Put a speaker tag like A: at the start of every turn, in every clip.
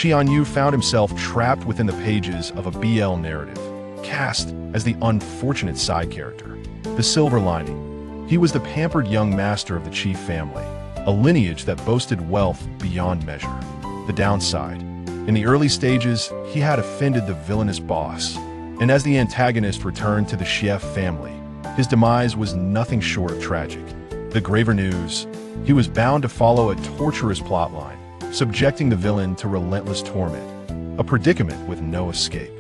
A: Chì Ānyù found himself trapped within the pages of a BL narrative, cast as the unfortunate side character. The silver lining. He was the pampered young master of the Chì family, a lineage that boasted wealth beyond measure. The downside. In the early stages, he had offended the villainous boss, and as the antagonist returned to the Chì family, his demise was nothing short of tragic. The graver news. He was bound to follow a torturous plotline, subjecting the villain to relentless torment, a predicament with no escape.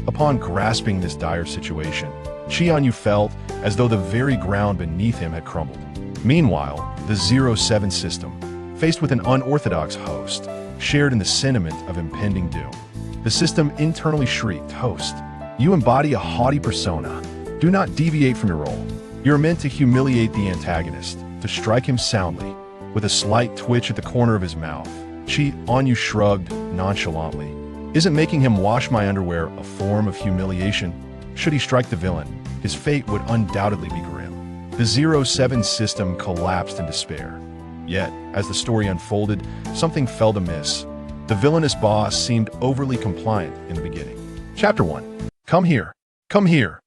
A: Upon grasping this dire situation, Chì Ānyù felt as though the very ground beneath him had crumbled. Meanwhile, the 07 system, faced with an unorthodox host, shared in the sentiment of impending doom. The system internally shrieked, "Host, you embody a haughty persona. Do not deviate from your role. You're meant to humiliate the antagonist, to strike him soundly." With a slight twitch at the corner of his mouth, Chì Ānyù shrugged nonchalantly. Isn't making him wash my underwear a form of humiliation? Should he strike the villain, his fate would undoubtedly be grim. The 07 system collapsed in despair. Yet, as the story unfolded, something felt amiss. The villainous boss seemed overly compliant in the beginning. Chapter 1. Come here. Come here.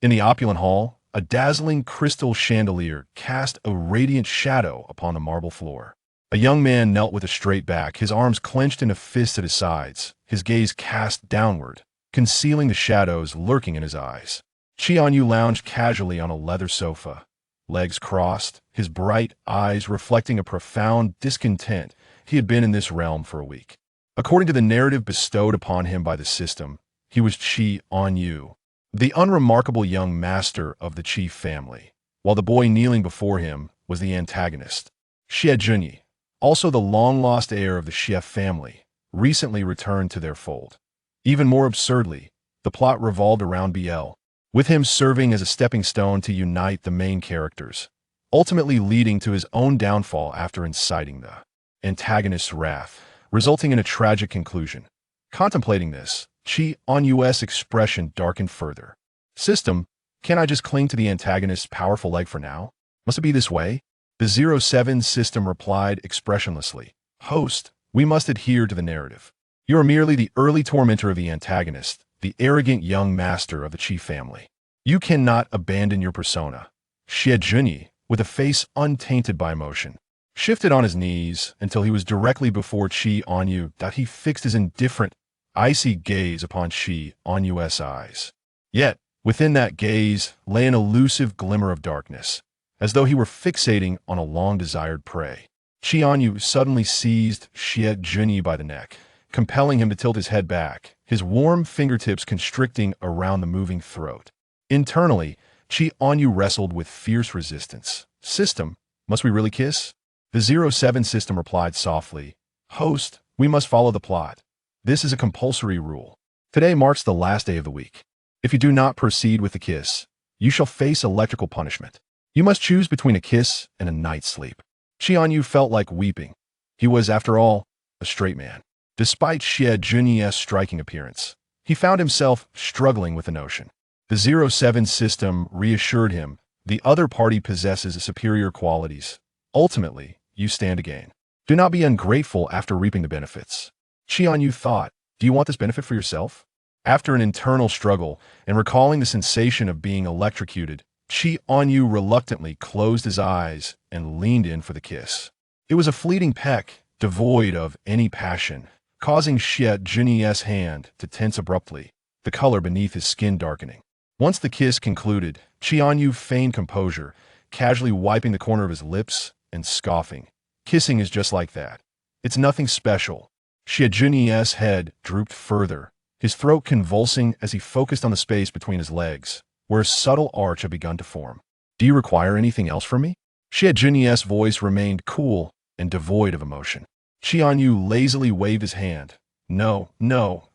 A: In the opulent hall, a dazzling crystal chandelier cast a radiant shadow upon the marble floor. A young man knelt with a straight back, his arms clenched in a fist at his sides, his gaze cast downward, concealing the shadows lurking in his eyes. Chì Ānyù lounged casually on a leather sofa, legs crossed, his bright eyes reflecting a profound discontent. He had been in this realm for a week. According to the narrative bestowed upon him by the system, he was Chì Ānyù, the unremarkable young master of the Chì family, while the boy kneeling before him was the antagonist, Chì Ānyù, also the long-lost heir of the Chì family, recently returned to their fold. Even more absurdly, the plot revolved around BL, with him serving as a stepping stone to unite the main characters, ultimately leading to his own downfall after inciting the antagonist's wrath, resulting in a tragic conclusion. Contemplating this, Chì Ānyù's expression darkened further. System, can't I just cling to the antagonist's powerful leg for now? Must it be this way? The 07 system replied expressionlessly. Host, we must adhere to the narrative. You are merely the early tormentor of the antagonist, the arrogant young master of the Chì family. You cannot abandon your persona. Chì Ānyù, with a face untainted by emotion, shifted on his knees until he was directly before Chì Ānyù. He fixed his indifferent, icy gaze upon Chì Ānyù's eyes. Yet, within that gaze lay an elusive glimmer of darkness, as though he were fixating on a long-desired prey. Chì Ānyù suddenly seized Chì Ānyù by the neck, compelling him to tilt his head back, his warm fingertips constricting around the moving throat. Internally, Chì Ānyù wrestled with fierce resistance. System, must we really kiss? The 07 system replied softly. Host, we must follow the plot. This is a compulsory rule. Today marks the last day of the week. If you do not proceed with the kiss, you shall face electrical punishment. You must choose between a kiss and a night's sleep. Chì Ānyù felt like weeping. He was, after all, a straight man. Despite Chì Ānyù's striking appearance, he found himself struggling with the notion. The 07 system reassured him the other party possesses superior qualities. Ultimately, you stand to gain. Do not be ungrateful after reaping the benefits. Chì Ānyù thought, do you want this benefit for yourself? After an internal struggle and recalling the sensation of being electrocuted, Chì Ānyù reluctantly closed his eyes and leaned in for the kiss. It was a fleeting peck, devoid of any passion, causing Chì Ānyù's hand to tense abruptly, the color beneath his skin darkening. Once the kiss concluded, Chì Ānyù feigned composure, casually wiping the corner of his lips and scoffing. Kissing is just like that. It's nothing special. Chì Ānyù's head drooped further, his throat convulsing as he focused on the space between his legs, where a subtle arch had begun to form. Do you require anything else from me? Chì Ānyù's voice remained cool and devoid of emotion. Chì Ānyù lazily waved his hand. No,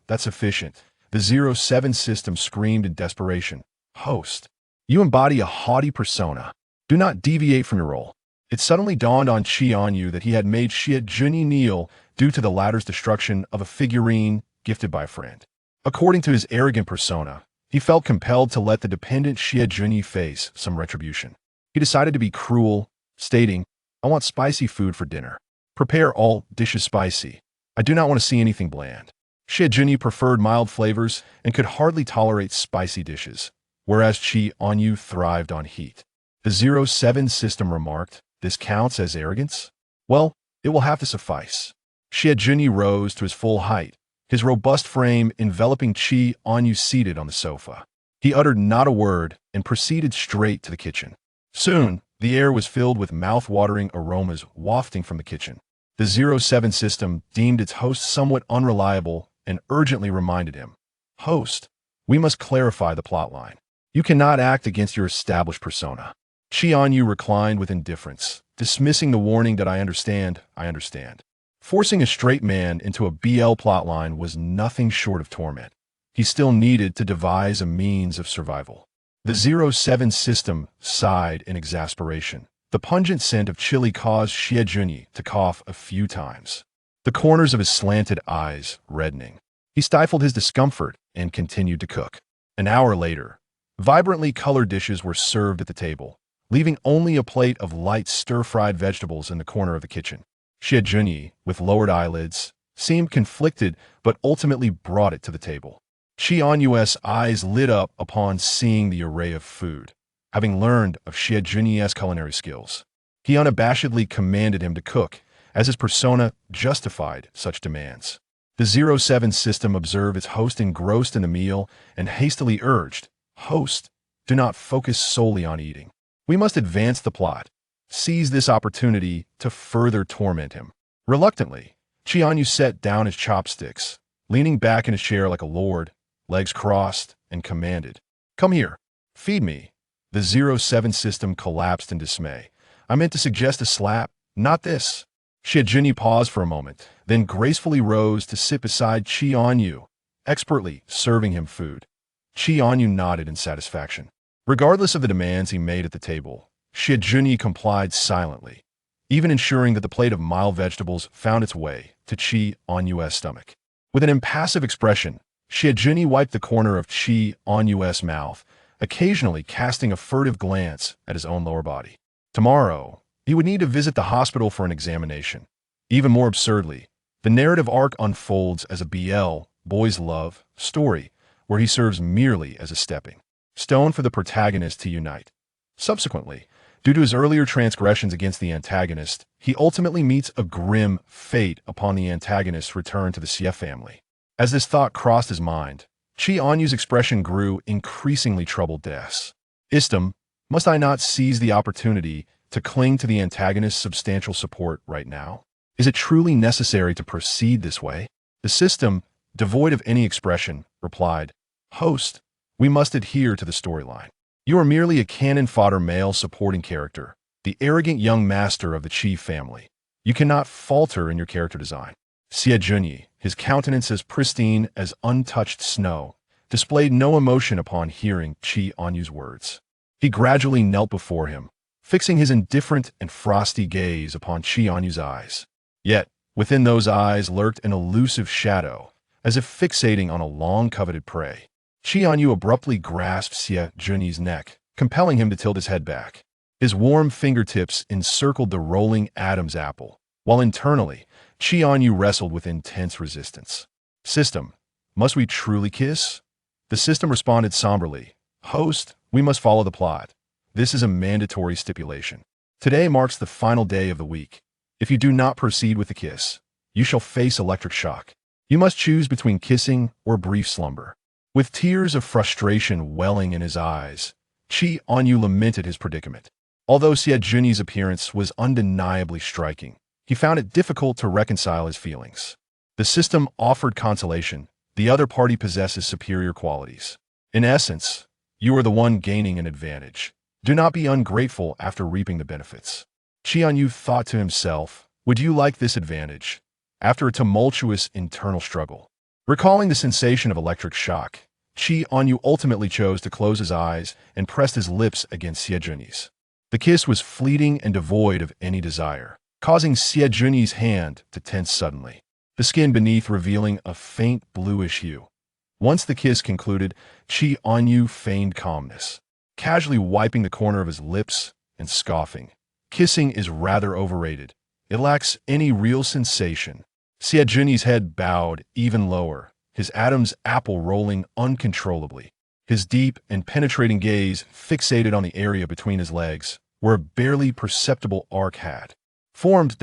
A: that's sufficient. The 07 system screamed in desperation. Host, you embody a haughty persona. Do not deviate from your role. It suddenly dawned on Chì Ānyù that he had made Chì Ānyù kneel due to the latter's destruction of a figurine gifted by a friend. According to his arrogant persona, he felt compelled to let the dependent Chì Ānyù face some retribution. He decided to be cruel, stating, I want spicy food for dinner. Prepare all dishes spicy. I do not want to see anything bland. Chì Ānyù preferred mild flavors and could hardly tolerate spicy dishes, whereas Chì Ānyù thrived on heat. The 07 system remarked, "This counts as arrogance? Well, it will have to suffice." Chì Ānyù rose to his full height, his robust frame enveloping Chì Ānyù seated on the sofa. He uttered not a word and proceeded straight to the kitchen. Soon, the air was filled with mouth-watering aromas wafting from the kitchen. The 07 system deemed its host somewhat unreliable and urgently reminded him, "Host, we must clarify the plotline. You cannot act against your established persona." Chì Ānyù reclined with indifference, dismissing the warning that I understand. Forcing a straight man into a BL plotline was nothing short of torment. He still needed to devise a means of survival. The 07 system sighed in exasperation. The pungent scent of chili caused Chì Ānyù to cough a few times, the corners of his slanted eyes reddening. He stifled his discomfort and continued to cook. An hour later, vibrantly colored dishes were served at the table, leaving only a plate of light stir-fried vegetables in the corner of the kitchen. Chì Ānyù, with lowered eyelids, seemed conflicted but ultimately brought it to the table. Chì Ānyu's eyes lit up upon seeing the array of food. Having learned of Chì Ānyu's culinary skills, he unabashedly commanded him to cook, as his persona justified such demands. The 07 system observed its host engrossed in the meal and hastily urged, "Host, do not focus solely on eating. We must advance the plot. Seize this opportunity to further torment him." Reluctantly, Chì Ānyù set down his chopsticks, leaning back in his chair like a lord, legs crossed, and commanded, "Come here. Feed me." The 07 system collapsed in dismay. "I meant to suggest a slap, not this." Chì Ānyù paused for a moment, then gracefully rose to sit beside Chì Ānyù, expertly serving him food. Chì Ānyù nodded in satisfaction. Regardless of the demands he made at the table, Chì Ānyù complied silently, even ensuring that the plate of mild vegetables found its way to Chì Ānyu's stomach. With an impassive expression, Chì Ānyù wiped the corner of Chì Ānyu's mouth, occasionally casting a furtive glance at his own lower body. Tomorrow, he would need to visit the hospital for an examination. Even more absurdly, the narrative arc unfolds as a BL, boys love, story, where he serves merely as a stepping stone for the protagonist to unite. Subsequently, due to his earlier transgressions against the antagonist, he ultimately meets a grim fate upon the antagonist's return to the Xie family. As this thought crossed his mind, Chì Ānyu's expression grew increasingly troubled. Istam, must I not seize the opportunity to cling to the antagonist's substantial support right now? Is it truly necessary to proceed this way? The system, devoid of any expression, replied, "Host, we must adhere to the storyline. You are merely a cannon fodder male supporting character, the arrogant young master of the Chì family. You cannot falter in your character design." Chì Ānyù, his countenance as pristine as untouched snow, displayed no emotion upon hearing Chì Ānyu's words. He gradually knelt before him, fixing his indifferent and frosty gaze upon Chì Ānyu's eyes. Yet, within those eyes lurked an elusive shadow, as if fixating on a long-coveted prey. Chì Ānyù abruptly grasped Chì Ānyu's neck, compelling him to tilt his head back. His warm fingertips encircled the rolling Adam's apple, while internally, Chì Ānyù wrestled with intense resistance. "System, must we truly kiss?" The system responded somberly, "Host, we must follow the plot. This is a mandatory stipulation. Today marks the final day of the week. If you do not proceed with the kiss, you shall face electric shock. You must choose between kissing or brief slumber." With tears of frustration welling in his eyes, Chì Ānyù lamented his predicament. Although Chì Ānyu's appearance was undeniably striking, he found it difficult to reconcile his feelings. The system offered consolation. The other party possesses superior qualities. In essence, you are the one gaining an advantage. Do not be ungrateful after reaping the benefits. Chì Ānyù thought to himself, would you like this advantage? After a tumultuous internal struggle. Recalling the sensation of electric shock, Chì Ānyù ultimately chose to close his eyes and pressed his lips against Chì Ānyu's. The kiss was fleeting and devoid of any desire, causing Chì Ānyu's hand to tense suddenly, the skin beneath revealing a faint bluish hue. Once the kiss concluded, Chì Ānyù feigned calmness, casually wiping the corner of his lips and scoffing. Kissing is rather overrated. It lacks any real sensation. Xie head bowed even lower, his Adam's apple rolling uncontrollably. His deep and penetrating gaze fixated on the area between his legs, where a barely perceptible arc had formed.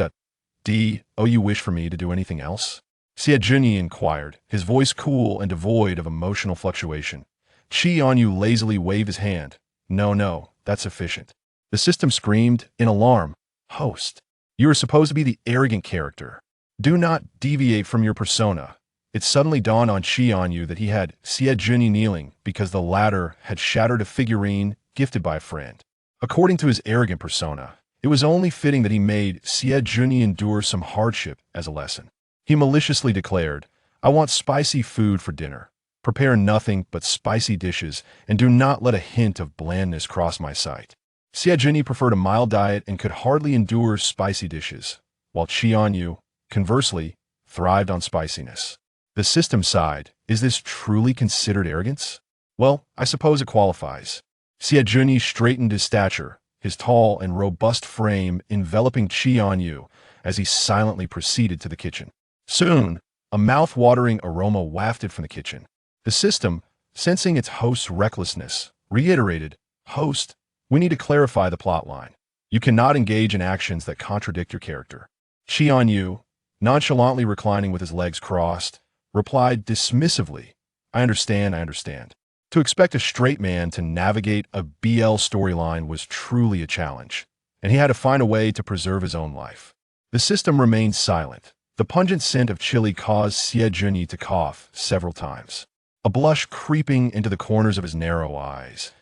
A: "D, oh, you wish for me to do anything else?" Xie inquired, his voice cool and devoid of emotional fluctuation. Chì Ānyù lazily waved his hand. No, that's sufficient." The system screamed in alarm. "Host, you are supposed to be the arrogant character. Do not deviate from your persona." It suddenly dawned on Chì Ānyù that he had Xie kneeling because the latter had shattered a figurine gifted by a friend. According to his arrogant persona, it was only fitting that he made Xie endure some hardship as a lesson. He maliciously declared, "I want spicy food for dinner. Prepare nothing but spicy dishes, and do not let a hint of blandness cross my sight." Xie preferred a mild diet and could hardly endure spicy dishes, while Chì Ānyù, conversely, thrived on spiciness. The system sighed. Is this truly considered arrogance? Well, I suppose it qualifies. Xie straightened his stature, his tall and robust frame enveloping Chì Ānyù as he silently proceeded to the kitchen. Soon, a mouth-watering aroma wafted from the kitchen. The system, sensing its host's recklessness, reiterated, "Host, we need to clarify the plotline. You cannot engage in actions that contradict your character." Chì Ānyù, nonchalantly reclining with his legs crossed, replied dismissively, I understand. To expect a straight man to navigate a BL storyline was truly a challenge, and he had to find a way to preserve his own life. The system remained silent. The pungent scent of chili caused Xie to cough several times, a blush creeping into the corners of his narrow eyes.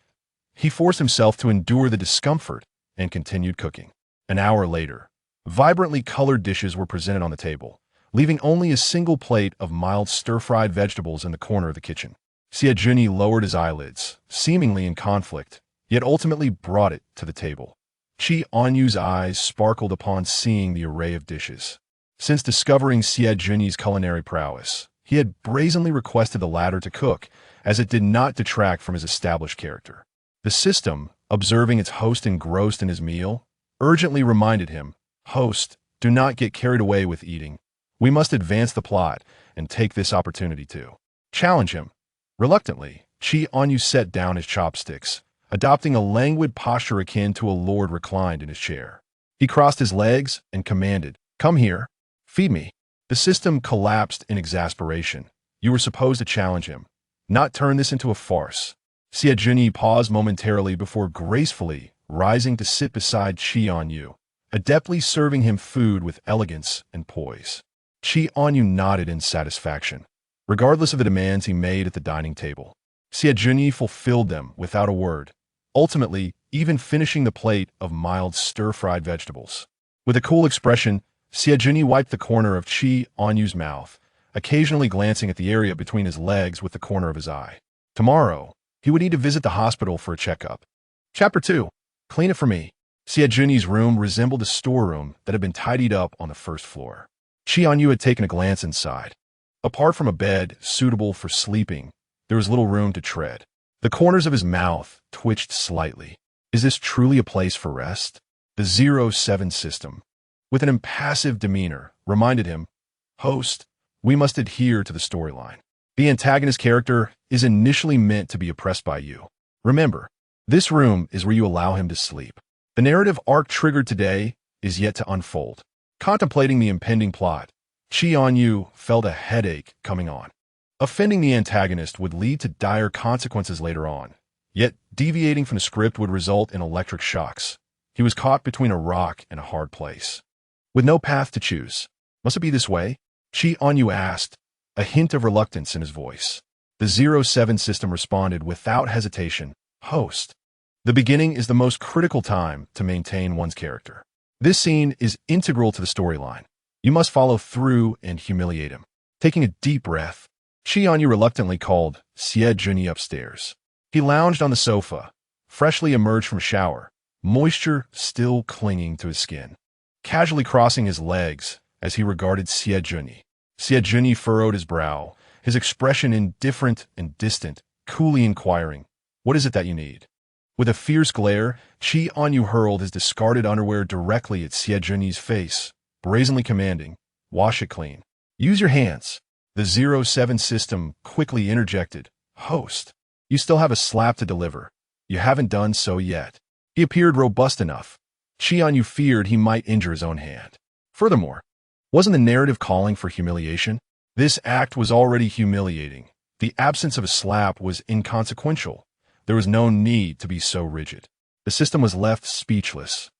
A: He forced himself to endure the discomfort and continued cooking. An hour later, vibrantly colored dishes were presented on the table, leaving only a single plate of mild stir-fried vegetables in the corner of the kitchen. Xie lowered his eyelids, seemingly in conflict, yet ultimately brought it to the table. Chì Ānyù's eyes sparkled upon seeing the array of dishes. Since discovering Xie culinary prowess, he had brazenly requested the latter to cook, as it did not detract from his established character. The system, observing its host engrossed in his meal, urgently reminded him, "Host, do not get carried away with eating. We must advance the plot and take this opportunity to challenge him." Reluctantly, Chì Ānyù set down his chopsticks, adopting a languid posture akin to a lord reclined in his chair. He crossed his legs and commanded, "Come here. Feed me." The system collapsed in exasperation. You were supposed to challenge him, not turn this into a farce. Xie paused momentarily before gracefully rising to sit beside Chì Ānyù, adeptly serving him food with elegance and poise. Chì Ānyù nodded in satisfaction, regardless of the demands he made at the dining table. Xie fulfilled them without a word, ultimately even finishing the plate of mild stir-fried vegetables. With a cool expression, Xie wiped the corner of Chì Ānyù's mouth, occasionally glancing at the area between his legs with the corner of his eye. Tomorrow, he would need to visit the hospital for a checkup. Chapter 2. Clean it for me. Xie room resembled a storeroom that had been tidied up on the first floor. Chì Ānyù had taken a glance inside. Apart from a bed suitable for sleeping, there was little room to tread. The corners of his mouth twitched slightly. Is this truly a place for rest? The 07 system, with an impassive demeanor, reminded him, "Host, we must adhere to the storyline. The antagonist character is initially meant to be oppressed by you. Remember, this room is where you allow him to sleep. The narrative arc triggered today is yet to unfold." Contemplating the impending plot, Chì Ānyù felt a headache coming on. Offending the antagonist would lead to dire consequences later on, yet deviating from the script would result in electric shocks. He was caught between a rock and a hard place, with no path to choose. Must it be this way? Chì Ānyù asked, a hint of reluctance in his voice. The 07 system responded without hesitation, "Host, the beginning is the most critical time to maintain one's character. This scene is integral to the storyline. You must follow through and humiliate him." Taking a deep breath, Chì Ānyù reluctantly called Xie upstairs. He lounged on the sofa, freshly emerged from shower, moisture still clinging to his skin, casually crossing his legs as he regarded Xie. Xie furrowed his brow, his expression indifferent and distant, coolly inquiring, "What is it that you need?" With a fierce glare, Chì Ānyù hurled his discarded underwear directly at Xie's face, brazenly commanding, "Wash it clean." Use your hands. The 07 system quickly interjected. Host. You still have a slap to deliver. You haven't done so yet. He appeared robust enough. Chì Ānyù feared he might injure his own hand. Furthermore, wasn't the narrative calling for humiliation? This act was already humiliating. The absence of a slap was inconsequential. There was no need to be so rigid. The system was left speechless.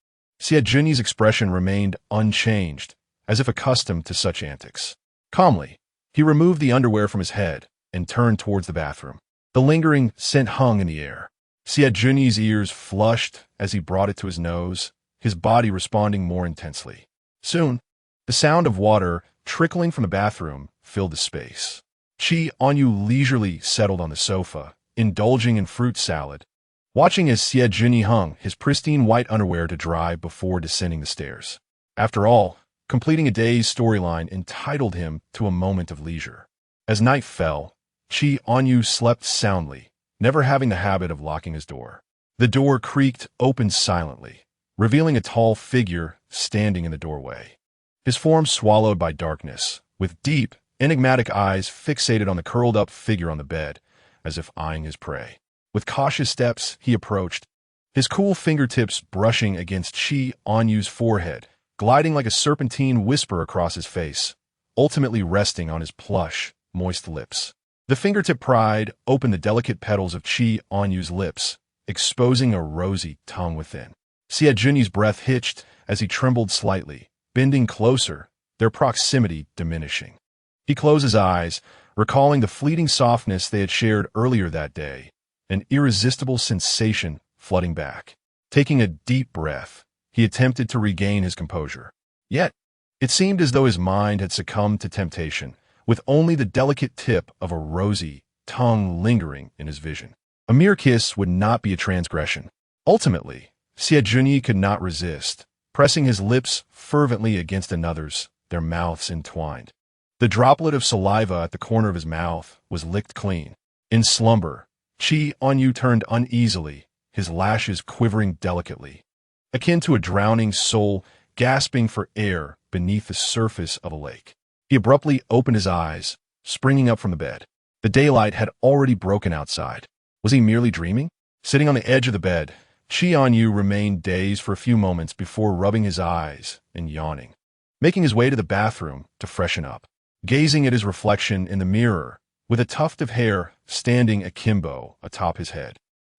A: Chì Ānyù's expression remained unchanged, as if accustomed to such antics. Calmly, he removed the underwear from his head and turned towards the bathroom. The lingering scent hung in the air. Chì Ānyù's ears flushed as he brought it to his nose, his body responding more intensely. Soon, the sound of water trickling from the bathroom filled the space. Chì Ānyù leisurely settled on the sofa, indulging in fruit salad, watching as Chì Ānyù hung his pristine white underwear to dry before descending the stairs. After all, completing a day's storyline entitled him to a moment of leisure. As night fell, Chì Ānyù slept soundly, never having the habit of locking his door. The door creaked open silently, revealing a tall figure standing in the doorway. His form swallowed by darkness, with deep, enigmatic eyes fixated on the curled-up figure on the bed, as if eyeing his prey. With cautious steps, he approached, his cool fingertips brushing against Chì Ānyù's forehead, gliding like a serpentine whisper across his face, ultimately resting on his plush, moist lips. The fingertip pried open the delicate petals of Chì Ānyù's lips, exposing a rosy tongue within. Chì Ānyù's breath hitched as he trembled slightly, bending closer, their proximity diminishing. He closed his eyes, recalling the fleeting softness they had shared earlier that day, an irresistible sensation flooding back. Taking a deep breath, he attempted to regain his composure. Yet, it seemed as though his mind had succumbed to temptation, with only the delicate tip of a rosy tongue lingering in his vision. A mere kiss would not be a transgression. Ultimately, Chì Ānyù could not resist, pressing his lips fervently against another's, their mouths entwined. The droplet of saliva at the corner of his mouth was licked clean. In slumber, Chì Ānyù turned uneasily, his lashes quivering delicately, akin to a drowning soul gasping for air beneath the surface of a lake. He abruptly opened his eyes, springing up from the bed. The daylight had already broken outside. Was he merely dreaming? Sitting on the edge of the bed, Chì Ānyù remained dazed for a few moments before rubbing his eyes and yawning, making his way to the bathroom to freshen up. Gazing at his reflection in the mirror, with a tuft of hair standing akimbo atop his head,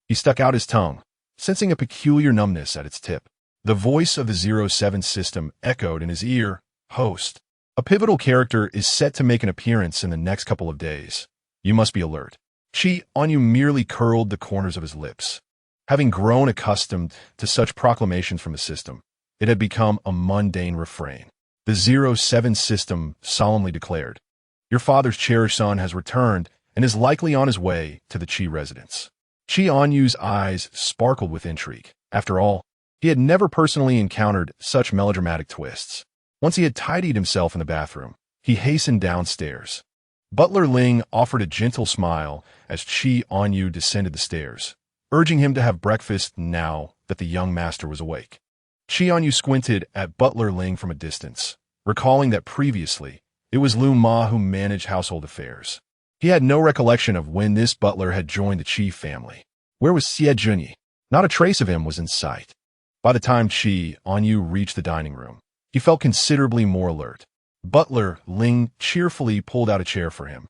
A: he stuck out his tongue, sensing a peculiar numbness at its tip. The voice of the 07 system echoed in his ear. Host. A pivotal character is set to make an appearance in the next couple of days. You must be alert. Chì Ānyù merely curled the corners of his lips. Having grown accustomed to such proclamations from the system, it had become a mundane refrain. The 07 system solemnly declared, "Your father's cherished son has returned and is likely on his way to the Chì residence." Chì Ānyù's eyes sparkled with intrigue. After all, he had never personally encountered such melodramatic twists. Once he had tidied himself in the bathroom, he hastened downstairs. Butler Ling offered a gentle smile as Chì Ānyù descended the stairs, urging him to have breakfast now that the young master was awake. Chì Ānyù squinted at Butler Ling from a distance, recalling that previously it was Lu Ma who managed household affairs. He had no recollection of when this butler had joined the Chì family. Where was Chì Ānyù? Not a trace of him was in sight. By the time Chì Ānyù reached the dining room, he felt considerably more alert. Butler Ling cheerfully pulled out a chair for him,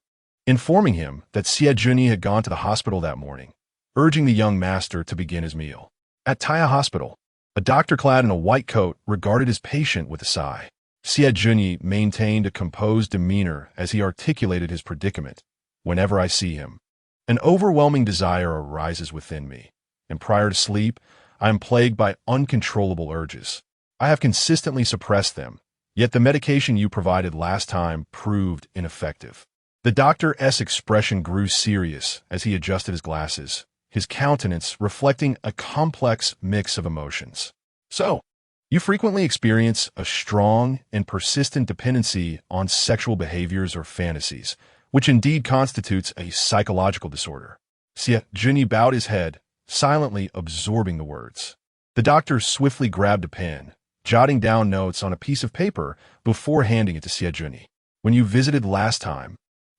A: informing him that Chì Ānyù had gone to the hospital that morning, urging the young master to begin his meal. At Taya Hospital, a doctor clad in a white coat regarded his patient with a sigh. Chì Ānyù maintained a composed demeanor as he articulated his predicament. Whenever I see him, an overwhelming desire arises within me, and prior to sleep, I am plagued by uncontrollable urges. I have consistently suppressed them, yet the medication you provided last time proved ineffective. The doctor's expression grew serious as he adjusted his glasses, his countenance reflecting a complex mix of emotions. So, you frequently experience a strong and persistent dependency on sexual behaviors or fantasies, which indeed constitutes a psychological disorder. Chì Ānyù bowed his head, silently absorbing the words. The doctor swiftly grabbed a pen, jotting down notes on a piece of paper before handing it to Chì Ānyù. When you visited last time,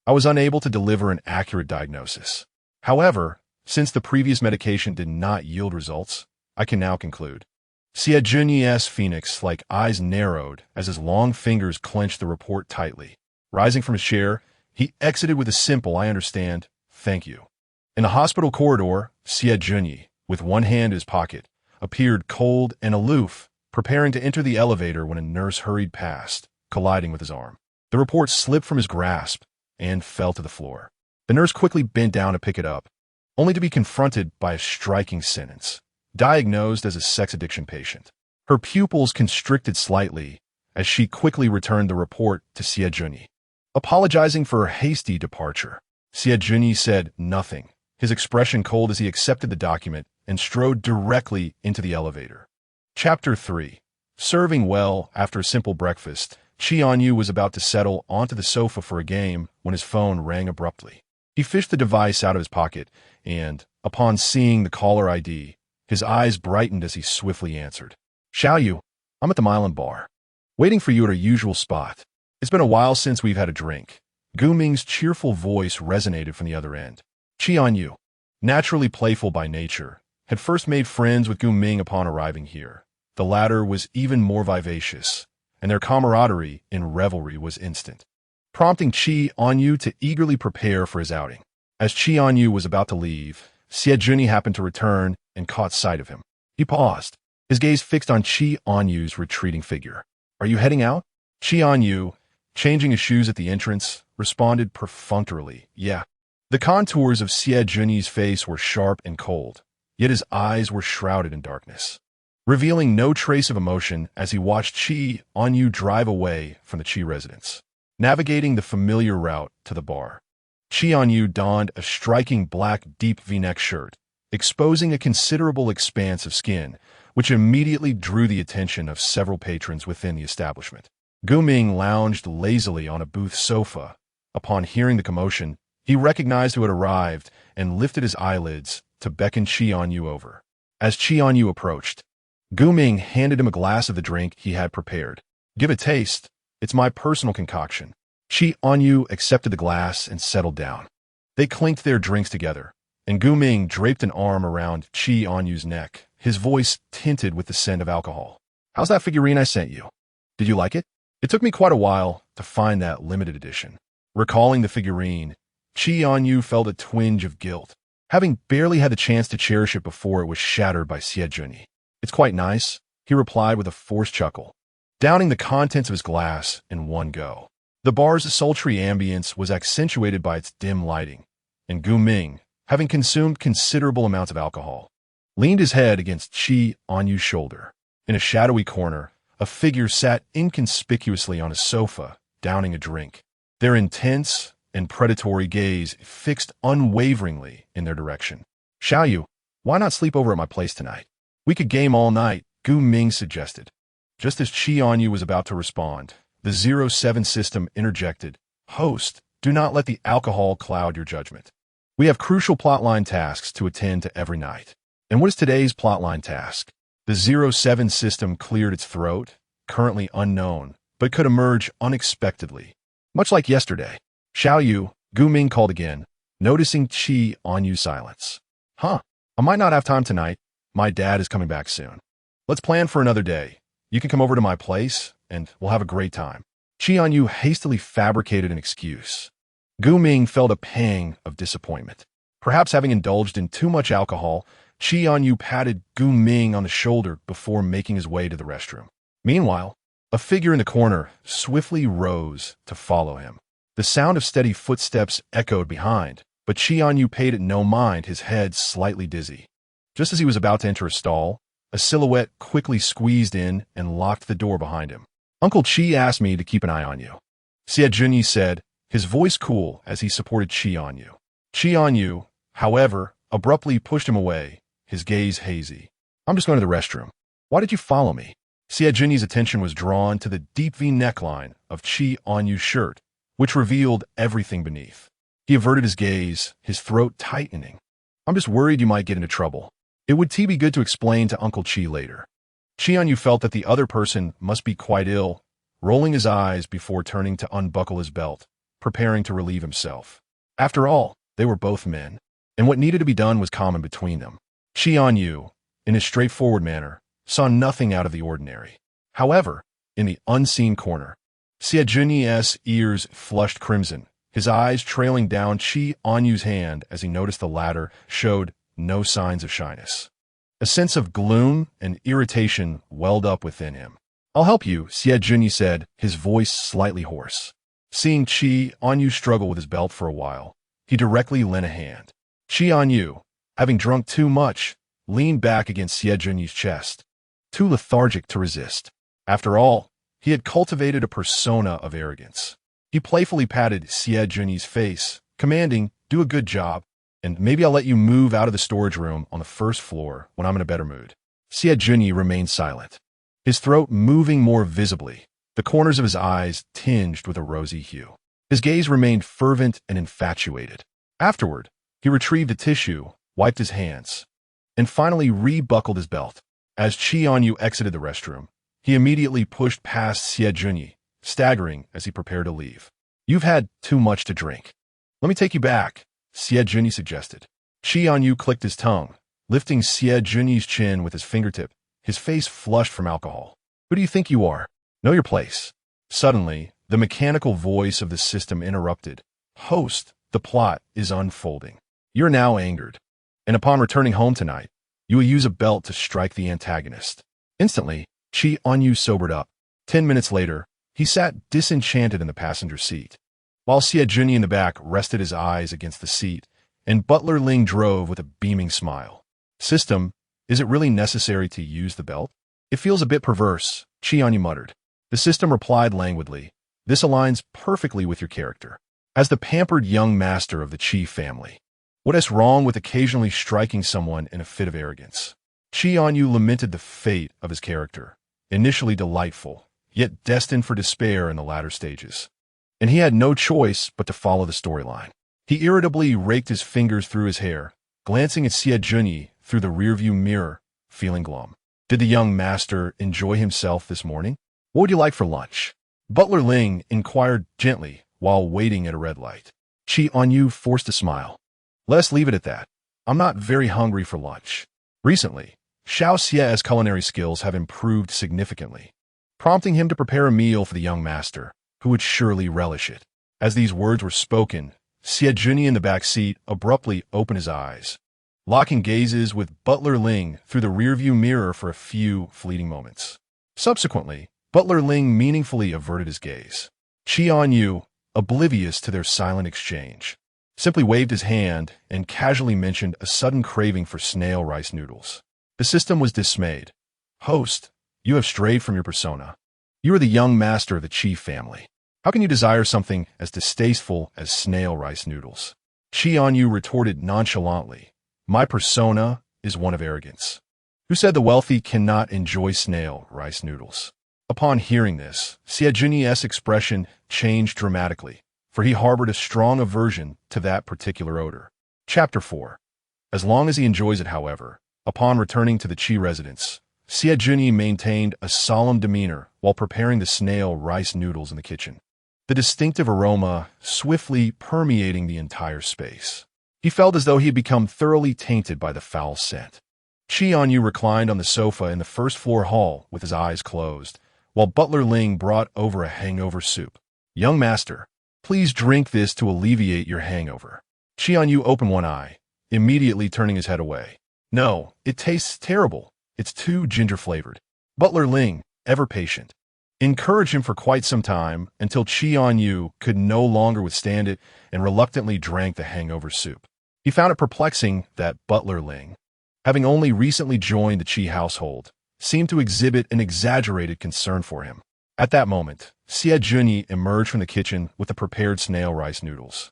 A: I was unable to deliver an accurate diagnosis. However, since the previous medication did not yield results, I can now conclude. Chì Ānyu's phoenix-like eyes narrowed as his long fingers clenched the report tightly. Rising from his chair, he exited with a simple, "I understand, thank you." In the hospital corridor, Chì Ānyu, with one hand in his pocket, appeared cold and aloof, preparing to enter the elevator when a nurse hurried past, colliding with his arm. The report slipped from his grasp and fell to the floor. The nurse quickly bent down to pick it up, only to be confronted by a striking sentence. Diagnosed as a sex addiction patient. Her pupils constricted slightly as she quickly returned the report to Chì Ānyù. Apologizing for her hasty departure, Chì Ānyù said nothing, his expression cold as he accepted the document and strode directly into the elevator. Chapter 3. Serving well after a simple breakfast, Chì Ānyù was about to settle onto the sofa for a game when his phone rang abruptly. He fished the device out of his pocket and, upon seeing the caller ID, his eyes brightened as he swiftly answered. "Xiaoyu, I'm at the Milan bar, waiting for you at our usual spot. It's been a while since we've had a drink." Gu Ming's cheerful voice resonated from the other end. Chì Ānyù, naturally playful by nature, had first made friends with Gu Ming upon arriving here. The latter was even more vivacious, and their camaraderie in revelry was instant, prompting Chì Ānyù to eagerly prepare for his outing. As Chì Ānyù was about to leave, Chì Ānyù happened to return and caught sight of him. He paused, his gaze fixed on Chì Ānyu's retreating figure. "Are you heading out?" Chì Ānyù, changing his shoes at the entrance, responded perfunctorily, "Yeah." The contours of Chì Ānyu's face were sharp and cold, yet his eyes were shrouded in darkness, revealing no trace of emotion as he watched Chì Ānyù drive away from the Chì residence. Navigating the familiar route to the bar, Chì Ānyù donned a striking black deep V-neck shirt, exposing a considerable expanse of skin, which immediately drew the attention of several patrons within the establishment. Gu Ming lounged lazily on a booth sofa. Upon hearing the commotion, he recognized who had arrived and lifted his eyelids to beckon Chì Ānyù over. As Chì Ānyù approached, Gu Ming handed him a glass of the drink he had prepared. "Give a taste. It's my personal concoction." Chì Ānyù accepted the glass and settled down. They clinked their drinks together, and Gu Ming draped an arm around Chì Ānyu's neck, his voice tinted with the scent of alcohol. "How's that figurine I sent you? Did you like it? It took me quite a while to find that limited edition." Recalling the figurine, Chì Ānyù felt a twinge of guilt, having barely had the chance to cherish it before it was shattered by Chì Ānyù. "It's quite nice," he replied with a forced chuckle, downing the contents of his glass in one go. The bar's sultry ambience was accentuated by its dim lighting, and Gu Ming, having consumed considerable amounts of alcohol, leaned his head against Chì Ānyu's shoulder. In a shadowy corner, a figure sat inconspicuously on a sofa, downing a drink, their intense and predatory gaze fixed unwaveringly in their direction. "Xiaoyu, why not sleep over at my place tonight? We could game all night," Gu Ming suggested. Just as Chì Ānyù was about to respond, the 07 system interjected, "Host, do not let the alcohol cloud your judgment. We have crucial plotline tasks to attend to every night." "And what is today's plotline task?" The 07 system cleared its throat, currently unknown, but could emerge unexpectedly. Much like yesterday. "Xiaoyu," Gu Ming called again, noticing Chì Ānyu's silence. "Huh, I might not have time tonight. My dad is coming back soon. Let's plan for another day. You can come over to my place, and we'll have a great time." Chì Ānyù hastily fabricated an excuse. Gu Ming felt a pang of disappointment. Perhaps having indulged in too much alcohol, Chì Ānyù patted Gu Ming on the shoulder before making his way to the restroom. Meanwhile, a figure in the corner swiftly rose to follow him. The sound of steady footsteps echoed behind, but Chì Ānyù paid it no mind, his head slightly dizzy. Just as he was about to enter a stall, a silhouette quickly squeezed in and locked the door behind him. "Uncle Chì asked me to keep an eye on you," Chì Ānyù said, his voice cool as he supported Chì Ānyù. Chì Ānyù, however, abruptly pushed him away, his gaze hazy. "I'm just going to the restroom. Why did you follow me?" Chì Ānyu's attention was drawn to the deep V neckline of Chì Ānyu's shirt, which revealed everything beneath. He averted his gaze, his throat tightening. "I'm just worried you might get into trouble. It would be good to explain to Uncle Chì later." Chì Ānyù felt that the other person must be quite ill, rolling his eyes before turning to unbuckle his belt, preparing to relieve himself. After all, they were both men, and what needed to be done was common between them. Chì Ānyù, in his straightforward manner, saw nothing out of the ordinary. However, in the unseen corner, Chì Ānyù's ears flushed crimson, his eyes trailing down Chì Ānyù's hand as he noticed the latter showed no signs of shyness. A sense of gloom and irritation welled up within him. "I'll help you," Chì Ānyù said, his voice slightly hoarse. Seeing Chì Ānyù struggle with his belt for a while, he directly lent a hand. Chì Ānyù, having drunk too much, leaned back against Chì Ānyù's chest, too lethargic to resist. After all, he had cultivated a persona of arrogance. He playfully patted Chì Ānyù's face, commanding, "Do a good job, and maybe I'll let you move out of the storage room on the first floor when I'm in a better mood." Chì Ānyù remained silent, his throat moving more visibly, the corners of his eyes tinged with a rosy hue. His gaze remained fervent and infatuated. Afterward, he retrieved a tissue, wiped his hands, and finally rebuckled his belt. As Chì Ānyù exited the restroom, he immediately pushed past Chì Ānyù, staggering as he prepared to leave. "You've had too much to drink. Let me take you back," Chì Ānyù suggested. Chì Ānyù clicked his tongue, lifting Chì Ānyù's chin with his fingertip, his face flushed from alcohol. "Who do you think you are? Know your place." Suddenly, the mechanical voice of the system interrupted. "Host, the plot is unfolding. You're now angered, and upon returning home tonight, you will use a belt to strike the antagonist." Instantly, Chì Ānyù sobered up. 10 minutes later, he sat disenchanted in the passenger seat, while Chì Ānyù in the back rested his eyes against the seat, and Butler Ling drove with a beaming smile. "System, is it really necessary to use the belt? It feels a bit perverse," Chì Ānyù muttered. The system replied languidly, "This aligns perfectly with your character. As the pampered young master of the Chì family, what is wrong with occasionally striking someone in a fit of arrogance?" Chì Ānyù lamented the fate of his character, initially delightful, yet destined for despair in the latter stages. And he had no choice but to follow the storyline. He irritably raked his fingers through his hair, glancing at Chì Ānyù through the rearview mirror, feeling glum. Did the young master enjoy himself this morning? "What would you like for lunch?" Butler Ling inquired gently while waiting at a red light. Chì Ānyù forced a smile. "Let's leave it at that. I'm not very hungry for lunch." Recently, Xiao Xia's culinary skills have improved significantly, prompting him to prepare a meal for the young master, who would surely relish it. As these words were spoken, Chì Ānyù in the back seat abruptly opened his eyes, locking gazes with Butler Ling through the rearview mirror for a few fleeting moments. Subsequently, Butler Ling meaningfully averted his gaze. Chì Ānyù, oblivious to their silent exchange, simply waved his hand and casually mentioned a sudden craving for snail rice noodles. The system was dismayed. "Host, you have strayed from your persona. You are the young master of the Chì family. How can you desire something as distasteful as snail rice noodles?" Chì Ānyù retorted nonchalantly, "My persona is one of arrogance. Who said the wealthy cannot enjoy snail rice noodles?" Upon hearing this, Chì Ānyù's expression changed dramatically, for he harbored a strong aversion to that particular odor. Chapter 4. As long as he enjoys it, however, upon returning to the Chì residence, Chì Ānyù maintained a solemn demeanor while preparing the snail rice noodles in the kitchen, the distinctive aroma swiftly permeating the entire space. He felt as though he had become thoroughly tainted by the foul scent. Chì Ānyù reclined on the sofa in the first-floor hall with his eyes closed, while Butler Ling brought over a hangover soup. "Young master, please drink this to alleviate your hangover." Chì Ānyù opened one eye, immediately turning his head away. "No, it tastes terrible. It's too ginger-flavored." Butler Ling, ever patient, encouraged him for quite some time until Chì Ānyù could no longer withstand it and reluctantly drank the hangover soup. He found it perplexing that Butler Ling, having only recently joined the Chì household, seemed to exhibit an exaggerated concern for him. At that moment, Chì Ānyù emerged from the kitchen with the prepared snail rice noodles.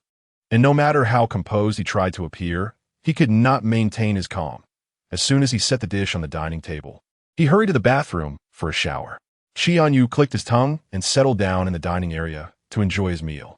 A: And no matter how composed he tried to appear, he could not maintain his calm. As soon as he set the dish on the dining table, he hurried to the bathroom for a shower. Chì Ānyù clicked his tongue and settled down in the dining area to enjoy his meal.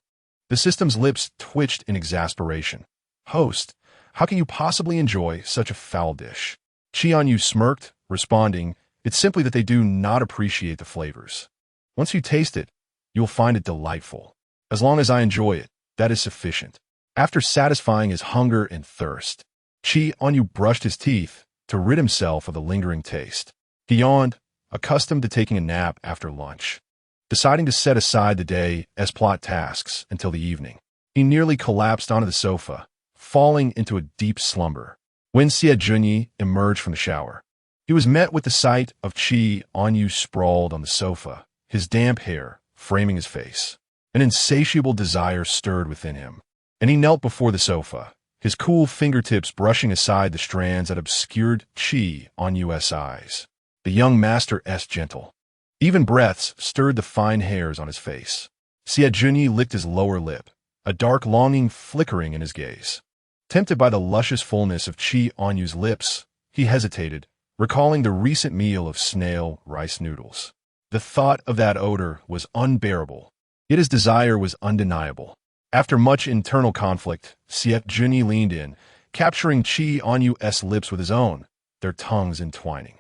A: The system's lips twitched in exasperation. "Host, how can you possibly enjoy such a foul dish?" Chì Ānyù smirked, responding, "It's simply that they do not appreciate the flavors." Once you taste it, you will find it delightful. As long as I enjoy it, that is sufficient. After satisfying his hunger and thirst, Chì Ānyù brushed his teeth to rid himself of the lingering taste. He yawned, accustomed to taking a nap after lunch. Deciding to set aside the day's plot tasks until the evening, he nearly collapsed onto the sofa, falling into a deep slumber. When Chì Ānyù emerged from the shower, he was met with the sight of Chì Ānyù sprawled on the sofa, his damp hair framing his face. An insatiable desire stirred within him, and he knelt before the sofa, his cool fingertips brushing aside the strands that obscured Chì Ānyu's eyes. The young master's gentle, even breaths stirred the fine hairs on his face. Chì Ānyù licked his lower lip, a dark longing flickering in his gaze. Tempted by the luscious fullness of Chì Ānyu's lips, he hesitated, recalling the recent meal of snail rice noodles. The thought of that odor was unbearable, yet his desire was undeniable. After much internal conflict, Chì Ānyù leaned in, capturing Chì Ānyu's lips with his own, their tongues entwining.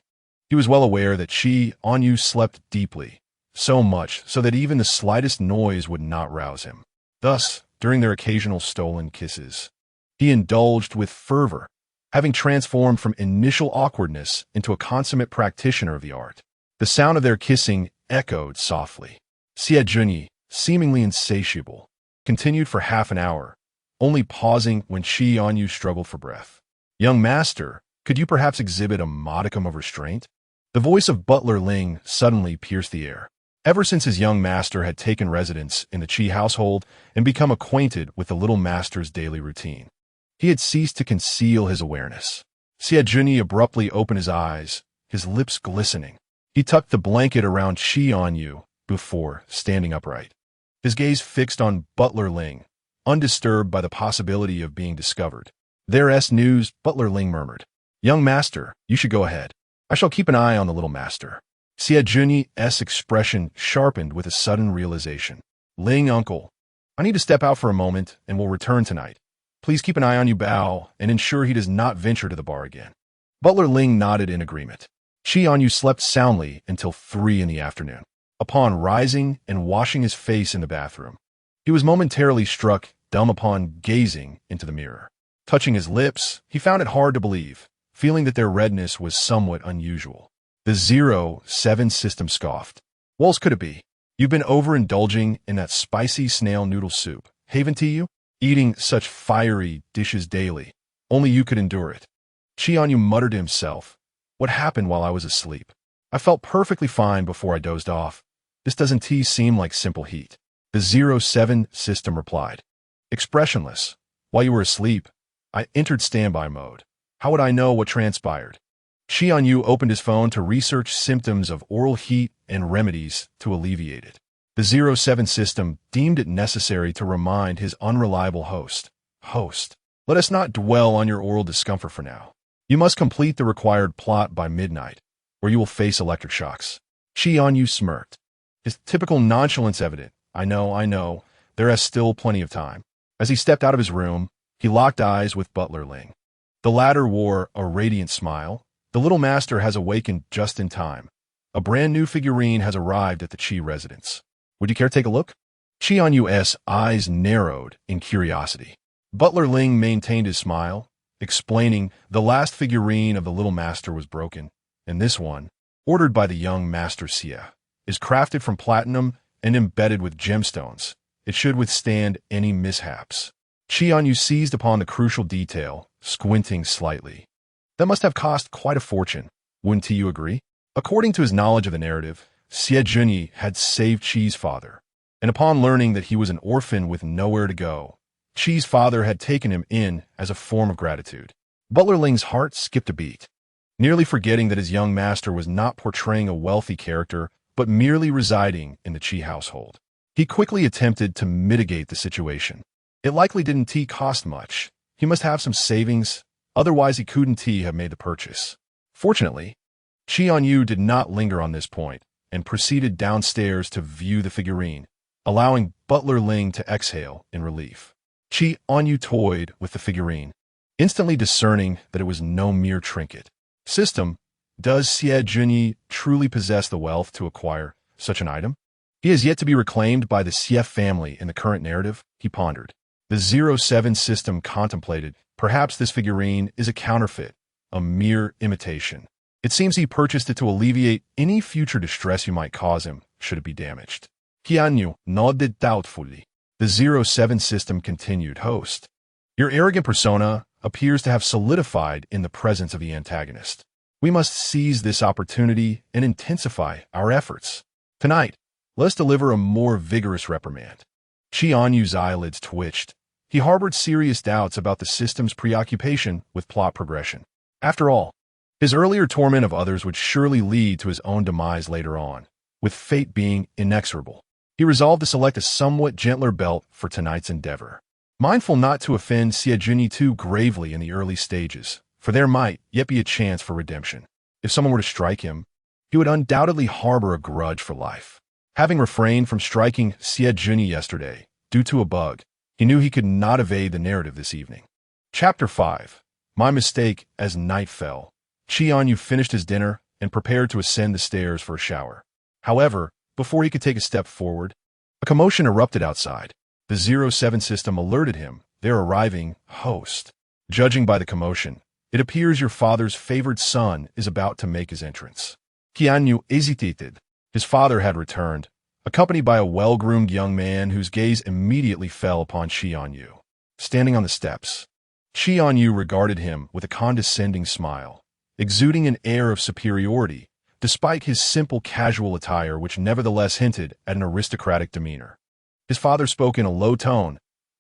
A: He was well aware that Chì Ānyù slept deeply, so much so that even the slightest noise would not rouse him. Thus, during their occasional stolen kisses, he indulged with fervor, having transformed from initial awkwardness into a consummate practitioner of the art. The sound of their kissing echoed softly. Chì Ānyù, seemingly insatiable, continued for half an hour, only pausing when Chì Ānyù struggled for breath. "Young master, could you perhaps exhibit a modicum of restraint?" The voice of Butler Ling suddenly pierced the air. Ever since his young master had taken residence in the Chì household and become acquainted with the little master's daily routine, he had ceased to conceal his awareness. Chì Ānyù abruptly opened his eyes, his lips glistening. He tucked the blanket around Chì Ānyù before standing upright, his gaze fixed on Butler Ling, undisturbed by the possibility of being discovered. "There's news," Butler Ling murmured. "Young master, you should go ahead. I shall keep an eye on the little master." Chì Ānyu's expression sharpened with a sudden realization. "Ling, uncle, I need to step out for a moment and will return tonight. Please keep an eye on Yu Bao and ensure he does not venture to the bar again." Butler Ling nodded in agreement. Chì Ānyù slept soundly until 3 in the afternoon. Upon rising and washing his face in the bathroom, he was momentarily struck dumb upon gazing into the mirror. Touching his lips, he found it hard to believe, feeling that their redness was somewhat unusual. The 07 system scoffed. "What else could it be? You've been overindulging in that spicy snail noodle soup, haven't you? Eating such fiery dishes daily. Only you could endure it." Chì Ānyù muttered to himself, "What happened while I was asleep? I felt perfectly fine before I dozed off. This doesn't seem like simple heat." The 07 system replied, "Expressionless. While you were asleep, I entered standby mode. How would I know what transpired?" Chì Ānyù opened his phone to research symptoms of oral heat and remedies to alleviate it. The 07 system deemed it necessary to remind his unreliable host, "Let us not dwell on your oral discomfort for now. You must complete the required plot by midnight, or you will face electric shocks." Chì Ānyù smirked, his typical nonchalance evident. I know, there is still plenty of time." As he stepped out of his room, he locked eyes with Butler Ling. The latter wore a radiant smile. "The little master has awakened just in time. A brand new figurine has arrived at the Chì residence. Would you care to take a look?" Chì Ānyu's eyes narrowed in curiosity. Butler Ling maintained his smile, explaining, "The last figurine of the little master was broken, and this one, ordered by the young master Sia, is crafted from platinum and embedded with gemstones. It should withstand any mishaps." Chì Ānyù seized upon the crucial detail, squinting slightly. "That must have cost quite a fortune, wouldn't you agree?" According to his knowledge of the narrative, Chì Ānyù had saved Chi's father, and upon learning that he was an orphan with nowhere to go, Chi's father had taken him in as a form of gratitude. Butler Ling's heart skipped a beat, nearly forgetting that his young master was not portraying a wealthy character, but merely residing in the Chì household. He quickly attempted to mitigate the situation. It likely didn't cost much. He must have some savings, otherwise he couldn't have made the purchase. Fortunately, Chì Ānyù did not linger on this point and proceeded downstairs to view the figurine, allowing Butler Ling to exhale in relief. Chì Ānyù toyed with the figurine, instantly discerning that it was no mere trinket. System, does Chì Ānyù truly possess the wealth to acquire such an item? He has yet to be reclaimed by the Xie family in the current narrative, he pondered. The 07 system contemplated, perhaps this figurine is a counterfeit, a mere imitation. It seems he purchased it to alleviate any future distress you might cause him, should it be damaged. Chì Ānyù nodded doubtfully. The 07 system continued, host. Your arrogant persona appears to have solidified in the presence of the antagonist. We must seize this opportunity and intensify our efforts. Tonight, let's deliver a more vigorous reprimand. Chì Ānyù's eyelids twitched. He harbored serious doubts about the system's preoccupation with plot progression. After all, his earlier torment of others would surely lead to his own demise later on, with fate being inexorable. He resolved to select a somewhat gentler belt for tonight's endeavor. Mindful not to offend Xie Junyi too gravely in the early stages, for there might yet be a chance for redemption. If someone were to strike him, he would undoubtedly harbor a grudge for life. Having refrained from striking Xie Junyi yesterday, due to a bug, he knew he could not evade the narrative this evening. Chapter 5. My Mistake as Night Fell. Chì Ānyù finished his dinner and prepared to ascend the stairs for a shower. However, before he could take a step forward, a commotion erupted outside. The 07 system alerted him, their arriving host. Judging by the commotion, it appears your father's favored son is about to make his entrance. Chì Ānyù hesitated. His father had returned, accompanied by a well-groomed young man whose gaze immediately fell upon Chì Ānyù. Standing on the steps, Chì Ānyù regarded him with a condescending smile, exuding an air of superiority, despite his simple casual attire which nevertheless hinted at an aristocratic demeanor. His father spoke in a low tone.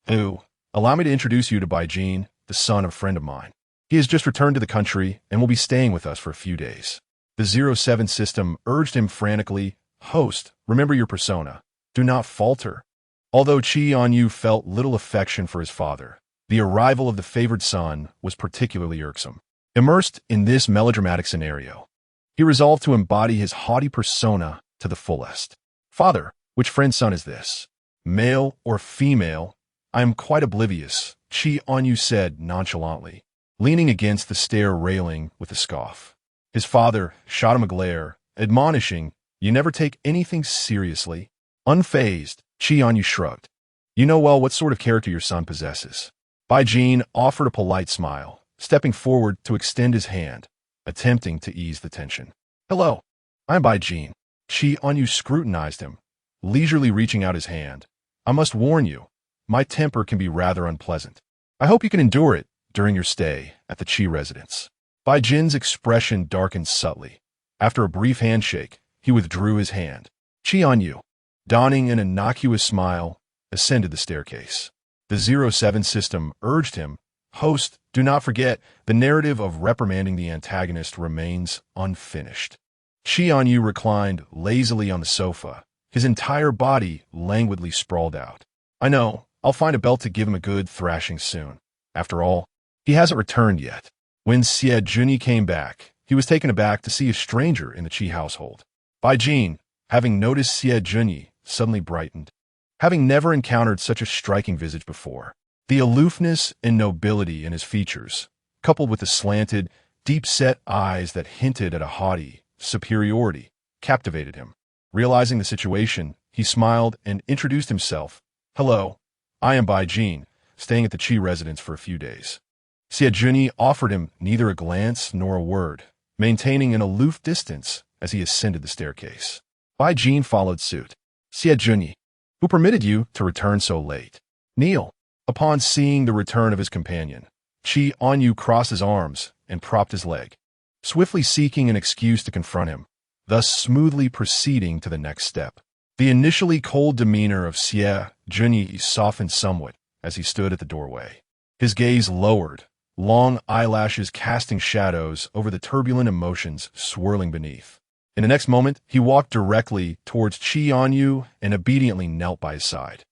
A: Allow me to introduce you to Baijin, the son of a friend of mine. He has just returned to the country and will be staying with us for a few days. The 07 system urged him frantically, host, remember your persona. Do not falter. Although Chì Ānyù felt little affection for his father, the arrival of the favored son was particularly irksome. Immersed in this melodramatic scenario, he resolved to embody his haughty persona to the fullest. Father, which friend's son is this? Male or female? I am quite oblivious, Chì Ānyù said nonchalantly, leaning against the stair railing with a scoff. His father shot him a glare, admonishing, you never take anything seriously. Unfazed, Chì Ānyù shrugged. You know well what sort of character your son possesses. Baijin offered a polite smile, stepping forward to extend his hand, attempting to ease the tension. Hello, I'm Baijin. Chì Ānyù scrutinized him, leisurely reaching out his hand. I must warn you, my temper can be rather unpleasant. I hope you can endure it during your stay at the Chì residence. Baijin's expression darkened subtly. After a brief handshake, he withdrew his hand. Chì Ānyù, donning an innocuous smile, ascended the staircase. The 07 system urged him, host, do not forget, the narrative of reprimanding the antagonist remains unfinished. Chì Ānyù reclined lazily on the sofa, his entire body languidly sprawled out. I know, I'll find a belt to give him a good thrashing soon. After all, he hasn't returned yet. When Xie Junyi came back, he was taken aback to see a stranger in the Chì household. Baijin, having noticed Xie Junyi, suddenly brightened. Having never encountered such a striking visage before, the aloofness and nobility in his features, coupled with the slanted, deep-set eyes that hinted at a haughty superiority, captivated him. Realizing the situation, he smiled and introduced himself. Hello, I am Baijin, staying at the Chì residence for a few days. Xie Junyi offered him neither a glance nor a word, maintaining an aloof distance as he ascended the staircase. Baijin followed suit. Xie Junyi, who permitted you to return so late? Kneel. Upon seeing the return of his companion, Chì Ānyù crossed his arms and propped his leg, swiftly seeking an excuse to confront him, thus smoothly proceeding to the next step. The initially cold demeanor of Xie Junyi softened somewhat as he stood at the doorway. His gaze lowered, long eyelashes casting shadows over the turbulent emotions swirling beneath. In the next moment, he walked directly towards Chì Ānyù and obediently knelt by his side.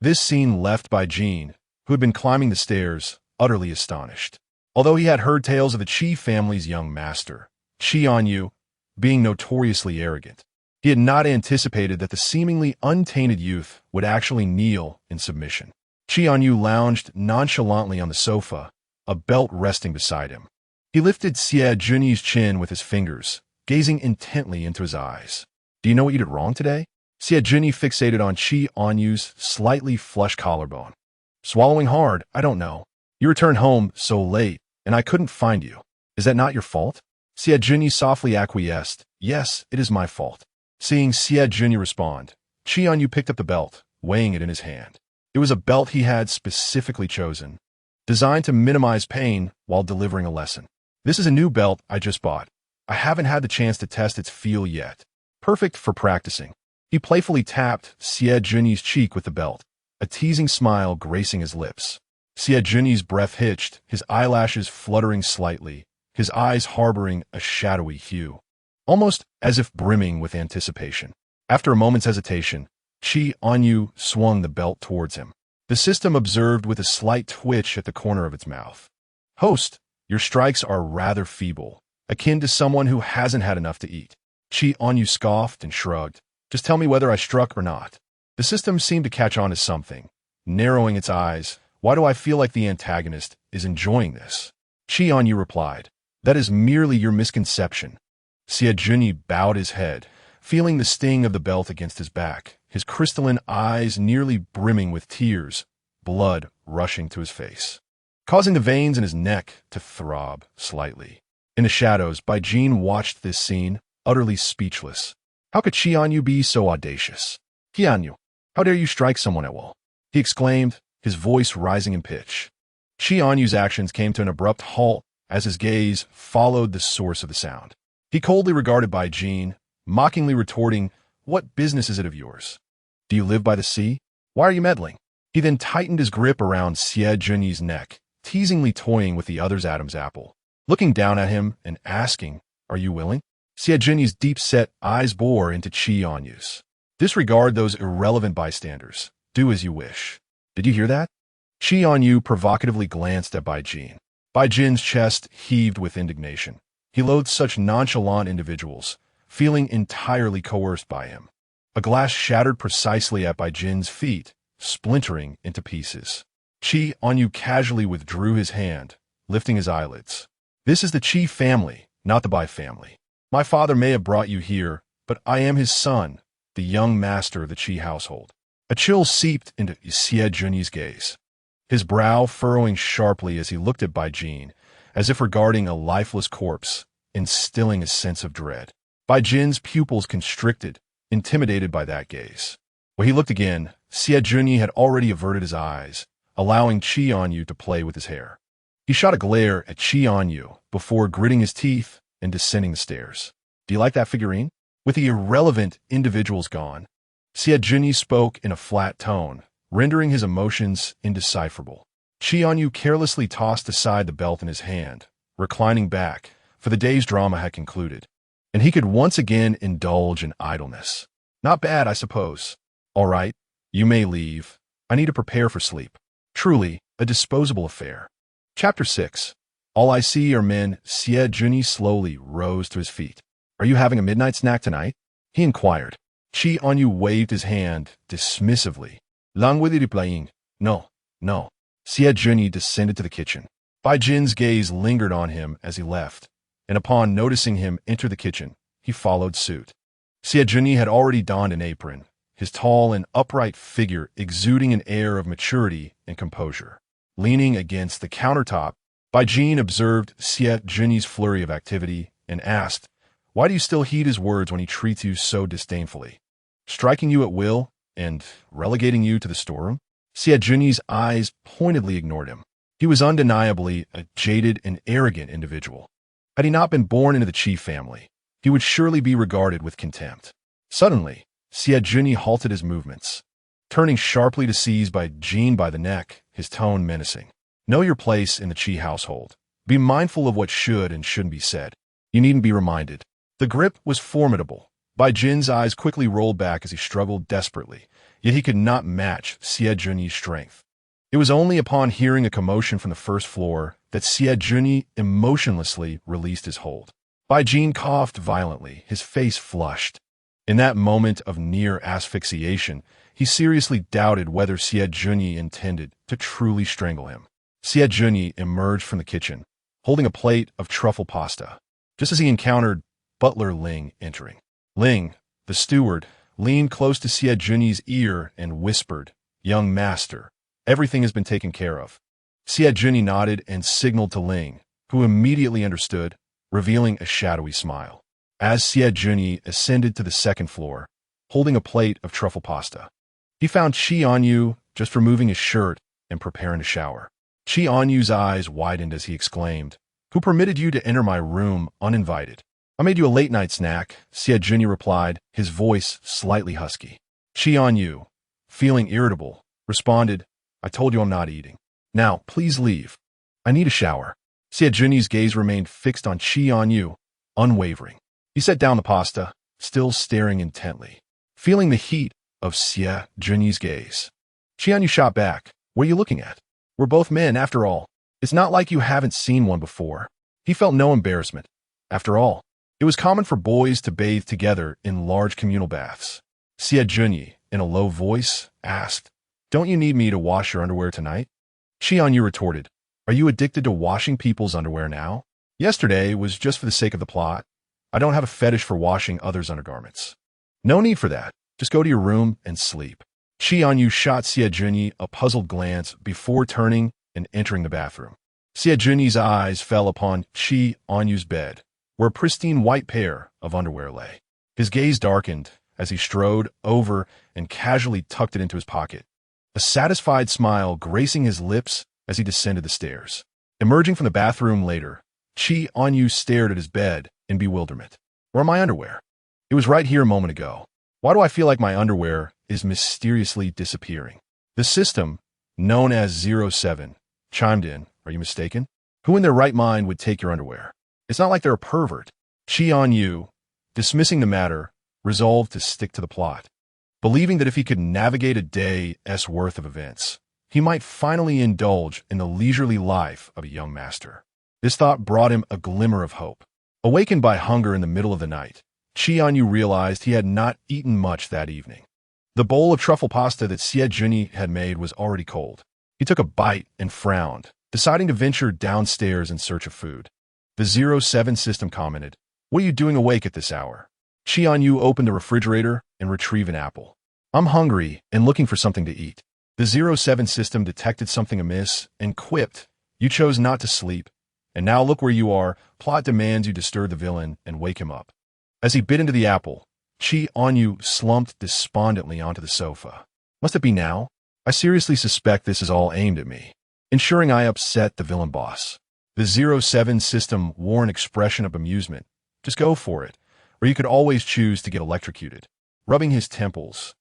A: This scene left Baijin, who had been climbing the stairs, utterly astonished. Although he had heard tales of the Chì family's young master, Chì Ānyù, being notoriously arrogant, he had not anticipated that the seemingly untainted youth would actually kneel in submission. Chì Ānyù lounged nonchalantly on the sofa, a belt resting beside him. He lifted Xie Junyi's chin with his fingers, gazing intently into his eyes. Do you know what you did wrong today? Xie Junyi fixated on Chì Ānyù's slightly flushed collarbone. Swallowing hard, I don't know. You returned home so late, and I couldn't find you. Is that not your fault? Xie Junyi softly acquiesced. Yes, it is my fault. Seeing Xie Junyi respond, Chì Ānyù picked up the belt, weighing it in his hand. It was a belt he had specifically chosen, designed to minimize pain while delivering a lesson. This is a new belt I just bought. I haven't had the chance to test its feel yet. Perfect for practicing. He playfully tapped Xie Junyi's cheek with the belt, a teasing smile gracing his lips. Xie Junyi's breath hitched, his eyelashes fluttering slightly, his eyes harboring a shadowy hue, almost as if brimming with anticipation. After a moment's hesitation, Chì Ānyù swung the belt towards him. The system observed with a slight twitch at the corner of its mouth. Host, your strikes are rather feeble, akin to someone who hasn't had enough to eat. Chì Ānyù scoffed and shrugged. Just tell me whether I struck or not. The system seemed to catch on to something, narrowing its eyes. Why do I feel like the antagonist is enjoying this? Chì Ānyù replied, that is merely your misconception. Xie Junyi bowed his head, feeling the sting of the belt against his back, his crystalline eyes nearly brimming with tears, blood rushing to his face, causing the veins in his neck to throb slightly. In the shadows, Baijin watched this scene, utterly speechless. How could Chì Ānyù be so audacious? Chì Ānyù, how dare you strike someone at will? He exclaimed, his voice rising in pitch. Chì Ānyù's actions came to an abrupt halt as his gaze followed the source of the sound. He coldly regarded Baijin, mockingly retorting, what business is it of yours? Do you live by the sea? Why are you meddling? He then tightened his grip around Xie Junyi's neck, teasingly toying with the other's Adam's apple, looking down at him and asking, are you willing? Xie Junyi's deep-set eyes bore into Chì Ānyù's. Disregard those irrelevant bystanders. Do as you wish. Did you hear that? Chì Ānyù provocatively glanced at Baijin. Baijin's chest heaved with indignation. He loathed such nonchalant individuals, feeling entirely coerced by him. A glass shattered precisely at Baijin's feet, splintering into pieces. Chì Ānyù casually withdrew his hand, lifting his eyelids. This is the Chì family, not the Bai family. My father may have brought you here, but I am his son, the young master of the Chì household. A chill seeped into Xie Junyi's gaze, his brow furrowing sharply as he looked at Baijin, as if regarding a lifeless corpse, instilling a sense of dread. Baijin's pupils constricted, intimidated by that gaze. When he looked again, Xie Junyi had already averted his eyes, allowing Chì Ānyù to play with his hair. He shot a glare at Chì Ānyù before gritting his teeth and descending the stairs. Do you like that figurine? With the irrelevant individuals gone, Xie Junyi spoke in a flat tone, rendering his emotions indecipherable. Chì Ānyù carelessly tossed aside the belt in his hand, reclining back, for the day's drama had concluded, and he could once again indulge in idleness. Not bad, I suppose. All right, you may leave. I need to prepare for sleep. Truly, a disposable affair. Chapter 6. All I see are men. Xie Junyi slowly rose to his feet. Are you having a midnight snack tonight? He inquired. Chì Ānyù waved his hand dismissively. Langwidi replying, no, no. Xie Junyi descended to the kitchen. Baijin's gaze lingered on him as he left, and upon noticing him enter the kitchen, he followed suit. Xie Junyi had already donned an apron, his tall and upright figure exuding an air of maturity and composure. Leaning against the countertop, Baijin observed Xie Junyi's flurry of activity and asked, why do you still heed his words when he treats you so disdainfully? Striking you at will and relegating you to the storeroom? Xie Junyi's eyes pointedly ignored him. He was undeniably a jaded and arrogant individual. Had he not been born into the Chì family, he would surely be regarded with contempt. Suddenly, Xie Junyi halted his movements, turning sharply to seize Baijin by the neck, his tone menacing. Know your place in the Chì household. Be mindful of what should and shouldn't be said. You needn't be reminded. The grip was formidable. Baijin's eyes quickly rolled back as he struggled desperately, yet he could not match Xie Junyi's strength. It was only upon hearing a commotion from the first floor that Xie Junyi emotionlessly released his hold. Baijin coughed violently, his face flushed. In that moment of near asphyxiation, he seriously doubted whether Xie Junyi intended to truly strangle him. Xie Junyi emerged from the kitchen, holding a plate of truffle pasta, just as he encountered butler Ling entering. Ling, the steward, leaned close to Chì Ānyù's ear and whispered, "Young master, everything has been taken care of." Chì Ānyù nodded and signaled to Ling, who immediately understood, revealing a shadowy smile. As Chì Ānyù ascended to the second floor, holding a plate of truffle pasta, he found Chì Ānyù just removing his shirt and preparing to shower. Chì Ānyù's eyes widened as he exclaimed, "Who permitted you to enter my room uninvited?" "I made you a late-night snack," Chì Ānyù replied, his voice slightly husky. Chì Ānyù, feeling irritable, responded, "I told you I'm not eating. Now, please leave. I need a shower." Chì Ānyù's gaze remained fixed on Chì Ānyù, unwavering. He set down the pasta, still staring intently, feeling the heat of Chì Ānyù's gaze. Chì Ānyù shot back, "What are you looking at? We're both men, after all. It's not like you haven't seen one before." He felt no embarrassment. After all, it was common for boys to bathe together in large communal baths. Chì Ānyù, in a low voice, asked, "Don't you need me to wash your underwear tonight?" Chì Ānyù retorted, "Are you addicted to washing people's underwear now? Yesterday was just for the sake of the plot. I don't have a fetish for washing others' undergarments." "No need for that. Just go to your room and sleep." Chì Ānyù shot Chì Ānyù a puzzled glance before turning and entering the bathroom. Chì Ānyù's eyes fell upon Chì Ānyù's bed, where a pristine white pair of underwear lay. His gaze darkened as he strode over and casually tucked it into his pocket, a satisfied smile gracing his lips as he descended the stairs. Emerging from the bathroom later, Chì Ānyù stared at his bed in bewilderment. "Where are my underwear? It was right here a moment ago. Why do I feel like my underwear is mysteriously disappearing?" The system, known as 07, chimed in, "Are you mistaken? Who in their right mind would take your underwear? It's not like they're a pervert." Chì Ānyù, dismissing the matter, resolved to stick to the plot, believing that if he could navigate a day's worth of events, he might finally indulge in the leisurely life of a young master. This thought brought him a glimmer of hope. Awakened by hunger in the middle of the night, Chì Ānyù realized he had not eaten much that evening. The bowl of truffle pasta that Chì Ānyù had made was already cold. He took a bite and frowned, deciding to venture downstairs in search of food. The 07 system commented, "What are you doing awake at this hour?" Chì Ānyù opened the refrigerator and retrieved an apple. "I'm hungry and looking for something to eat." The 07 system detected something amiss and quipped, "You chose not to sleep, and now look where you are. Plot demands you disturb the villain and wake him up." As he bit into the apple, Chì Ānyù slumped despondently onto the sofa. "Must it be now? I seriously suspect this is all aimed at me, ensuring I upset the villain boss." The 07 system wore an expression of amusement. "Just go for it, or you could always choose to get electrocuted." Rubbing his temples,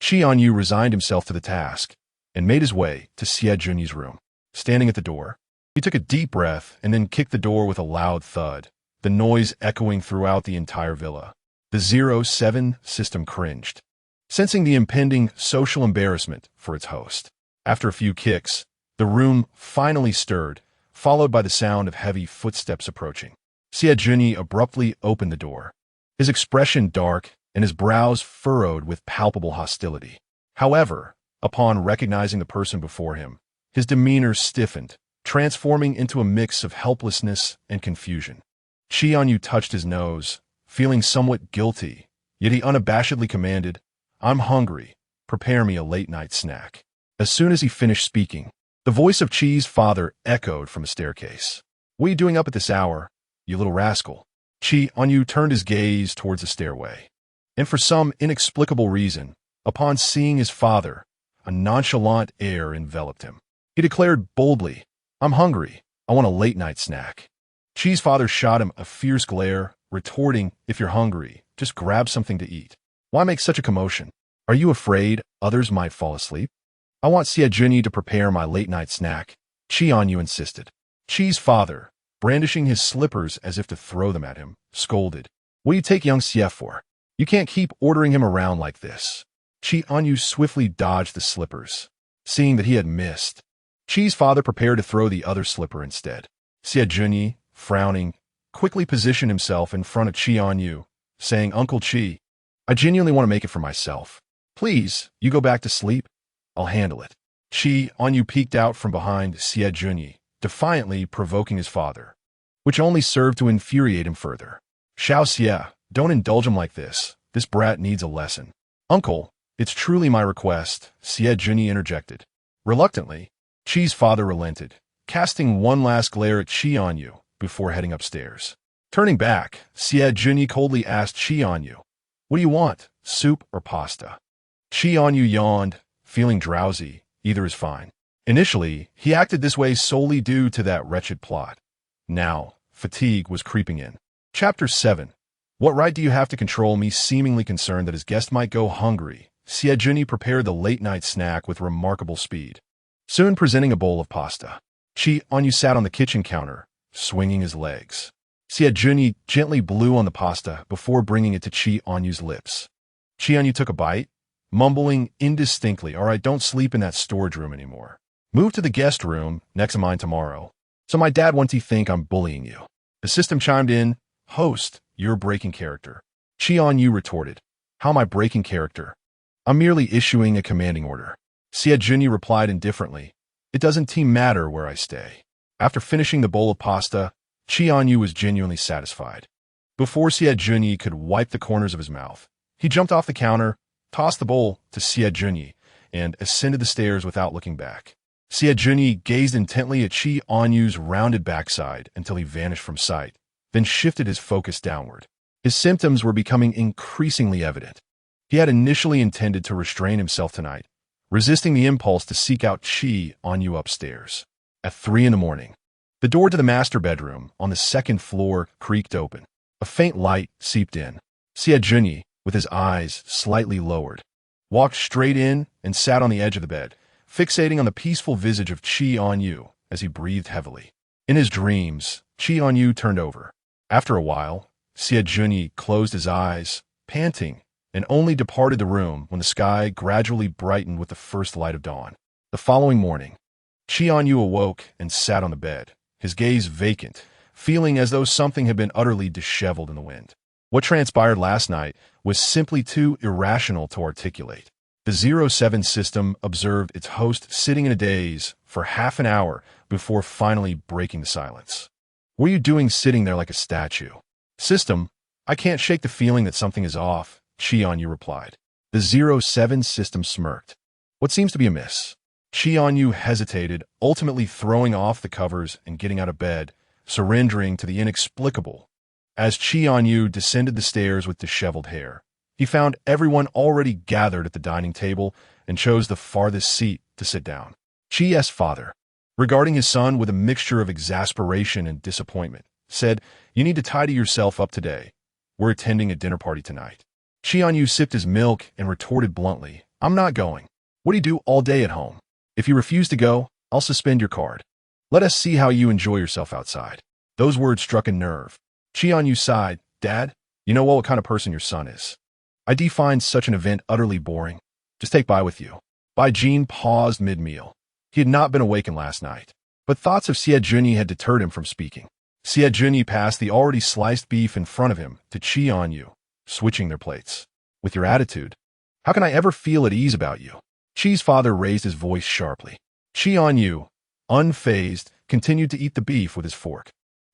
A: Chì Ānyù resigned himself to the task and made his way to Chì Ānyù's room. Standing at the door, he took a deep breath and then kicked the door with a loud thud, the noise echoing throughout the entire villa. The 07 system cringed, sensing the impending social embarrassment for its host. After a few kicks, the room finally stirred, followed by the sound of heavy footsteps approaching. Chì Ānyù abruptly opened the door, his expression dark and his brows furrowed with palpable hostility. However, upon recognizing the person before him, his demeanor stiffened, transforming into a mix of helplessness and confusion. Chì Ānyù touched his nose, feeling somewhat guilty, yet he unabashedly commanded, "I'm hungry. Prepare me a late-night snack." As soon as he finished speaking, the voice of Chi's father echoed from the staircase. "What are you doing up at this hour, you little rascal?" Chì Ānyù turned his gaze towards the stairway, and for some inexplicable reason, upon seeing his father, a nonchalant air enveloped him. He declared boldly, "I'm hungry. I want a late-night snack." Chi's father shot him a fierce glare, retorting, "If you're hungry, just grab something to eat. Why make such a commotion? Are you afraid others might fall asleep?" "I want Chì Ānyù to prepare my late-night snack," Chì Ānyù insisted. Chi's father, brandishing his slippers as if to throw them at him, scolded, "What do you take young Chì for? You can't keep ordering him around like this." Chì Ānyù swiftly dodged the slippers, seeing that he had missed. Chi's father prepared to throw the other slipper instead. Chì Ānyù, frowning, quickly positioned himself in front of Chì Ānyù, saying, "Uncle Chì, I genuinely want to make it for myself. Please, you go back to sleep. I'll handle it." Chì Ānyù peeked out from behind Chì Ānyù, defiantly provoking his father, which only served to infuriate him further. "Xiao Xie, don't indulge him like this. This brat needs a lesson." "Uncle, it's truly my request," Chì Ānyù interjected. Reluctantly, Chi's father relented, casting one last glare at Chì Ānyù before heading upstairs. Turning back, Chì Ānyù coldly asked Chì Ānyù, "What do you want, soup or pasta?" Chì Ānyù yawned, feeling drowsy. Either is fine. Initially, he acted this way solely due to that wretched plot. Now, fatigue was creeping in. Chapter 7. What right do you have to control me? Seemingly concerned that his guest might go hungry, Chì Ānyù prepared the late-night snack with remarkable speed. Soon presenting a bowl of pasta, Chì Ānyù sat on the kitchen counter, swinging his legs. Chì Ānyù gently blew on the pasta before bringing it to Chì Ānyu's lips. Chì Ānyù took a bite, mumbling indistinctly, "All right, don't sleep in that storage room anymore. Move to the guest room, next to mine tomorrow. So my dad won't think I'm bullying you." The system chimed in, "Host, you're breaking character." Chì Ānyù retorted, "How am I breaking character? I'm merely issuing a commanding order." Chì Ānyù replied indifferently, "It doesn't matter where I stay." After finishing the bowl of pasta, Chì Ānyù was genuinely satisfied. Before Chì Ānyù could wipe the corners of his mouth, he jumped off the counter, tossed the bowl to Chì Ānyù, and ascended the stairs without looking back. Chì Ānyù gazed intently at Chì Ānyu's rounded backside until he vanished from sight, then shifted his focus downward. His symptoms were becoming increasingly evident. He had initially intended to restrain himself tonight, resisting the impulse to seek out Chì Ānyù upstairs. At 3 a.m, the door to the master bedroom on the second floor creaked open. A faint light seeped in. Chì Ānyù, with his eyes slightly lowered, walked straight in and sat on the edge of the bed, fixating on the peaceful visage of Chì Ānyù as he breathed heavily. In his dreams, Chì Ānyù turned over. After a while, Chì Ānyù closed his eyes, panting, and only departed the room when the sky gradually brightened with the first light of dawn. The following morning, Chì Ānyù awoke and sat on the bed, his gaze vacant, feeling as though something had been utterly disheveled in the wind. What transpired last night was simply too irrational to articulate. The 07 system observed its host sitting in a daze for half an hour before finally breaking the silence. "What are you doing sitting there like a statue?" "System, I can't shake the feeling that something is off," Chì Ānyù replied. The 07 system smirked. "What seems to be amiss?" Chì Ānyù hesitated, ultimately throwing off the covers and getting out of bed, surrendering to the inexplicable. As Chì Ānyù descended the stairs with disheveled hair, he found everyone already gathered at the dining table and chose the farthest seat to sit down. Chi's father, regarding his son with a mixture of exasperation and disappointment, said, "You need to tidy yourself up today. We're attending a dinner party tonight." Chì Ānyù sipped his milk and retorted bluntly, "I'm not going. What do you do all day at home? If you refuse to go, I'll suspend your card. Let us see how you enjoy yourself outside." Those words struck a nerve. Chì Ānyù sighed, "Dad, you know what kind of person your son is. I find such an event utterly boring. Just take Bai with you." Bai Jin paused mid-meal. He had not been awakened last night, but thoughts of Chì Ānyù had deterred him from speaking. Chì Ānyù passed the already sliced beef in front of him to Chì Ānyù, switching their plates. "With your attitude, how can I ever feel at ease about you?" Chi's father raised his voice sharply. Chì Ānyù, unfazed, continued to eat the beef with his fork.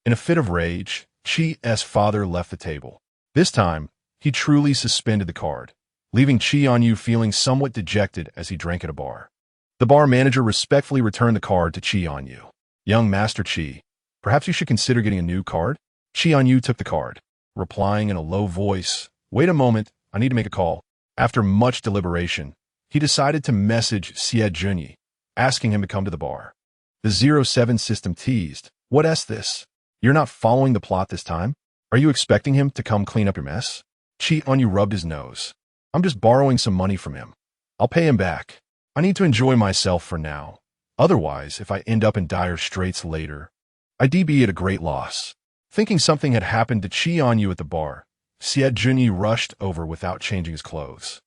A: In a fit of rage, Chi's father left the table. This time, he truly suspended the card, leaving Chì Ānyù feeling somewhat dejected as he drank at a bar. The bar manager respectfully returned the card to Chì Ānyù. "Young Master Chì, perhaps you should consider getting a new card?" Chì Ānyù took the card, replying in a low voice, "Wait a moment, I need to make a call." After much deliberation, he decided to message Chì Ānyù, asking him to come to the bar. The 07 system teased, "What's this? You're not following the plot this time? Are you expecting him to come clean up your mess?" Chì Ānyù rubbed his nose. "I'm just borrowing some money from him. I'll pay him back. I need to enjoy myself for now. Otherwise, if I end up in dire straits later, I'd be at a great loss." Thinking something had happened to Chì Ānyù at the bar, Chì Ānyù rushed over without changing his clothes,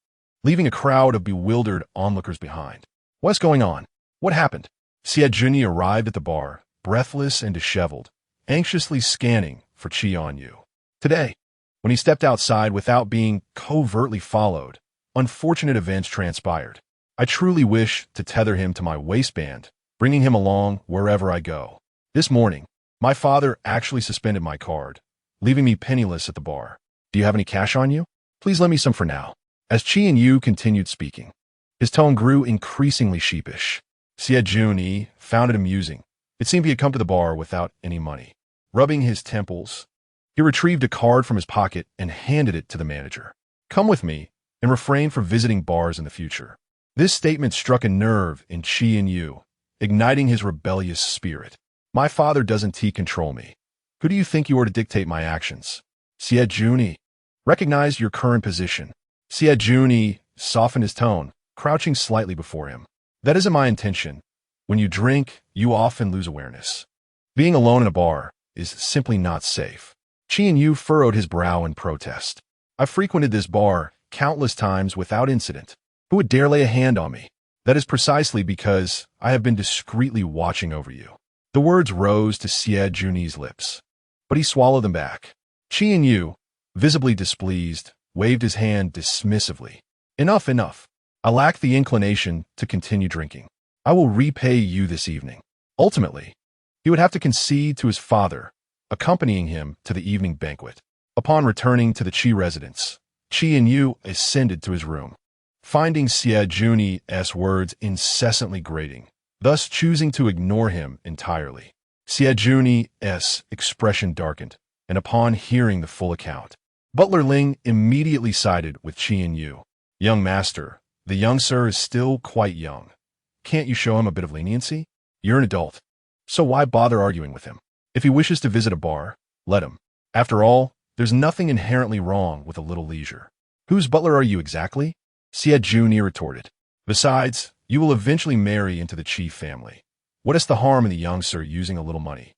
A: leaving a crowd of bewildered onlookers behind. "What's going on? What happened?" Chì Ānyù arrived at the bar, breathless and disheveled, anxiously scanning for Chì Ānyù. Today, when he stepped outside without being covertly followed, unfortunate events transpired. I truly wish to tether him to my waistband, bringing him along wherever I go. This morning, my father actually suspended my card, leaving me penniless at the bar. "Do you have any cash on you? Please lend me some for now." As Chì Ānyù continued speaking, his tone grew increasingly sheepish. Chì Ānyù found it amusing. It seemed he had come to the bar without any money. Rubbing his temples, he retrieved a card from his pocket and handed it to the manager. "Come with me and refrain from visiting bars in the future." This statement struck a nerve in Chì Ānyù, igniting his rebellious spirit. "My father doesn't control me. Who do you think you are to dictate my actions?" Chì Ānyù, recognize your current position. Chì Ānyù softened his tone, crouching slightly before him. "That isn't my intention. When you drink, you often lose awareness. Being alone in a bar is simply not safe." Chì Ānyù furrowed his brow in protest. "I've frequented this bar countless times without incident. Who would dare lay a hand on me? That is precisely because I have been discreetly watching over you." The words rose to Chì Ānyù's lips, but he swallowed them back. Chì Ānyù, visibly displeased, waved his hand dismissively. "Enough, enough. I lack the inclination to continue drinking. I will repay you this evening." Ultimately, he would have to concede to his father, accompanying him to the evening banquet. Upon returning to the Chì residence, Chì Ānyù ascended to his room, finding Chì Ānyù's words incessantly grating, thus choosing to ignore him entirely. Chì Ānyù's expression darkened, and upon hearing the full account, Butler Ling immediately sided with Chì Ānyù. "Young master, the young sir is still quite young. Can't you show him a bit of leniency? You're an adult, so why bother arguing with him? If he wishes to visit a bar, let him. After all, there's nothing inherently wrong with a little leisure." "Whose butler are you exactly?" Chì Ānyù retorted. "Besides, you will eventually marry into the Chì family. What is the harm in the young sir using a little money?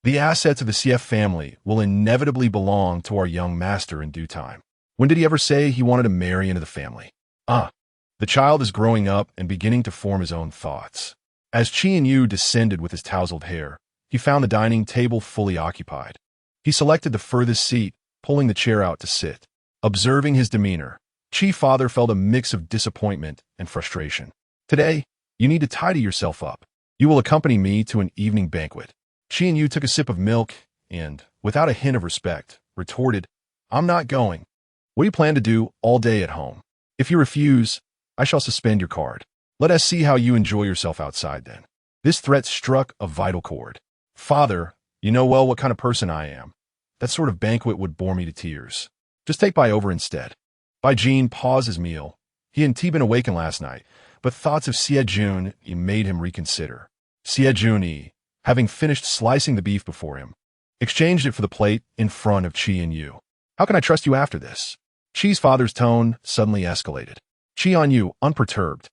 A: The assets of the CF family will inevitably belong to our young master in due time. When did he ever say he wanted to marry into the family?" The child is growing up and beginning to form his own thoughts. As Chì Ānyù descended with his tousled hair, he found the dining table fully occupied. He selected the furthest seat, pulling the chair out to sit. Observing his demeanor, Chì father felt a mix of disappointment and frustration. "Today, you need to tidy yourself up. You will accompany me to an evening banquet." Chì Ānyù took a sip of milk and, without a hint of respect, retorted, "I'm not going. What do you plan to do all day at home? If you refuse, I shall suspend your card. Let us see how you enjoy yourself outside then." This threat struck a vital chord. "Father, you know well what kind of person I am. That sort of banquet would bore me to tears. Just take Bai over instead." Bai Jin paused his meal. He hadn't been awakened last night, but thoughts of Chì Ānyù made him reconsider. Chì Ānyù, having finished slicing the beef before him, exchanged it for the plate in front of Chì Ānyù. "How can I trust you after this?" Chi's father's tone suddenly escalated. Chì Ānyù, unperturbed,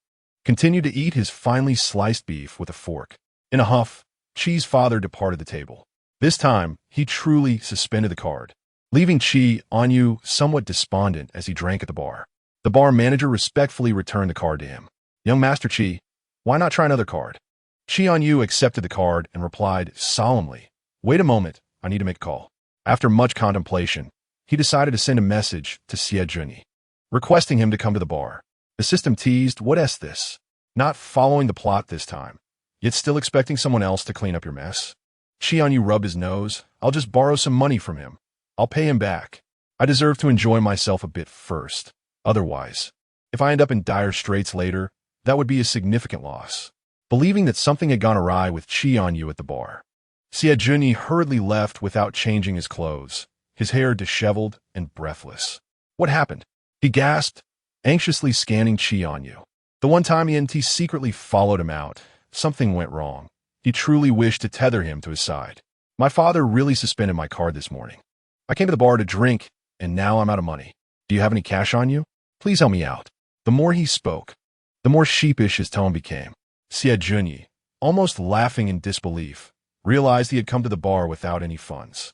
A: continued to eat his finely sliced beef with a fork. In a huff, Chi's father departed the table. This time, he truly suspended the card, leaving Chì Ānyù somewhat despondent as he drank at the bar. The bar manager respectfully returned the card to him. "Young Master Chì, why not try another card?" Chì Ānyù accepted the card and replied solemnly, "Wait a moment, I need to make a call." After much contemplation, he decided to send a message to Chì Ānyù, requesting him to come to the bar. The system teased, "What is this? Not following the plot this time, yet still expecting someone else to clean up your mess?" Chì Ānyù rubbed his nose. "I'll just borrow some money from him. I'll pay him back. I deserve to enjoy myself a bit first. Otherwise, if I end up in dire straits later, that would be a significant loss." Believing that something had gone awry with Chì Ānyù at the bar, Chì Ānyù hurriedly left without changing his clothes, his hair disheveled and breathless. "What happened?" he gasped, anxiously scanning Chì Ānyù. The one time he secretly followed him out, something went wrong. He truly wished to tether him to his side. "My father really suspended my card this morning. I came to the bar to drink, and now I'm out of money. Do you have any cash on you? Please help me out." The more he spoke, the more sheepish his tone became. Chì Ānyù, almost laughing in disbelief, realized he had come to the bar without any funds.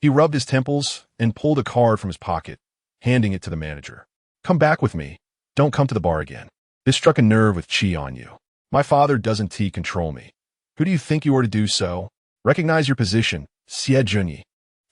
A: He rubbed his temples and pulled a card from his pocket, handing it to the manager. "Come back with me. Don't come to the bar again." This struck a nerve with Chì Ānyù. "My father doesn't control me. Who do you think you are to do so? Recognize your position, Chì Ānyù."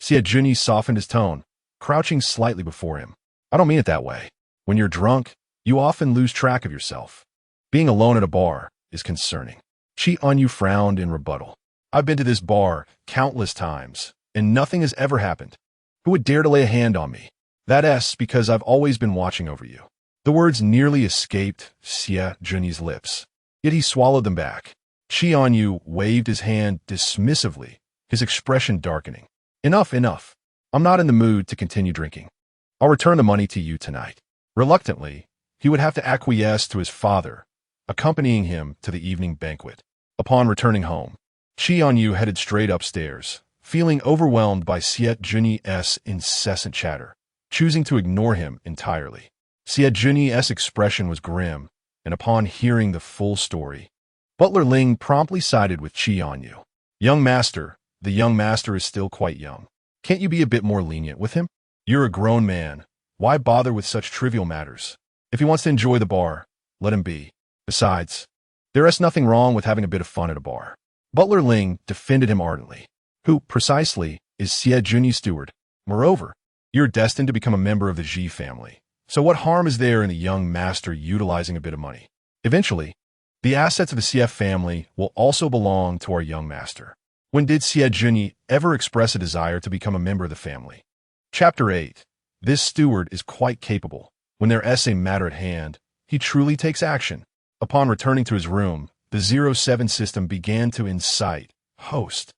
A: Chì Ānyù softened his tone, crouching slightly before him. "I don't mean it that way. When you're drunk, you often lose track of yourself. Being alone at a bar is concerning." Chì Ānyù frowned in rebuttal. "I've been to this bar countless times, and nothing has ever happened. Who would dare to lay a hand on me? That's because I've always been watching over you. The words nearly escaped Chì Ānyu's lips, yet he swallowed them back. Chì Ānyù waved his hand dismissively, his expression darkening. Enough, enough. I'm not in the mood to continue drinking. I'll return the money to you tonight. Reluctantly, he would have to acquiesce to his father, accompanying him to the evening banquet. Upon returning home, Chì Ānyù headed straight upstairs, feeling overwhelmed by Chì Ānyu's incessant chatter, choosing to ignore him entirely. Chì Ānyu's expression was grim, and upon hearing the full story, Butler Ling promptly sided with Chì Ānyù. Young master, the young master is still quite young. Can't you be a bit more lenient with him? You're a grown man. Why bother with such trivial matters? If he wants to enjoy the bar, let him be. Besides, there is nothing wrong with having a bit of fun at a bar. Butler Ling defended him ardently. Who, precisely, is Chì Ānyu's steward? Moreover, you're destined to become a member of the Ji family. So what harm is there in the young master utilizing a bit of money? Eventually, the assets of the CF family will also belong to our young master. When did Chì Ānyu ever express a desire to become a member of the family? Chapter 8. This steward is quite capable. When there is a matter at hand, he truly takes action. Upon returning to his room, the 07 system began to incite. Host.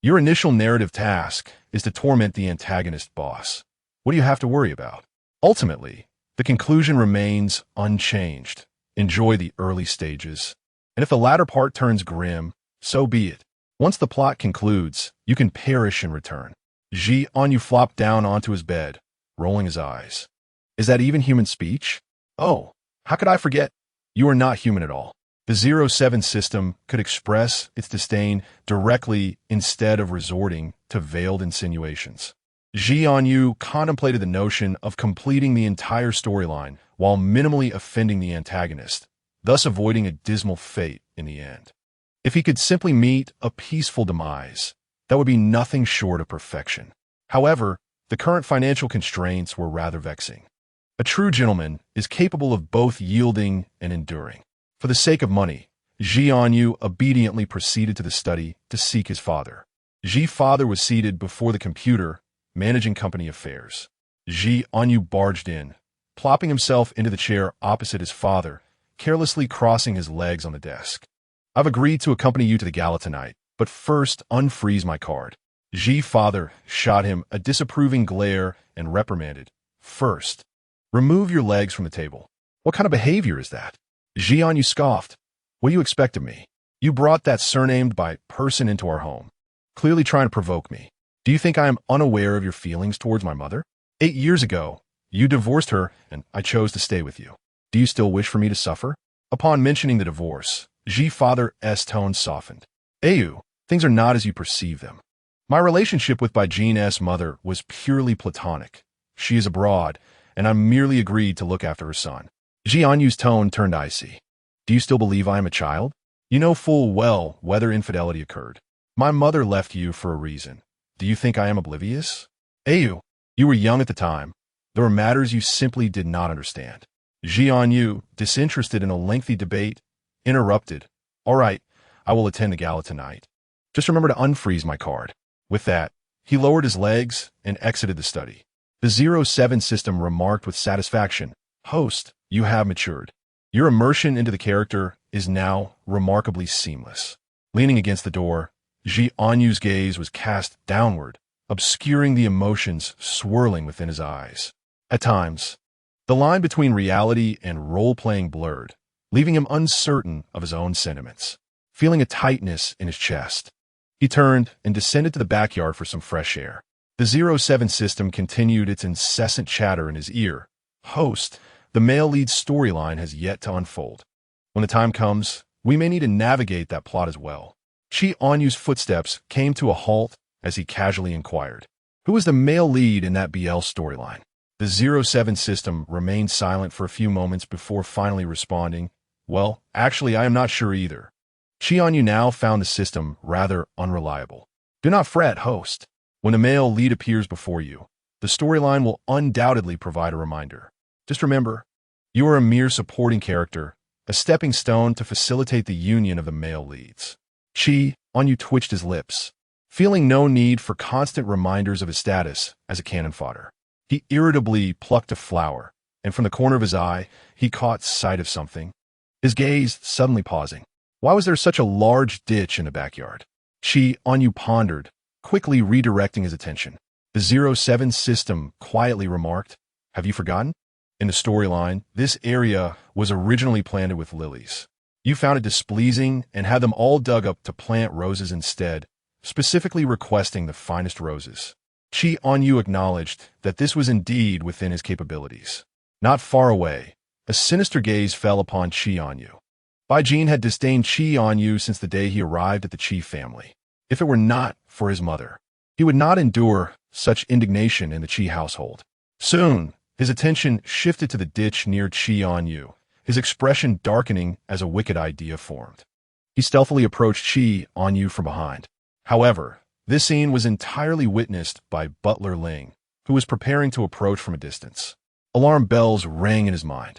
A: Your initial narrative task is to torment the antagonist boss. What do you have to worry about? Ultimately, the conclusion remains unchanged. Enjoy the early stages. And if the latter part turns grim, so be it. Once the plot concludes, you can perish in return. Chì Ānyù flopped down onto his bed, rolling his eyes. Is that even human speech? Oh, how could I forget? You are not human at all. The 07 system could express its disdain directly instead of resorting to veiled insinuations. Chì Ānyù contemplated the notion of completing the entire storyline while minimally offending the antagonist, thus avoiding a dismal fate in the end. If he could simply meet a peaceful demise, that would be nothing short of perfection. However, the current financial constraints were rather vexing. A true gentleman is capable of both yielding and enduring. For the sake of money, Chì Ānyù obediently proceeded to the study to seek his father. Chi's father was seated before the computer, managing company affairs. Chì Ānyù barged in, plopping himself into the chair opposite his father, carelessly crossing his legs on the desk. I've agreed to accompany you to the gala tonight, but first unfreeze my card. Chi's father shot him a disapproving glare and reprimanded. First, remove your legs from the table. What kind of behavior is that? Chì Ānyù scoffed. What do you expect of me? You brought that surnamed by person into our home, clearly trying to provoke me. Do you think I am unaware of your feelings towards my mother? 8 years ago, you divorced her and I chose to stay with you. Do you still wish for me to suffer? Upon mentioning the divorce, Chi's father's tone softened. Ānyù, things are not as you perceive them. My relationship with Baijin's mother was purely platonic. She is abroad, and I merely agreed to look after her son. Chì Ānyu's tone turned icy. Do you still believe I am a child? You know full well whether infidelity occurred. My mother left you for a reason. Do you think I am oblivious? Ānyù, you were young at the time. There were matters you simply did not understand. Chì Ānyù, disinterested in a lengthy debate, interrupted. All right, I will attend the gala tonight. Just remember to unfreeze my card. With that, he lowered his legs and exited the study. The 07 system remarked with satisfaction, Host, you have matured. Your immersion into the character is now remarkably seamless. Leaning against the door, Chì Ānyu's gaze was cast downward, obscuring the emotions swirling within his eyes. At times, the line between reality and role-playing blurred, leaving him uncertain of his own sentiments. Feeling a tightness in his chest, he turned and descended to the backyard for some fresh air. The 07 system continued its incessant chatter in his ear. Host, the male lead's storyline has yet to unfold. When the time comes, we may need to navigate that plot as well. Chì Ānyu's footsteps came to a halt as he casually inquired. Who is the male lead in that BL storyline? The 07 system remained silent for a few moments before finally responding, Well, actually I am not sure either. Chì Ānyù now found the system rather unreliable. Do not fret, host. When a male lead appears before you, the storyline will undoubtedly provide a reminder. Just remember, you are a mere supporting character, a stepping stone to facilitate the union of the male leads. Chì Ānyù twitched his lips, feeling no need for constant reminders of his status as a cannon fodder. He irritably plucked a flower and from the corner of his eye, he caught sight of something, his gaze suddenly pausing. Why was there such a large ditch in the backyard? Chì Ānyù pondered, quickly redirecting his attention. The 07 system quietly remarked, "Have you forgotten?" In the storyline, this area was originally planted with lilies. You found it displeasing and had them all dug up to plant roses instead, specifically requesting the finest roses. Chì Ānyù acknowledged that this was indeed within his capabilities. Not far away, a sinister gaze fell upon Chì Ānyù. Bai Jin had disdained Chì Ānyù since the day he arrived at the Chì family. If it were not for his mother, he would not endure such indignation in the Chì household. Soon, his attention shifted to the ditch near Chì Ānyù, his expression darkening as a wicked idea formed. He stealthily approached Chì Ānyù from behind. However, this scene was entirely witnessed by Butler Ling, who was preparing to approach from a distance. Alarm bells rang in his mind.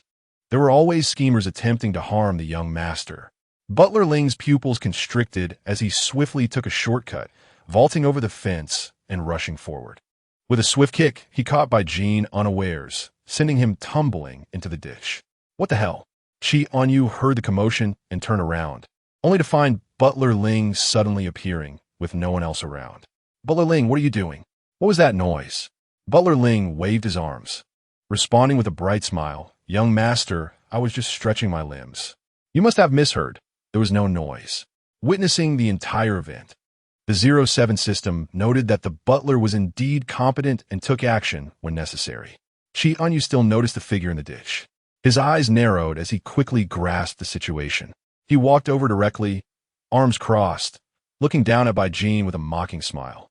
A: There were always schemers attempting to harm the young master. Butler Ling's pupils constricted as he swiftly took a shortcut, vaulting over the fence and rushing forward. With a swift kick, he caught Bai Jin unawares, sending him tumbling into the ditch. What the hell? Chì Ānyù heard the commotion and turned around, only to find Butler Ling suddenly appearing, with no one else around. Butler Ling, what are you doing? What was that noise? Butler Ling waved his arms, responding with a bright smile. Young master, I was just stretching my limbs. You must have misheard. There was no noise. Witnessing the entire event, the 07 system noted that the butler was indeed competent and took action when necessary. Chì Ānyù still noticed the figure in the ditch. His eyes narrowed as he quickly grasped the situation. He walked over directly, arms crossed, looking down at Bai Jin with a mocking smile.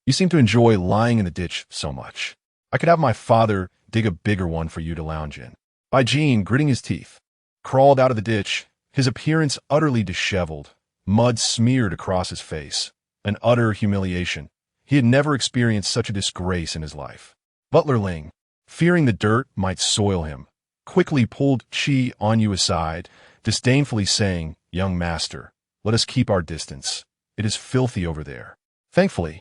A: You seem to enjoy lying in the ditch so much. I could have my father dig a bigger one for you to lounge in. Bai Jin, gritting his teeth, crawled out of the ditch, his appearance utterly disheveled, mud smeared across his face, an utter humiliation. He had never experienced such a disgrace in his life. Butler Ling, fearing the dirt might soil him, quickly pulled Chì Ānyù aside, disdainfully saying, Young master, let us keep our distance. It is filthy over there. Thankfully,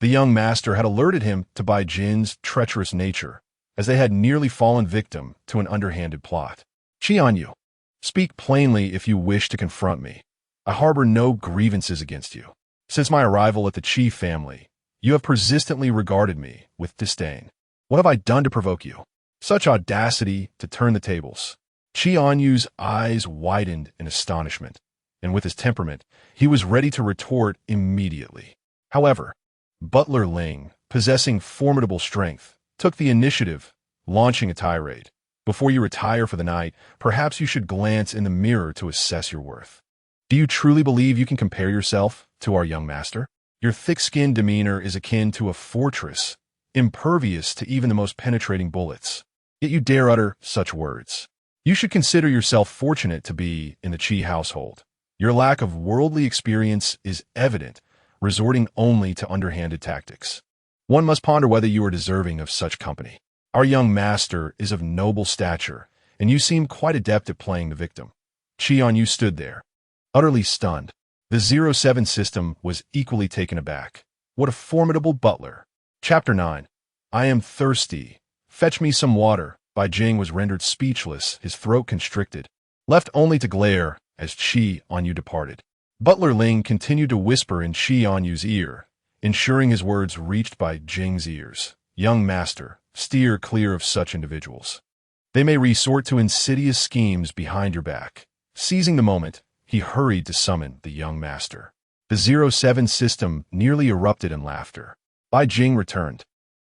A: the young master had alerted him to Bai Jin's treacherous nature, as they had nearly fallen victim to an underhanded plot. Chì Ānyù, speak plainly if you wish to confront me. I harbor no grievances against you. Since my arrival at the Chì family, you have persistently regarded me with disdain. What have I done to provoke you? Such audacity to turn the tables. Chì Ānyù's eyes widened in astonishment, and with his temperament, he was ready to retort immediately. However, Butler Ling, possessing formidable strength, took the initiative, launching a tirade. Before you retire for the night, perhaps you should glance in the mirror to assess your worth. Do you truly believe you can compare yourself to our young master? Your thick-skinned demeanor is akin to a fortress, impervious to even the most penetrating bullets. Yet you dare utter such words. You should consider yourself fortunate to be in the Chì household. Your lack of worldly experience is evident, resorting only to underhanded tactics. One must ponder whether you are deserving of such company. Our young master is of noble stature, and you seem quite adept at playing the victim. Chì Ānyù stood there, utterly stunned. The 07 system was equally taken aback. What a formidable butler. Chapter 9. I am thirsty. Fetch me some water. Bai Jin was rendered speechless, his throat constricted, left only to glare as Chì Ānyù departed. Butler Ling continued to whisper in Chì Ānyù's ear, ensuring his words reached Bai Jin's ears. Young master, steer clear of such individuals. They may resort to insidious schemes behind your back. Seizing the moment, he hurried to summon the young master. The 07 system nearly erupted in laughter. Bai Jin returned,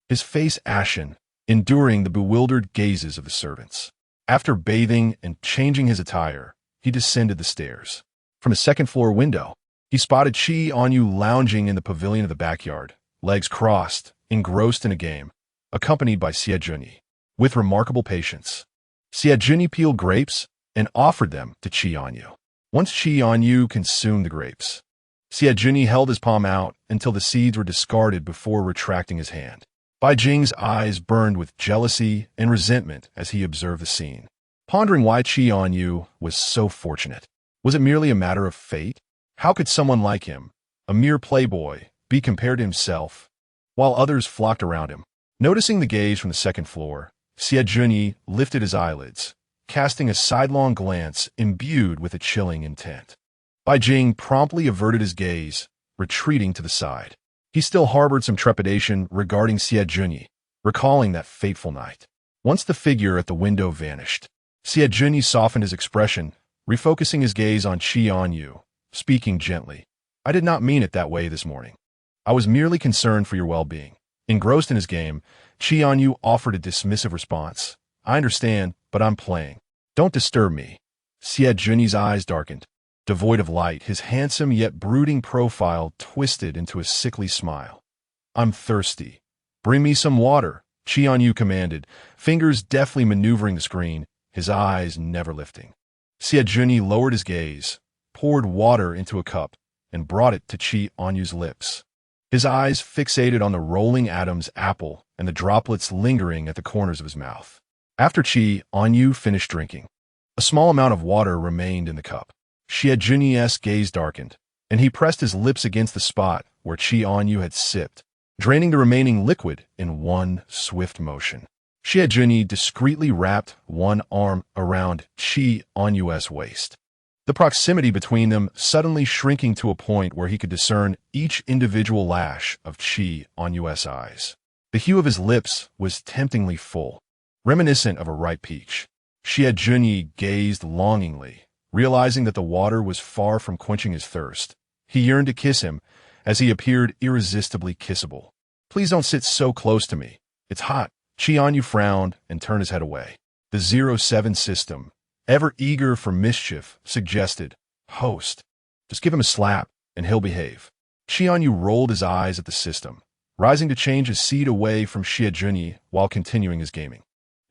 A: his face ashen, enduring the bewildered gazes of the servants. After bathing and changing his attire, he descended the stairs. From a second-floor window, he spotted Chì Ānyù lounging in the pavilion of the backyard, legs crossed, engrossed in a game, accompanied by Xie Zhenyi. With remarkable patience, Xie Zhenyi peeled grapes and offered them to Chì Ānyù. Once Chì Ānyù consumed the grapes, Xie Zhenyi held his palm out until the seeds were discarded before retracting his hand. Bai Jin's eyes burned with jealousy and resentment as he observed the scene, pondering why Chì Ānyù was so fortunate. Was it merely a matter of fate? How could someone like him, a mere playboy, be compared to himself, while others flocked around him? Noticing the gaze from the second floor, Chì Ānyù lifted his eyelids, casting a sidelong glance imbued with a chilling intent. Bai Jing promptly averted his gaze, retreating to the side. He still harbored some trepidation regarding Chì Ānyù, recalling that fateful night. Once the figure at the window vanished, Chì Ānyù softened his expression, refocusing his gaze on Chì Ānyù, speaking gently. I did not mean it that way this morning. I was merely concerned for your well-being. Engrossed in his game, Chì Ānyù offered a dismissive response. I understand, but I'm playing. Don't disturb me. Chì Ānyù's eyes darkened. Devoid of light, his handsome yet brooding profile twisted into a sickly smile. I'm thirsty. Bring me some water, Chì Ānyù commanded, fingers deftly maneuvering the screen, his eyes never lifting. Chì Ānyù lowered his gaze, poured water into a cup, and brought it to Chì Ānyù's lips. His eyes fixated on the rolling Adam's apple and the droplets lingering at the corners of his mouth. After Chì Ānyù finished drinking, a small amount of water remained in the cup. Chì Ānyù's gaze darkened, and he pressed his lips against the spot where Chì Ānyù had sipped, draining the remaining liquid in one swift motion. Chì Ānyù discreetly wrapped one arm around Chì Ānyù's waist, the proximity between them suddenly shrinking to a point where he could discern each individual lash of Chì Ānyù's eyes. The hue of his lips was temptingly full, reminiscent of a ripe peach. Chì Ānyù gazed longingly, realizing that the water was far from quenching his thirst. He yearned to kiss him, as he appeared irresistibly kissable. Please don't sit so close to me. It's hot. Chì Ānyù frowned and turned his head away. The 07 system, ever eager for mischief, suggested, Host, just give him a slap, and he'll behave. Chì Ānyù rolled his eyes at the system, rising to change his seat away from Chì Ānyù while continuing his gaming.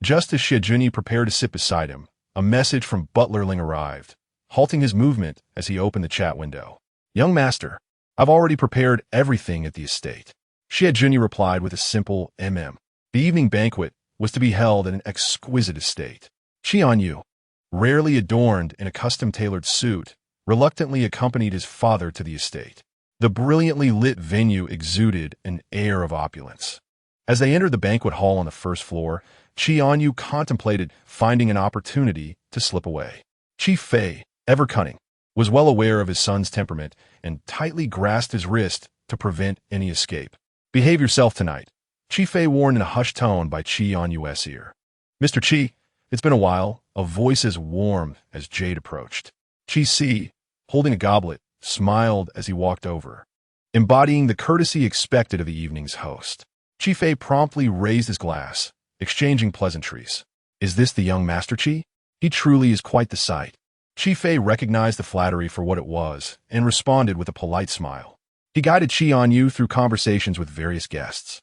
A: Just as Chì Ānyù prepared to sit beside him, a message from Butler Ling arrived, halting his movement as he opened the chat window. Young master, I've already prepared everything at the estate. Chì Ānyù replied with a simple mm. The evening banquet was to be held in an exquisite estate. Chì Ānyù, rarely adorned in a custom-tailored suit, reluctantly accompanied his father to the estate. The brilliantly lit venue exuded an air of opulence. As they entered the banquet hall on the first floor, Chì Ānyù contemplated finding an opportunity to slip away. Chì Fei, ever cunning, was well aware of his son's temperament and tightly grasped his wrist to prevent any escape. Behave yourself tonight, Chì Fei warned in a hushed tone by Chì Ānyù's ear. Mr. Chì, it's been a while, a voice as warm as jade approached. Chì Si, holding a goblet, smiled as he walked over, embodying the courtesy expected of the evening's host. Chì Fei promptly raised his glass, exchanging pleasantries. Is this the young Master Chì? He truly is quite the sight. Chì Fei recognized the flattery for what it was and responded with a polite smile. He guided Chì Ānyù through conversations with various guests.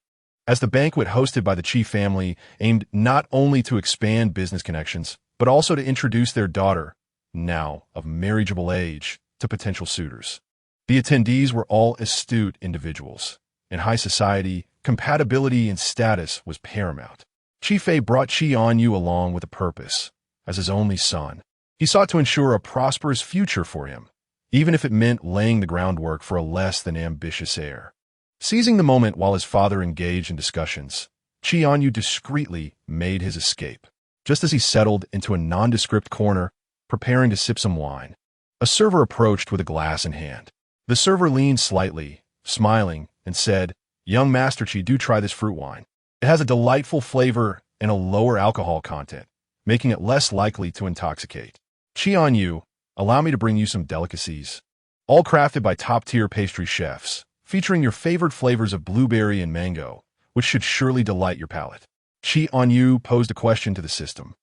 A: As the banquet hosted by the Chì family aimed not only to expand business connections, but also to introduce their daughter, now of marriageable age, to potential suitors. The attendees were all astute individuals. In high society, compatibility in status was paramount. Chì Fei brought Chì Ānyù along with a purpose. As his only son, he sought to ensure a prosperous future for him, even if it meant laying the groundwork for a less than ambitious heir. Seizing the moment while his father engaged in discussions, Chì Ānyù discreetly made his escape. Just as he settled into a nondescript corner, preparing to sip some wine, a server approached with a glass in hand. The server leaned slightly, smiling, and said, Young Master Chì, do try this fruit wine. It has a delightful flavor and a lower alcohol content, making it less likely to intoxicate. Chì Ānyù, allow me to bring you some delicacies, all crafted by top-tier pastry chefs, featuring your favorite flavors of blueberry and mango, which should surely delight your palate. Chì Ānyù posed a question to the system,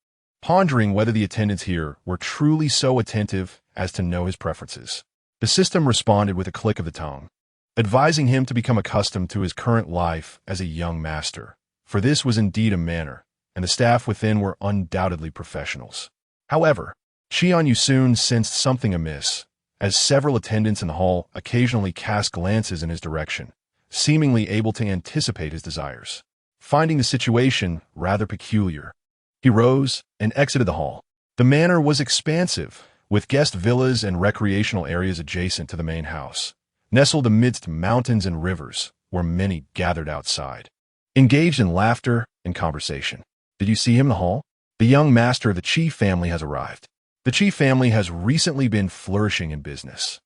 A: pondering whether the attendants here were truly so attentive as to know his preferences. The system responded with a click of the tongue, advising him to become accustomed to his current life as a young master, for this was indeed a manner, and the staff within were undoubtedly professionals. However, Chì Ānyù soon sensed something amiss, as several attendants in the hall occasionally cast glances in his direction, seemingly able to anticipate his desires. Finding the situation rather peculiar, he rose and exited the hall. The manor was expansive, with guest villas and recreational areas adjacent to the main house, nestled amidst mountains and rivers, where many gathered outside, engaged in laughter and conversation. Did you see him in the hall? The young master of the Chì family has arrived. The Chì family has recently been flourishing in business.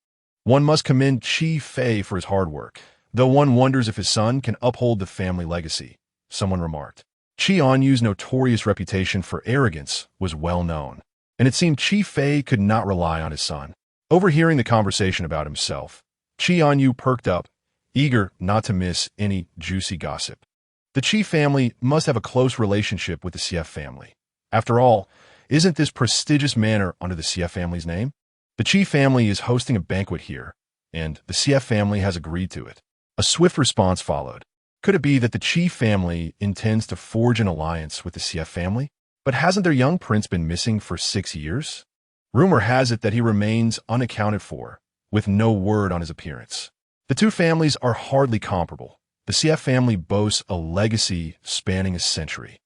A: One must commend Chì Fei for his hard work, though one wonders if his son can uphold the family legacy, someone remarked. Chì Ānyu's notorious reputation for arrogance was well known, and it seemed Chì Fei could not rely on his son. Overhearing the conversation about himself, Chì Ānyù perked up, eager not to miss any juicy gossip. The Chì family must have a close relationship with the Xie family. After all, isn't this prestigious manor under the Xie family's name? The Chì family is hosting a banquet here, and the Xie family has agreed to it. A swift response followed. Could it be that the Chì family intends to forge an alliance with the Xie family? But hasn't their young prince been missing for 6 years? Rumor has it that he remains unaccounted for, with no word on his appearance. The two families are hardly comparable. The Xie family boasts a legacy spanning a century.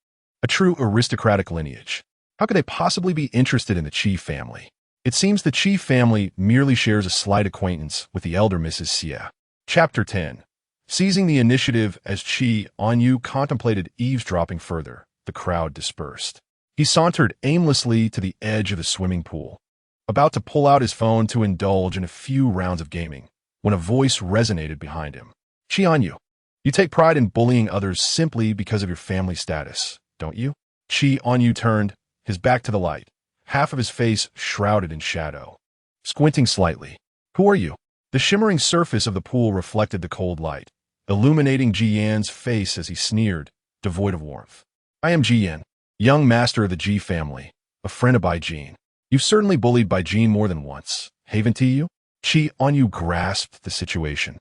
A: A true aristocratic lineage. How could they possibly be interested in the Chì family? It seems the Chì family merely shares a slight acquaintance with the elder Mrs. Xie. Chapter 10. Seizing the initiative as Chì Ānyù contemplated eavesdropping further, the crowd dispersed. He sauntered aimlessly to the edge of the swimming pool, about to pull out his phone to indulge in a few rounds of gaming, when a voice resonated behind him. Chì Ānyù, you take pride in bullying others simply because of your family status, don't you? Chì Ānyù turned, his back to the light, half of his face shrouded in shadow. Squinting slightly. Who are you? The shimmering surface of the pool reflected the cold light, illuminating Ji Yan's face as he sneered, devoid of warmth. I am Ji Yan, young master of the Ji family, a friend of Bai Jin. You've certainly bullied Bai Jin more than once, haven't you? Chì Ānyù grasped the situation.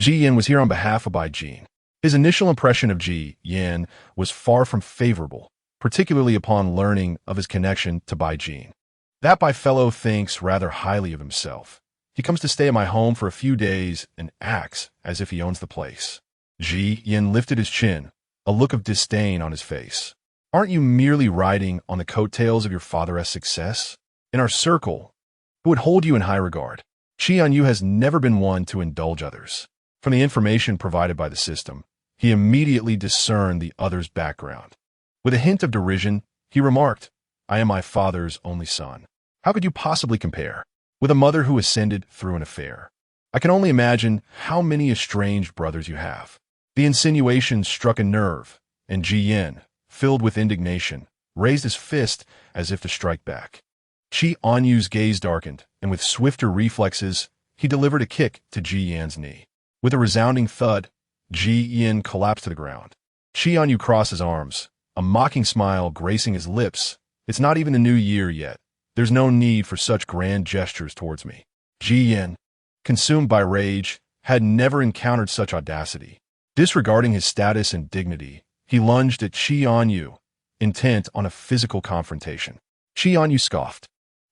A: Ji Yan was here on behalf of Bai Jin. His initial impression of Ji Yan was far from favorable, particularly upon learning of his connection to Bai Jin. That Bai fellow thinks rather highly of himself. He comes to stay at my home for a few days and acts as if he owns the place. Ji Yan lifted his chin, a look of disdain on his face. Aren't you merely riding on the coattails of your father's success? In our circle, who would hold you in high regard? Chì Ānyù has never been one to indulge others. From the information provided by the system, he immediately discerned the other's background. With a hint of derision, he remarked, I am my father's only son. How could you possibly compare? With a mother who ascended through an affair. I can only imagine how many estranged brothers you have. The insinuation struck a nerve, and Ji Yan, filled with indignation, raised his fist as if to strike back. Chì Ānyu's gaze darkened, and with swifter reflexes, he delivered a kick to Ji Yan's knee. With a resounding thud, Ji Yan collapsed to the ground. Chì Ānyù crossed his arms, a mocking smile gracing his lips. It's not even the new year yet. There's no need for such grand gestures towards me. Ji Yan, consumed by rage, had never encountered such audacity. Disregarding his status and dignity, he lunged at Chì Ānyù, intent on a physical confrontation. Chì Ānyù scoffed,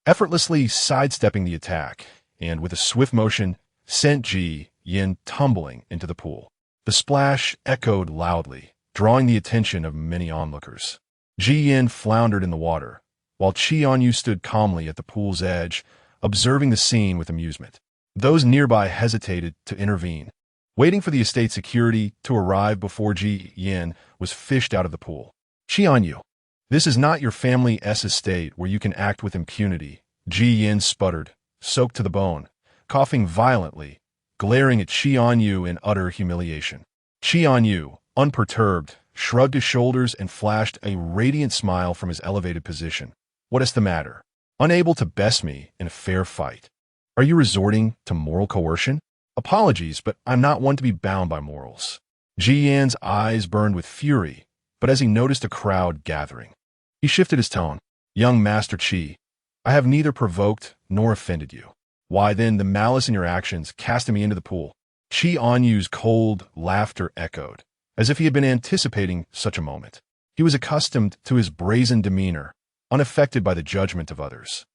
A: effortlessly sidestepping the attack, and with a swift motion, sent Ji Yan tumbling into the pool. The splash echoed loudly, drawing the attention of many onlookers. Ji Yan floundered in the water, while Chì Ānyù stood calmly at the pool's edge, observing the scene with amusement. Those nearby hesitated to intervene, waiting for the estate security to arrive before Ji Yan was fished out of the pool. Chì Ānyù, this is not your family's estate where you can act with impunity. Ji Yan sputtered, soaked to the bone, coughing violently, glaring at Chì Ānyù in utter humiliation. Chì Ānyù, unperturbed, shrugged his shoulders and flashed a radiant smile from his elevated position. What is the matter? Unable to best me in a fair fight. Are you resorting to moral coercion? Apologies, but I'm not one to be bound by morals. Ji Yan's eyes burned with fury, but as he noticed a crowd gathering, he shifted his tone. Young Master Chì, I have neither provoked nor offended you. Why then the malice in your actions casting me into the pool? Chì Ānyu's cold laughter echoed, as if he had been anticipating such a moment. He was accustomed to his brazen demeanor, unaffected by the judgment of others.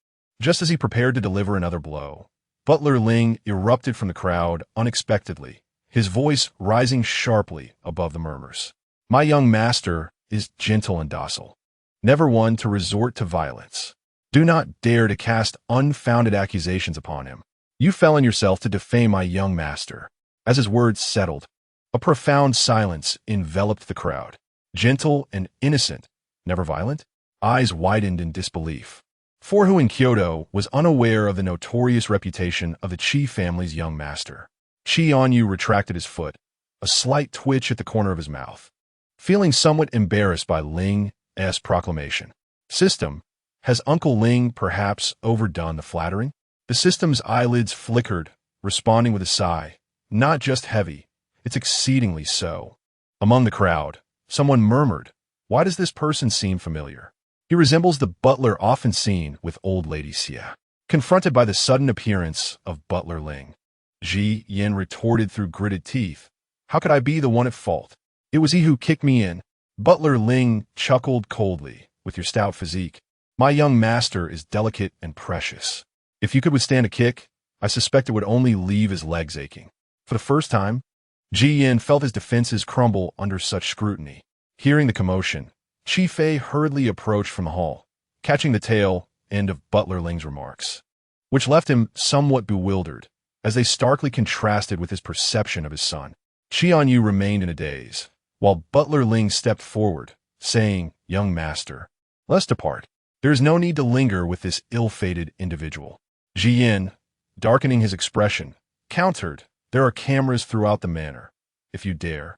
A: Just as he prepared to deliver another blow, Butler Ling erupted from the crowd unexpectedly, his voice rising sharply above the murmurs. My young master is gentle and docile, never one to resort to violence. Do not dare to cast unfounded accusations upon him. You fell on yourself to defame my young master. As his words settled, a profound silence enveloped the crowd. Gentle and innocent, Never violent? Eyes widened in disbelief. For who in Kyoto was unaware of the notorious reputation of the Chì family's young master. Chì Ānyù retracted his foot, a slight twitch at the corner of his mouth. Feeling somewhat embarrassed by Ling's proclamation. System, has Uncle Ling perhaps overdone the flattering? The system's eyelids flickered, responding with a sigh. Not just heavy, it's exceedingly so. Among the crowd, someone murmured, "Why does this person seem familiar? He resembles the butler often seen with old lady Xia." Confronted by the sudden appearance of Butler Ling, Ji Yin retorted through gritted teeth, "How could I be the one at fault? It was he who kicked me in." Butler Ling chuckled coldly, "With your stout physique, my young master is delicate and precious. If you could withstand a kick, I suspect it would only leave his legs aching." For the first time, Ji Yin felt his defenses crumble under such scrutiny. Hearing the commotion, Chi Fei hurriedly approached from the hall, catching the tail end of Butler Ling's remarks, which left him somewhat bewildered, as they starkly contrasted with his perception of his son. Chì Ānyù remained in a daze, while Butler Ling stepped forward, saying, "Young master, let's depart. There is no need to linger with this ill-fated individual." Ji Yin, darkening his expression, countered, "There are cameras throughout the manor. If you dare,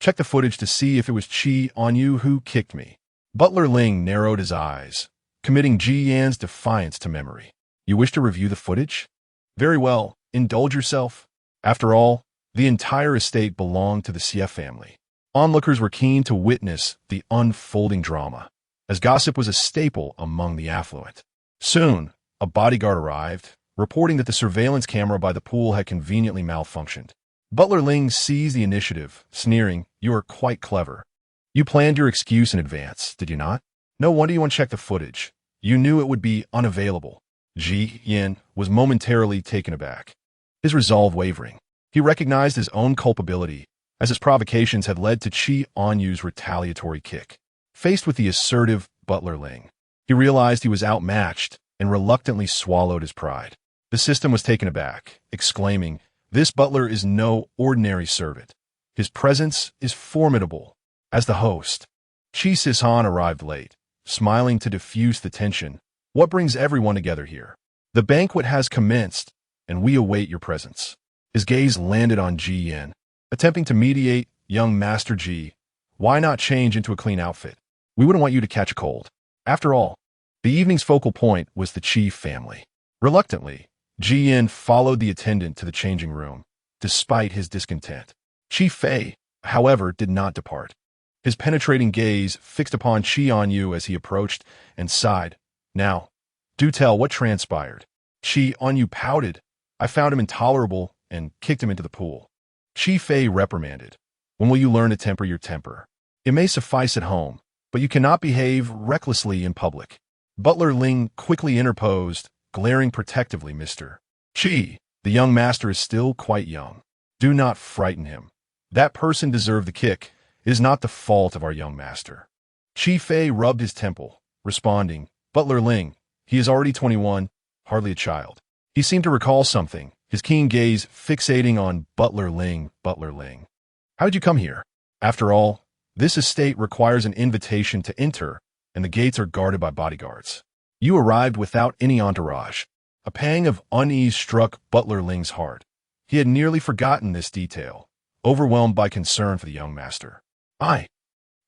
A: check the footage to see if it was Chì Ānyù who kicked me." Butler Ling narrowed his eyes, committing Ji Yan's defiance to memory. "You wish to review the footage? Very well, indulge yourself. After all, the entire estate belonged to the Xie family." Onlookers were keen to witness the unfolding drama, as gossip was a staple among the affluent. Soon, a bodyguard arrived, reporting that the surveillance camera by the pool had conveniently malfunctioned. Butler Ling seized the initiative, sneering, "You are quite clever. You planned your excuse in advance, did you not? No wonder you unchecked the footage. You knew it would be unavailable." Ji Yin was momentarily taken aback, his resolve wavering. He recognized his own culpability, as his provocations had led to Chì Ānyù's retaliatory kick. Faced with the assertive Butler Ling, he realized he was outmatched and reluctantly swallowed his pride. The system was taken aback, exclaiming, "This butler is no ordinary servant. His presence is formidable." As the host, Chi Sisan arrived late, smiling to diffuse the tension. "What brings everyone together here? The banquet has commenced, and we await your presence." His gaze landed on Ji Yin, attempting to mediate. "Young Master Ji, why not change into a clean outfit? We wouldn't want you to catch a cold." After all, the evening's focal point was the Chì family. Reluctantly, Ji Yin followed the attendant to the changing room, despite his discontent. Chi Fei, however, did not depart. His penetrating gaze fixed upon Chì Ānyù as he approached and sighed. "Now, do tell what transpired." Chì Ānyù pouted. "I found him intolerable and kicked him into the pool." Chi Fei reprimanded. "When will you learn to temper your temper? It may suffice at home, but you cannot behave recklessly in public." Butler Ling quickly interposed, glaring protectively, "Mr. Chi, the young master is still quite young. Do not frighten him. That person deserved the kick. It is not the fault of our young master." Chi Fei rubbed his temple, responding, "Butler Ling, he is already 21, hardly a child." He seemed to recall something, his keen gaze fixating on Butler Ling. "Butler Ling, how did you come here? After all, this estate requires an invitation to enter, and the gates are guarded by bodyguards. You arrived without any entourage." A pang of unease struck Butler Ling's heart. He had nearly forgotten this detail, overwhelmed by concern for the young master. I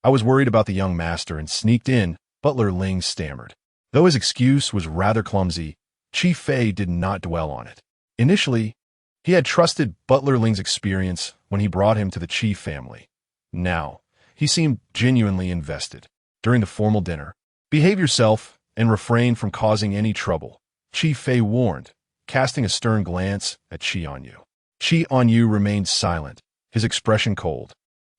A: was worried about the young master and sneaked in," Butler Ling stammered. Though his excuse was rather clumsy, Chi Fei did not dwell on it. Initially, he had trusted Butler Ling's experience when he brought him to the Chì family. Now, he seemed genuinely invested. During the formal dinner, "Behave yourself and refrain from causing any trouble," Chi Fei warned, casting a stern glance at Chì Ānyù. Chì Ānyù remained silent, his expression cold,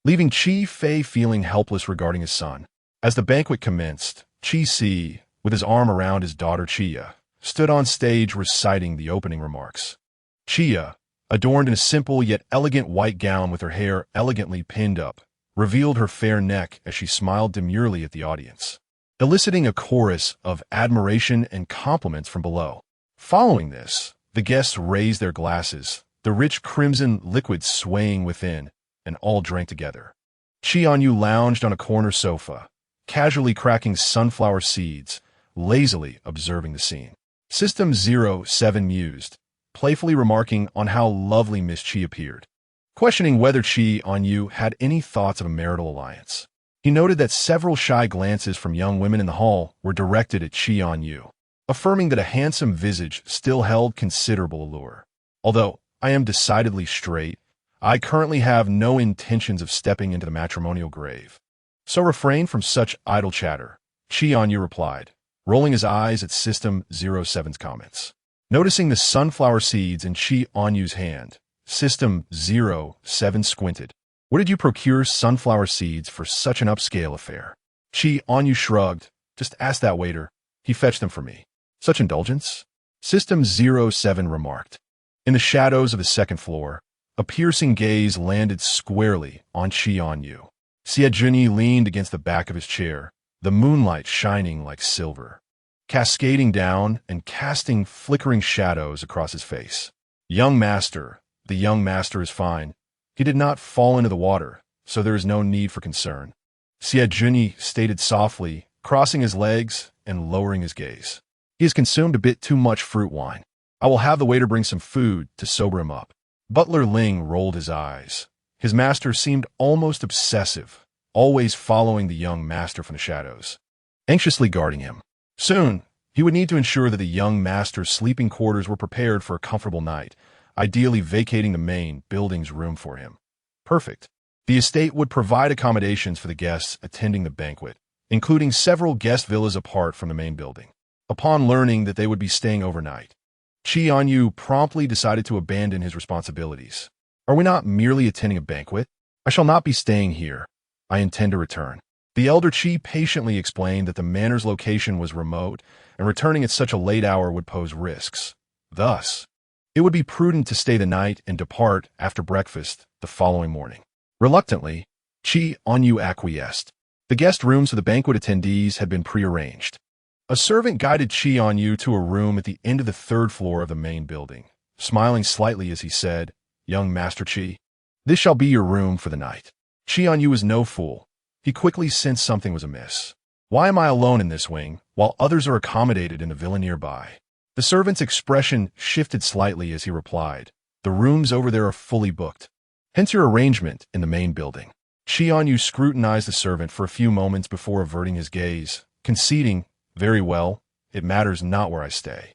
A: leaving Chi Fei feeling helpless regarding his son. As the banquet commenced, Chi Si, with his arm around his daughter Chia, stood on stage reciting the opening remarks. Chia, adorned in a simple yet elegant white gown with her hair elegantly pinned up, revealed her fair neck as she smiled demurely at the audience, eliciting a chorus of admiration and compliments from below. Following this, the guests raised their glasses, the rich crimson liquid swaying within, and all drank together. Chì Ānyù lounged on a corner sofa, casually cracking sunflower seeds, lazily observing the scene. System 07 mused, playfully remarking on how lovely Miss Chì appeared, questioning whether Chì Ānyù had any thoughts of a marital alliance. He noted that several shy glances from young women in the hall were directed at Chì Ānyù, affirming that a handsome visage still held considerable allure. Although I am decidedly straight, I currently have no intentions of stepping into the matrimonial grave. So refrain from such idle chatter, Chì Ānyù replied, rolling his eyes at System 07's comments. Noticing the sunflower seeds in Chì Ānyu's hand, System 07 squinted. What did you procure sunflower seeds for such an upscale affair? Chì Ānyù shrugged. Just ask that waiter. He fetched them for me. Such indulgence? System 07 remarked. In the shadows of the second floor, a piercing gaze landed squarely on Chì Ānyù. Xiejunyi leaned against the back of his chair, the moonlight shining like silver, cascading down and casting flickering shadows across his face. Young master, the young master is fine. He did not fall into the water, so there is no need for concern. Xiejunyi stated softly, crossing his legs and lowering his gaze. He has consumed a bit too much fruit wine. I will have the waiter bring some food to sober him up. Butler Ling rolled his eyes. His master seemed almost obsessive, always following the young master from the shadows, anxiously guarding him. Soon, he would need to ensure that the young master's sleeping quarters were prepared for a comfortable night, ideally vacating the main building's room for him. Perfect. The estate would provide accommodations for the guests attending the banquet, including several guest villas apart from the main building. Upon learning that they would be staying overnight, Chì Ānyù promptly decided to abandon his responsibilities. Are we not merely attending a banquet? I shall not be staying here. I intend to return. The elder Chì patiently explained that the manor's location was remote, and returning at such a late hour would pose risks. Thus, it would be prudent to stay the night and depart after breakfast the following morning. Reluctantly, Chì Ānyù acquiesced. The guest rooms for the banquet attendees had been prearranged. A servant guided Chì Ānyù to a room at the end of the third floor of the main building, smiling slightly as he said, "Young Master Chì, this shall be your room for the night." Chì Ānyù was no fool. He quickly sensed something was amiss. Why am I alone in this wing, while others are accommodated in the villa nearby? The servant's expression shifted slightly as he replied, "The rooms over there are fully booked. Hence your arrangement in the main building." Chì Ānyù scrutinized the servant for a few moments before averting his gaze, conceding, "Very well, it matters not where I stay."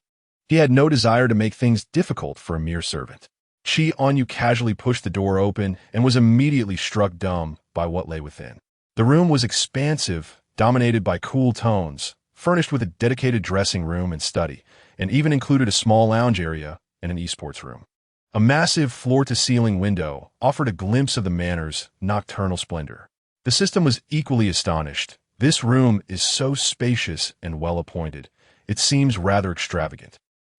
A: He had no desire to make things difficult for a mere servant. Chì Ānyù casually pushed the door open and was immediately struck dumb by what lay within. The room was expansive, dominated by cool tones, furnished with a dedicated dressing room and study, and even included a small lounge area and an esports room. A massive floor-to-ceiling window offered a glimpse of the manor's nocturnal splendor. The system was equally astonished. This room is so spacious and well-appointed, it seems rather extravagant.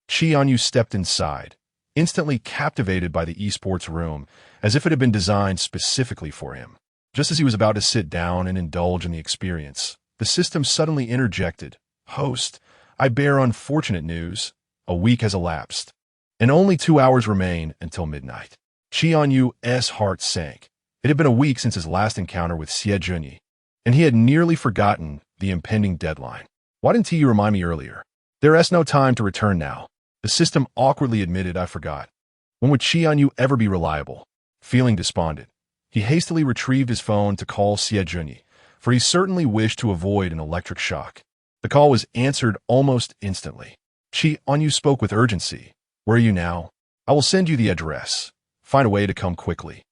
A: Chì Ānyù stepped inside, instantly captivated by the esports room, as if it had been designed specifically for him. Just as he was about to sit down and indulge in the experience, the system suddenly interjected, "Host, I bear unfortunate news. A week has elapsed, and only 2 hours remain until midnight." Chì Ānyu's heart sank. It had been a week since his last encounter with Xiejunyi, and he had nearly forgotten the impending deadline. "Why didn't you remind me earlier? There is no time to return now." The system awkwardly admitted, "I forgot." When would Chì Ānyù ever be reliable? Feeling despondent, he hastily retrieved his phone to call Xiejunyi, for he certainly wished to avoid an electric shock. The call was answered almost instantly. Chì Ānyù spoke with urgency. "Where are you now? I will send you the address. Find a way to come quickly."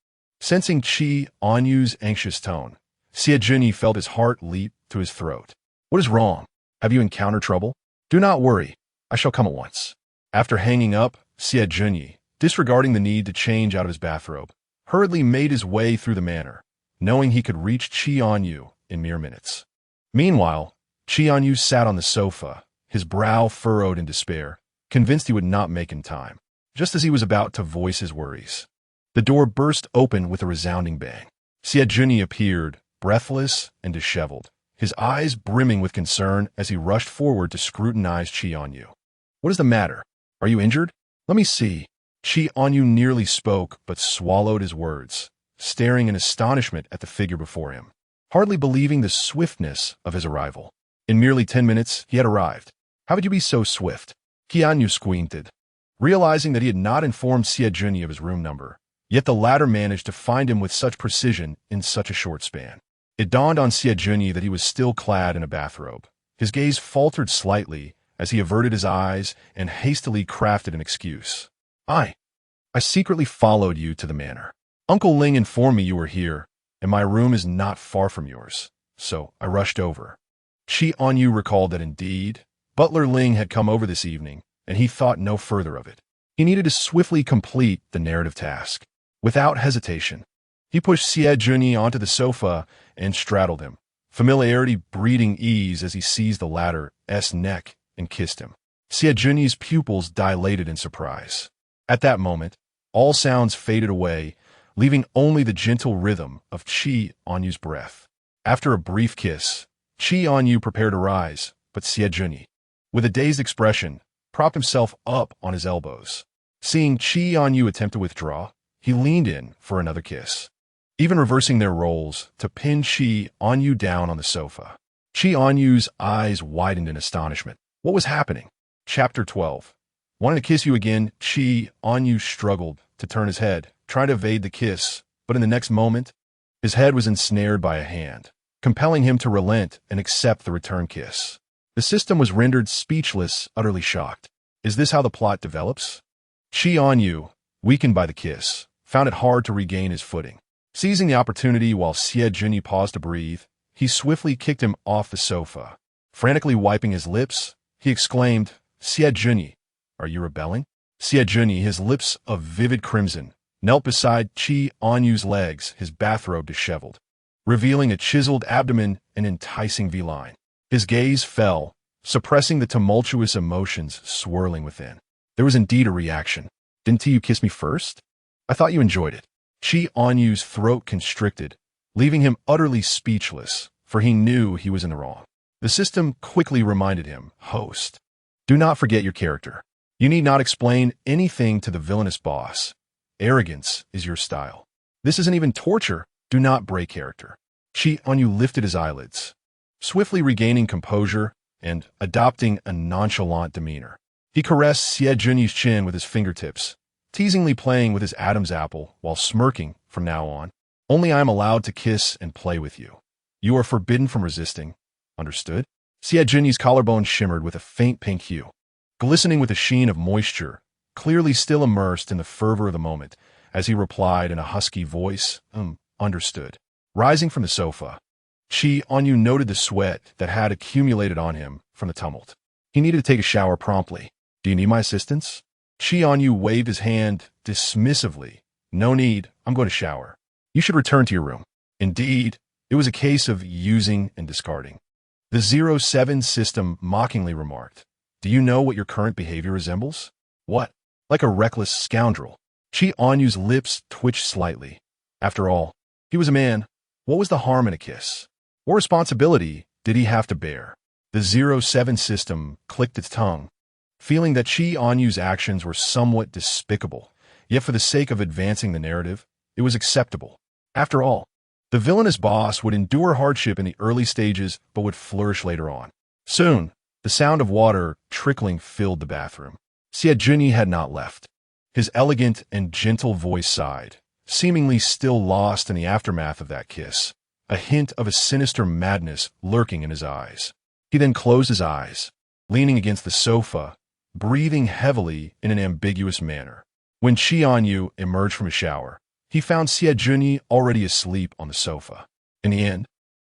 A: Sensing Chì Ānyu's anxious tone, Xiejunyi felt his heart leap to his throat. "What is wrong? Have you encountered trouble?" "Do not worry. I shall come at once." After hanging up, Xiejunyi, disregarding the need to change out of his bathrobe, hurriedly made his way through the manor, knowing he could reach Chì Ānyù in mere minutes. Meanwhile, Chì Ānyù sat on the sofa, his brow furrowed in despair, convinced he would not make in time. Just as he was about to voice his worries, the door burst open with a resounding bang. Xiejunyi appeared, breathless and disheveled, his eyes brimming with concern as he rushed forward to scrutinize Chì Ānyù. "What is the matter? Are you injured? Let me see." Chì Ānyù nearly spoke but swallowed his words, staring in astonishment at the figure before him. hardly believing the swiftness of his arrival. In merely 10 minutes, he had arrived. How would you be so swift? Chì Ānyù squinted, realizing that he had not informed Chì Ānyù of his room number, yet the latter managed to find him with such precision in such a short span. It dawned on Chì Ānyù that he was still clad in a bathrobe. His gaze faltered slightly as he averted his eyes and hastily crafted an excuse. I secretly followed you to the manor. Uncle Ling informed me you were here, and my room is not far from yours, so I rushed over. Chì Ānyù recalled that indeed, Butler Ling had come over this evening, and he thought no further of it. He needed to swiftly complete the narrative task. Without hesitation, he pushed Chì Ānyù onto the sofa and straddled him, familiarity breeding ease as he seized the latter's neck and kissed him. Chì Ānyù's pupils dilated in surprise. At that moment, all sounds faded away, leaving only the gentle rhythm of Chì Ānyù's breath. After a brief kiss, Chì Ānyù prepared to rise, but Chì Ānyù, with a dazed expression, propped himself up on his elbows. Seeing Chì Ānyù attempt to withdraw, he leaned in for another kiss, even reversing their roles to pin Chì Ānyù down on the sofa. Chì Ānyù's eyes widened in astonishment. What was happening? Chapter 12. Wanting to kiss you again, Chì Ānyù struggled to turn his head, trying to evade the kiss, but in the next moment, his head was ensnared by a hand, compelling him to relent and accept the return kiss. The system was rendered speechless, utterly shocked. Is this how the plot develops? Chì Ānyù, weakened by the kiss, found it hard to regain his footing. Seizing the opportunity while Chì Ānyù paused to breathe, he swiftly kicked him off the sofa. Frantically wiping his lips, he exclaimed, Chì Ānyù, are you rebelling? Chì Ānyù, his lips of vivid crimson, knelt beside Chì Ānyù's legs, his bathrobe disheveled, revealing a chiseled abdomen and enticing V-line. His gaze fell, suppressing the tumultuous emotions swirling within. There was indeed a reaction. Didn't you kiss me first? I thought you enjoyed it. Chì Ānyù's throat constricted, leaving him utterly speechless, for he knew he was in the wrong. The system quickly reminded him, host, do not forget your character. You need not explain anything to the villainous boss. Arrogance is your style. This isn't even torture. Do not break character. Chì Ānyù lifted his eyelids, swiftly regaining composure and adopting a nonchalant demeanor. He caressed Chì Ānyù's chin with his fingertips, teasingly playing with his Adam's apple while smirking from now on. Only I am allowed to kiss and play with you. You are forbidden from resisting. Understood? Chì Ānyù's collarbone shimmered with a faint pink hue, glistening with a sheen of moisture, clearly still immersed in the fervor of the moment, as he replied in a husky voice, understood. Rising from the sofa, Chì Ānyù noted the sweat that had accumulated on him from the tumult. He needed to take a shower promptly. Do you need my assistance? Chì Ānyù waved his hand dismissively. No need, I'm going to shower. You should return to your room. Indeed, it was a case of using and discarding. The 07 system mockingly remarked, do you know what your current behavior resembles? What? Like a reckless scoundrel. Chì Ānyù's lips twitched slightly. After all, he was a man. What was the harm in a kiss? What responsibility did he have to bear? The 07 system clicked its tongue, feeling that Chì Ānyù's actions were somewhat despicable, yet for the sake of advancing the narrative, it was acceptable. After all, the villainous boss would endure hardship in the early stages but would flourish later on. Soon, the sound of water trickling filled the bathroom. Chì Ānyù had not left. His elegant and gentle voice sighed, seemingly still lost in the aftermath of that kiss, a hint of a sinister madness lurking in his eyes. He then closed his eyes, leaning against the sofa, breathing heavily in an ambiguous manner. When Chì Ānyù emerged from his shower, he found Chì Ānyù already asleep on the sofa. In the end,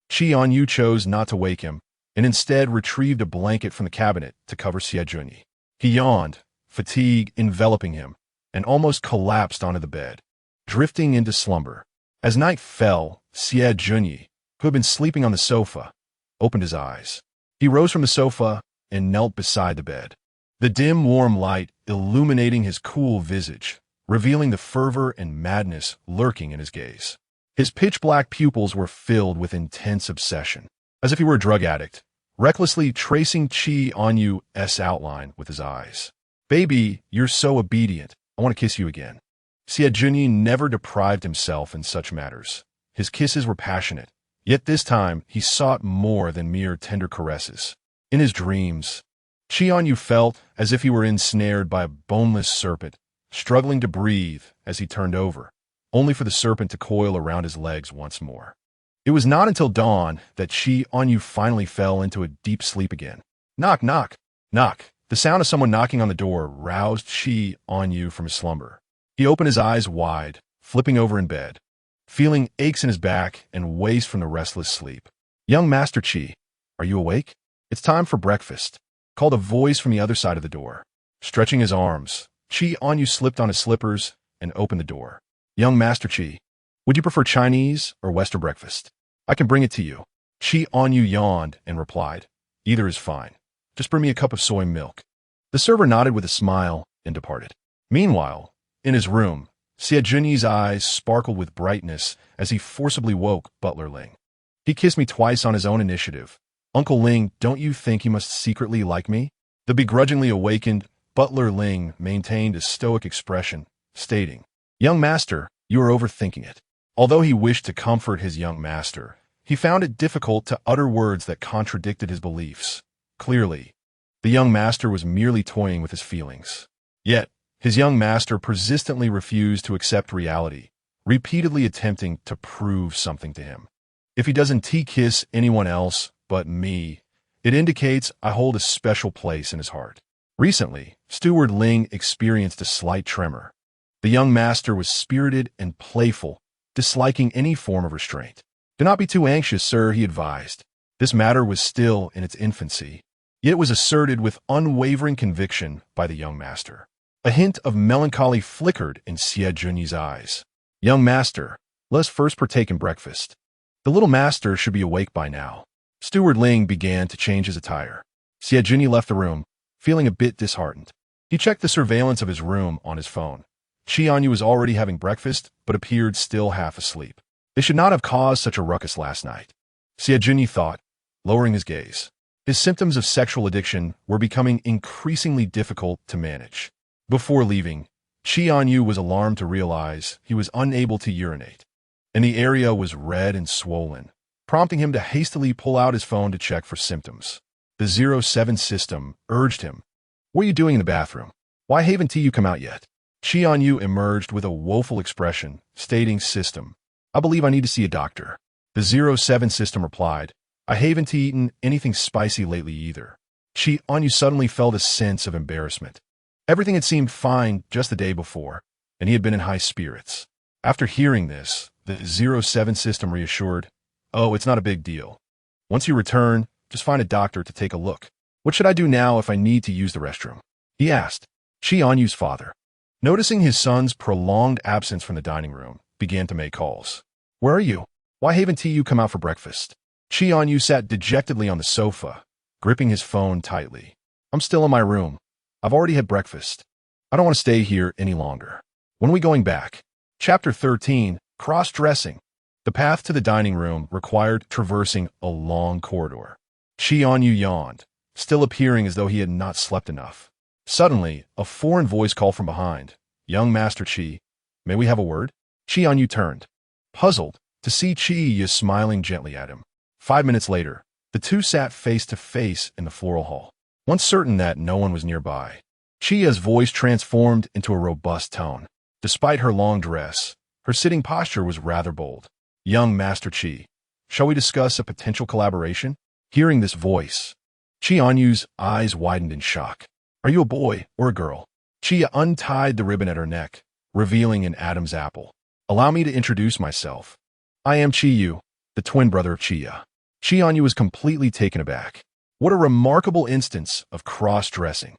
A: Chì Ānyù chose not to wake him, and instead retrieved a blanket from the cabinet to cover Chì Ānyù. He yawned, fatigue enveloping him, and almost collapsed onto the bed, drifting into slumber. As night fell, Chì Ānyù, who had been sleeping on the sofa, opened his eyes. He rose from the sofa and knelt beside the bed, the dim, warm light illuminating his cool visage, revealing the fervor and madness lurking in his gaze. His pitch-black pupils were filled with intense obsession, as if he were a drug addict, recklessly tracing Chì Ānyù's outline with his eyes. Baby, you're so obedient. I want to kiss you again. Chì Ānyù never deprived himself in such matters. His kisses were passionate, Yet this time, he sought more than mere tender caresses. In his dreams, Chì Ānyù felt as if he were ensnared by a boneless serpent, struggling to breathe as he turned over, only for the serpent to coil around his legs once more. It was not until dawn that Chì Ānyù finally fell into a deep sleep again. Knock, knock, knock. The sound of someone knocking on the door roused Chì Ānyù from his slumber. He opened his eyes wide, flipping over in bed, feeling aches in his back and waste from the restless sleep. "Young Master Chì, are you awake? It's time for breakfast," called a voice from the other side of the door. Stretching his arms, Chì Ānyù slipped on his slippers and opened the door. "Young Master Chì, would you prefer Chinese or Western breakfast? I can bring it to you." Chì Ānyù yawned and replied, "Either is fine. Just bring me a cup of soy milk." The server nodded with a smile and departed. Meanwhile, in his room, Xiejunyi's eyes sparkled with brightness as he forcibly woke Butler Ling. "He kissed me twice on his own initiative. Uncle Ling, don't you think he must secretly like me?" The begrudgingly awakened Butler Ling maintained a stoic expression, stating, "Young master, you are overthinking it." Although he wished to comfort his young master, he found it difficult to utter words that contradicted his beliefs. Clearly, the young master was merely toying with his feelings. Yet, his young master persistently refused to accept reality, repeatedly attempting to prove something to him. "If he doesn't kiss anyone else but me, it indicates I hold a special place in his heart." Recently, Steward Ling experienced a slight tremor. The young master was spirited and playful, disliking any form of restraint. "Do not be too anxious, sir," he advised. This matter was still in its infancy, yet it was asserted with unwavering conviction by the young master. A hint of melancholy flickered in Xiejunyi's eyes. "Young master, let us first partake in breakfast. The little master should be awake by now." Steward Ling began to change his attire. Xiejunyi left the room, feeling a bit disheartened. He checked the surveillance of his room on his phone. Chì Ānyù was already having breakfast, but appeared still half asleep. They should not have caused such a ruckus last night, Xiejunyi thought, lowering his gaze. His symptoms of sexual addiction were becoming increasingly difficult to manage. Before leaving, Chì Ānyù was alarmed to realize he was unable to urinate, and the area was red and swollen, prompting him to hastily pull out his phone to check for symptoms. The 07 system urged him, "What are you doing in the bathroom? Why haven't you come out yet?" Chì Ānyù emerged with a woeful expression, stating, "System, I believe I need to see a doctor." The 07 system replied, "I haven't eaten anything spicy lately either." Chì Ānyù suddenly felt a sense of embarrassment. Everything had seemed fine just the day before, and he had been in high spirits. After hearing this, the 07 system reassured, "Oh, it's not a big deal. Once you return, just find a doctor to take a look." "What should I do now if I need to use the restroom?" he asked. Chì Ānyu's father, noticing his son's prolonged absence from the dining room, began to make calls. "Where are you? Why haven't you come out for breakfast?" Chì Ānyù sat dejectedly on the sofa, gripping his phone tightly. "I'm still in my room. I've already had breakfast. I don't want to stay here any longer. When are we going back?" Chapter 13, Cross-Dressing. The path to the dining room required traversing a long corridor. Chì Ānyù yawned, still appearing as though he had not slept enough. Suddenly, a foreign voice called from behind, "Young Master Chì, may we have a word?" Chì Ānyù turned, puzzled, to see Chì smiling gently at him. 5 minutes later, the two sat face to face in the floral hall. Once certain that no one was nearby, Chia's voice transformed into a robust tone. Despite her long dress, her sitting posture was rather bold. "Young Master Chì, shall we discuss a potential collaboration?" Hearing this voice, Chì Ānyu's eyes widened in shock. "Are you a boy or a girl?" Chia untied the ribbon at her neck, revealing an Adam's apple. "Allow me to introduce myself. I am Chì Ānyù, the twin brother of Chia." Chì Ānyù was completely taken aback. What a remarkable instance of cross-dressing.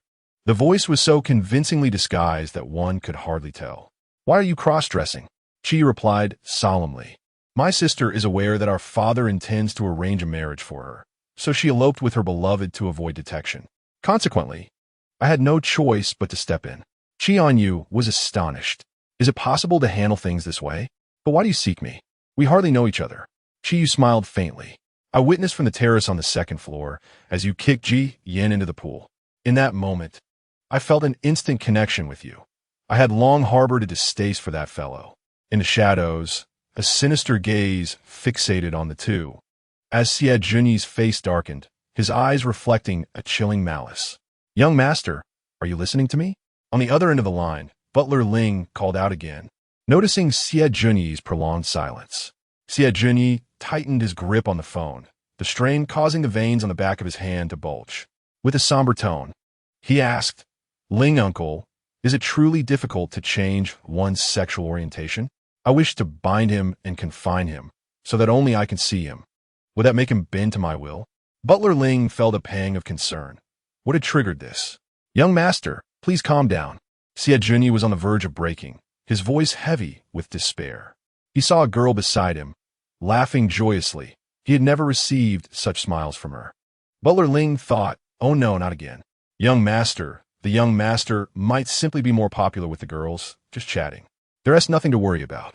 A: The voice was so convincingly disguised that one could hardly tell. "Why are you cross-dressing?" Chi replied solemnly. "My sister is aware that our father intends to arrange a marriage for her, so she eloped with her beloved to avoid detection. Consequently, I had no choice but to step in." Chì Ānyù was astonished. "Is it possible to handle things this way? But why do you seek me? We hardly know each other." Chi smiled faintly. "I witnessed from the terrace on the second floor as you kicked Ji Yin into the pool. In that moment, I felt an instant connection with you. I had long harbored a distaste for that fellow. In the shadows, a sinister gaze fixated on the two. As Chì Ānyu's face darkened, his eyes reflecting a chilling malice. "Young master, are you listening to me?" On the other end of the line, Butler Ling called out again, noticing Chì Ānyu's prolonged silence. Chì Ānyu tightened his grip on the phone, the strain causing the veins on the back of his hand to bulge. With a somber tone, he asked, "Ling uncle, is it truly difficult to change one's sexual orientation? I wish to bind him and confine him, so that only I can see him. Would that make him bend to my will?" Butler Ling felt a pang of concern. What had triggered this? "Young master, please calm down." Chì Ānyu was on the verge of breaking, his voice heavy with despair. He saw a girl beside him, laughing joyously. He had never received such smiles from her. Butler Ling thought, oh no, not again. The young master might simply be more popular with the girls, just chatting. There is nothing to worry about.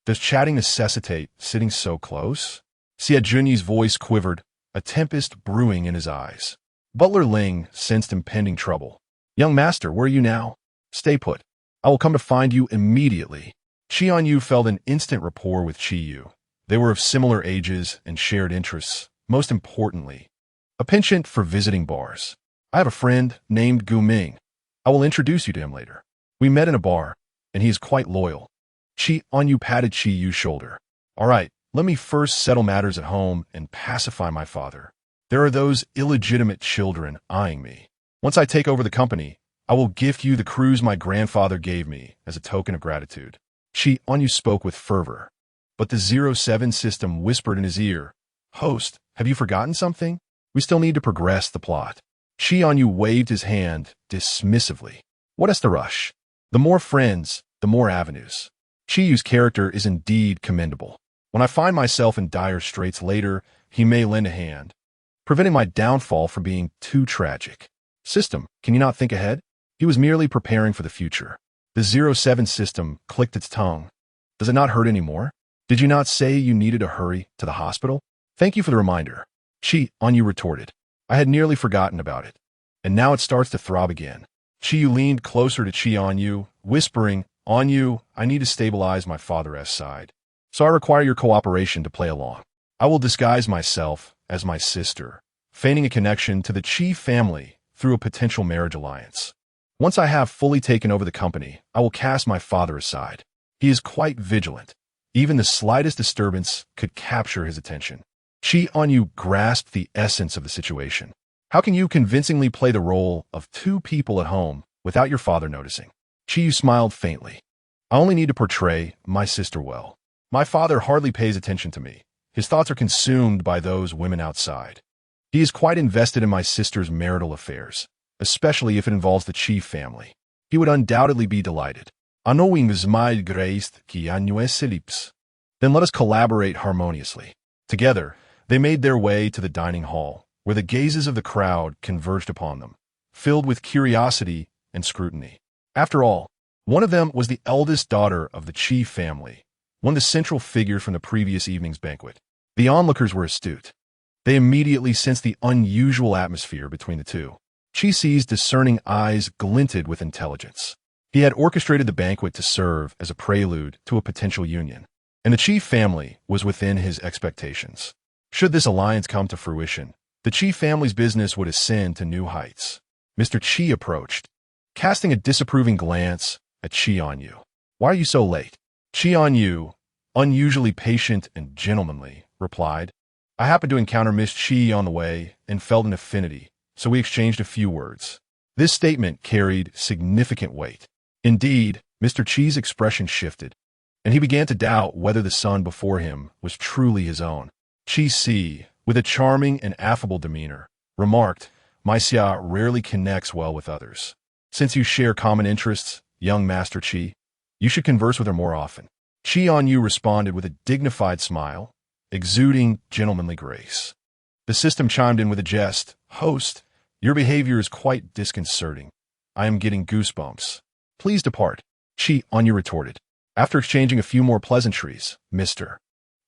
A: Does chatting necessitate sitting so close? Chì Ānyu's voice quivered, a tempest brewing in his eyes. Butler Ling sensed impending trouble. "Young master, where are you now? Stay put. I will come to find you immediately." Chì Ānyu felt an instant rapport with Chì Ānyù. They were of similar ages and shared interests, most importantly, a penchant for visiting bars. "I have a friend named Gu Ming. I will introduce you to him later. We met in a bar, and he is quite loyal." Chì Ānyu patted Chì Ānyu's shoulder. "All right, let me first settle matters at home and pacify my father. There are those illegitimate children eyeing me. Once I take over the company, I will gift you the cruise my grandfather gave me as a token of gratitude." Chì Ānyu spoke with fervor, but the 07 system whispered in his ear, "Host, have you forgotten something? We still need to progress the plot." Chì Ānyu waved his hand dismissively. "What is the rush? The more friends, the more avenues." Chì Ānyu's character is indeed commendable. When I find myself in dire straits later, he may lend a hand, preventing my downfall from being too tragic. System, can you not think ahead? He was merely preparing for the future. The 07 system clicked its tongue. "Does it not hurt anymore? Did you not say you needed to hurry to the hospital?" "Thank you for the reminder," Chì Ānyu retorted. "I had nearly forgotten about it, and now it starts to throb again." Chì Ānyu leaned closer to Chì Ānyu, whispering, "Ānyu, I need to stabilize my father's side, so I require your cooperation to play along. I will disguise myself as my sister, feigning a connection to the Chì family through a potential marriage alliance. Once I have fully taken over the company, I will cast my father aside. He is quite vigilant. Even the slightest disturbance could capture his attention." Chì Ānyu grasped the essence of the situation. "How can you convincingly play the role of two people at home without your father noticing?" Chì Ānyu smiled faintly. "I only need to portray my sister well. My father hardly pays attention to me. His thoughts are consumed by those women outside. He is quite invested in my sister's marital affairs, especially if it involves the Chì family. He would undoubtedly be delighted. Knowing my grace Chì Ānyù lips. Then let us collaborate harmoniously." Together, they made their way to the dining hall, where the gazes of the crowd converged upon them, filled with curiosity and scrutiny. After all, one of them was the eldest daughter of the Chì family, one of the central figures from the previous evening's banquet. The onlookers were astute. They immediately sensed the unusual atmosphere between the two. Chì Ānyu's discerning eyes glinted with intelligence. He had orchestrated the banquet to serve as a prelude to a potential union, and the Chì family was within his expectations. Should this alliance come to fruition, the Chì family's business would ascend to new heights. Mr. Chì approached, casting a disapproving glance at Chì Ānyù. "Why are you so late?" Chì Ānyù, unusually patient and gentlemanly, replied, "I happened to encounter Miss Chì on the way and felt an affinity, so we exchanged a few words." This statement carried significant weight. Indeed, Mr. Chi's expression shifted, and he began to doubt whether the son before him was truly his own. Chì Si, with a charming and affable demeanor, remarked, "My Xia rarely connects well with others. Since you share common interests, young Master Chì, you should converse with her more often." Chì Ānyù responded with a dignified smile, exuding gentlemanly grace. The system chimed in with a jest, "Host, your behavior is quite disconcerting. I am getting goosebumps. Please depart." Chì Ānyù retorted. After exchanging a few more pleasantries, Mr.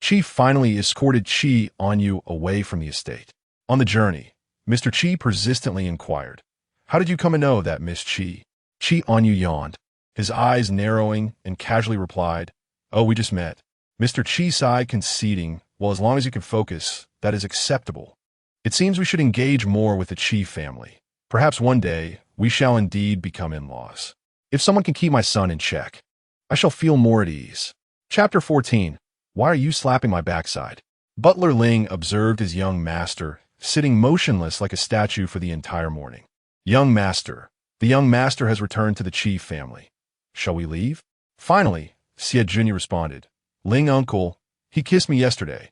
A: Chì finally escorted Chì Ānyù away from the estate. On the journey, Mr. Chì persistently inquired, "How did you come to know that, Miss Chì?" Chì Ānyù yawned, his eyes narrowing, and casually replied, "Oh, we just met." Mr. Chi sighed, conceding, well, as long as you can focus, that is acceptable. It seems we should engage more with the Chi family. Perhaps one day, we shall indeed become in-laws. If someone can keep my son in check, I shall feel more at ease. Chapter 14. Why are you slapping my backside? Butler Ling observed his young master, sitting motionless like a statue for the entire morning. Young master. The young master has returned to the Chi family. Shall we leave? Finally, Xie Junyi responded. Ling uncle, he kissed me yesterday.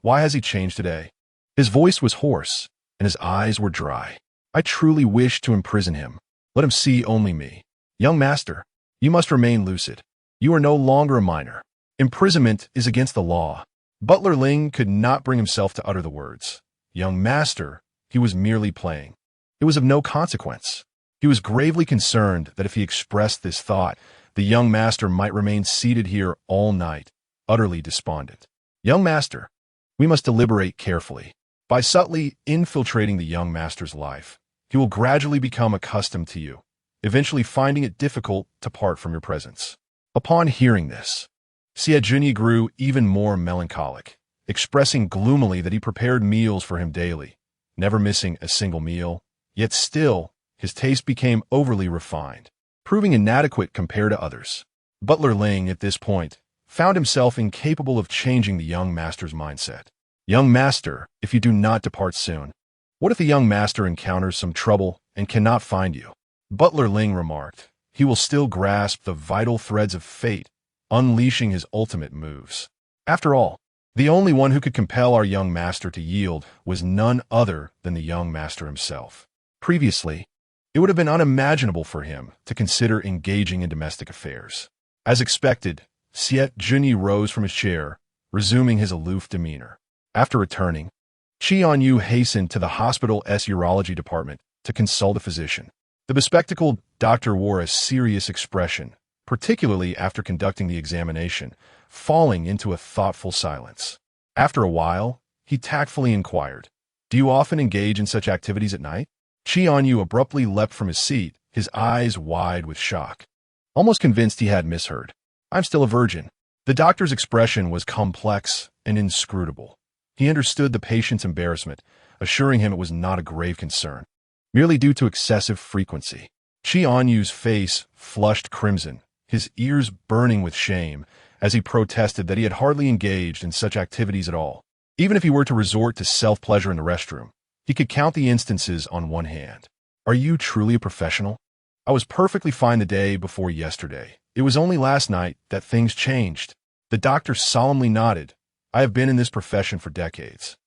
A: Why has he changed today? His voice was hoarse, and his eyes were dry. I truly wish to imprison him. Let him see only me. Young master, you must remain lucid. You are no longer a minor. Imprisonment is against the law. Butler Ling could not bring himself to utter the words. Young master, he was merely playing. It was of no consequence. He was gravely concerned that if he expressed this thought, the young master might remain seated here all night, utterly despondent. Young master, we must deliberate carefully. By subtly infiltrating the young master's life, he will gradually become accustomed to you, eventually finding it difficult to part from your presence. Upon hearing this, Xie Junyi grew even more melancholic, expressing gloomily that he prepared meals for him daily, never missing a single meal, yet still, his taste became overly refined, proving inadequate compared to others. Butler Ling, at this point, found himself incapable of changing the young master's mindset. Young master, if you do not depart soon, what if the young master encounters some trouble and cannot find you? Butler Ling remarked, he will still grasp the vital threads of fate, unleashing his ultimate moves. After all, the only one who could compel our young master to yield was none other than the young master himself. Previously, it would have been unimaginable for him to consider engaging in domestic affairs. As expected, Xie Junyi rose from his chair, resuming his aloof demeanor. After returning, Chì Ānyù hastened to the hospital's urology department to consult a physician. The bespectacled doctor wore a serious expression, particularly after conducting the examination, falling into a thoughtful silence. After a while, he tactfully inquired, "Do you often engage in such activities at night?" Chì Ānyù abruptly leapt from his seat, his eyes wide with shock. Almost convinced he had misheard. "I'm still a virgin." The doctor's expression was complex and inscrutable. He understood the patient's embarrassment, assuring him it was not a grave concern, merely due to excessive frequency. Chì Ānyù's face flushed crimson, his ears burning with shame, as he protested that he had hardly engaged in such activities at all. Even if he were to resort to self-pleasure in the restroom, he could count the instances on one hand. "Are you truly a professional?" "I was perfectly fine the day before yesterday. It was only last night that things changed." The doctor solemnly nodded. "I have been in this profession for decades.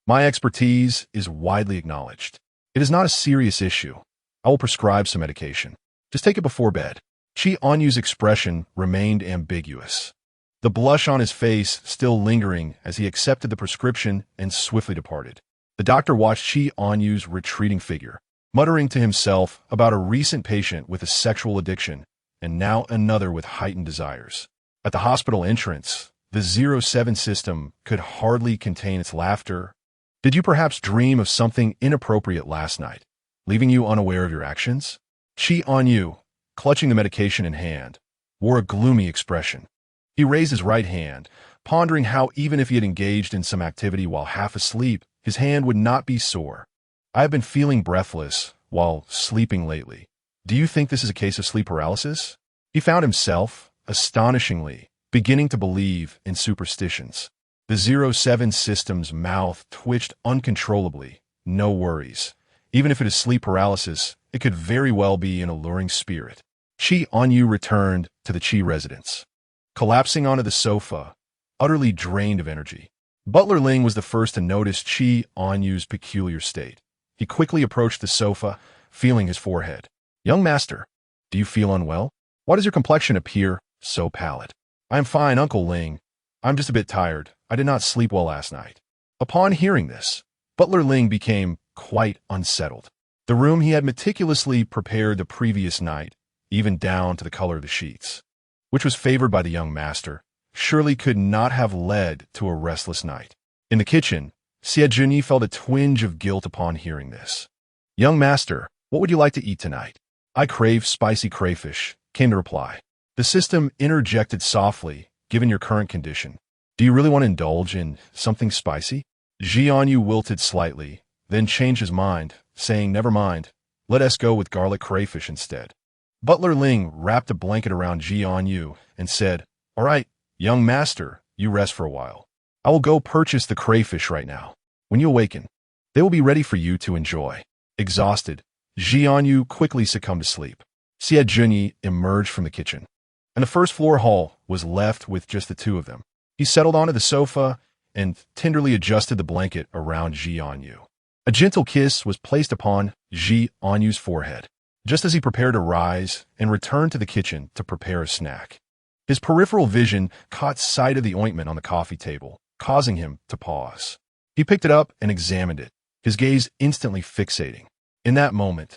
A: My expertise is widely acknowledged. It is not a serious issue. I will prescribe some medication. Just take it before bed." Chì Ānyù's expression remained ambiguous, the blush on his face still lingering as he accepted the prescription and swiftly departed. The doctor watched Chì Ānyù's retreating figure, muttering to himself about a recent patient with a sexual addiction and now another with heightened desires. At the hospital entrance, the 07 system could hardly contain its laughter. "Did you perhaps dream of something inappropriate last night, leaving you unaware of your actions?" Chì Ānyù, clutching the medication in hand, wore a gloomy expression. He raised his right hand, pondering how even if he had engaged in some activity while half asleep, his hand would not be sore. "I have been feeling breathless while sleeping lately. Do you think this is a case of sleep paralysis?" He found himself, astonishingly, beginning to believe in superstitions. The 07 system's mouth twitched uncontrollably. "No worries. Even if it is sleep paralysis, it could very well be an alluring spirit." Chì Ānyù returned to the Chi residence, collapsing onto the sofa, utterly drained of energy. Butler Ling was the first to notice Chì Ānyù's peculiar state. He quickly approached the sofa, feeling his forehead. "Young master, do you feel unwell? Why does your complexion appear so pallid?" "I am fine, Uncle Ling. I'm just a bit tired. I did not sleep well last night." Upon hearing this, Butler Ling became quite unsettled. The room he had meticulously prepared the previous night, even down to the color of the sheets, which was favored by the young master, surely could not have led to a restless night. In the kitchen, Xie Junyi felt a twinge of guilt upon hearing this. "Young master, what would you like to eat tonight?" "I crave spicy crayfish," came the reply. The system interjected softly, "Given your current condition, Do you really want to indulge in something spicy? Chì Ānyù wilted slightly, then changed his mind, saying, "Never mind. Let us go with garlic crayfish instead." Butler Ling wrapped a blanket around Chì Ānyù and said, "All right, young master, you rest for a while. I will go purchase the crayfish right now. When you awaken, they will be ready for you to enjoy." Exhausted, Chì Ānyù quickly succumbed to sleep. Xie Junyi emerged from the kitchen, and the first-floor hall was left with just the two of them. He settled onto the sofa and tenderly adjusted the blanket around Chì Ānyù. A gentle kiss was placed upon Chì Ānyù's forehead, just as he prepared to rise and return to the kitchen to prepare a snack. His peripheral vision caught sight of the ointment on the coffee table, causing him to pause. He picked it up and examined it, his gaze instantly fixating. In that moment,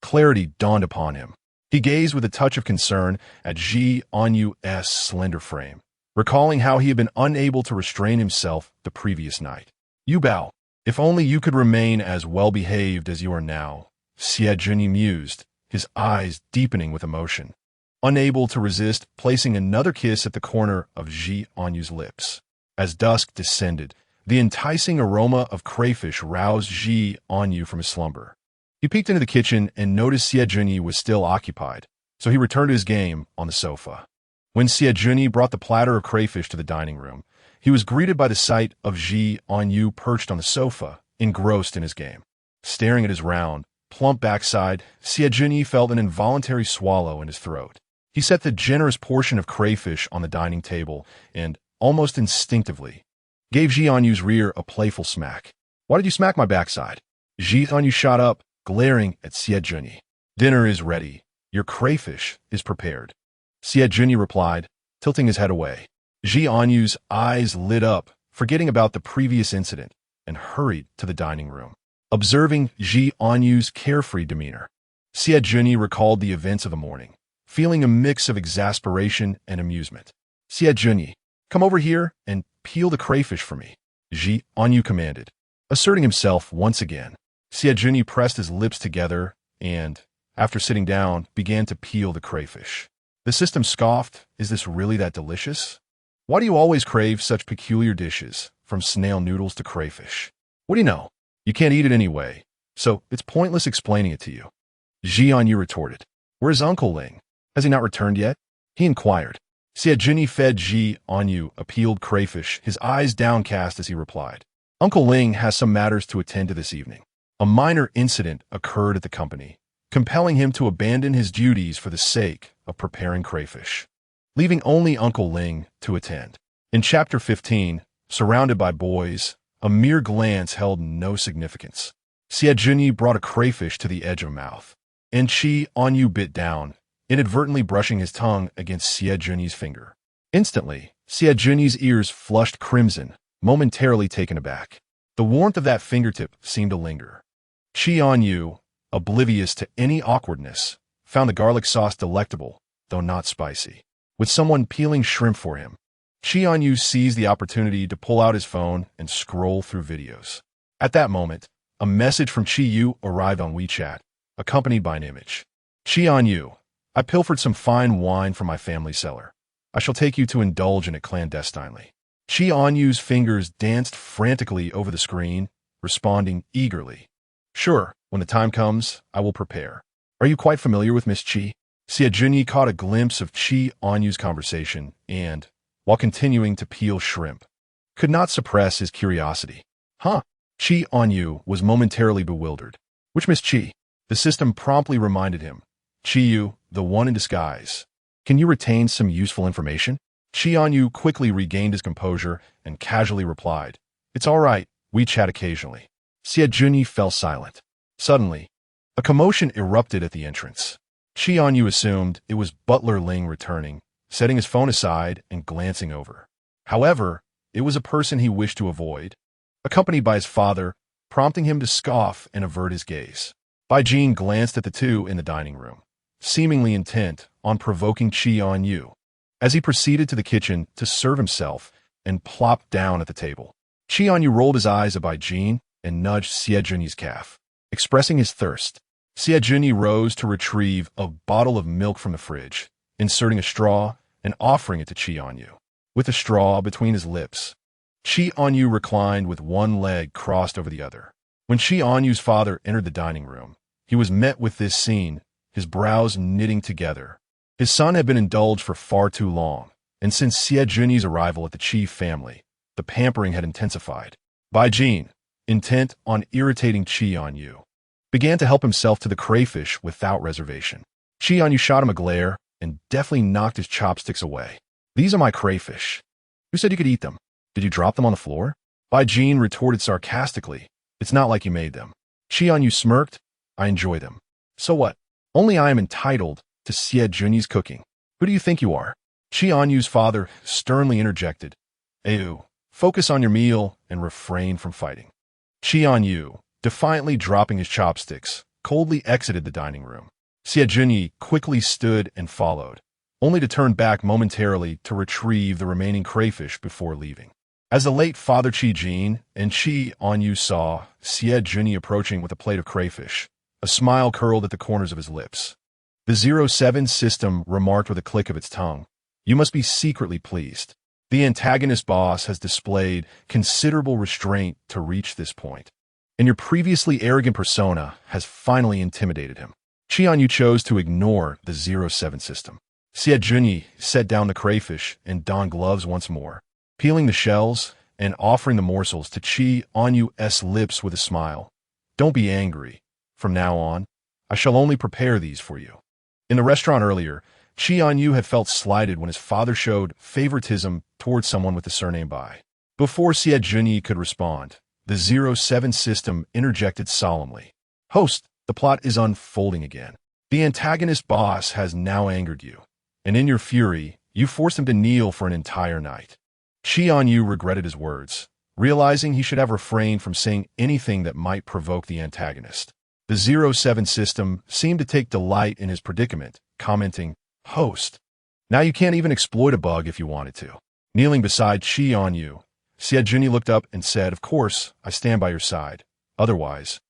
A: clarity dawned upon him. He gazed with a touch of concern at Chì Ānyù's slender frame, recalling how he had been unable to restrain himself the previous night. "You Bao, if only you could remain as well-behaved as you are now," Xie Junyi mused, his eyes deepening with emotion. Unable to resist placing another kiss at the corner of Chì Ānyù's lips. As dusk descended, the enticing aroma of crayfish roused Chì Ānyù from his slumber. He peeked into the kitchen and noticed Xie Junyi was still occupied, so he returned to his game on the sofa. When Xie Junyi brought the platter of crayfish to the dining room, he was greeted by the sight of Chì Ānyù perched on the sofa, engrossed in his game. Staring at his round, plump backside, Xie Junyi felt an involuntary swallow in his throat. He set the generous portion of crayfish on the dining table and, almost instinctively, gave Chì Ānyù's rear a playful smack. "Why did you smack my backside?" Chì Ānyù shot up, glaring at Xie Junyi. "Dinner is ready. Your crayfish is prepared," Xie Junyi replied, tilting his head away. Chì Ānyù's eyes lit up, forgetting about the previous incident, and hurried to the dining room. Observing Chì Ānyù's carefree demeanor, Xie Junyi recalled the events of the morning, feeling a mix of exasperation and amusement. "Xie Junyi, come over here and peel the crayfish for me," Chì Ānyù commanded. Asserting himself once again, Xie Junyi pressed his lips together and, after sitting down, began to peel the crayfish. The system scoffed, "Is this really that delicious? Why do you always crave such peculiar dishes, from snail noodles to crayfish? What do you know? You can't eat it anyway, so it's pointless explaining it to you." Chì Ānyù retorted. "Where's Uncle Ling? Has he not returned yet?" he inquired. Xie Junyi fed Chì Ānyù a peeled crayfish, his eyes downcast as he replied, "Uncle Ling has some matters to attend to this evening. A minor incident occurred at the company, compelling him to abandon his duties for the sake of preparing crayfish, leaving only Uncle Ling to attend." In Chapter 15, surrounded by boys, a mere glance held no significance. Xie Junyi brought a crayfish to the edge of mouth, and Chì Ānyù bit down, inadvertently brushing his tongue against Xie Junyi's finger. Instantly, Xie Junyi's ears flushed crimson, momentarily taken aback. The warmth of that fingertip seemed to linger. Chì Ānyù, oblivious to any awkwardness, found the garlic sauce delectable, though not spicy. With someone peeling shrimp for him, Chì Ānyù seized the opportunity to pull out his phone and scroll through videos. At that moment, a message from Chì Ānyù arrived on WeChat, accompanied by an image. "Chì Ānyù, I pilfered some fine wine from my family cellar. I shall take you to indulge in it clandestinely." Chì Ānyù's fingers danced frantically over the screen, responding eagerly. "Sure, when the time comes, I will prepare. Are you quite familiar with Miss Chì?" Xie Junyi caught a glimpse of Chì Ānyù's conversation and, while continuing to peel shrimp, could not suppress his curiosity. "Huh?" Chì Ānyù was momentarily bewildered. "Which Miss Chì?" The system promptly reminded him. "Chì Ānyù, the one in disguise. Can you retain some useful information?" Chì Ānyù quickly regained his composure and casually replied, "It's all right, we chat occasionally." Xie Junyi fell silent. Suddenly, a commotion erupted at the entrance. Chì Ānyù assumed it was Butler Ling returning, setting his phone aside and glancing over. However, it was a person he wished to avoid, accompanied by his father, prompting him to scoff and avert his gaze. Bai Jin glanced at the two in the dining room, seemingly intent on provoking Chì Ānyù, as he proceeded to the kitchen to serve himself and plopped down at the table. Chì Ānyù rolled his eyes at Bai Jin and nudged Xie Junyi's calf, expressing his thirst. Xie Junyi rose to retrieve a bottle of milk from the fridge, inserting a straw and offering it to Chì Ānyù. with a straw between his lips. Chì Ānyù reclined with one leg crossed over the other. When Chì Ānyù's father entered the dining room, he was met with this scene, his brows knitting together. His son had been indulged for far too long, and since Xie Junyi's arrival at the Chì family, the pampering had intensified. Bai Jin, intent on irritating Chì Ānyù, began to help himself to the crayfish without reservation. Chì Ānyù shot him a glare and deftly knocked his chopsticks away. "These are my crayfish. Who said you could eat them? Did you drop them on the floor?" Bai Jin retorted sarcastically. "It's not like you made them." Chì Ānyù smirked. "I enjoy them. So what? Only I am entitled to Xie Junyi's cooking. Who do you think you are?" Chì Ānyù's father sternly interjected. "Ew, focus on your meal and refrain from fighting." Chì Ānyù, defiantly dropping his chopsticks, coldly exited the dining room. Xie Junyi quickly stood and followed, only to turn back momentarily to retrieve the remaining crayfish before leaving. As the late Father Chì Jin and Chì Ānyù saw Xie Junyi approaching with a plate of crayfish, a smile curled at the corners of his lips. The 07 system remarked with a click of its tongue, "You must be secretly pleased. The antagonist boss has displayed considerable restraint to reach this point, and your previously arrogant persona has finally intimidated him." Chì Ānyù chose to ignore the 07 system. Xie Junyi set down the crayfish and donned gloves once more, peeling the shells and offering the morsels to Chì Ānyù's lips with a smile. "Don't be angry. From now on, I shall only prepare these for you." In the restaurant earlier, Chì Ānyù had felt slighted when his father showed favoritism towards someone with the surname Bai. Before Xie Junyi could respond, the 07 system interjected solemnly. "Host, the plot is unfolding again. The antagonist boss has now angered you, and in your fury, you forced him to kneel for an entire night." Chì Ānyù regretted his words, realizing he should have refrained from saying anything that might provoke the antagonist. The 07 system seemed to take delight in his predicament, commenting, "Host, now you can't even exploit a bug if you wanted to." Kneeling beside Chì Ānyù, Xie Junyi looked up and said, "Of course, I stand by your side. Otherwise,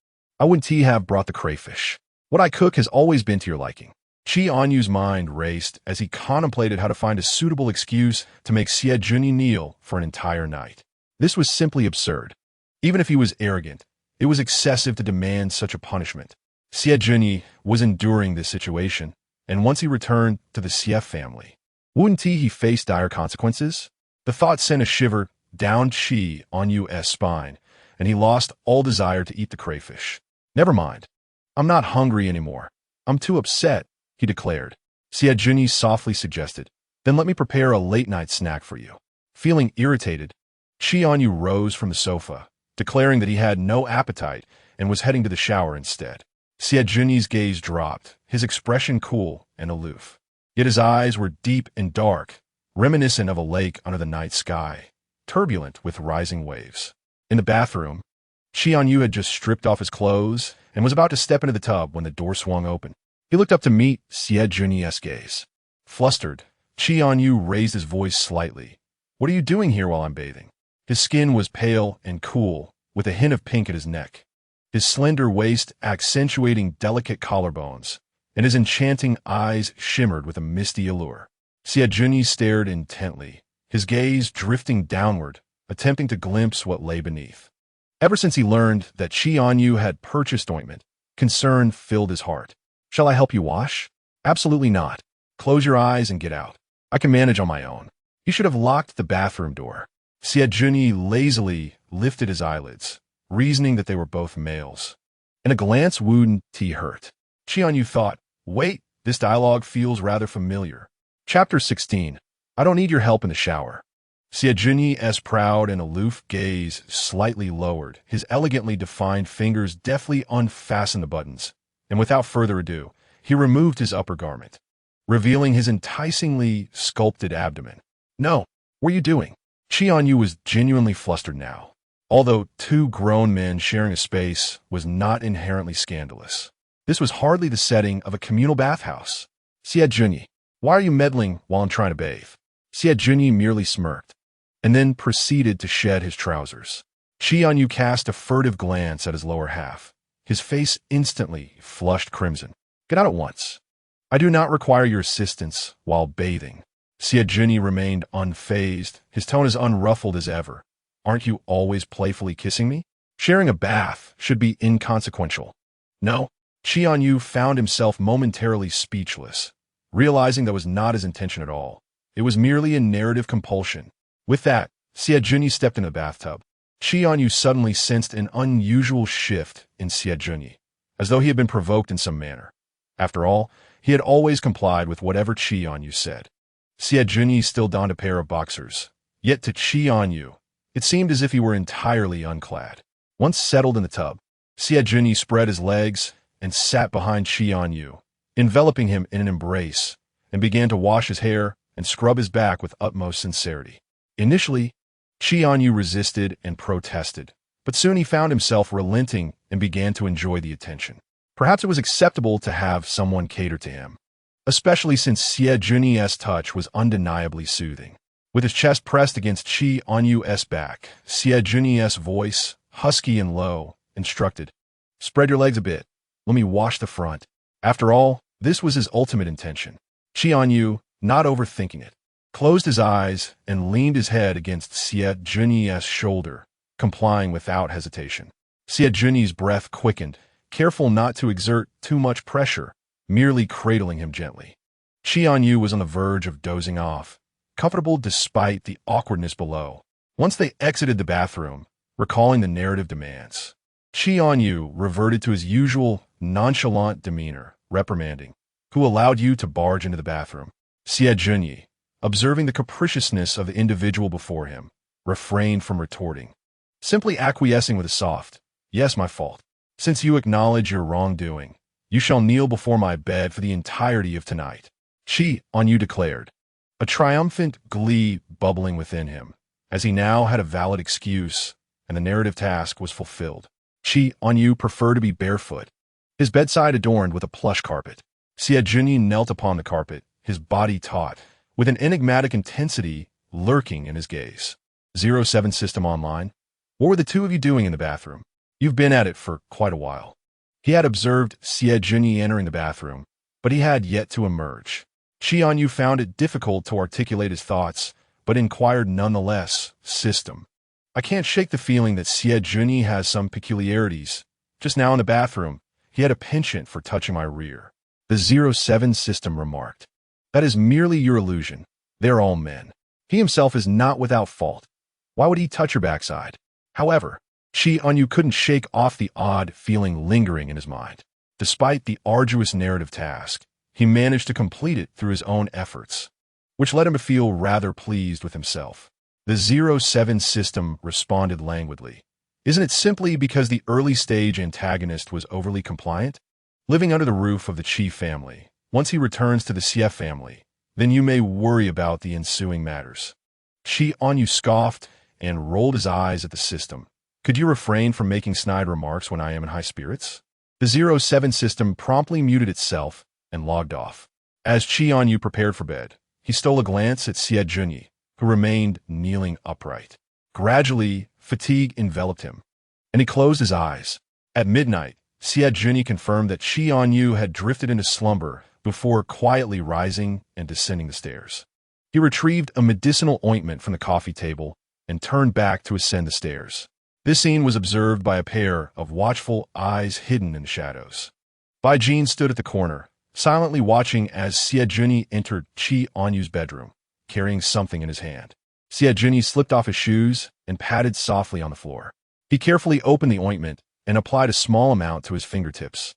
A: I wouldn't have brought the crayfish. What I cook has always been to your liking." Chì Ānyù's mind raced as he contemplated how to find a suitable excuse to make Xie Junyi kneel for an entire night. This was simply absurd. Even if he was arrogant, it was excessive to demand such a punishment. Xie Junyi was enduring this situation, and once he returned to the Xie family, wouldn't he face dire consequences? The thought sent a shiver down Chì Ānyù's spine, and he lost all desire to eat the crayfish. "Never mind. I'm not hungry anymore. I'm too upset," he declared. Xie Junyi softly suggested, "Then let me prepare a late-night snack for you." Feeling irritated, Chì Ānyù rose from the sofa, declaring that he had no appetite and was heading to the shower instead. Xie Junyi's gaze dropped, his expression cool and aloof. Yet his eyes were deep and dark, reminiscent of a lake under the night sky, turbulent with rising waves. In the bathroom, Chì Ānyù had just stripped off his clothes and was about to step into the tub when the door swung open. He looked up to meet Xie Junyi's gaze. Flustered, Chì Ānyù raised his voice slightly. "What are you doing here while I'm bathing?" His skin was pale and cool, with a hint of pink at his neck, his slender waist accentuating delicate collarbones, and his enchanting eyes shimmered with a misty allure. Xie Junyi stared intently, his gaze drifting downward, attempting to glimpse what lay beneath. Ever since he learned that Chì Ānyù had purchased ointment, concern filled his heart. "Shall I help you wash?" "Absolutely not. Close your eyes and get out. I can manage on my own." He should have locked the bathroom door. Xie Junyi lazily lifted his eyelids, reasoning that they were both males. And a glance wouldn't hurt. Chì Ānyù thought, "Wait, this dialogue feels rather familiar." Chapter 16. I don't need your help in the shower. Xie Junyi's proud and aloof gaze slightly lowered, his elegantly defined fingers deftly unfastened the buttons, and without further ado, he removed his upper garment, revealing his enticingly sculpted abdomen. "No, what are you doing?" Chì Ānyù was genuinely flustered now, although two grown men sharing a space was not inherently scandalous. This was hardly the setting of a communal bathhouse. "Xie Junyi, why are you meddling while I'm trying to bathe?" Xie Junyi merely smirked, and then proceeded to shed his trousers. Chì Ānyù cast a furtive glance at his lower half. His face instantly flushed crimson. "Get out at once. I do not require your assistance while bathing." Chì Ānyù remained unfazed, his tone as unruffled as ever. Aren't you always playfully kissing me? Sharing a bath should be inconsequential. No. Chì Ānyù found himself momentarily speechless, realizing that was not his intention at all. It was merely a narrative compulsion. With that, Chì Ānyù stepped in the bathtub. Chì Ānyù suddenly sensed an unusual shift in Chì Ānyù, as though he had been provoked in some manner. After all, he had always complied with whatever Chì Ānyù said. Chì Ānyù still donned a pair of boxers, yet to Chì Ānyù, it seemed as if he were entirely unclad. Once settled in the tub, Chì Ānyù spread his legs and sat behind Chì Ānyù, enveloping him in an embrace, and began to wash his hair and scrub his back with utmost sincerity. Initially, Chì Ānyù resisted and protested, but soon he found himself relenting and began to enjoy the attention. Perhaps it was acceptable to have someone cater to him, especially since Chì Ānyù's touch was undeniably soothing. With his chest pressed against Chì Ānyù's back, Chì Ānyù's voice, husky and low, instructed, "Spread your legs a bit. Let me wash the front." After all, this was his ultimate intention. Chì Ānyù, not overthinking it, closed his eyes and leaned his head against Chì Ānyù's shoulder, complying without hesitation. Chì Ānyù's breath quickened, careful not to exert too much pressure, merely cradling him gently. Chì Ānyù was on the verge of dozing off, comfortable despite the awkwardness below. Once they exited the bathroom, recalling the narrative demands, Chì Ānyù reverted to his usual nonchalant demeanor, reprimanding, "Who allowed you to barge into the bathroom?" Chì Ānyù, observing the capriciousness of the individual before him, refrained from retorting, simply acquiescing with a soft, "Yes, my fault. Since you acknowledge your wrongdoing, you shall kneel before my bed for the entirety of tonight," Chì Ānyù declared, a triumphant glee bubbling within him, as he now had a valid excuse, and the narrative task was fulfilled. Chì Ānyù preferred to be barefoot, his bedside adorned with a plush carpet. Chì Ānyù knelt upon the carpet, his body taut, with an enigmatic intensity lurking in his gaze. 07 system online? What were the two of you doing in the bathroom? You've been at it for quite a while. He had observed Chì Ānyù entering the bathroom, but he had yet to emerge. Chì Ānyù found it difficult to articulate his thoughts, but inquired nonetheless, "System? I can't shake the feeling that Chì Ānyù has some peculiarities. Just now in the bathroom, he had a penchant for touching my rear." The 07 system remarked, "That is merely your illusion. They're all men. He himself is not without fault. Why would he touch your backside?" However, Chì Ānyù couldn't shake off the odd feeling lingering in his mind. Despite the arduous narrative task, he managed to complete it through his own efforts, which led him to feel rather pleased with himself. The 07 system responded languidly, "Isn't it simply because the early-stage antagonist was overly compliant? Living under the roof of the Chì family, once he returns to the Chì family, then you may worry about the ensuing matters." Chì Ānyù scoffed and rolled his eyes at the system. "Could you refrain from making snide remarks when I am in high spirits?" The 07 system promptly muted itself and logged off. As Chì Ānyù prepared for bed, he stole a glance at Chì Ānyù, who remained kneeling upright. Gradually, fatigue enveloped him, and he closed his eyes. At midnight, Chì Ānyù confirmed that Chì Ānyù had drifted into slumber before quietly rising and descending the stairs. He retrieved a medicinal ointment from the coffee table and turned back to ascend the stairs. This scene was observed by a pair of watchful eyes hidden in the shadows. Bai Jin stood at the corner, silently watching as Chì Ānyù entered Chì Ānyù's bedroom, carrying something in his hand. Chì Ānyù slipped off his shoes and patted softly on the floor. He carefully opened the ointment and applied a small amount to his fingertips,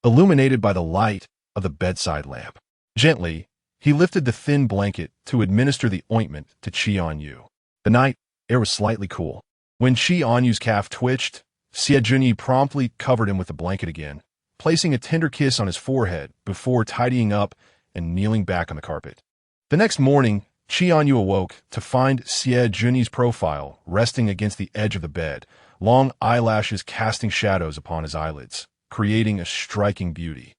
A: illuminated by the light of the bedside lamp. Gently, he lifted the thin blanket to administer the ointment to Chì Ānyù. The night air was slightly cool. When Chì Ānyù's calf twitched, Chì Ānyù promptly covered him with the blanket again, placing a tender kiss on his forehead before tidying up and kneeling back on the carpet. The next morning, Chì Ānyù awoke to find Chì Ānyù's profile resting against the edge of the bed, long eyelashes casting shadows upon his eyelids, creating a striking beauty.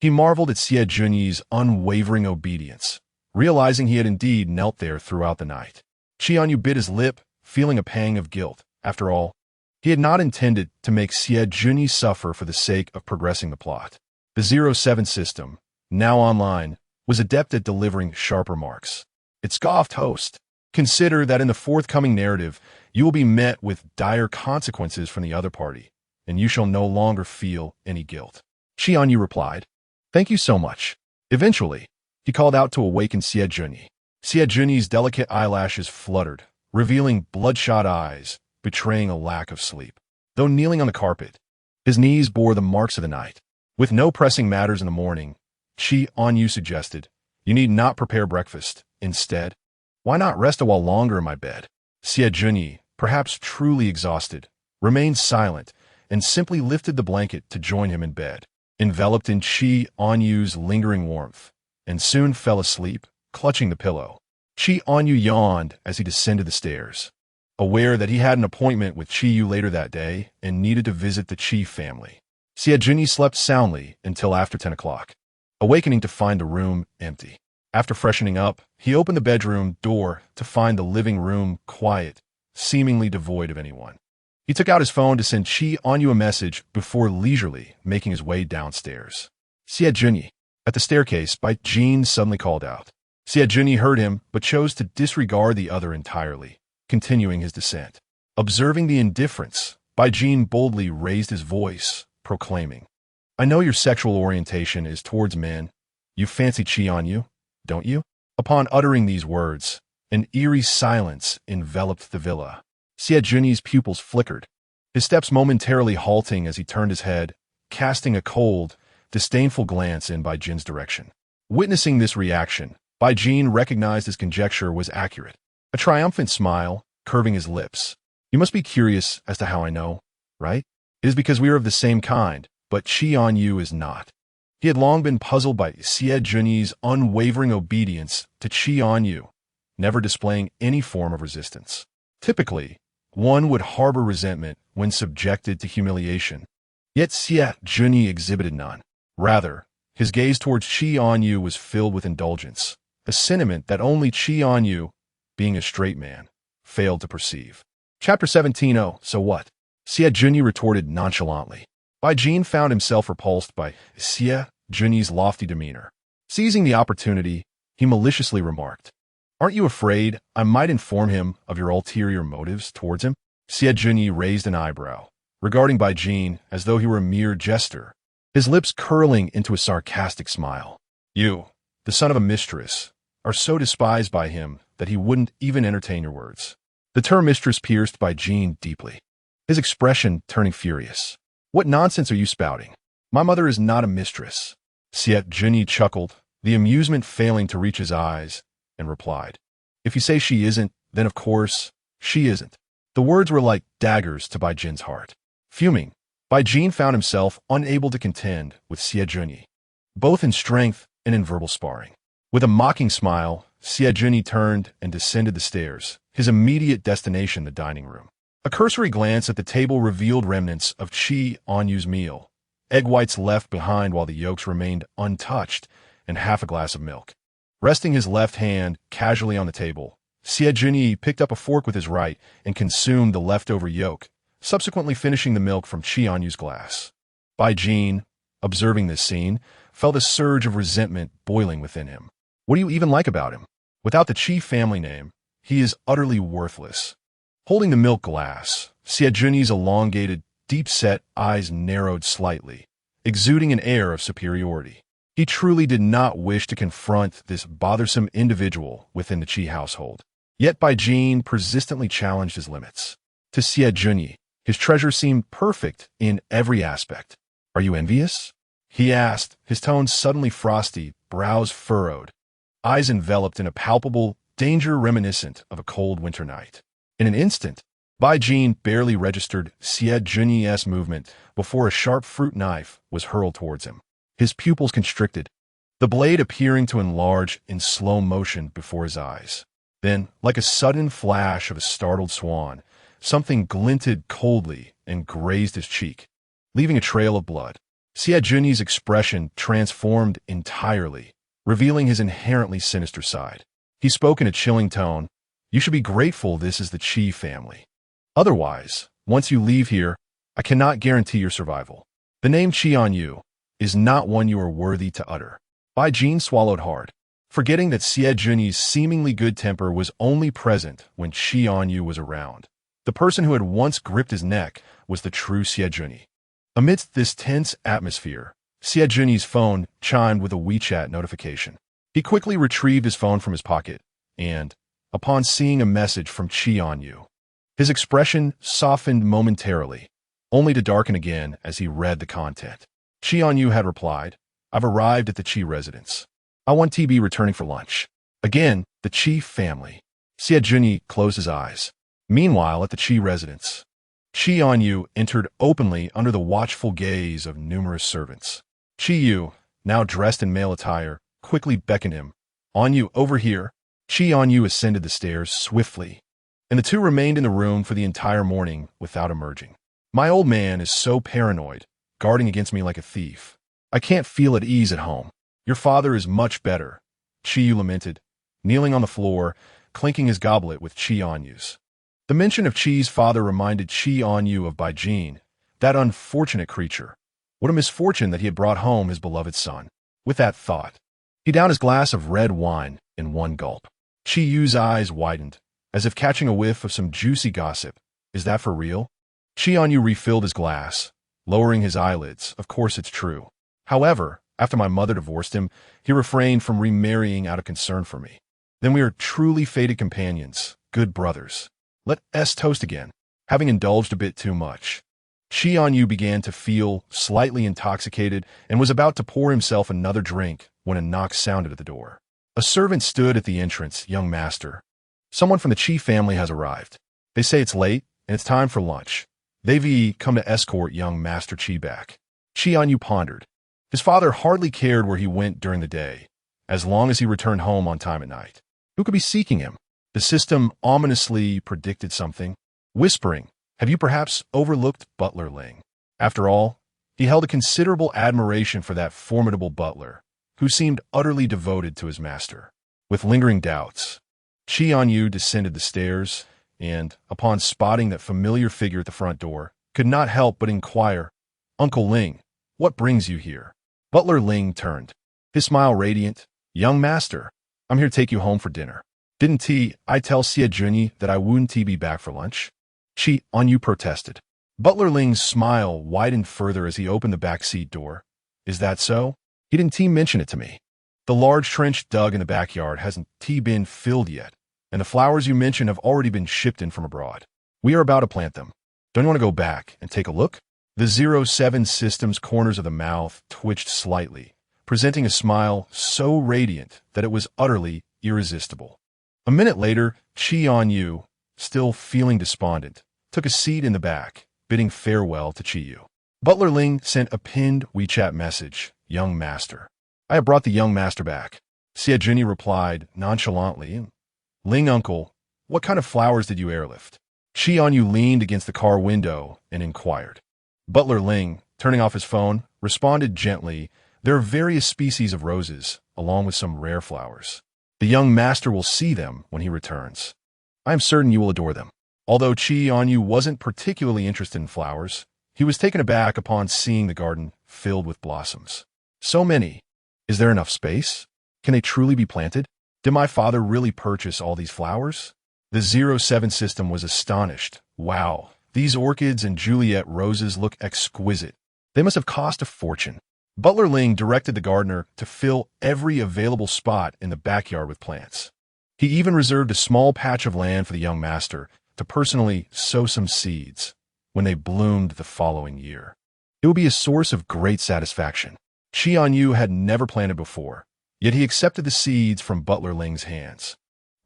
A: He marveled at Chì Ānyù's unwavering obedience, realizing he had indeed knelt there throughout the night. Chì Ānyù bit his lip, feeling a pang of guilt. After all, he had not intended to make Chì Ānyù suffer for the sake of progressing the plot. The 07 system, now online, was adept at delivering sharp remarks. It scoffed host. Consider that in the forthcoming narrative, you will be met with dire consequences from the other party, and you shall no longer feel any guilt. Chì Ānyù replied, "Thank you so much." Eventually, he called out to awaken Chì Ānyù. Chì Ānyù's delicate eyelashes fluttered, revealing bloodshot eyes, betraying a lack of sleep. Though kneeling on the carpet, his knees bore the marks of the night. With no pressing matters in the morning, Chì Ānyù suggested, "You need not prepare breakfast. Instead, why not rest a while longer in my bed?" Chì Ānyù, perhaps truly exhausted, remained silent and simply lifted the blanket to join him in bed, enveloped in Chì Ānyù's lingering warmth, and soon fell asleep, clutching the pillow. Chì Ānyù yawned as he descended the stairs, aware that he had an appointment with Chì Ānyù later that day and needed to visit the Chì family. Chì Ānyù slept soundly until after 10 o'clock, awakening to find the room empty. After freshening up, he opened the bedroom door to find the living room quiet, seemingly devoid of anyone. He took out his phone to send Chì Ānyù a message before leisurely making his way downstairs. Chì Ānyù. At the staircase, Jean suddenly called out. Chì Ānyù heard him but chose to disregard the other entirely, continuing his descent. Observing the indifference, Jean boldly raised his voice, proclaiming, "I know your sexual orientation is towards men. You fancy Chì Ānyù, don't you?" Upon uttering these words, an eerie silence enveloped the villa. Chì Ānyù's pupils flickered, his steps momentarily halting as he turned his head, casting a cold, disdainful glance in Jin's direction. Witnessing this reaction, Jin recognized his conjecture was accurate. A triumphant smile, curving his lips. "You must be curious as to how I know, right? It is because we are of the same kind, but Chì Ānyù is not." He had long been puzzled by Chì Ānyù's unwavering obedience to Chì Ānyù, never displaying any form of resistance. Typically, one would harbor resentment when subjected to humiliation. Yet Chì Ānyù exhibited none. Rather, his gaze towards Chì Ānyù was filled with indulgence, a sentiment that only Chì Ānyù, being a straight man, failed to perceive. Chapter 17. Oh, so what? Chì Ānyù retorted nonchalantly. Jin found himself repulsed by Chì Ānyù's lofty demeanor. Seizing the opportunity, he maliciously remarked, "Aren't you afraid I might inform him of your ulterior motives towards him?" Chì Ānyù raised an eyebrow, regarding Jin as though he were a mere jester, his lips curling into a sarcastic smile. "You, the son of a mistress, are so despised by him that he wouldn't even entertain your words." The term mistress pierced Jin deeply, his expression turning furious. "What nonsense are you spouting? My mother is not a mistress." Chì Ānyù chuckled, the amusement failing to reach his eyes, and replied, "If you say she isn't, then of course, she isn't." The words were like daggers to Jin's heart. Fuming, Jin found himself unable to contend with Chì Ānyù, both in strength and in verbal sparring. With a mocking smile, Chì Ānyù turned and descended the stairs, his immediate destination the dining room. A cursory glance at the table revealed remnants of Chì Ānyù's meal, egg whites left behind while the yolks remained untouched, and half a glass of milk. Resting his left hand casually on the table, Chì Ānyù picked up a fork with his right and consumed the leftover yolk, subsequently finishing the milk from Chì Ānyù's glass. Jin, observing this scene, felt a surge of resentment boiling within him. What do you even like about him? Without the Chì family name, he is utterly worthless. Holding the milk glass, Chì Ānyù's elongated, deep-set eyes narrowed slightly, exuding an air of superiority. He truly did not wish to confront this bothersome individual within the Chì household. Yet Jin persistently challenged his limits. To Chì Ānyù, his treasure seemed perfect in every aspect. "Are you envious?" he asked, his tone suddenly frosty, brows furrowed, eyes enveloped in a palpable danger reminiscent of a cold winter night. In an instant, Jin barely registered Chì Ānyù's movement before a sharp fruit knife was hurled towards him. His pupils constricted, the blade appearing to enlarge in slow motion before his eyes. Then, like a sudden flash of a startled swan, something glinted coldly and grazed his cheek, leaving a trail of blood. Chì Ānyù's expression transformed entirely, revealing his inherently sinister side. He spoke in a chilling tone, "You should be grateful this is the Chì family. Otherwise, once you leave here, I cannot guarantee your survival. The name Chì Ānyù is not one you are worthy to utter." Jin swallowed hard. forgetting that Chì Ānyu's seemingly good temper was only present when Chì Ānyù was around. The person who had once gripped his neck was the true Chì Ānyù. Amidst this tense atmosphere, Chì Ānyu's phone chimed with a WeChat notification. He quickly retrieved his phone from his pocket, and, upon seeing a message from Chì Ānyù, his expression softened momentarily, only to darken again as he read the content. Chì Ānyù had replied, "I've arrived at the Chì residence. I want to be returning for lunch." Again, the Chì family. Chì Ānyù closed his eyes. Meanwhile, at the Chì residence, Chì Ānyù entered openly under the watchful gaze of numerous servants. Chì Ānyù, now dressed in male attire, quickly beckoned him. "Ānyù, over here." Chì Ānyù ascended the stairs swiftly, and the two remained in the room for the entire morning without emerging. "My old man is so paranoid, guarding against me like a thief. I can't feel at ease at home. Your father is much better," Chì Ānyù lamented, kneeling on the floor, clinking his goblet with Chì Ānyu's. The mention of Chi's father reminded Chì Ānyù of Baijin, that unfortunate creature. What a misfortune that he had brought home his beloved son. With that thought, he downed his glass of red wine in one gulp. Chì Ānyu's eyes widened, as if catching a whiff of some juicy gossip. "Is that for real?" Chì Ānyù refilled his glass, lowering his eyelids. "Of course it's true. However, after my mother divorced him, he refrained from remarrying out of concern for me. Then we are truly fated companions, good brothers. Let us toast again." Having indulged a bit too much, Chì Ānyù began to feel slightly intoxicated and was about to pour himself another drink when a knock sounded at the door. A servant stood at the entrance. "Young master, someone from the Chì family has arrived. They say it's late and it's time for lunch. They've come to escort young Master Chì back." Chì Ānyù pondered. His father hardly cared where he went during the day, as long as he returned home on time at night. Who could be seeking him? The system ominously predicted something, whispering, "Have you perhaps overlooked Butler Ling?" After all, he held a considerable admiration for that formidable butler, who seemed utterly devoted to his master. With lingering doubts, Chì Ānyù descended the stairs and, upon spotting that familiar figure at the front door, could not help but inquire, "Uncle Ling, what brings you here?" Butler Ling turned, his smile radiant. "Young master, I'm here to take you home for dinner. Didn't I tell Chì Ānyù that I wouldn't be back for lunch?" Chì Ānyù protested. Butler Ling's smile widened further as he opened the back seat door. "Is that so? He didn't mention it to me. The large trench dug in the backyard hasn't been filled yet, and the flowers you mentioned have already been shipped in from abroad. We are about to plant them. Don't you want to go back and take a look?" The 07 system's corners of the mouth twitched slightly, presenting a smile so radiant that it was utterly irresistible. A minute later, Chì Ānyù, still feeling despondent, took a seat in the back, bidding farewell to Chì Ānyù. Butler Ling sent a pinned WeChat message, "Young master. I have brought the young master back." Chì Ānyù replied nonchalantly, "Ling uncle, what kind of flowers did you airlift?" Chì Ānyù leaned against the car window and inquired. Butler Ling, turning off his phone, responded gently, "There are various species of roses, along with some rare flowers. The young master will see them when he returns. I am certain you will adore them." Although Chì Ānyù wasn't particularly interested in flowers, he was taken aback upon seeing the garden filled with blossoms. "So many. Is there enough space? Can they truly be planted? Did my father really purchase all these flowers?" The 07 system was astonished. "Wow, these orchids and Juliet roses look exquisite. They must have cost a fortune." Butler Ling directed the gardener to fill every available spot in the backyard with plants. He even reserved a small patch of land for the young master to personally sow some seeds when they bloomed the following year. It would be a source of great satisfaction. Chì Ānyù had never planted before, yet he accepted the seeds from Butler Ling's hands,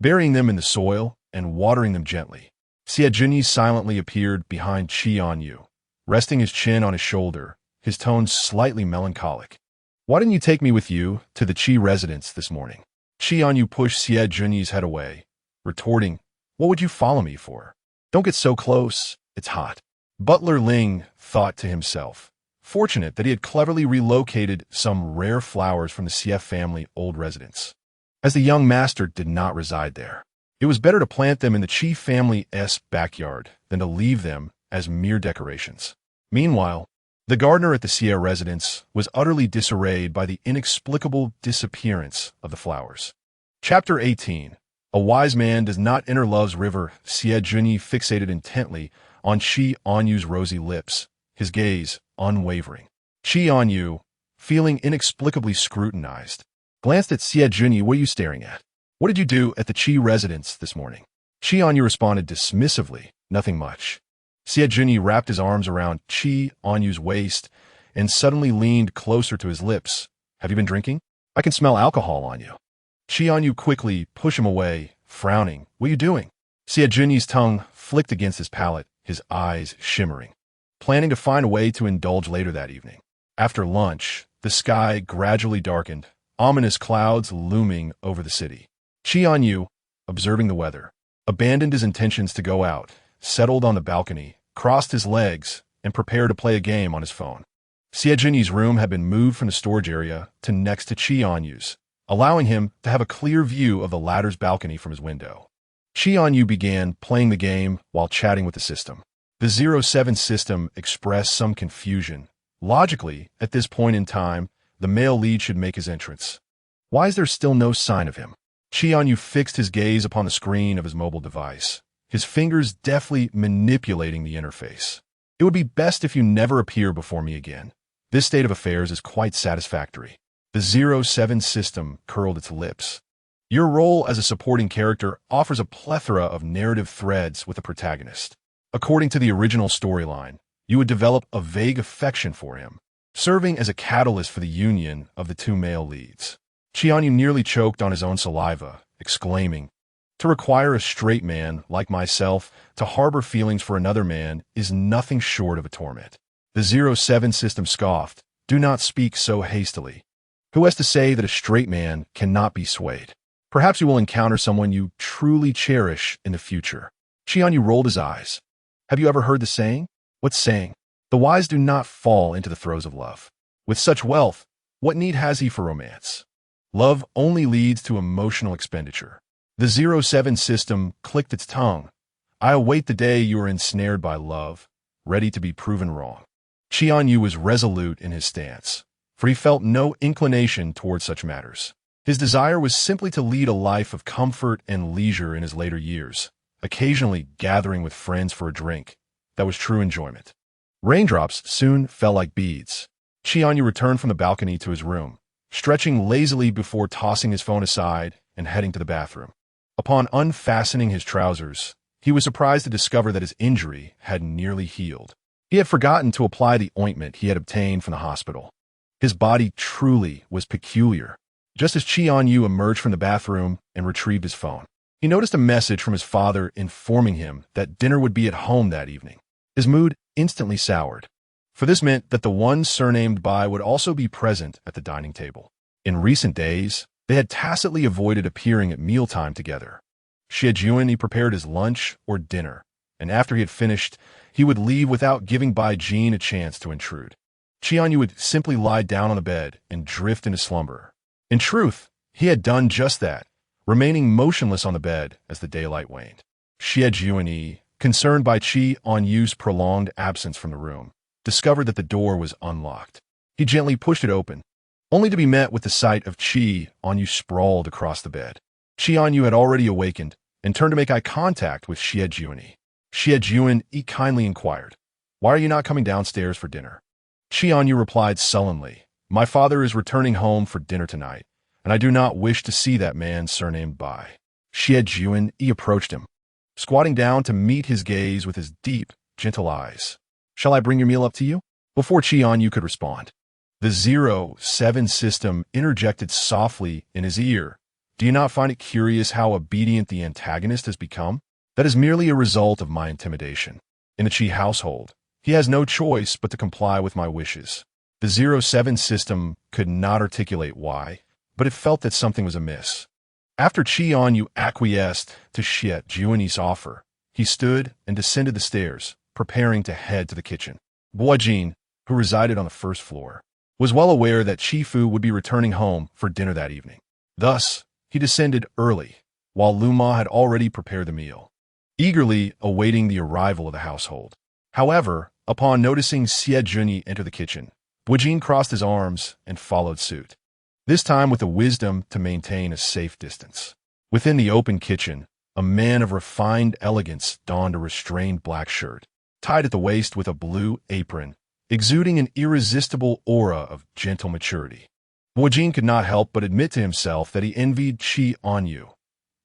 A: burying them in the soil and watering them gently. Chì Ānyù silently appeared behind Chì Ānyù, resting his chin on his shoulder, his tone slightly melancholic. "Why didn't you take me with you to the Chì residence this morning?" Chì Ānyù pushed Chì Ānyu's head away, retorting, "What would you follow me for? Don't get so close, it's hot." Butler Ling thought to himself, fortunate that he had cleverly relocated some rare flowers from the CF family old residence, as the young master did not reside there. It was better to plant them in the Chì family's backyard than to leave them as mere decorations. Meanwhile, the gardener at the Sierra residence was utterly disarrayed by the inexplicable disappearance of the flowers. Chapter 18. A wise man does not enter love's river. Chì Ānyù fixated intently on Chì Ānyu's rosy lips, his gaze unwavering. Chì Ānyù, feeling inexplicably scrutinized, glanced at Chì Ānyù. What are you staring at? What did you do at the Chì residence this morning? Chì Ānyù responded dismissively, nothing much. Chì Ānyù wrapped his arms around Chì Ānyu's waist and suddenly leaned closer to his lips. Have you been drinking? I can smell alcohol on you. Chì Ānyù quickly pushed him away, frowning. What are you doing? Chì Ānyu's tongue flicked against his palate, his eyes shimmering, planning to find a way to indulge later that evening. After lunch, the sky gradually darkened, ominous clouds looming over the city. Chì Ānyù, observing the weather, abandoned his intentions to go out, settled on the balcony, crossed his legs, and prepared to play a game on his phone. Chì Ānyu's room had been moved from the storage area to next to Chì Ānyu's, allowing him to have a clear view of the latter's balcony from his window. Chì Ānyù began playing the game while chatting with the system. The 07 system expressed some confusion. Logically, at this point in time, the male lead should make his entrance. Why is there still no sign of him? Chì Ānyù fixed his gaze upon the screen of his mobile device, his fingers deftly manipulating the interface. It would be best if you never appear before me again. This state of affairs is quite satisfactory. The 07 system curled its lips. Your role as a supporting character offers a plethora of narrative threads with a protagonist. According to the original storyline, you would develop a vague affection for him, serving as a catalyst for the union of the two male leads. Chì Ānyù nearly choked on his own saliva, exclaiming, "To require a straight man like myself to harbor feelings for another man is nothing short of a torment." The 07 system scoffed, "Do not speak so hastily. Who has to say that a straight man cannot be swayed? Perhaps you will encounter someone you truly cherish in the future." Chì Ānyù rolled his eyes. "Have you ever heard the saying?" "What saying?" "The wise do not fall into the throes of love. With such wealth, what need has he for romance? Love only leads to emotional expenditure." The 07 system clicked its tongue. "I await the day you are ensnared by love, ready to be proven wrong." Chì Ānyù was resolute in his stance, for he felt no inclination toward such matters. His desire was simply to lead a life of comfort and leisure in his later years, occasionally gathering with friends for a drink. That was true enjoyment. Raindrops soon fell like beads. Chì Ānyù returned from the balcony to his room, stretching lazily before tossing his phone aside and heading to the bathroom. Upon unfastening his trousers, he was surprised to discover that his injury had nearly healed. He had forgotten to apply the ointment he had obtained from the hospital. His body truly was peculiar. Just as Chì Ānyù emerged from the bathroom and retrieved his phone, he noticed a message from his father informing him that dinner would be at home that evening. His mood instantly soured, for this meant that the one surnamed Bai would also be present at the dining table. In recent days, they had tacitly avoided appearing at mealtime together. Chì Ānyù prepared his lunch or dinner, and after he had finished, he would leave without giving Bai Jin a chance to intrude. Chì Ānyù would simply lie down on the bed and drift into slumber. In truth, he had done just that, remaining motionless on the bed as the daylight waned. Chì Ānyù, concerned by Chì Ānyu's prolonged absence from the room, discovered that the door was unlocked. He gently pushed it open, only to be met with the sight of Chì Ānyù sprawled across the bed. Chì Ānyù had already awakened and turned to make eye contact with Chì Ānyù. Chì Ānyù kindly inquired, "Why are you not coming downstairs for dinner?" Chì Ānyù replied sullenly, "My father is returning home for dinner tonight, and I do not wish to see that man surnamed Bai." Chì Ānyù approached him, squatting down to meet his gaze with his deep, gentle eyes. "Shall I bring your meal up to you?" Before Chì Ānyù could respond, the 07 system interjected softly in his ear, "Do you not find it curious how obedient the antagonist has become? That is merely a result of my intimidation. In the Chì household, he has no choice but to comply with my wishes." The 07 system could not articulate why, but it felt that something was amiss. After Chì Ānyù acquiesced to Chì Ānyu's offer, he stood and descended the stairs, preparing to head to the kitchen. Bai Jin, who resided on the first floor, was well aware that Chì Fu would be returning home for dinner that evening. Thus, he descended early, while Lu Ma had already prepared the meal, eagerly awaiting the arrival of the household. However, upon noticing Chì Ānyù enter the kitchen, Bai Jin crossed his arms and followed suit, this time with the wisdom to maintain a safe distance. Within the open kitchen, a man of refined elegance donned a restrained black shirt, tied at the waist with a blue apron, exuding an irresistible aura of gentle maturity. Bourjin could not help but admit to himself that he envied Chì Ānyù,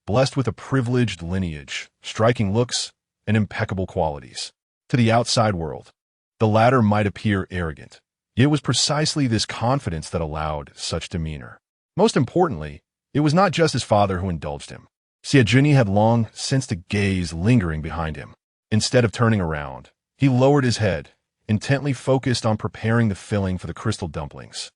A: blessed with a privileged lineage, striking looks, and impeccable qualities. To the outside world, the latter might appear arrogant, yet it was precisely this confidence that allowed such demeanor. Most importantly, it was not just his father who indulged him. Chì Ānyù had long sensed a gaze lingering behind him. Instead of turning around, he lowered his head, intently focused on preparing the filling for the crystal dumplings,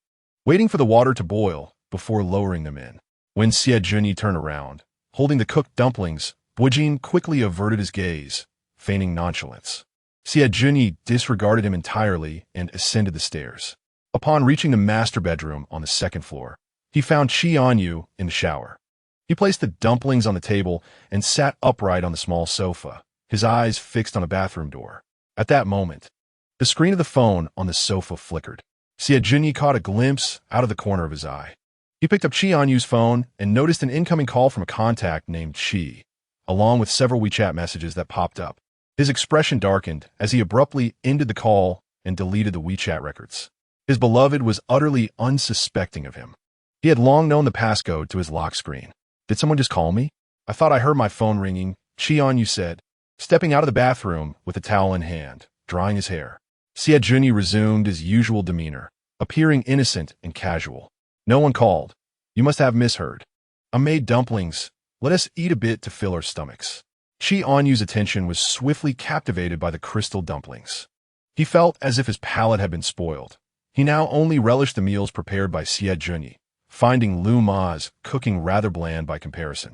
A: waiting for the water to boil before lowering them in. When Chì Ānyù turned around, holding the cooked dumplings, Bourjin quickly averted his gaze, feigning nonchalance. Chì Ānyù disregarded him entirely and ascended the stairs. Upon reaching the master bedroom on the second floor, he found Chì Ānyù in the shower. He placed the dumplings on the table and sat upright on the small sofa, his eyes fixed on the bathroom door. At that moment, the screen of the phone on the sofa flickered. Chì Ānyù caught a glimpse out of the corner of his eye. He picked up Chì Ānyù's phone and noticed an incoming call from a contact named Chi, along with several WeChat messages that popped up. His expression darkened as he abruptly ended the call and deleted the WeChat records. His beloved was utterly unsuspecting of him. He had long known the passcode to his lock screen. "Did someone just call me? I thought I heard my phone ringing," Chì Ānyù said, stepping out of the bathroom with a towel in hand, drying his hair. Chì Ānyù resumed his usual demeanor, appearing innocent and casual. "No one called. You must have misheard. I made dumplings. Let us eat a bit to fill our stomachs." Chì Ānyù's attention was swiftly captivated by the crystal dumplings. He felt as if his palate had been spoiled. He now only relished the meals prepared by Chì Ānyù, finding Lu Ma's cooking rather bland by comparison.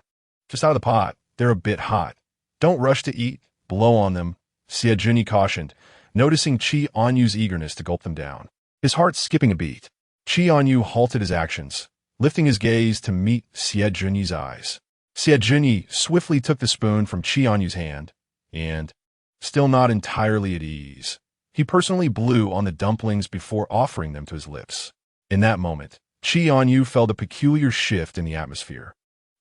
A: "Just out of the pot, they're a bit hot. Don't rush to eat, blow on them," Chì Ānyù cautioned, noticing Chì Ānyù's eagerness to gulp them down. His heart skipping a beat, Chì Ānyù halted his actions, lifting his gaze to meet Chì Ānyù's eyes. Chì Ānyù swiftly took the spoon from Chì Ānyù's hand, and, still not entirely at ease, he personally blew on the dumplings before offering them to his lips. In that moment, Chì Ānyù felt a peculiar shift in the atmosphere,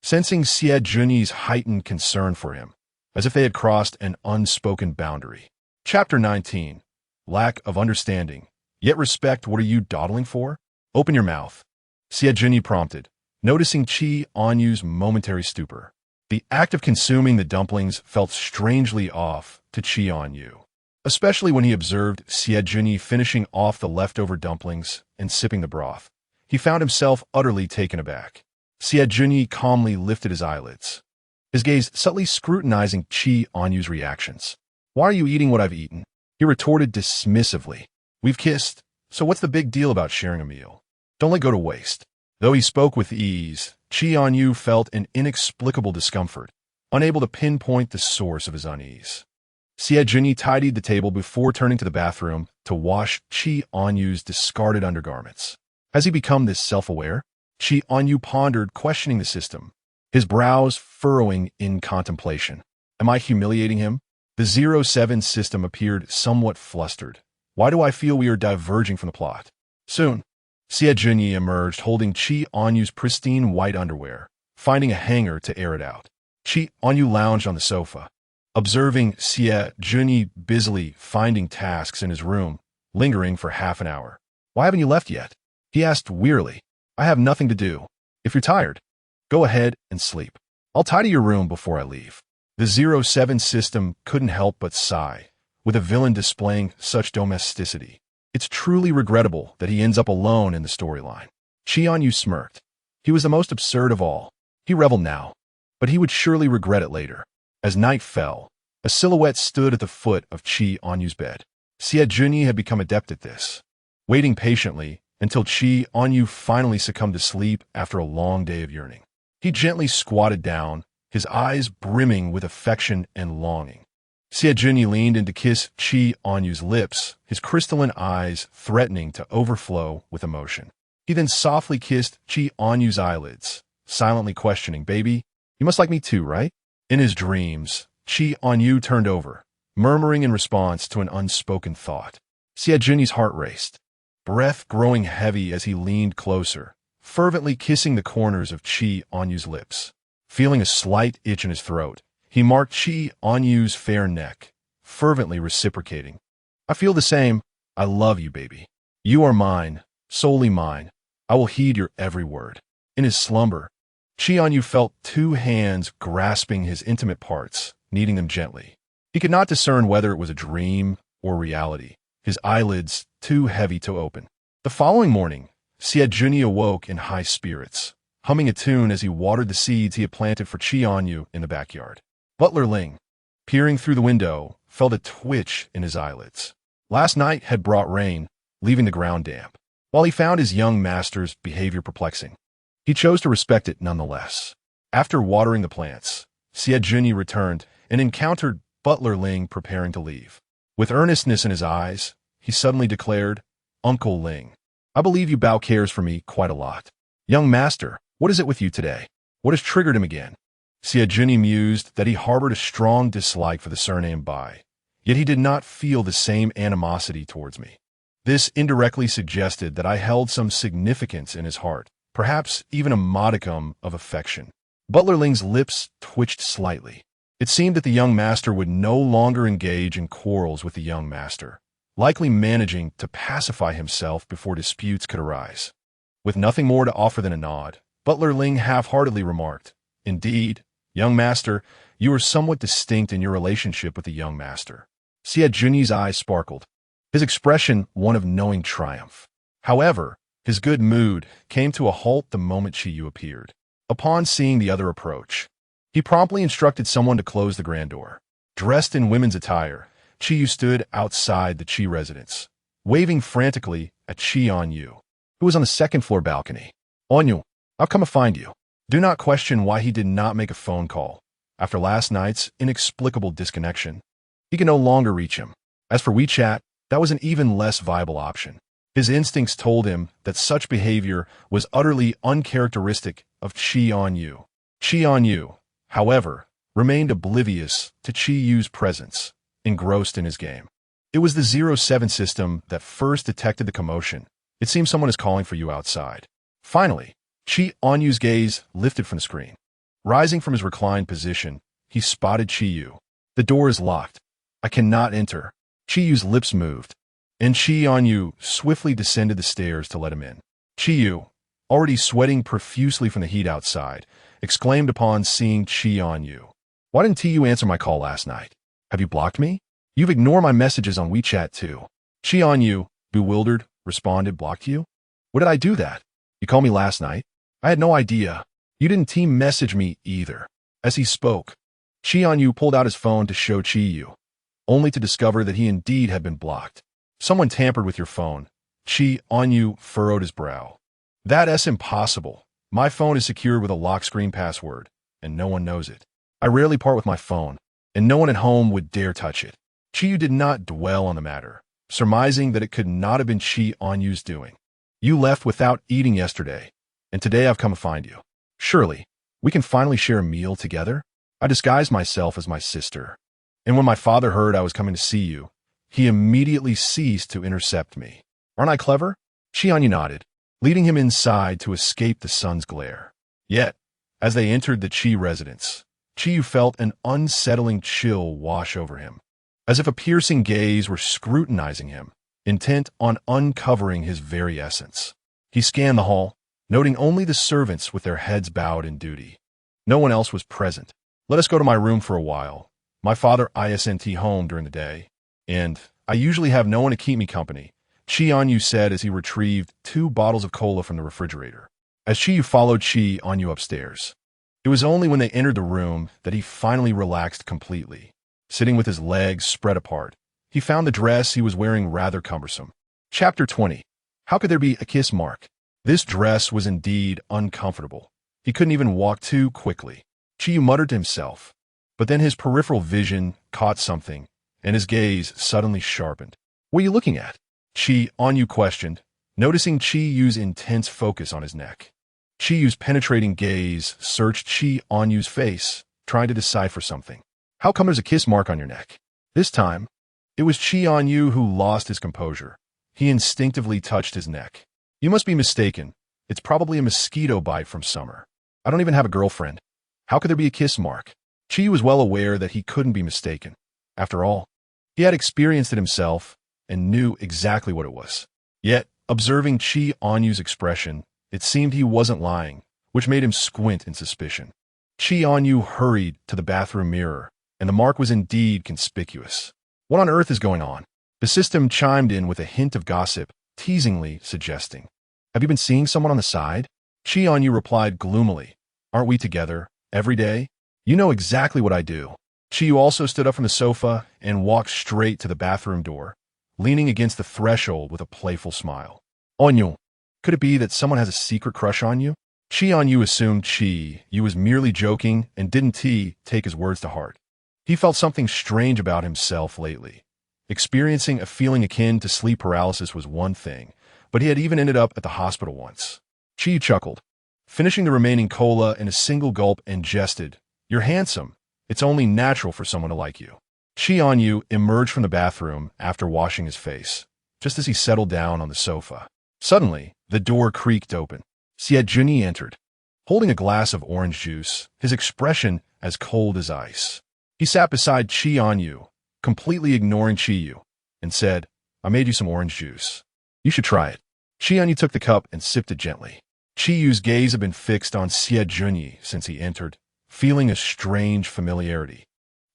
A: sensing Chì Ānyù's heightened concern for him, as if they had crossed an unspoken boundary. Chapter 19. Lack of understanding, yet respect. "What are you dawdling for? Open your mouth," Chì Ānyù prompted, noticing Chì Ānyù's momentary stupor. The act of consuming the dumplings felt strangely off to Chì Ānyù, especially when he observed Chì Ānyù finishing off the leftover dumplings and sipping the broth. He found himself utterly taken aback. Chì Ānyù calmly lifted his eyelids, his gaze subtly scrutinizing Chì Ānyù's reactions. "Why are you eating what I've eaten?" he retorted dismissively. "We've kissed, so what's the big deal about sharing a meal? Don't let go to waste." Though he spoke with ease, Chì Ānyù felt an inexplicable discomfort, unable to pinpoint the source of his unease. Chì Ānyù tidied the table before turning to the bathroom to wash Chì Ānyù's discarded undergarments. Has he become this self-aware? Chì Ānyù pondered, questioning the system, his brows furrowing in contemplation. Am I humiliating him? The 07 system appeared somewhat flustered. Why do I feel we are diverging from the plot? Soon, Chì Ānyù emerged holding Chì Ānyù's pristine white underwear, finding a hanger to air it out. Chì Ānyù lounged on the sofa, observing Chì Ānyù busily finding tasks in his room, lingering for half an hour. "Why haven't you left yet?" he asked wearily. "I have nothing to do. If you're tired, go ahead and sleep. I'll tidy your room before I leave." The 07 system couldn't help but sigh, with a villain displaying such domesticity. It's truly regrettable that he ends up alone in the storyline. Chì Ānyù smirked. He was the most absurd of all. He reveled now, but he would surely regret it later. As night fell, a silhouette stood at the foot of Chì Ānyù's bed. Chì Ānyù had become adept at this, waiting patiently until Chì Ānyù finally succumbed to sleep after a long day of yearning. He gently squatted down, his eyes brimming with affection and longing. Chì Ānyù leaned in to kiss Chì Ānyù's lips, his crystalline eyes threatening to overflow with emotion. He then softly kissed Chì Ānyù's eyelids, silently questioning, "Baby, you must like me too, right?" In his dreams, Chì Ānyù turned over, murmuring in response to an unspoken thought. Chì Ānyù's heart raced, breath growing heavy as he leaned closer, fervently kissing the corners of Chì Ānyù's lips. Feeling a slight itch in his throat, he marked Chì Ānyu's fair neck, fervently reciprocating. I feel the same. I love you, baby. You are mine, solely mine. I will heed your every word. In his slumber, Chì Ānyù felt two hands grasping his intimate parts, kneading them gently. He could not discern whether it was a dream or reality, his eyelids too heavy to open. The following morning, Chì Ānyù awoke in high spirits, humming a tune as he watered the seeds he had planted for Chì Ānyù in the backyard. Butler Ling, peering through the window, felt a twitch in his eyelids. Last night had brought rain, leaving the ground damp. While he found his young master's behavior perplexing, he chose to respect it nonetheless. After watering the plants, Chì Ānyù returned and encountered Butler Ling preparing to leave. With earnestness in his eyes, he suddenly declared, "Uncle Ling, I believe you Bao cares for me quite a lot. Young master, what is it with you today? What has triggered him again?" Chì Ānyù mused that he harbored a strong dislike for the surname Bai, yet he did not feel the same animosity towards me. This indirectly suggested that I held some significance in his heart, perhaps even a modicum of affection. Butler Ling's lips twitched slightly. It seemed that the young master would no longer engage in quarrels with the young master, likely managing to pacify himself before disputes could arise. With nothing more to offer than a nod, Butler Ling half-heartedly remarked, "Indeed, young master, you are somewhat distinct in your relationship with the young master." Chì Ānyù's eyes sparkled, his expression one of knowing triumph. However, his good mood came to a halt the moment Chì Ānyù appeared. Upon seeing the other approach, he promptly instructed someone to close the grand door. Dressed in women's attire, Chì Ānyù stood outside the Chì residence, waving frantically at Chì Ānyù, who was on the second-floor balcony. "Ānyù, I've come to find you." Do not question why he did not make a phone call. After last night's inexplicable disconnection, he could no longer reach him. As for WeChat, that was an even less viable option. His instincts told him that such behavior was utterly uncharacteristic of Chì Ānyù. Chì Ānyù, however, remained oblivious to Chì Ānyù's presence, engrossed in his game. It was the 07 system that first detected the commotion. It seems someone is calling for you outside. Finally, Chì Ānyù's gaze lifted from the screen. Rising from his reclined position, he spotted Chì Ānyù. "The door is locked. I cannot enter." Chì Ānyù's lips moved, and Chì Ānyù swiftly descended the stairs to let him in. Chì Ānyù, already sweating profusely from the heat outside, exclaimed upon seeing Chì Ānyù, "Why didn't you answer my call last night? Have you blocked me? You've ignored my messages on WeChat too." Chì Ānyù, bewildered, responded, "Blocked you? What did I do that? You called me last night? I had no idea. You didn't team message me either." As he spoke, Chì Ānyù pulled out his phone to show Chì Ānyù, only to discover that he indeed had been blocked. "Someone tampered with your phone." Chì Ānyù furrowed his brow. "That's impossible. My phone is secured with a lock screen password, and no one knows it. I rarely part with my phone, and no one at home would dare touch it." Chì Ānyù did not dwell on the matter, surmising that it could not have been Chì Ānyù's doing. "You left without eating yesterday, and today I've come to find you. Surely, we can finally share a meal together?" I disguised myself as my sister, and when my father heard I was coming to see you, he immediately ceased to intercept me. Aren't I clever? Chì Ānyù nodded, leading him inside to escape the sun's glare. Yet, as they entered the Chì residence, Chì Ānyù felt an unsettling chill wash over him, as if a piercing gaze were scrutinizing him, intent on uncovering his very essence. He scanned the hall, noting only the servants with their heads bowed in duty. No one else was present. "Let us go to my room for a while. My father isn't home during the day, and I usually have no one to keep me company," Chì Ānyù said as he retrieved 2 bottles of cola from the refrigerator. As Chì Ānyù followed Chì Ānyù upstairs, it was only when they entered the room that he finally relaxed completely. Sitting with his legs spread apart, he found the dress he was wearing rather cumbersome. Chapter 20. How could there be a kiss mark? This dress was indeed uncomfortable. He couldn't even walk too quickly. Chì Ānyù muttered to himself, but then his peripheral vision caught something, and his gaze suddenly sharpened. "What are you looking at?" Chì Ānyù questioned, noticing Chì Ānyù's intense focus on his neck. Chì Ānyù's penetrating gaze searched Chì Ānyù's face, trying to decipher something. "How come there's a kiss mark on your neck?" This time, it was Chì Ānyù who lost his composure. He instinctively touched his neck. "You must be mistaken. It's probably a mosquito bite from summer. I don't even have a girlfriend." How could there be a kiss mark? Chì was well aware that he couldn't be mistaken. After all, he had experienced it himself and knew exactly what it was. Yet, observing Chì Ānyu's expression, it seemed he wasn't lying, which made him squint in suspicion. Chì Ānyu hurried to the bathroom mirror, and the mark was indeed conspicuous. What on earth is going on? The system chimed in with a hint of gossip, teasingly suggesting, "Have you been seeing someone on the side?" Chì Ānyu replied gloomily, "Aren't we together, every day? You know exactly what I do." Chì also stood up from the sofa and walked straight to the bathroom door, leaning against the threshold with a playful smile. "Ānyu, could it be that someone has a secret crush on you?" Chì Ānyu assumed Chì Ānyù was merely joking and didn't take his words to heart. He felt something strange about himself lately. Experiencing a feeling akin to sleep paralysis was one thing, but he had even ended up at the hospital once. Chì chuckled, finishing the remaining cola in a single gulp, and jested, "You're handsome. It's only natural for someone to like you." Chì Ānyu emerged from the bathroom after washing his face, just as he settled down on the sofa. Suddenly, the door creaked open. Junyi entered, holding a glass of orange juice, his expression as cold as ice. He sat beside Chì Ānyu, completely ignoring Chì Ānyù, and said, "I made you some orange juice. You should try it." Chì Ānyu took the cup and sipped it gently. Chì Yu's gaze had been fixed on Junyi since he entered, feeling a strange familiarity,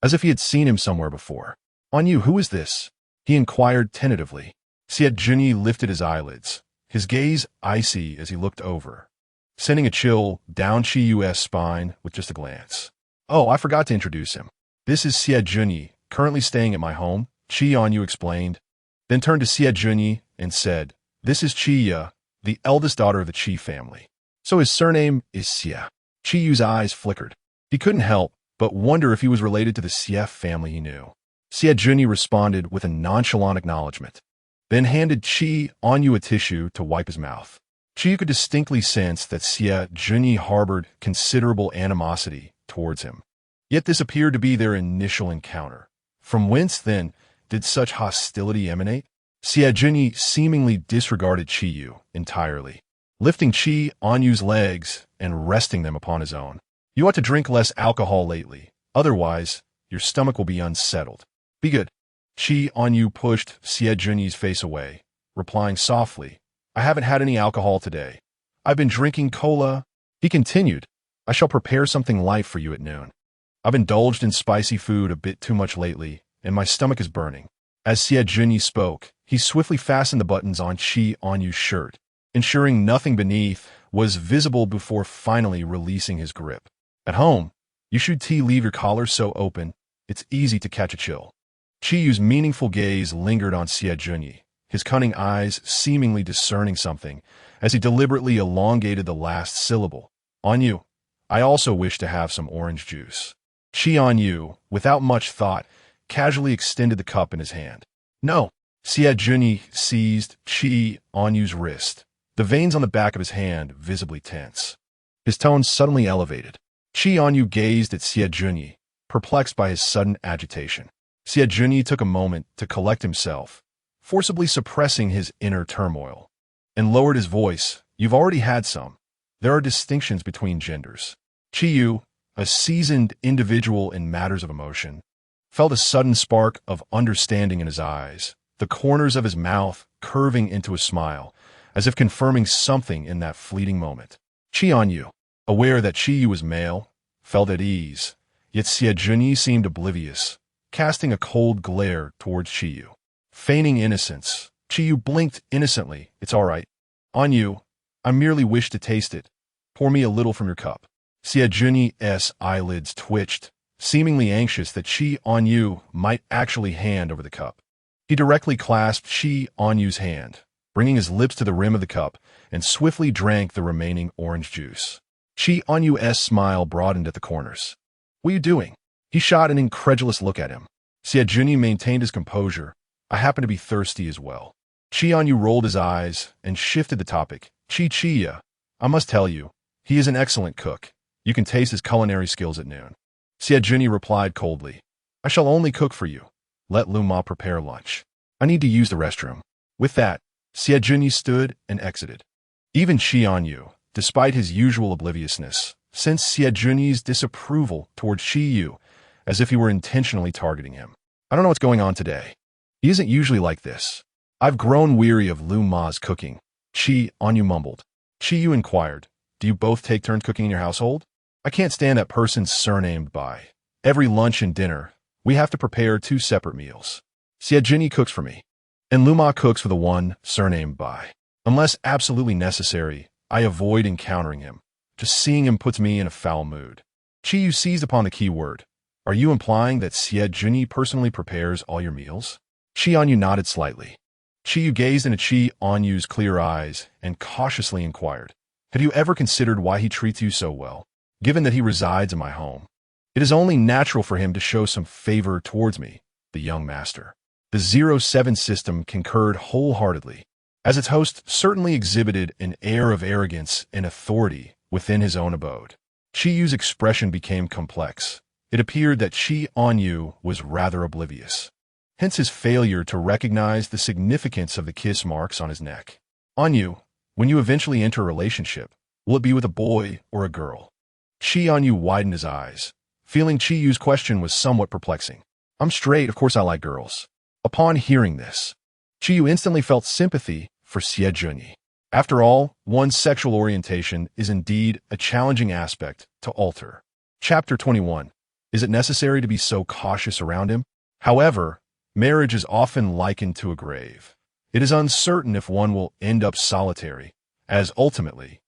A: as if he had seen him somewhere before. "Ānyu, who is this?" he inquired tentatively. Junyi lifted his eyelids, his gaze icy as he looked over, sending a chill down Chì Yu's spine with just a glance. "Oh, I forgot to introduce him. This is Junyi, currently staying at my home," Chì Ānyu explained, then turned to Junyi and said, "This is Chì Ānyù, the eldest daughter of the Chì family. So his surname is Xie." Chì Yu's eyes flickered. He couldn't help but wonder if he was related to the Xie family he knew. Junyi responded with a nonchalant acknowledgement, then handed Chì Ānyu a tissue to wipe his mouth. Chì could distinctly sense that Junyi harbored considerable animosity towards him. Yet this appeared to be their initial encounter. From whence, then, did such hostility emanate? Junyi seemingly disregarded Chì Ānyù entirely, lifting Chì Ānyu's legs and resting them upon his own. "You ought to drink less alcohol lately, otherwise your stomach will be unsettled. Be good." Chì Ānyu pushed Junyi's face away, replying softly, "I haven't had any alcohol today. I've been drinking cola." He continued, "I shall prepare something light for you at noon. I've indulged in spicy food a bit too much lately, and my stomach is burning." As Junyi spoke, he swiftly fastened the buttons on Chì Ānyu's shirt, ensuring nothing beneath was visible before finally releasing his grip. "At home, you should leave your collar so open, it's easy to catch a chill." Chì Yu's meaningful gaze lingered on Junyi, his cunning eyes seemingly discerning something, as he deliberately elongated the last syllable. "Ānyu, I also wish to have some orange juice." Chì Ānyu, without much thought, casually extended the cup in his hand. "No." Junyi seized Chì Ānyu's wrist, the veins on the back of his hand visibly tense. His tone suddenly elevated. Chì Ānyu gazed at Junyi, perplexed by his sudden agitation. Junyi took a moment to collect himself, forcibly suppressing his inner turmoil, and lowered his voice. "You've already had some. There are distinctions between genders." Chì Ānyu, a seasoned individual in matters of emotion, felt a sudden spark of understanding in his eyes, the corners of his mouth curving into a smile, as if confirming something in that fleeting moment. Chì Ānyu, aware that Chì Ānyù was male, felt at ease, yet Junyi seemed oblivious, casting a cold glare towards Chì Ānyù. Feigning innocence, Chì Ānyù blinked innocently. "It's all right. Ānyu, I merely wish to taste it. Pour me a little from your cup." Junyi's eyelids twitched, seemingly anxious that Chì Ānyu might actually hand over the cup. He directly clasped Chì Ānyu's hand, bringing his lips to the rim of the cup, and swiftly drank the remaining orange juice. Chì Ānyu's smile broadened at the corners. "What are you doing?" He shot an incredulous look at him. Junyi maintained his composure. "I happen to be thirsty as well." Chì Ānyu rolled his eyes and shifted the topic. "Chì, I must tell you, he is an excellent cook. You can taste his culinary skills at noon." Junyi replied coldly, "I shall only cook for you. Let Luma prepare lunch. I need to use the restroom." With that, Junyi stood and exited. Even Chì Ānyu, despite his usual obliviousness, sensed Xie Junyi's disapproval toward Chì Ānyù, as if he were intentionally targeting him. I don't know what's going on today. He isn't usually like this. I've grown weary of Lu Ma's cooking, Chì Ānyù mumbled. Chì Ānyù inquired, do you both take turns cooking in your household? I can't stand that person surnamed by. Every lunch and dinner, we have to prepare 2 separate meals. Xie Junyi cooks for me, and Lu Ma cooks for the one surnamed by. Unless absolutely necessary, I avoid encountering him. Just seeing him puts me in a foul mood. Chì Ānyù seized upon the key word. Are you implying that Xie Junyi personally prepares all your meals? Chì Ānyù nodded slightly. Chì Ānyù gazed into Chì Ānyu's clear eyes and cautiously inquired, have you ever considered why he treats you so well, given that he resides in my home? It is only natural for him to show some favor towards me, the young master. The 07 system concurred wholeheartedly, as its host certainly exhibited an air of arrogance and authority within his own abode. Chì Ānyu's expression became complex. It appeared that Chì Ānyù was rather oblivious, hence his failure to recognize the significance of the kiss marks on his neck. Ānyù, when you eventually enter a relationship, will it be with a boy or a girl? Chì Ānyù widened his eyes, feeling Chì Ānyu's question was somewhat perplexing. I'm straight, of course I like girls. Upon hearing this, Chì Ānyù instantly felt sympathy for Xie Junyi. After all, one's sexual orientation is indeed a challenging aspect to alter. Chapter 21. Is it necessary to be so cautious around him? However, marriage is often likened to a grave. It is uncertain if one will end up solitary, as ultimately,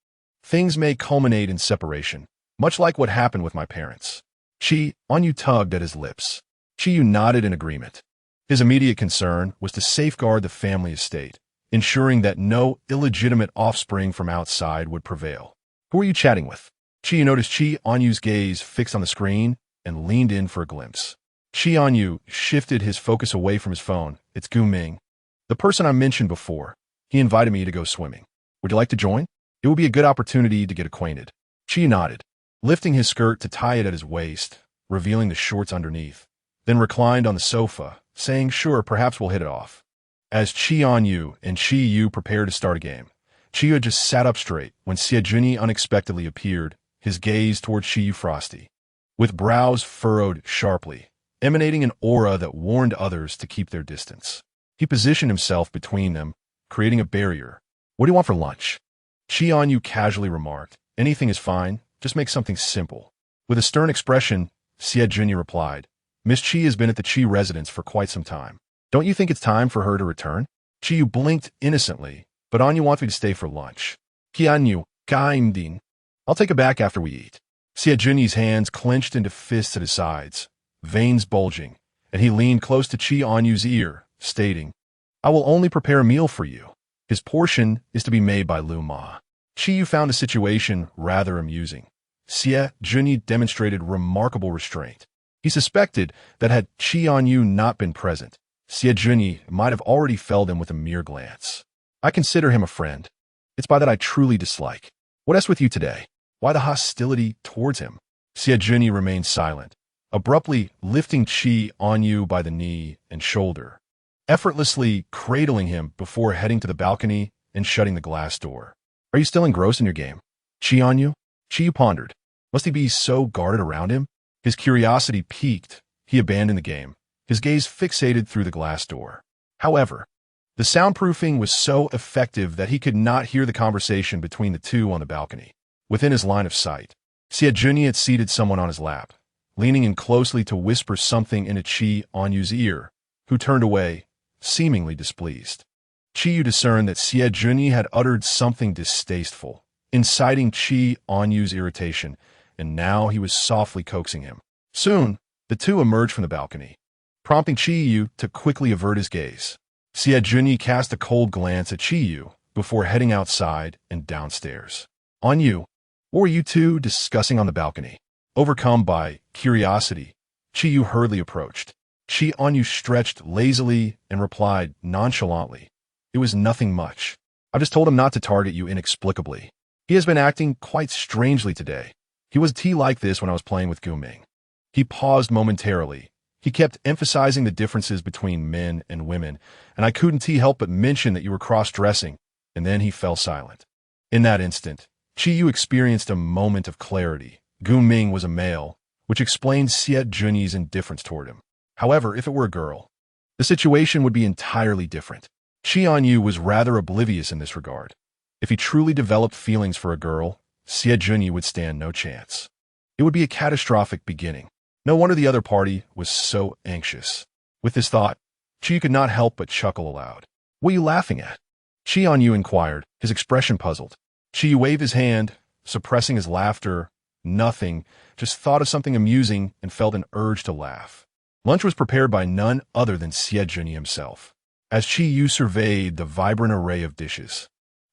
A: things may culminate in separation, much like what happened with my parents. Chì Ānyù tugged at his lips. Chì Ānyù nodded in agreement. His immediate concern was to safeguard the family estate, ensuring that no illegitimate offspring from outside would prevail. Who are you chatting with? Chì Ānyù noticed Chì Ānyu's gaze fixed on the screen and leaned in for a glimpse. Chì Ānyù shifted his focus away from his phone. It's Gu Ming, the person I mentioned before. He invited me to go swimming. Would you like to join? It would be a good opportunity to get acquainted. Chì nodded, lifting his skirt to tie it at his waist, revealing the shorts underneath, then reclined on the sofa, saying, sure, perhaps we'll hit it off. As Chì Ānyù and Chì Ānyù prepared to start a game, Chì Ānyù just sat up straight when Xie Junyi unexpectedly appeared, his gaze toward Chì Ānyù frosty, with brows furrowed sharply, emanating an aura that warned others to keep their distance. He positioned himself between them, creating a barrier. What do you want for lunch? Chì Ānyù casually remarked, anything is fine, just make something simple. With a stern expression, Xie Junyi replied, Miss Chì has been at the Chì residence for quite some time. Don't you think it's time for her to return? Chì Ānyù blinked innocently, but Ānyù wants me to stay for lunch. Chì Ānyù, kaimdin. I'll take it back after we eat. Xie Junyi's hands clenched into fists at his sides, veins bulging, and he leaned close to Chì Ānyu's ear, stating, I will only prepare a meal for you. His portion is to be made by Lu Ma. Chì Ānyù found the situation rather amusing. Xie Junyi demonstrated remarkable restraint. He suspected that had Chì Ānyù not been present, Xie Junyi might have already felled him with a mere glance. I consider him a friend. It's by that I truly dislike. What else with you today? Why the hostility towards him? Xie Junyi remained silent, abruptly lifting Chì Ānyù by the knee and shoulder, effortlessly cradling him before heading to the balcony and shutting the glass door. Are you still engrossed in your game? Chì Ānyù? Chì Ānyù pondered. Must he be so guarded around him? His curiosity piqued. He abandoned the game, his gaze fixated through the glass door. However, the soundproofing was so effective that he could not hear the conversation between the two on the balcony. Within his line of sight, Xie Junyi had seated someone on his lap, leaning in closely to whisper something into Chì Ānyu's ear, who turned away, seemingly displeased. Chì Ānyù discerned that Xie Junyi had uttered something distasteful, inciting Chì Ānyu's irritation, and now he was softly coaxing him. Soon, the two emerged from the balcony, prompting Chì Ānyù to quickly avert his gaze. Xie Junyi cast a cold glance at Chì Ānyù before heading outside and downstairs. Ānyù, what were you two discussing on the balcony? Overcome by curiosity, Chì Ānyù hurriedly approached. Chì Ānyù stretched lazily and replied nonchalantly, it was nothing much. I just told him not to target you inexplicably. He has been acting quite strangely today. He was like this when I was playing with Gu Ming. He paused momentarily. He kept emphasizing the differences between men and women, and I couldn't help but mention that you were cross-dressing, and then he fell silent. In that instant, Chì Ānyù experienced a moment of clarity. Gu Ming was a male, which explained Xie Junyi's indifference toward him. However, if it were a girl, the situation would be entirely different. Chì Ānyù was rather oblivious in this regard. If he truly developed feelings for a girl, Xie Junyi would stand no chance. It would be a catastrophic beginning. No wonder the other party was so anxious. With this thought, Chì Ānyù could not help but chuckle aloud. "What are you laughing at?" Chì Ānyù inquired, his expression puzzled. Chì Ānyù waved his hand, suppressing his laughter. Nothing, just thought of something amusing and felt an urge to laugh. Lunch was prepared by none other than Xie Junyi himself. As Chì Ānyù surveyed the vibrant array of dishes,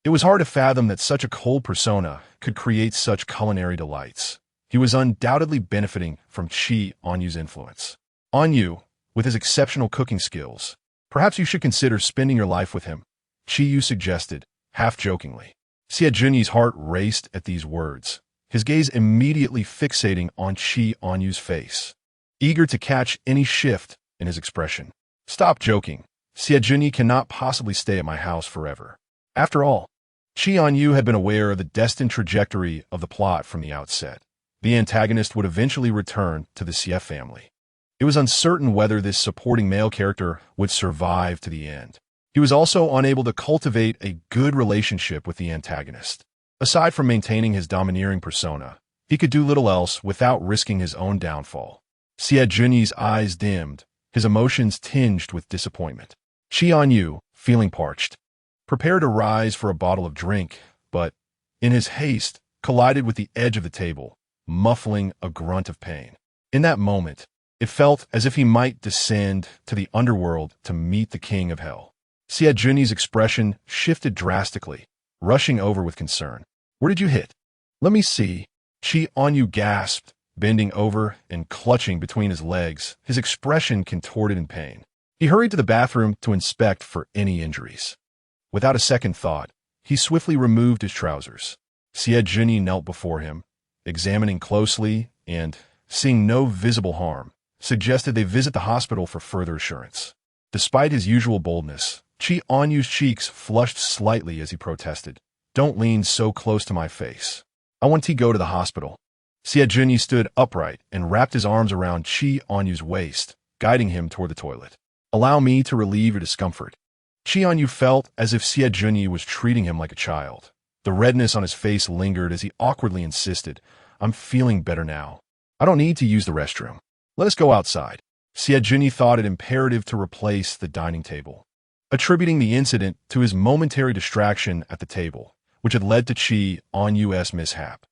A: it was hard to fathom that such a cold persona could create such culinary delights. He was undoubtedly benefiting from Chì Ānyù's influence. Ānyù, with his exceptional cooking skills, perhaps you should consider spending your life with him, Chì Ānyù suggested, half-jokingly. Xie Junyi's heart raced at these words, his gaze immediately fixating on Chì Ānyù's face, eager to catch any shift in his expression. "Stop joking. Xie Junyi cannot possibly stay at my house forever." After all, Chì Ānyù had been aware of the destined trajectory of the plot from the outset. The antagonist would eventually return to the Xie family. It was uncertain whether this supporting male character would survive to the end. He was also unable to cultivate a good relationship with the antagonist. Aside from maintaining his domineering persona, he could do little else without risking his own downfall. Xie Junyi's eyes dimmed, his emotions tinged with disappointment. Chì Ānyù, feeling parched, prepared to rise for a bottle of drink, but, in his haste, collided with the edge of the table, muffling a grunt of pain. In that moment, it felt as if he might descend to the underworld to meet the king of hell. Xie Junyi's expression shifted drastically, rushing over with concern. "Where did you hit?" "Let me see." Chì Ānyù gasped, bending over and clutching between his legs, his expression contorted in pain. He hurried to the bathroom to inspect for any injuries. Without a second thought, he swiftly removed his trousers. Xie Junyi knelt before him, examining closely and, seeing no visible harm, suggested they visit the hospital for further assurance. Despite his usual boldness, Chì Ānyù's cheeks flushed slightly as he protested. "Don't lean so close to my face. I want to go to the hospital." Xie Junyi stood upright and wrapped his arms around Chì Ānyù's waist, guiding him toward the toilet. "Allow me to relieve your discomfort." Chì Ānyù felt as if Xie Junyi was treating him like a child. The redness on his face lingered as he awkwardly insisted, "I'm feeling better now. I don't need to use the restroom. Let us go outside." Xie Junyi thought it imperative to replace the dining table, attributing the incident to his momentary distraction at the table, which had led to Chì Ānyù's mishap.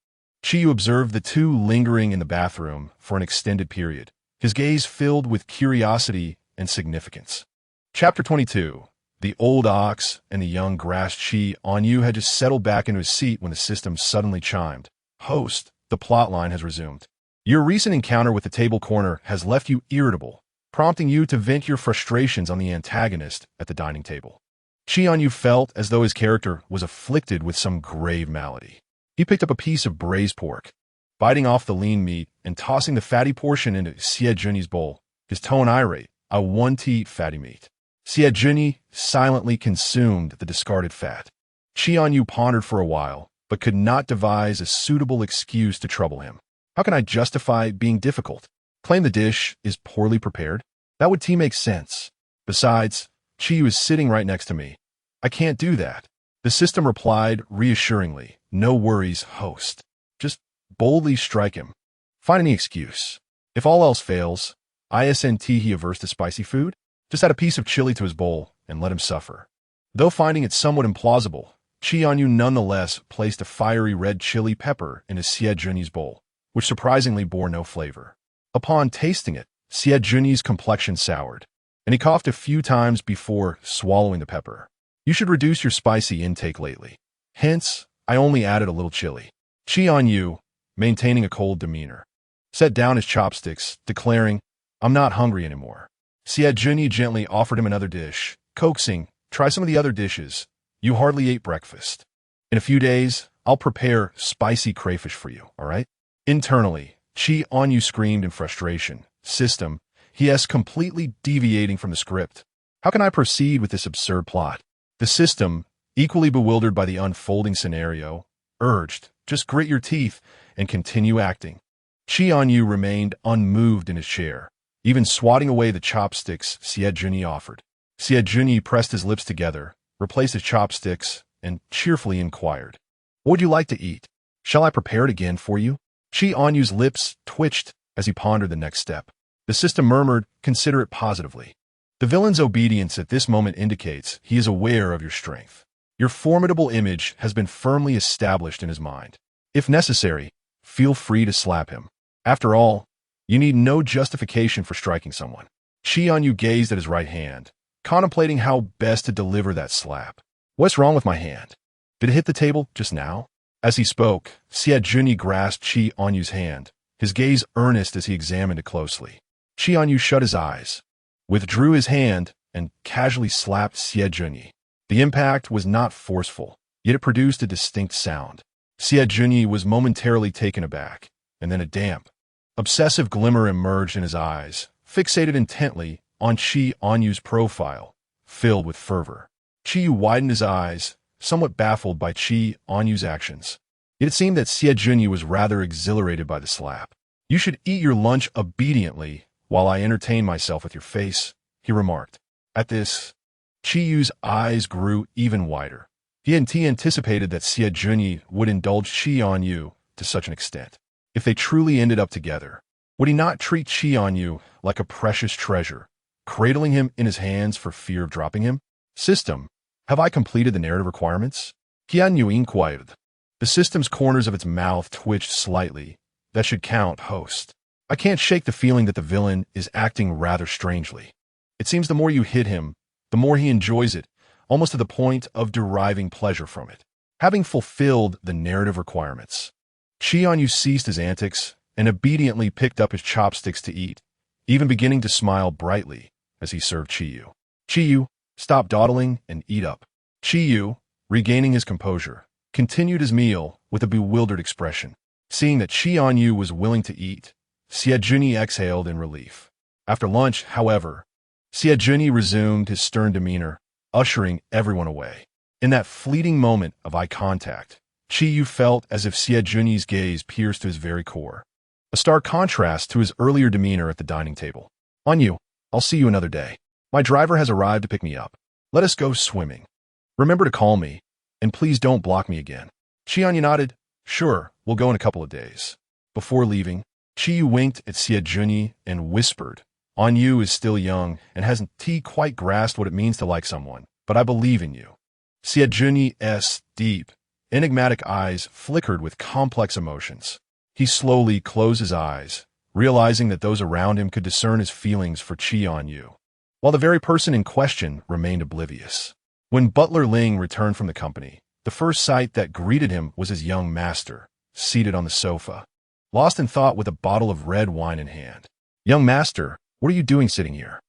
A: Chì Ānyù observed the two lingering in the bathroom for an extended period, his gaze filled with curiosity and significance. Chapter 22. The old ox and the young grass. Chì Ānyù had just settled back into his seat when the system suddenly chimed. "Host, the plotline has resumed. Your recent encounter with the table corner has left you irritable, prompting you to vent your frustrations on the antagonist at the dining table." Chì Ānyù felt as though his character was afflicted with some grave malady. He picked up a piece of braised pork, biting off the lean meat and tossing the fatty portion into Xie Junyi's bowl, his tone irate. "I want to eat fatty meat." Xie Junyi silently consumed the discarded fat. Chì Ānyù pondered for a while, but could not devise a suitable excuse to trouble him. "How can I justify being difficult? Claim the dish is poorly prepared? That would make sense. Besides, Chì Ānyù is sitting right next to me. I can't do that." The system replied reassuringly, "No worries, host. Just boldly strike him. Find any excuse. If all else fails, isn't he averse to spicy food? Just add a piece of chili to his bowl and let him suffer." Though finding it somewhat implausible, Chì Ānyù nonetheless placed a fiery red chili pepper in his Xie Junyi's bowl, which surprisingly bore no flavor. Upon tasting it, Xie Junyi's complexion soured, and he coughed a few times before swallowing the pepper. "You should reduce your spicy intake lately. Hence, I only added a little chili." Chì Ānyù, maintaining a cold demeanor, set down his chopsticks, declaring, "I'm not hungry anymore." Xie Junyi gently offered him another dish, coaxing, "Try some of the other dishes. You hardly ate breakfast. In a few days, I'll prepare spicy crayfish for you, all right?" Internally, Chì Ānyù screamed in frustration. "System, he is completely deviating from the script. How can I proceed with this absurd plot?" The system, equally bewildered by the unfolding scenario, urged, Just grit your teeth and continue acting. Chì Ānyù remained unmoved in his chair, even swatting away the chopsticks Ānyù offered. Ānyù pressed his lips together, replaced his chopsticks, and cheerfully inquired, "What would you like to eat? Shall I prepare it again for you?" Chì Ānyu's lips twitched as he pondered the next step. The system murmured, "Consider it positively." The villain's obedience at this moment indicates he is aware of your strength. Your formidable image has been firmly established in his mind. If necessary, feel free to slap him. After all, you need no justification for striking someone. Chì Ānyù gazed at his right hand, contemplating how best to deliver that slap. "What's wrong with my hand? Did it hit the table just now?" As he spoke, Ānyù grasped Chì Ānyu's hand, his gaze earnest as he examined it closely. Chì Ānyù shut his eyes, withdrew his hand, and casually slapped Ānyù. The impact was not forceful, yet it produced a distinct sound. Ānyù was momentarily taken aback, and then a damp, obsessive glimmer emerged in his eyes, fixated intently on Chì Ānyu's profile, filled with fervor. Chì widened his eyes, somewhat baffled by Chì Ānyu's actions. Yet it seemed that Ānyù was rather exhilarated by the slap. "You should eat your lunch obediently while I entertain myself with your face," he remarked. At this, Chiyu's eyes grew even wider. He anticipated that Ānyù would indulge Chì Ānyù to such an extent. If they truly ended up together, would he not treat Chì Ānyù like a precious treasure, cradling him in his hands for fear of dropping him? "System, have I completed the narrative requirements?" Chì Ānyù inquired. The system's corners of its mouth twitched slightly. "That should count, host. I can't shake the feeling that the villain is acting rather strangely. It seems the more you hit him, the more he enjoys it, almost to the point of deriving pleasure from it." Having fulfilled the narrative requirements, Chì Ānyù ceased his antics and obediently picked up his chopsticks to eat, even beginning to smile brightly as he served Chiyù. "Chiyù, stop dawdling and eat up." Chiyù, regaining his composure, continued his meal with a bewildered expression. Seeing that Chì Ānyù was willing to eat, Ānyù exhaled in relief. After lunch, however, Ānyù resumed his stern demeanor, ushering everyone away. In that fleeting moment of eye contact, Chiyù felt as if Ānyu's gaze pierced to his very core. A stark contrast to his earlier demeanor at the dining table. "Ānyù, I'll see you another day. My driver has arrived to pick me up. Let us go swimming. Remember to call me, and please don't block me again." Chì Ānyù nodded. "Sure, we'll go in a couple of days." Before leaving, Chiyù winked at Ānyù and whispered, "Ānyù is still young and hasn't quite grasped what it means to like someone, but I believe in you." Ānyu's deep, enigmatic eyes flickered with complex emotions. He slowly closed his eyes, realizing that those around him could discern his feelings for Chì Ānyù, while the very person in question remained oblivious. When Butler Ling returned from the company, the first sight that greeted him was his young master, seated on the sofa, lost in thought with a bottle of red wine in hand. "Young master, what are you doing sitting here?"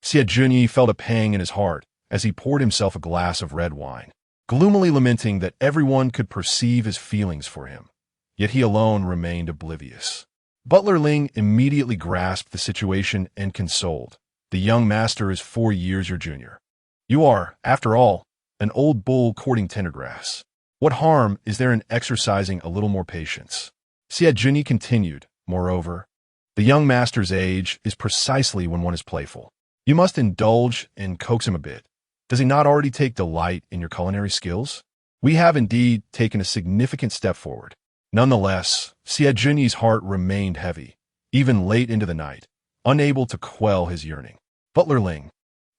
A: Ānyù felt a pang in his heart as he poured himself a glass of red wine, gloomily lamenting that everyone could perceive his feelings for him, yet he alone remained oblivious. Butler Ling immediately grasped the situation and consoled. "The young master is 4 years your junior. You are, after all, an old bull courting tender grass. What harm is there in exercising a little more patience?" Ānyù continued, "Moreover, the young master's age is precisely when one is playful. You must indulge and coax him a bit. Does he not already take delight in your culinary skills? We have indeed taken a significant step forward." Nonetheless, Ānyu's heart remained heavy, even late into the night, unable to quell his yearning. "Butler Ling,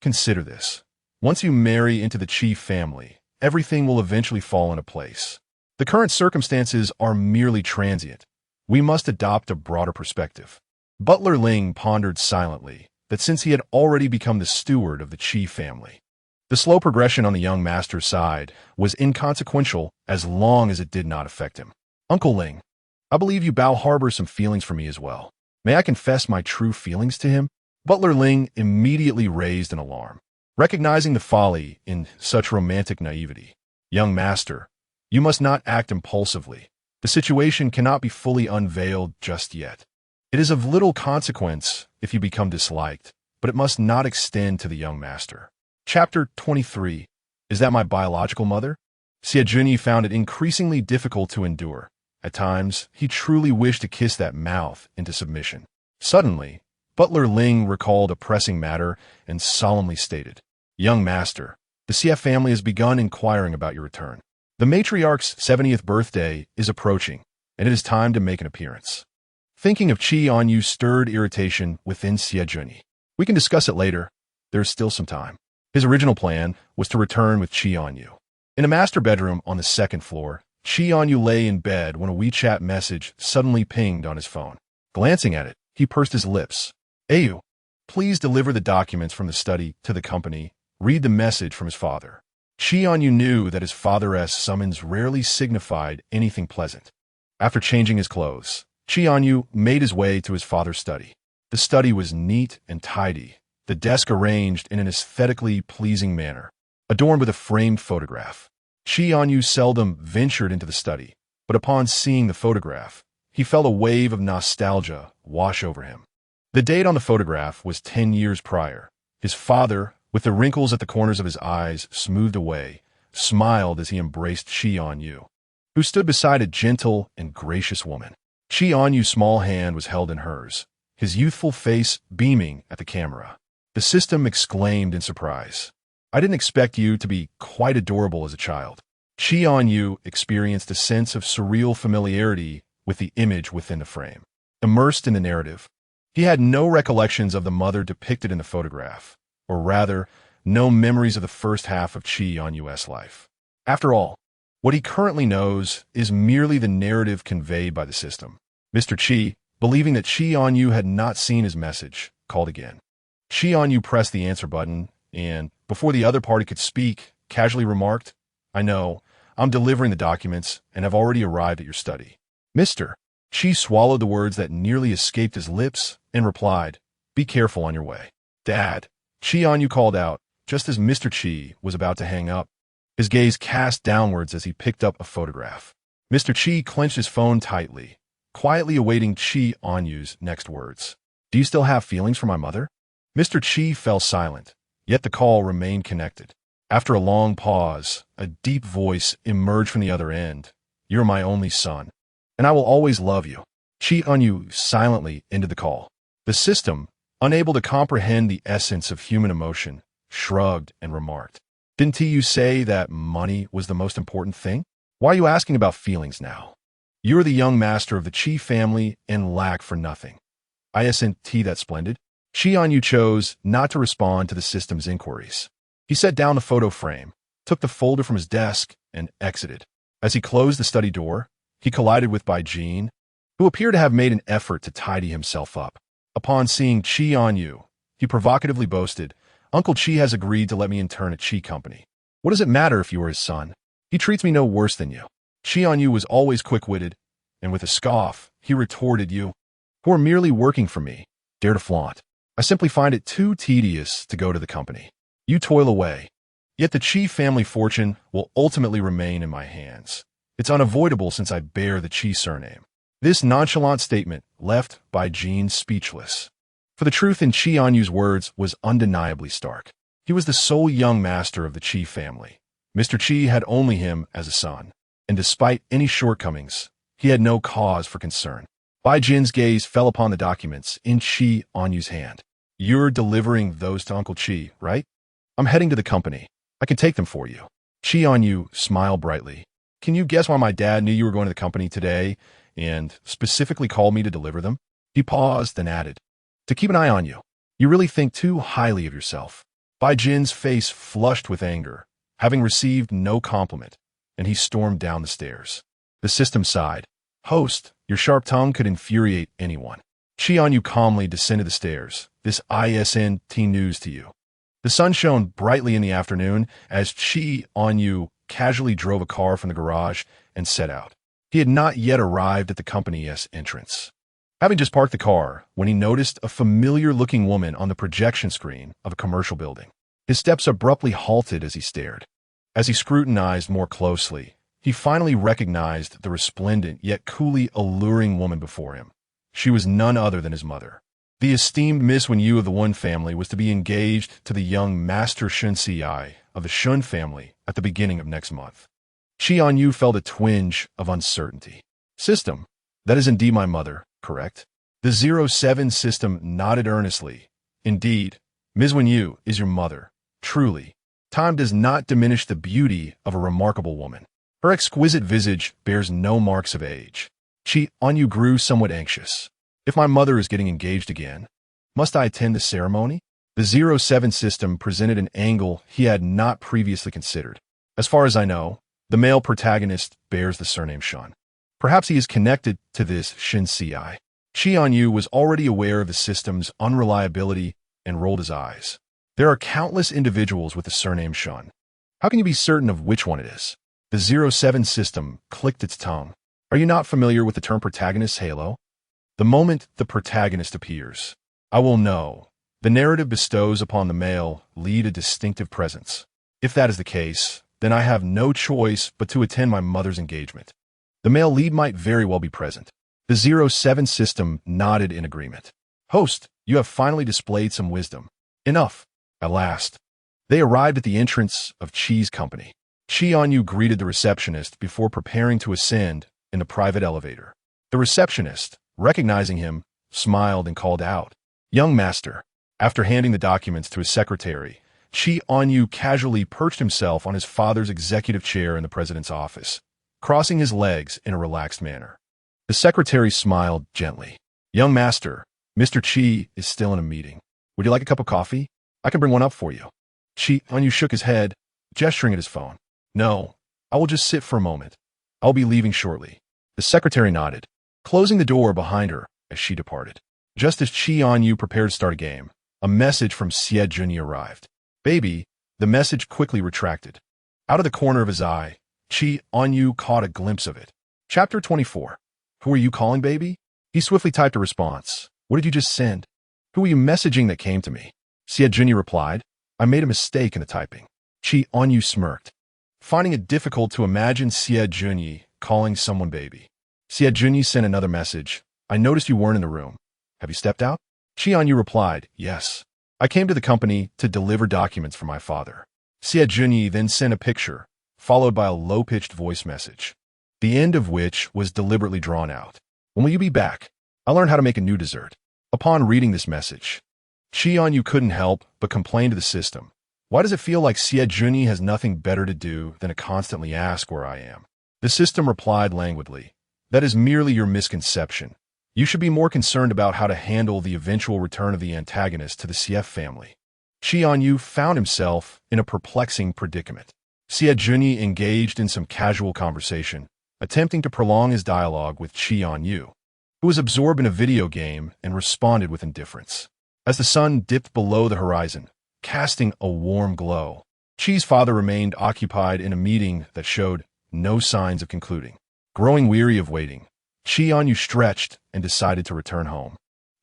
A: consider this. Once you marry into the chief family, everything will eventually fall into place. The current circumstances are merely transient. We must adopt a broader perspective." Butler Ling pondered silently that since he had already become the steward of the chief family, the slow progression on the young master's side was inconsequential as long as it did not affect him. "Uncle Ling, I believe you harbor some feelings for me as well. May I confess my true feelings to him?" Butler Ling immediately raised an alarm, recognizing the folly in such romantic naivety. "Young master, you must not act impulsively. The situation cannot be fully unveiled just yet. It is of little consequence if you become disliked, but it must not extend to the young master." Chapter 23. Is that my biological mother? Ānyù found it increasingly difficult to endure, At times, he truly wished to kiss that mouth into submission. Suddenly, Butler Ling recalled a pressing matter and solemnly stated, "Young master, the CF family has begun inquiring about your return. The matriarch's 70th birthday is approaching, and it is time to make an appearance." Thinking of Chì Ānyù stirred irritation within Xie Junyi. We can discuss it later. There is still some time. His original plan was to return with Chì Ānyù. In a master bedroom on the second floor, Chì Ānyù lay in bed when a WeChat message suddenly pinged on his phone. Glancing at it, he pursed his lips. "Ānyù, please deliver the documents from the study to the company. Read the message from his father." Chì Ānyù knew that his father's summons rarely signified anything pleasant. After changing his clothes, Chì Ānyù made his way to his father's study. The study was neat and tidy, the desk arranged in an aesthetically pleasing manner, adorned with a framed photograph. Chì Ānyù seldom ventured into the study, but upon seeing the photograph, he felt a wave of nostalgia wash over him. The date on the photograph was 10 years prior. His father, with the wrinkles at the corners of his eyes smoothed away, smiled as he embraced Chì Ānyù, who stood beside a gentle and gracious woman. Chì Ānyu's small hand was held in hers, his youthful face beaming at the camera. The system exclaimed in surprise, "I didn't expect you to be quite adorable as a child." Chì Ānyù experienced a sense of surreal familiarity with the image within the frame. Immersed in the narrative, he had no recollections of the mother depicted in the photograph, or rather, no memories of the first half of Chì Ānyu's life. After all, what he currently knows is merely the narrative conveyed by the system. Mr. Chì, believing that Chì Ānyù had not seen his message, called again. Chì Ānyù pressed the answer button and, before the other party could speak, casually remarked, "I know, I'm delivering the documents and have already arrived at your study." "Mr." Chì swallowed the words that nearly escaped his lips and replied, "Be careful on your way." "Dad," Chì Ānyù called out, just as Mr. Chì was about to hang up. His gaze cast downwards as he picked up a photograph. Mr. Chì clenched his phone tightly, quietly awaiting Chì Ānyu's next words. "Do you still have feelings for my mother?" Mr. Chì fell silent, yet the call remained connected. After a long pause, a deep voice emerged from the other end. "You're my only son, and I will always love you." Chì Ānyù silently ended the call. The system, unable to comprehend the essence of human emotion, shrugged and remarked, "Didn't you say that money was the most important thing? Why are you asking about feelings now? You're the young master of the Chì family and lack for nothing. Isn't that splendid?" Chì Ānyù chose not to respond to the system's inquiries. He set down the photo frame, took the folder from his desk, and exited. As he closed the study door, he collided with Bai Jin, who appeared to have made an effort to tidy himself up. Upon seeing Chì Ānyù, he provocatively boasted, "Uncle Chì has agreed to let me intern at Chì Company. What does it matter if you are his son? He treats me no worse than you." Chì Ānyù was always quick-witted, and with a scoff, he retorted, "You, who are merely working for me, dare to flaunt. I simply find it too tedious to go to the company. You toil away. Yet the Chì family fortune will ultimately remain in my hands. It's unavoidable since I bear the Chì surname." This nonchalant statement left Bai Jin speechless. For the truth in Chì Ānyu's words was undeniably stark. He was the sole young master of the Chì family. Mr. Chì had only him as a son, and despite any shortcomings, he had no cause for concern. Bai Jin's gaze fell upon the documents in Chì Ānyu's hand. "You're delivering those to Uncle Chì, right?" "I'm heading to the company. I can take them for you." Chì Ānyù smiled brightly. "Can you guess why my dad knew you were going to the company today and specifically called me to deliver them?" He paused, then added, "To keep an eye on you. You really think too highly of yourself." Bai Jin's face flushed with anger, having received no compliment, and he stormed down the stairs. The system sighed. "Host, your sharp tongue could infuriate anyone." Chì Ānyù calmly descended the stairs. "This isn't news to you." The sun shone brightly in the afternoon as Chì Ānyù casually drove a car from the garage and set out. He had not yet arrived at the company's entrance, having just parked the car when he noticed a familiar-looking woman on the projection screen of a commercial building. His steps abruptly halted as he stared. As he scrutinized more closely, he finally recognized the resplendent yet coolly alluring woman before him. She was none other than his mother. The esteemed Miss Wen-yu of the Wen family was to be engaged to the young Master Shun Si of the Shun family at the beginning of next month. Chì Ānyù felt a twinge of uncertainty. System, that is indeed my mother, correct? The 07 system nodded earnestly. Indeed, Ms. Ānyù is your mother. Truly, time does not diminish the beauty of a remarkable woman. Her exquisite visage bears no marks of age. Chì Ānyù grew somewhat anxious. If my mother is getting engaged again, must I attend the ceremony? The 07 system presented an angle he had not previously considered. As far as I know, the male protagonist bears the surname Shun. Perhaps he is connected to this Shin Ci. Chì Ānyù was already aware of the system's unreliability and rolled his eyes. There are countless individuals with the surname Shun. How can you be certain of which one it is? The 07 system clicked its tongue. Are you not familiar with the term protagonist's halo? The moment the protagonist appears, I will know. The narrative bestows upon the male lead a distinctive presence. If that is the case, then I have no choice but to attend my mother's engagement. The male lead might very well be present. The 07 system nodded in agreement. Host, you have finally displayed some wisdom. Enough. At last. They arrived at the entrance of Chi's company. Chì Ānyù greeted the receptionist before preparing to ascend in the private elevator. The receptionist, recognizing him, smiled and called out, "Young master." After handing the documents to his secretary, Chì Ānyù casually perched himself on his father's executive chair in the president's office, crossing his legs in a relaxed manner. The secretary smiled gently. "Young master, Mr. Chì is still in a meeting. Would you like a cup of coffee? I can bring one up for you." Chì Ānyù shook his head, gesturing at his phone. "No, I will just sit for a moment. I'll be leaving shortly." The secretary nodded, closing the door behind her as she departed. Just as Chì Ānyù prepared to start a game, a message from Xie Junyi arrived. "Baby," the message quickly retracted. Out of the corner of his eye, Chì Ānyù caught a glimpse of it. Chapter 24. Who are you calling, baby? He swiftly typed a response. What did you just send? Who are you messaging that came to me? Xie Junyi replied. I made a mistake in the typing. Chì Ānyù smirked, finding it difficult to imagine Xie Junyi calling someone baby. Xie Junyi sent another message. I noticed you weren't in the room. Have you stepped out? Chì Ānyù replied, yes. I came to the company to deliver documents for my father. Xie Junyi then sent a picture, followed by a low-pitched voice message, the end of which was deliberately drawn out. When will you be back? I learned how to make a new dessert. Upon reading this message, Chì Ānyù couldn't help but complain to the system. Why does it feel like Xie Junyi has nothing better to do than to constantly ask where I am? The system replied languidly, that is merely your misconception. You should be more concerned about how to handle the eventual return of the antagonist to the CF family. Chì Ānyù found himself in a perplexing predicament. Xie Junyi engaged in some casual conversation, attempting to prolong his dialogue with Chì Ānyù, who was absorbed in a video game and responded with indifference. As the sun dipped below the horizon, casting a warm glow, Chi's father remained occupied in a meeting that showed no signs of concluding. Growing weary of waiting, Chì Ānyù stretched and decided to return home.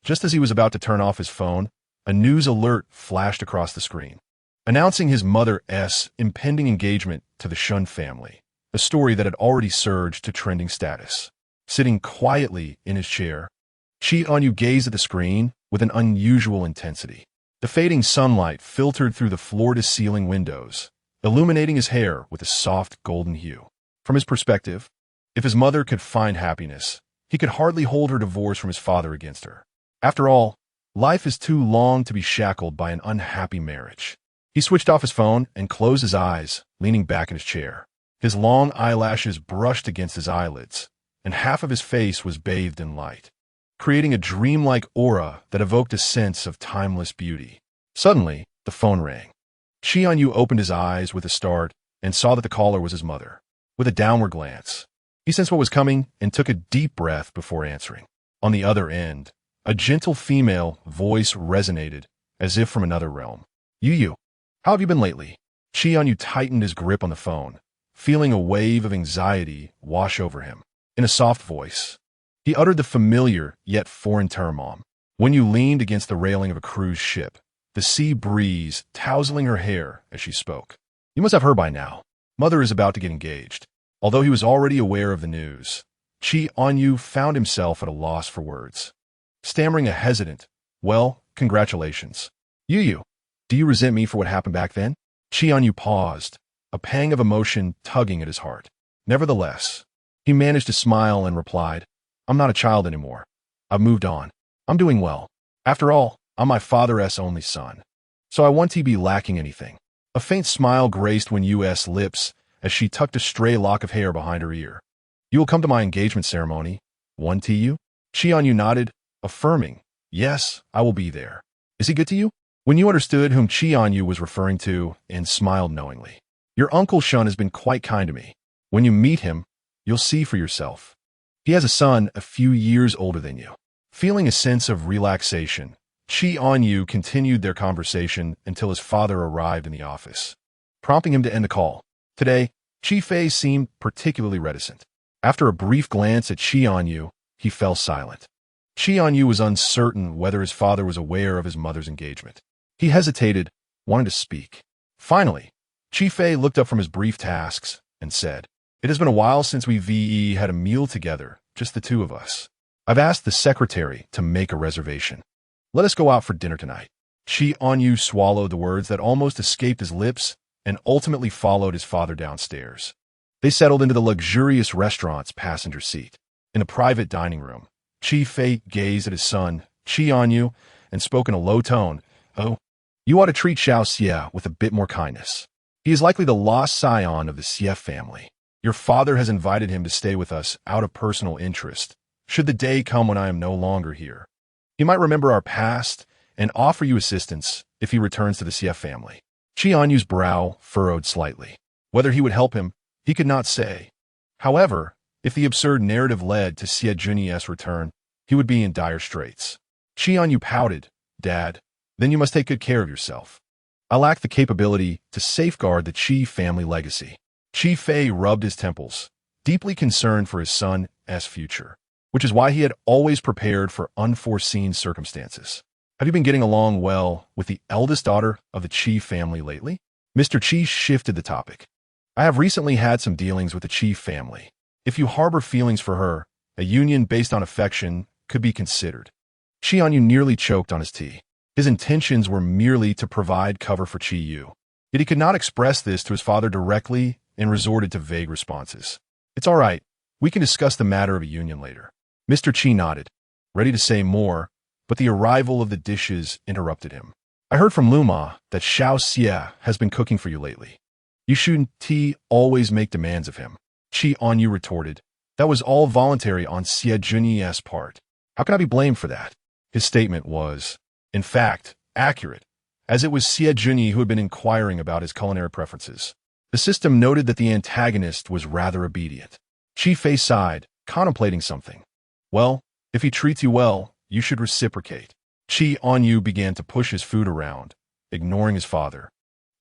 A: Just as he was about to turn off his phone, a news alert flashed across the screen, announcing his mother's impending engagement to the Shun family, a story that had already surged to trending status. Sitting quietly in his chair, Chì Ānyù gazed at the screen with an unusual intensity. The fading sunlight filtered through the floor-to-ceiling windows, illuminating his hair with a soft golden hue. From his perspective, if his mother could find happiness, he could hardly hold her divorce from his father against her. After all, life is too long to be shackled by an unhappy marriage. He switched off his phone and closed his eyes, leaning back in his chair. His long eyelashes brushed against his eyelids, and half of his face was bathed in light, creating a dreamlike aura that evoked a sense of timeless beauty. Suddenly, the phone rang. Chì Ānyù opened his eyes with a start and saw that the caller was his mother. With a downward glance, he sensed what was coming and took a deep breath before answering. On the other end, a gentle female voice resonated as if from another realm. Yu, how have you been lately? Chì Ānyù tightened his grip on the phone, feeling a wave of anxiety wash over him. In a soft voice, he uttered the familiar yet foreign term, when you leaned against the railing of a cruise ship, the sea breeze tousling her hair as she spoke. You must have heard by now. Mother is about to get engaged. Although he was already aware of the news, Chì Ānyù found himself at a loss for words. Stammering a hesitant, well, congratulations. Yu, do you resent me for what happened back then? Chì Ānyù paused, a pang of emotion tugging at his heart. Nevertheless, He managed to smile and replied, I'm not a child anymore. I've moved on. I'm doing well. After all, I'm my father's only son. So I won't be lacking anything. A faint smile graced Wen Yu's lips as she tucked a stray lock of hair behind her ear. You will come to my engagement ceremony, won't you? Chì Ānyù nodded, affirming, yes, I will be there. Is he good to you? Wen Yu understood whom Chì Ānyù was referring to and smiled knowingly. Your Uncle Shun has been quite kind to me. When you meet him, you'll see for yourself. He has a son a few years older than you. Feeling a sense of relaxation, Chì Ānyù continued their conversation until his father arrived in the office, prompting him to end the call. Today, Chì Fei seemed particularly reticent. After a brief glance at Chì Ānyù, he fell silent. Chì Ānyù was uncertain whether his father was aware of his mother's engagement. He hesitated, wanting to speak. Finally, Chì Fei looked up from his brief tasks and said, It has been a while since we had a meal together, just the two of us. I've asked the secretary to make a reservation. Let us go out for dinner tonight. Chì Ānyù swallowed the words that almost escaped his lips and ultimately followed his father downstairs. They settled into the luxurious restaurant's passenger seat. In a private dining room, Chì Fei gazed at his son, Chì Ānyù, and spoke in a low tone, Oh, you ought to treat Xiao Xie with a bit more kindness. He is likely the lost scion of the Xie family. Your father has invited him to stay with us out of personal interest, should the day come when I am no longer here. He might remember our past and offer you assistance if he returns to the Xie family. Chì Ānyù's brow furrowed slightly. Whether he would help him, he could not say. However, if the absurd narrative led to Xie Junyi's return, he would be in dire straits. Chì Ānyù pouted, Dad, then you must take good care of yourself. I lack the capability to safeguard the Chì family legacy. Chì Fei rubbed his temples, deeply concerned for his son's future, which is why he had always prepared for unforeseen circumstances. Have you been getting along well with the eldest daughter of the Chì family lately? Mr. Chì shifted the topic. I have recently had some dealings with the Chì family. If you harbor feelings for her, a union based on affection could be considered. Chì Ānyù nearly choked on his tea. His intentions were merely to provide cover for Chì Yu. Yet he could not express this to his father directly and resorted to vague responses. It's all right. We can discuss the matter of a union later. Mr. Chì nodded, ready to say more, but the arrival of the dishes interrupted him. I heard from Luma that Xiao Xie has been cooking for you lately. You shouldn't always make demands of him. Chì Ānyù retorted, That was all voluntary on Xie Junyi's part. How can I be blamed for that? His statement was, in fact, accurate, as it was Xie Junyi who had been inquiring about his culinary preferences. The system noted that the antagonist was rather obedient. Chì Fei sighed, contemplating something. Well, if he treats you well, you should reciprocate. Chì Ānyù began to push his food around, ignoring his father,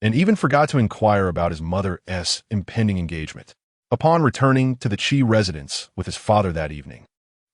A: and even forgot to inquire about his mother's impending engagement. Upon returning to the Chì residence with his father that evening,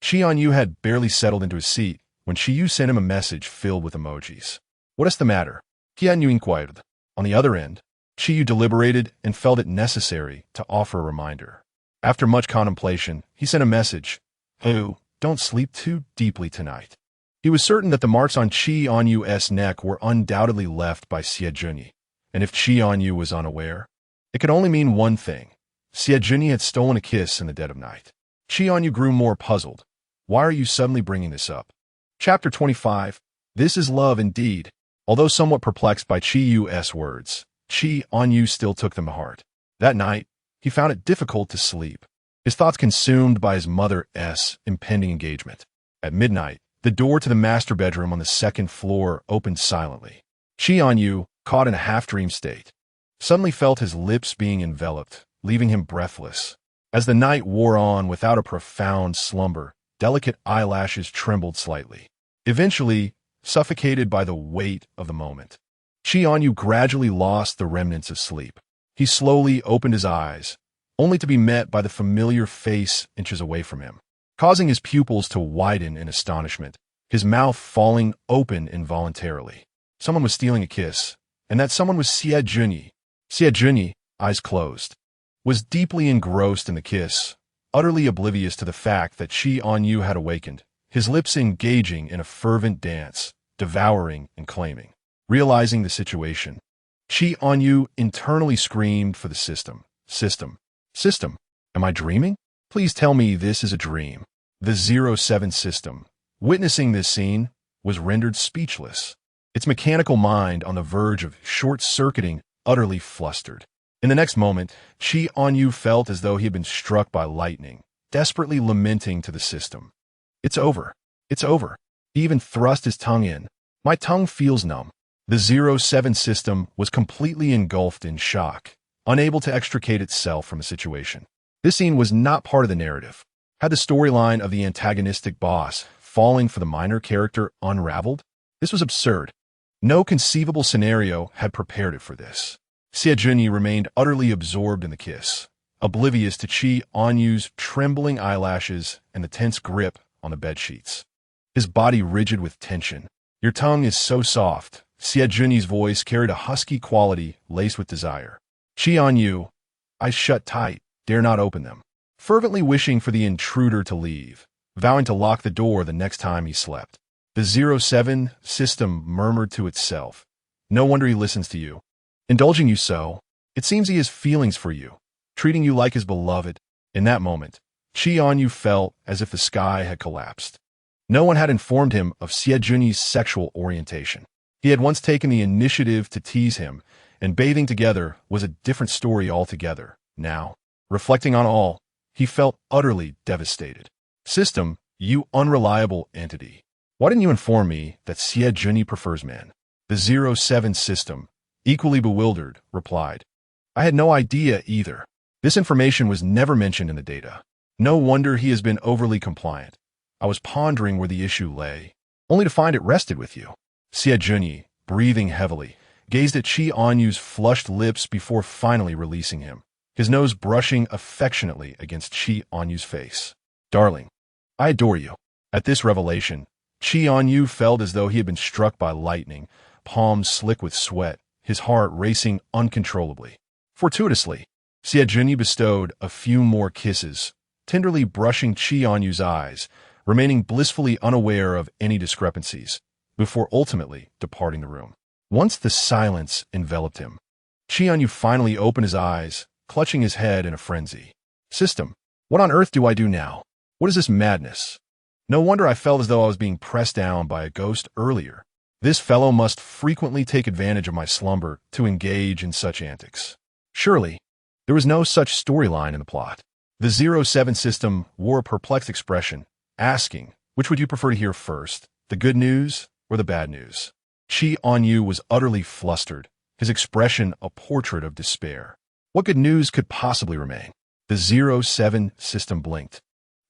A: Chì Ānyù had barely settled into his seat when Chì Yu sent him a message filled with emojis. What is the matter? Chì Ānyù inquired. On the other end, Chì Yu deliberated and felt it necessary to offer a reminder. After much contemplation, he sent a message. Oh, don't sleep too deeply tonight. He was certain that the marks on Chì Ānyù's neck were undoubtedly left by Xie Junyi, and if Chì Ānyù was unaware, it could only mean one thing. Xie Junyi had stolen a kiss in the dead of night. Chì Ānyù grew more puzzled. Why are you suddenly bringing this up? Chapter 25. This is love indeed. Although somewhat perplexed by Chì Yu's words, Chì Ānyù still took them to heart. That night, he found it difficult to sleep, his thoughts consumed by his mother's impending engagement. At midnight, the door to the master bedroom on the second floor opened silently. Chì Ānyù, caught in a half-dream state, suddenly felt his lips being enveloped, leaving him breathless. As the night wore on without a profound slumber, delicate eyelashes trembled slightly. Eventually, suffocated by the weight of the moment, Chì Ānyù gradually lost the remnants of sleep. He slowly opened his eyes, only to be met by the familiar face inches away from him, causing his pupils to widen in astonishment, his mouth falling open involuntarily. Someone was stealing a kiss, and that someone was Xie Junyi. Xie Junyi, eyes closed, was deeply engrossed in the kiss, utterly oblivious to the fact that Chì Ānyù had awakened, his lips engaging in a fervent dance, devouring and claiming. Realizing the situation, Chì Ānyù internally screamed for the system. System. Am I dreaming? Please tell me this is a dream. The 07 system, witnessing this scene, was rendered speechless. Its mechanical mind on the verge of short-circuiting, utterly flustered. In the next moment, Chì Ānyù felt as though he had been struck by lightning, desperately lamenting to the system. It's over. It's over. He even thrust his tongue in. My tongue feels numb. The 07 system was completely engulfed in shock, unable to extricate itself from the situation. This scene was not part of the narrative. Had the storyline of the antagonistic boss falling for the minor character unraveled? This was absurd. No conceivable scenario had prepared it for this. Chì Ānyù remained utterly absorbed in the kiss, oblivious to Chì Ānyù's trembling eyelashes and the tense grip on the bedsheets. His body rigid with tension. Your tongue is so soft. Chì Ānyù's voice carried a husky quality laced with desire. Chì Ānyù, eyes shut tight, dare not open them, fervently wishing for the intruder to leave, vowing to lock the door the next time he slept. The 07 system murmured to itself. No wonder he listens to you. Indulging you so, it seems he has feelings for you, treating you like his beloved. In that moment, Chì Ānyù felt as if the sky had collapsed. No one had informed him of Chì Ānyù's sexual orientation. He had once taken the initiative to tease him, and bathing together was a different story altogether. Now, reflecting on all, he felt utterly devastated. System, you unreliable entity. Why didn't you inform me that Chì Ānyù prefers men? The 07 system, equally bewildered, replied. I had no idea either. This information was never mentioned in the data. No wonder he has been overly compliant. I was pondering where the issue lay, only to find it rested with you. Chì Ānyù, breathing heavily, gazed at Chì Ānyù's flushed lips before finally releasing him, his nose brushing affectionately against Chì Ānyù's face. Darling, I adore you. At this revelation, Chì Ānyù felt as though he had been struck by lightning, palms slick with sweat, his heart racing uncontrollably. Fortuitously, Chì Ānyù bestowed a few more kisses, tenderly brushing Chì Ānyù's eyes, remaining blissfully unaware of any discrepancies, before ultimately departing the room. Once the silence enveloped him, Chì Ānyù finally opened his eyes, clutching his head in a frenzy. System, what on earth do I do now? What is this madness? No wonder I felt as though I was being pressed down by a ghost earlier. This fellow must frequently take advantage of my slumber to engage in such antics. Surely, there was no such storyline in the plot. The 07 system wore a perplexed expression, asking, which would you prefer to hear first, the good news or the bad news? Chì Ānyù was utterly flustered, his expression a portrait of despair. What good news could possibly remain? The 07 system blinked,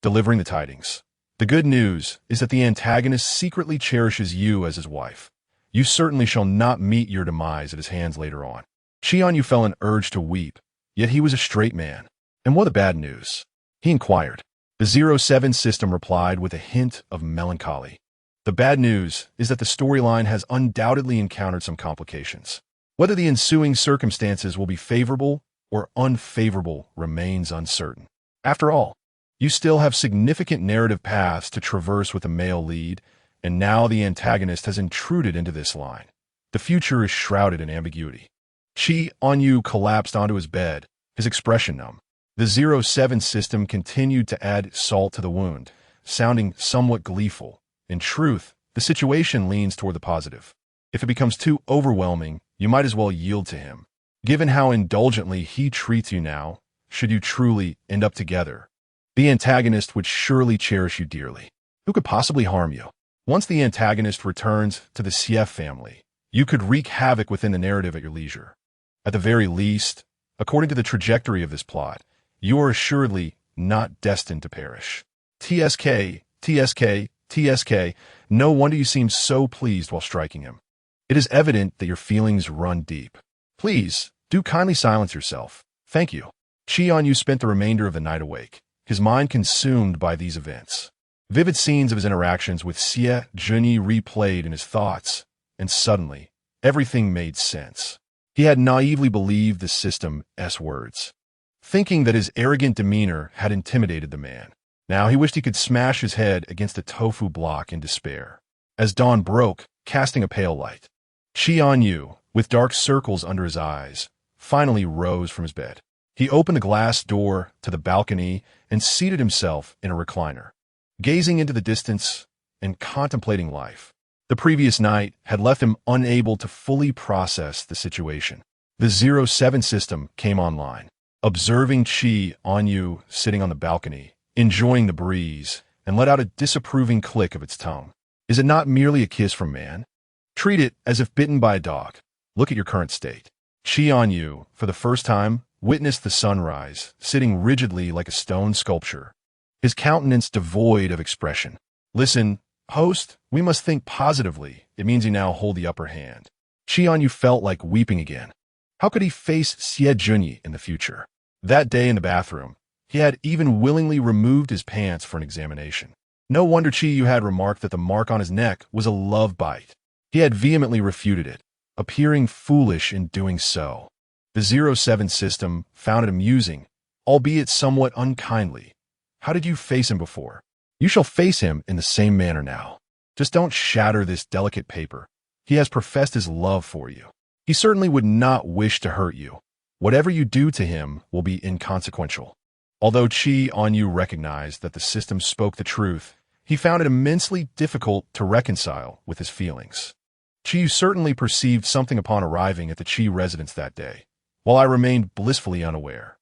A: delivering the tidings. The good news is that the antagonist secretly cherishes you as his wife. You certainly shall not meet your demise at his hands later on. Chì Ānyù felt an urge to weep, yet he was a straight man. And what the bad news? He inquired. The 07 system replied with a hint of melancholy. The bad news is that the storyline has undoubtedly encountered some complications. Whether the ensuing circumstances will be favorable or unfavorable remains uncertain. After all, you still have significant narrative paths to traverse with a male lead, and now the antagonist has intruded into this line. The future is shrouded in ambiguity. Chì Ānyù collapsed onto his bed, his expression numb. The 07 system continued to add salt to the wound, sounding somewhat gleeful. In truth, the situation leans toward the positive. If it becomes too overwhelming, you might as well yield to him. Given how indulgently he treats you now, should you truly end up together, the antagonist would surely cherish you dearly. Who could possibly harm you? Once the antagonist returns to the CF family, you could wreak havoc within the narrative at your leisure. At the very least, according to the trajectory of this plot, you are assuredly not destined to perish. TSK, TSK, TSK, no wonder you seem so pleased while striking him. It is evident that your feelings run deep. Please, do kindly silence yourself. Thank you. Chì Ānyù spent the remainder of the night awake, his mind consumed by these events. Vivid scenes of his interactions with Chì Ānyù replayed in his thoughts, and suddenly, everything made sense. He had naively believed the system's words, thinking that his arrogant demeanor had intimidated the man. Now he wished he could smash his head against a tofu block in despair. As dawn broke, casting a pale light, Chì Ānyù, with dark circles under his eyes, finally rose from his bed. He opened the glass door to the balcony and seated himself in a recliner, gazing into the distance and contemplating life. The previous night had left him unable to fully process the situation. The 07 system came online. Observing Chì Ānyù sitting on the balcony, enjoying the breeze, and let out a disapproving click of its tongue. Is it not merely a kiss from man? Treat it as if bitten by a dog. Look at your current state. Chì Ānyù, for the first time, witnessed the sunrise, sitting rigidly like a stone sculpture, his countenance devoid of expression. Listen, host, we must think positively. It means you now hold the upper hand. Chì Ānyù felt like weeping again. How could he face Xie Junyi in the future? That day in the bathroom, he had even willingly removed his pants for an examination. No wonder Chì Ānyù had remarked that the mark on his neck was a love bite. He had vehemently refuted it, appearing foolish in doing so. The 07 system found it amusing, albeit somewhat unkindly. How did you face him before? You shall face him in the same manner now. Just don't shatter this delicate paper. He has professed his love for you. He certainly would not wish to hurt you. Whatever you do to him will be inconsequential. Although Chì Ānyù recognized that the system spoke the truth, he found it immensely difficult to reconcile with his feelings. Chì certainly perceived something upon arriving at the Chì residence that day, while I remained blissfully unaware.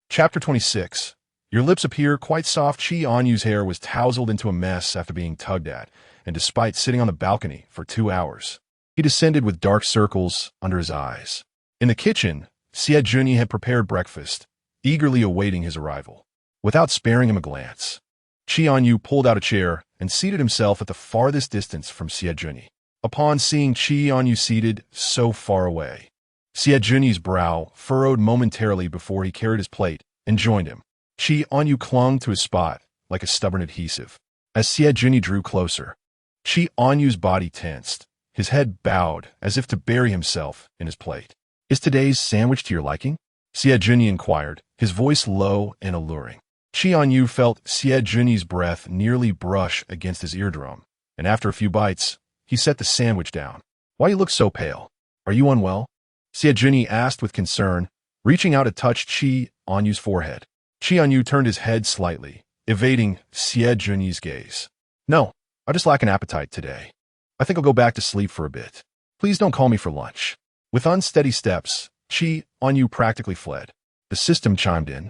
A: Chapter 26. Your lips appear quite soft. Chì Ānyù's hair was tousled into a mess after being tugged at, and despite sitting on the balcony for 2 hours, he descended with dark circles under his eyes. In the kitchen, Xie Junyi had prepared breakfast, eagerly awaiting his arrival. Without sparing him a glance, Chì Ānyù pulled out a chair and seated himself at the farthest distance from Xie Junyi. Upon seeing Chì Ānyù seated so far away, Xie Junyi's brow furrowed momentarily before he carried his plate and joined him. Chì Ānyù clung to his spot like a stubborn adhesive. As Xie Junyi drew closer, Chì Ānyù's body tensed, his head bowed as if to bury himself in his plate. Is today's sandwich to your liking? Xie Junyi inquired, his voice low and alluring. Chì Ānyù felt Xie Junyi's breath nearly brush against his eardrum, and after a few bites, he set the sandwich down. Why you look so pale? Are you unwell? Xie Junyi asked with concern, reaching out to touch Chì Ānyù's forehead. Chì Ānyù turned his head slightly, evading Xie Junyi's gaze. No, I just lack an appetite today. I think I'll go back to sleep for a bit. Please don't call me for lunch. With unsteady steps, Chì Ānyù practically fled. The system chimed in.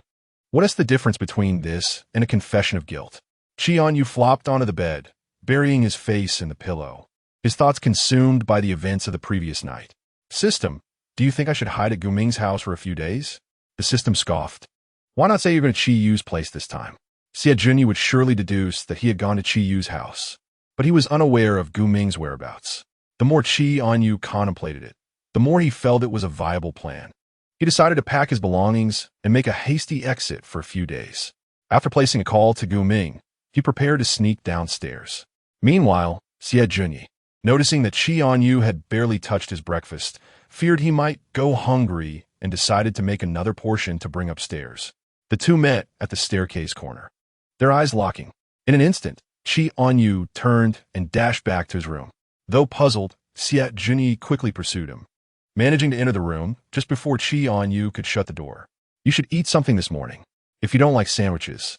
A: What is the difference between this and a confession of guilt? Chì Ānyù flopped onto the bed, burying his face in the pillow, his thoughts consumed by the events of the previous night. System, do you think I should hide at Gu Ming's house for a few days? The system scoffed. Why not say you're going to Chì Yu's place this time? Xie Junyi would surely deduce that he had gone to Chì Yu's house, but he was unaware of Gu Ming's whereabouts. The more Chì Ānyù contemplated it, the more he felt it was a viable plan. He decided to pack his belongings and make a hasty exit for a few days. After placing a call to Gu Ming, he prepared to sneak downstairs. Meanwhile, Xie Junyi, noticing that Chì Ānyù had barely touched his breakfast, feared he might go hungry and decided to make another portion to bring upstairs. The two met at the staircase corner, their eyes locking. In an instant, Chì Ānyù turned and dashed back to his room. Though puzzled, Xie Junyi quickly pursued him, managing to enter the room just before Chì Ānyù could shut the door. You should eat something this morning, if you don't like sandwiches.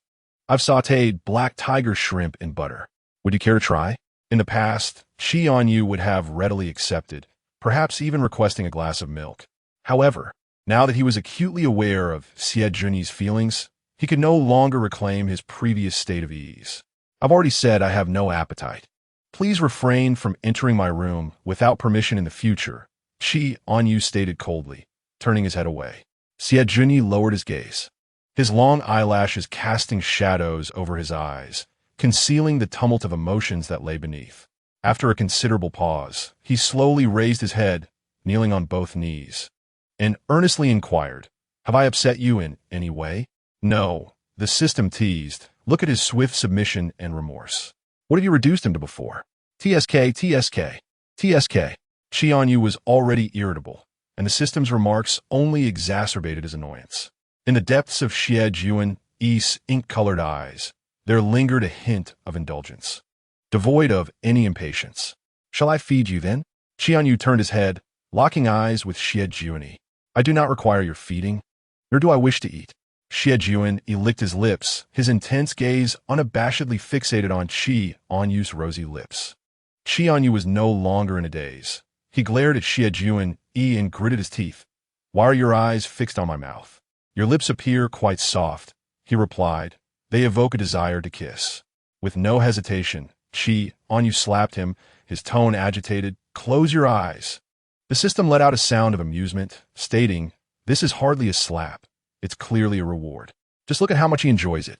A: I've sautéed black tiger shrimp in butter. Would you care to try? In the past, Chì Ānyù would have readily accepted, perhaps even requesting a glass of milk. However, now that he was acutely aware of Xie Junyi's feelings, he could no longer reclaim his previous state of ease. I've already said I have no appetite. Please refrain from entering my room without permission in the future, Chì Ānyù stated coldly, turning his head away. Xie Junyi lowered his gaze, his long eyelashes casting shadows over his eyes, concealing the tumult of emotions that lay beneath. After a considerable pause, he slowly raised his head, kneeling on both knees, and earnestly inquired, Have I upset you in any way? No, the system teased. Look at his swift submission and remorse. What have you reduced him to before? TSK. Chì Ānyù was already irritable, and the system's remarks only exacerbated his annoyance. In the depths of Xie Junyi's ink-colored eyes, there lingered a hint of indulgence, devoid of any impatience. Shall I feed you then? Chì Ānyù turned his head, locking eyes with Xie Junyi. I do not require your feeding. nor do I wish to eat. Chì Ānyù licked his lips, his intense gaze unabashedly fixated on Chì Ānyu's rosy lips. Chì Ānyù was no longer in a daze. He glared at Chì Ānyù and gritted his teeth. Why are your eyes fixed on my mouth? Your lips appear quite soft, he replied. They evoke a desire to kiss. With no hesitation, Chì Ānyù slapped him, his tone agitated. Close your eyes. The system let out a sound of amusement, stating, this is hardly a slap. It's clearly a reward. Just look at how much he enjoys it.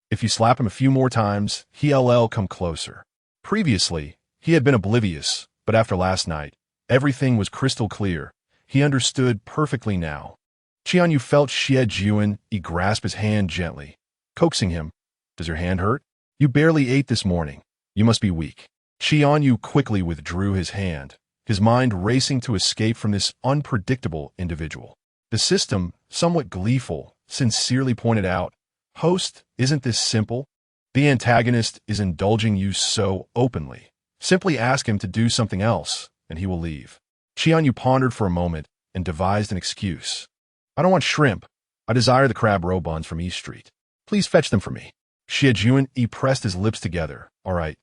A: If you slap him a few more times, he'll come closer. Previously, he had been oblivious, but after last night, everything was crystal clear. He understood perfectly now. Chì Ānyù felt Chì Ānyù grasp his hand gently, coaxing him. Does your hand hurt? You barely ate this morning. You must be weak. Chì Ānyù quickly withdrew his hand, his mind racing to escape from this unpredictable individual. The system, somewhat gleeful, sincerely pointed out, Host, isn't this simple? The antagonist is indulging you so openly. Simply ask him to do something else, and he will leave. Chì Ānyù pondered for a moment and devised an excuse. I don't want shrimp. I desire the crab roe buns from East Street. Please fetch them for me. Chì Ānyù pressed his lips together. All right.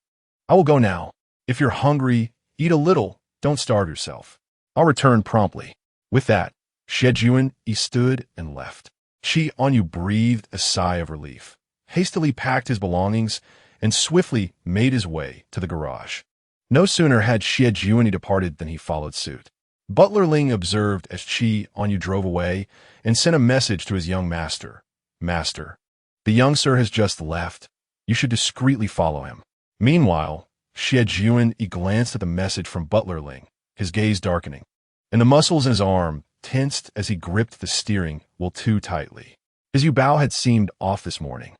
A: I will go now. If you're hungry, eat a little. Don't starve yourself. I'll return promptly. With that, Chì Ānyù stood and left. Chì Ānyù breathed a sigh of relief, hastily packed his belongings, and swiftly made his way to the garage. No sooner had Chì Ānyù departed than he followed suit. Butler Ling observed as Chì Ānyù drove away and sent a message to his young master. Master, the young sir has just left. You should discreetly follow him. Meanwhile, Chì Ānyù glanced at the message from Butler Ling, his gaze darkening, and the muscles in his arm tensed as he gripped the steering wheel too tightly. His U-bow had seemed off this morning,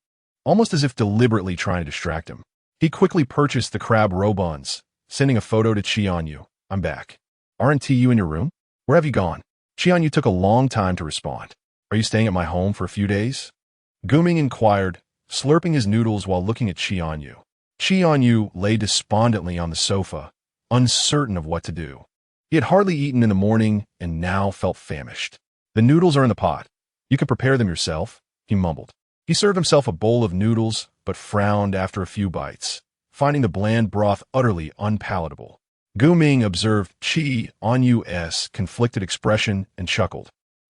A: almost as if deliberately trying to distract him. He quickly purchased the crab roe buns, sending a photo to Chì Ānyù. I'm back. Aren't you in your room? Where have you gone? Chì Ānyù took a long time to respond. Are you staying at my home for a few days? Guming inquired, slurping his noodles while looking at Chì Ānyù. Chì Ānyù lay despondently on the sofa, uncertain of what to do. He had hardly eaten in the morning and now felt famished. The noodles are in the pot. You can prepare them yourself, he mumbled. He served himself a bowl of noodles, but frowned after a few bites, finding the bland broth utterly unpalatable. Gu Ming observed Chì Ānyu's conflicted expression and chuckled.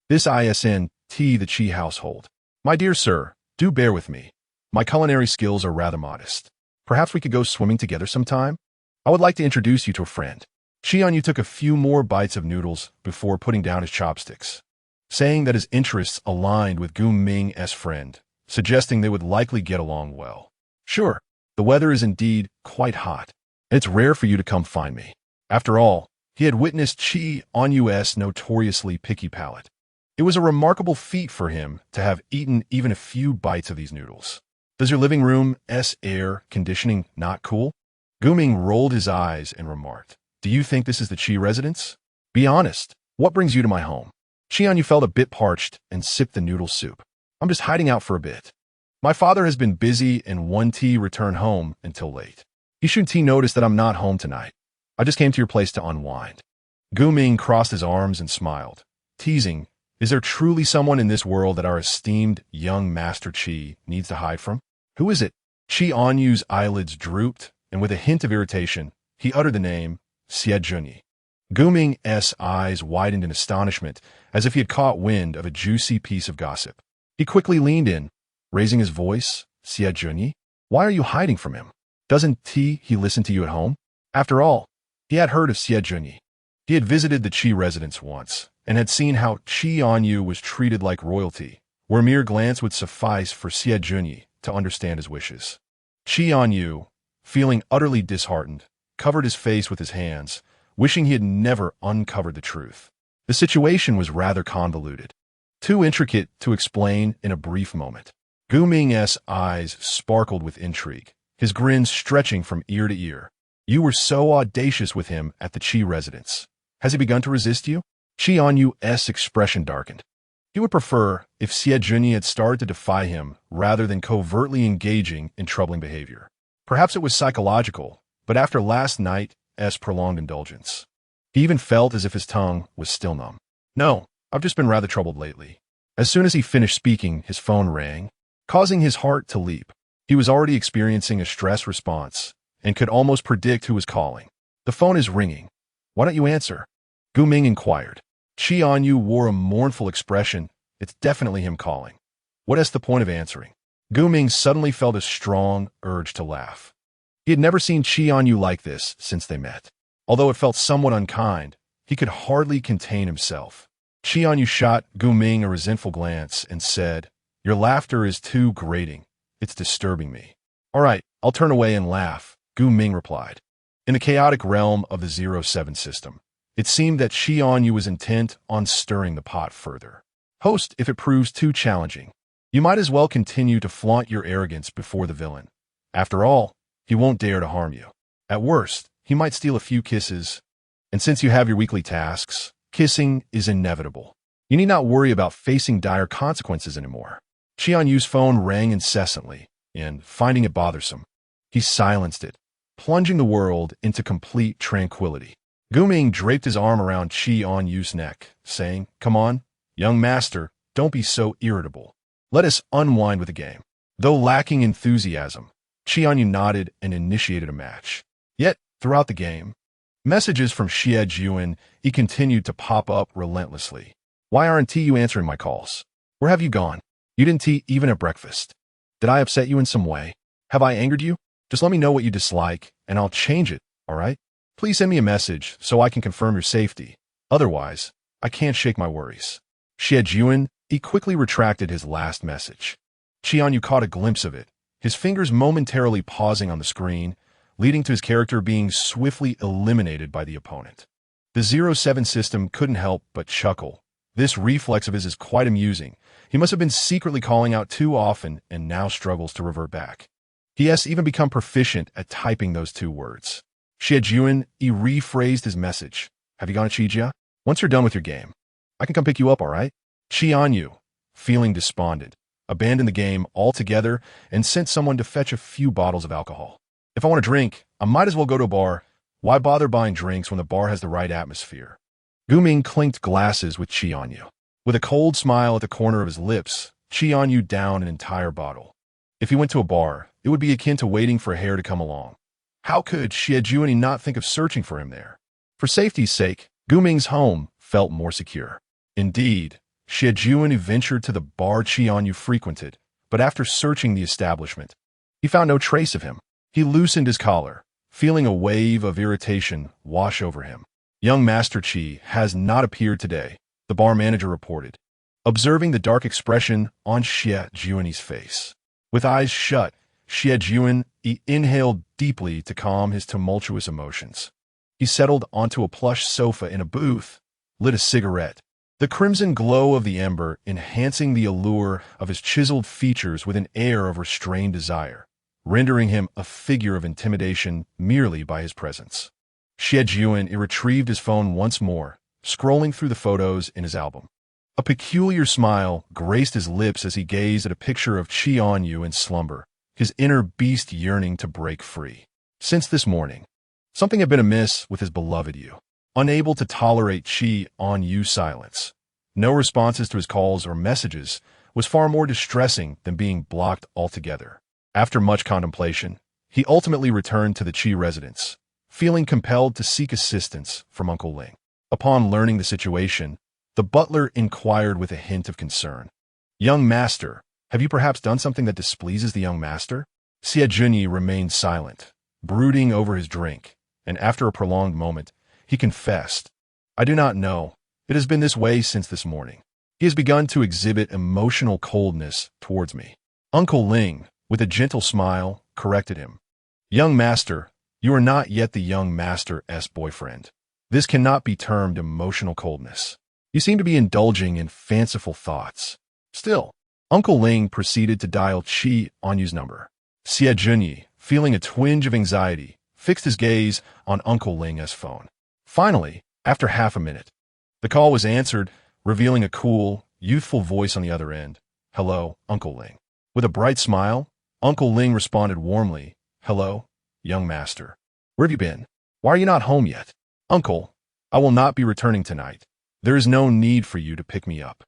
A: This isn't the Chì household. My dear sir, do bear with me. My culinary skills are rather modest. Perhaps we could go swimming together sometime? I would like to introduce you to a friend. Chì Ānyù took a few more bites of noodles before putting down his chopsticks, saying that his interests aligned with Gu Ming's friend, suggesting they would likely get along well. Sure, the weather is indeed quite hot, and it's rare for you to come find me. After all, he had witnessed Chì Ānyu's notoriously picky palate. It was a remarkable feat for him to have eaten even a few bites of these noodles. Does your living room's air conditioning not cool? Gu Ming rolled his eyes and remarked, do you think this is the Chì residence? Be honest. What brings you to my home? Chì Ānyù felt a bit parched and sipped the noodle soup. I'm just hiding out for a bit. My father has been busy and won't return home until late. You shouldn't notice that I'm not home tonight. I just came to your place to unwind. Gu Ming crossed his arms and smiled, teasing, is there truly someone in this world that our esteemed young Master Chì needs to hide from? Who is it? Chì Ānyu's eyelids drooped, and with a hint of irritation, he uttered the name, Chì Ānyù. Gu Ming's eyes widened in astonishment, as if he had caught wind of a juicy piece of gossip. He quickly leaned in, raising his voice, Chì Ānyù, why are you hiding from him? Doesn't he listen to you at home? After all, he had heard of Chì Ānyù. He had visited the Chì residence once, and had seen how Chì Ānyù was treated like royalty, where a mere glance would suffice for Chì Ānyù to understand his wishes. Chì Ānyù, feeling utterly disheartened, covered his face with his hands, wishing he had never uncovered the truth. The situation was rather convoluted, too intricate to explain in a brief moment. Gu Ming's eyes sparkled with intrigue, his grin stretching from ear to ear. You were so audacious with him at the Chì residence. Has he begun to resist you? Chì Ānyu's expression darkened. He would prefer if Chì Ānyù had started to defy him rather than covertly engaging in troubling behavior. Perhaps it was psychological, but after last night's prolonged indulgence, he even felt as if his tongue was still numb. No, I've just been rather troubled lately. As soon as he finished speaking, his phone rang, causing his heart to leap. He was already experiencing a stress response and could almost predict who was calling. The phone is ringing. Why don't you answer? Gu Ming inquired. Chì Ānyù wore a mournful expression. It's definitely him calling. What is the point of answering? Gu Ming suddenly felt a strong urge to laugh. He had never seen Chì Ānyù like this since they met. Although it felt somewhat unkind, he could hardly contain himself. Chì Ānyù shot Gu Ming a resentful glance and said, "Your laughter is too grating. It's disturbing me." "All right, I'll turn away and laugh," Gu Ming replied. In the chaotic realm of the 07 system, it seemed that Chì Ānyù was intent on stirring the pot further. Host, if it proves too challenging, you might as well continue to flaunt your arrogance before the villain. After all, he won't dare to harm you. At worst, he might steal a few kisses. And since you have your weekly tasks, kissing is inevitable. You need not worry about facing dire consequences anymore. Chì Ānyù's phone rang incessantly, and, finding it bothersome, he silenced it, plunging the world into complete tranquility. Gu Ming draped his arm around Chì Ānyù's neck, saying, "Come on, young master, don't be so irritable. Let us unwind with the game." Though lacking enthusiasm, Chì Ānyù nodded and initiated a match. Yet, throughout the game, messages from Xiejun continued to pop up relentlessly. "Why aren't you answering my calls? Where have you gone? You didn't eat even at breakfast. Did I upset you in some way? Have I angered you? Just let me know what you dislike, and I'll change it, all right? Please send me a message so I can confirm your safety. Otherwise, I can't shake my worries." Xiejun quickly retracted his last message. Chì Ānyù caught a glimpse of it, his fingers momentarily pausing on the screen, leading to his character being swiftly eliminated by the opponent. The 07 system couldn't help but chuckle. This reflex of his is quite amusing. He must have been secretly calling out too often and now struggles to revert back. He has even become proficient at typing those two words. Xiejun rephrased his message. "Have you gone to Chijia? Once you're done with your game, I can come pick you up, all right?" Chì Ānyù, feeling despondent, abandoned the game altogether and sent someone to fetch a few bottles of alcohol. "If I want a drink, I might as well go to a bar. Why bother buying drinks when the bar has the right atmosphere?" Gu Ming clinked glasses with Chì Ānyù. With a cold smile at the corner of his lips, Chì Ānyù downed an entire bottle. If he went to a bar, it would be akin to waiting for a hare to come along. How could Xiejun not think of searching for him there? For safety's sake, Gu Ming's home felt more secure. Indeed, Xiejun ventured to the bar Chì Ānyù frequented, but after searching the establishment, he found no trace of him. He loosened his collar, feeling a wave of irritation wash over him. "Young Master Chì has not appeared today," the bar manager reported, observing the dark expression on Xiejun's face. With eyes shut, Xiejun inhaled deeply to calm his tumultuous emotions. He settled onto a plush sofa in a booth, lit a cigarette, the crimson glow of the ember enhancing the allure of his chiseled features with an air of restrained desire, rendering him a figure of intimidation merely by his presence. Xiejun retrieved his phone once more, scrolling through the photos in his album. A peculiar smile graced his lips as he gazed at a picture of Chì Ānyù in slumber, his inner beast yearning to break free. Since this morning, something had been amiss with his beloved Yu. Unable to tolerate Chì Ānyù's silence, no responses to his calls or messages was far more distressing than being blocked altogether. After much contemplation, he ultimately returned to the Chì residence, feeling compelled to seek assistance from Uncle Ling. Upon learning the situation, the butler inquired with a hint of concern. "Young master, have you perhaps done something that displeases the young master?" Xiejun remained silent, brooding over his drink, and after a prolonged moment, he confessed, "I do not know. It has been this way since this morning. He has begun to exhibit emotional coldness towards me." Uncle Ling, with a gentle smile, corrected him. "Young master, you are not yet the young master's boyfriend. This cannot be termed emotional coldness. You seem to be indulging in fanciful thoughts." Still, Uncle Ling proceeded to dial Chì Ānyù's number. Xiejun, feeling a twinge of anxiety, fixed his gaze on Uncle Ling's phone. Finally, after half a minute, the call was answered, revealing a cool, youthful voice on the other end. "Hello, Uncle Ling." With a bright smile, Uncle Ling responded warmly, "Hello, young master. Where have you been? Why are you not home yet?" "Uncle, I will not be returning tonight. There is no need for you to pick me up."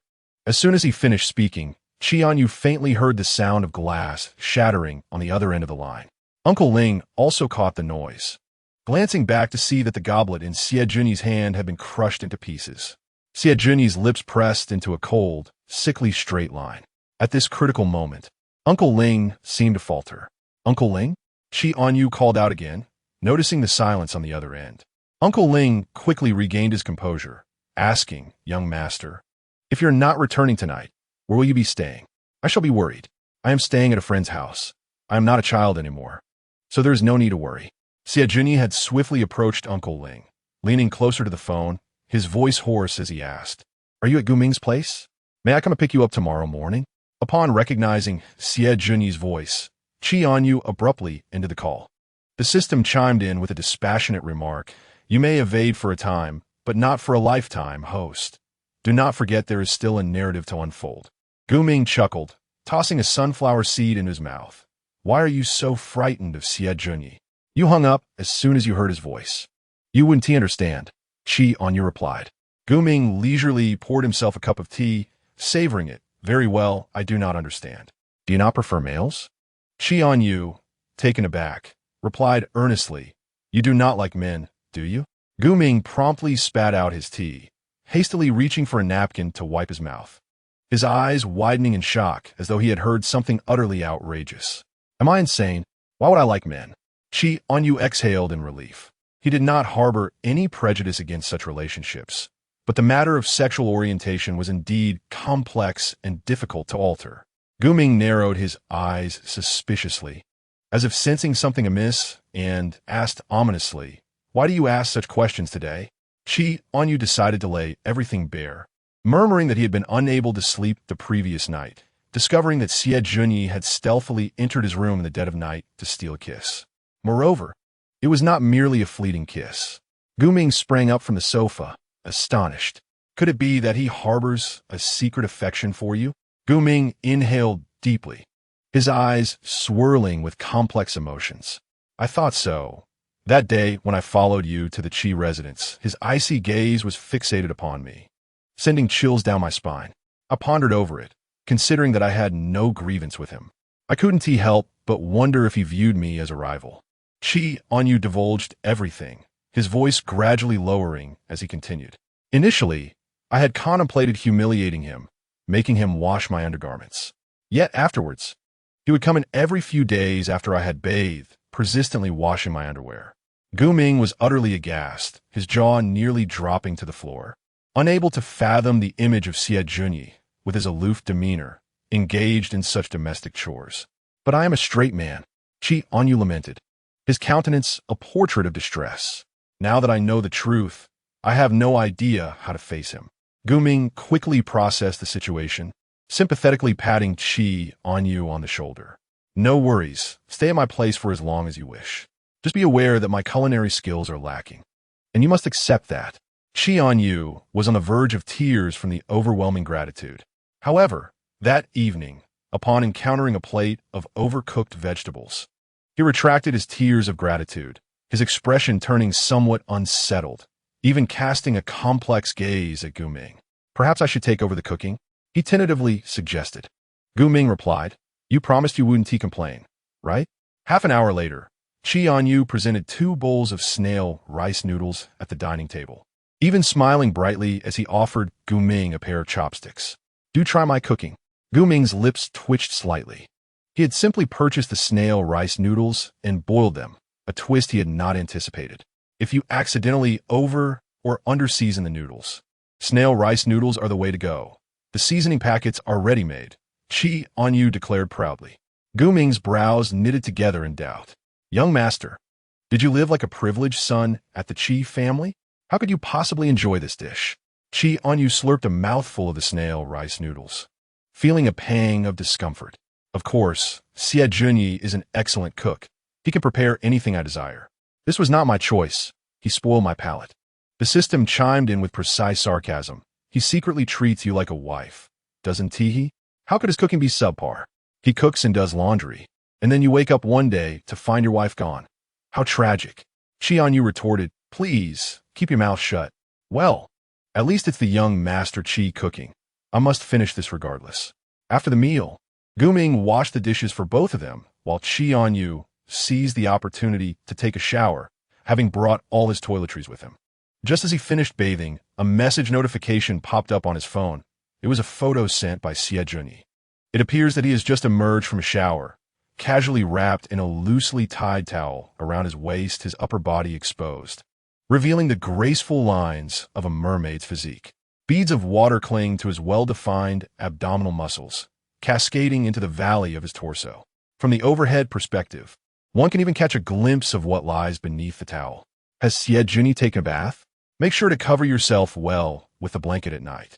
A: As soon as he finished speaking, Chì Ānyù faintly heard the sound of glass shattering on the other end of the line. Uncle Ling also caught the noise, glancing back to see that the goblet in Xie Junyi's hand had been crushed into pieces. Xie Junyi's lips pressed into a cold, sickly straight line. At this critical moment, Uncle Ling seemed to falter. "Uncle Ling?" Chì Ānyù called out again, noticing the silence on the other end. Uncle Ling quickly regained his composure, asking, "Young master, if you're not returning tonight, where will you be staying?" "I shall be worried. I am staying at a friend's house. I am not a child anymore, so there is no need to worry." Xie Junyi had swiftly approached Uncle Ling, leaning closer to the phone, his voice hoarse as he asked, "Are you at Guming's place? May I come and pick you up tomorrow morning?" Upon recognizing Xie Junyi's voice, Chì Ānyù abruptly ended the call. The system chimed in with a dispassionate remark, "You may evade for a time, but not for a lifetime, host. Do not forget there is still a narrative to unfold." Guming chuckled, tossing a sunflower seed in his mouth. "Why are you so frightened of Xie Junyi? You hung up as soon as you heard his voice." "You wouldn't understand," Chì Ānyù replied. Guming leisurely poured himself a cup of tea, savoring it. "Very well, I do not understand. Do you not prefer males?" Chì Ānyù, taken aback, replied earnestly, "You do not like men, do you?" Guming promptly spat out his tea, hastily reaching for a napkin to wipe his mouth, his eyes widening in shock as though he had heard something utterly outrageous. "Am I insane? Why would I like men?" Chì Ānyù exhaled in relief. He did not harbor any prejudice against such relationships, but the matter of sexual orientation was indeed complex and difficult to alter. Guming narrowed his eyes suspiciously, as if sensing something amiss, and asked ominously, "Why do you ask such questions today?" Chì Ānyù decided to lay everything bare, murmuring that he had been unable to sleep the previous night, discovering that Xie Junyi had stealthily entered his room in the dead of night to steal a kiss. Moreover, it was not merely a fleeting kiss. Guming sprang up from the sofa, astonished. "Could it be that he harbors a secret affection for you?" Guming inhaled deeply, his eyes swirling with complex emotions. "I thought so. That day when I followed you to the Chì residence, his icy gaze was fixated upon me, sending chills down my spine. I pondered over it, considering that I had no grievance with him. I couldn't help but wonder if he viewed me as a rival." Chì Ānyù divulged everything, his voice gradually lowering as he continued. "Initially, I had contemplated humiliating him, making him wash my undergarments. Yet afterwards, he would come in every few days after I had bathed, persistently washing my underwear." Guming was utterly aghast, his jaw nearly dropping to the floor, unable to fathom the image of Xie Junyi, with his aloof demeanor, engaged in such domestic chores. "But I am a straight man," Chì Ānyù lamented, his countenance a portrait of distress. "Now that I know the truth, I have no idea how to face him." Guming quickly processed the situation, sympathetically patting Chì Ānyù on the shoulder. "No worries. Stay at my place for as long as you wish. Just be aware that my culinary skills are lacking, and you must accept that." Chì Ānyù was on the verge of tears from the overwhelming gratitude. However, that evening, upon encountering a plate of overcooked vegetables, he retracted his tears of gratitude, his expression turning somewhat unsettled, even casting a complex gaze at Guming. "Perhaps I should take over the cooking?" he tentatively suggested. Guming replied, "You promised you wouldn't complain, right?" Half an hour later, Chì Ānyù presented 2 bowls of snail rice noodles at the dining table, even smiling brightly as he offered Guming a pair of chopsticks. "Do try my cooking." Guming's lips twitched slightly. He had simply purchased the snail rice noodles and boiled them, a twist he had not anticipated. If you accidentally over or under-season the noodles, snail rice noodles are the way to go. The seasoning packets are ready-made, Chì Ānyù declared proudly. Guming's brows knitted together in doubt. "Young master, did you live like a privileged son at the Chì family? How could you possibly enjoy this dish?" Chì Ānyù slurped a mouthful of the snail rice noodles, feeling a pang of discomfort. "Of course, Xie Junyi is an excellent cook. He can prepare anything I desire. This was not my choice. He spoiled my palate." The system chimed in with precise sarcasm. "He secretly treats you like a wife, doesn't he? How could his cooking be subpar? He cooks and does laundry, and then you wake up one day to find your wife gone. How tragic." Chì Ānyù retorted, "Please, keep your mouth shut." "Well, at least it's the young Master Chi cooking. I must finish this regardless. After the meal, Guming washed the dishes for both of them, while Chì Ānyù seized the opportunity to take a shower, having brought all his toiletries with him. Just as he finished bathing, a message notification popped up on his phone. It was a photo sent by Chì Ānyù. It appears that he has just emerged from a shower, casually wrapped in a loosely tied towel around his waist, his upper body exposed, revealing the graceful lines of a mermaid's physique. Beads of water cling to his well-defined abdominal muscles, cascading into the valley of his torso. From the overhead perspective, one can even catch a glimpse of what lies beneath the towel. Has Chì Ānyù taken a bath? Make sure to cover yourself well with a blanket at night.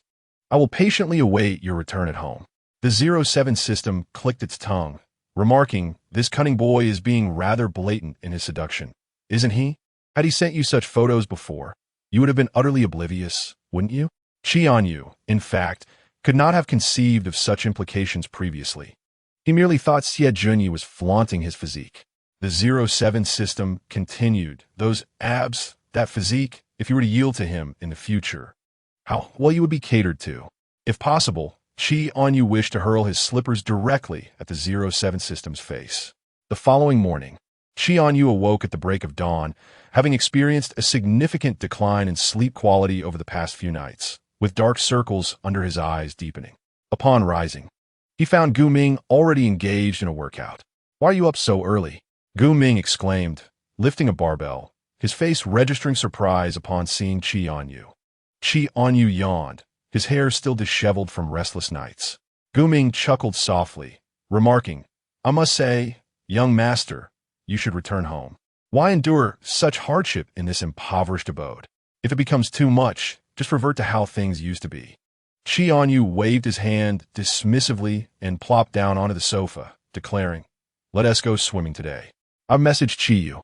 A: I will patiently await your return at home. The 07 system clicked its tongue, remarking, "This cunning boy is being rather blatant in his seduction, isn't he? Had he sent you such photos before, you would have been utterly oblivious, wouldn't you?" Chì Ānyù, in fact, could not have conceived of such implications previously. He merely thought Chì Ānyù was flaunting his physique. The 07 system continued, "Those abs, that physique, if you were to yield to him in the future, how well you would be catered to." If possible, Chì Ānyù wished to hurl his slippers directly at the 07 system's face. The following morning, Chì Ānyù awoke at the break of dawn, having experienced a significant decline in sleep quality over the past few nights, with dark circles under his eyes deepening. Upon rising, he found Guming already engaged in a workout. "Why are you up so early?" Guming exclaimed, lifting a barbell, his face registering surprise upon seeing Chì Ānyù. Chì Ānyù yawned, his hair still disheveled from restless nights. Guming chuckled softly, remarking, "I must say, young master, you should return home. Why endure such hardship in this impoverished abode? If it becomes too much, just revert to how things used to be." Chì Ānyù waved his hand dismissively and plopped down onto the sofa, declaring, "Let us go swimming today. I've messaged Chì.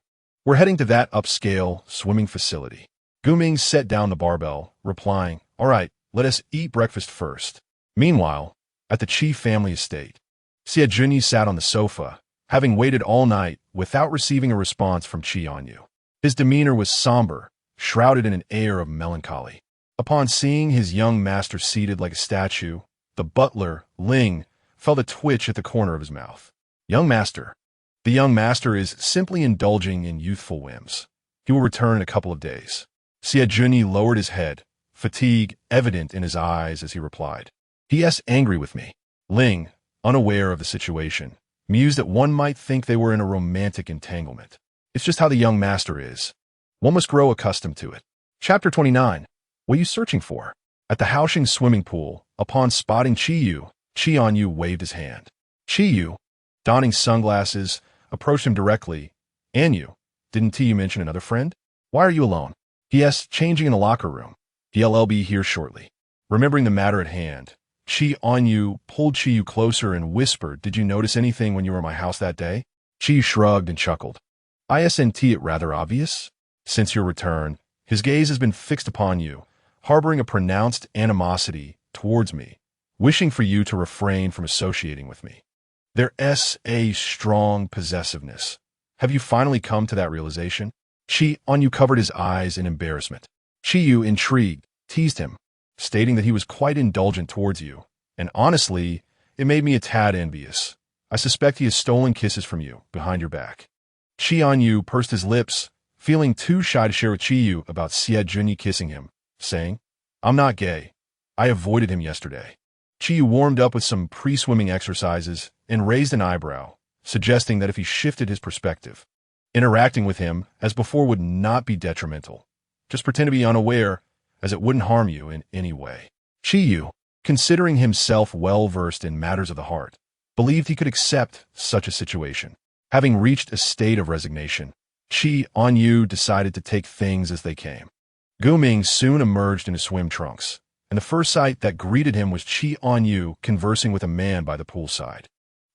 A: We're heading to that upscale swimming facility." Guming set down the barbell, replying, "All right, let us eat breakfast first." Meanwhile, at the Chì family estate, Chì Ānyù sat on the sofa, having waited all night without receiving a response from Chì Ānyù. His demeanor was somber, shrouded in an air of melancholy. Upon seeing his young master seated like a statue, the butler, Ling, felt a twitch at the corner of his mouth. "Young master. The young master is simply indulging in youthful whims. He will return in a couple of days." Chì Ānyù lowered his head, fatigue evident in his eyes as he replied, "He is angry with me." Ling, unaware of the situation, mused that one might think they were in a romantic entanglement. It's just how the young master is. One must grow accustomed to it. Chapter 29. What are you searching for? At the Haoxing swimming pool, upon spotting Chì Ānyù waved his hand. Chì, donning sunglasses, approached him directly. "Ānyù, didn't T mention another friend? Why are you alone?" "Yes, changing in the locker room. He'll be here shortly." Remembering the matter at hand, Chì Ānyù pulled Chì closer and whispered, "Did you notice anything when you were in my house that day?" Chì shrugged and chuckled. "Isn't it rather obvious? Since your return, his gaze has been fixed upon you, harboring a pronounced animosity towards me, wishing for you to refrain from associating with me. There's a strong possessiveness. Have you finally come to that realization?" Chì Ānyù covered his eyes in embarrassment. Chì, intrigued, teased him, stating that he was quite indulgent towards you, and honestly, it made me a tad envious. I suspect he has stolen kisses from you behind your back. Chì Ānyù pursed his lips, feeling too shy to share with Chì about Chì Ānyù kissing him, saying, "I'm not gay. I avoided him yesterday." Chì warmed up with some pre-swimming exercises and raised an eyebrow, suggesting that if he shifted his perspective, interacting with him as before would not be detrimental. Just pretend to be unaware, as it wouldn't harm you in any way. Chì, considering himself well-versed in matters of the heart, believed he could accept such a situation. Having reached a state of resignation, Chì Ānyù decided to take things as they came. Guming soon emerged in his swim trunks, and the first sight that greeted him was Chì Ānyù conversing with a man by the poolside.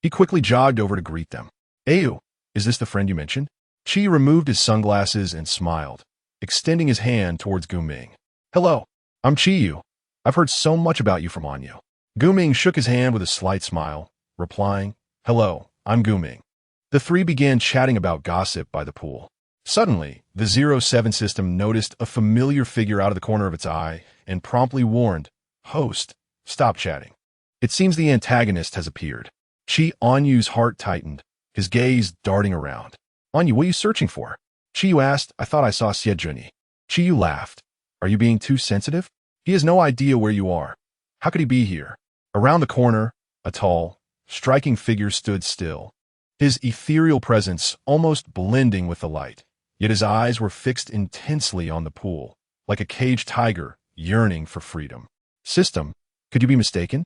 A: He quickly jogged over to greet them. "Ayu, is this the friend you mentioned?" Chì removed his sunglasses and smiled, extending his hand towards Guming. "Hello, I'm Chì. I've heard so much about you from Ānyù." Guming shook his hand with a slight smile, replying, "Hello, I'm Guming." The three began chatting about gossip by the pool. Suddenly, the 07 system noticed a familiar figure out of the corner of its eye and promptly warned, "Host, Stop chatting. It seems the antagonist has appeared. Chì Ānyu's heart tightened, his gaze darting around. Ānyù, what are you searching for? Chì Ānyù asked. I thought I saw Chì Ānyù. Chì Ānyù laughed. Are you being too sensitive? He has no idea where you are. How could he be here? Around the corner, a tall, striking figure stood still, his ethereal presence almost blending with the light. Yet his eyes were fixed intensely on the pool, like a caged tiger yearning for freedom. System, could you be mistaken?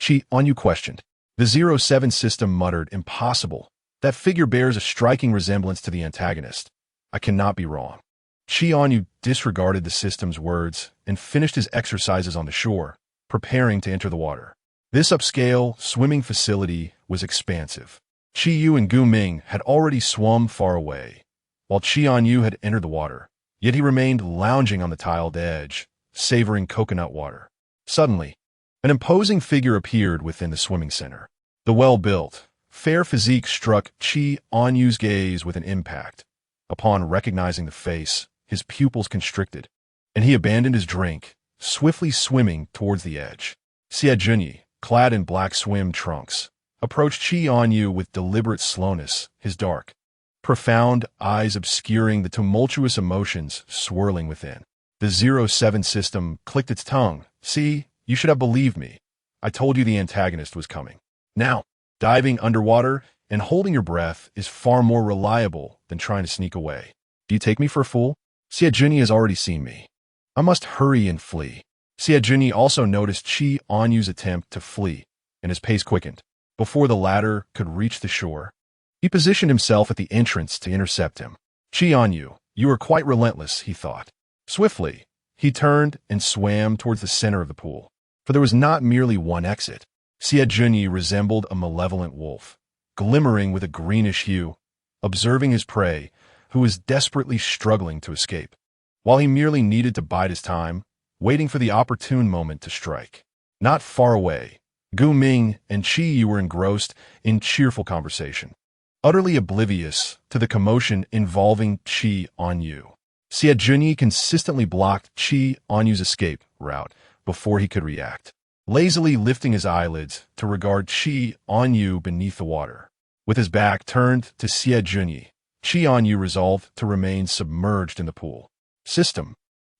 A: Chì Ānyù questioned. The 07 system muttered, impossible. That figure bears a striking resemblance to the antagonist. I cannot be wrong. Chì Ānyù disregarded the system's words and finished his exercises on the shore, preparing to enter the water. This upscale, swimming facility was expansive. Chì Ānyù and Gu Ming had already swum far away, while Chì Ānyù had entered the water, yet he remained lounging on the tiled edge, savoring coconut water. Suddenly, an imposing figure appeared within the swimming center. The well-built, fair physique struck Chì Ānyu's gaze with an impact. Upon recognizing the face, his pupils constricted, and he abandoned his drink, swiftly swimming towards the edge. Chì Ānyù, clad in black swim trunks, approached Chì Ānyù with deliberate slowness, his dark, profound eyes obscuring the tumultuous emotions swirling within. The 07 system clicked its tongue. See, you should have believed me. I told you the antagonist was coming. Now, diving underwater and holding your breath is far more reliable than trying to sneak away. Do you take me for a fool? Chì Ānyù has already seen me. I must hurry and flee. Chì Ānyù also noticed Chì Ānyu's attempt to flee, and his pace quickened. Before the latter could reach the shore, he positioned himself at the entrance to intercept him. Chì Ānyù, you are quite relentless, he thought. Swiftly, he turned and swam towards the center of the pool, for there was not merely one exit. Chì Ānyù resembled a malevolent wolf, glimmering with a greenish hue, observing his prey, who was desperately struggling to escape, while he merely needed to bide his time, waiting for the opportune moment to strike. Not far away, Gu Ming and Chì Ānyù were engrossed in cheerful conversation, utterly oblivious to the commotion involving Chì Ānyù. Chì Ānyù consistently blocked Chì Ānyu's escape route before he could react, lazily lifting his eyelids to regard Chì Ānyù beneath the water. With his back turned to Chì Ānyù, Chì Ānyù resolved to remain submerged in the pool. System,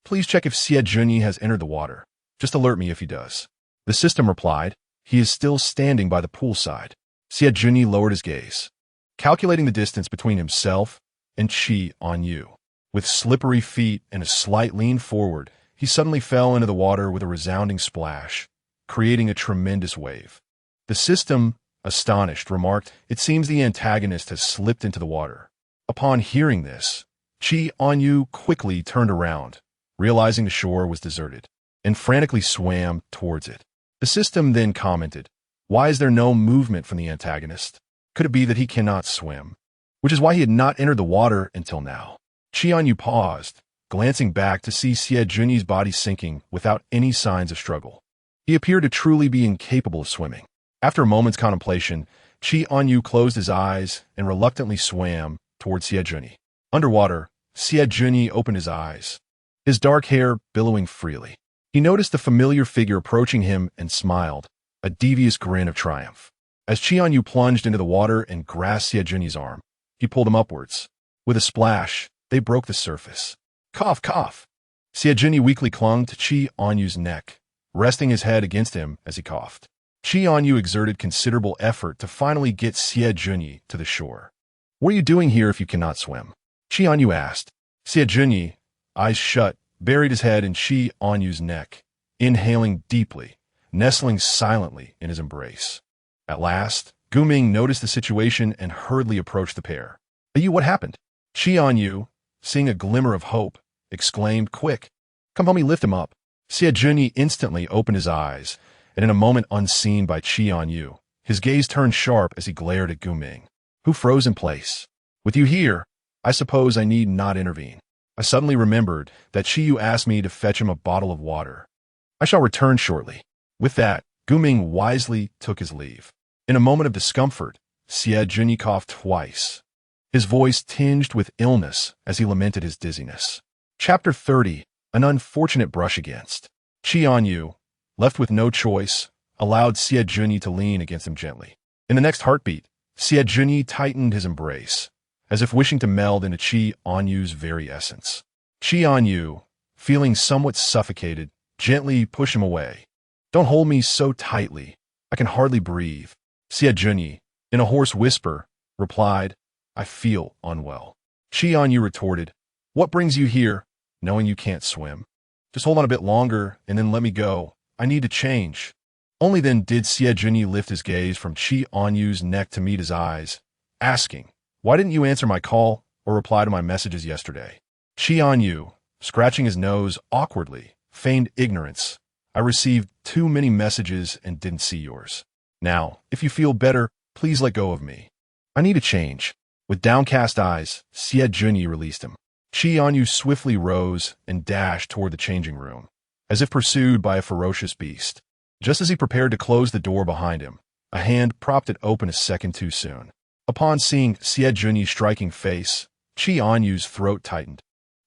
A: please check if Chì Ānyù has entered the water. Just alert me if he does. The system replied. He is still standing by the poolside. Chì Ānyù lowered his gaze, calculating the distance between himself and Chì Ānyù. With slippery feet and a slight lean forward, he suddenly fell into the water with a resounding splash, creating a tremendous wave. The system, astonished, remarked, it seems the antagonist has slipped into the water. Upon hearing this, Chì Ānyù quickly turned around, realizing the shore was deserted, and frantically swam towards it. The system then commented, why is there no movement from the antagonist? Could it be that he cannot swim? Which is why he had not entered the water until now. Chì Ānyù paused, glancing back to see Chì Ānyu's body sinking without any signs of struggle. He appeared to truly be incapable of swimming. After a moment's contemplation, Chì Ānyù closed his eyes and reluctantly swam towards Chì Ānyù. Underwater, Chì Ānyù opened his eyes, his dark hair billowing freely. He noticed the familiar figure approaching him and smiled, a devious grin of triumph. As Chì Ānyù plunged into the water and grasped Chì Ānyu's arm, he pulled him upwards. With a splash, they broke the surface. Cough, cough. Chì Ānyù weakly clung to Chì Ānyu's neck, resting his head against him as he coughed. Chì Ānyù exerted considerable effort to finally get Chì Ānyù to the shore. What are you doing here if you cannot swim? Chì Ānyù asked. Chì Ānyù, eyes shut, buried his head in Chì Ānyu's neck, inhaling deeply, nestling silently in his embrace. At last, Gu Ming noticed the situation and hurriedly approached the pair. Ānyù, what happened? Chì Ānyù, seeing a glimmer of hope, exclaimed, quick, come help me lift him up. Chì Ānyù instantly opened his eyes, and in a moment unseen by Chì Ānyù, his gaze turned sharp as he glared at Gu Ming, who froze in place. With you here, I suppose I need not intervene. I suddenly remembered that Chì Ānyù asked me to fetch him a bottle of water. I shall return shortly. With that, Gu Ming wisely took his leave. In a moment of discomfort, Chì Ānyù coughed twice, his voice tinged with illness as he lamented his dizziness. Chapter 30, An Unfortunate Brush Against. Chì Ānyù, left with no choice, allowed Chì Ānyù to lean against him gently. In the next heartbeat, Chì Ānyù tightened his embrace, as if wishing to meld into Chì Ānyu's very essence. Chì Ānyù, feeling somewhat suffocated, gently pushed him away. "Don't hold me so tightly. I can hardly breathe." Chì Ānyù, in a hoarse whisper, replied, "I feel unwell." Chì Ānyù retorted, "What brings you here, knowing you can't swim? Just hold on a bit longer, and then let me go. I need to change." Only then did Chì Ānyù lift his gaze from Chì Ānyu's neck to meet his eyes, asking, "Why didn't you answer my call or reply to my messages yesterday?" Chì Ānyù, scratching his nose awkwardly, feigned ignorance. "I received too many messages and didn't see yours. Now, if you feel better, please let go of me. I need a change." With downcast eyes, Chì Ānyù released him. Chì Ānyù swiftly rose and dashed toward the changing room, as if pursued by a ferocious beast. Just as he prepared to close the door behind him, a hand propped it open a second too soon. Upon seeing Chì Ānyu's striking face, Chì Ānyu's throat tightened,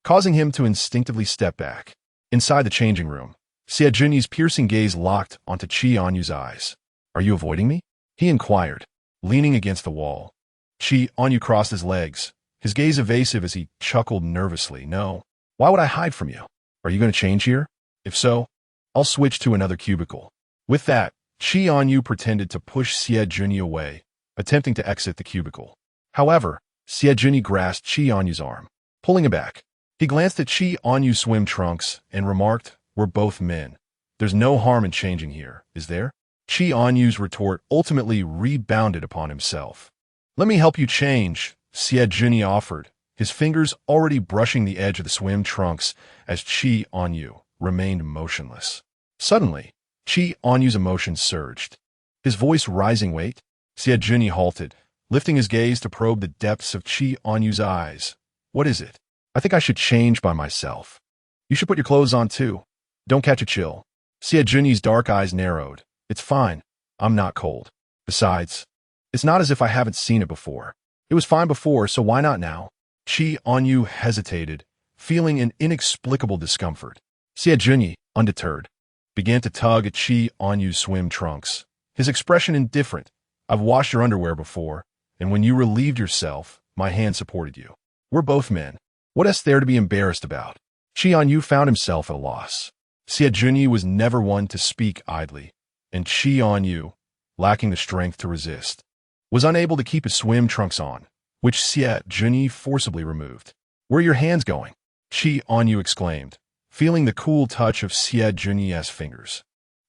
A: causing him to instinctively step back. Inside the changing room, Chì Ānyu's piercing gaze locked onto Chì Ānyu's eyes. "Are you avoiding me?" he inquired, leaning against the wall. Chì Ānyù crossed his legs, his gaze evasive as he chuckled nervously. "No. Why would I hide from you? Are you going to change here? If so, I'll switch to another cubicle." With that, Chì Ānyù pretended to push Chì Ānyù away, attempting to exit the cubicle. However, Chì Ānyù grasped Chì Ānyu's arm, pulling him back. He glanced at Chì Ānyu's swim trunks and remarked, "We're both men. There's no harm in changing here, is there?" Chì Ānyu's retort ultimately rebounded upon himself. "Let me help you change," Chì Ānyù offered, his fingers already brushing the edge of the swim trunks as Chì Ānyù remained motionless. Suddenly, Chì Ānyu's emotions surged. His voice rising. "Wait." Chì Ānyù halted, lifting his gaze to probe the depths of Chì Ānyu's eyes. "What is it?" "I think I should change by myself." "You should put your clothes on too. Don't catch a chill." Chì Ānyu's dark eyes narrowed. "It's fine. I'm not cold. Besides, it's not as if I haven't seen it before. It was fine before, so why not now?" Chì Ānyù hesitated, feeling an inexplicable discomfort. Chì Ānyù, undeterred, began to tug at Chì Ānyu's swim trunks, his expression indifferent. "I've washed your underwear before, and when you relieved yourself, my hand supported you. We're both men. What is there to be embarrassed about?" Chì Ānyù found himself at a loss. Chì Ānyù was never one to speak idly, and Chì Ānyù, lacking the strength to resist, was unable to keep his swim trunks on, which Chì Ānyù forcibly removed. "Where are your hands going?" Chì Ānyù exclaimed, feeling the cool touch of Chì Ānyu's fingers,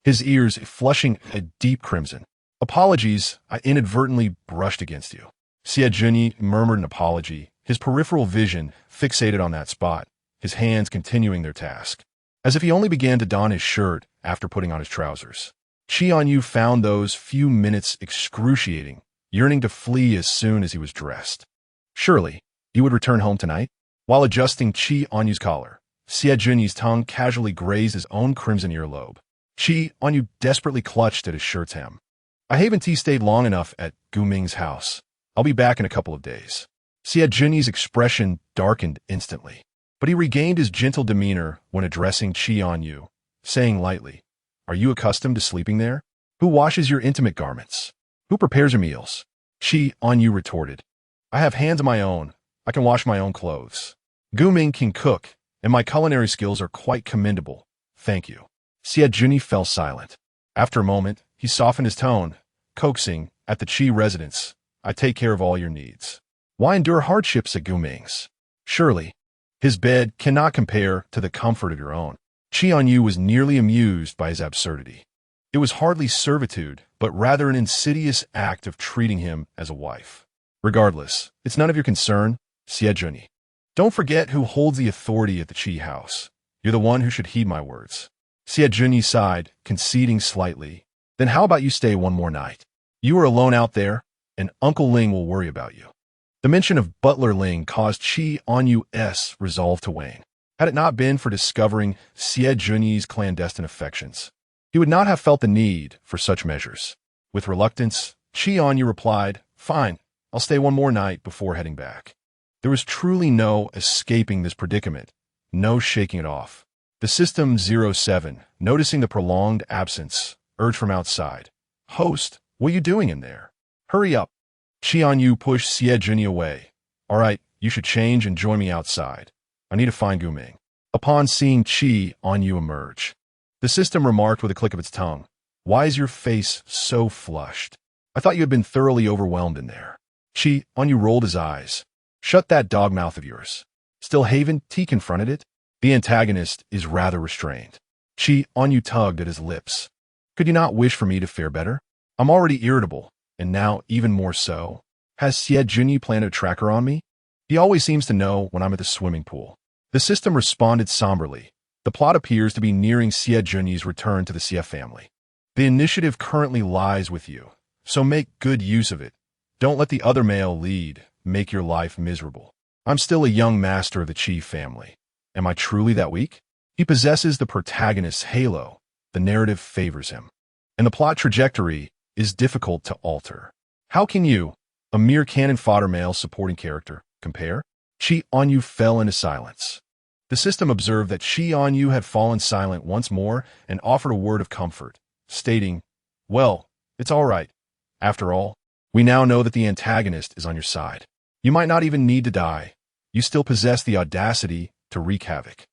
A: his ears flushing a deep crimson. "Apologies, I inadvertently brushed against you." Chì Ānyù murmured an apology, his peripheral vision fixated on that spot, his hands continuing their task, as if he only began to don his shirt after putting on his trousers. Chì Ānyù found those few minutes excruciating, yearning to flee as soon as he was dressed. "Surely, you would return home tonight?" While adjusting Chì Ānyu's collar, Chì Ānyu's tongue casually grazed his own crimson earlobe. Chì Ānyù desperately clutched at his shirt's hem. "I haven't stayed long enough at Gu Ming's house. I'll be back in a couple of days." Chì Ānyu's expression darkened instantly, but he regained his gentle demeanor when addressing Chì Ānyù, saying lightly, "Are you accustomed to sleeping there? Who washes your intimate garments? Who prepares your meals?" Chì Ānyù retorted, "I have hands of my own. I can wash my own clothes. Gu Ming can cook, and my culinary skills are quite commendable. Thank you." Chì Ānyù fell silent. After a moment, he softened his tone, coaxing, "At the Chì residence, I take care of all your needs. Why endure hardships at Gu Ming's? Surely, his bed cannot compare to the comfort of your own." Chì Ānyù was nearly amused by his absurdity. It was hardly servitude, but rather an insidious act of treating him as a wife. "Regardless, it's none of your concern, Chì Ānyù. Don't forget who holds the authority at the Chì house. You're the one who should heed my words." Chì Ānyù sighed, conceding slightly. "Then how about you stay one more night? You are alone out there, and Uncle Ling will worry about you." The mention of Butler Ling caused Chì Ānyu's resolve to wane. Had it not been for discovering Chì Ānyu's clandestine affections, he would not have felt the need for such measures. With reluctance, Chì Ānyù replied, "Fine, I'll stay one more night before heading back." There was truly no escaping this predicament, no shaking it off. The system 07, noticing the prolonged absence, urged from outside. Host, what are you doing in there? Hurry up. Chì Ānyù pushed Xie Junyi away. All right, you should change and join me outside. I need to find Gu Ming. Upon seeing Chì Ānyù emerge, the system remarked with a click of its tongue. Why is your face so flushed? I thought you had been thoroughly overwhelmed in there. Chì Ānyù rolled his eyes. Shut that dog mouth of yours. Still Haven T confronted it? The antagonist is rather restrained. Chì Ānyù tugged at his lips. Could you not wish for me to fare better? I'm already irritable, and now even more so. Has Xie Junyi planted a tracker on me? He always seems to know when I'm at the swimming pool. The system responded somberly. The plot appears to be nearing Xie Junyi's return to the Xie family. The initiative currently lies with you, so make good use of it. Don't let the other male lead make your life miserable. I'm still a young master of the Qi family. Am I truly that weak? He possesses the protagonist's halo. The narrative favors him. And the plot trajectory is difficult to alter. How can you, a mere cannon fodder male supporting character, compare? Chì Ānyù fell into silence. The system observed that Chì Ānyù had fallen silent once more and offered a word of comfort, stating, well, it's all right. After all, we now know that the antagonist is on your side. You might not even need to die. You still possess the audacity to wreak havoc.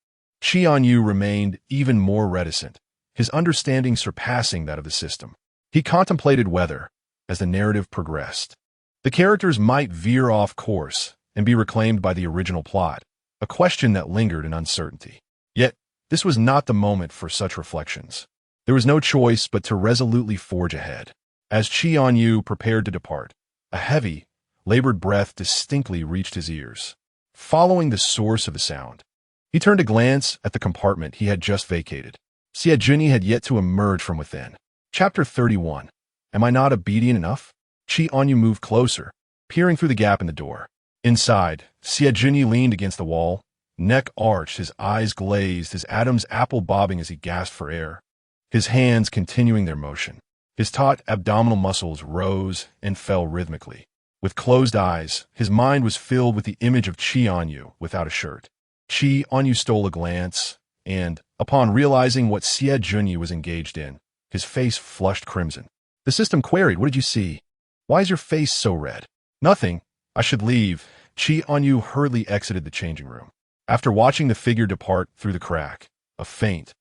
A: Chì Ānyù remained even more reticent, his understanding surpassing that of the system. He contemplated whether, as the narrative progressed, the characters might veer off course and be reclaimed by the original plot, a question that lingered in uncertainty. Yet, this was not the moment for such reflections. There was no choice but to resolutely forge ahead. As Chì Ānyù prepared to depart, a heavy, labored breath distinctly reached his ears. Following the source of the sound, he turned to glance at the compartment he had just vacated. Xie Junyi had yet to emerge from within. Chapter 31. Am I not obedient enough? Chì Ānyù moved closer, peering through the gap in the door. Inside, Xie Junyi leaned against the wall, neck arched, his eyes glazed, his Adam's apple bobbing as he gasped for air, his hands continuing their motion. His taut abdominal muscles rose and fell rhythmically. With closed eyes, his mind was filled with the image of Chì Ānyù without a shirt. Chì Ānyù stole a glance, and, upon realizing what Xie Junyi was engaged in, his face flushed crimson. The system queried, what did you see? Why is your face so red? Nothing. I should leave. Chì Ānyù hurriedly exited the changing room. After watching the figure depart through the crack, a faint,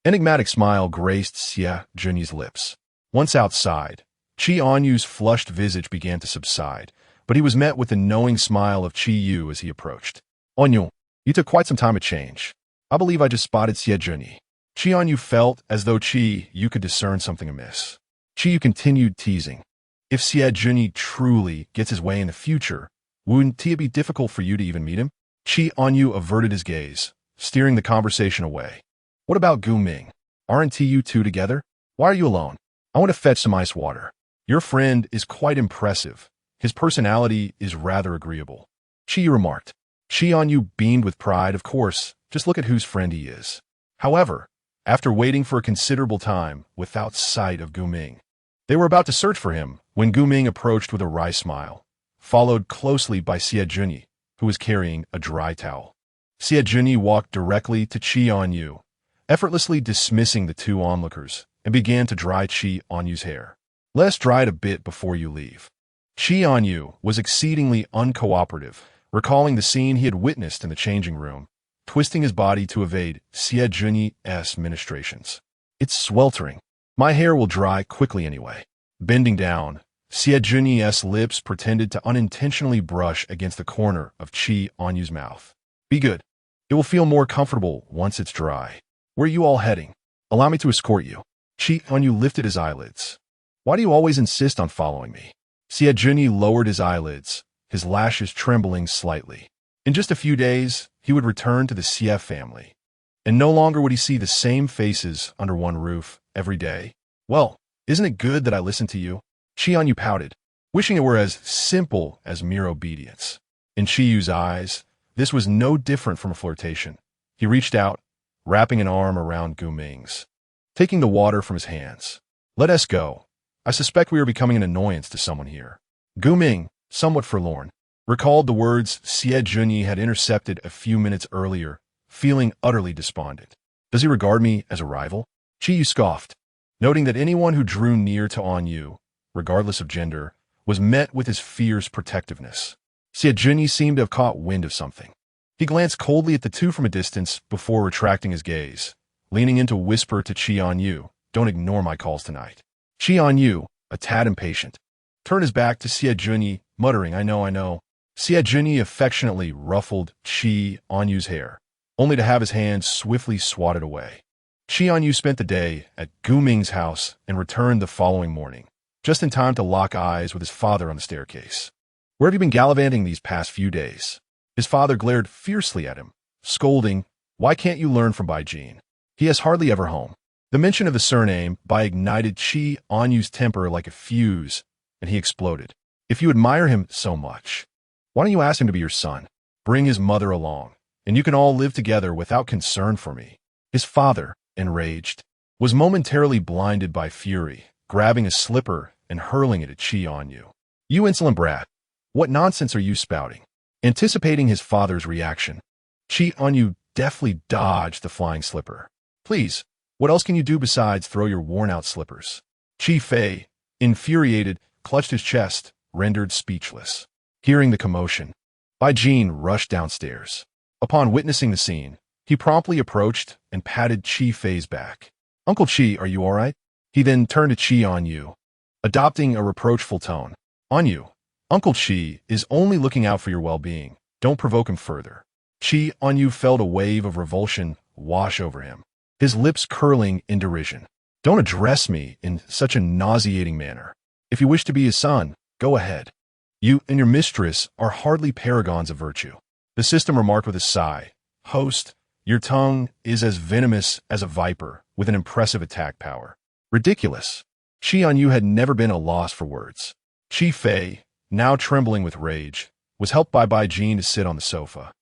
A: enigmatic smile graced Xie Junyi's lips. Once outside, Chì Ānyu's flushed visage began to subside, but he was met with the knowing smile of Chì Yu as he approached. Ānyù, you took quite some time to change. I believe I just spotted Xie Junyi. Chì Ānyù felt as though Chì Yu could discern something amiss. Chì Yu continued teasing. If Xie Junyi truly gets his way in the future, wouldn't it be difficult for you to even meet him? Chì Ānyù averted his gaze, steering the conversation away. What about Gu Ming? Aren't you two together? Why are you alone? I want to fetch some ice water. Your friend is quite impressive. His personality is rather agreeable. Chì Yu remarked. Chì Ānyù beamed with pride. Of course, just look at whose friend he is. However, after waiting for a considerable time without sight of Gu Ming, they were about to search for him when Gu Ming approached with a wry smile, followed closely by Xie Junyi, who was carrying a dry towel. Xie Junyi walked directly to Chì Ānyù, effortlessly dismissing the two onlookers, and began to dry Chì Ānyu's hair. Let's dry it a bit before you leave. Chì Ānyù was exceedingly uncooperative, recalling the scene he had witnessed in the changing room, twisting his body to evade Xie Junyi's ministrations. It's sweltering. My hair will dry quickly anyway. Bending down, Xie Junyi's lips pretended to unintentionally brush against the corner of Chì Ānyu's mouth. Be good. It will feel more comfortable once it's dry. Where are you all heading? Allow me to escort you. Chì Ānyù lifted his eyelids. Why do you always insist on following me? Xie Junyi lowered his eyelids, his lashes trembling slightly. In just a few days, he would return to the Xie family, and no longer would he see the same faces under one roof every day. Well, isn't it good that I listen to you? Chì Ānyù pouted, wishing it were as simple as mere obedience. In Chì Yu's eyes, this was no different from a flirtation. He reached out, wrapping an arm around Gu Ming's, taking the water from his hands. Let us go. I suspect we are becoming an annoyance to someone here. Gu Ming, somewhat forlorn, recalled the words Xie Junyi had intercepted a few minutes earlier, feeling utterly despondent. Does he regard me as a rival? Chì Ānyù scoffed, noting that anyone who drew near to Ānyù, regardless of gender, was met with his fierce protectiveness. Chì Ānyù seemed to have caught wind of something. He glanced coldly at the two from a distance before retracting his gaze, leaning in to whisper to Chì Ānyù, "Don't ignore my calls tonight." Chì Ānyù, a tad impatient, turned his back to Chì Ānyù, muttering, I know. Chì Ānyù affectionately ruffled Chì Ānyù's hair, only to have his hand swiftly swatted away. Chì Ānyù spent the day at Gu Ming's house and returned the following morning, just in time to lock eyes with his father on the staircase. "Where have you been gallivanting these past few days?" His father glared fiercely at him, scolding, "Why can't you learn from Baijin? He is hardly ever home." The mention of the surname ignited Chì Ānyù's temper like a fuse, and he exploded. "If you admire him so much, why don't you ask him to be your son? Bring his mother along, and you can all live together without concern for me." His father, enraged, was momentarily blinded by fury, grabbing a slipper and hurling it at Chì Ānyù. "You insolent brat! What nonsense are you spouting?" Anticipating his father's reaction, Chì Ānyù deftly dodged the flying slipper. "Please, what else can you do besides throw your worn-out slippers?" Chì Fei, infuriated, clutched his chest, rendered speechless. Hearing the commotion, Baijin rushed downstairs. Upon witnessing the scene, he promptly approached and patted Chì Fei's back. "Uncle Chì, are you all right?" He then turned to Chì Ānyù, adopting a reproachful tone. "Ānyù, Uncle Chì is only looking out for your well-being. Don't provoke him further." Chì Ānyù felt a wave of revulsion wash over him, his lips curling in derision. "Don't address me in such a nauseating manner. If you wish to be his son, go ahead. You and your mistress are hardly paragons of virtue." The system remarked with a sigh, "Host, your tongue is as venomous as a viper with an impressive attack power." Ridiculous. Chì Ānyù had never been at a loss for words. Chì Fei, now trembling with rage, was helped by Baijin to sit on the sofa.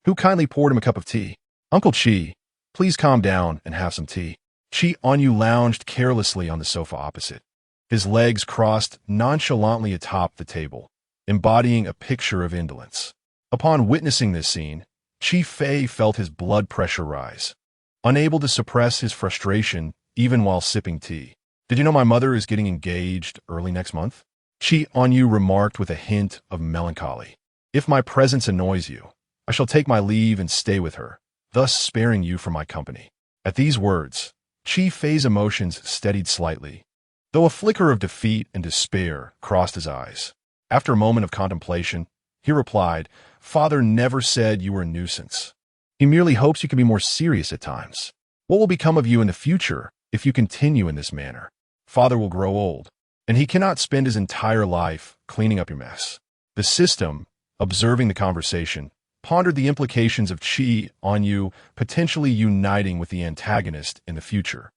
A: "Who kindly poured him a cup of tea?" "Uncle Chì, please calm down and have some tea." Chì Ānyù lounged carelessly on the sofa opposite, his legs crossed nonchalantly atop the table, embodying a picture of indolence. Upon witnessing this scene, Chì Fei felt his blood pressure rise, unable to suppress his frustration even while sipping tea. "Did you know my mother is getting engaged early next month?" Chì Ānyù remarked with a hint of melancholy. "If my presence annoys you, I shall take my leave and stay with her, thus sparing you from my company." At these words, Chì Fei's emotions steadied slightly, though a flicker of defeat and despair crossed his eyes. After a moment of contemplation, he replied, "Father never said you were a nuisance. He merely hopes you can be more serious at times. What will become of you in the future if you continue in this manner? Father will grow old, and he cannot spend his entire life cleaning up your mess." The system, observing the conversation, pondered the implications of Chì Ānyù potentially uniting with the antagonist in the future,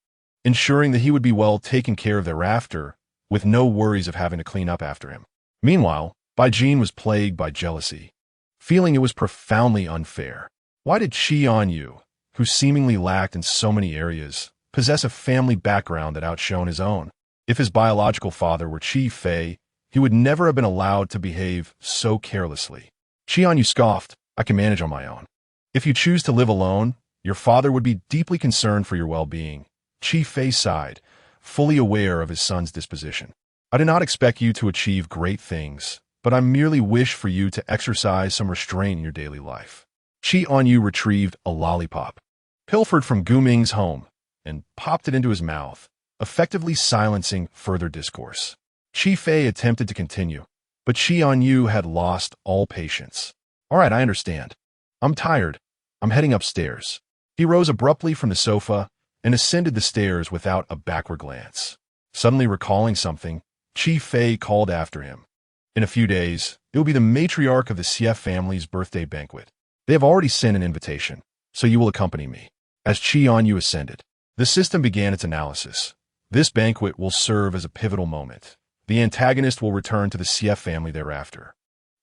A: ensuring that he would be well taken care of thereafter, with no worries of having to clean up after him. Meanwhile, Baijin was plagued by jealousy, feeling it was profoundly unfair. Why did Chì Ānyù, who seemingly lacked in so many areas, possess a family background that outshone his own? If his biological father were Chì Fei, he would never have been allowed to behave so carelessly. Chì Ānyù scoffed, "I can manage on my own. If you choose to live alone, your father would be deeply concerned for your well-being." Chì Fei sighed, fully aware of his son's disposition. "I do not expect you to achieve great things, but I merely wish for you to exercise some restraint in your daily life." Chì Ānyù retrieved a lollipop, pilfered from Gu Ming's home, and popped it into his mouth, effectively silencing further discourse. Chì Fei attempted to continue, but Chì Ānyù had lost all patience. "All right, I understand. I'm tired. I'm heading upstairs." He rose abruptly from the sofa and ascended the stairs without a backward glance. Suddenly recalling something, Chì Fei called after him. "In a few days, it will be the matriarch of the Xie family's birthday banquet. They have already sent an invitation, so you will accompany me." As Chì Ānyù ascended, the system began its analysis. This banquet will serve as a pivotal moment. The antagonist will return to the Xie family thereafter.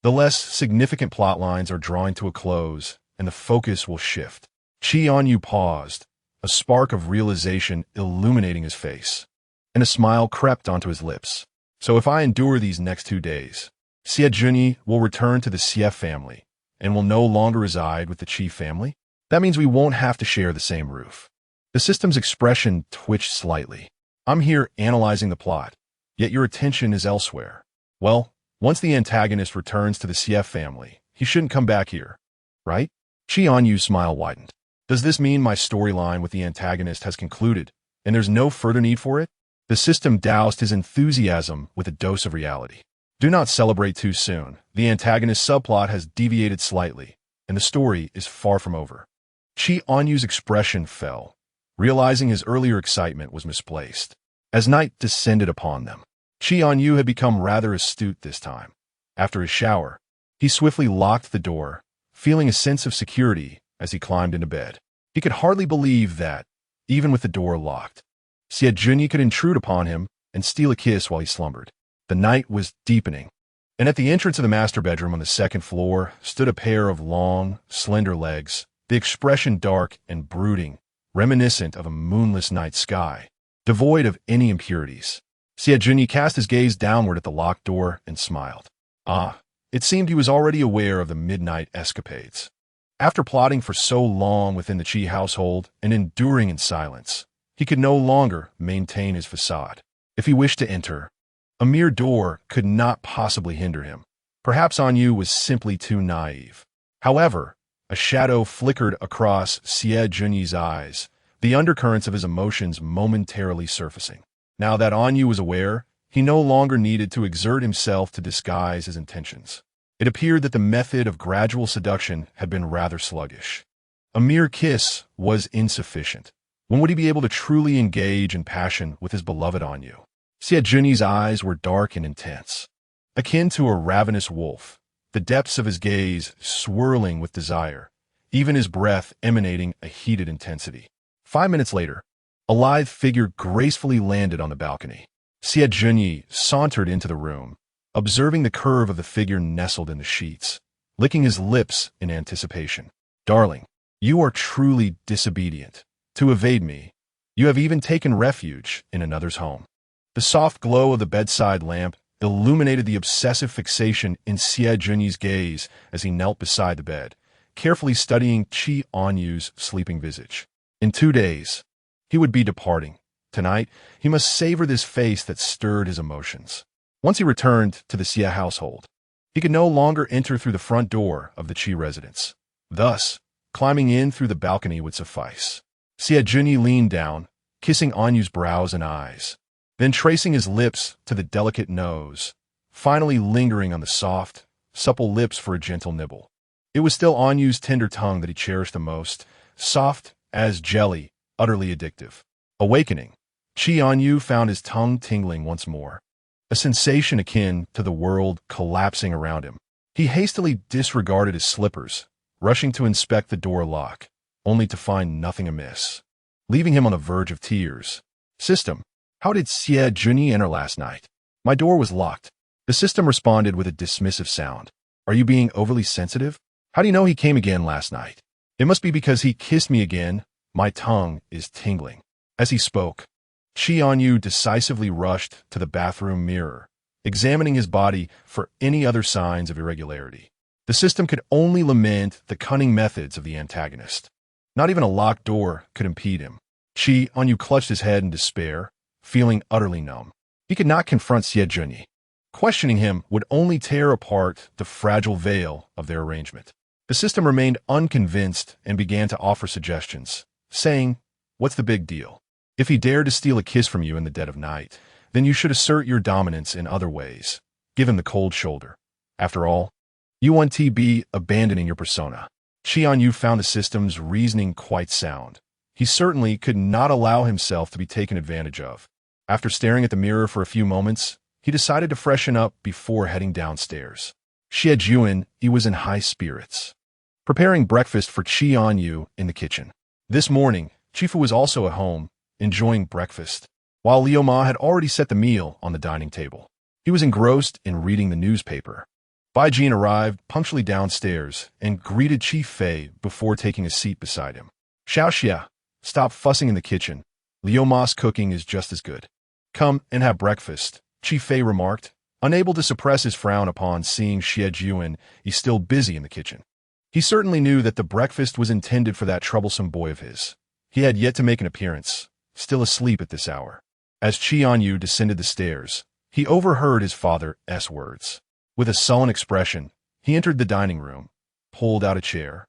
A: The less significant plot lines are drawing to a close, and the focus will shift. Chì Ānyù paused, a spark of realization illuminating his face, and a smile crept onto his lips. "So if I endure these next 2 days, Chì Ānyù will return to the Xie family, and will no longer reside with the Chì family? That means we won't have to share the same roof. The system's expression twitched slightly. I'm here analyzing the plot, yet your attention is elsewhere. Well, once the antagonist returns to the CF family, he shouldn't come back here, right? Chì Ānyu's smile widened. Does this mean my storyline with the antagonist has concluded, and there's no further need for it? The system doused his enthusiasm with a dose of reality. Do not celebrate too soon. The antagonist subplot has deviated slightly, and the story is far from over. Chì Ānyu's expression fell, realizing his earlier excitement was misplaced. As night descended upon them, Chì Ānyù had become rather astute this time. After his shower, he swiftly locked the door, feeling a sense of security as he climbed into bed. He could hardly believe that, even with the door locked, Chì Ānyù could intrude upon him and steal a kiss while he slumbered. The night was deepening, and at the entrance of the master bedroom on the second floor stood a pair of long, slender legs, the expression dark and brooding, reminiscent of a moonless night sky, devoid of any impurities. Chì Ānyù cast his gaze downward at the locked door and smiled. It seemed he was already aware of the midnight escapades. After plotting for so long within the Chì household and enduring in silence, he could no longer maintain his facade. If he wished to enter, a mere door could not possibly hinder him. Perhaps Ānyù was simply too naive. However, a shadow flickered across Chì Ānyù's eyes, the undercurrents of his emotions momentarily surfacing. Now that Ānyù was aware, he no longer needed to exert himself to disguise his intentions. It appeared that the method of gradual seduction had been rather sluggish. A mere kiss was insufficient. When would he be able to truly engage in passion with his beloved Ānyù? Chì Ānyù's eyes were dark and intense, akin to a ravenous wolf, the depths of his gaze swirling with desire, even his breath emanating a heated intensity. 5 minutes later, a lithe figure gracefully landed on the balcony. Chì Ānyù sauntered into the room, observing the curve of the figure nestled in the sheets, licking his lips in anticipation. Darling, you are truly disobedient. To evade me, you have even taken refuge in another's home. The soft glow of the bedside lamp illuminated the obsessive fixation in Chì Ānyù's gaze as he knelt beside the bed, carefully studying Chì Ānyù's sleeping visage. In 2 days, he would be departing. Tonight, he must savor this face that stirred his emotions. Once he returned to the Chì household, he could no longer enter through the front door of the Chì residence. Thus, climbing in through the balcony would suffice. Chì Ānyù leaned down, kissing Ānyù's brows and eyes, then tracing his lips to the delicate nose, finally lingering on the soft, supple lips for a gentle nibble. It was still Ānyù's tender tongue that he cherished the most, soft as jelly, utterly addictive. Awakening, Chì Ānyù found his tongue tingling once more, a sensation akin to the world collapsing around him. He hastily disregarded his slippers, rushing to inspect the door lock, only to find nothing amiss, leaving him on the verge of tears. System, how did Chì Ānyù enter last night? My door was locked. The system responded with a dismissive sound. Are you being overly sensitive? How do you know he came again last night? It must be because he kissed me again. My tongue is tingling. As he spoke, Chì Ānyù decisively rushed to the bathroom mirror, examining his body for any other signs of irregularity. The system could only lament the cunning methods of the antagonist. Not even a locked door could impede him. Chì Ānyù clutched his head in despair, feeling utterly numb. He could not confront Chì Ānyù. Questioning him would only tear apart the fragile veil of their arrangement. The system remained unconvinced and began to offer suggestions, saying, "What's the big deal? If he dared to steal a kiss from you in the dead of night, then you should assert your dominance in other ways. Give him the cold shoulder. After all, you want to be abandoning your persona." Chì Ānyù found the system's reasoning quite sound. He certainly could not allow himself to be taken advantage of. After staring at the mirror for a few moments, he decided to freshen up before heading downstairs. Chì Ānyù was in high spirits, preparing breakfast for Chì Ānyù in the kitchen. This morning, Chifu was also at home, enjoying breakfast, while Liu Ma had already set the meal on the dining table. He was engrossed in reading the newspaper. Bai Jin arrived punctually downstairs and greeted Chi Fei before taking a seat beside him. "Xiao Xia, stop fussing in the kitchen. Liu Ma's cooking is just as good. Come and have breakfast," Chi Fei remarked, unable to suppress his frown upon seeing Chì Ānyù still busy in the kitchen. He certainly knew that the breakfast was intended for that troublesome boy of his. He had yet to make an appearance, still asleep at this hour. As Chì Ānyù descended the stairs, he overheard his father's words. With a sullen expression, he entered the dining room, pulled out a chair,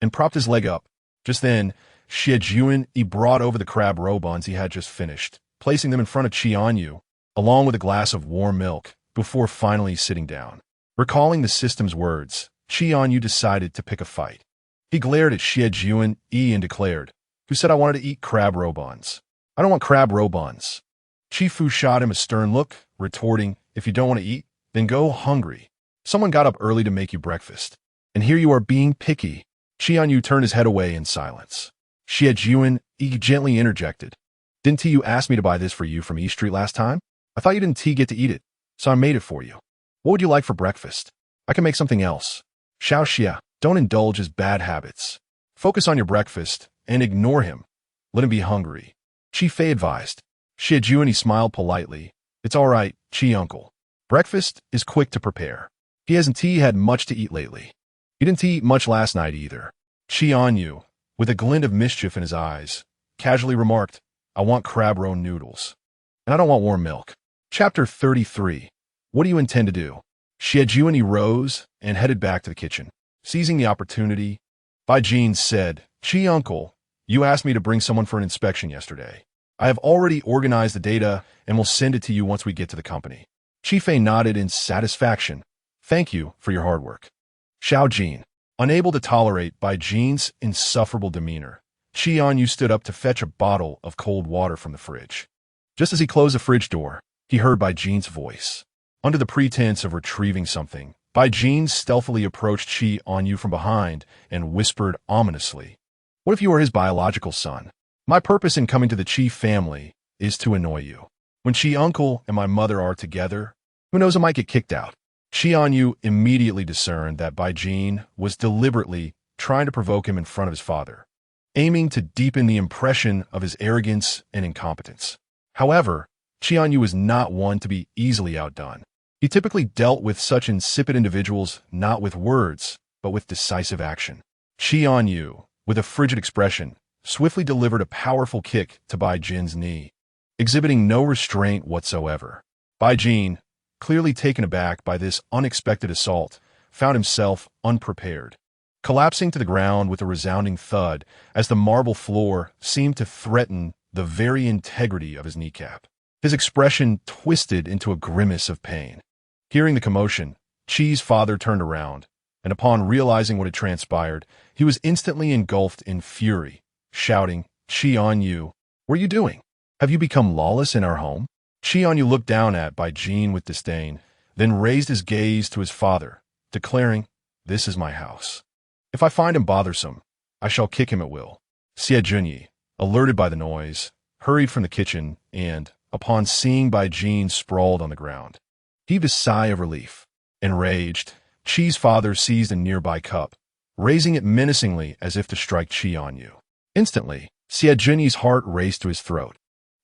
A: and propped his leg up. Just then, Chì Ānyù brought over the crab roe buns he had just finished, placing them in front of Chì Ānyù, along with a glass of warm milk, before finally sitting down. Recalling the system's words, Chì Ānyù decided to pick a fight. He glared at Chì Ānyù and declared, "Who said I wanted to eat crab roe buns? I don't want crab roe buns." Chi Fu shot him a stern look, retorting, "If you don't want to eat, then go hungry. Someone got up early to make you breakfast, and here you are being picky." Chì Ānyù turned his head away in silence. Chì Ānyù gently interjected, "Didn't you ask me to buy this for you from East Street last time? I thought you didn't get to eat it, so I made it for you. What would you like for breakfast? I can make something else." Xiao Xia, don't indulge his bad habits. Focus on your breakfast and ignore him. Let him be hungry. Chi Fei advised. Chì Ānyù smiled politely. "It's all right, Chi uncle. Breakfast is quick to prepare. He hasn't had much to eat lately. He didn't eat much last night either." Chì Ānyù, with a glint of mischief in his eyes, casually remarked, "I want crab roe noodles. And I don't want warm milk." Chapter 33. What do you intend to do? Chì Ānyù rose and headed back to the kitchen. Seizing the opportunity, Bai Jin said, "Chi uncle, you asked me to bring someone for an inspection yesterday. I have already organized the data and will send it to you once we get to the company." Chi Fei nodded in satisfaction. "Thank you for your hard work." Xiao Jin, unable to tolerate Bai Jin's insufferable demeanor, Chì Ānyù stood up to fetch a bottle of cold water from the fridge. Just as he closed the fridge door, he heard Bai Jin's voice. Under the pretense of retrieving something, Bai Jin stealthily approached Chì Ānyù from behind and whispered ominously, "What if you are his biological son? My purpose in coming to the Chi family is to annoy you. When Chi uncle and my mother are together, who knows, I might get kicked out." Chì Ānyù immediately discerned that Bai Jin was deliberately trying to provoke him in front of his father, aiming to deepen the impression of his arrogance and incompetence. However, Chì Ānyù was not one to be easily outdone. He typically dealt with such insipid individuals not with words, but with decisive action. Chì Ānyù, with a frigid expression, swiftly delivered a powerful kick to Bai Jin's knee, exhibiting no restraint whatsoever. Bai Jin, clearly taken aback by this unexpected assault, found himself unprepared, collapsing to the ground with a resounding thud as the marble floor seemed to threaten the very integrity of his kneecap. His expression twisted into a grimace of pain. Hearing the commotion, Chi's father turned around, and upon realizing what had transpired, he was instantly engulfed in fury, shouting, "Chì Ānyù, what are you doing? Have you become lawless in our home?" Chì Ānyù looked down at Bai Jin with disdain, then raised his gaze to his father, declaring, "This is my house. If I find him bothersome, I shall kick him at will." Chì Ānyù, alerted by the noise, hurried from the kitchen and, upon seeing Bai Jin sprawled on the ground, heaved a sigh of relief. Enraged, Chi's father seized a nearby cup, raising it menacingly as if to strike Chì Ānyù. Instantly, Chì Ānyù's heart raced to his throat.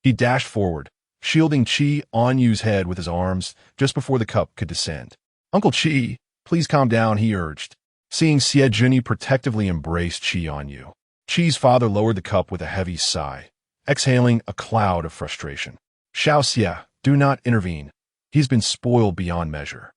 A: He dashed forward, shielding Chì Ānyù's head with his arms just before the cup could descend. "Uncle Chi, please calm down," he urged. Seeing Chì Ānyù protectively embrace Chì Ānyù, Chi's father lowered the cup with a heavy sigh, exhaling a cloud of frustration. "Xiao Xia, do not intervene. He's been spoiled beyond measure."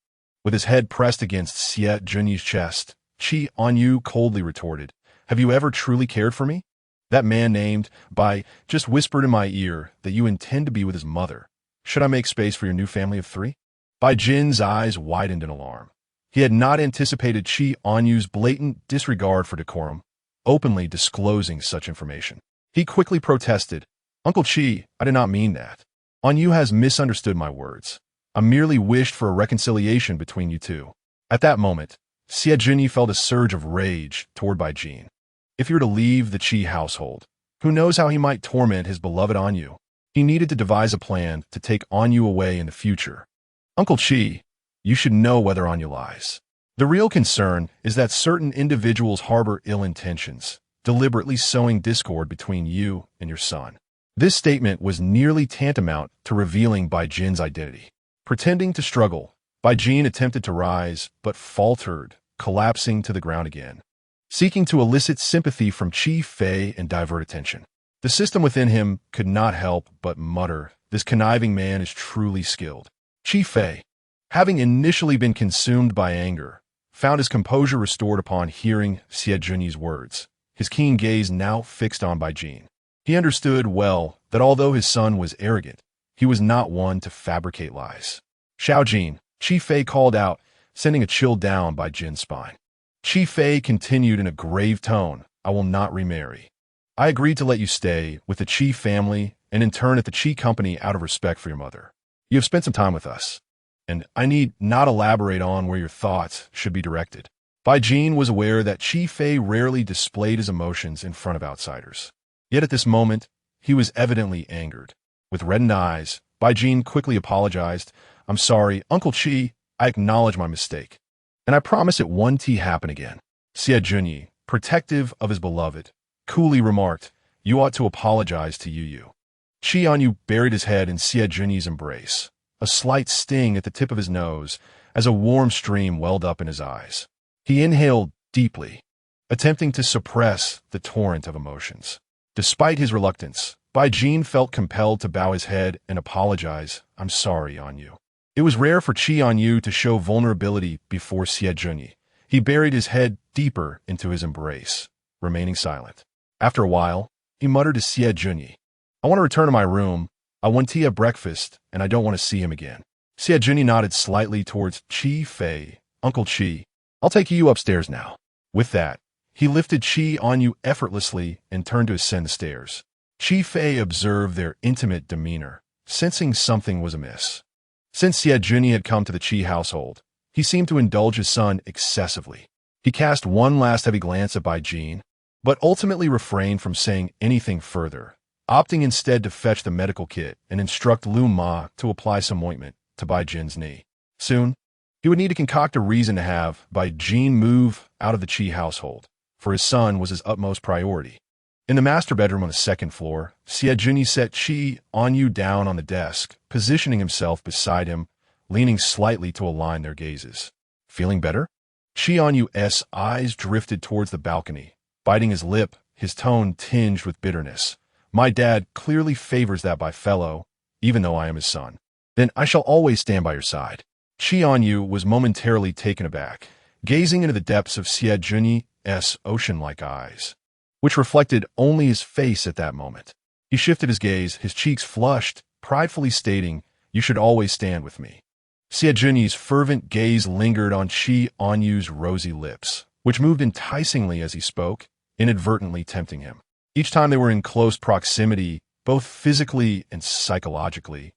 A: With his head pressed against Chì Ānyù's chest, Chì Ānyù coldly retorted, "Have you ever truly cared for me? That man named Bai just whispered in my ear that you intend to be with his mother. Should I make space for your new family of 3? Bai Jin's eyes widened in alarm. He had not anticipated Chì Ānyù's blatant disregard for decorum, openly disclosing such information. He quickly protested, "Uncle Chi, I did not mean that. Ānyù has misunderstood my words. I merely wished for a reconciliation between you two." At that moment, Chì Ānyù felt a surge of rage toward Bai Jin. If he were to leave the Chi household, who knows how he might torment his beloved Ānyù? He needed to devise a plan to take Ānyù away in the future. "Uncle Chi, you should know whether Ānyù lies. The real concern is that certain individuals harbor ill intentions, deliberately sowing discord between you and your son." This statement was nearly tantamount to revealing Bai Jin's identity. Pretending to struggle, Bai Jin attempted to rise, but faltered, collapsing to the ground again, seeking to elicit sympathy from Chi Fei and divert attention. The system within him could not help but mutter, this conniving man is truly skilled. Chi Fei, having initially been consumed by anger, found his composure restored upon hearing Xie Junyi's words, his keen gaze now fixed on Bai Jin. He understood well that although his son was arrogant, he was not one to fabricate lies. Xiao Jin, Chi Fei called out, sending a chill down Bai Jin's spine. Chi Fei continued in a grave tone, I will not remarry. I agreed to let you stay with the Qi family and intern at the Qi company out of respect for your mother. You have spent some time with us, and I need not elaborate on where your thoughts should be directed. Bai Jin was aware that Chi Fei rarely displayed his emotions in front of outsiders. Yet at this moment, he was evidently angered. With reddened eyes, Bai Jin quickly apologized. I'm sorry, Uncle Qi, I acknowledge my mistake. And I promise it won't happen again. Xie Junyi, protective of his beloved, coolly remarked, you ought to apologize to Yu. Chì Ānyù buried his head in Xie Junyi's embrace, a slight sting at the tip of his nose as a warm stream welled up in his eyes. He inhaled deeply, attempting to suppress the torrent of emotions. Despite his reluctance, Bai Jin felt compelled to bow his head and apologize. I'm sorry, Ānyù. It was rare for Chì Ānyù to show vulnerability before Xie Junyi. He buried his head deeper into his embrace, remaining silent. After a while, he muttered to Xie Junyi, I want to return to my room. I want to have breakfast, and I don't want to see him again. Xie Junyi nodded slightly towards Chi Fei. Uncle Qi, I'll take you upstairs now. With that, he lifted Chì Ānyù effortlessly and turned to ascend the stairs. Chi Fei observed their intimate demeanor, sensing something was amiss. Since Xie Junyi had come to the Qi household, he seemed to indulge his son excessively. He cast one last heavy glance at Bai Jin, but ultimately refrained from saying anything further, opting instead to fetch the medical kit and instruct Lu Ma to apply some ointment to Bai Jin's knee. Soon, he would need to concoct a reason to have Bai Jin move out of the Qi household, for his son was his utmost priority. In the master bedroom on the second floor, Xie Junyi set Chì Ānyù down on the desk, positioning himself beside him, leaning slightly to align their gazes. Feeling better? Chì Ānyu's eyes drifted towards the balcony, biting his lip, his tone tinged with bitterness. My dad clearly favors that by fellow, even though I am his son. Then I shall always stand by your side. Chì Ānyù was momentarily taken aback, gazing into the depths of Xie Junyi's ocean-like eyes, which reflected only his face at that moment. He shifted his gaze, his cheeks flushed, pridefully stating, you should always stand with me. Xie Junyi's fervent gaze lingered on Chì Ānyu's rosy lips, which moved enticingly as he spoke, inadvertently tempting him. Each time they were in close proximity, both physically and psychologically,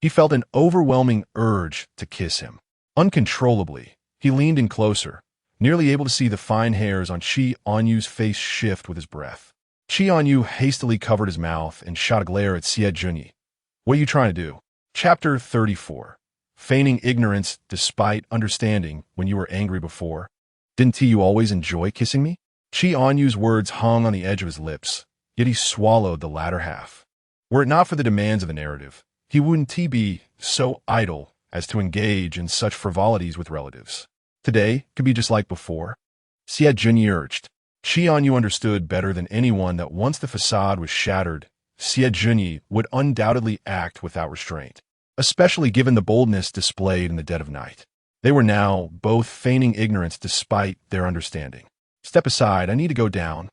A: he felt an overwhelming urge to kiss him. Uncontrollably, he leaned in closer, nearly able to see the fine hairs on Chì Ānyu's face shift with his breath. Chì Ānyù hastily covered his mouth and shot a glare at Xie Junyi. What are you trying to do? Chapter 34. Feigning ignorance despite understanding when you were angry before. Didn't you always enjoy kissing me? Chì Ānyu's words hung on the edge of his lips, yet he swallowed the latter half. Were it not for the demands of the narrative, he wouldn't be so idle as to engage in such frivolities with relatives. Today could be just like before. Xie Junyi urged. Chì Ānyù understood better than anyone that once the facade was shattered, Xie Junyi would undoubtedly act without restraint, especially given the boldness displayed in the dead of night. They were now both feigning ignorance despite their understanding. Step aside, I need to go down.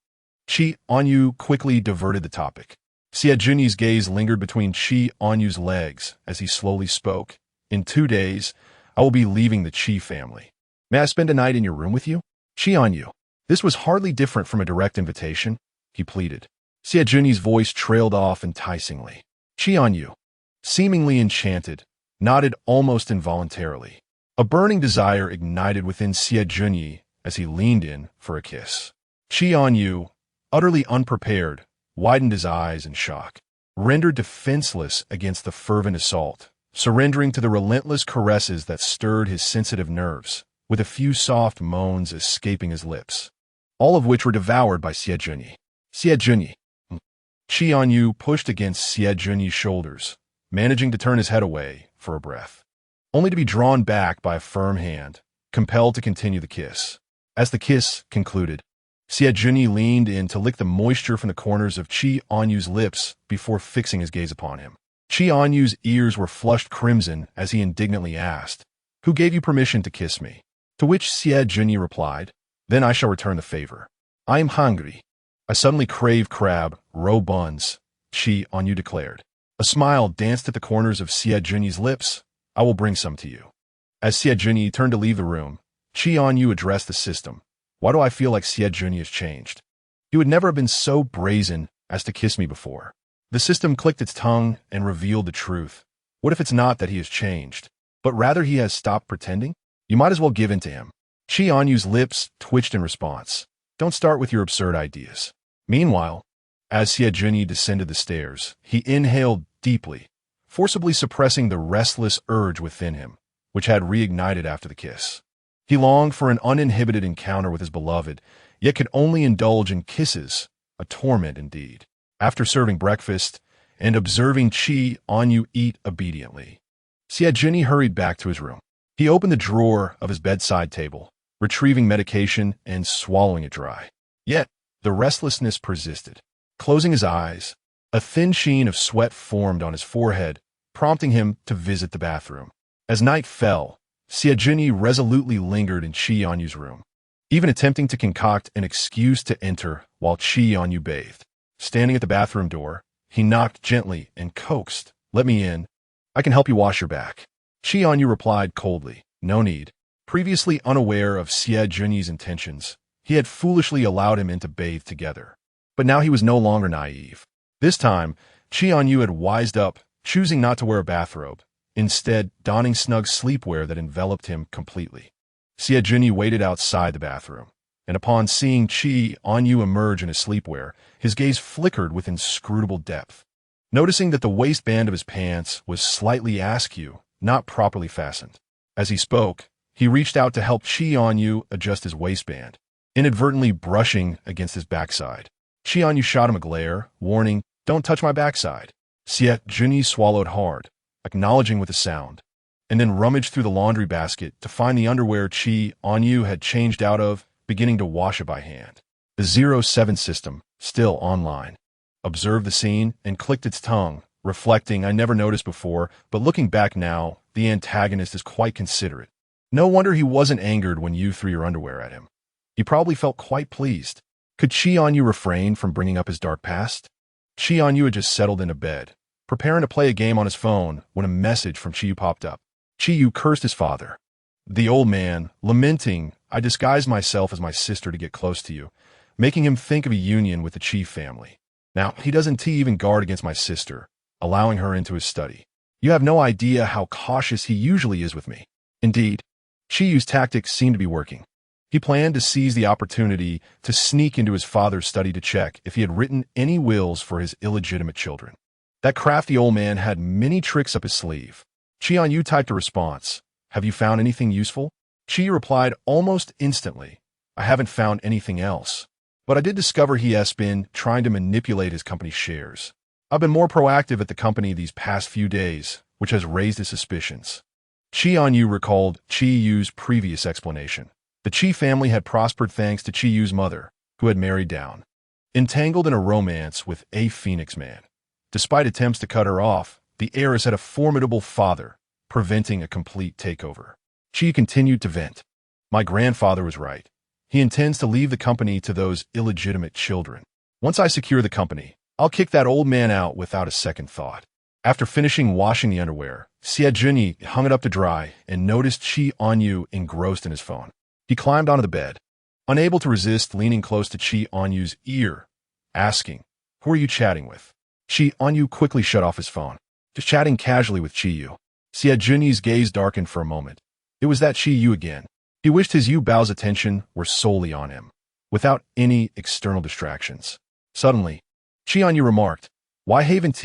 A: Chì Ānyù quickly diverted the topic. Xie Junyi's gaze lingered between Chì Ānyu's legs as he slowly spoke. In 2 days, I will be leaving the Qi family. May I spend a night in your room with you? Chì Ānyù. This was hardly different from a direct invitation, he pleaded. Xie Junyi's voice trailed off enticingly. Chì Ānyù, seemingly enchanted, nodded almost involuntarily. A burning desire ignited within Xie Junyi as he leaned in for a kiss. Chì Ānyù, utterly unprepared, widened his eyes in shock, rendered defenseless against the fervent assault, surrendering to the relentless caresses that stirred his sensitive nerves, with a few soft moans escaping his lips, all of which were devoured by Xie Junyi. Xie Junyi. Chì Ānyù pushed against Xie Junyi's shoulders, managing to turn his head away for a breath, only to be drawn back by a firm hand, compelled to continue the kiss. As the kiss concluded, Xie Junyi leaned in to lick the moisture from the corners of Chì Ānyu's lips before fixing his gaze upon him. Chì Ānyu's ears were flushed crimson as he indignantly asked, "Who gave you permission to kiss me?" To which Xie Junyi replied, "Then I shall return the favor. I am hungry. I suddenly crave crab, roe buns," Chì Ānyu declared. A smile danced at the corners of Xie Junyi's lips. "I will bring some to you." As Xie Junyi turned to leave the room, Chì Ānyu addressed the system. "Why do I feel like Xie Junyi has changed? He would never have been so brazen as to kiss me before." The system clicked its tongue and revealed the truth. What if it's not that he has changed, but rather he has stopped pretending? You might as well give in to him. Chì Ānyu's lips twitched in response. "Don't start with your absurd ideas." Meanwhile, as Xie Junyi descended the stairs, he inhaled deeply, forcibly suppressing the restless urge within him, which had reignited after the kiss. He longed for an uninhibited encounter with his beloved, yet could only indulge in kisses, a torment indeed. After serving breakfast and observing Chì Ānyu eat obediently, Xie Junyi hurried back to his room. He opened the drawer of his bedside table, retrieving medication and swallowing it dry. Yet, the restlessness persisted. Closing his eyes, a thin sheen of sweat formed on his forehead, prompting him to visit the bathroom. As night fell, Xie Junyi resolutely lingered in Chì Ānyu's room, even attempting to concoct an excuse to enter while Chì Ānyu bathed. Standing at the bathroom door, he knocked gently and coaxed, "Let me in. I can help you wash your back." Chì Ānyu replied coldly, "No need." Previously unaware of Xie Junyi's intentions, he had foolishly allowed him in to bathe together. But now he was no longer naive. This time, Chì Ānyu had wised up, choosing not to wear a bathrobe, instead donning snug sleepwear that enveloped him completely. Xie Junyi waited outside the bathroom, and upon seeing Chì Ānyu emerge in his sleepwear, his gaze flickered with inscrutable depth. Noticing that the waistband of his pants was slightly askew, not properly fastened. As he spoke, he reached out to help Chì Ānyu adjust his waistband, inadvertently brushing against his backside. Chì Ānyu shot him a glare, warning, "Don't touch my backside." Xie Junyi swallowed hard, acknowledging with a sound, and then rummaged through the laundry basket to find the underwear Chì Ānyu had changed out of, beginning to wash it by hand. The 07 system, still online, observed the scene and clicked its tongue, reflecting, "I never noticed before, but looking back now, the antagonist is quite considerate. No wonder he wasn't angered when you threw your underwear at him. He probably felt quite pleased." Could Chì Ānyu refrain from bringing up his dark past? Chì Ānyu had just settled into bed, preparing to play a game on his phone when a message from Chì Yu popped up. Chì Yu cursed his father. The old man, lamenting, "I disguised myself as my sister to get close to you," making him think of a union with the Chì family. "Now, he doesn't even guard against my sister, allowing her into his study. You have no idea how cautious he usually is with me." Indeed, Chì Yu's tactics seemed to be working. He planned to seize the opportunity to sneak into his father's study to check if he had written any wills for his illegitimate children. That crafty old man had many tricks up his sleeve. Chì Ānyu typed a response, "Have you found anything useful?" Chì replied almost instantly, "I haven't found anything else. But I did discover he has been trying to manipulate his company's shares. I've been more proactive at the company these past few days, which has raised his suspicions." Chì Ānyu recalled Chì Yu's previous explanation. The Chì family had prospered thanks to Chì Yu's mother, who had married down, entangled in a romance with a Phoenix man. Despite attempts to cut her off, the heiress had a formidable father, preventing a complete takeover. Chì continued to vent. "My grandfather was right. He intends to leave the company to those illegitimate children. Once I secure the company, I'll kick that old man out without a second thought." After finishing washing the underwear, Xie Junyi hung it up to dry and noticed Chì Ānyu engrossed in his phone. He climbed onto the bed, unable to resist leaning close to Chì Ānyu's ear, asking, "Who are you chatting with?" Chì Ānyu quickly shut off his phone. "Just chatting casually with Chì Yu." Xie Junyi's gaze darkened for a moment. It was that Chì Yu again. He wished his Yu Bao's attention were solely on him, without any external distractions. Suddenly, Chì Ānyu remarked, "Why haven't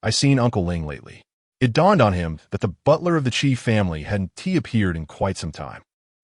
A: I seen Uncle Ling lately?" It dawned on him that the butler of the Chì family hadn't appeared in quite some time.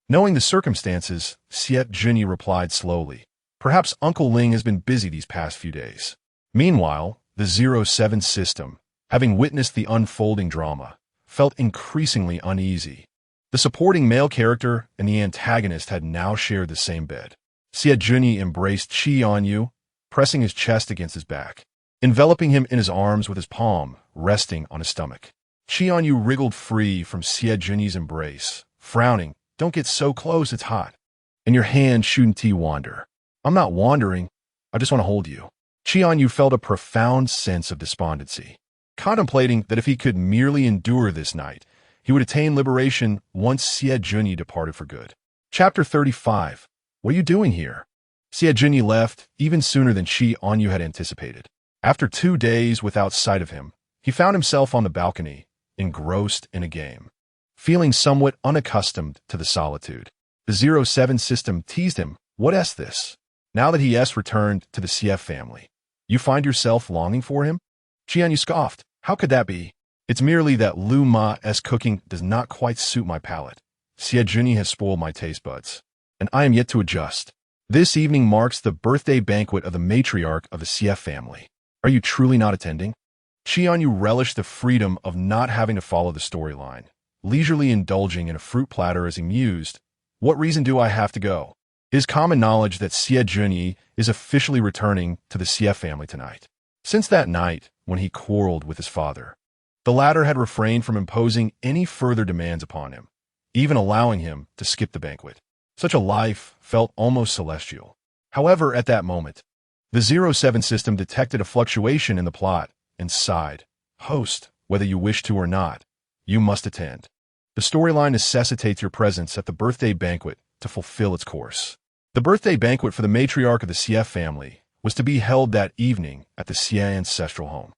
A: Knowing the circumstances, Xie Junyi replied slowly, "Perhaps Uncle Ling has been busy these past few days." Meanwhile, the 07 system, having witnessed the unfolding drama, felt increasingly uneasy. The supporting male character and the antagonist had now shared the same bed. Xie Junyi embraced Chì Ānyù, pressing his chest against his back, enveloping him in his arms with his palm resting on his stomach. Chì Ānyù wriggled free from Xie Junyi's embrace, frowning. Don't get so close, it's hot. And your hand shouldn't wander. I'm not wandering. I just want to hold you. Chì Ānyù felt a profound sense of despondency, contemplating that if he could merely endure this night, he would attain liberation once Xie Junyi departed for good. Chapter 35. What are you doing here? Xie Junyi left even sooner than Chì Ānyù had anticipated. After 2 days without sight of him, he found himself on the balcony, engrossed in a game, feeling somewhat unaccustomed to the solitude. The 07 system teased him. What's this? Now that he returned to the CF family, you find yourself longing for him? Chì Ānyù scoffed. How could that be? It's merely that Lu Ma's cooking does not quite suit my palate. Xie Junyi has spoiled my taste buds, and I am yet to adjust. This evening marks the birthday banquet of the matriarch of the CF family. Are you truly not attending? Chì Ānyù relished the freedom of not having to follow the storyline, leisurely indulging in a fruit platter as he mused, what reason do I have to go? It is common knowledge that Xie Junyi is officially returning to the CF family tonight. Since that night, when he quarreled with his father, the latter had refrained from imposing any further demands upon him, even allowing him to skip the banquet. Such a life felt almost celestial. However, at that moment, the 07 system detected a fluctuation in the plot and sighed. Host, whether you wish to or not, you must attend. The storyline necessitates your presence at the birthday banquet to fulfill its course. The birthday banquet for the matriarch of the CF family was to be held that evening at the Xie ancestral home.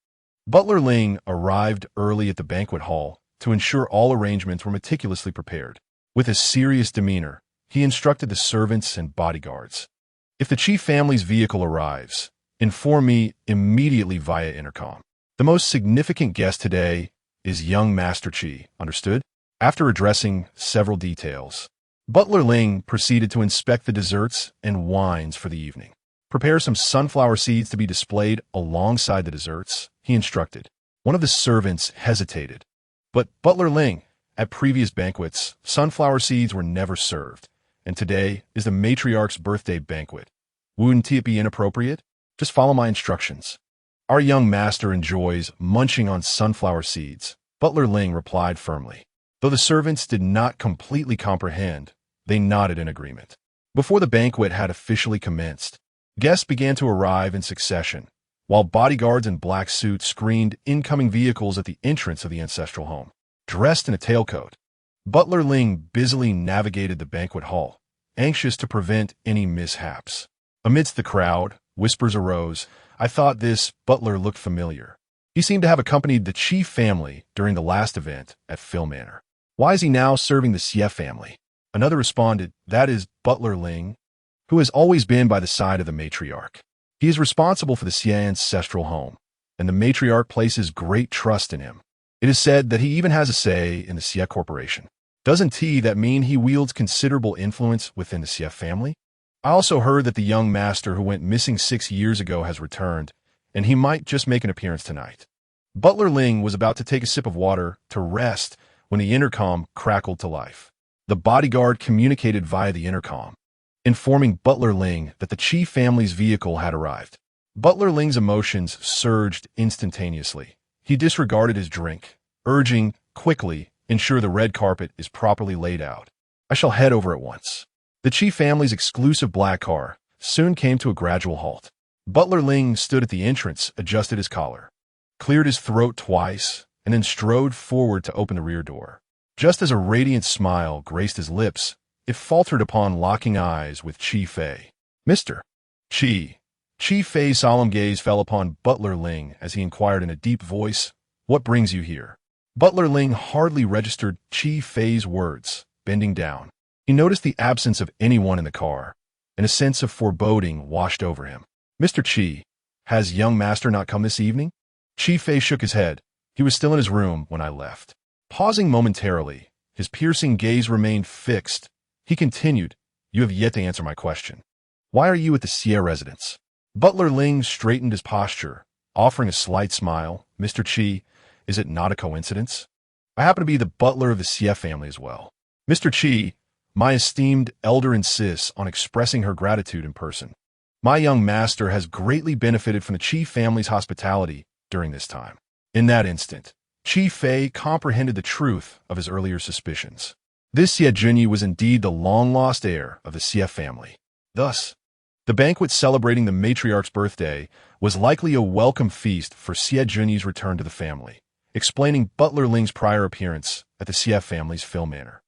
A: Butler Ling arrived early at the banquet hall to ensure all arrangements were meticulously prepared. With a serious demeanor, he instructed the servants and bodyguards. If the chief family's vehicle arrives, inform me immediately via intercom. The most significant guest today is young Master Chì, understood? After addressing several details, Butler Ling proceeded to inspect the desserts and wines for the evening. Prepare some sunflower seeds to be displayed alongside the desserts, he instructed. One of the servants hesitated. But Butler Ling, at previous banquets, sunflower seeds were never served, and today is the matriarch's birthday banquet. Wouldn't it be inappropriate? Just follow my instructions. Our young master enjoys munching on sunflower seeds, Butler Ling replied firmly. Though the servants did not completely comprehend, they nodded in agreement. Before the banquet had officially commenced, guests began to arrive in succession, while bodyguards in black suits screened incoming vehicles at the entrance of the ancestral home. Dressed in a tailcoat, Butler Ling busily navigated the banquet hall, anxious to prevent any mishaps. Amidst the crowd, whispers arose. I thought this butler looked familiar. He seemed to have accompanied the chief family during the last event at Phil Manor. Why is he now serving the Xie family? Another responded, that is Butler Ling, who has always been by the side of the matriarch. He is responsible for the Xie ancestral home, and the matriarch places great trust in him. It is said that he even has a say in the Xie corporation. Doesn't that mean he wields considerable influence within the Xie family? I also heard that the young master who went missing 6 years ago has returned, and he might just make an appearance tonight. Butler Ling was about to take a sip of water to rest when the intercom crackled to life. The bodyguard communicated via the intercom, informing Butler Ling that the chief family's vehicle had arrived. Butler Ling's emotions surged instantaneously. He disregarded his drink, urging, quickly, ensure the red carpet is properly laid out. I shall head over at once. The chief family's exclusive black car soon came to a gradual halt. Butler Ling stood at the entrance, adjusted his collar, cleared his throat twice, and then strode forward to open the rear door. Just as a radiant smile graced his lips, it faltered upon locking eyes with Chi Fei. Mr. Chi. Chi Fei's solemn gaze fell upon Butler Ling as he inquired in a deep voice, what brings you here? Butler Ling hardly registered Chi Fei's words, bending down. He noticed the absence of anyone in the car, and a sense of foreboding washed over him. Mr. Chi, has young master not come this evening? Chi Fei shook his head. He was still in his room when I left. Pausing momentarily, his piercing gaze remained fixed. He continued, you have yet to answer my question. Why are you at the Xie residence? Butler Ling straightened his posture, offering a slight smile. Mr. Chi, is it not a coincidence? I happen to be the butler of the Xie family as well. Mr. Chi, My esteemed elder insists on expressing her gratitude in person. My young master has greatly benefited from the Chì family's hospitality during this time. In that instant, Chì Fei comprehended the truth of his earlier suspicions. This Chì Ānyù was indeed the long-lost heir of the Chì family. Thus, the banquet celebrating the matriarch's birthday was likely a welcome feast for Chì Ānyu's return to the family, explaining Butler Ling's prior appearance at the Chì family's film manor.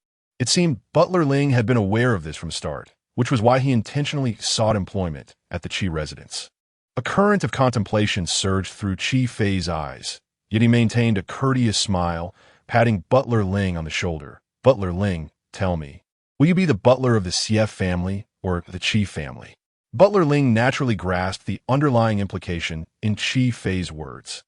A: It seemed Butler Ling had been aware of this from the start, which was why he intentionally sought employment at the Chì residence. A current of contemplation surged through Chì Fei's eyes, yet he maintained a courteous smile, patting Butler Ling on the shoulder. Butler Ling, tell me, will you be the butler of the Chì family or the Chì family? Butler Ling naturally grasped the underlying implication in Chì Fei's words.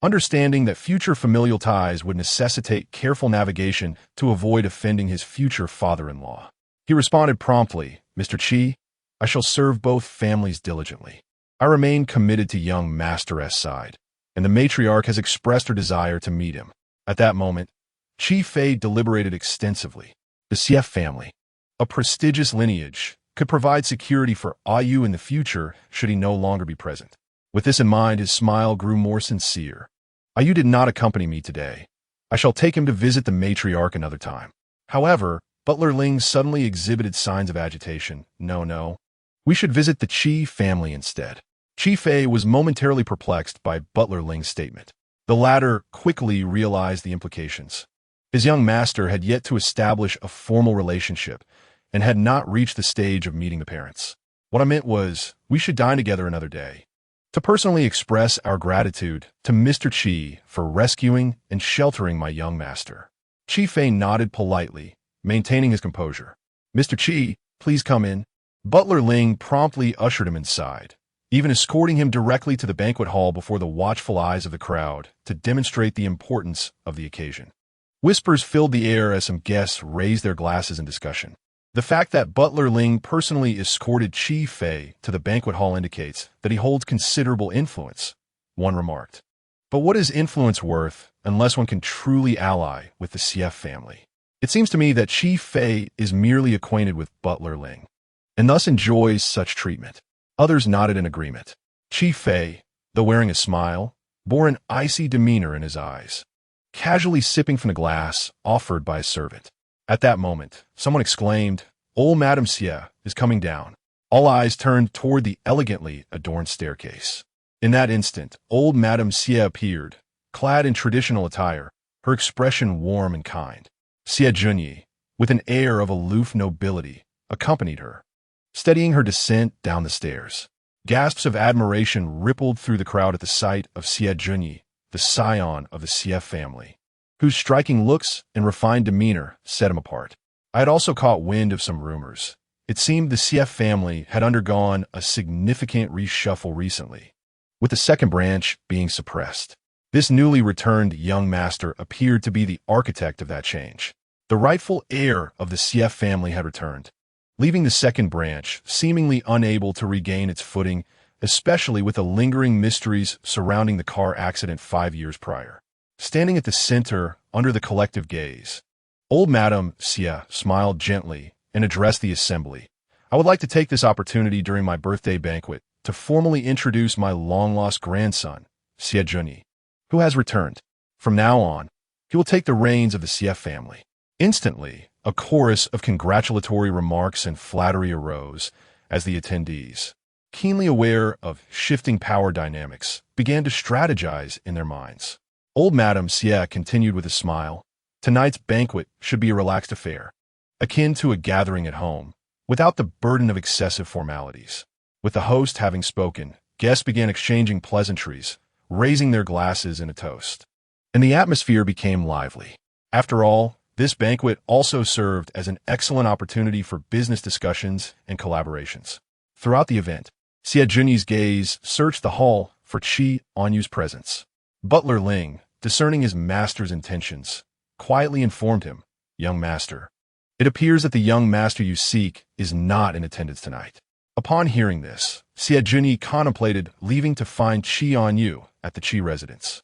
A: Understanding that future familial ties would necessitate careful navigation to avoid offending his future father-in-law, he responded promptly, Mr. Chì, I shall serve both families diligently. I remain committed to young Master S side, and the matriarch has expressed her desire to meet him. At that moment, Chì Fei deliberated extensively. The Chì family, a prestigious lineage, could provide security for Ānyù in the future should he no longer be present. With this in mind, his smile grew more sincere. Ānyù did not accompany me today. I shall take him to visit the matriarch another time. However, Butler Ling suddenly exhibited signs of agitation. No. We should visit the Chì family instead. Chì Fei was momentarily perplexed by Butler Ling's statement. The latter quickly realized the implications. His young master had yet to establish a formal relationship and had not reached the stage of meeting the parents. What I meant was, we should dine together another day, to personally express our gratitude to Mr. Chì for rescuing and sheltering my young master. Chì Fei nodded politely, maintaining his composure. Mr. Chì, please come in. Butler Ling promptly ushered him inside, even escorting him directly to the banquet hall before the watchful eyes of the crowd to demonstrate the importance of the occasion. Whispers filled the air as some guests raised their glasses in discussion. The fact that Butler Ling personally escorted Chì Fei to the banquet hall indicates that he holds considerable influence, one remarked. But what is influence worth unless one can truly ally with the Chì family? It seems to me that Chì Fei is merely acquainted with Butler Ling, and thus enjoys such treatment. Others nodded in agreement. Chì Fei, though wearing a smile, bore an icy demeanor in his eyes, casually sipping from the glass offered by a servant. At that moment, someone exclaimed, Old Madame Xie is coming down. All eyes turned toward the elegantly adorned staircase. In that instant, old Madame Xie appeared, clad in traditional attire, her expression warm and kind. Chì Ānyù, with an air of aloof nobility, accompanied her, steadying her descent down the stairs. Gasps of admiration rippled through the crowd at the sight of Chì Ānyù, the scion of the Chì family, whose striking looks and refined demeanor set him apart. I had also caught wind of some rumors. It seemed the Chì family had undergone a significant reshuffle recently, with the second branch being suppressed. This newly returned young master appeared to be the architect of that change. The rightful heir of the Chì family had returned, leaving the second branch seemingly unable to regain its footing, especially with the lingering mysteries surrounding the car accident 5 years prior. Standing at the center under the collective gaze, old Madame Xie smiled gently and addressed the assembly. I would like to take this opportunity during my birthday banquet to formally introduce my long-lost grandson, Chì Ānyù, who has returned. From now on, he will take the reins of the Chì family. Instantly, a chorus of congratulatory remarks and flattery arose as the attendees, keenly aware of shifting power dynamics, began to strategize in their minds. Old Madame Xie continued with a smile. Tonight's banquet should be a relaxed affair, akin to a gathering at home, without the burden of excessive formalities. With the host having spoken, guests began exchanging pleasantries, raising their glasses in a toast. And the atmosphere became lively. After all, this banquet also served as an excellent opportunity for business discussions and collaborations. Throughout the event, Chì Ānyu's gaze searched the hall for Chì Ānyu's presence. Butler Ling, discerning his master's intentions, quietly informed him, Young master, it appears that the young master you seek is not in attendance tonight. Upon hearing this, Chì Ānyù contemplated leaving to find Chì Ānyù at the Chì residence.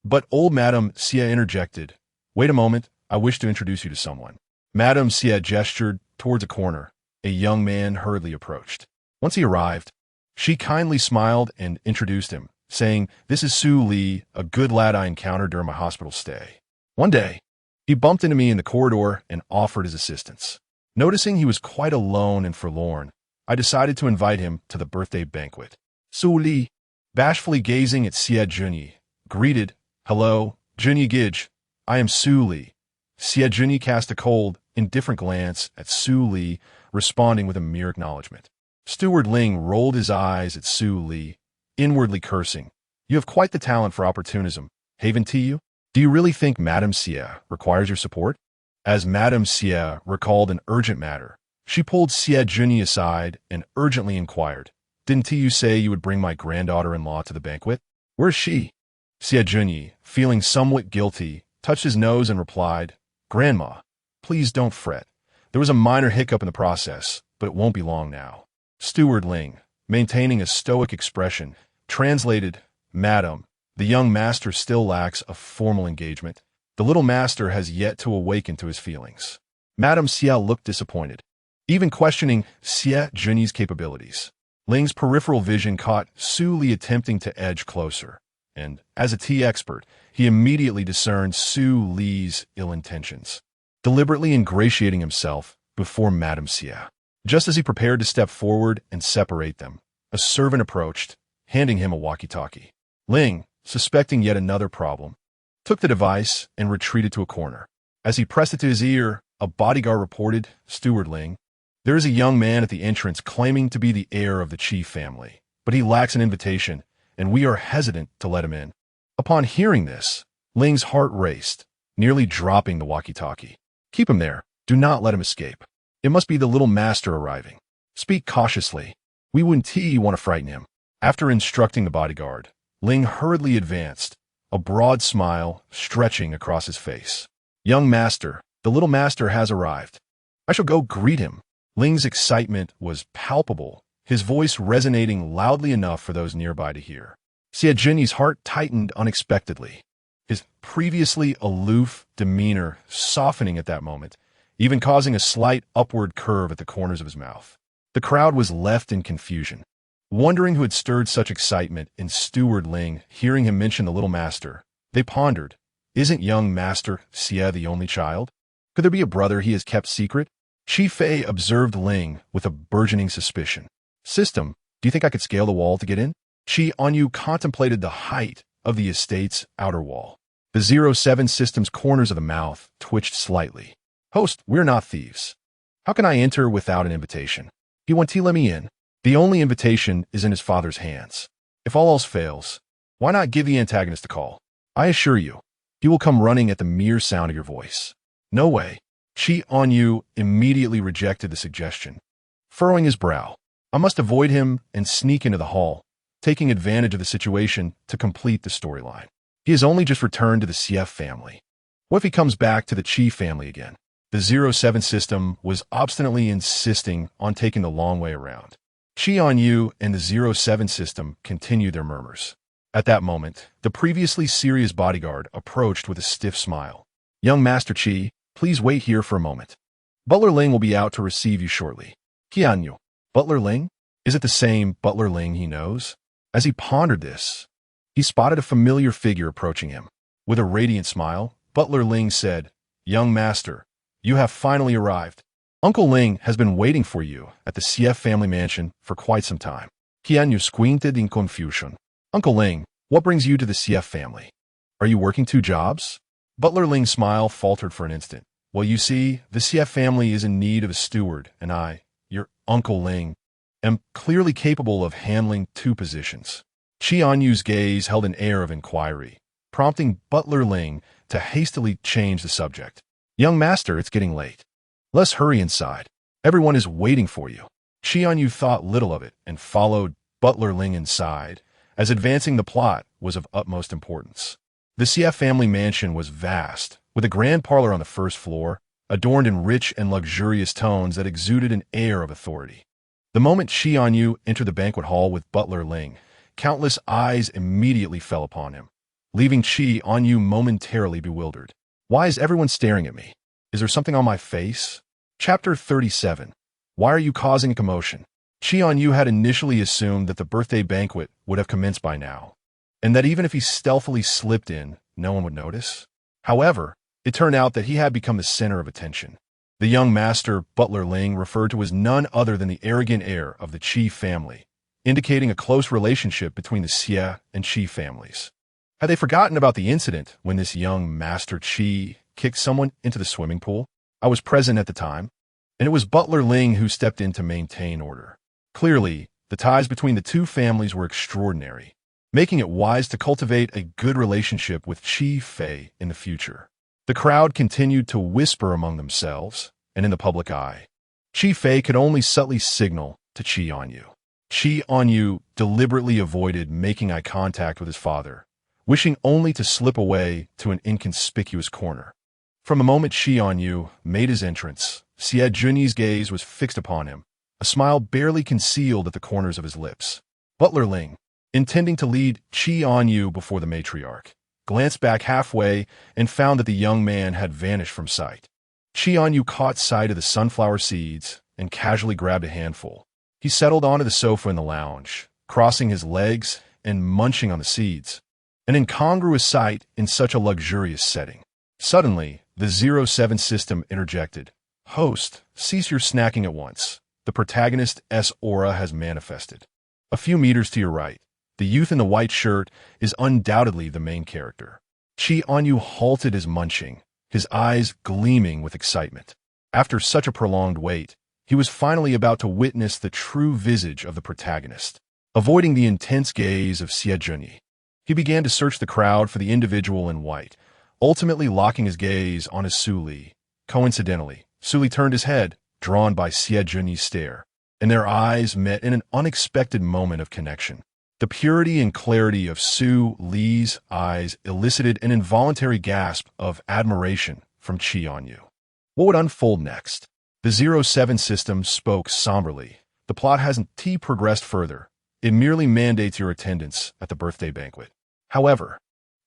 A: But old Madame Xie interjected, Wait a moment, I wish to introduce you to someone. Madame Xie gestured towards a corner, a young man hurriedly approached. Once he arrived, she kindly smiled and introduced him, saying, "This is Su Li, a good lad I encountered during my hospital stay. One day, he bumped into me in the corridor and offered his assistance. Noticing he was quite alone and forlorn, I decided to invite him to the birthday banquet." Su Li, bashfully gazing at Xie Junyi, greeted, "Hello, Junyi Gij, I am Su Li." Xie Junyi cast a cold, indifferent glance at Su Li, responding with a mere acknowledgement. Steward Ling rolled his eyes at Su Li, inwardly cursing. "You have quite the talent for opportunism, haven't you? Do you really think Madame Xie requires your support?" As Madame Xie recalled an urgent matter, she pulled Xie Junyi aside and urgently inquired, "Didn't you say you would bring my granddaughter-in-law to the banquet? Where's she?" Xie Junyi, feeling somewhat guilty, touched his nose and replied, "Grandma, please don't fret. There was a minor hiccup in the process, but it won't be long now." Steward Ling, maintaining a stoic expression, translated, "Madam, the young master still lacks a formal engagement. The little master has yet to awaken to his feelings." Madame Xie looked disappointed, even questioning Xie Junyi's capabilities. Ling's peripheral vision caught Su Li attempting to edge closer, and, as a tea expert, he immediately discerned Su Li's ill intentions, deliberately ingratiating himself before Madame Xie. Just as he prepared to step forward and separate them, a servant approached, handing him a walkie-talkie. Ling, suspecting yet another problem, took the device and retreated to a corner. As he pressed it to his ear, a bodyguard reported, "Steward Ling, there is a young man at the entrance claiming to be the heir of the Qi family, but he lacks an invitation, and we are hesitant to let him in." Upon hearing this, Ling's heart raced, nearly dropping the walkie-talkie. "Keep him there. Do not let him escape. It must be the little master arriving. Speak cautiously. We wouldn't want to frighten him." After instructing the bodyguard, Ling hurriedly advanced, a broad smile stretching across his face. "Young master, the little master has arrived. I shall go greet him." Ling's excitement was palpable, his voice resonating loudly enough for those nearby to hear. Xie Junyi's heart tightened unexpectedly, his previously aloof demeanor softening at that moment, even causing a slight upward curve at the corners of his mouth. The crowd was left in confusion, wondering who had stirred such excitement in Steward Ling hearing him mention the little master. They pondered, isn't young Master Xie the only child? Could there be a brother he has kept secret? Chi Fei observed Ling with a burgeoning suspicion. "System, do you think I could scale the wall to get in?" Chì Ānyù contemplated the height of the estate's outer wall. The 07 system's corners of the mouth twitched slightly. "Host, we're not thieves. How can I enter without an invitation? He won't let me in. The only invitation is in his father's hands. If all else fails, why not give the antagonist a call? I assure you, he will come running at the mere sound of your voice." "No way." Chì Ānyù immediately rejected the suggestion, furrowing his brow. "I must avoid him and sneak into the hall, taking advantage of the situation to complete the storyline. He has only just returned to the Xie family. What if he comes back to the Qi family again?" The 07 system was obstinately insisting on taking the long way around. Chì Ānyù and the 07 system continued their murmurs. At that moment, the previously serious bodyguard approached with a stiff smile. "Young Master Qi, please wait here for a moment. Butler Ling will be out to receive you shortly." Chì Ānyù, Butler Ling? Is it the same Butler Ling he knows? As he pondered this, he spotted a familiar figure approaching him. With a radiant smile, Butler Ling said, "Young Master, you have finally arrived. Uncle Ling has been waiting for you at the Xie family mansion for quite some time." Chì Ānyù squinted in confusion. "Uncle Ling, what brings you to the Xie family? Are you working 2 jobs? Butler Ling's smile faltered for an instant. "Well, you see, the Xie family is in need of a steward, and I, your Uncle Ling, am clearly capable of handling 2 positions." Chì Ānyù's gaze held an air of inquiry, prompting Butler Ling to hastily change the subject. "Young master, it's getting late. Let's hurry inside. Everyone is waiting for you." Chì Ānyù thought little of it and followed Butler Ling inside, as advancing the plot was of utmost importance. The Xie family mansion was vast, with a grand parlor on the first floor, adorned in rich and luxurious tones that exuded an air of authority. The moment Chì Ānyù entered the banquet hall with Butler Ling, countless eyes immediately fell upon him, leaving Chì Ānyù momentarily bewildered. "Why is everyone staring at me? Is there something on my face? Chapter 37. Why are you causing a commotion? Chì Ānyù had initially assumed that the birthday banquet would have commenced by now, and that even if he stealthily slipped in, no one would notice. However, it turned out that he had become the center of attention. The young master, Butler Ling, referred to as none other than the arrogant heir of the Chì family, indicating a close relationship between the Xie and Chì families. Had they forgotten about the incident when this young Master Chì kicked someone into the swimming pool? I was present at the time, and it was Butler Ling who stepped in to maintain order. Clearly, the ties between the two families were extraordinary, making it wise to cultivate a good relationship with Chì Fei in the future. The crowd continued to whisper among themselves, and in the public eye, Chì Fei could only subtly signal to Chì Ānyù. Chì Ānyù deliberately avoided making eye contact with his father, wishing only to slip away to an inconspicuous corner. From the moment Chì Ānyù made his entrance, Xie Junyi's gaze was fixed upon him, a smile barely concealed at the corners of his lips. Butler Ling, intending to lead Chì Ānyù before the matriarch, glanced back halfway and found that the young man had vanished from sight. Chì Ānyù caught sight of the sunflower seeds and casually grabbed a handful. He settled onto the sofa in the lounge, crossing his legs and munching on the seeds, an incongruous sight in such a luxurious setting. Suddenly, the 07 system interjected. Host, cease your snacking at once. The protagonist's aura has manifested. A few meters to your right, the youth in the white shirt is undoubtedly the main character. Chì Ānyù halted his munching, his eyes gleaming with excitement. After such a prolonged wait, he was finally about to witness the true visage of the protagonist. Avoiding the intense gaze of Xie Junyi, he began to search the crowd for the individual in white, ultimately locking his gaze on his Su Li. Coincidentally, Su Li turned his head, drawn by Xie Junyi's stare, and their eyes met in an unexpected moment of connection. The purity and clarity of Su Li's eyes elicited an involuntary gasp of admiration from Chì Ānyù. What would unfold next? The 07 system spoke somberly. The plot hasn't progressed further. It merely mandates your attendance at the birthday banquet. However,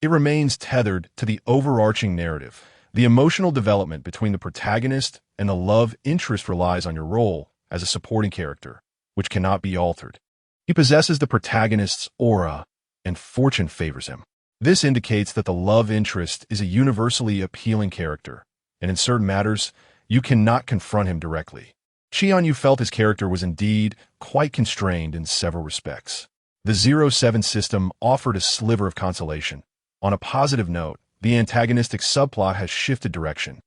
A: it remains tethered to the overarching narrative. The emotional development between the protagonist and the love interest relies on your role as a supporting character, which cannot be altered. He possesses the protagonist's aura, and fortune favors him. This indicates that the love interest is a universally appealing character, and in certain matters, you cannot confront him directly. Chì Ānyù felt his character was indeed quite constrained in several respects. The 07 system offered a sliver of consolation. On a positive note, the antagonistic subplot has shifted direction.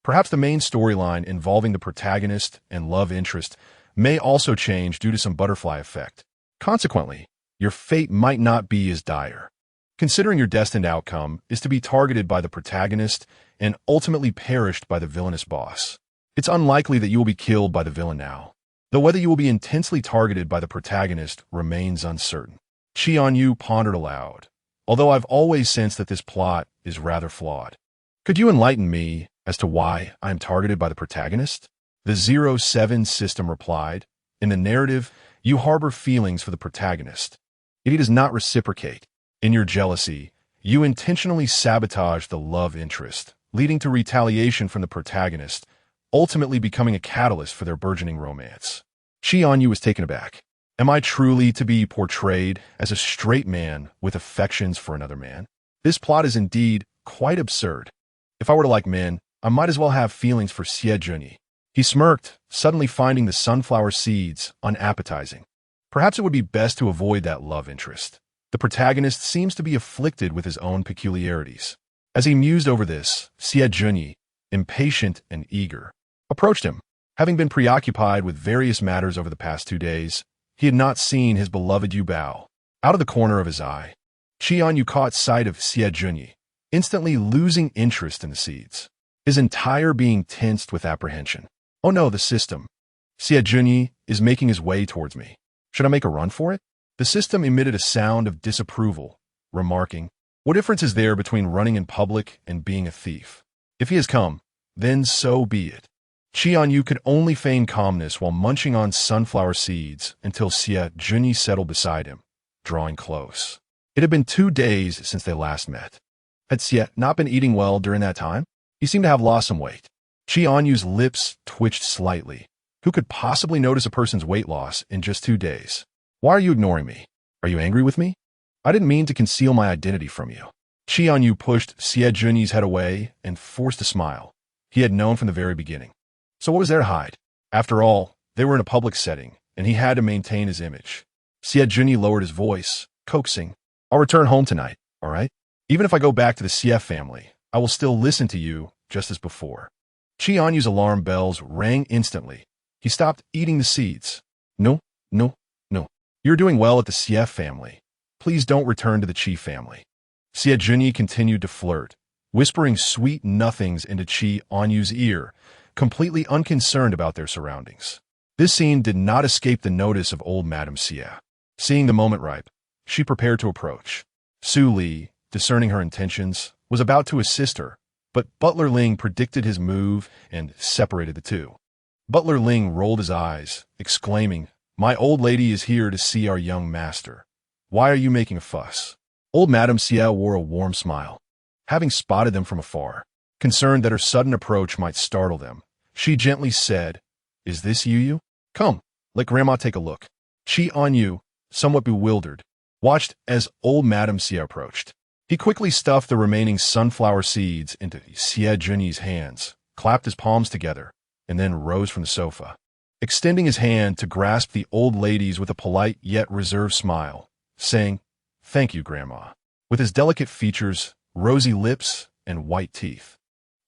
A: Perhaps the main storyline involving the protagonist and love interest may also change due to some butterfly effect. Consequently, your fate might not be as dire. Considering your destined outcome is to be targeted by the protagonist and ultimately perished by the villainous boss, it's unlikely that you will be killed by the villain now, though whether you will be intensely targeted by the protagonist remains uncertain. Chì Ānyù pondered aloud. Although I've always sensed that this plot is rather flawed. Could you enlighten me as to why I am targeted by the protagonist? The 07 system replied, in the narrative, you harbor feelings for the protagonist. If he does not reciprocate, in your jealousy, you intentionally sabotage the love interest, leading to retaliation from the protagonist, ultimately becoming a catalyst for their burgeoning romance. Chì Ānyù was taken aback. Am I truly to be portrayed as a straight man with affections for another man? This plot is indeed quite absurd. If I were to like men, I might as well have feelings for Xie Junyi. He smirked, suddenly finding the sunflower seeds unappetizing. Perhaps it would be best to avoid that love interest. The protagonist seems to be afflicted with his own peculiarities. As he mused over this, Xie Junyi, impatient and eager, approached him. Having been preoccupied with various matters over the past 2 days, he had not seen his beloved Yu Bao. Out of the corner of his eye, Chì Ānyù caught sight of Xie Junyi, instantly losing interest in the seeds. His entire being tensed with apprehension. Oh no, the system. Xie Junyi is making his way towards me. Should I make a run for it? The system emitted a sound of disapproval, remarking, what difference is there between running in public and being a thief? If he has come, then so be it. Chì Ānyù could only feign calmness while munching on sunflower seeds until Xie Junyi settled beside him, drawing close. It had been 2 days since they last met. Had Xie not been eating well during that time? He seemed to have lost some weight. Chì Ānyu's lips twitched slightly. Who could possibly notice a person's weight loss in just 2 days? Why are you ignoring me? Are you angry with me? I didn't mean to conceal my identity from you. Chì Ānyù pushed Xie Junyi's head away and forced a smile. He had known from the very beginning. So what was there to hide? After all, they were in a public setting, and he had to maintain his image. Xie Junyi lowered his voice, coaxing. I'll return home tonight, all right? Even if I go back to the CF family, I will still listen to you just as before. Chì Ānyu's alarm bells rang instantly. He stopped eating the seeds. No, no, no. You're doing well at the CF family. Please don't return to the Chì family. Xie Junyi continued to flirt, whispering sweet nothings into Chì Ānyu's ear, completely unconcerned about their surroundings. This scene did not escape the notice of old Madame Xie. Seeing the moment ripe, she prepared to approach. Su Li, discerning her intentions, was about to assist her, but Butler Ling predicted his move and separated the two. Butler Ling rolled his eyes, exclaiming, "My old lady is here to see our young master. Why are you making a fuss?" Old Madame Xie wore a warm smile. Having spotted them from afar, concerned that her sudden approach might startle them, she gently said, "Is this Yu? Come, let Grandma take a look." Chì Ānyù, somewhat bewildered, watched as old Madame Xie approached. He quickly stuffed the remaining sunflower seeds into Xie Junyi's hands, clapped his palms together, and then rose from the sofa. Extending his hand to grasp the old lady's with a polite yet reserved smile, saying, "Thank you, Grandma," with his delicate features, rosy lips, and white teeth.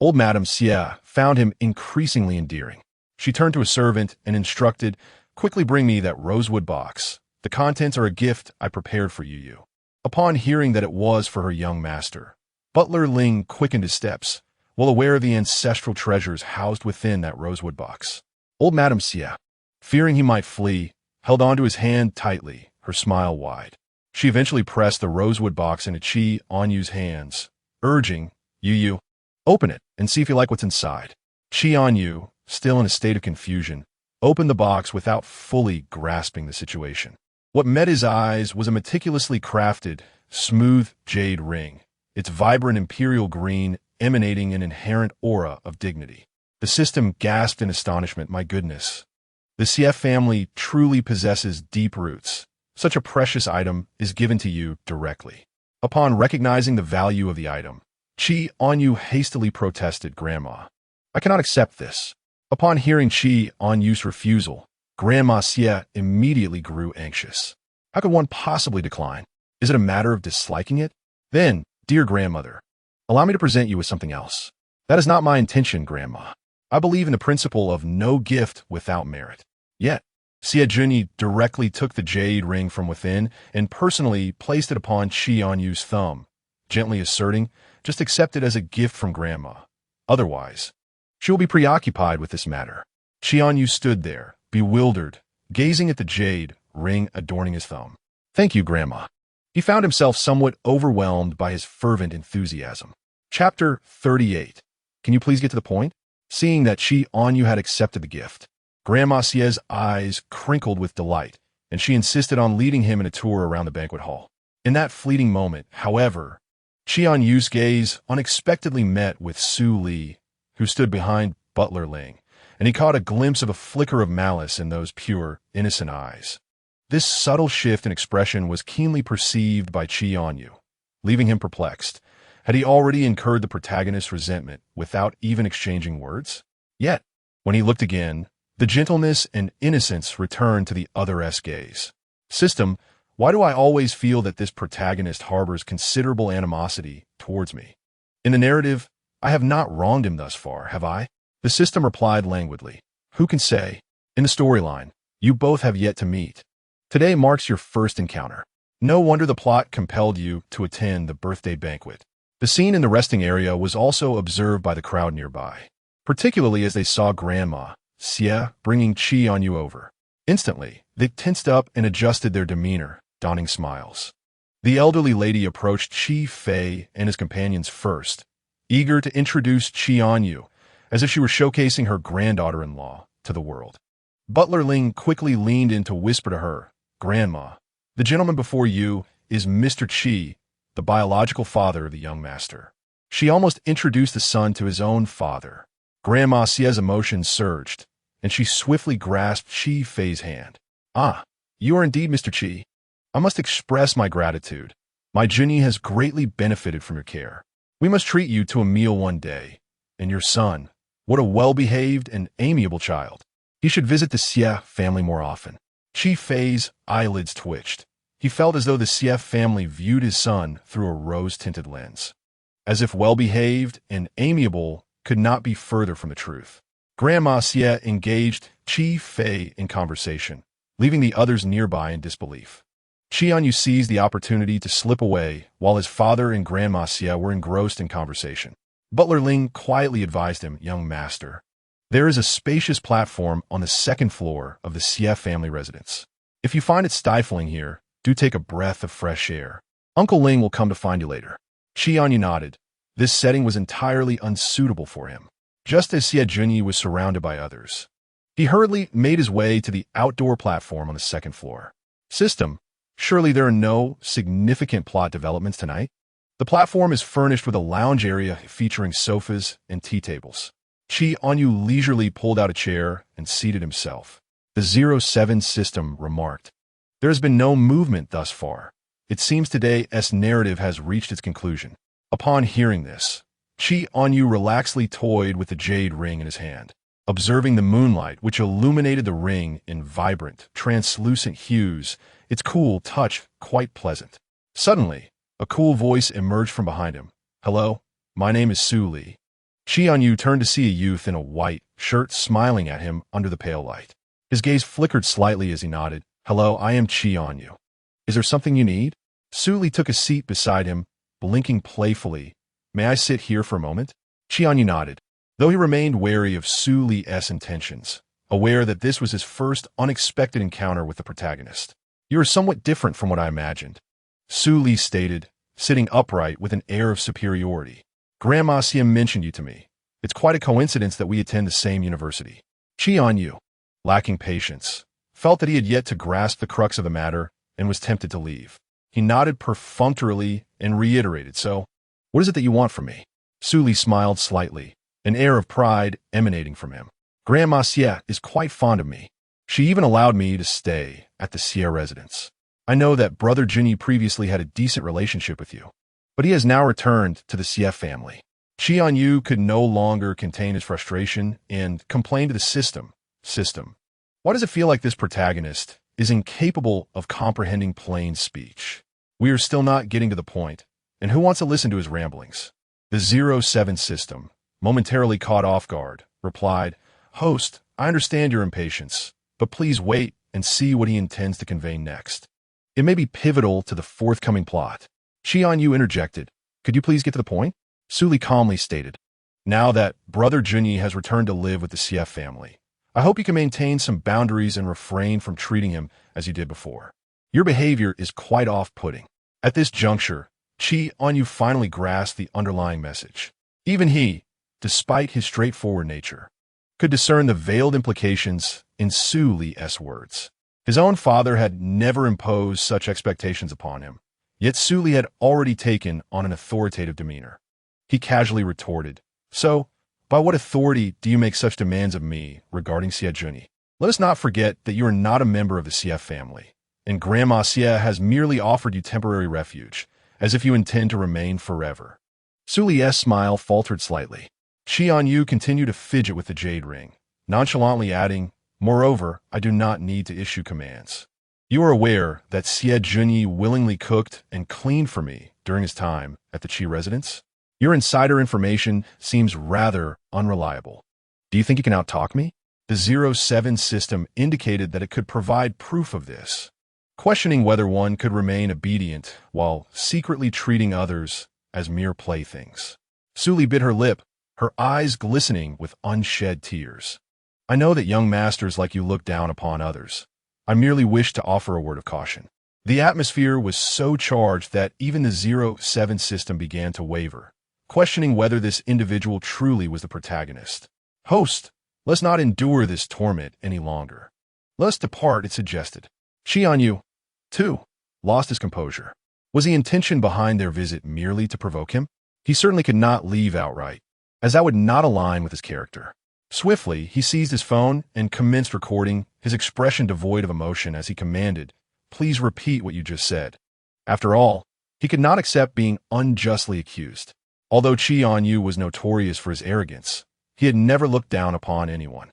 A: Old Madame Xie found him increasingly endearing. She turned to a servant and instructed, "Quickly bring me that rosewood box. The contents are a gift I prepared for Yu. Upon hearing that it was for her young master, Butler Ling quickened his steps, well aware of the ancestral treasures housed within that rosewood box. Old Madame Xie, fearing he might flee, held onto his hand tightly, her smile wide. She eventually pressed the rosewood box into Chì Ānyu's hands, urging, Yu, open it and see if you like what's inside." Chì Ānyù, still in a state of confusion, opened the box without fully grasping the situation. What met his eyes was a meticulously crafted, smooth jade ring, its vibrant imperial green emanating an inherent aura of dignity. The system gasped in astonishment, "My goodness. The CF family truly possesses deep roots. Such a precious item is given to you directly." Upon recognizing the value of the item, Chì Ānyù hastily protested, "Grandma, I cannot accept this." Upon hearing Chì Ānyu's refusal, Grandma Xie immediately grew anxious. How could one possibly decline? Is it a matter of disliking it? Then, dear grandmother, allow me to present you with something else. That is not my intention, Grandma. I believe in the principle of no gift without merit. Yet, Xie Junyi directly took the jade ring from within and personally placed it upon Chì Ānyu's thumb, gently asserting, "Just accept it as a gift from Grandma. Otherwise, she will be preoccupied with this matter." Chì Ānyù stood there, bewildered, gazing at the jade ring adorning his thumb. "Thank you, Grandma." He found himself somewhat overwhelmed by his fervent enthusiasm. Chapter 38. Can you please get to the point? Seeing that Chì Ānyù had accepted the gift, Grandma Xie's eyes crinkled with delight, and she insisted on leading him in a tour around the banquet hall. In that fleeting moment, however, Chì Ānyu's gaze unexpectedly met with Su Li, who stood behind Butler Ling, and he caught a glimpse of a flicker of malice in those pure, innocent eyes. This subtle shift in expression was keenly perceived by Chì Ānyù, leaving him perplexed. Had he already incurred the protagonist's resentment without even exchanging words? Yet, when he looked again, the gentleness and innocence returned to the other's gaze. System, why do I always feel that this protagonist harbors considerable animosity towards me? In the narrative, I have not wronged him thus far, have I? The system replied languidly. Who can say? In the storyline, you both have yet to meet. Today marks your first encounter. No wonder the plot compelled you to attend the birthday banquet. The scene in the resting area was also observed by the crowd nearby, particularly as they saw Grandma Xie bringing Chì Ānyù over. Instantly, they tensed up and adjusted their demeanor, donning smiles. The elderly lady approached Chi Fei and his companions first, eager to introduce Chì Ānyù, as if she were showcasing her granddaughter-in-law to the world. Butler Ling quickly leaned in to whisper to her, "Grandma, the gentleman before you is Mr. Chì, the biological father of the young master." She almost introduced the son to his own father. Grandma Xie's emotions surged, and she swiftly grasped Chì Fei's hand. "Ah, you are indeed Mr. Chì. I must express my gratitude. My Junyi has greatly benefited from your care. We must treat you to a meal one day. And your son, what a well-behaved and amiable child. He should visit the Xie family more often." Chì Fei's eyelids twitched. He felt as though the Xie family viewed his son through a rose-tinted lens. As if well-behaved and amiable could not be further from the truth. Grandma Xie engaged Chì Fei in conversation, leaving the others nearby in disbelief. Chì Ānyù seized the opportunity to slip away while his father and Grandma Xie were engrossed in conversation. Butler Ling quietly advised him, "Young master, there is a spacious platform on the second floor of the Xie family residence. If you find it stifling here, do take a breath of fresh air. Uncle Ling will come to find you later." Chì Ānyù nodded. This setting was entirely unsuitable for him. Just as Xie Junyi was surrounded by others, he hurriedly made his way to the outdoor platform on the second floor. System, surely there are no significant plot developments tonight? The platform is furnished with a lounge area featuring sofas and tea tables. Chì Ānyù leisurely pulled out a chair and seated himself. The 07 system remarked, "There has been no movement thus far. It seems today's narrative has reached its conclusion." Upon hearing this, Chì Ānyù relaxedly toyed with the jade ring in his hand, observing the moonlight which illuminated the ring in vibrant, translucent hues, its cool touch quite pleasant. Suddenly, a cool voice emerged from behind him. "Hello, my name is Su Li." Chì Ānyù turned to see a youth in a white shirt smiling at him under the pale light. His gaze flickered slightly as he nodded. "Hello, I am Chì Ānyù. Is there something you need?" Su Li took a seat beside him, blinking playfully. "May I sit here for a moment?" Chì Ānyù nodded, though he remained wary of Su Li's intentions, aware that this was his first unexpected encounter with the protagonist. "You are somewhat different from what I imagined," Su Li stated, sitting upright with an air of superiority. "Grandma Xie mentioned you to me. It's quite a coincidence that we attend the same university." Chì Ānyù, lacking patience, felt that he had yet to grasp the crux of the matter and was tempted to leave. He nodded perfunctorily and reiterated, "So, what is it that you want from me?" Su Li smiled slightly, an air of pride emanating from him. "Grandma Xie is quite fond of me. She even allowed me to stay at the Xie residence. I know that Brother Junyi previously had a decent relationship with you, but he has now returned to the Xie family." Chì Ānyù could no longer contain his frustration and complained to the system. Why does it feel like this protagonist is incapable of comprehending plain speech? We are still not getting to the point, and who wants to listen to his ramblings?" The 07 system, momentarily caught off guard, replied, "Host, I understand your impatience, but please wait and see what he intends to convey next. It may be pivotal to the forthcoming plot." Chì Ānyù interjected, "Could you please get to the point?" Su Li calmly stated, "Now that Brother Junyi has returned to live with the Xie family, I hope you can maintain some boundaries and refrain from treating him as you did before. Your behavior is quite off-putting." At this juncture, Chì Ānyù finally grasped the underlying message. Even he, despite his straightforward nature, could discern the veiled implications in Su Li's words. His own father had never imposed such expectations upon him, yet Su Li had already taken on an authoritative demeanor. He casually retorted, "So, by what authority do you make such demands of me regarding Xie Junyi? Let us not forget that you are not a member of the Xie family, and Grandma Xie has merely offered you temporary refuge, as if you intend to remain forever." Su Li's smile faltered slightly. Chì Ānyù continued to fidget with the jade ring, nonchalantly adding, "Moreover, I do not need to issue commands. You are aware that Xie Junyi willingly cooked and cleaned for me during his time at the Qi residence? Your insider information seems rather unreliable. Do you think you can outtalk me?" The 07 system indicated that it could provide proof of this, questioning whether one could remain obedient while secretly treating others as mere playthings. Su Li bit her lip, her eyes glistening with unshed tears. "I know that young masters like you look down upon others. I merely wish to offer a word of caution." The atmosphere was so charged that even the 07 system began to waver, questioning whether this individual truly was the protagonist. "Host, let's not endure this torment any longer. Let us depart," it suggested. Chì Ānyù, too, lost his composure. Was the intention behind their visit merely to provoke him? He certainly could not leave outright. as that would not align with his character. Swiftly, he seized his phone and commenced recording, his expression devoid of emotion as he commanded, "Please repeat what you just said." After all, he could not accept being unjustly accused. Although Chì Ānyù was notorious for his arrogance, he had never looked down upon anyone.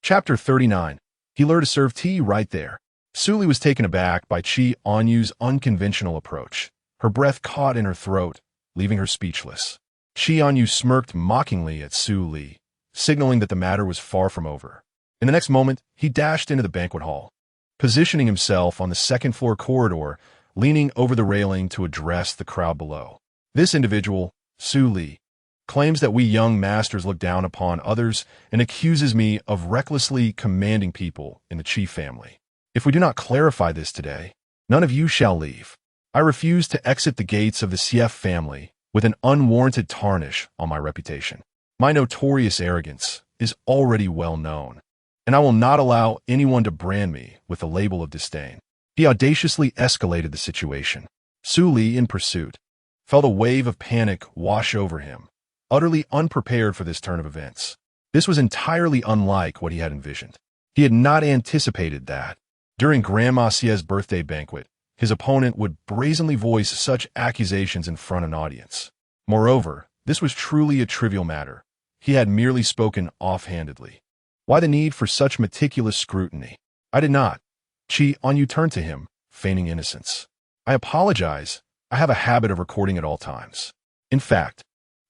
A: Chapter 39. He learned to serve tea right there. Su Li was taken aback by Chì Ānyù's unconventional approach. Her breath caught in her throat, leaving her speechless. Chì Ānyù smirked mockingly at Su Li, signaling that the matter was far from over. In the next moment, he dashed into the banquet hall, positioning himself on the second-floor corridor, leaning over the railing to address the crowd below. This individual, Su Li, claims that we young masters look down upon others and accuses me of recklessly commanding people in the Chì family. If we do not clarify this today, none of you shall leave. I refuse to exit the gates of the Sief family with an unwarranted tarnish on my reputation. My notorious arrogance is already well known, and I will not allow anyone to brand me with the label of disdain. He audaciously escalated the situation. Su Li, in pursuit, felt a wave of panic wash over him, utterly unprepared for this turn of events. This was entirely unlike what he had envisioned. He had not anticipated that, during Grandma Xie's birthday banquet, his opponent would brazenly voice such accusations in front of an audience. Moreover, this was truly a trivial matter. He had merely spoken offhandedly. Why the need for such meticulous scrutiny? I did not. Chì Ānyù turned to him, feigning innocence. I apologize. I have a habit of recording at all times. In fact,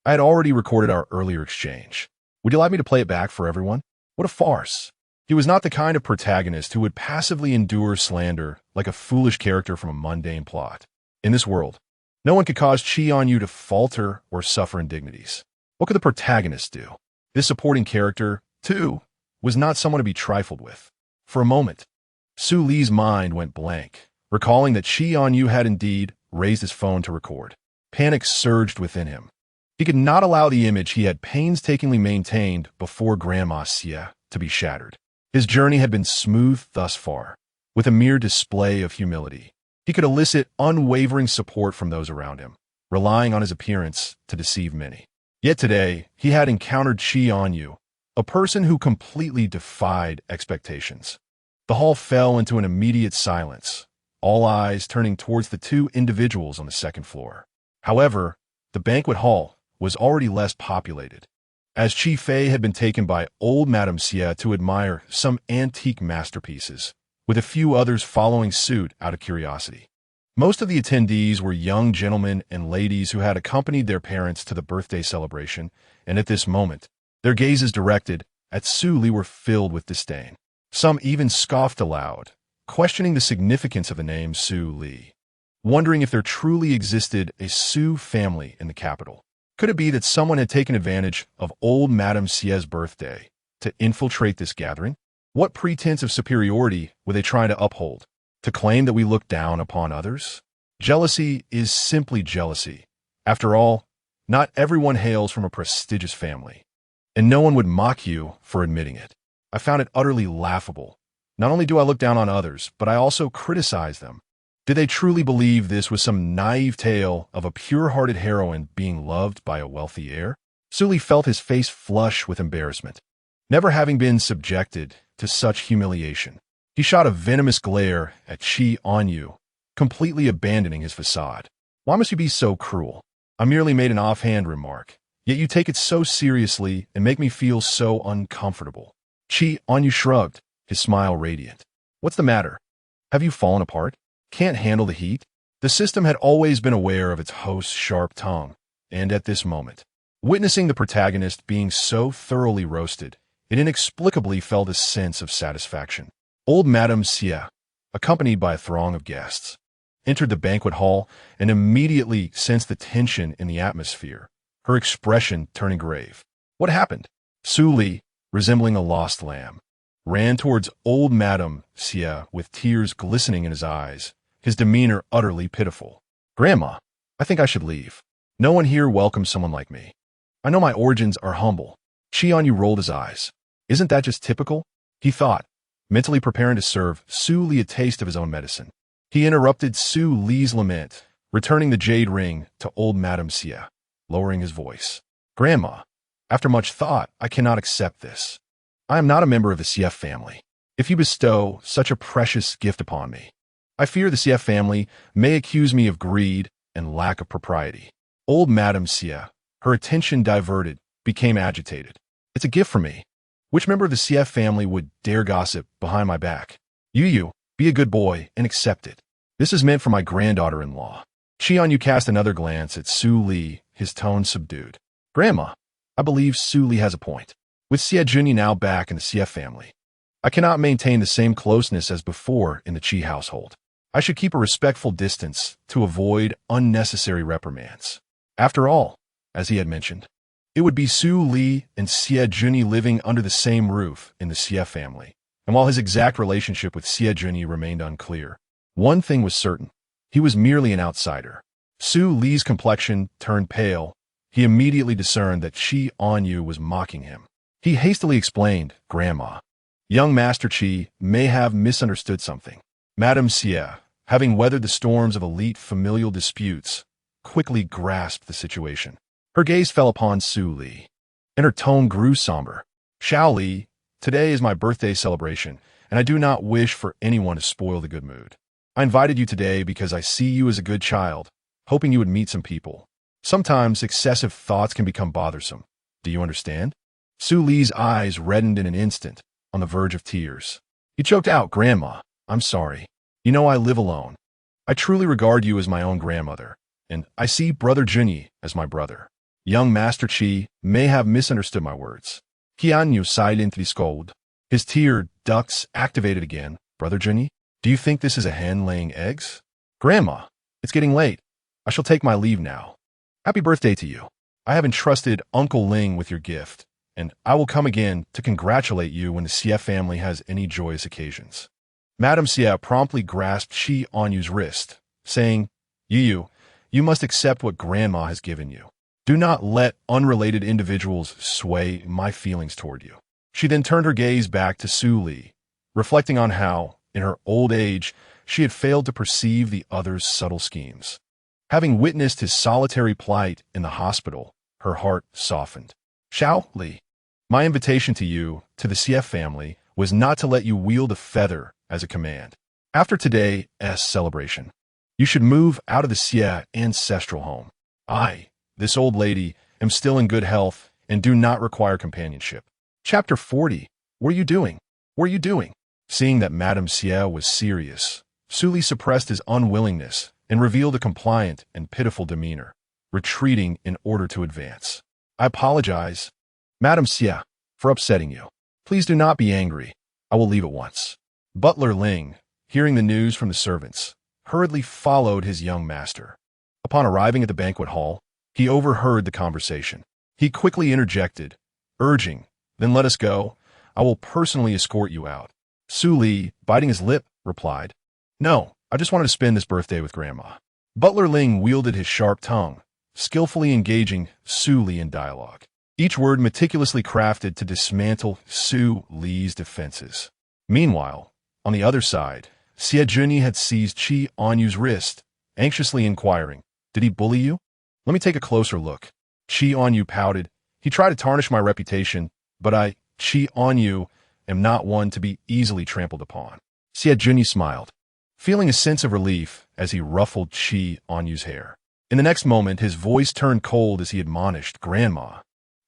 A: I had already recorded our earlier exchange. Would you like me to play it back for everyone? What a farce. He was not the kind of protagonist who would passively endure slander like a foolish character from a mundane plot. In this world, no one could cause Chì Ānyù to falter or suffer indignities. What could the protagonist do? This supporting character, too, was not someone to be trifled with. For a moment, Su Li's mind went blank, recalling that Chì Ānyù had indeed raised his phone to record. Panic surged within him. He could not allow the image he had painstakingly maintained before Grandma Xie to be shattered. His journey had been smooth thus far. With a mere display of humility, he could elicit unwavering support from those around him, relying on his appearance to deceive many. Yet today, he had encountered Chì Ānyù, a person who completely defied expectations. The hall fell into an immediate silence, all eyes turning towards the two individuals on the second floor. However, the banquet hall was already less populated, as Chi Fei had been taken by old Madame Xie to admire some antique masterpieces, with a few others following suit out of curiosity. Most of the attendees were young gentlemen and ladies who had accompanied their parents to the birthday celebration, and at this moment, their gazes directed at Su Li were filled with disdain. Some even scoffed aloud, questioning the significance of the name Su Li, wondering if there truly existed a Su family in the capital. Could it be that someone had taken advantage of old Madame Xie's birthday to infiltrate this gathering? What pretense of superiority were they trying to uphold? To claim that we look down upon others? Jealousy is simply jealousy. After all, not everyone hails from a prestigious family, and no one would mock you for admitting it. I found it utterly laughable. Not only do I look down on others, but I also criticize them. Did they truly believe this was some naive tale of a pure-hearted heroine being loved by a wealthy heir? Su Li felt his face flush with embarrassment, never having been subjected to such humiliation. He shot a venomous glare at Chì Ānyù, completely abandoning his facade. Why must you be so cruel? I merely made an offhand remark, yet you take it so seriously and make me feel so uncomfortable. Chì Ānyù shrugged, his smile radiant. What's the matter? Have you fallen apart? Can't handle the heat? The system had always been aware of its host's sharp tongue, and at this moment, witnessing the protagonist being so thoroughly roasted, it inexplicably felt a sense of satisfaction. Old Madame Xie, accompanied by a throng of guests, entered the banquet hall and immediately sensed the tension in the atmosphere, her expression turning grave. What happened? Su Li, resembling a lost lamb, ran towards old Madame Xie with tears glistening in his eyes, his demeanor utterly pitiful. Grandma, I think I should leave. No one here welcomes someone like me. I know my origins are humble. Chì Ānyù rolled his eyes. Isn't that just typical? He thought, mentally preparing to serve Su Li a taste of his own medicine. He interrupted Su Li's lament, returning the jade ring to old Madame Xie, lowering his voice. Grandma, After much thought, I cannot accept this. I am not a member of the CF family. If you bestow such a precious gift upon me, I fear the CF family may accuse me of greed and lack of propriety. Old Madame Xie, her attention diverted, became agitated. It's a gift for me. Which member of the CF family would dare gossip behind my back? You, be a good boy and accept it. This is meant for my granddaughter-in-law. Chì Ānyù cast another glance at Su Li, his tone subdued. Grandma, I believe Su Li has a point. With Xie Junyi now back in the CF family, I cannot maintain the same closeness as before in the Qi household. I should keep a respectful distance to avoid unnecessary reprimands. After all, as he had mentioned, it would be Su Li and Xie Junyi living under the same roof in the CF family, and while his exact relationship with Xie Junyi remained unclear, one thing was certain. He was merely an outsider. Su Li's complexion turned pale. He immediately discerned that Chì Ānyù was mocking him. He hastily explained, Grandma, young Master Qi may have misunderstood something. Madame Xie, having weathered the storms of elite familial disputes, quickly grasped the situation. Her gaze fell upon Su Li, and her tone grew somber. Xiao Li, today is my birthday celebration, and I do not wish for anyone to spoil the good mood. I invited you today because I see you as a good child, hoping you would meet some people. Sometimes excessive thoughts can become bothersome. Do you understand? Su Li's eyes reddened in an instant, on the verge of tears. He choked out, Grandma, I'm sorry. You know I live alone. I truly regard you as my own grandmother, and I see Brother Junyi as my brother. Young Master Qi may have misunderstood my words. Chì Ānyù sighed into the scold. His tear ducts activated again. Brother Junyi, do you think this is a hen laying eggs? Grandma, it's getting late. I shall take my leave now. Happy birthday to you. I have entrusted Uncle Ling with your gift, and I will come again to congratulate you when the Xie family has any joyous occasions. Madame Xie promptly grasped Chì Ānyu's wrist, saying, you must accept what Grandma has given you. Do not let unrelated individuals sway my feelings toward you. She then turned her gaze back to Su Li, reflecting on how, in her old age, she had failed to perceive the other's subtle schemes. Having witnessed his solitary plight in the hospital, her heart softened. Xiao Li, my invitation to you, to the CF family, was not to let you wield a feather as a command. After today's celebration, you should move out of the Xie ancestral home. I, this old lady, am still in good health and do not require companionship. Chapter 40. What are you doing? What are you doing? Seeing that Madame Xie was serious, Su Li suppressed his unwillingness and revealed a compliant and pitiful demeanor, retreating in order to advance. I apologize, Madame Xie, for upsetting you. Please do not be angry. I will leave at once. Butler Ling, hearing the news from the servants, hurriedly followed his young master. Upon arriving at the banquet hall, he overheard the conversation. He quickly interjected, urging, Then let us go. I will personally escort you out. Su Li, biting his lip, replied, No, I just wanted to spend this birthday with Grandma. Butler Ling wielded his sharp tongue, skillfully engaging Su Li in dialogue, each word meticulously crafted to dismantle Su Li's defenses. Meanwhile, on the other side, Xie Junyi had seized Chì Ānyu's wrist, anxiously inquiring, Did he bully you? Let me take a closer look. Chì Ānyù pouted. He tried to tarnish my reputation, but I, Chì Ānyù, am not one to be easily trampled upon. Xie Junyi smiled, feeling a sense of relief as he ruffled Chì Ānyu's hair. In the next moment, his voice turned cold as he admonished, Grandma,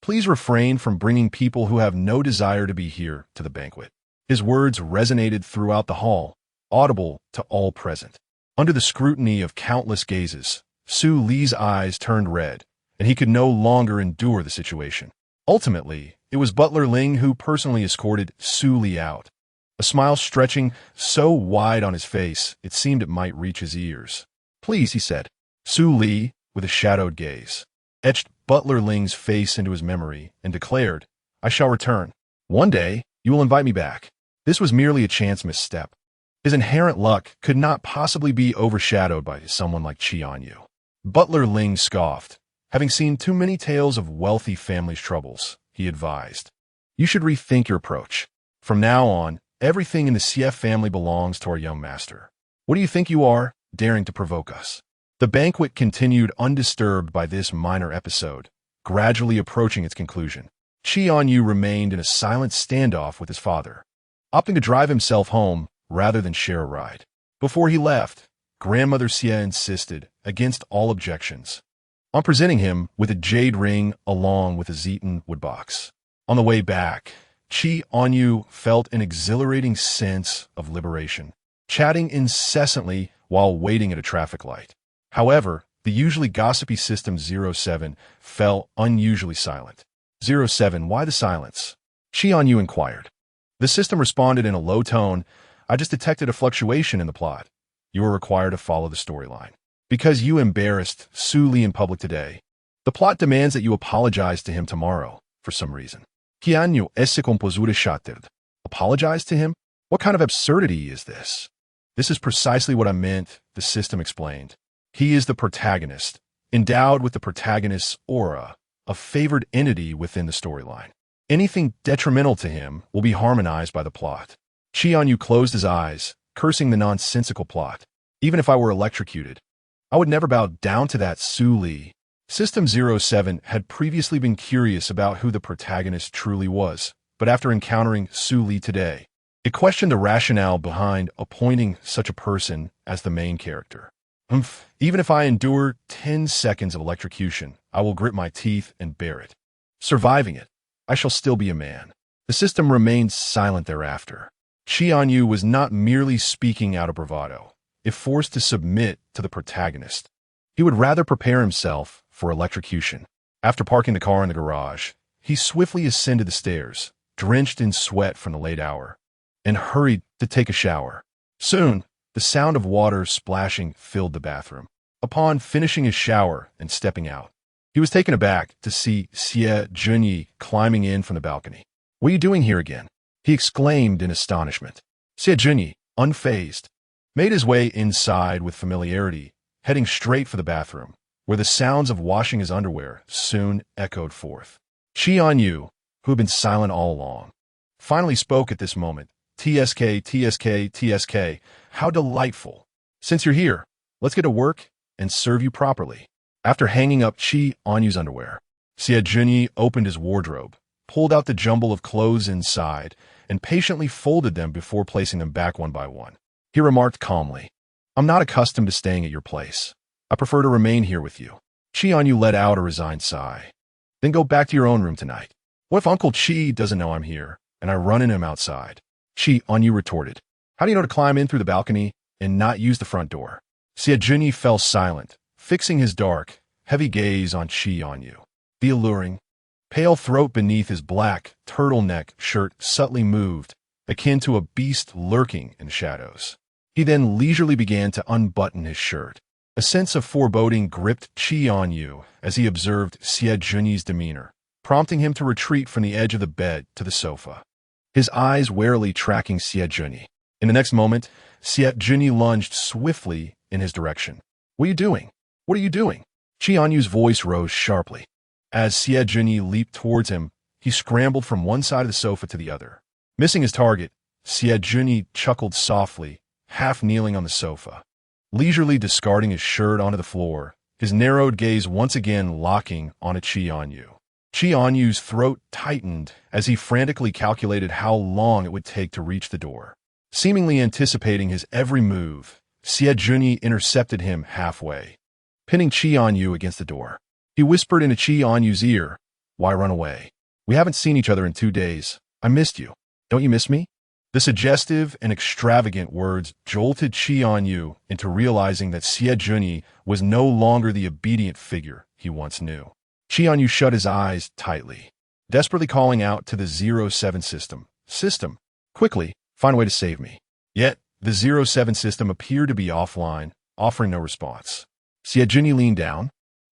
A: please refrain from bringing people who have no desire to be here to the banquet. His words resonated throughout the hall, audible to all present. Under the scrutiny of countless gazes, Su Li's eyes turned red, and he could no longer endure the situation. Ultimately, it was Butler Ling who personally escorted Su Li out, a smile stretching so wide on his face it seemed it might reach his ears. Please, he said. Su Li, with a shadowed gaze, etched Butler Ling's face into his memory and declared, I shall return. One day, you will invite me back. This was merely a chance misstep. His inherent luck could not possibly be overshadowed by someone like Chì Ānyù. Butler Ling scoffed. Having seen too many tales of wealthy families' troubles, he advised, You should rethink your approach. From now on, everything in the CF family belongs to our young master. What do you think you are, daring to provoke us? The banquet continued undisturbed by this minor episode, gradually approaching its conclusion. Chì Ānyù remained in a silent standoff with his father, opting to drive himself home rather than share a ride. Before he left, grandmother Xie insisted, against all objections, on presenting him with a jade ring along with a Zeton woodbox. On the way back, Chì Ānyù felt an exhilarating sense of liberation, chatting incessantly while waiting at a traffic light. However, the usually gossipy System 07 fell unusually silent. 07, why the silence? Chì Ānyù inquired. The system responded in a low tone, I just detected a fluctuation in the plot. You are required to follow the storyline. Because you embarrassed Su Li in public today, the plot demands that you apologize to him tomorrow, for some reason. Chì Ānyù esse composure character. Apologize to him? What kind of absurdity is this? This is precisely what I meant, the system explained. He is the protagonist, endowed with the protagonist's aura, a favored entity within the storyline. Anything detrimental to him will be harmonized by the plot. Chì Ānyù closed his eyes, cursing the nonsensical plot. Even if I were electrocuted, I would never bow down to that Su Li. System 07 had previously been curious about who the protagonist truly was, but after encountering Su Li today, it questioned the rationale behind appointing such a person as the main character. Even if I endure 10 seconds of electrocution, I will grit my teeth and bear it. Surviving it, I shall still be a man. The system remained silent thereafter. Chì Ānyù was not merely speaking out of bravado. If forced to submit to the protagonist, he would rather prepare himself for electrocution. After parking the car in the garage, he swiftly ascended the stairs, drenched in sweat from the late hour, and hurried to take a shower. Soon, the sound of water splashing filled the bathroom. Upon finishing his shower and stepping out, he was taken aback to see Xie Zhenyi climbing in from the balcony. What are you doing here again? He exclaimed in astonishment. Xie Zhenyi, unfazed, made his way inside with familiarity, heading straight for the bathroom, where the sounds of washing his underwear soon echoed forth. Chì Ānyù, who had been silent all along, finally spoke at this moment. TSK, TSK, TSK, how delightful. Since you're here, let's get to work and serve you properly. After hanging up Chì Ānyù's underwear, Xie Zhenyi opened his wardrobe, pulled out the jumble of clothes inside, and patiently folded them before placing them back one by one. He remarked calmly, I'm not accustomed to staying at your place. I prefer to remain here with you. Chì Ānyù let out a resigned sigh. Then go back to your own room tonight. What if Uncle Chi doesn't know I'm here, and I run into him outside? Chì Ānyù retorted, how do you know to climb in through the balcony and not use the front door? Xie Zhenyi fell silent, fixing his dark, heavy gaze on Chì Ānyù. The alluring, pale throat beneath his black turtleneck shirt subtly moved, akin to a beast lurking in shadows. He then leisurely began to unbutton his shirt. A sense of foreboding gripped Chì Ānyù as he observed Xie Zhenyi's demeanor, prompting him to retreat from the edge of the bed to the sofa, his eyes warily tracking Xie Zhenyi. In the next moment, Xie Zhenyi lunged swiftly in his direction. What are you doing? What are you doing? Chì Ānyù's voice rose sharply. As Xie Zhenyi leaped towards him, he scrambled from one side of the sofa to the other. Missing his target, Xie Zhenyi chuckled softly, half kneeling on the sofa, leisurely discarding his shirt onto the floor, his narrowed gaze once again locking onto Chì Ānyù. Chì Ānyù's throat tightened as he frantically calculated how long it would take to reach the door. Seemingly anticipating his every move, Xie Zhenyi intercepted him halfway, pinning Chì Ānyù against the door. He whispered into Chì Ānyù's ear, why run away? We haven't seen each other in 2 days. I missed you. Don't you miss me? The suggestive and extravagant words jolted Chì Ānyù into realizing that Xie Zhenyi was no longer the obedient figure he once knew. Chì Ānyù shut his eyes tightly, desperately calling out to the 07 system. System, quickly, find a way to save me. Yet, the 07 system appeared to be offline, offering no response. Xie Zhenyi leaned down,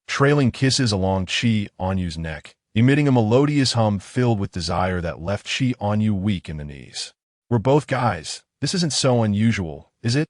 A: trailing kisses along Chì Ānyù's neck, emitting a melodious hum filled with desire that left Chì Ānyù weak in the knees. We're both guys. This isn't so unusual, is it?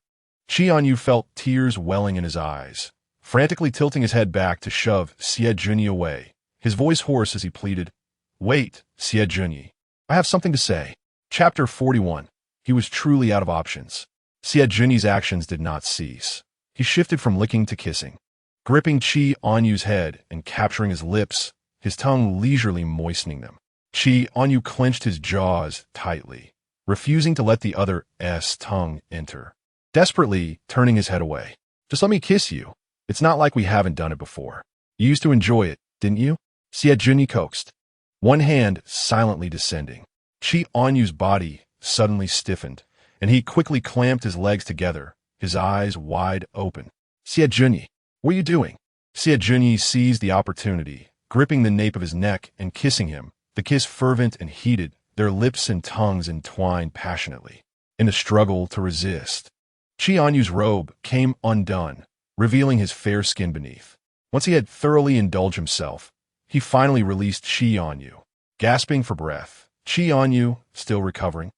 A: Chì Ānyù felt tears welling in his eyes, frantically tilting his head back to shove Xie Zhenyi away, his voice hoarse as he pleaded, Wait, Xie Zhenyi. I have something to say. Chapter 41. He was truly out of options. Xie Zhenyi's actions did not cease. He shifted from licking to kissing, gripping Chì Ānyù's head and capturing his lips, his tongue leisurely moistening them. Chì Ānyù clenched his jaws tightly, refusing to let the other's tongue enter, desperately turning his head away. Just let me kiss you. It's not like we haven't done it before. You used to enjoy it, didn't you? Chì Ānyù coaxed, one hand silently descending. Chì Ānyù's body suddenly stiffened, and he quickly clamped his legs together, his eyes wide open. Chì Ānyù, what are you doing? Chì Ānyù seized the opportunity, gripping the nape of his neck and kissing him, the kiss fervent and heated, their lips and tongues entwined passionately. In a struggle to resist, Chì Ānyù's robe came undone, revealing his fair skin beneath. Once he had thoroughly indulged himself, he finally released Chì Ānyù. Gasping for breath, Chì Ānyù, still recovering,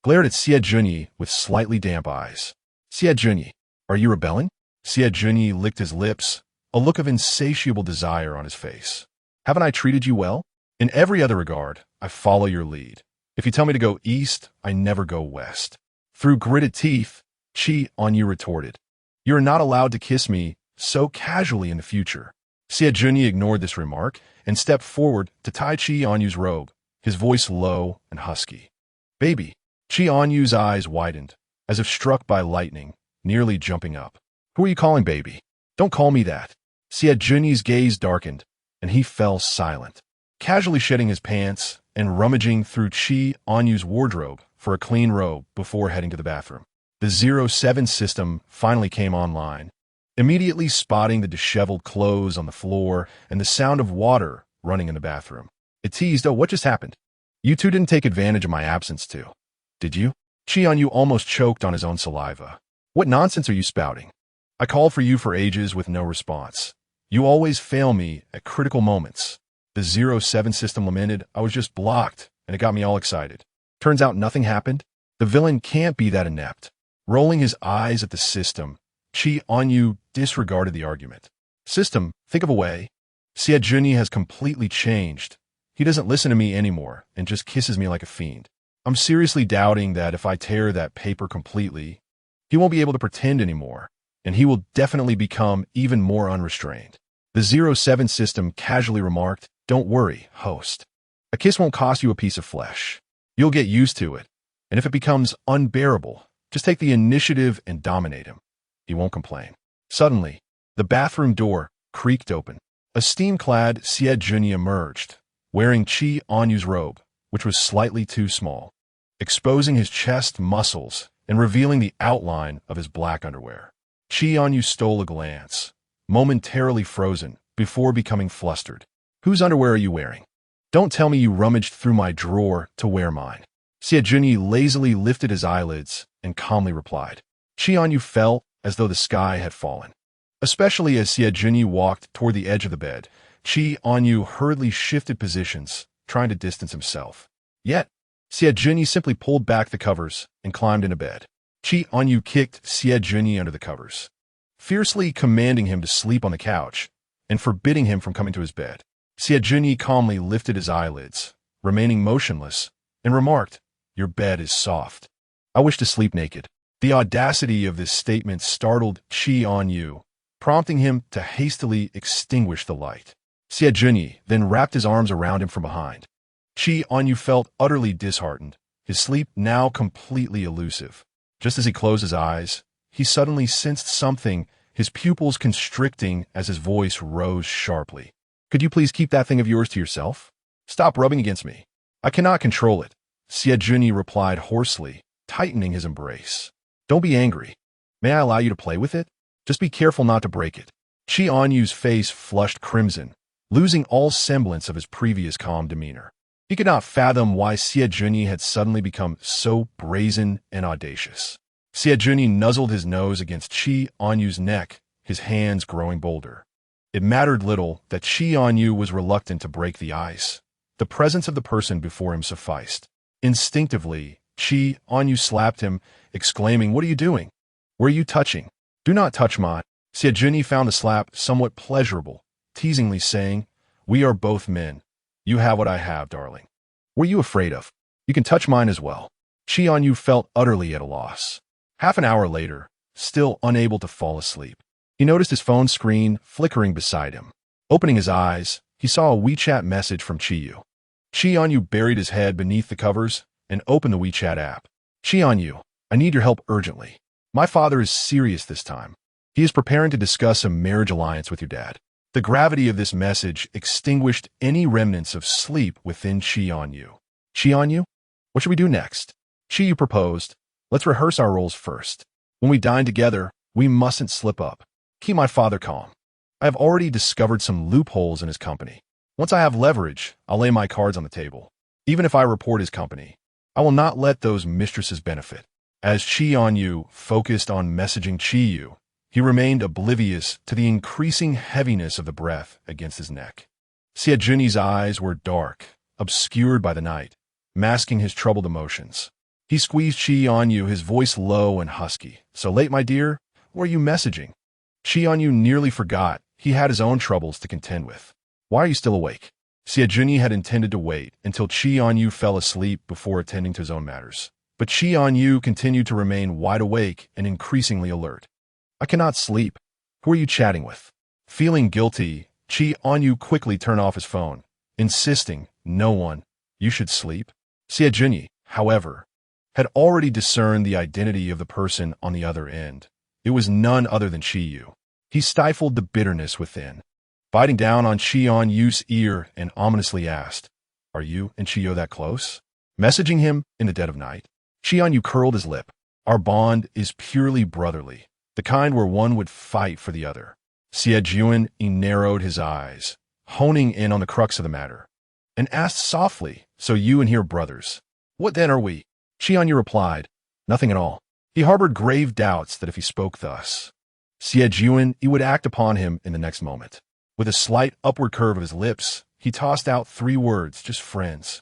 A: glared at Chì Ānyù with slightly damp eyes. Chì Ānyù, are you rebelling? Chì Ānyù licked his lips, a look of insatiable desire on his face. Haven't I treated you well? In every other regard, I follow your lead. If you tell me to go east, I never go west. Through gritted teeth, Chì Ānyù retorted, you are not allowed to kiss me so casually in the future. Chì Ānyù ignored this remark and stepped forward to tie Chì Ānyù's robe, his voice low and husky. Baby. Chì Ānyù's eyes widened, as if struck by lightning, nearly jumping up. Who are you calling baby? Don't call me that. Chì Ānyù's gaze darkened, and he fell silent, casually shedding his pants and rummaging through Chì Ānyù's wardrobe for a clean robe before heading to the bathroom. The 07 system finally came online, immediately spotting the disheveled clothes on the floor and the sound of water running in the bathroom. It teased, oh, what just happened? You two didn't take advantage of my absence too, did you? Chì Ānyù almost choked on his own saliva. What nonsense are you spouting? I called for you for ages with no response. You always fail me at critical moments. The 07 system lamented, I was just blocked, and it got me all excited. Turns out nothing happened. The villain can't be that inept. Rolling his eyes at the system, Chì Ānyù disregarded the argument. System, think of a way. Chì Ānyù has completely changed. He doesn't listen to me anymore and just kisses me like a fiend. I'm seriously doubting that if I tear that paper completely, he won't be able to pretend anymore, and he will definitely become even more unrestrained. The 07 system casually remarked, don't worry, host. A kiss won't cost you a piece of flesh. You'll get used to it, and if it becomes unbearable, just take the initiative and dominate him. He won't complain. Suddenly, the bathroom door creaked open. A steam-clad Chì Ānyù emerged, wearing Chì Ānyù's robe, which was slightly too small, exposing his chest muscles and revealing the outline of his black underwear. Chì Ānyù stole a glance, momentarily frozen, before becoming flustered. Whose underwear are you wearing? Don't tell me you rummaged through my drawer to wear mine. Chì Ānyù lazily lifted his eyelids and calmly replied. Chì Ānyù felt as though the sky had fallen. Especially as Chì Ānyù walked toward the edge of the bed, Chì Ānyù hurriedly shifted positions, trying to distance himself. Yet, Chì Ānyù simply pulled back the covers and climbed into bed. Chì Ānyù kicked Chì Ānyù under the covers, fiercely commanding him to sleep on the couch and forbidding him from coming to his bed. Chì Ānyù calmly lifted his eyelids, remaining motionless, and remarked, your bed is soft. I wish to sleep naked. The audacity of this statement startled Chì Ānyù, prompting him to hastily extinguish the light. Chì Ānyù then wrapped his arms around him from behind. Chì Ānyù felt utterly disheartened, his sleep now completely elusive. Just as he closed his eyes, he suddenly sensed something, his pupils constricting as his voice rose sharply. Could you please keep that thing of yours to yourself? Stop rubbing against me. I cannot control it. Chì Ānyù replied hoarsely, tightening his embrace. Don't be angry. May I allow you to play with it? Just be careful not to break it. Chì Ānyù's face flushed crimson, losing all semblance of his previous calm demeanor. He could not fathom why Chì Ānyù had suddenly become so brazen and audacious. Chì Ānyù nuzzled his nose against Chì Ānyù's neck, his hands growing bolder. It mattered little that Chì Ānyù was reluctant to break the ice. The presence of the person before him sufficed. Instinctively, Chì Ānyù slapped him, exclaiming, what are you doing? Where are you touching? Do not touch mine. Chì Ānyù found the slap somewhat pleasurable, teasingly saying, we are both men. You have what I have, darling. What are you afraid of? You can touch mine as well. Chì Ānyù felt utterly at a loss. Half an hour later, still unable to fall asleep, he noticed his phone screen flickering beside him. Opening his eyes, he saw a WeChat message from Chì Ānyù. Chì Ānyù buried his head beneath the covers and opened the WeChat app. Chì Ānyù, I need your help urgently. My father is serious this time. He is preparing to discuss a marriage alliance with your dad. The gravity of this message extinguished any remnants of sleep within Chì Ānyù. Chì Ānyù, what should we do next? Chì Ānyù proposed, let's rehearse our roles first. When we dine together, we mustn't slip up. Keep my father calm. I have already discovered some loopholes in his company. Once I have leverage, I'll lay my cards on the table. Even if I report his company, I will not let those mistresses benefit. As Chì Ānyù focused on messaging Chì Ānyù, he remained oblivious to the increasing heaviness of the breath against his neck. Siajuni's eyes were dark, obscured by the night, masking his troubled emotions. He squeezed Chì Ānyù, his voice low and husky. So late, my dear? What are you messaging? Chì Ānyù nearly forgot he had his own troubles to contend with. Why are you still awake? Siajuni had intended to wait until Chì Ānyù fell asleep before attending to his own matters. But Chì Ānyù continued to remain wide awake and increasingly alert. I cannot sleep. Who are you chatting with? Feeling guilty, Chì Ānyù quickly turned off his phone, insisting, no one. You should sleep. Siajuni, however, had already discerned the identity of the person on the other end. It was none other than Chì Ānyù. He stifled the bitterness within, biting down on Chì Ānyù's ear and ominously asked, are you and Chì Ānyù that close? Messaging him in the dead of night. Chì Ānyù curled his lip. Our bond is purely brotherly, the kind where one would fight for the other. Siajuni narrowed his eyes, honing in on the crux of the matter, and asked softly, so you and he are brothers. What then are we? Chì Ānyù replied, nothing at all. He harbored grave doubts that if he spoke thus, Siajuni would act upon him in the next moment. With a slight upward curve of his lips, he tossed out 3 words, just friends.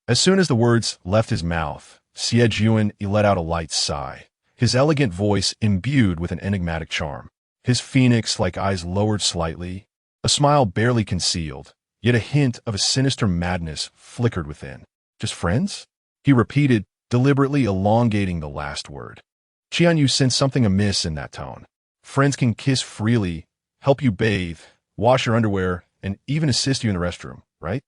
A: As soon as the words left his mouth, Siajuni let out a light sigh, his elegant voice imbued with an enigmatic charm. His phoenix-like eyes lowered slightly, a smile barely concealed, yet a hint of a sinister madness flickered within. Just friends? He repeated, deliberately elongating the last word. Chì Ānyù sensed something amiss in that tone. Friends can kiss freely, help you bathe, wash your underwear, and even assist you in the restroom, right?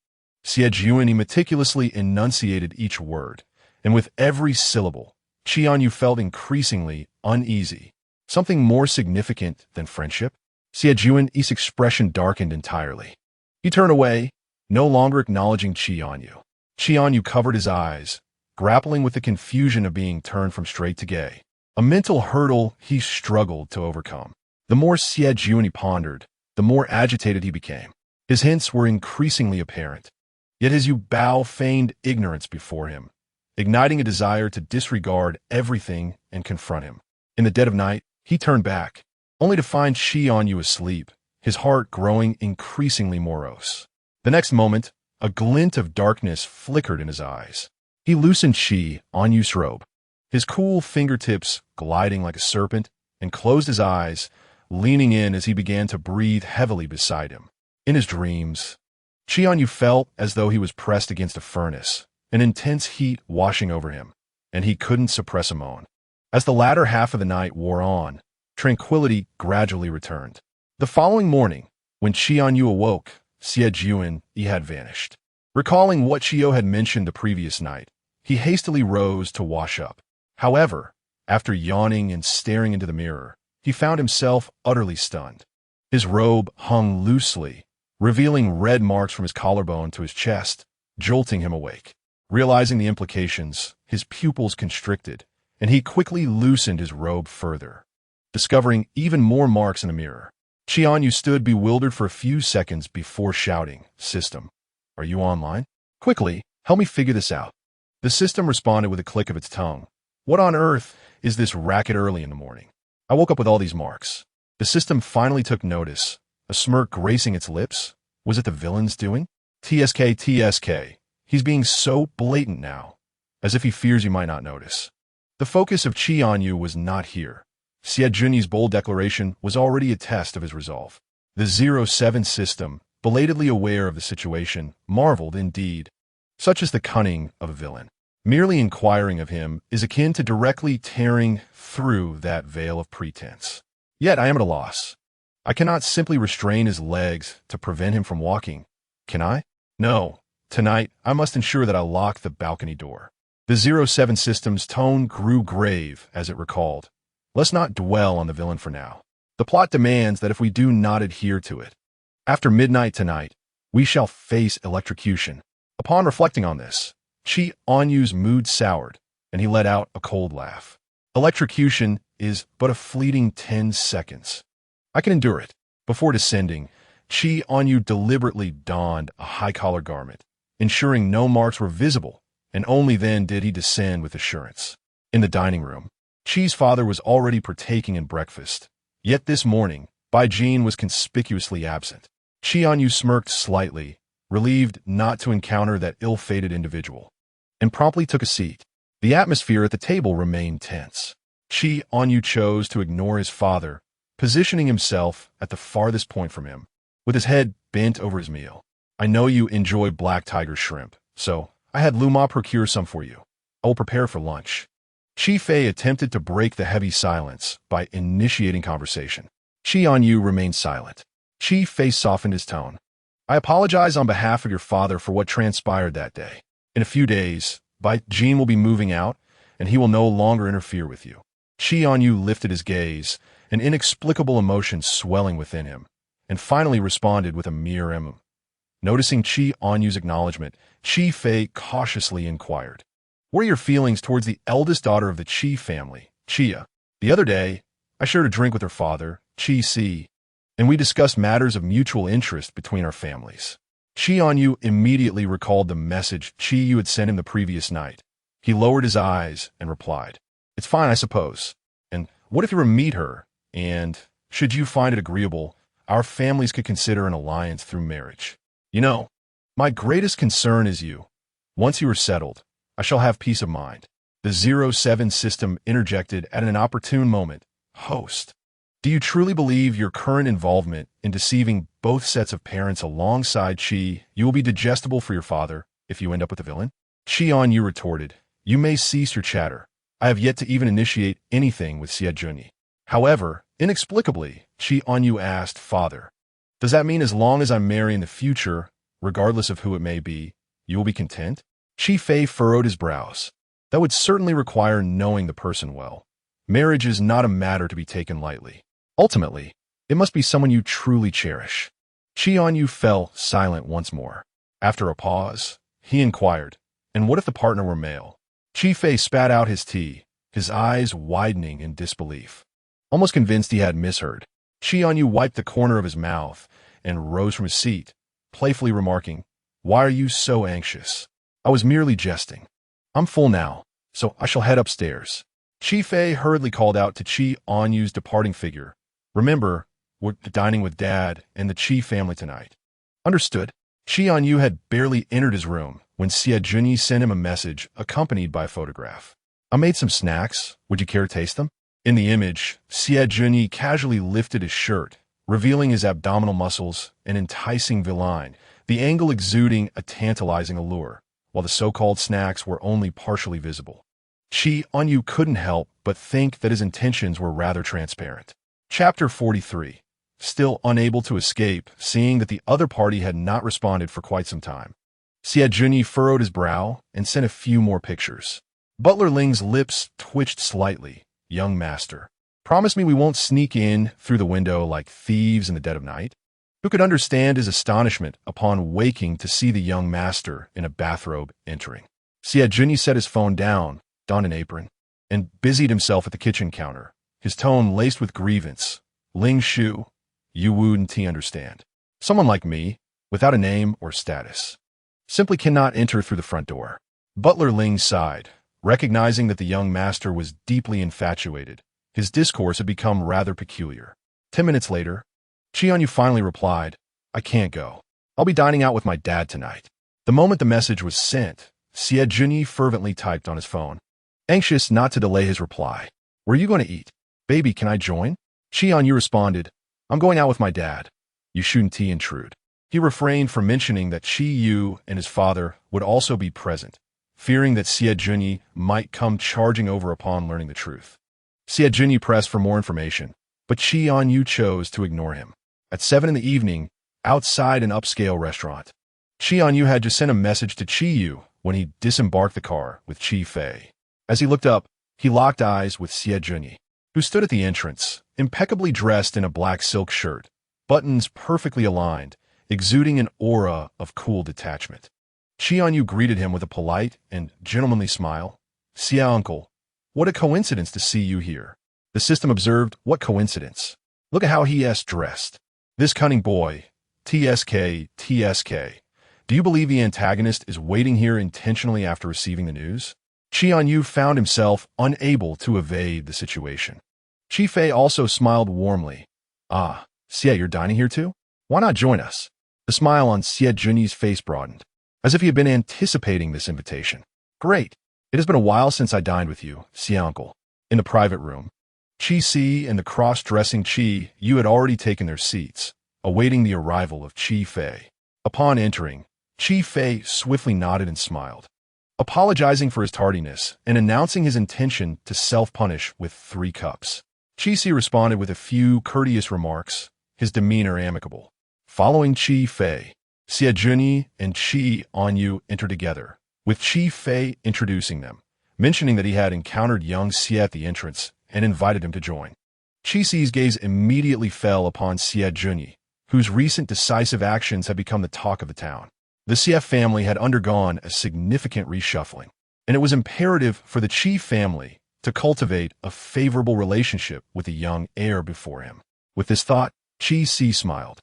A: Siajuni meticulously enunciated each word, and with every syllable, Chì Ānyù felt increasingly uneasy. Something more significant than friendship? Siajuni's expression darkened entirely. He turned away, no longer acknowledging Chì Ānyù. Chì Ānyù covered his eyes, grappling with the confusion of being turned from straight to gay. A mental hurdle he struggled to overcome. The more Siajuni pondered, the more agitated he became. His hints were increasingly apparent. Yet his bow feigned ignorance before him, igniting a desire to disregard everything and confront him. In the dead of night, he turned back, only to find Chì Ānyù asleep, his heart growing increasingly morose. The next moment, a glint of darkness flickered in his eyes. He loosened Chì Ānyù's robe, his cool fingertips gliding like a serpent, and closed his eyes, leaning in as he began to breathe heavily beside him. In his dreams, Chì Ānyù felt as though he was pressed against a furnace, an intense heat washing over him, and he couldn't suppress a moan. As the latter half of the night wore on, tranquility gradually returned. The following morning, when Chì Ānyù awoke, Siajuni had vanished. Recalling what Chì Ānyù had mentioned the previous night, he hastily rose to wash up. However, after yawning and staring into the mirror, he found himself utterly stunned. His robe hung loosely, revealing red marks from his collarbone to his chest, jolting him awake. Realizing the implications, his pupils constricted, and he quickly loosened his robe further, discovering even more marks in the mirror. Chì Ānyù stood bewildered for a few seconds before shouting, "System, are you online? Quickly, help me figure this out." The system responded with a click of its tongue. "What on earth is this racket early in the morning? I woke up with all these marks." The system finally took notice, a smirk gracing its lips. Was it the villain's doing? TSK. He's being so blatant now, as if he fears you might not notice. The focus of Chì Ānyù was not here. Siajuni's bold declaration was already a test of his resolve. The 07 system, belatedly aware of the situation, marveled indeed. Such is the cunning of a villain. Merely inquiring of him is akin to directly tearing through that veil of pretense. Yet I am at a loss. I cannot simply restrain his legs to prevent him from walking. Can I? No. Tonight, I must ensure that I lock the balcony door. The 07 system's tone grew grave as it recalled. Let's not dwell on the villain for now. The plot demands that if we do not adhere to it, after midnight tonight, we shall face electrocution. Upon reflecting on this, Chì Ānyù's mood soured, and he let out a cold laugh. Electrocution is but a fleeting 10 seconds. I can endure it. Before descending, Chì Ānyù deliberately donned a high-collar garment, ensuring no marks were visible, and only then did he descend with assurance. In the dining room, Chi's father was already partaking in breakfast, yet this morning, Bai Jin was conspicuously absent. Chì Ānyù smirked slightly, relieved not to encounter that ill-fated individual, and promptly took a seat. The atmosphere at the table remained tense. Chì Ānyù chose to ignore his father, positioning himself at the farthest point from him, with his head bent over his meal. I know you enjoy black tiger shrimp, so I had Luma procure some for you. I will prepare for lunch. Chì Fei attempted to break the heavy silence by initiating conversation. Chì Ānyù remained silent. Chì Fei softened his tone. I apologize on behalf of your father for what transpired that day. In a few days, Bai Jin will be moving out, and he will no longer interfere with you. Chì Ānyù lifted his gaze, an inexplicable emotion swelling within him, and finally responded with a mere Noticing Chì Ānyù's acknowledgement, Chì Fei cautiously inquired, "What are your feelings towards the eldest daughter of the Chì family, Chia? The other day, I shared a drink with her father, Chì Si, and we discussed matters of mutual interest between our families." Chì Ānyù immediately recalled the message Chì Yu had sent him the previous night. He lowered his eyes and replied, "It's fine, I suppose. And what if you were to meet her, and, should you find it agreeable, our families could consider an alliance through marriage? You know, my greatest concern is you. Once you are settled, I shall have peace of mind." The 07 system interjected at an opportune moment. Host, do you truly believe your current involvement in deceiving both sets of parents alongside Chì you will be digestible for your father if you end up with the villain? Chì Ānyù retorted, "You may cease your chatter. I have yet to even initiate anything with Siejuni." However, inexplicably, Chì Ānyù asked, "Father, does that mean as long as I marry in the future, regardless of who it may be, you will be content?" Chì Fei furrowed his brows. That would certainly require knowing the person well. Marriage is not a matter to be taken lightly. Ultimately, it must be someone you truly cherish. Chì Ānyù fell silent once more. After a pause, he inquired, "And what if the partner were male?" Chì Fei spat out his tea, his eyes widening in disbelief. Almost convinced he had misheard, Chì Ānyù wiped the corner of his mouth and rose from his seat, playfully remarking, "Why are you so anxious? I was merely jesting. I'm full now, so I shall head upstairs." Chì Fei hurriedly called out to Chì Ānyù's departing figure, "Remember, we're dining with Dad and the Chì family tonight." Understood. Chì Ānyù had barely entered his room when Siejuni sent him a message accompanied by a photograph. "I made some snacks. Would you care to taste them?" In the image, Siejuni casually lifted his shirt, revealing his abdominal muscles, an enticing villain, the angle exuding a tantalizing allure, while the so-called snacks were only partially visible. Chì Ānyù couldn't help but think that his intentions were rather transparent. Chapter 43. Still unable to escape, seeing that the other party had not responded for quite some time, Siejuni furrowed his brow and sent a few more pictures. Butler Ling's lips twitched slightly. "Young master, promise me we won't sneak in through the window like thieves in the dead of night?" Who could understand his astonishment upon waking to see the young master in a bathrobe entering? Siejuni set his phone down, donned an apron, and busied himself at the kitchen counter, his tone laced with grievance. "Ling Shu, you wouldn't understand. Someone like me, without a name or status, simply cannot enter through the front door." Butler Ling sighed, recognizing that the young master was deeply infatuated. His discourse had become rather peculiar. 10 minutes later, Chì Ānyù finally replied, "I can't go. I'll be dining out with my dad tonight." The moment the message was sent, Siejuni fervently typed on his phone, anxious not to delay his reply. "Where are you going to eat? Baby, can I join?" Chì Ānyù responded, "I'm going out with my dad. You shouldn't intrude." He refrained from mentioning that Chì Yu and his father would also be present, fearing that Siejuni might come charging over upon learning the truth. Siejuni pressed for more information, but Chì Ānyù chose to ignore him. At 7 in the evening, outside an upscale restaurant, Chì Ānyù had just sent a message to Chì Ānyù when he disembarked the car with Chì Fei. As he looked up, he locked eyes with Xie Junyi, who stood at the entrance, impeccably dressed in a black silk shirt, buttons perfectly aligned, exuding an aura of cool detachment. Chì Ānyù greeted him with a polite and gentlemanly smile. "Xie uncle, what a coincidence to see you here." The system observed, "What coincidence? Look at how he's dressed. This cunning boy, TSK. Do you believe the antagonist is waiting here intentionally after receiving the news?" Chì Ānyù found himself unable to evade the situation. Chì Fei also smiled warmly. "Ah, Xie, you're dining here too? Why not join us?" The smile on Xie Junyi's face broadened, as if he had been anticipating this invitation. "Great. It has been a while since I dined with you, Xie uncle." In the private room, Chi Si and the cross-dressing Chì Ānyù had already taken their seats, awaiting the arrival of Chì Fei. Upon entering, Chì Fei swiftly nodded and smiled, apologizing for his tardiness and announcing his intention to self-punish with 3 cups. Chi Si responded with a few courteous remarks, his demeanor amicable. Following Chì Fei, Xie Junyi and Chì Ānyù entered together, with Chì Fei introducing them, mentioning that he had encountered young Xie at the entrance and invited him to join. Chi Si's gaze immediately fell upon Xie Junyi, whose recent decisive actions had become the talk of the town. The Xie family had undergone a significant reshuffling, and it was imperative for the Chì family to cultivate a favorable relationship with the young heir before him. With this thought, Chi Si smiled,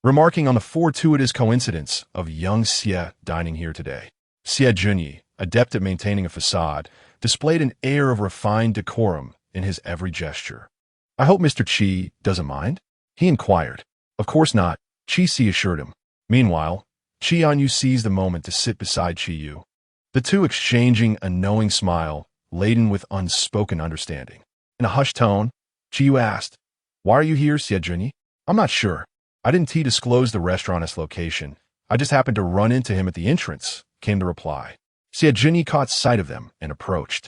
A: remarking on the fortuitous coincidence of young Xie dining here today. Xie Junyi, adept at maintaining a facade, displayed an air of refined decorum in his every gesture. "I hope Mr. Chì doesn't mind?" he inquired. "Of course not," Chi Si assured him. Meanwhile, Chì Ānyù seized the moment to sit beside Chì Ānyù, the two exchanging a knowing smile laden with unspoken understanding. In a hushed tone, Chì Ānyù asked, "Why are you here, Xie Junyi?" "I'm not sure. I didn't disclose the restaurant's location. I just happened to run into him at the entrance," came the reply. Xie Junyi caught sight of them and approached,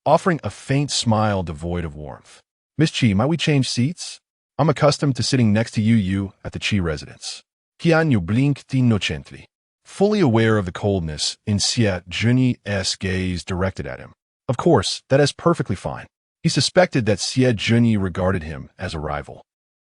A: offering a faint smile devoid of warmth. "Miss Chì, might we change seats? I'm accustomed to sitting next to you at the Chì residence." Chì Ānyù blinked innocently, fully aware of the coldness in Xie Junyi's gaze directed at him. Of course, that is perfectly fine. He suspected that Xie Junyi regarded him as a rival,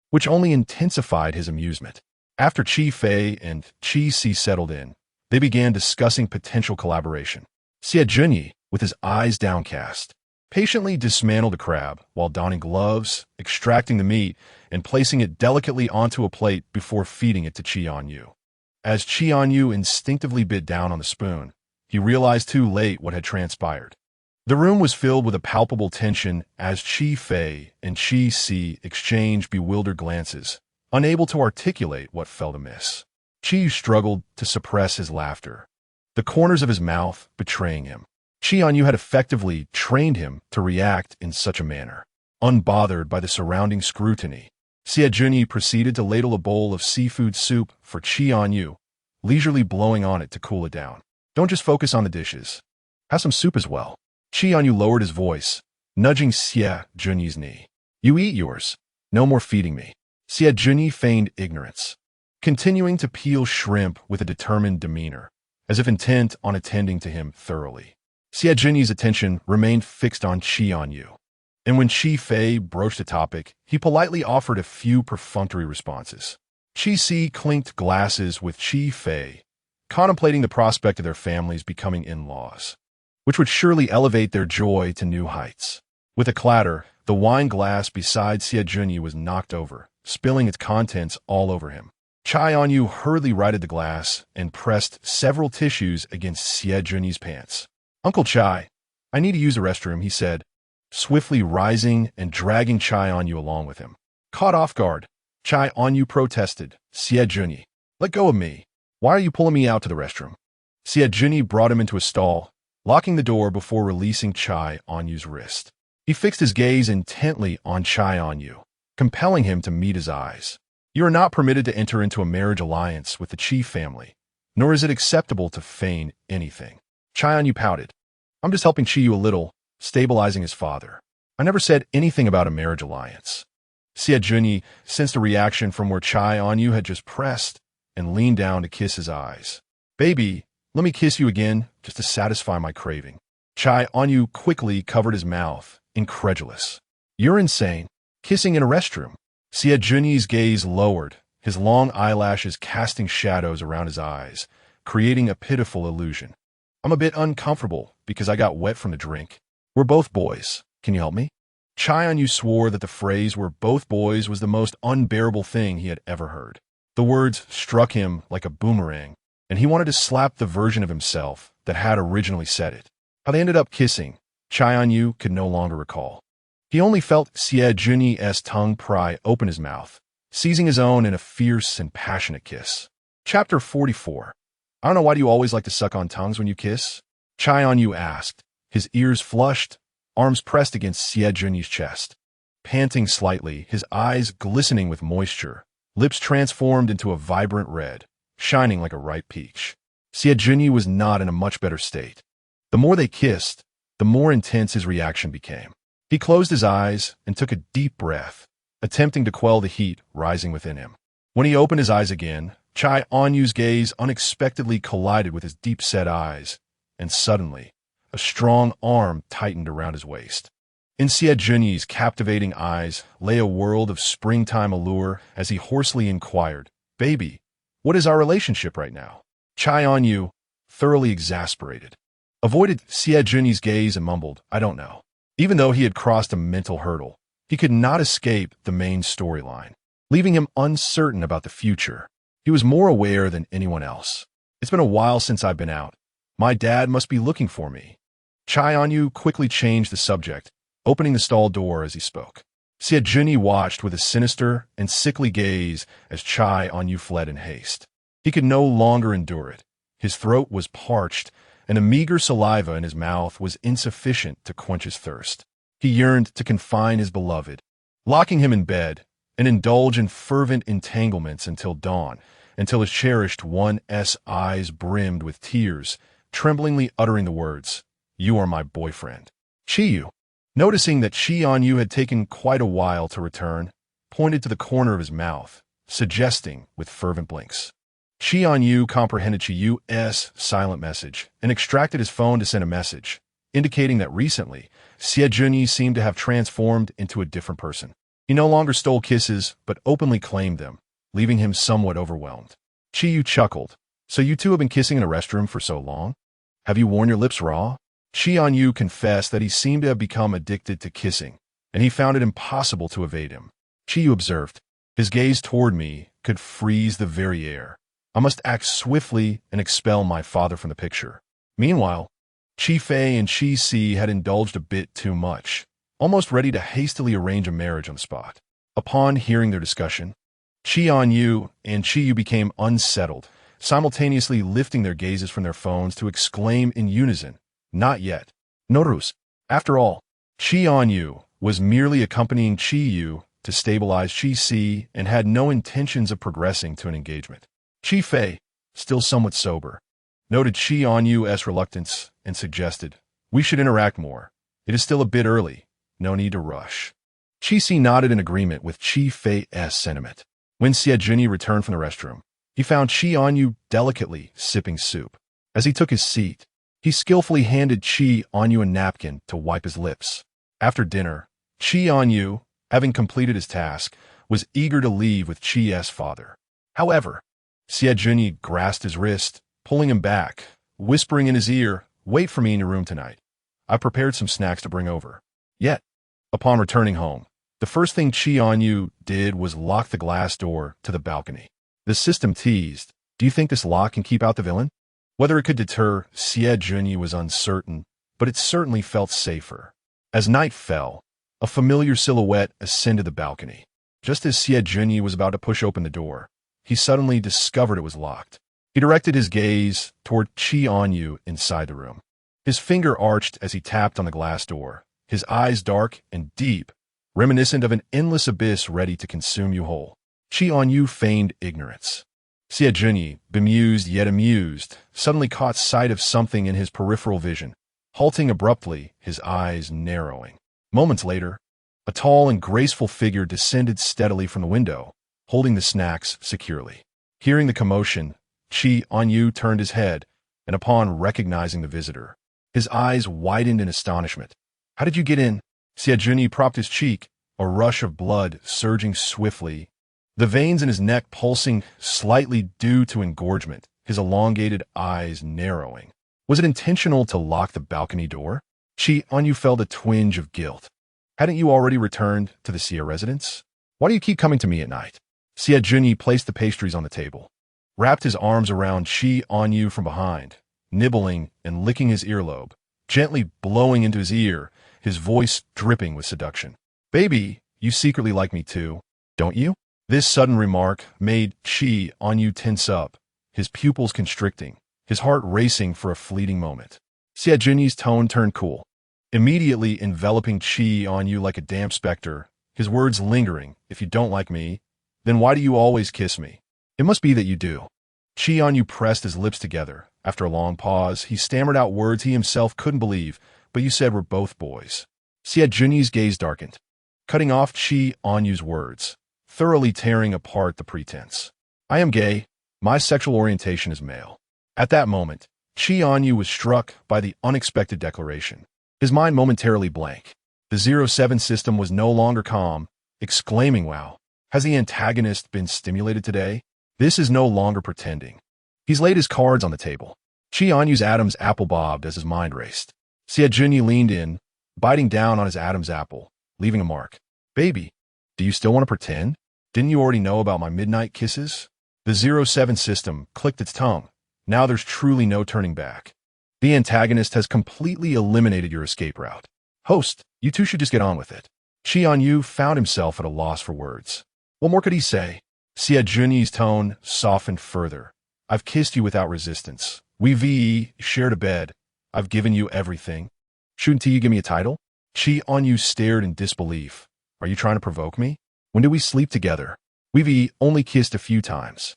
A: which only intensified his amusement. After Chì Fei and Chi Si settled in, they began discussing potential collaboration. Xie Junyi, with his eyes downcast, patiently dismantled a crab while donning gloves, extracting the meat, and placing it delicately onto a plate before feeding it to Chì Ānyù. As Chì Ānyù instinctively bit down on the spoon, he realized too late what had transpired. The room was filled with a palpable tension as Chì Fei and Chi Si exchanged bewildered glances, unable to articulate what felt amiss. Chi struggled to suppress his laughter, the corners of his mouth betraying him. Chì Ānyù had effectively trained him to react in such a manner, unbothered by the surrounding scrutiny. Xie Junyi proceeded to ladle a bowl of seafood soup for Chì Ānyù, leisurely blowing on it to cool it down. "Don't just focus on the dishes. Have some soup as well." Chì Ānyù lowered his voice, nudging Xie Junyi's knee. "You eat yours. No more feeding me." Xie Junyi feigned ignorance, continuing to peel shrimp with a determined demeanor, as if intent on attending to him thoroughly. Xie Junyi's attention remained fixed on Chì Ānyù, and when Chì Fei broached the topic, he politely offered a few perfunctory responses. Chi Si clinked glasses with Chì Fei, contemplating the prospect of their families becoming in-laws, which would surely elevate their joy to new heights. With a clatter, the wine glass beside Xie Junyi was knocked over, spilling its contents all over him. Chì Ānyù hurriedly righted the glass and pressed several tissues against Xie Junyi's pants. "Uncle Chai, I need to use the restroom," he said, swiftly rising and dragging Chì Ānyù along with him. Caught off guard, Chì Ānyù protested. "Xie Junyi, let go of me. Why are you pulling me out to the restroom?" Xie Junyi brought him into a stall, locking the door before releasing Chì Ānyù's wrist. He fixed his gaze intently on Chì Ānyù, compelling him to meet his eyes. "You are not permitted to enter into a marriage alliance with the Chì family, nor is it acceptable to feign anything." Chì Ānyù pouted. "I'm just helping Chì Ānyù a little, stabilizing his father. I never said anything about a marriage alliance." Xie Junyi sensed a reaction from where Chì Ānyù had just pressed and leaned down to kiss his eyes. Baby, let me kiss you again, just to satisfy my craving. Chì Ānyù quickly covered his mouth, incredulous. You're insane. Kissing in a restroom. Chì Ānyù's gaze lowered, his long eyelashes casting shadows around his eyes, creating a pitiful illusion. I'm a bit uncomfortable because I got wet from the drink. We're both boys. Can you help me? Chì Ānyù swore that the phrase "we're both boys" was the most unbearable thing he had ever heard. The words struck him like a boomerang, and he wanted to slap the version of himself that had originally said it. How they ended up kissing, Chì Ānyù could no longer recall. He only felt Chì Ānyù's tongue pry open his mouth, seizing his own in a fierce and passionate kiss. Chapter 44. I don't know, why do you always like to suck on tongues when you kiss? Chì Ānyù asked, his ears flushed, arms pressed against Chì Ānyù's chest. Panting slightly, his eyes glistening with moisture, lips transformed into a vibrant red, shining like a ripe peach. Chì Ānyù was not in a much better state. The more they kissed, the more intense his reaction became. He closed his eyes and took a deep breath, attempting to quell the heat rising within him. When he opened his eyes again, Chì Ānyù's gaze unexpectedly collided with his deep-set eyes, and suddenly, a strong arm tightened around his waist. In Chì Ānyù's captivating eyes lay a world of springtime allure as he hoarsely inquired, Baby, what is our relationship right now? Chì Ānyù, thoroughly exasperated, avoided Chì Ānyù's gaze and mumbled, I don't know. Even though he had crossed a mental hurdle, he could not escape the main storyline, leaving him uncertain about the future. He was more aware than anyone else. It's been a while since I've been out. My dad must be looking for me. Chì Ānyù quickly changed the subject, opening the stall door as he spoke. Chì Ānyù watched with a sinister and sickly gaze as Chì Ānyù fled in haste. He could no longer endure it. His throat was parched, and a meager saliva in his mouth was insufficient to quench his thirst. He yearned to confine his beloved, locking him in bed, and indulge in fervent entanglements until dawn, until his cherished one's eyes brimmed with tears, tremblingly uttering the words, You are my boyfriend. Chì Ānyù, noticing that Chì Ānyù had taken quite a while to return, pointed to the corner of his mouth, suggesting with fervent blinks. Chì Ānyù comprehended Chì Ānyù's silent message and extracted his phone to send a message, indicating that recently, Chì Ānyù seemed to have transformed into a different person. He no longer stole kisses, but openly claimed them, leaving him somewhat overwhelmed. Chì Ānyù chuckled. So you two have been kissing in a restroom for so long? Have you worn your lips raw? Chì Ānyù confessed that he seemed to have become addicted to kissing, and he found it impossible to evade him. Chì Ānyù observed, his gaze toward me could freeze the very air. I must act swiftly and expel my father from the picture. Meanwhile, Chì Fei and Chì Si had indulged a bit too much, almost ready to hastily arrange a marriage on the spot. Upon hearing their discussion, Chì Ānyù and Chì Ānyù became unsettled, simultaneously lifting their gazes from their phones to exclaim in unison, Not yet. Torturous. After all, Chì Ānyù was merely accompanying Chì Ānyù to stabilize Chì Si and had no intentions of progressing to an engagement. Chì Fei, still somewhat sober, noted Chì Ānyù's reluctance and suggested, We should interact more. It is still a bit early. No need to rush. Chì Si nodded in agreement with Chì Fei's sentiment. When Chì Ānyù returned from the restroom, he found Chì Ānyù delicately sipping soup. As he took his seat, he skillfully handed Chì Ānyù a napkin to wipe his lips. After dinner, Chì Ānyù, having completed his task, was eager to leave with Chi's father. However, Chì Ānyù grasped his wrist, pulling him back, whispering in his ear, Wait for me in your room tonight. I prepared some snacks to bring over. Yet, upon returning home, the first thing Chì Ānyù did was lock the glass door to the balcony. The system teased, Do you think this lock can keep out the villain? Whether it could deter Chì Ānyù was uncertain, but it certainly felt safer. As night fell, a familiar silhouette ascended the balcony. Just as Chì Ānyù was about to push open the door, he suddenly discovered it was locked. He directed his gaze toward Chì Ānyù inside the room. His finger arched as he tapped on the glass door, his eyes dark and deep, reminiscent of an endless abyss ready to consume you whole. Chì Ānyù feigned ignorance. Chì Ānyù, bemused yet amused, suddenly caught sight of something in his peripheral vision, halting abruptly, his eyes narrowing. Moments later, a tall and graceful figure descended steadily from the window, holding the snacks securely. Hearing the commotion, Chì Ānyù turned his head, and upon recognizing the visitor, his eyes widened in astonishment. How did you get in? Chì Ānyù propped his cheek, a rush of blood surging swiftly, the veins in his neck pulsing slightly due to engorgement, his elongated eyes narrowing. Was it intentional to lock the balcony door? Chì Ānyù felt a twinge of guilt. Hadn't you already returned to the Xia residence? Why do you keep coming to me at night? Chì Ānyù placed the pastries on the table, wrapped his arms around Chì Ānyù from behind, nibbling and licking his earlobe, gently blowing into his ear, his voice dripping with seduction. Baby, you secretly like me too, don't you? This sudden remark made Chì Ānyù tense up, his pupils constricting, his heart racing for a fleeting moment. Chì Ānyù's tone turned cool, immediately enveloping Chì Ānyù like a damp specter, his words lingering. If you don't like me, then why do you always kiss me? It must be that you do. Chì Ānyù pressed his lips together. After a long pause, he stammered out words he himself couldn't believe. But you said we're both boys. Chì Ānyù's gaze darkened, cutting off Chì Ānyù's words, thoroughly tearing apart the pretense. I am gay. My sexual orientation is male. At that moment, Chì Ānyù was struck by the unexpected declaration. His mind momentarily blank. The 07 system was no longer calm, exclaiming, wow, has the antagonist been stimulated today? This is no longer pretending. He's laid his cards on the table. Chì Ānyù's Adam's apple bobbed as his mind raced. Chì Ānyù leaned in, biting down on his Adam's apple, leaving a mark. Baby, do you still want to pretend? Didn't you already know about my midnight kisses? The 07 system clicked its tongue. Now there's truly no turning back. The antagonist has completely eliminated your escape route. Host, you two should just get on with it. Chì Ānyù found himself at a loss for words. What more could he say? Chì Ānyù's tone softened further. I've kissed you without resistance. We've shared a bed. I've given you everything. Shouldn't you give me a title? Chì Ānyù stared in disbelief. Are you trying to provoke me? When did we sleep together? We've only kissed a few times.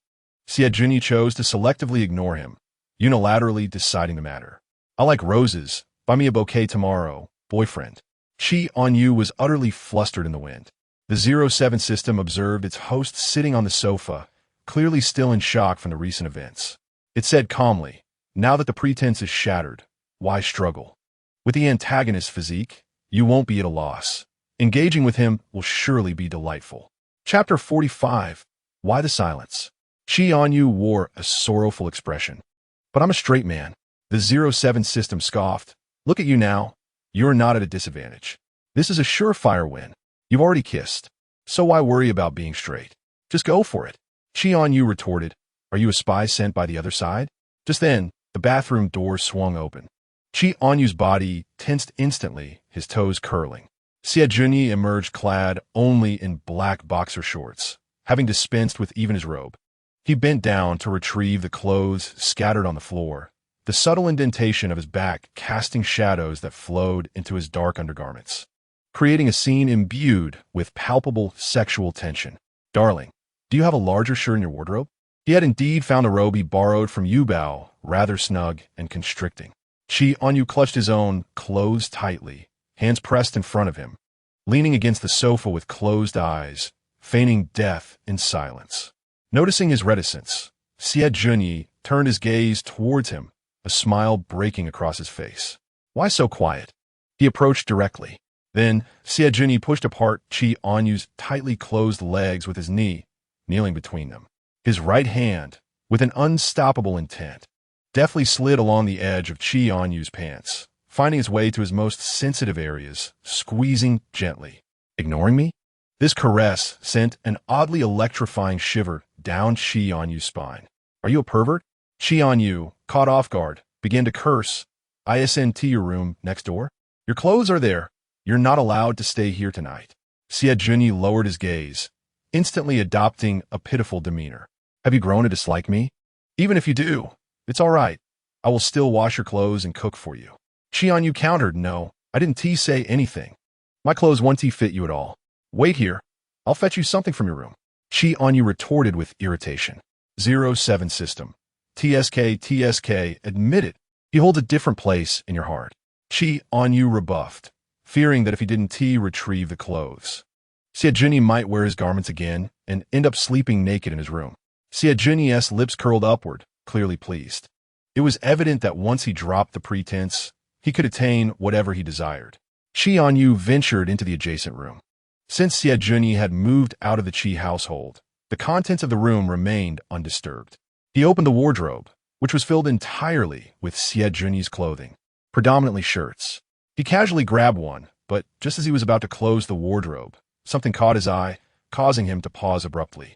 A: Chì Ānyù chose to selectively ignore him, unilaterally deciding the matter. I like roses. Buy me a bouquet tomorrow, boyfriend. Chì Ānyù was utterly flustered in the wind. The 07 system observed its host sitting on the sofa, clearly still in shock from the recent events. It said calmly, now that the pretense is shattered, why struggle? With the antagonist's physique, you won't be at a loss. Engaging with him will surely be delightful. Chapter 45. Why the silence? Chì Ānyù wore a sorrowful expression. But I'm a straight man. The 07 system scoffed. Look at you now. You're not at a disadvantage. This is a surefire win. You've already kissed. So why worry about being straight? Just go for it. Chì Ānyù retorted. Are you a spy sent by the other side? Just then, the bathroom door swung open. Chì Ānyù's body tensed instantly, his toes curling. Chì Ānyù emerged clad only in black boxer shorts, having dispensed with even his robe. He bent down to retrieve the clothes scattered on the floor, the subtle indentation of his back casting shadows that flowed into his dark undergarments, creating a scene imbued with palpable sexual tension. Darling, do you have a larger shirt in your wardrobe? He had indeed found a robe he borrowed from Yubao, rather snug and constricting. Chì Ānyù clutched his own clothes tightly, hands pressed in front of him, leaning against the sofa with closed eyes, feigning death in silence. Noticing his reticence, Chì Ānyù turned his gaze towards him, a smile breaking across his face. Why so quiet? He approached directly. Then, Chì Ānyù pushed apart Chì Ānyù's tightly closed legs with his knee, kneeling between them. His right hand, with an unstoppable intent, deftly slid along the edge of Chì Ānyù's pants, finding its way to his most sensitive areas, squeezing gently. Ignoring me? This caress sent an oddly electrifying shiver down Chì Ānyù's spine. Are you a pervert? Chì Ānyù, caught off guard, began to curse. ISNT your room next door? Your clothes are there. You're not allowed to stay here tonight. Chì Ānyù lowered his gaze, instantly adopting a pitiful demeanor. Have you grown to dislike me? Even if you do, it's all right. I will still wash your clothes and cook for you. Chì Ānyù countered, no, I didn't say anything. My clothes won't fit you at all. Wait here. I'll fetch you something from your room. Chì Ānyù retorted with irritation. 07 system. TSK, admit it. He holds a different place in your heart. Chì Ānyù rebuffed, fearing that if he didn't retrieve the clothes, Chì Ānyù might wear his garments again and end up sleeping naked in his room. Chì Ānyù's lips curled upward, clearly pleased. It was evident that once he dropped the pretense, he could attain whatever he desired. Chì Ānyù ventured into the adjacent room. Since Xie Junyi had moved out of the Qi household, the contents of the room remained undisturbed. He opened the wardrobe, which was filled entirely with Xie Junyi's clothing, predominantly shirts. He casually grabbed one, but just as he was about to close the wardrobe, something caught his eye, causing him to pause abruptly.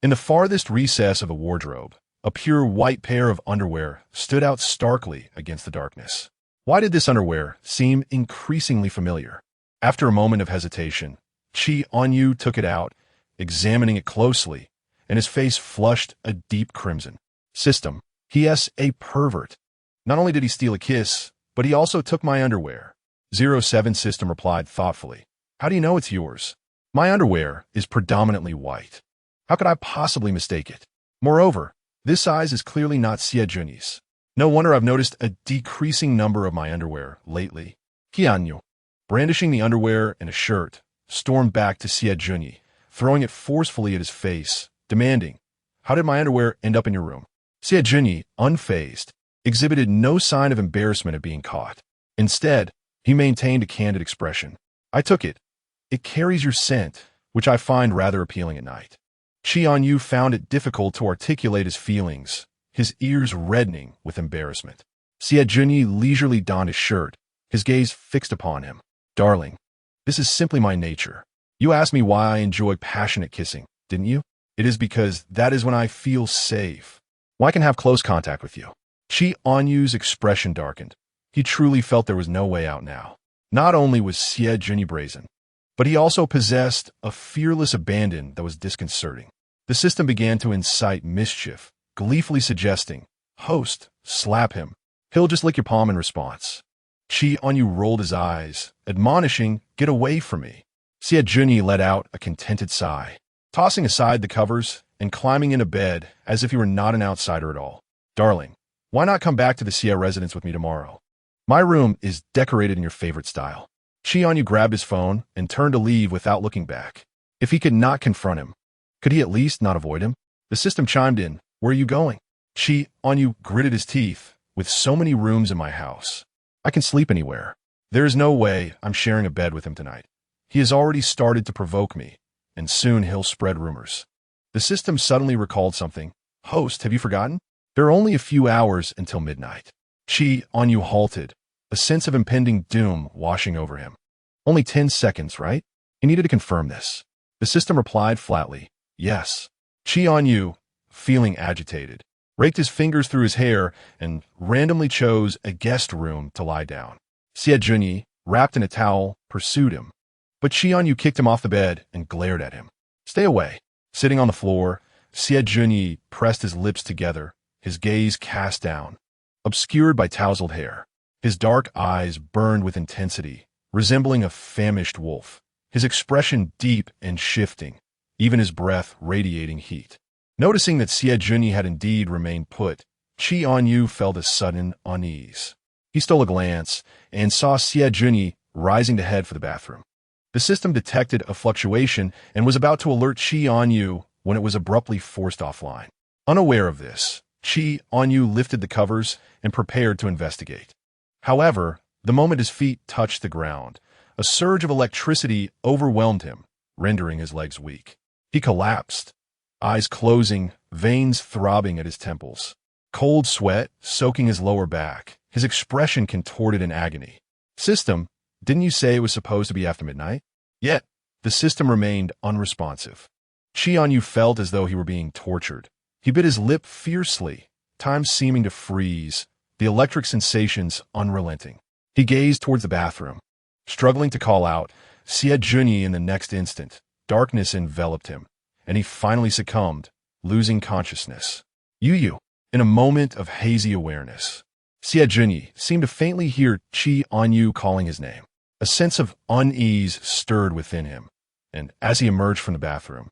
A: In the farthest recess of the wardrobe, a pure white pair of underwear stood out starkly against the darkness. Why did this underwear seem increasingly familiar? After a moment of hesitation, Chì Ānyù took it out, examining it closely, and his face flushed a deep crimson. System, he is a pervert. Not only did he steal a kiss, but he also took my underwear. 07 System replied thoughtfully. How do you know it's yours? My underwear is predominantly white. How could I possibly mistake it? Moreover, this size is clearly not Xie Junyi's. No wonder I've noticed a decreasing number of my underwear lately. Chì Ānyù, brandishing the underwear and a shirt, stormed back to Xie Junyi, throwing it forcefully at his face, demanding, "How did my underwear end up in your room?" Xie Junyi, unfazed, exhibited no sign of embarrassment at being caught. Instead, he maintained a candid expression. "I took it. It carries your scent, which I find rather appealing at night." Chì Ānyù found it difficult to articulate his feelings, his ears reddening with embarrassment. Xie Junyi leisurely donned his shirt, his gaze fixed upon him. "Darling, this is simply my nature. You asked me why I enjoy passionate kissing, didn't you? It is because that is when I feel safe. Why can I have close contact with you?" Chì Ānyu's expression darkened. He truly felt there was no way out now. Not only was Xie Junyi brazen, but he also possessed a fearless abandon that was disconcerting. The system began to incite mischief, gleefully suggesting, "Host, slap him. He'll just lick your palm in response." Chì Ānyù rolled his eyes, admonishing, "Get away from me." Xie Junyi let out a contented sigh, tossing aside the covers and climbing into bed as if he were not an outsider at all. "Darling, why not come back to the Xie residence with me tomorrow? My room is decorated in your favorite style." Chì Ānyù grabbed his phone and turned to leave without looking back. If he could not confront him, could he at least not avoid him? The system chimed in, "Where are you going?" Chì Ānyù gritted his teeth. "With so many rooms in my house, I can sleep anywhere. There is no way I'm sharing a bed with him tonight. He has already started to provoke me, and soon he'll spread rumors." The system suddenly recalled something. "Host, have you forgotten? There are only a few hours until midnight." Chì Ānyù halted, a sense of impending doom washing over him. "Only 10 seconds, right?" He needed to confirm this. The system replied flatly, "Yes." Chì Ānyù, feeling agitated, raked his fingers through his hair and randomly chose a guest room to lie down. Xie Junyi, wrapped in a towel, pursued him. But Chì Ānyù kicked him off the bed and glared at him. "Stay away." Sitting on the floor, Xie Junyi pressed his lips together, his gaze cast down, obscured by tousled hair. His dark eyes burned with intensity, resembling a famished wolf, his expression deep and shifting, even his breath radiating heat. Noticing that Xie Junyi had indeed remained put, Chì Ānyù felt a sudden unease. He stole a glance and saw Xie Junyi rising to head for the bathroom. The system detected a fluctuation and was about to alert Chì Ānyù when it was abruptly forced offline. Unaware of this, Chì Ānyù lifted the covers and prepared to investigate. However, the moment his feet touched the ground, a surge of electricity overwhelmed him, rendering his legs weak. He collapsed, eyes closing, veins throbbing at his temples. Cold sweat soaking his lower back, his expression contorted in agony. "System, didn't you say it was supposed to be after midnight?" Yet, the system remained unresponsive. Chì Ānyù felt as though he were being tortured. He bit his lip fiercely, time seeming to freeze, the electric sensations unrelenting. He gazed towards the bathroom. Struggling to call out, Xie Junyi in the next instant, darkness enveloped him, and he finally succumbed, losing consciousness. Yu, in a moment of hazy awareness. Xie Junyi seemed to faintly hear Chì Ānyù calling his name. A sense of unease stirred within him, and as he emerged from the bathroom,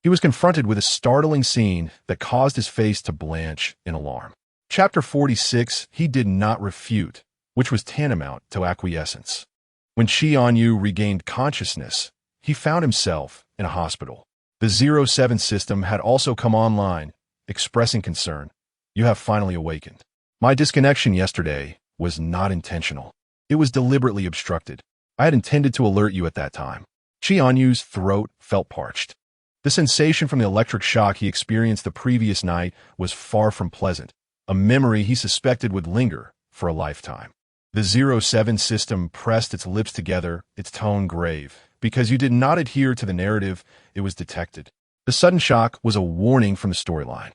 A: he was confronted with a startling scene that caused his face to blanch in alarm. Chapter 46, he did not refute, which was tantamount to acquiescence. When Chì Ānyù regained consciousness, he found himself in a hospital. The 07 system had also come online, expressing concern. You have finally awakened. My disconnection yesterday was not intentional. It was deliberately obstructed. I had intended to alert you at that time. Chì Ānyù's throat felt parched. The sensation from the electric shock he experienced the previous night was far from pleasant, a memory he suspected would linger for a lifetime. The 07 system pressed its lips together, its tone grave. Because you did not adhere to the narrative, it was detected. The sudden shock was a warning from the storyline.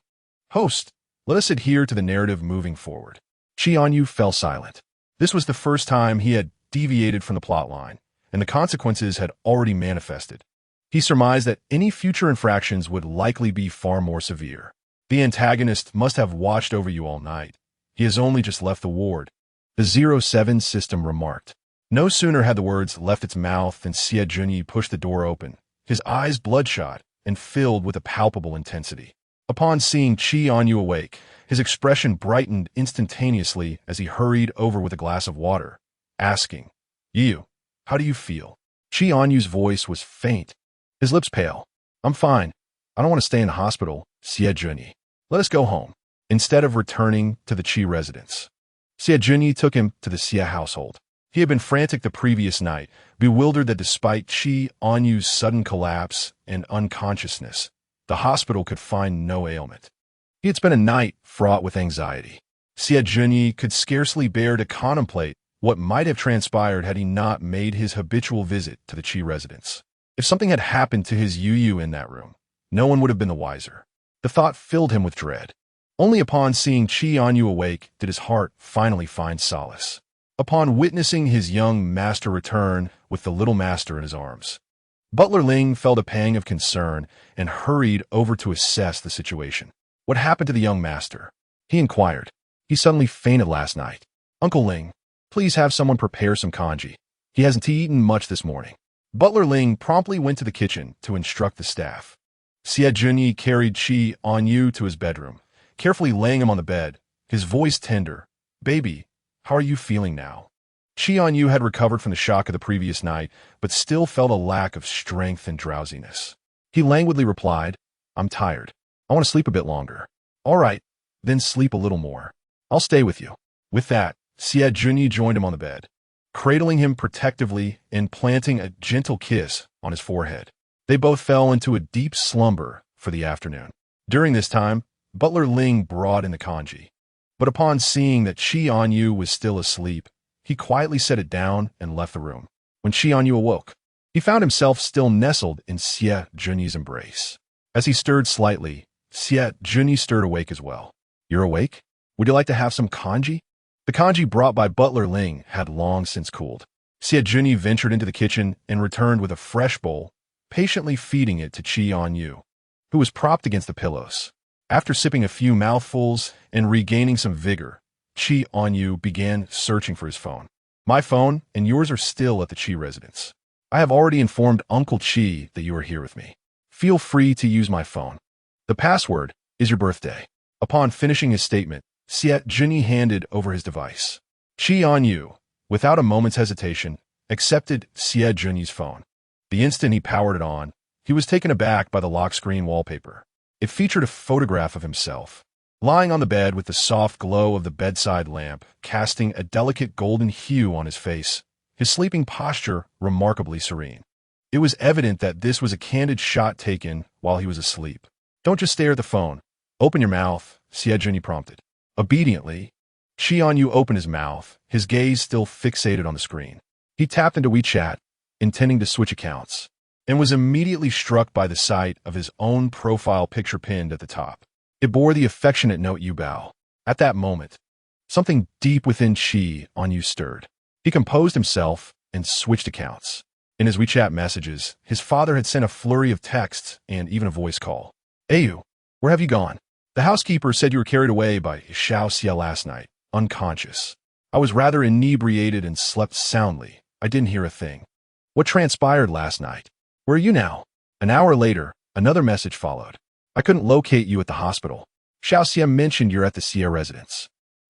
A: Host, let us adhere to the narrative moving forward. Chì Ānyù fell silent. This was the first time he had deviated from the plotline, and the consequences had already manifested. He surmised that any future infractions would likely be far more severe. The antagonist must have watched over you all night. He has only just left the ward. The 07 system remarked. No sooner had the words left its mouth than Chì Ānyù pushed the door open, his eyes bloodshot and filled with a palpable intensity. Upon seeing Chì Ānyù awake, his expression brightened instantaneously as he hurried over with a glass of water, asking, "You, how do you feel?" Chì Ānyù's voice was faint, his lips pale. "I'm fine. I don't want to stay in the hospital, Chì Ānyù. Let us go home." Instead of returning to the Chì residence, Chì Ānyù took him to the Chì household. He had been frantic the previous night, bewildered that despite Chì Ānyù's sudden collapse and unconsciousness, the hospital could find no ailment. He had spent a night fraught with anxiety. Chì Ānyù could scarcely bear to contemplate what might have transpired had he not made his habitual visit to the Chì residence. If something had happened to his Yu in that room, no one would have been the wiser. The thought filled him with dread. Only upon seeing Chì Ānyù awake did his heart finally find solace. Upon witnessing his young master return with the little master in his arms, Butler Ling felt a pang of concern and hurried over to assess the situation. "What happened to the young master?" he inquired. "He suddenly fainted last night. Uncle Ling, please have someone prepare some congee. He hasn't eaten much this morning." Butler Ling promptly went to the kitchen to instruct the staff. Chì Ānyù carried Chì Ānyù to his bedroom, carefully laying him on the bed, his voice tender. "Baby, how are you feeling now?" Chì Ānyù had recovered from the shock of the previous night, but still felt a lack of strength and drowsiness. He languidly replied, "I'm tired. I want to sleep a bit longer." "All right, then sleep a little more. I'll stay with you." With that, Chì Ānyù joined him on the bed, cradling him protectively and planting a gentle kiss on his forehead. They both fell into a deep slumber for the afternoon. During this time, Butler Ling brought in the congee. But upon seeing that Chì Ānyù was still asleep, he quietly set it down and left the room. When Chì Ānyù awoke, he found himself still nestled in Chì Ānyù's embrace. As he stirred slightly, Chì Ānyù stirred awake as well. "You're awake? Would you like to have some congee?" The congee brought by Butler Ling had long since cooled. Chì Ānyù ventured into the kitchen and returned with a fresh bowl, patiently feeding it to Chì Ānyù, who was propped against the pillows. After sipping a few mouthfuls and regaining some vigor, Chì Ānyù began searching for his phone. "My phone and yours are still at the Chì residence. I have already informed Uncle Chì that you are here with me. Feel free to use my phone. The password is your birthday." Upon finishing his statement, Chì Ānyù handed over his device. Chì Ānyù, without a moment's hesitation, accepted Chì Ānyù's phone. The instant he powered it on, he was taken aback by the lock screen wallpaper. It featured a photograph of himself, lying on the bed with the soft glow of the bedside lamp casting a delicate golden hue on his face, his sleeping posture remarkably serene. It was evident that this was a candid shot taken while he was asleep. "Don't just stare at the phone. Open your mouth," Chì Ānyù prompted. Obediently, Chì Ānyù opened his mouth, his gaze still fixated on the screen. He tapped into WeChat, intending to switch accounts, and was immediately struck by the sight of his own profile picture pinned at the top. It bore the affectionate note "You bow." At that moment, something deep within Chì Ānyù stirred. He composed himself and switched accounts. In his WeChat messages, his father had sent a flurry of texts and even a voice call. "Ānyù, where have you gone? The housekeeper said you were carried away by Xiao Xia last night, unconscious. I was rather inebriated and slept soundly. I didn't hear a thing. What transpired last night? Where are you now?" An hour later, another message followed. "I couldn't locate you at the hospital. Xiao Xia mentioned you're at the Xia residence.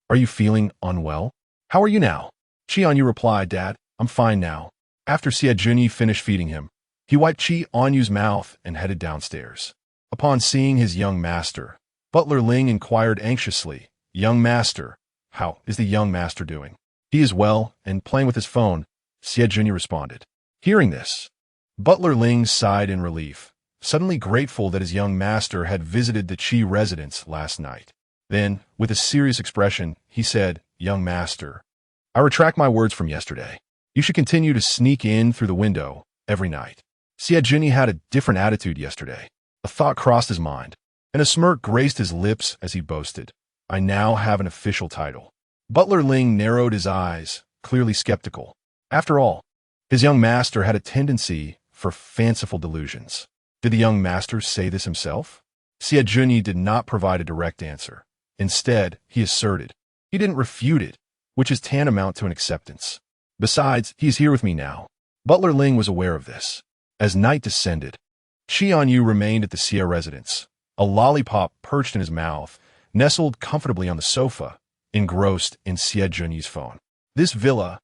A: Are you feeling unwell? How are you now?" Chì Ānyù replied, "Dad, I'm fine now." After Chì Ānyù finished feeding him, he wiped Chì Ānyù's mouth and headed downstairs. Upon seeing his young master, Butler Ling inquired anxiously. Young master. How is the young master doing? He is well and playing with his phone, Chì Ānyù responded. Hearing this, Butler Ling sighed in relief, suddenly grateful that his young master had visited the Chì residence last night. Then, with a serious expression, he said, Young master, I retract my words from yesterday. You should continue to sneak in through the window every night. Chì Ānyù had a different attitude yesterday. A thought crossed his mind, and a smirk graced his lips as he boasted, I now have an official title. Butler Ling narrowed his eyes, clearly skeptical. After all, his young master had a tendency for fanciful delusions. Did the young master say this himself? Chì Ānyù did not provide a direct answer. Instead, he asserted. He didn't refute it, which is tantamount to an acceptance. Besides, he is here with me now. Butler Ling was aware of this. As night descended, Chì Ānyù remained at the Chì residence, a lollipop perched in his mouth, nestled comfortably on the sofa, engrossed in Chì Ānyù's phone. This villa,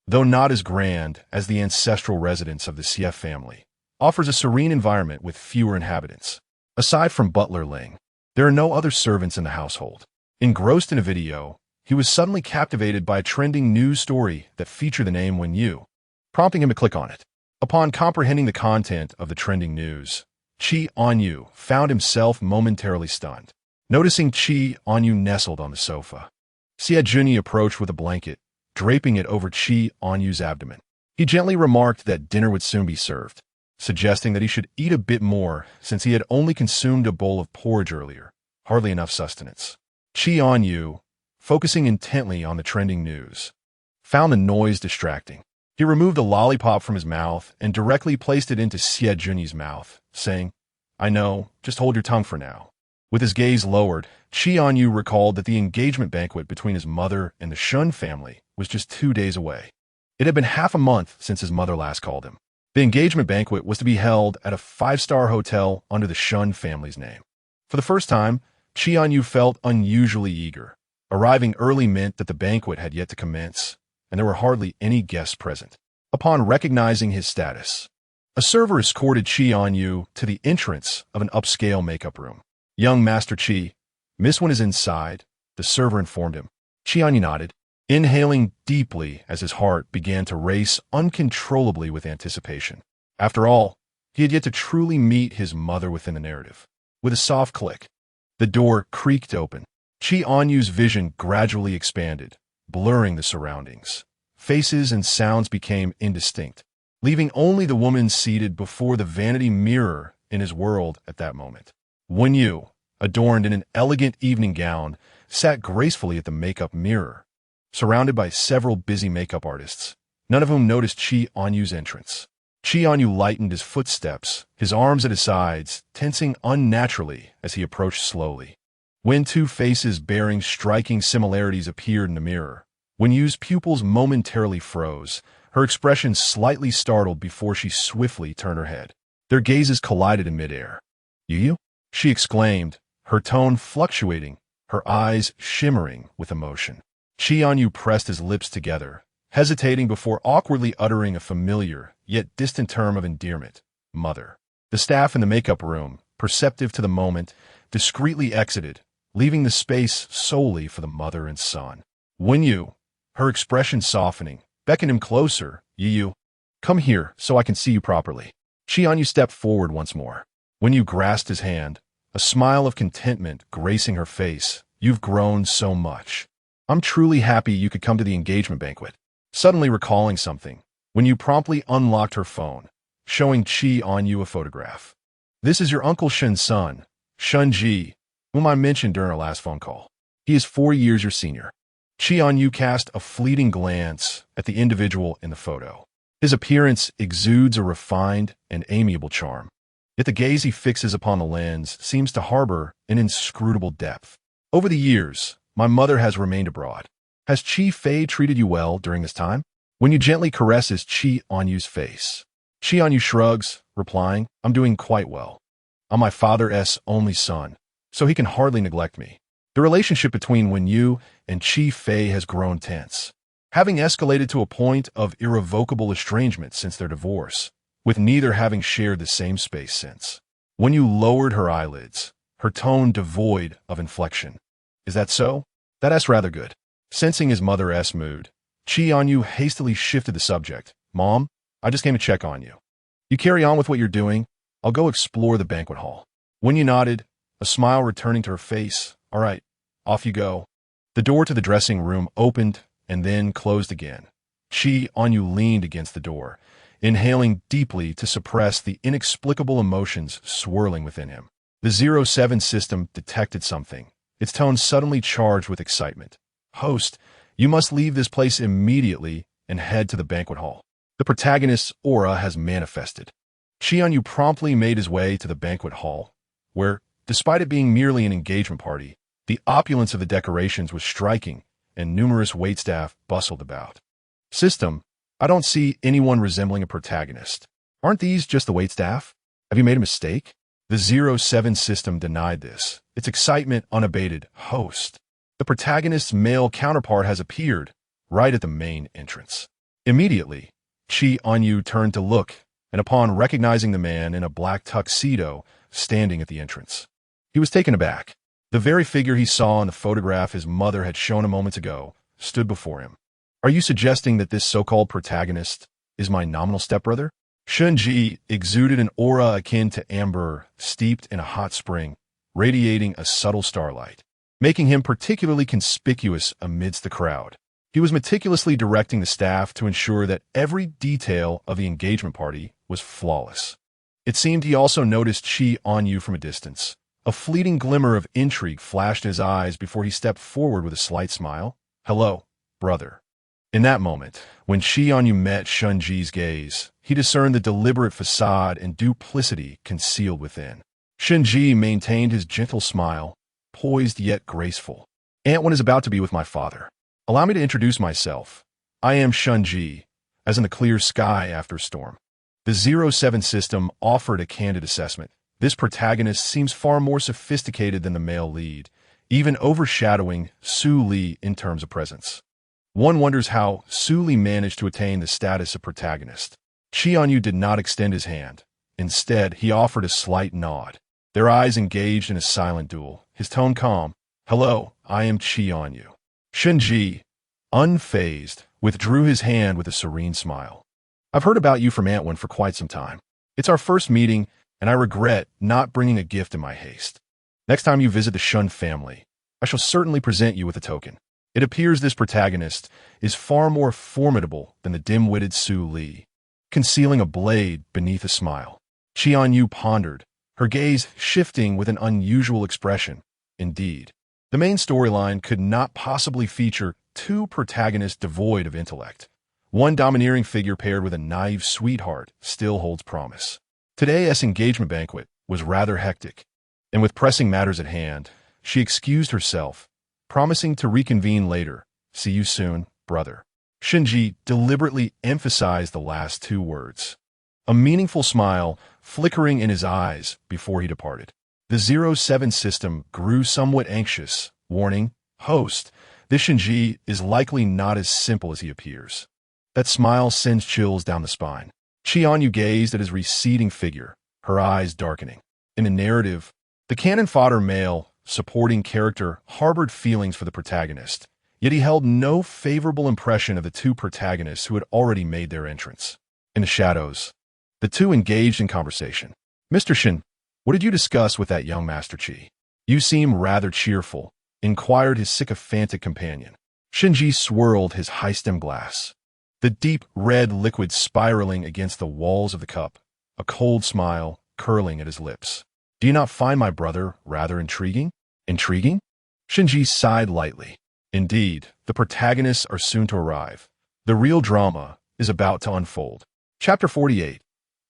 A: though not as grand as the ancestral residence of the Chì family, offers a serene environment with fewer inhabitants. Aside from Butler Ling, there are no other servants in the household. Engrossed in a video, he was suddenly captivated by a trending news story that featured the name Wen Yu, prompting him to click on it. Upon comprehending the content of the trending news, Chì Ānyù found himself momentarily stunned. Noticing Chì Ānyù nestled on the sofa, Chì Ānyù approached with a blanket, draping it over Chì Ānyù's abdomen. He gently remarked that dinner would soon be served, suggesting that he should eat a bit more since he had only consumed a bowl of porridge earlier, hardly enough sustenance. Chì Ānyù, focusing intently on the trending news, found the noise distracting. He removed the lollipop from his mouth and directly placed it into Chì Ānyù's mouth, saying, I know, just hold your tongue for now. With his gaze lowered, Chì Ānyù recalled that the engagement banquet between his mother and the Shun family was just 2 days away. It had been half a month since his mother last called him. The engagement banquet was to be held at a 5-star hotel under the Shun family's name. For the first time, Chì Ānyù felt unusually eager. Arriving early meant that the banquet had yet to commence, and there were hardly any guests present. Upon recognizing his status, a server escorted Chì Ānyù to the entrance of an upscale makeup room. Young Master Chì, Miss Wen is inside, the server informed him. Chì Ānyù nodded, inhaling deeply as his heart began to race uncontrollably with anticipation. After all, he had yet to truly meet his mother within the narrative. With a soft click, the door creaked open. Chì Ānyù's vision gradually expanded, blurring the surroundings. Faces and sounds became indistinct, leaving only the woman seated before the vanity mirror in his world at that moment. Wen Yu, adorned in an elegant evening gown, sat gracefully at the makeup mirror, surrounded by several busy makeup artists, none of whom noticed Chì Ānyù's entrance. Chì Ānyù lightened his footsteps, his arms at his sides, tensing unnaturally as he approached slowly. When two faces bearing striking similarities appeared in the mirror, Wen Yu's pupils momentarily froze, her expression slightly startled before she swiftly turned her head. Their gazes collided in midair. You? She exclaimed, her tone fluctuating, her eyes shimmering with emotion. Chì Ānyù pressed his lips together, hesitating before awkwardly uttering a familiar, yet distant term of endearment, mother. The staff in the makeup room, perceptive to the moment, discreetly exited, leaving the space solely for the mother and son. Wen Yu, her expression softening, beckoned him closer. Yu, come here so I can see you properly. Chì Ānyù stepped forward once more. Wen Yu grasped his hand, a smile of contentment gracing her face. You've grown so much. I'm truly happy you could come to the engagement banquet. Suddenly recalling something, Wen Yu promptly unlocked her phone, showing Chì Ānyù a photograph. This is your Uncle Shen's son, Shun Ji, whom I mentioned during our last phone call. He is 4 years your senior. Chì Ānyù cast a fleeting glance at the individual in the photo. His appearance exudes a refined and amiable charm, yet the gaze he fixes upon the lens seems to harbor an inscrutable depth. Over the years, my mother has remained abroad. Has Chì Fei treated you well during this time? Wen Yu gently caresses Chì Ānyù's face. Chì Ānyù shrugs, replying, I'm doing quite well. I'm my father's only son, so he can hardly neglect me. The relationship between Wen Yu and Chì Fei has grown tense, having escalated to a point of irrevocable estrangement since their divorce, with neither having shared the same space since. Wen Yu lowered her eyelids, her tone devoid of inflection. Is that so? That's rather good. Sensing his mother's mood, Chì Ānyù hastily shifted the subject. Mom, I just came to check on you. You carry on with what you're doing. I'll go explore the banquet hall. When you nodded, a smile returning to her face. All right, off you go. The door to the dressing room opened and then closed again. Chì Ānyù leaned against the door, inhaling deeply to suppress the inexplicable emotions swirling within him. The 07 system detected something, its tone suddenly charged with excitement. Host, you must leave this place immediately and head to the banquet hall. The protagonist's aura has manifested. Chì Ānyù promptly made his way to the banquet hall, where, despite it being merely an engagement party, the opulence of the decorations was striking and numerous waitstaff bustled about. System, I don't see anyone resembling a protagonist. Aren't these just the waitstaff? Have you made a mistake? The 07 system denied this, its excitement unabated. Host, the protagonist's male counterpart has appeared, right at the main entrance. Immediately, Chì Ānyù turned to look, and upon recognizing the man in a black tuxedo standing at the entrance, he was taken aback. The very figure he saw in the photograph his mother had shown a moment ago stood before him. Are you suggesting that this so-called protagonist is my nominal stepbrother? Shunji exuded an aura akin to amber steeped in a hot spring, radiating a subtle starlight, making him particularly conspicuous amidst the crowd. He was meticulously directing the staff to ensure that every detail of the engagement party was flawless. It seemed he also noticed Chì Ānyù from a distance. A fleeting glimmer of intrigue flashed in his eyes before he stepped forward with a slight smile. Hello, brother. In that moment, when Chì Ānyù met Shunji's gaze, he discerned the deliberate facade and duplicity concealed within. Shunji maintained his gentle smile, poised yet graceful. Aunt One is about to be with my father. Allow me to introduce myself. I am Shunji, as in the clear sky after a storm. The 07 system offered a candid assessment. This protagonist seems far more sophisticated than the male lead, even overshadowing Su Li in terms of presence. One wonders how Su Li managed to attain the status of protagonist. Chì Ānyù did not extend his hand. Instead, he offered a slight nod. Their eyes engaged in a silent duel, his tone calm. Hello, I am Chì Ānyù. Shunji, unfazed, withdrew his hand with a serene smile. I've heard about you from Aunt One for quite some time. It's our first meeting, and I regret not bringing a gift in my haste. Next time you visit the Shun family, I shall certainly present you with a token. It appears this protagonist is far more formidable than the dim-witted Su Li, concealing a blade beneath a smile. Chì Ānyù pondered, her gaze shifting with an unusual expression. Indeed, the main storyline could not possibly feature two protagonists devoid of intellect. One domineering figure paired with a naive sweetheart still holds promise. Today's engagement banquet was rather hectic, and with pressing matters at hand, she excused herself, promising to reconvene later. See you soon, brother. Shunji deliberately emphasized the last two words, a meaningful smile flickering in his eyes before he departed. The 07 system grew somewhat anxious, warning, Host, this Shunji is likely not as simple as he appears. That smile sends chills down the spine. Chì Ānyù gazed at his receding figure, her eyes darkening. In the narrative, the cannon fodder male, supporting character harbored feelings for the protagonist, yet he held no favorable impression of the two protagonists who had already made their entrance. In the shadows, the two engaged in conversation. Mr. Shin, what did you discuss with that young Master Chì? You seem rather cheerful, inquired his sycophantic companion. Shunji swirled his high-stem glass, the deep red liquid spiraling against the walls of the cup, a cold smile curling at his lips. Do you not find my brother rather intriguing? Intriguing? Shunji sighed lightly. Indeed, the protagonists are soon to arrive. The real drama is about to unfold. Chapter 48.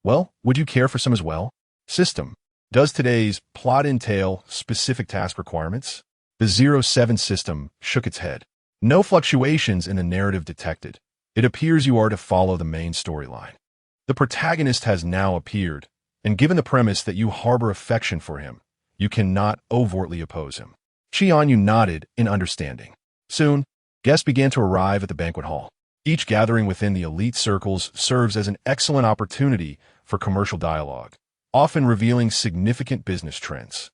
A: Well, would you care for some as well? System. Does today's plot entail specific task requirements? The 07 system shook its head. No fluctuations in the narrative detected. It appears you are to follow the main storyline. The protagonist has now appeared, and given the premise that you harbor affection for him, you cannot overtly oppose him. Chì Ānyù nodded in understanding. Soon, guests began to arrive at the banquet hall. Each gathering within the elite circles serves as an excellent opportunity for commercial dialogue, often revealing significant business trends.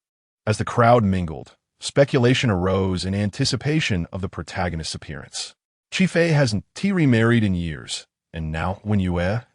A: As the crowd mingled, speculation arose in anticipation of the protagonist's appearance. Chì hasn't remarried in years, and now Wen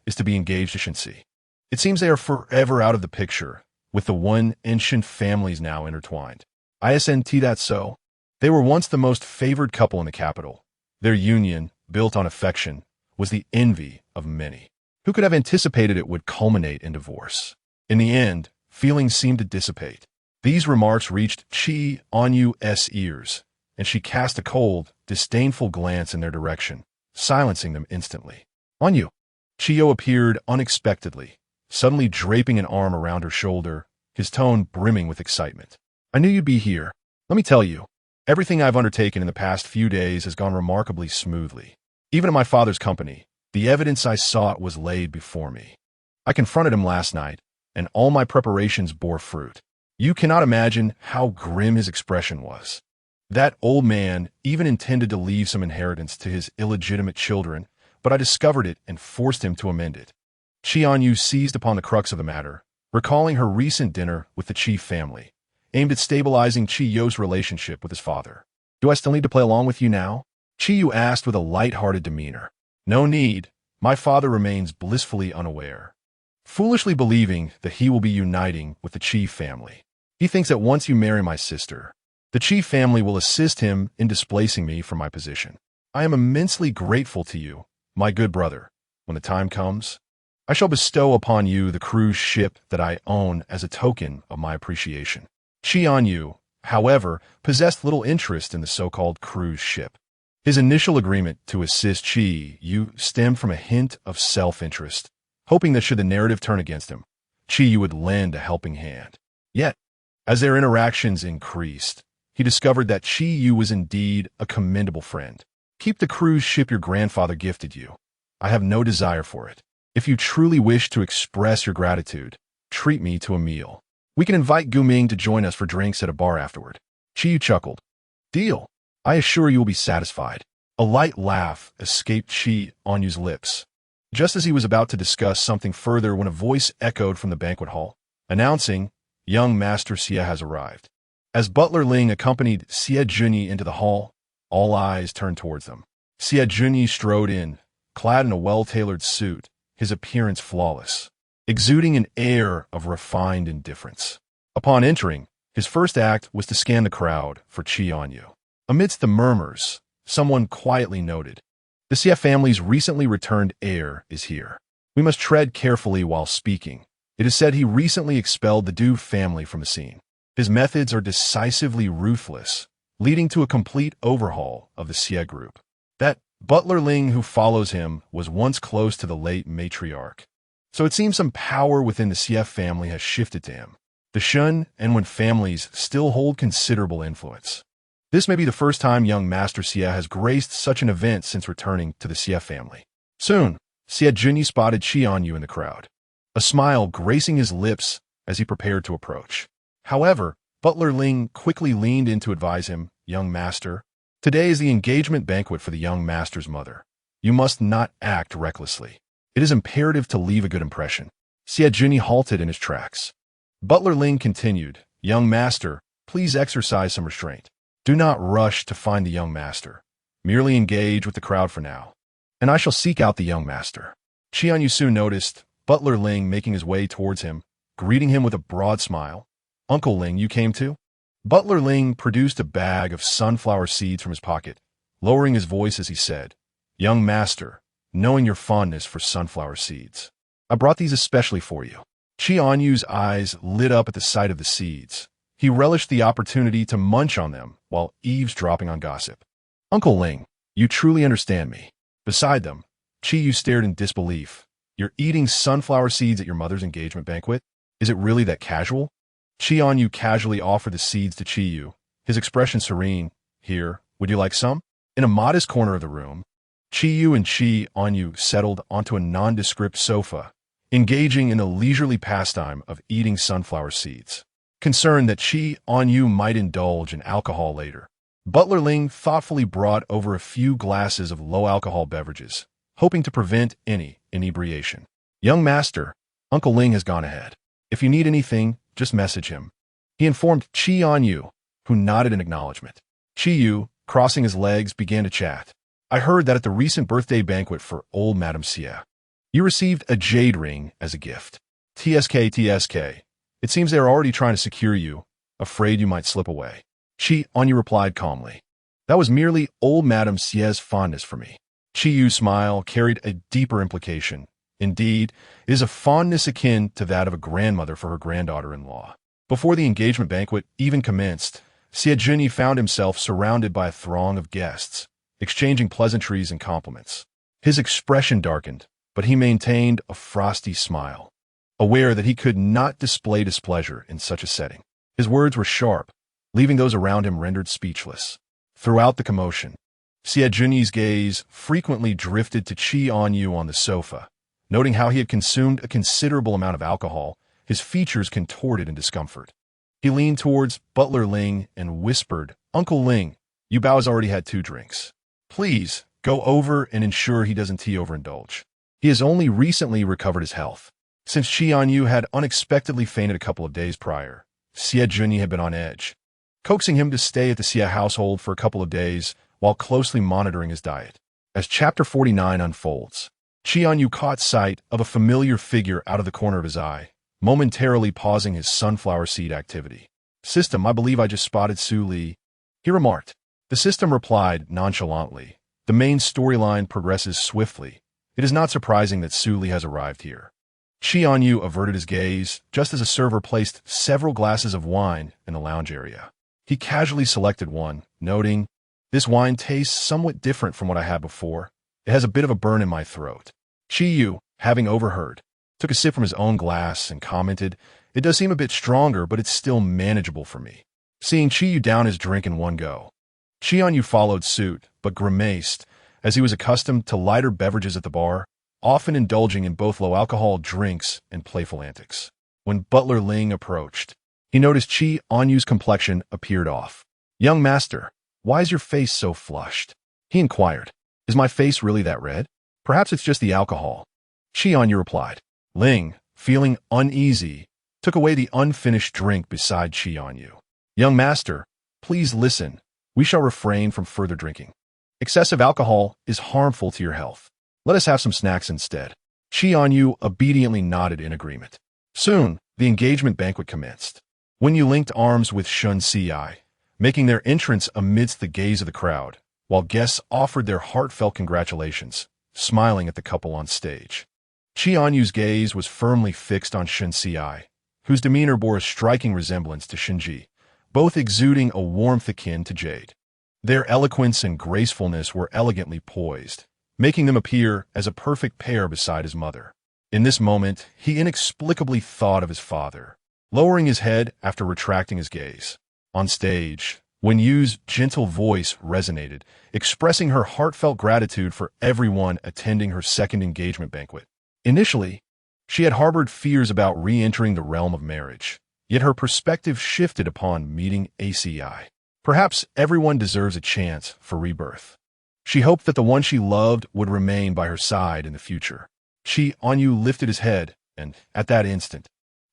A: is to be engaged to Shenxi. It seems they are forever out of the picture, with the one ancient families now intertwined. Isn't that so? They were once the most favored couple in the capital. Their union, built on affection, was the envy of many. Who could have anticipated it would culminate in divorce? In the end, feelings seemed to dissipate. These remarks reached Chì Ānyu's ears, and she cast a cold, disdainful glance in their direction, silencing them instantly. Ānyù. Chì appeared unexpectedly, suddenly draping an arm around her shoulder, his tone brimming with excitement. I knew you'd be here. Let me tell you, everything I've undertaken in the past few days has gone remarkably smoothly. Even in my father's company, the evidence I sought was laid before me. I confronted him last night, and all my preparations bore fruit. You cannot imagine how grim his expression was. That old man even intended to leave some inheritance to his illegitimate children, but I discovered it and forced him to amend it. Chì Ānyù seized upon the crux of the matter, recalling her recent dinner with the chief family, aimed at stabilizing Chì Yu's relationship with his father. Do I still need to play along with you now? Chì Yu asked with a light-hearted demeanor. No need. My father remains blissfully unaware, foolishly believing that he will be uniting with the chief family. He thinks that once you marry my sister, the chief family will assist him in displacing me from my position. I am immensely grateful to you, my good brother. When the time comes, I shall bestow upon you the cruise ship that I own as a token of my appreciation. Chì Ānyù, however, possessed little interest in the so-called cruise ship. His initial agreement to assist Chì Yu stemmed from a hint of self-interest, hoping that should the narrative turn against him, Chì Yu would lend a helping hand. Yet, as their interactions increased, he discovered that Chì Yu was indeed a commendable friend. Keep the cruise ship your grandfather gifted you. I have no desire for it. If you truly wish to express your gratitude, treat me to a meal. We can invite Gu Ming to join us for drinks at a bar afterward. Chì Yu chuckled. Deal. I assure you will be satisfied. A light laugh escaped Chì Ānyu's lips, just as he was about to discuss something further when a voice echoed from the banquet hall, announcing, young Master Xie has arrived. As Butler Ling accompanied Xie Junyi into the hall, all eyes turned towards them. Xie Junyi strode in, clad in a well-tailored suit, his appearance flawless, exuding an air of refined indifference. Upon entering, his first act was to scan the crowd for Chì Ānyù. Amidst the murmurs, someone quietly noted, the Xie family's recently returned heir is here. We must tread carefully while speaking. It is said he recently expelled the Du family from the scene. His methods are decisively ruthless, leading to a complete overhaul of the Xie group. That Butler Ling who follows him was once close to the late matriarch, so it seems some power within the Xie family has shifted to him. The Shun and Wen families still hold considerable influence. This may be the first time young Master Xie has graced such an event since returning to the Xie family. Soon, Xie Junyi spotted Chì Ānyù in the crowd, a smile gracing his lips as he prepared to approach. However, Butler Ling quickly leaned in to advise him, young master, today is the engagement banquet for the young master's mother. You must not act recklessly. It is imperative to leave a good impression. Xie Junyi halted in his tracks. Butler Ling continued, young master, please exercise some restraint. Do not rush to find the young master. Merely engage with the crowd for now, and I shall seek out the young master. Chì Ānyù soon noticed Butler Ling making his way towards him, greeting him with a broad smile. Uncle Ling, you came too? Butler Ling produced a bag of sunflower seeds from his pocket, lowering his voice as he said, young master, knowing your fondness for sunflower seeds, I brought these especially for you. Chì Ānyu's eyes lit up at the sight of the seeds. He relished the opportunity to munch on them while eavesdropping on gossip. Uncle Ling, you truly understand me. Beside them, Chì Yu stared in disbelief. You're eating sunflower seeds at your mother's engagement banquet? Is it really that casual? Chì Ānyù casually offered the seeds to Chì Yu, his expression serene. Here, would you like some? In a modest corner of the room, Chì Yu and Chì Ānyù settled onto a nondescript sofa, engaging in the leisurely pastime of eating sunflower seeds. Concerned that Chì Ānyù might indulge in alcohol later, Butler Ling thoughtfully brought over a few glasses of low-alcohol beverages, hoping to prevent any inebriation. Young master, Uncle Ling has gone ahead. If you need anything, just message him. he informed Chì Ānyù, who nodded in acknowledgement. Chì Ānyù, crossing his legs, began to chat. I heard that at the recent birthday banquet for old Madame Xie, you received a jade ring as a gift. TSK. It seems they are already trying to secure you, afraid you might slip away. Chì Ānyù replied calmly. That was merely old Madame Xie's fondness for me. Chì Ānyu's smile carried a deeper implication. Indeed, it is a fondness akin to that of a grandmother for her granddaughter-in-law. Before the engagement banquet even commenced, Xie Zhenyi found himself surrounded by a throng of guests, exchanging pleasantries and compliments. His expression darkened, but he maintained a frosty smile, aware that he could not display displeasure in such a setting. His words were sharp, leaving those around him rendered speechless. Throughout the commotion, Xie Zhenyi's gaze frequently drifted to Chì Ānyù on the sofa. Noting how he had consumed a considerable amount of alcohol, his features contorted in discomfort. He leaned towards Butler Ling and whispered, Uncle Ling, Yu Bao has already had 2 drinks. Please, go over and ensure he doesn't overindulge. He has only recently recovered his health. Since Chì Ānyù had unexpectedly fainted a couple of days prior, Xie Zhenyi had been on edge, coaxing him to stay at the Xie household for a couple of days while closely monitoring his diet. As Chapter 49 unfolds, Chì Ānyù caught sight of a familiar figure out of the corner of his eye, momentarily pausing his sunflower seed activity. System, I believe I just spotted Su Li, he remarked. The system replied nonchalantly. The main storyline progresses swiftly. It is not surprising that Su Li has arrived here. Chì Ānyù averted his gaze just as a server placed several glasses of wine in the lounge area. He casually selected one, noting, This wine tastes somewhat different from what I had before. It has a bit of a burn in my throat. Chì Ānyù, having overheard, took a sip from his own glass and commented, It does seem a bit stronger, but it's still manageable for me. Seeing Chì Ānyù down his drink in one go, Chì Ānyù followed suit, but grimaced, as he was accustomed to lighter beverages at the bar, often indulging in both low-alcohol drinks and playful antics. When Butler Ling approached, he noticed Chì Ānyu's complexion appeared off. Young master, why is your face so flushed? He inquired. Is my face really that red? Perhaps it's just the alcohol. Chì Ānyù replied. Ling, feeling uneasy, took away the unfinished drink beside Chì Ānyù. Young master, please listen. We shall refrain from further drinking. Excessive alcohol is harmful to your health. Let us have some snacks instead. Chì Ānyù obediently nodded in agreement. Soon, the engagement banquet commenced. Wen Yu linked arms with Shun Ci, making their entrance amidst the gaze of the crowd, while guests offered their heartfelt congratulations, smiling at the couple on stage. Chì Ānyu's gaze was firmly fixed on Shun Ci, whose demeanor bore a striking resemblance to Shinji, both exuding a warmth akin to jade. Their eloquence and gracefulness were elegantly poised, making them appear as a perfect pair beside his mother. In this moment, he inexplicably thought of his father, lowering his head after retracting his gaze. On stage, Wen Yu's gentle voice resonated, expressing her heartfelt gratitude for everyone attending her second engagement banquet. Initially, she had harbored fears about re-entering the realm of marriage, yet her perspective shifted upon meeting ACI. Perhaps everyone deserves a chance for rebirth. She hoped that the one she loved would remain by her side in the future. Chì Ānyù lifted his head, and, at that instant,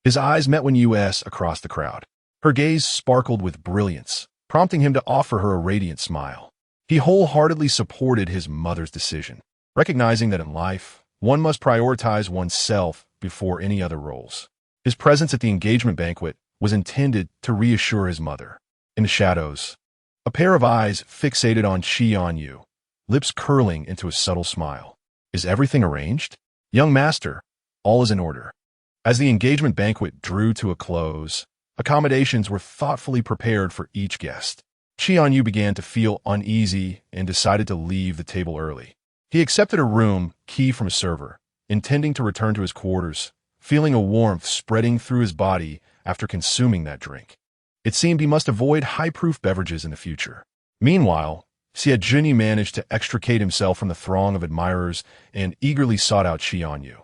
A: his eyes met Wen Yu's across the crowd. Her gaze sparkled with brilliance, prompting him to offer her a radiant smile. He wholeheartedly supported his mother's decision, recognizing that in life, one must prioritize oneself before any other roles. His presence at the engagement banquet was intended to reassure his mother. In the shadows, a pair of eyes fixated on Chì Ānyù, lips curling into a subtle smile. Is everything arranged? Young master, all is in order. As the engagement banquet drew to a close, accommodations were thoughtfully prepared for each guest. Chì Ānyù began to feel uneasy and decided to leave the table early. He accepted a room key from a server, intending to return to his quarters, feeling a warmth spreading through his body after consuming that drink. It seemed he must avoid high-proof beverages in the future. Meanwhile, Xie Zhenyi managed to extricate himself from the throng of admirers and eagerly sought out Chì Ānyù,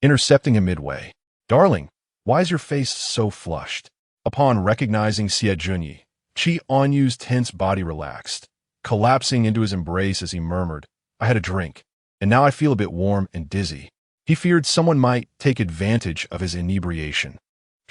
A: intercepting him midway. Darling, why is your face so flushed? Upon recognizing Xie Zhenyi, Chì Ānyu's tense body relaxed, collapsing into his embrace as he murmured, I had a drink, and now I feel a bit warm and dizzy. He feared someone might take advantage of his inebriation.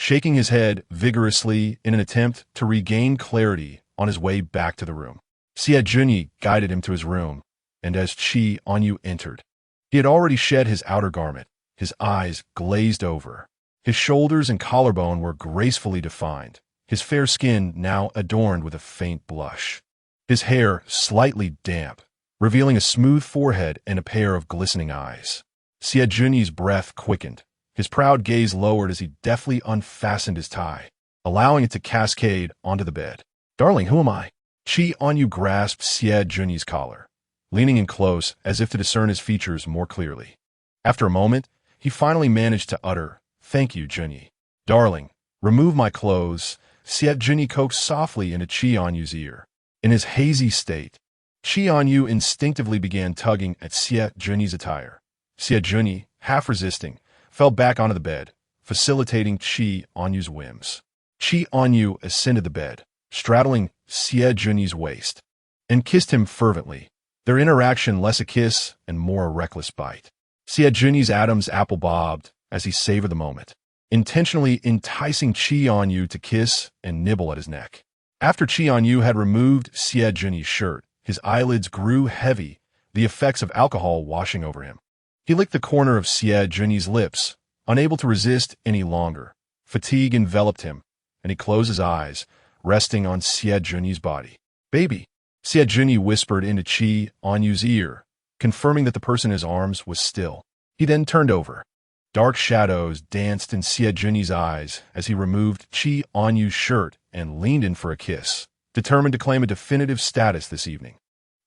A: shaking his head vigorously in an attempt to regain clarity on his way back to the room. Chì guided him to his room, and as Chì Ānyù entered, he had already shed his outer garment, his eyes glazed over. His shoulders and collarbone were gracefully defined, his fair skin now adorned with a faint blush. His hair slightly damp, revealing a smooth forehead and a pair of glistening eyes. Chì's breath quickened, his proud gaze lowered as he deftly unfastened his tie, allowing it to cascade onto the bed. "Darling, who am I?" Chì Ānyù grasped Chì's collar, leaning in close as if to discern his features more clearly. After a moment, he finally managed to utter, "Thank you, Chì." "Darling, remove my clothes," Chì coaxed softly into Chì Ānyù's ear. In his hazy state, Chì Ānyù instinctively began tugging at Chì's attire. Chì, half resisting, fell back onto the bed, facilitating Chì Ānyù's whims. Chì Ānyù ascended the bed, straddling Chì's waist, and kissed him fervently, their interaction less a kiss and more a reckless bite. Chì's Adam's apple bobbed as he savored the moment, intentionally enticing Chì Ānyù to kiss and nibble at his neck. After Chì Ānyù had removed Chì's shirt, his eyelids grew heavy, the effects of alcohol washing over him. He licked the corner of Chì's lips, unable to resist any longer. Fatigue enveloped him, and he closed his eyes, resting on Chì's body. "Baby," Chì whispered into Chì Ānyù's ear, confirming that the person in his arms was still. He then turned over. Dark shadows danced in Chì's eyes as he removed Chì Ānyù's shirt and leaned in for a kiss, determined to claim a definitive status this evening.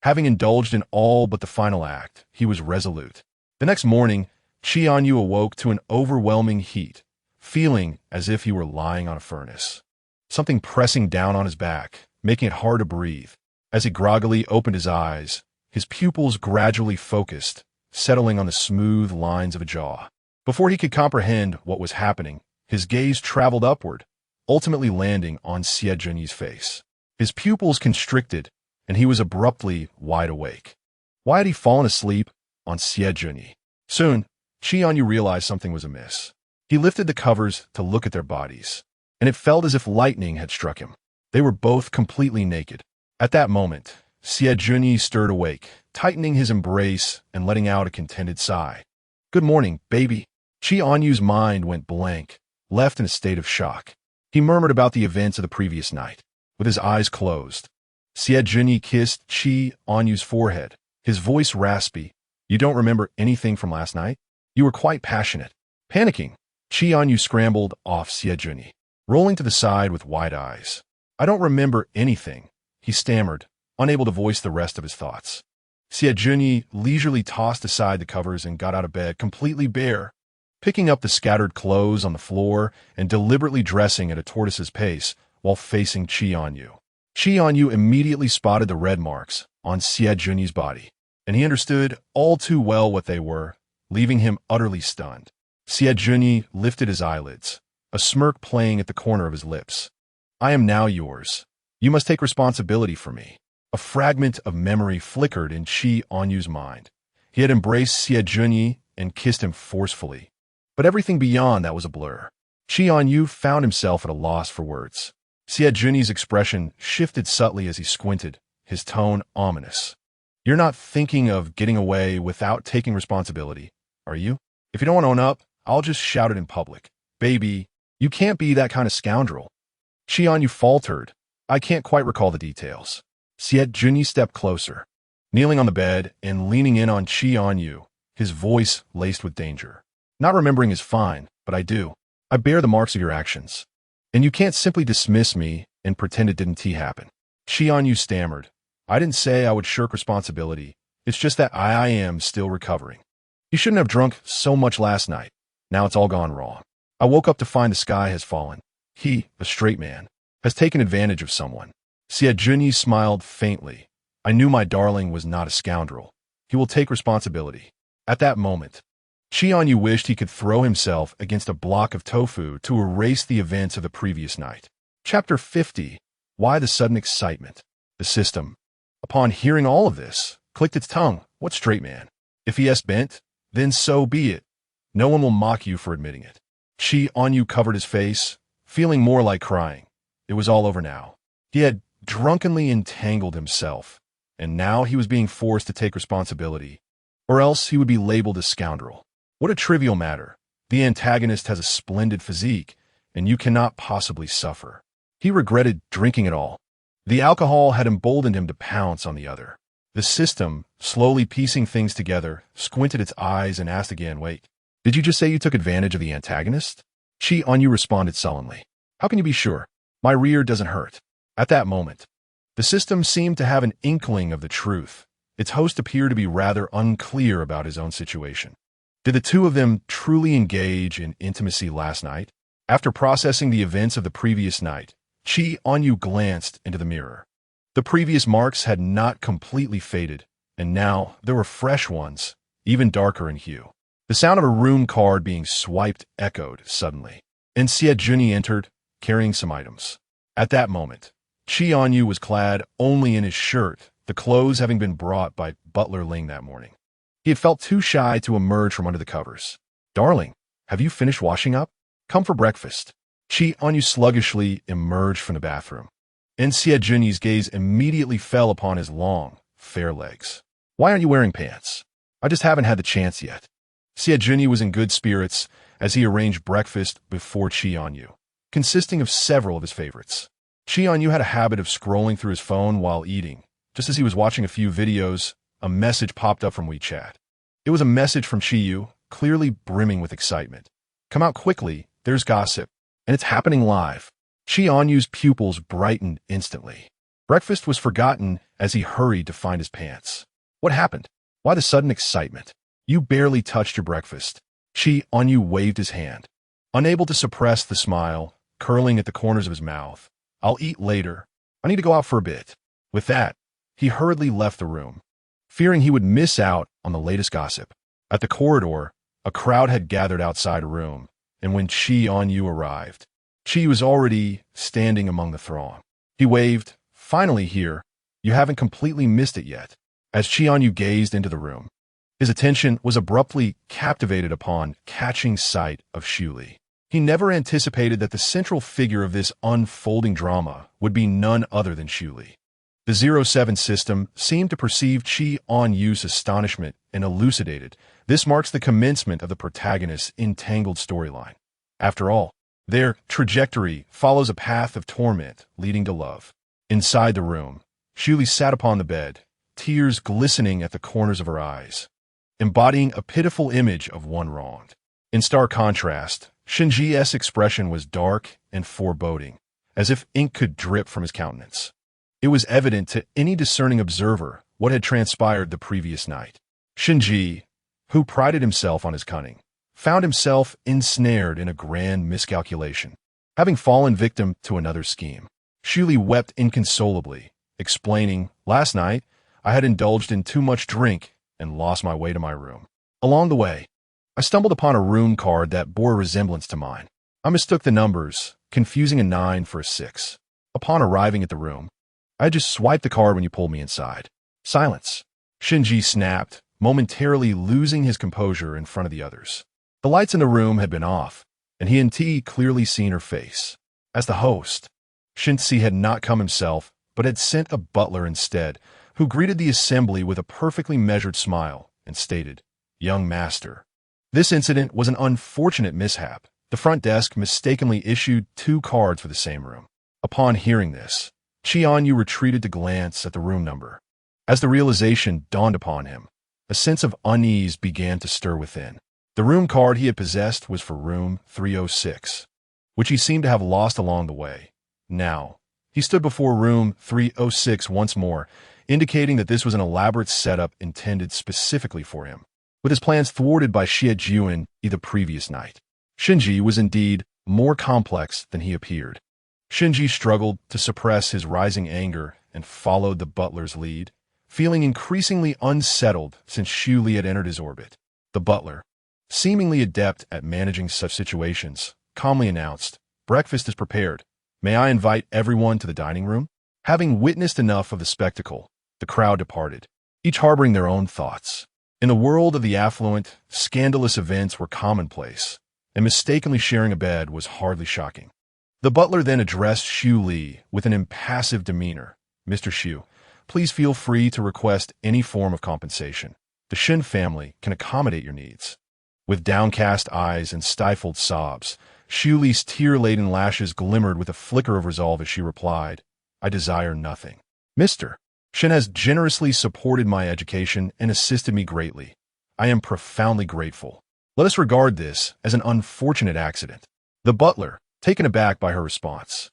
A: Having indulged in all but the final act, he was resolute. The next morning, Chì Ānyù awoke to an overwhelming heat, feeling as if he were lying on a furnace. Something pressing down on his back, making it hard to breathe. As he groggily opened his eyes, his pupils gradually focused, settling on the smooth lines of a jaw. Before he could comprehend what was happening, his gaze traveled upward, ultimately landing on Chì's face. His pupils constricted, and he was abruptly wide awake. Why had he fallen asleep on Chì? Soon, Chì Ānyù realized something was amiss. He lifted the covers to look at their bodies, and it felt as if lightning had struck him. They were both completely naked. At that moment, Chì stirred awake, tightening his embrace and letting out a contented sigh. "Good morning, baby." Chì Ānyù's mind went blank, left in a state of shock. He murmured about the events of the previous night, with his eyes closed. Chì kissed Chì Ānyù's forehead, his voice raspy. "You don't remember anything from last night? You were quite passionate." Panicking, Chì Ānyù scrambled off Chì, rolling to the side with wide eyes. "I don't remember anything," he stammered, unable to voice the rest of his thoughts. Chì leisurely tossed aside the covers and got out of bed completely bare, picking up the scattered clothes on the floor and deliberately dressing at a tortoise's pace while facing Chì Ānyù. Chì Ānyù immediately spotted the red marks on Chì's body, and he understood all too well what they were, leaving him utterly stunned. Chì lifted his eyelids, a smirk playing at the corner of his lips. "I am now yours. You must take responsibility for me." A fragment of memory flickered in Chì Ānyù's mind. He had embraced Chì and kissed him forcefully, but everything beyond that was a blur. Chì Ānyù found himself at a loss for words. Chì's expression shifted subtly as he squinted, his tone ominous. "You're not thinking of getting away without taking responsibility, are you? If you don't want to own up, I'll just shout it in public. Baby, you can't be that kind of scoundrel." Chì Ānyù faltered. "I can't quite recall the details." Chì stepped closer, kneeling on the bed and leaning in on Chì Ānyù, his voice laced with danger. "Not remembering is fine, but I do. I bear the marks of your actions. And you can't simply dismiss me and pretend it didn't happen." Chì Ānyù stammered. "I didn't say I would shirk responsibility. It's just that I am still recovering. You shouldn't have drunk so much last night. Now it's all gone wrong. I woke up to find the sky has fallen. He, a straight man, has taken advantage of someone." Chì smiled faintly. "I knew my darling was not a scoundrel. He will take responsibility." At that moment, Chì Ānyù wished he could throw himself against a block of tofu to erase the events of the previous night. Chapter 50. Why the sudden excitement? The system, upon hearing all of this, clicked its tongue. What straight man? If he is bent, then so be it. No one will mock you for admitting it. Chì Ānyù covered his face, feeling more like crying. It was all over now. He had drunkenly entangled himself, and now he was being forced to take responsibility, or else he would be labeled a scoundrel. What a trivial matter. The antagonist has a splendid physique, and you cannot possibly suffer. He regretted drinking it all. The alcohol had emboldened him to pounce on the other. The system, slowly piecing things together, squinted its eyes and asked again, "Wait, did you just say you took advantage of the antagonist?" Chì Ānyù responded sullenly. "How can you be sure? My rear doesn't hurt." At that moment, the system seemed to have an inkling of the truth. Its host appeared to be rather unclear about his own situation. Did the two of them truly engage in intimacy last night? After processing the events of the previous night, Chì Ānyù glanced into the mirror. The previous marks had not completely faded, and now there were fresh ones, even darker in hue. The sound of a room card being swiped echoed suddenly, and Xiejuni entered, carrying some items. At that moment, Chì Ānyù was clad only in his shirt, the clothes having been brought by Butler Ling that morning. He had felt too shy to emerge from under the covers. "Darling, have you finished washing up? Come for breakfast." Chì Ānyù sluggishly emerged from the bathroom, and Xiejuni's gaze immediately fell upon his long, fair legs. "Why aren't you wearing pants?" "I just haven't had the chance yet." Xiejuni was in good spirits as he arranged breakfast before Chì Ānyù, consisting of several of his favorites. Chì Ānyù had a habit of scrolling through his phone while eating. Just as he was watching a few videos, a message popped up from WeChat. It was a message from Qiyu, clearly brimming with excitement. "Come out quickly, there's gossip, and it's happening live." Chì Ānyu's pupils brightened instantly. Breakfast was forgotten as he hurried to find his pants. What happened? Why the sudden excitement? "You barely touched your breakfast." Chì Ānyù waved his hand, unable to suppress the smile, curling at the corners of his mouth. "I'll eat later. I need to go out for a bit." With that, he hurriedly left the room, fearing he would miss out on the latest gossip. At the corridor, a crowd had gathered outside a room, and when Chì Ānyù arrived, Chì was already standing among the throng. He waved, "Finally here. You haven't completely missed it yet." As Chì Ānyù gazed into the room, his attention was abruptly captivated upon catching sight of Shuli. He never anticipated that the central figure of this unfolding drama would be none other than Shuli. The 07 system seemed to perceive Chì Ānyu's astonishment and elucidated. This marks the commencement of the protagonist's entangled storyline. After all, their trajectory follows a path of torment leading to love. Inside the room, Shuli sat upon the bed, tears glistening at the corners of her eyes, embodying a pitiful image of one wronged. In stark contrast, Shinji's expression was dark and foreboding, as if ink could drip from his countenance. It was evident to any discerning observer what had transpired the previous night. Shinji, who prided himself on his cunning, found himself ensnared in a grand miscalculation, having fallen victim to another scheme. Shuli wept inconsolably, explaining, "Last night, I had indulged in too much drink and lost my way to my room. Along the way, I stumbled upon a room card that bore a resemblance to mine. I mistook the numbers, confusing a 9 for a 6. Upon arriving at the room, I had just swiped the card when you pulled me inside." Silence. Shinji snapped, momentarily losing his composure in front of the others. The lights in the room had been off, and he and T clearly seen her face. As the host, Shinji had not come himself, but had sent a butler instead, who greeted the assembly with a perfectly measured smile and stated, "Young master." This incident was an unfortunate mishap. The front desk mistakenly issued 2 cards for the same room. Upon hearing this, Chì Ānyù retreated to glance at the room number. As the realization dawned upon him, a sense of unease began to stir within. The room card he had possessed was for room 306, which he seemed to have lost along the way. Now, he stood before room 306 once more, indicating that this was an elaborate setup intended specifically for him, with his plans thwarted by Xiejuni the previous night. Shinji was indeed more complex than he appeared. Shinji struggled to suppress his rising anger and followed the butler's lead, feeling increasingly unsettled since Shuli had entered his orbit. The butler, seemingly adept at managing such situations, calmly announced, "Breakfast is prepared. May I invite everyone to the dining room?" Having witnessed enough of the spectacle, the crowd departed, each harboring their own thoughts. In the world of the affluent, scandalous events were commonplace, and mistakenly sharing a bed was hardly shocking. The butler then addressed Xu Li with an impassive demeanor. Mr. Xu, please feel free to request any form of compensation. The Shin family can accommodate your needs. With downcast eyes and stifled sobs, Xu Li's tear-laden lashes glimmered with a flicker of resolve as she replied, I desire nothing. Mr. Shin has generously supported my education and assisted me greatly. I am profoundly grateful. Let us regard this as an unfortunate accident. The butler, taken aback by her response,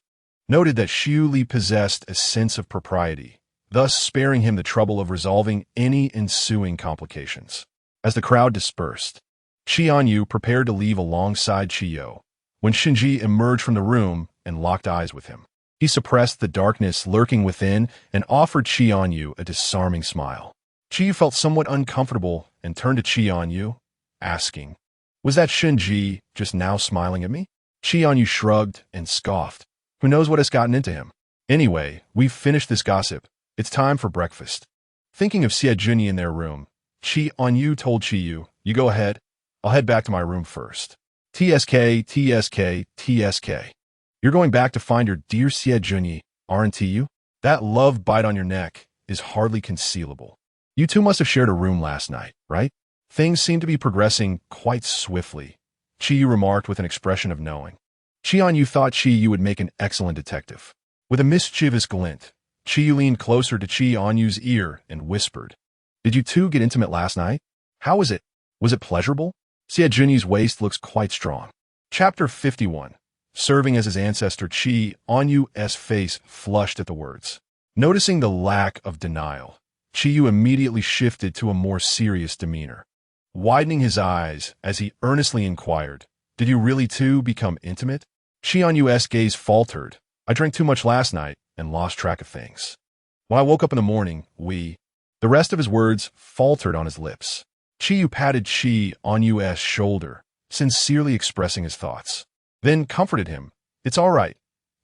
A: noted that Xu Li possessed a sense of propriety, thus sparing him the trouble of resolving any ensuing complications. As the crowd dispersed, Chì Ānyù prepared to leave alongside Chiyo, when Shinji emerged from the room and locked eyes with him. He suppressed the darkness lurking within and offered Chì Ānyù a disarming smile. Chiyu felt somewhat uncomfortable and turned to Chì Ānyù, asking, was that Shinji just now smiling at me? Chì Ānyù shrugged and scoffed. Who knows what has gotten into him? Anyway, we've finished this gossip. It's time for breakfast. Thinking of Xie Junyi in their room, Chì Ānyù told Chiyu, you go ahead. I'll head back to my room first. TSK, TSK, TSK. You're going back to find your dear Xie Junyi, aren't you? That love bite on your neck is hardly concealable. You two must have shared a room last night, right? Things seem to be progressing quite swiftly, Chiyu remarked with an expression of knowing. Chì Ānyù thought Chiyu would make an excellent detective. With a mischievous glint, Chiyu leaned closer to Chì Ānyù's ear and whispered, did you two get intimate last night? How was it? Was it pleasurable? Xie Junyi's waist looks quite strong. Chapter 51. Serving as his ancestor, Chì Ānyù's face flushed at the words. Noticing the lack of denial, Chiyu immediately shifted to a more serious demeanor, widening his eyes as he earnestly inquired, did you really two become intimate? Chì Ānyù's gaze faltered. I drank too much last night and lost track of things. When I woke up in the morning, the rest of his words faltered on his lips. Chiyu patted Chì Ānyù's shoulder, sincerely expressing his thoughts. Then comforted him. It's all right.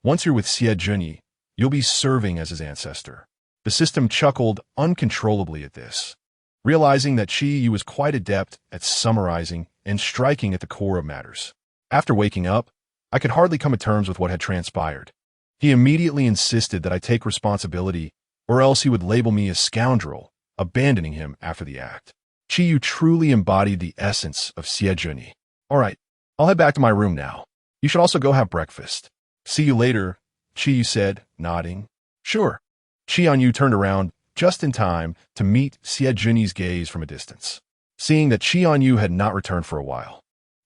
A: Once you're with Xie Junyi, you'll be serving as his ancestor. The system chuckled uncontrollably at this, realizing that Chiyu was quite adept at summarizing and striking at the core of matters. After waking up, I could hardly come to terms with what had transpired. He immediately insisted that I take responsibility, or else he would label me a scoundrel, abandoning him after the act. Chiyu truly embodied the essence of Xie Junyi. All right, I'll head back to my room now. You should also go have breakfast. See you later, Chiyu said, nodding. Sure. Chì Ānyù turned around just in time to meet Xie Junyi's gaze from a distance. Seeing that Chì Ānyù had not returned for a while,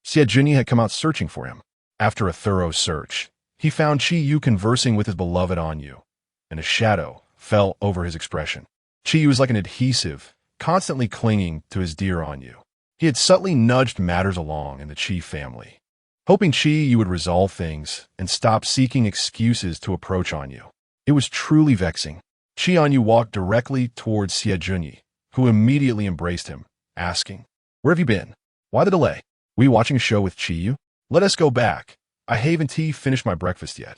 A: Xie Junyi had come out searching for him. After a thorough search, he found Chiyu conversing with his beloved Ānyù, and a shadow fell over his expression. Chiyu was like an adhesive, constantly clinging to his dear Ānyù. He had subtly nudged matters along in the Chì family, hoping Chiyu would resolve things and stop seeking excuses to approach Ānyù. It was truly vexing. Chì Ānyù walked directly towards Xie Junyi, who immediately embraced him, asking, where have you been? Why the delay? Were you watching a show with Chiyu? Let us go back. I haven't finished my breakfast yet.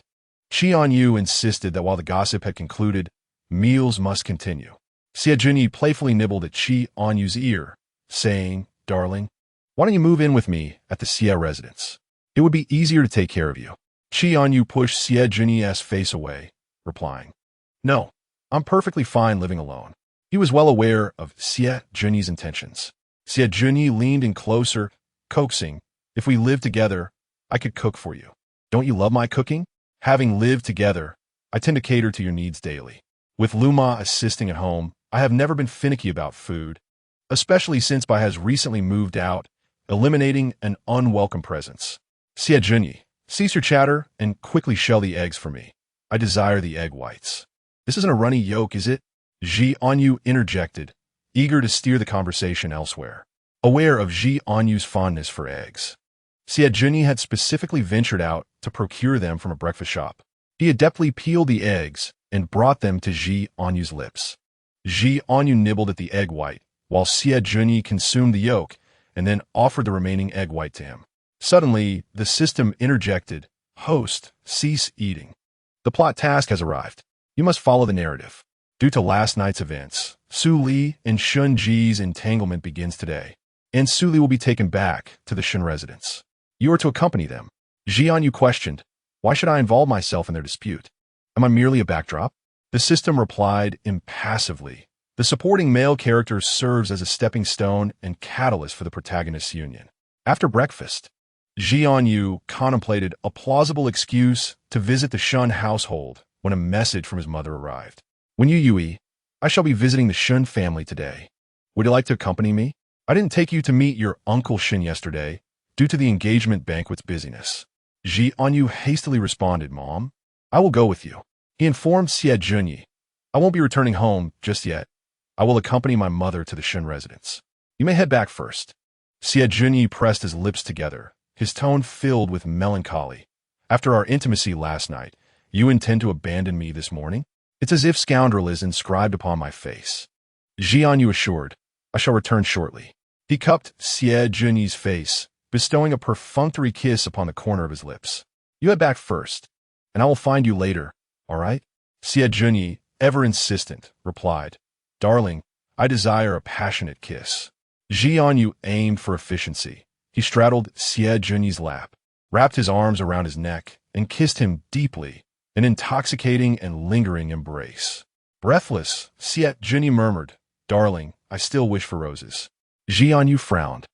A: Chì Ānyù insisted that while the gossip had concluded, meals must continue. Xie Junyi playfully nibbled at Chì Ānyù's ear, saying, darling, why don't you move in with me at the Xie residence? It would be easier to take care of you. Chì Ānyù pushed Xie Junyi's face away, replying, no, I'm perfectly fine living alone. He was well aware of Xie Junyi's intentions. Xie Junyi leaned in closer, coaxing, if we live together, I could cook for you. Don't you love my cooking? Having lived together, I tend to cater to your needs daily. With Luma assisting at home, I have never been finicky about food, especially since Bai has recently moved out, eliminating an unwelcome presence. Xie Junyi, cease your chatter and quickly shell the eggs for me. I desire the egg whites. This isn't a runny yolk, is it? Chì Ānyù interjected, eager to steer the conversation elsewhere. Aware of Chì Ānyù's fondness for eggs, Xie Junyi had specifically ventured out to procure them from a breakfast shop. He adeptly peeled the eggs and brought them to Chì Ānyù's lips. Chì Ānyù nibbled at the egg white, while Xie Junyi consumed the yolk and then offered the remaining egg white to him. Suddenly, the system interjected, host, cease eating. The plot task has arrived. You must follow the narrative. Due to last night's events, Su Li and Shun Ji's entanglement begins today, and Su Li will be taken back to the Shun residence. You are to accompany them. Chì Ānyù questioned, Why should I involve myself in their dispute? Am I merely a backdrop? The system replied impassively. The supporting male character serves as a stepping stone and catalyst for the protagonist's union. After breakfast, Chì Ānyù contemplated a plausible excuse to visit the Shun household when a message from his mother arrived. When you Yui, I shall be visiting the Shun family today. Would you like to accompany me? I didn't take you to meet your Uncle Shin yesterday due to the engagement banquet's busyness. Chì Ānyù hastily responded, Mom, I will go with you. He informed Xie Junyi, I won't be returning home just yet. I will accompany my mother to the Shun residence. You may head back first. Xie Junyi pressed his lips together, his tone filled with melancholy. After our intimacy last night, you intend to abandon me this morning? It's as if scoundrel is inscribed upon my face. Chì Ānyù assured, I shall return shortly. He cupped Xie Junyi's face, bestowing a perfunctory kiss upon the corner of his lips. You head back first, and I will find you later, all right? Xie Junyi, ever insistent, replied, Darling, I desire a passionate kiss. Chì Ānyù aimed for efficiency. He straddled Xie Junyi's lap, wrapped his arms around his neck, and kissed him deeply, an intoxicating and lingering embrace. Breathless, Xie Junyi murmured, Darling, I still wish for roses. Chì Ānyù frowned,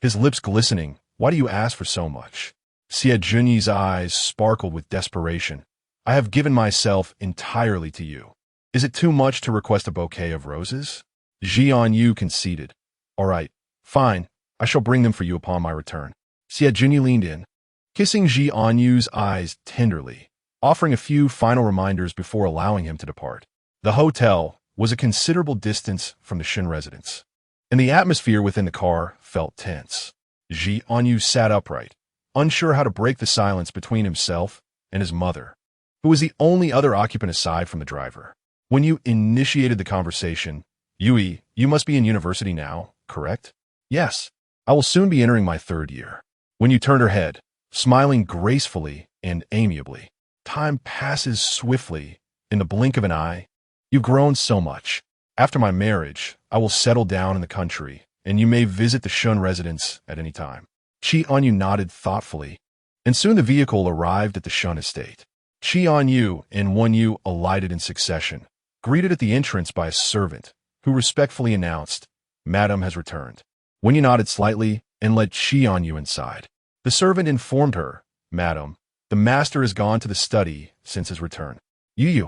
A: his lips glistening. Why do you ask for so much? Xie Junyi's eyes sparkled with desperation. I have given myself entirely to you. Is it too much to request a bouquet of roses? Chì Ānyù conceded. All right, fine, I shall bring them for you upon my return. Xie Junyi leaned in, kissing Chì Ānyù's eyes tenderly, offering a few final reminders before allowing him to depart. The hotel was a considerable distance from the Shun residence, and the atmosphere within the car felt tense. Chì Ānyù sat upright, unsure how to break the silence between himself and his mother, who was the only other occupant aside from the driver. When you initiated the conversation, Yui, you must be in university now, correct? Yes, I will soon be entering my 3rd year. When you turned her head, smiling gracefully and amiably, time passes swiftly in the blink of an eye. You've grown so much. After my marriage, I will settle down in the country, and you may visit the Shun residence at any time. Chì Ānyù nodded thoughtfully, and soon the vehicle arrived at the Shun estate. Chì Ānyù and Wonyu alighted in succession, greeted at the entrance by a servant, who respectfully announced, Madam has returned. Wonyu nodded slightly and led Chì Ānyù inside. The servant informed her, Madam, the master has gone to the study since his return. Yu,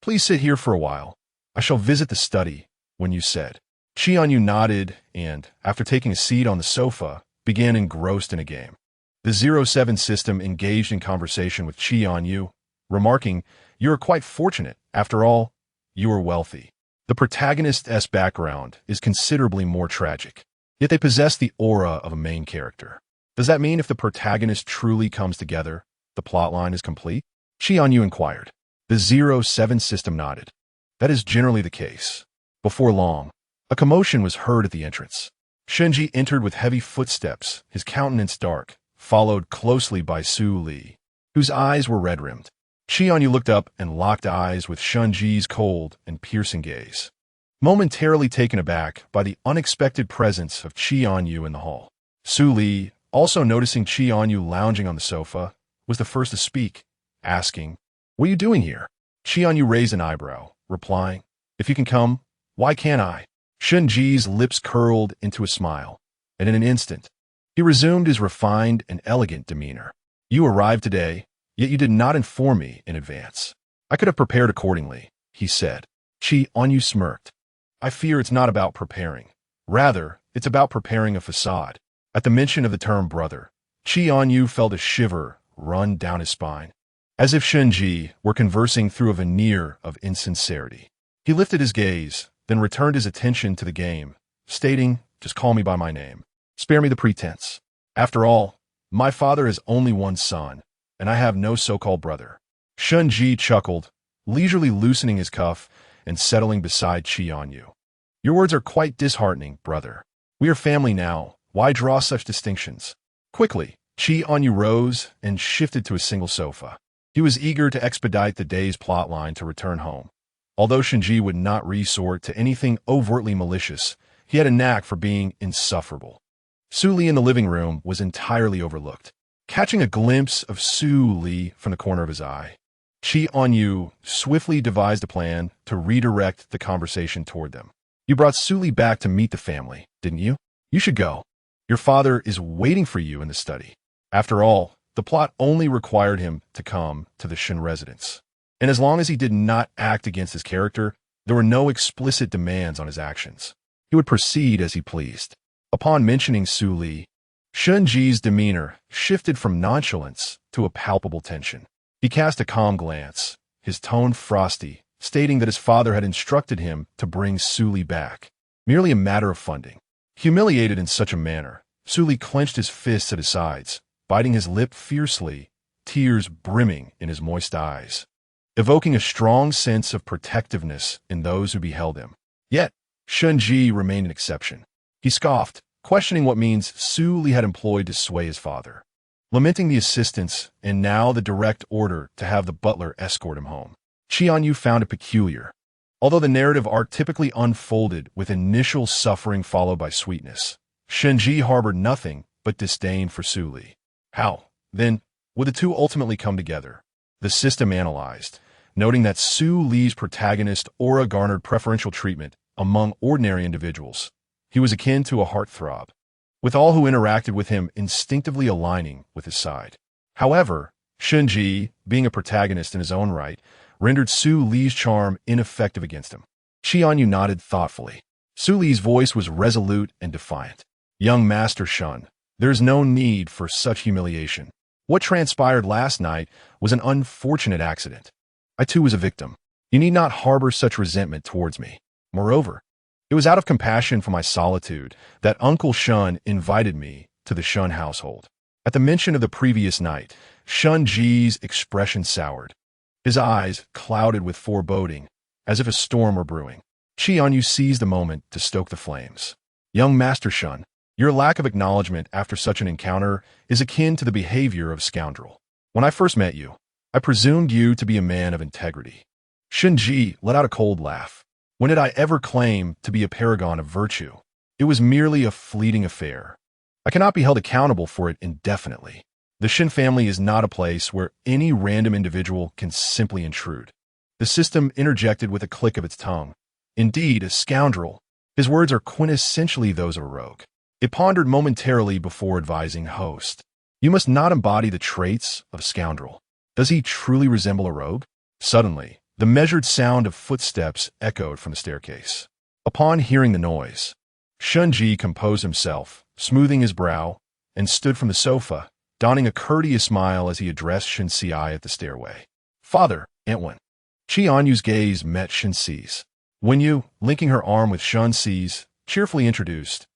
A: please sit here for a while. I shall visit the study, Wonyu said. Chì Ānyù nodded and, after taking a seat on the sofa, began engrossed in a game. The 07 system engaged in conversation with Chì Ānyù, remarking, You are quite fortunate. After all, you are wealthy. The protagonist's background is considerably more tragic, yet they possess the aura of a main character. Does that mean if the protagonist truly comes together, the plotline is complete? Chì Ānyù inquired. The 07 system nodded. That is generally the case. Before long, a commotion was heard at the entrance. Shenji entered with heavy footsteps, his countenance dark, followed closely by Su Li, whose eyes were red-rimmed. Chì Ānyù looked up and locked eyes with Shenji's cold and piercing gaze, momentarily taken aback by the unexpected presence of Chì Ānyù in the hall. Su Li, also noticing Chì Ānyù lounging on the sofa, was the first to speak, asking, What are you doing here? Chì Ānyù raised an eyebrow, replying, If you can come, why can't I? Shenji's lips curled into a smile, and in an instant, he resumed his refined and elegant demeanor. You arrived today, yet you did not inform me in advance. I could have prepared accordingly, he said. Chì Ānyù smirked. I fear it's not about preparing. Rather, it's about preparing a facade. At the mention of the term brother, Chì Ānyù felt a shiver run down his spine, as if Shenji were conversing through a veneer of insincerity. He lifted his gaze, then returned his attention to the game, stating, Just call me by my name. Spare me the pretense. After all, my father has only one son, and I have no so-called brother. Shenji chuckled, leisurely loosening his cuff and settling beside Chì Ānyù. Your words are quite disheartening, brother. We are family now. Why draw such distinctions? Quickly, Chì Ānyù rose and shifted to a single sofa. He was eager to expedite the day's plotline to return home. Although Shenji would not resort to anything overtly malicious, he had a knack for being insufferable. Su Li in the living room was entirely overlooked. Catching a glimpse of Su Li from the corner of his eye, Chì Ānyù swiftly devised a plan to redirect the conversation toward them. You brought Su Li back to meet the family, didn't you? You should go. Your father is waiting for you in the study. After all, the plot only required him to come to the Shen residence. And as long as he did not act against his character, there were no explicit demands on his actions. He would proceed as he pleased. Upon mentioning Su Li, Shun Ji's demeanor shifted from nonchalance to a palpable tension. He cast a calm glance, his tone frosty, stating that his father had instructed him to bring Su Li back. Merely a matter of funding. Humiliated in such a manner, Su Li clenched his fists at his sides, biting his lip fiercely, tears brimming in his moist eyes, evoking a strong sense of protectiveness in those who beheld him. Yet, Shun Ji remained an exception. He scoffed, questioning what means Su Li had employed to sway his father, lamenting the assistance and now the direct order to have the butler escort him home. Chì Ānyù found it peculiar. Although the narrative arc typically unfolded with initial suffering followed by sweetness, Shun Ji harbored nothing but disdain for Su Li. How, then, would the two ultimately come together? The system analyzed, noting that Su Li's protagonist aura garnered preferential treatment among ordinary individuals. He was akin to a heartthrob, with all who interacted with him instinctively aligning with his side. However, Shun Ji, being a protagonist in his own right, rendered Su Li's charm ineffective against him. Chì Ānyù nodded thoughtfully. Su Li's voice was resolute and defiant. Young Master Shun, there is no need for such humiliation. What transpired last night was an unfortunate accident. I too was a victim. You need not harbor such resentment towards me. Moreover, it was out of compassion for my solitude that Uncle Shun invited me to the Shun household. At the mention of the previous night, Shun Ji's expression soured. His eyes clouded with foreboding, as if a storm were brewing. Chì Ānyù seized the moment to stoke the flames. Young Master Shun, your lack of acknowledgement after such an encounter is akin to the behavior of a scoundrel. When I first met you, I presumed you to be a man of integrity. Shun Ji let out a cold laugh. When did I ever claim to be a paragon of virtue? It was merely a fleeting affair. I cannot be held accountable for it indefinitely. The Shen family is not a place where any random individual can simply intrude. The system interjected with a click of its tongue. Indeed, a scoundrel. His words are quintessentially those of a rogue. It pondered momentarily before advising host. You must not embody the traits of a scoundrel. Does he truly resemble a rogue? Suddenly, the measured sound of footsteps echoed from the staircase. Upon hearing the noise, Shun Ji composed himself, smoothing his brow, and stood from the sofa, donning a courteous smile as he addressed Shen Si at the stairway. Father, Antwin. Chì Ānyù's gaze met Shen Si's. When you, linking her arm with Shen Si's, cheerfully introduced,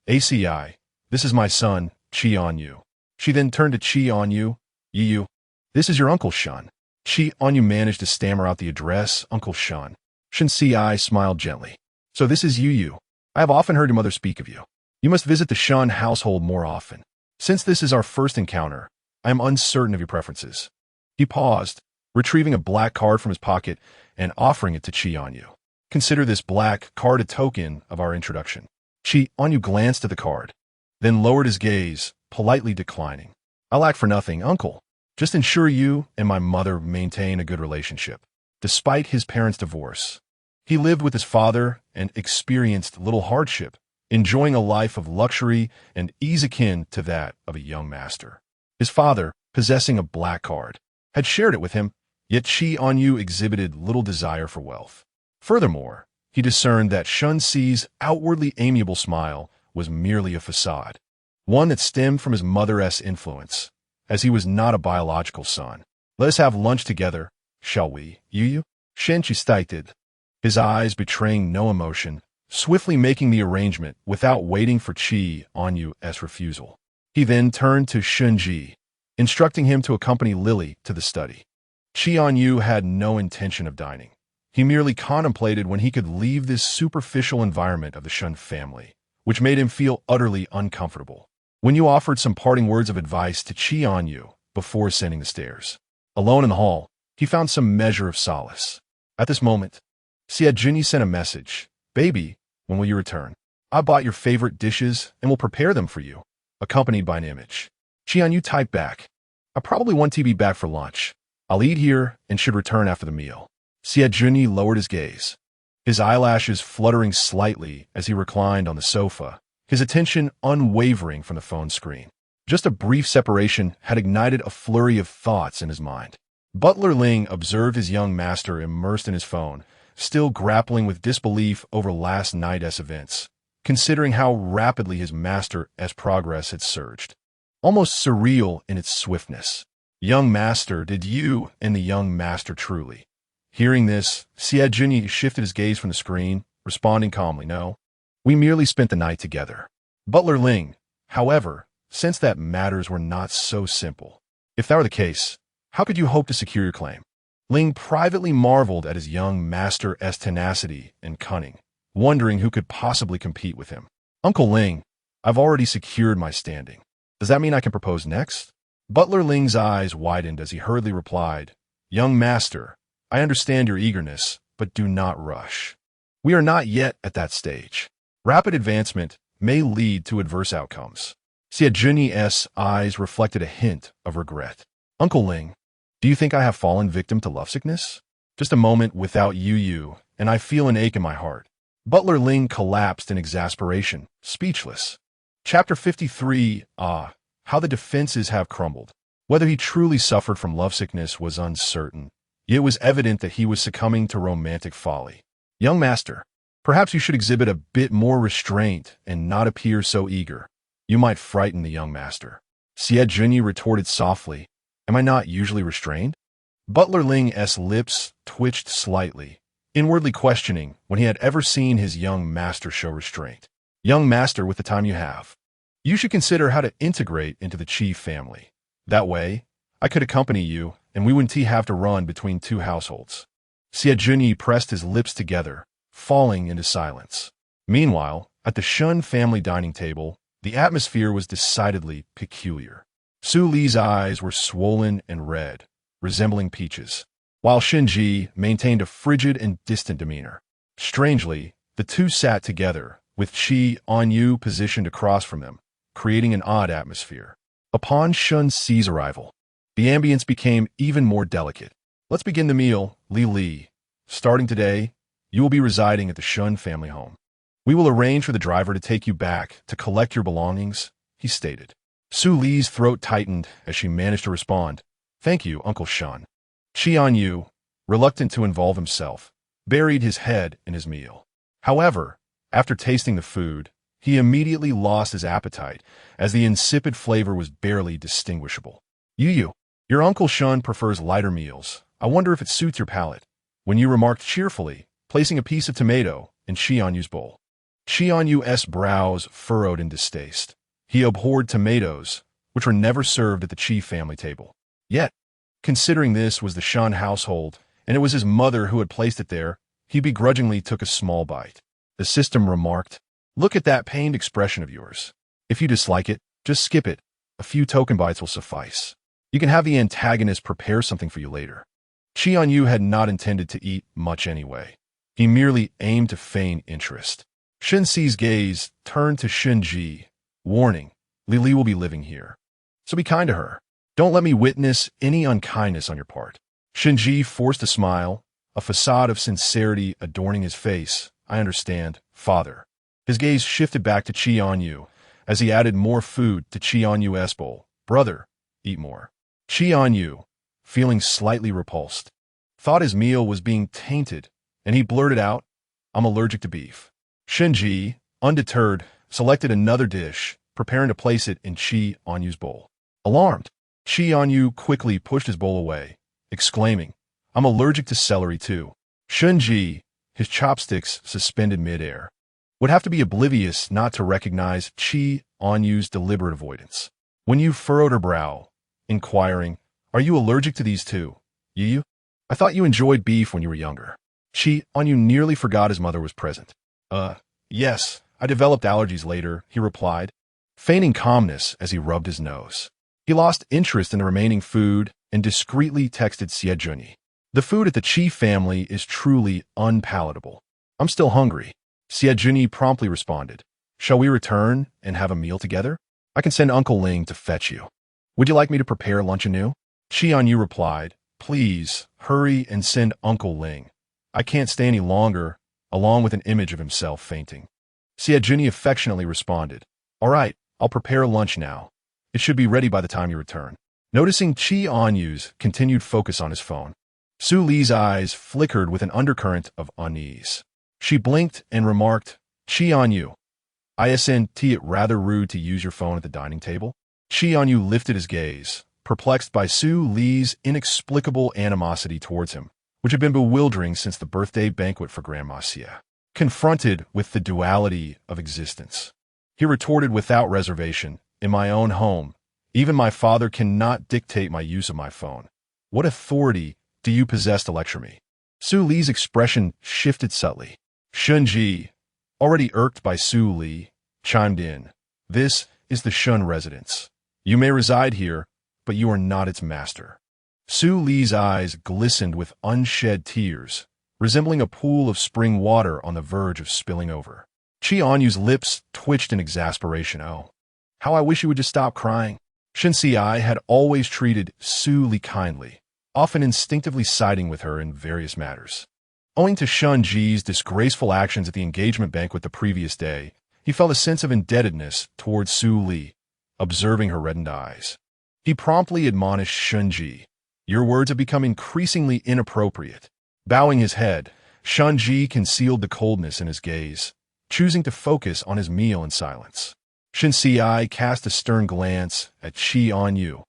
A: ACI, this is my son, Chì Ānyù. She then turned to Chì Ānyù, Yu, this is your Uncle Shun. Chì Ānyù managed to stammer out the address, Uncle Shun. Shen Si smiled gently. So this is Yu. I have often heard your mother speak of you. You must visit the Shun household more often. Since this is our first encounter, I am uncertain of your preferences. He paused, retrieving a black card from his pocket and offering it to Chì Ānyù. Consider this black card a token of our introduction. Chì Ānyù glanced at the card, then lowered his gaze, politely declining. I lack for nothing, Uncle. Just ensure you and my mother maintain a good relationship. Despite his parents' divorce, he lived with his father and experienced little hardship, enjoying a life of luxury and ease akin to that of a young master. His father, possessing a black card, had shared it with him, yet Chì Ānyù exhibited little desire for wealth. Furthermore, he discerned that Shun Si's outwardly amiable smile was merely a facade, one that stemmed from his mother's influence, as he was not a biological son. Let us have lunch together, shall we, Yu? Shen Chi stated, his eyes betraying no emotion, swiftly making the arrangement without waiting for Chì Ānyù's refusal. He then turned to Shun Ji, instructing him to accompany Lily to the study. Chì Ānyù had no intention of dining. He merely contemplated when he could leave this superficial environment of the Shun family, which made him feel utterly uncomfortable. When you offered some parting words of advice to Chì Ānyù before ascending the stairs. Alone in the hall, he found some measure of solace. At this moment, Xia Junyi sent a message. Baby, when will you return? I bought your favorite dishes and will prepare them for you, accompanied by an image. Chì Ānyù typed back. I probably want to be back for lunch. I'll eat here and should return after the meal. Chì lowered his gaze, his eyelashes fluttering slightly as he reclined on the sofa, his attention unwavering from the phone screen. Just a brief separation had ignited a flurry of thoughts in his mind. Butler Ling observed his young master immersed in his phone, still grappling with disbelief over last night's events, considering how rapidly his master's progress had surged. Almost surreal in its swiftness. Young master, did you and the young master truly? Hearing this, Chì Ānyù shifted his gaze from the screen, responding calmly, no. We merely spent the night together. Butler Ling, however, sensed that matters were not so simple. If that were the case, how could you hope to secure your claim? Ling privately marveled at his young master's tenacity and cunning, wondering who could possibly compete with him. Uncle Ling, I've already secured my standing. Does that mean I can propose next? Butler Ling's eyes widened as he hurriedly replied, Young master, I understand your eagerness, but do not rush. We are not yet at that stage. Rapid advancement may lead to adverse outcomes. Chì Ānyù's eyes reflected a hint of regret. Uncle Ling, do you think I have fallen victim to lovesickness? Just a moment without you, and I feel an ache in my heart. Butler Ling collapsed in exasperation, speechless. Chapter 53, How the Defenses Have Crumbled. Whether he truly suffered from lovesickness was uncertain. It was evident that he was succumbing to romantic folly. Young master, perhaps you should exhibit a bit more restraint and not appear so eager. You might frighten the young master. Chì Ānyù retorted softly, Am I not usually restrained? Butler Ling's lips twitched slightly, inwardly questioning when he had ever seen his young master show restraint. Young master, with the time you have, you should consider how to integrate into the Chì family. That way, I could accompany you, and we wouldn't have to run between two households. Chì Ānyù pressed his lips together, falling into silence. Meanwhile, at the Shun family dining table, the atmosphere was decidedly peculiar. Su Li's eyes were swollen and red, resembling peaches, while Shinji maintained a frigid and distant demeanor. Strangely, the two sat together, with Chì Ānyù positioned across from them, creating an odd atmosphere. Upon Shun Si's arrival, the ambience became even more delicate. Let's begin the meal, Li. Starting today, you will be residing at the Shun family home. We will arrange for the driver to take you back to collect your belongings, he stated. Su Li's throat tightened as she managed to respond, Thank you, Uncle Shun. Chì Ānyù, reluctant to involve himself, buried his head in his meal. However, after tasting the food, he immediately lost his appetite, as the insipid flavor was barely distinguishable. Your Uncle Shun prefers lighter meals. I wonder if it suits your palate. When you remarked cheerfully, placing a piece of tomato in Chì Ānyù's bowl. Chì Ānyù's brows furrowed in distaste. He abhorred tomatoes, which were never served at the Chì family table. Yet, considering this was the Shun household, and it was his mother who had placed it there, he begrudgingly took a small bite. The system remarked, Look at that pained expression of yours. If you dislike it, just skip it. A few token bites will suffice. You can have the antagonist prepare something for you later. Chì Ānyù had not intended to eat much anyway. He merely aimed to feign interest. Shin Si's gaze turned to Shinji, warning, Li will be living here. So be kind to her. Don't let me witness any unkindness on your part. Shinji forced a smile, a facade of sincerity adorning his face. I understand, father. His gaze shifted back to Chì Ānyù as he added more food to Chì Ānyù's bowl. Brother, eat more. Chì Ānyù, feeling slightly repulsed, thought his meal was being tainted, and he blurted out, I'm allergic to beef. Shinji, undeterred, selected another dish, preparing to place it in Chì Ānyù's bowl. Alarmed, Chì Ānyù quickly pushed his bowl away, exclaiming, I'm allergic to celery too. Shinji, his chopsticks suspended midair, would have to be oblivious not to recognize Chì Ānyù's deliberate avoidance. When you furrowed her brow, inquiring, Are you allergic to these too? You? I thought you enjoyed beef when you were younger. Chì Ānyù nearly forgot his mother was present. Yes, I developed allergies later, he replied, feigning calmness as he rubbed his nose. He lost interest in the remaining food and discreetly texted Chì Ānyù. The food at the Chì family is truly unpalatable. I'm still hungry. Chì Ānyù promptly responded. Shall we return and have a meal together? I can send Uncle Ling to fetch you. Would you like me to prepare lunch anew? Chì Ānyù replied, please, hurry and send Uncle Ling. I can't stay any longer, along with an image of himself fainting. Xie Junyi affectionately responded, all right, I'll prepare lunch now. It should be ready by the time you return. Noticing Chì Ānyù's continued focus on his phone, Su Li's eyes flickered with an undercurrent of unease. She blinked and remarked, Chì Ānyù, isn't it rather rude to use your phone at the dining table? Chì Ānyù lifted his gaze, perplexed by Su Li's inexplicable animosity towards him, which had been bewildering since the birthday banquet for Grandma Xie. Confronted with the duality of existence, he retorted without reservation, in my own home, even my father cannot dictate my use of my phone. What authority do you possess to lecture me? Su Li's expression shifted subtly. Shun Ji, already irked by Su Li, chimed in. This is the Shun residence. You may reside here, but you are not its master. Su Li's eyes glistened with unshed tears, resembling a pool of spring water on the verge of spilling over. Chì Ānyù's lips twitched in exasperation. Oh, how I wish you would just stop crying. Shen Xiai had always treated Su Li kindly, often instinctively siding with her in various matters. Owing to Shun Ji's disgraceful actions at the engagement banquet the previous day, he felt a sense of indebtedness towards Su Li, observing her reddened eyes. He promptly admonished Shun Ji, your words have become increasingly inappropriate. Bowing his head, Shun Ji concealed the coldness in his gaze, choosing to focus on his meal in silence. Shen Xiai cast a stern glance at Chì Ānyù,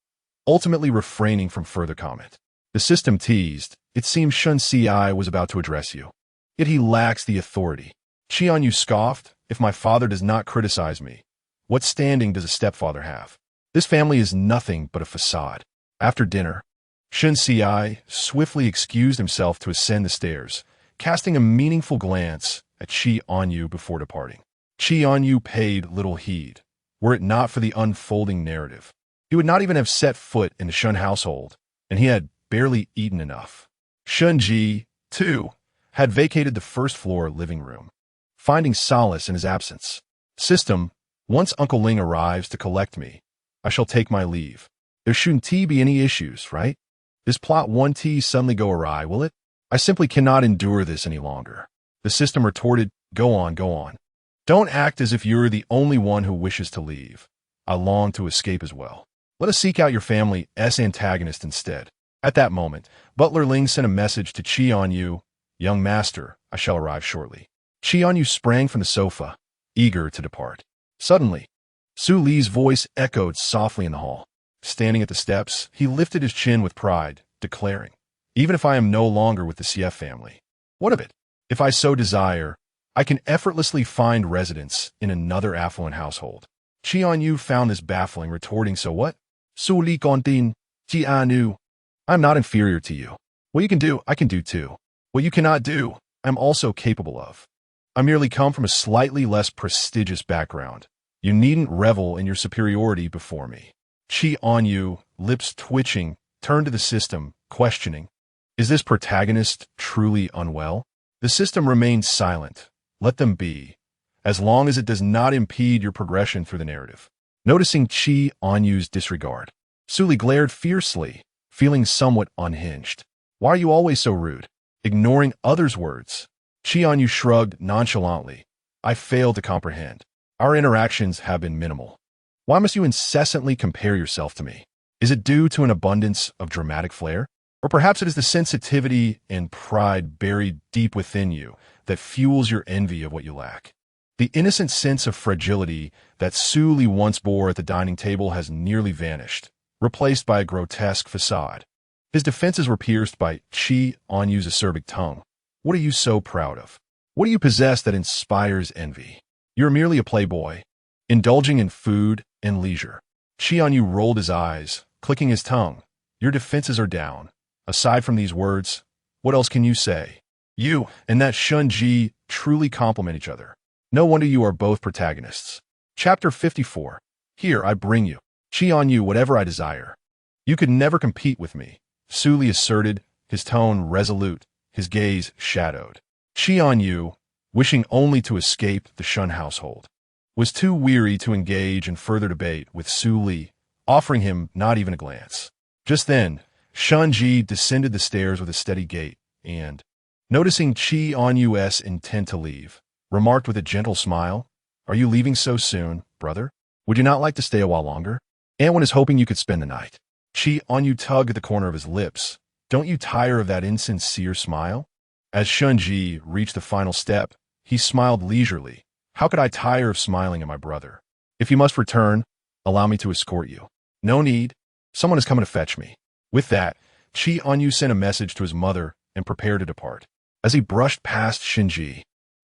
A: ultimately refraining from further comment. The system teased, it seems Shun Xiai was about to address you. Yet he lacks the authority. Chì Ānyù scoffed, if my father does not criticize me, what standing does a stepfather have? This family is nothing but a facade. After dinner, Shen Xiai swiftly excused himself to ascend the stairs, casting a meaningful glance at Chì Ānyù before departing. Chì Ānyù paid little heed. Were it not for the unfolding narrative, he would not even have set foot in the Shun household, and he had barely eaten enough. Shun Ji, too, had vacated the first-floor living room, finding solace in his absence. System, once Uncle Ling arrives to collect me, I shall take my leave. There shouldn't be any issues, right? This plot won't suddenly go awry, will it? I simply cannot endure this any longer. The system retorted, go on, go on. Don't act as if you're the only one who wishes to leave. I long to escape as well. Let us seek out your family's antagonist instead. At that moment, Butler Ling sent a message to Chì Ānyù, young master, I shall arrive shortly. Chì Ānyù sprang from the sofa, eager to depart. Suddenly, Su Li's voice echoed softly in the hall. Standing at the steps, he lifted his chin with pride, declaring, even if I am no longer with the CF family, what of it? If I so desire, I can effortlessly find residence in another affluent household. Chì Ānyù found this baffling, retorting, so what? Su Li Gontin, Chì Ānyù. I'm not inferior to you. What you can do, I can do too. What you cannot do, I'm also capable of. I merely come from a slightly less prestigious background. You needn't revel in your superiority before me. Chì Ānyù, lips twitching, turned to the system, questioning, is this protagonist truly unwell? The system remained silent. Let them be, as long as it does not impede your progression through the narrative. Noticing Chì Ānyù's disregard, Su Li glared fiercely, feeling somewhat unhinged. Why are you always so rude? Ignoring others' words. Chì Ānyù shrugged nonchalantly. I fail to comprehend. Our interactions have been minimal. Why must you incessantly compare yourself to me? Is it due to an abundance of dramatic flair? Or perhaps it is the sensitivity and pride buried deep within you that fuels your envy of what you lack. The innocent sense of fragility that Su Li once bore at the dining table has nearly vanished, replaced by a grotesque facade. His defenses were pierced by Chì Ānyù's acerbic tongue. What are you so proud of? What do you possess that inspires envy? You're merely a playboy, indulging in food and leisure. Chì Ānyù rolled his eyes, clicking his tongue. Your defenses are down. Aside from these words, what else can you say? You and that Shun Ji truly complement each other. No wonder you are both protagonists. Chapter 54. Here I bring you, Chì Ānyù, whatever I desire. You could never compete with me, Su Li asserted, his tone resolute, his gaze shadowed. Chì Ānyù, wishing only to escape the Shun household, was too weary to engage in further debate with Su Li, offering him not even a glance. Just then, Shunji descended the stairs with a steady gait, and, noticing Chì Ānyu's intent to leave, remarked with a gentle smile, "Are you leaving so soon, brother? Would you not like to stay a while longer? Anwen is hoping you could spend the night." Chì Ānyù tugged at the corner of his lips. "Don't you tire of that insincere smile?" As Shunji reached the final step, he smiled leisurely. "How could I tire of smiling at my brother? If you must return, allow me to escort you." "No need. Someone is coming to fetch me." With that, Chì Ānyù sent a message to his mother and prepared to depart. As he brushed past Shinji,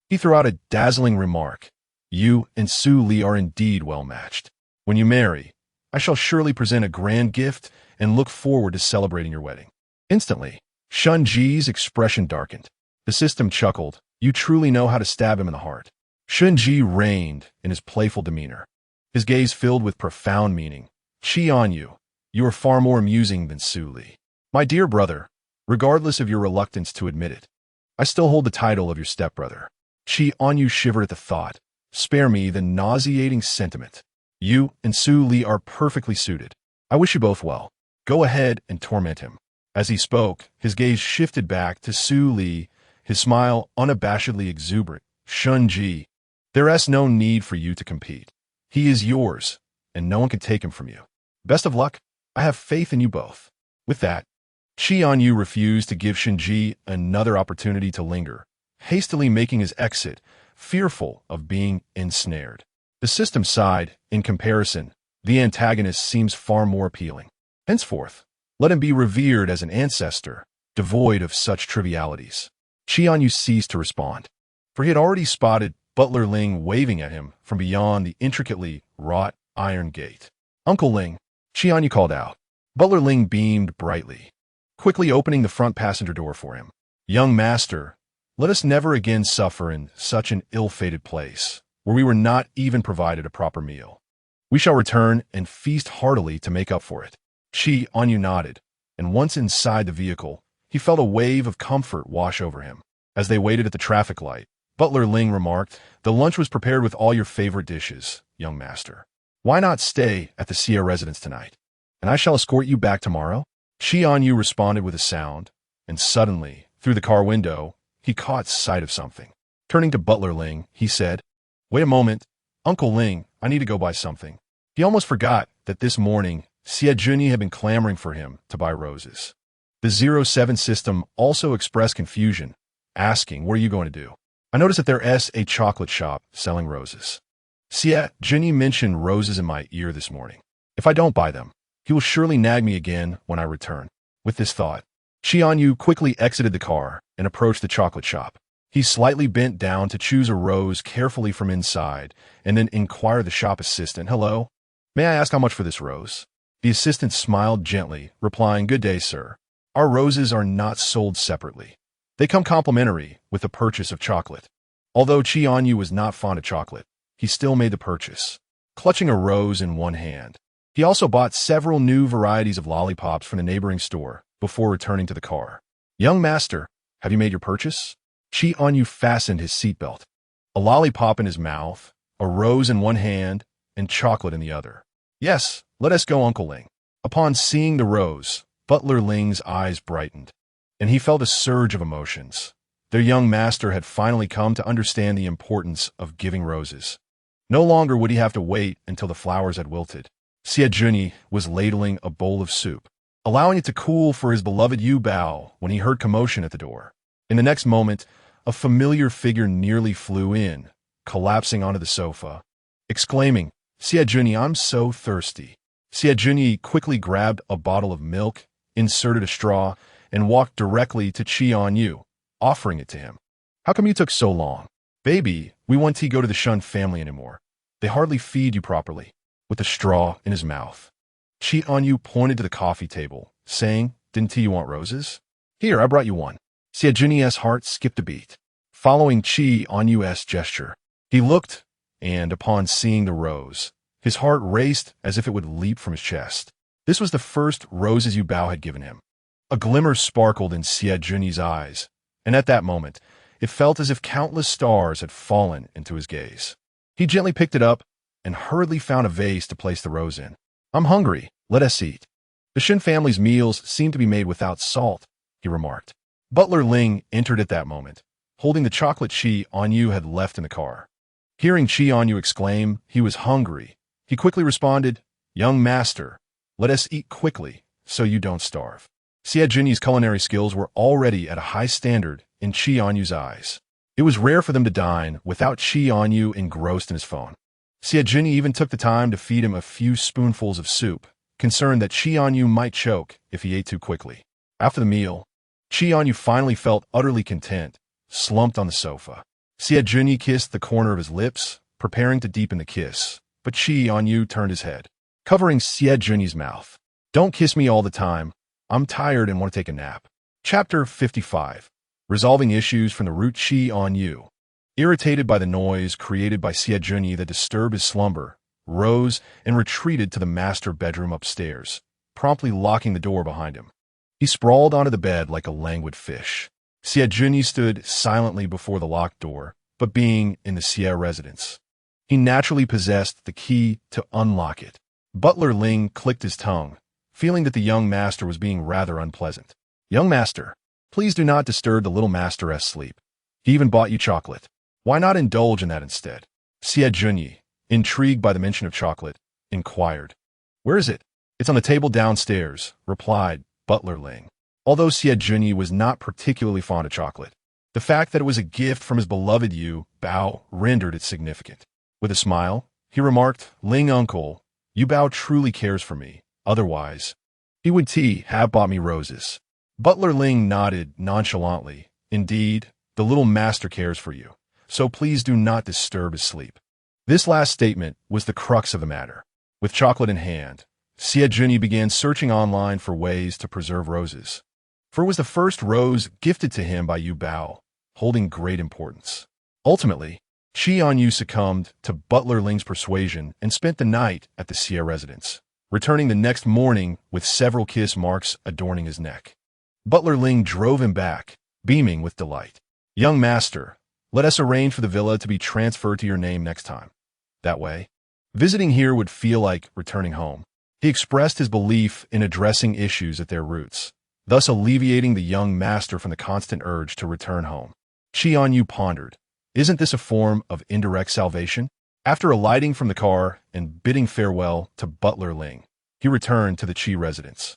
A: he threw out a dazzling remark. "You and Su Li are indeed well matched. When you marry, I shall surely present a grand gift and look forward to celebrating your wedding." Instantly, Shunji's expression darkened. The system chuckled. "You truly know how to stab him in the heart." Shunji reigned in his playful demeanor, his gaze filled with profound meaning. "Chì Ānyù, you are far more amusing than Su Li. My dear brother, regardless of your reluctance to admit it, I still hold the title of your stepbrother." Chì Ānyù shivered at the thought. "Spare me the nauseating sentiment. You and Su Li are perfectly suited. I wish you both well. Go ahead and torment him." As he spoke, his gaze shifted back to Su Li, his smile unabashedly exuberant. "Shunji, there is no need for you to compete. He is yours, and no one can take him from you. Best of luck. I have faith in you both." With that, Chì Ānyù refused to give Shinji another opportunity to linger, hastily making his exit, fearful of being ensnared. The system sighed. In comparison, the antagonist seems far more appealing. Henceforth, let him be revered as an ancestor, devoid of such trivialities. Chì Ānyù ceased to respond, for he had already spotted Butler Ling waving at him from beyond the intricately wrought iron gate. "Uncle Ling," Chì Ānyù called out. Butler Ling beamed brightly, quickly opening the front passenger door for him. "Young master, let us never again suffer in such an ill-fated place, where we were not even provided a proper meal. We shall return and feast heartily to make up for it." Chì Ānyù nodded, and once inside the vehicle, he felt a wave of comfort wash over him. As they waited at the traffic light, Butler Ling remarked, "The lunch was prepared with all your favorite dishes, young master. Why not stay at the Xia residence tonight, and I shall escort you back tomorrow?" Chì Ānyù responded with a sound, and suddenly, through the car window, he caught sight of something. Turning to Butler Ling, he said, "Wait a moment, Uncle Ling, I need to go buy something." He almost forgot that this morning, Xia Junyi had been clamoring for him to buy roses. The 07 system also expressed confusion, asking, "What are you going to do?" "I noticed that there is a chocolate shop selling roses. Xia Junyi mentioned roses in my ear this morning. If I don't buy them, he will surely nag me again when I return." With this thought, Chì Ānyù quickly exited the car and approached the chocolate shop. He slightly bent down to choose a rose carefully from inside and then inquired the shop assistant, "Hello, may I ask how much for this rose?" The assistant smiled gently, replying, "Good day, sir. Our roses are not sold separately. They come complimentary with the purchase of chocolate." Although Chì Ānyù was not fond of chocolate, he still made the purchase, clutching a rose in one hand. He also bought several new varieties of lollipops from the neighboring store before returning to the car. "Young master, have you made your purchase?" Chì Ānyù fastened his seatbelt, a lollipop in his mouth, a rose in one hand, and chocolate in the other. "Yes, let us go, Uncle Ling." Upon seeing the rose, Butler Ling's eyes brightened, and he felt a surge of emotions. Their young master had finally come to understand the importance of giving roses. No longer would he have to wait until the flowers had wilted. Xia Junyi was ladling a bowl of soup, allowing it to cool for his beloved Yu Bao when he heard commotion at the door. In the next moment, a familiar figure nearly flew in, collapsing onto the sofa, exclaiming, "Xia Junyi, I'm so thirsty." Xia Junyi quickly grabbed a bottle of milk, inserted a straw, and walked directly to Chì Ānyù, offering it to him. "How come you took so long?" "Baby, we won't go to the Shun family anymore. They hardly feed you properly." With the straw in his mouth, Chì Ānyù pointed to the coffee table, saying, "Didn't you want roses? Here, I brought you one." Xia Junyi's heart skipped a beat. Following Chì Ānyu's gesture, he looked, and upon seeing the rose, his heart raced as if it would leap from his chest. This was the first roses Yu Bao had given him. A glimmer sparkled in Xia Junyi's eyes, and at that moment, it felt as if countless stars had fallen into his gaze. He gently picked it up and hurriedly found a vase to place the rose in. I'm hungry. Let us eat. The Shin family's meals seem to be made without salt, he remarked. Butler Ling entered at that moment, holding the chocolate Chì Ānyù had left in the car. Hearing Chì Ānyù exclaim he was hungry, he quickly responded, "Young master, let us eat quickly, so you don't starve." Xie Jinyi's culinary skills were already at a high standard in Chì Ānyu's eyes. It was rare for them to dine without Chì Ānyù engrossed in his phone. Xie Jinyi even took the time to feed him a few spoonfuls of soup, concerned that Chì Ānyù might choke if he ate too quickly. After the meal, Chì Ānyù finally felt utterly content, slumped on the sofa. Xie Jinyi kissed the corner of his lips, preparing to deepen the kiss, but Chì Ānyù turned his head, covering Xie Jinyi's mouth. "Don't kiss me all the time. I'm tired and want to take a nap." Chapter 55. Resolving issues from the root. Chì Ānyù, irritated by the noise created by Xie Jinyi that disturbed his slumber, rose and retreated to the master bedroom upstairs, promptly locking the door behind him. He sprawled onto the bed like a languid fish. Xie Jinyi stood silently before the locked door, but being in the Xie residence, he naturally possessed the key to unlock it. Butler Ling clicked his tongue, feeling that the young master was being rather unpleasant. "Young master, please do not disturb the little master's sleep. He even bought you chocolate. Why not indulge in that instead?" Xie Jinyi, intrigued by the mention of chocolate, inquired. "Where is it?" "It's on the table downstairs," replied Butler Ling. Although Xie Jinyi was not particularly fond of chocolate, the fact that it was a gift from his beloved Yu Bao rendered it significant. With a smile, he remarked, "Ling uncle, Yu Bao truly cares for me. Otherwise, he would have bought me roses." Butler Ling nodded nonchalantly. "Indeed, the little master cares for you, so please do not disturb his sleep." This last statement was the crux of the matter. With chocolate in hand, Xie Jinyi began searching online for ways to preserve roses, for it was the first rose gifted to him by Yu Bao, holding great importance. Ultimately, Chì Ānyù succumbed to Butler Ling's persuasion and spent the night at the Xie residence, returning the next morning with several kiss marks adorning his neck. Butler Ling drove him back, beaming with delight. "Young master, let us arrange for the villa to be transferred to your name next time. That way, visiting here would feel like returning home." He expressed his belief in addressing issues at their roots, thus alleviating the young master from the constant urge to return home. Chì Ānyù pondered, "Isn't this a form of indirect salvation?" After alighting from the car and bidding farewell to Butler Ling, he returned to the Chì residence.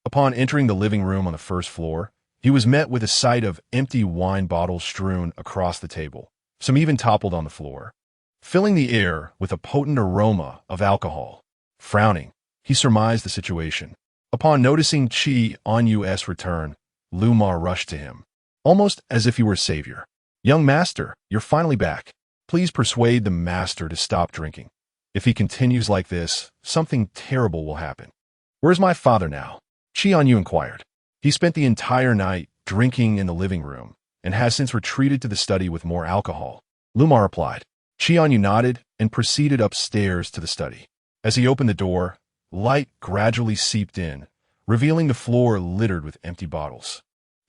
A: Upon entering the living room on the first floor, he was met with a sight of empty wine bottles strewn across the table, some even toppled on the floor, filling the air with a potent aroma of alcohol. Frowning, he surmised the situation. Upon noticing Chì Ānyu's return, Lu Ma rushed to him, almost as if he were a savior. "Young master, you're finally back. Please persuade the master to stop drinking. If he continues like this, something terrible will happen." "Where's my father now?" Chì Ānyù inquired. "He spent the entire night drinking in the living room and has since retreated to the study with more alcohol," Lu Ma replied. Chì Ānyù nodded and proceeded upstairs to the study. As he opened the door, light gradually seeped in, revealing the floor littered with empty bottles.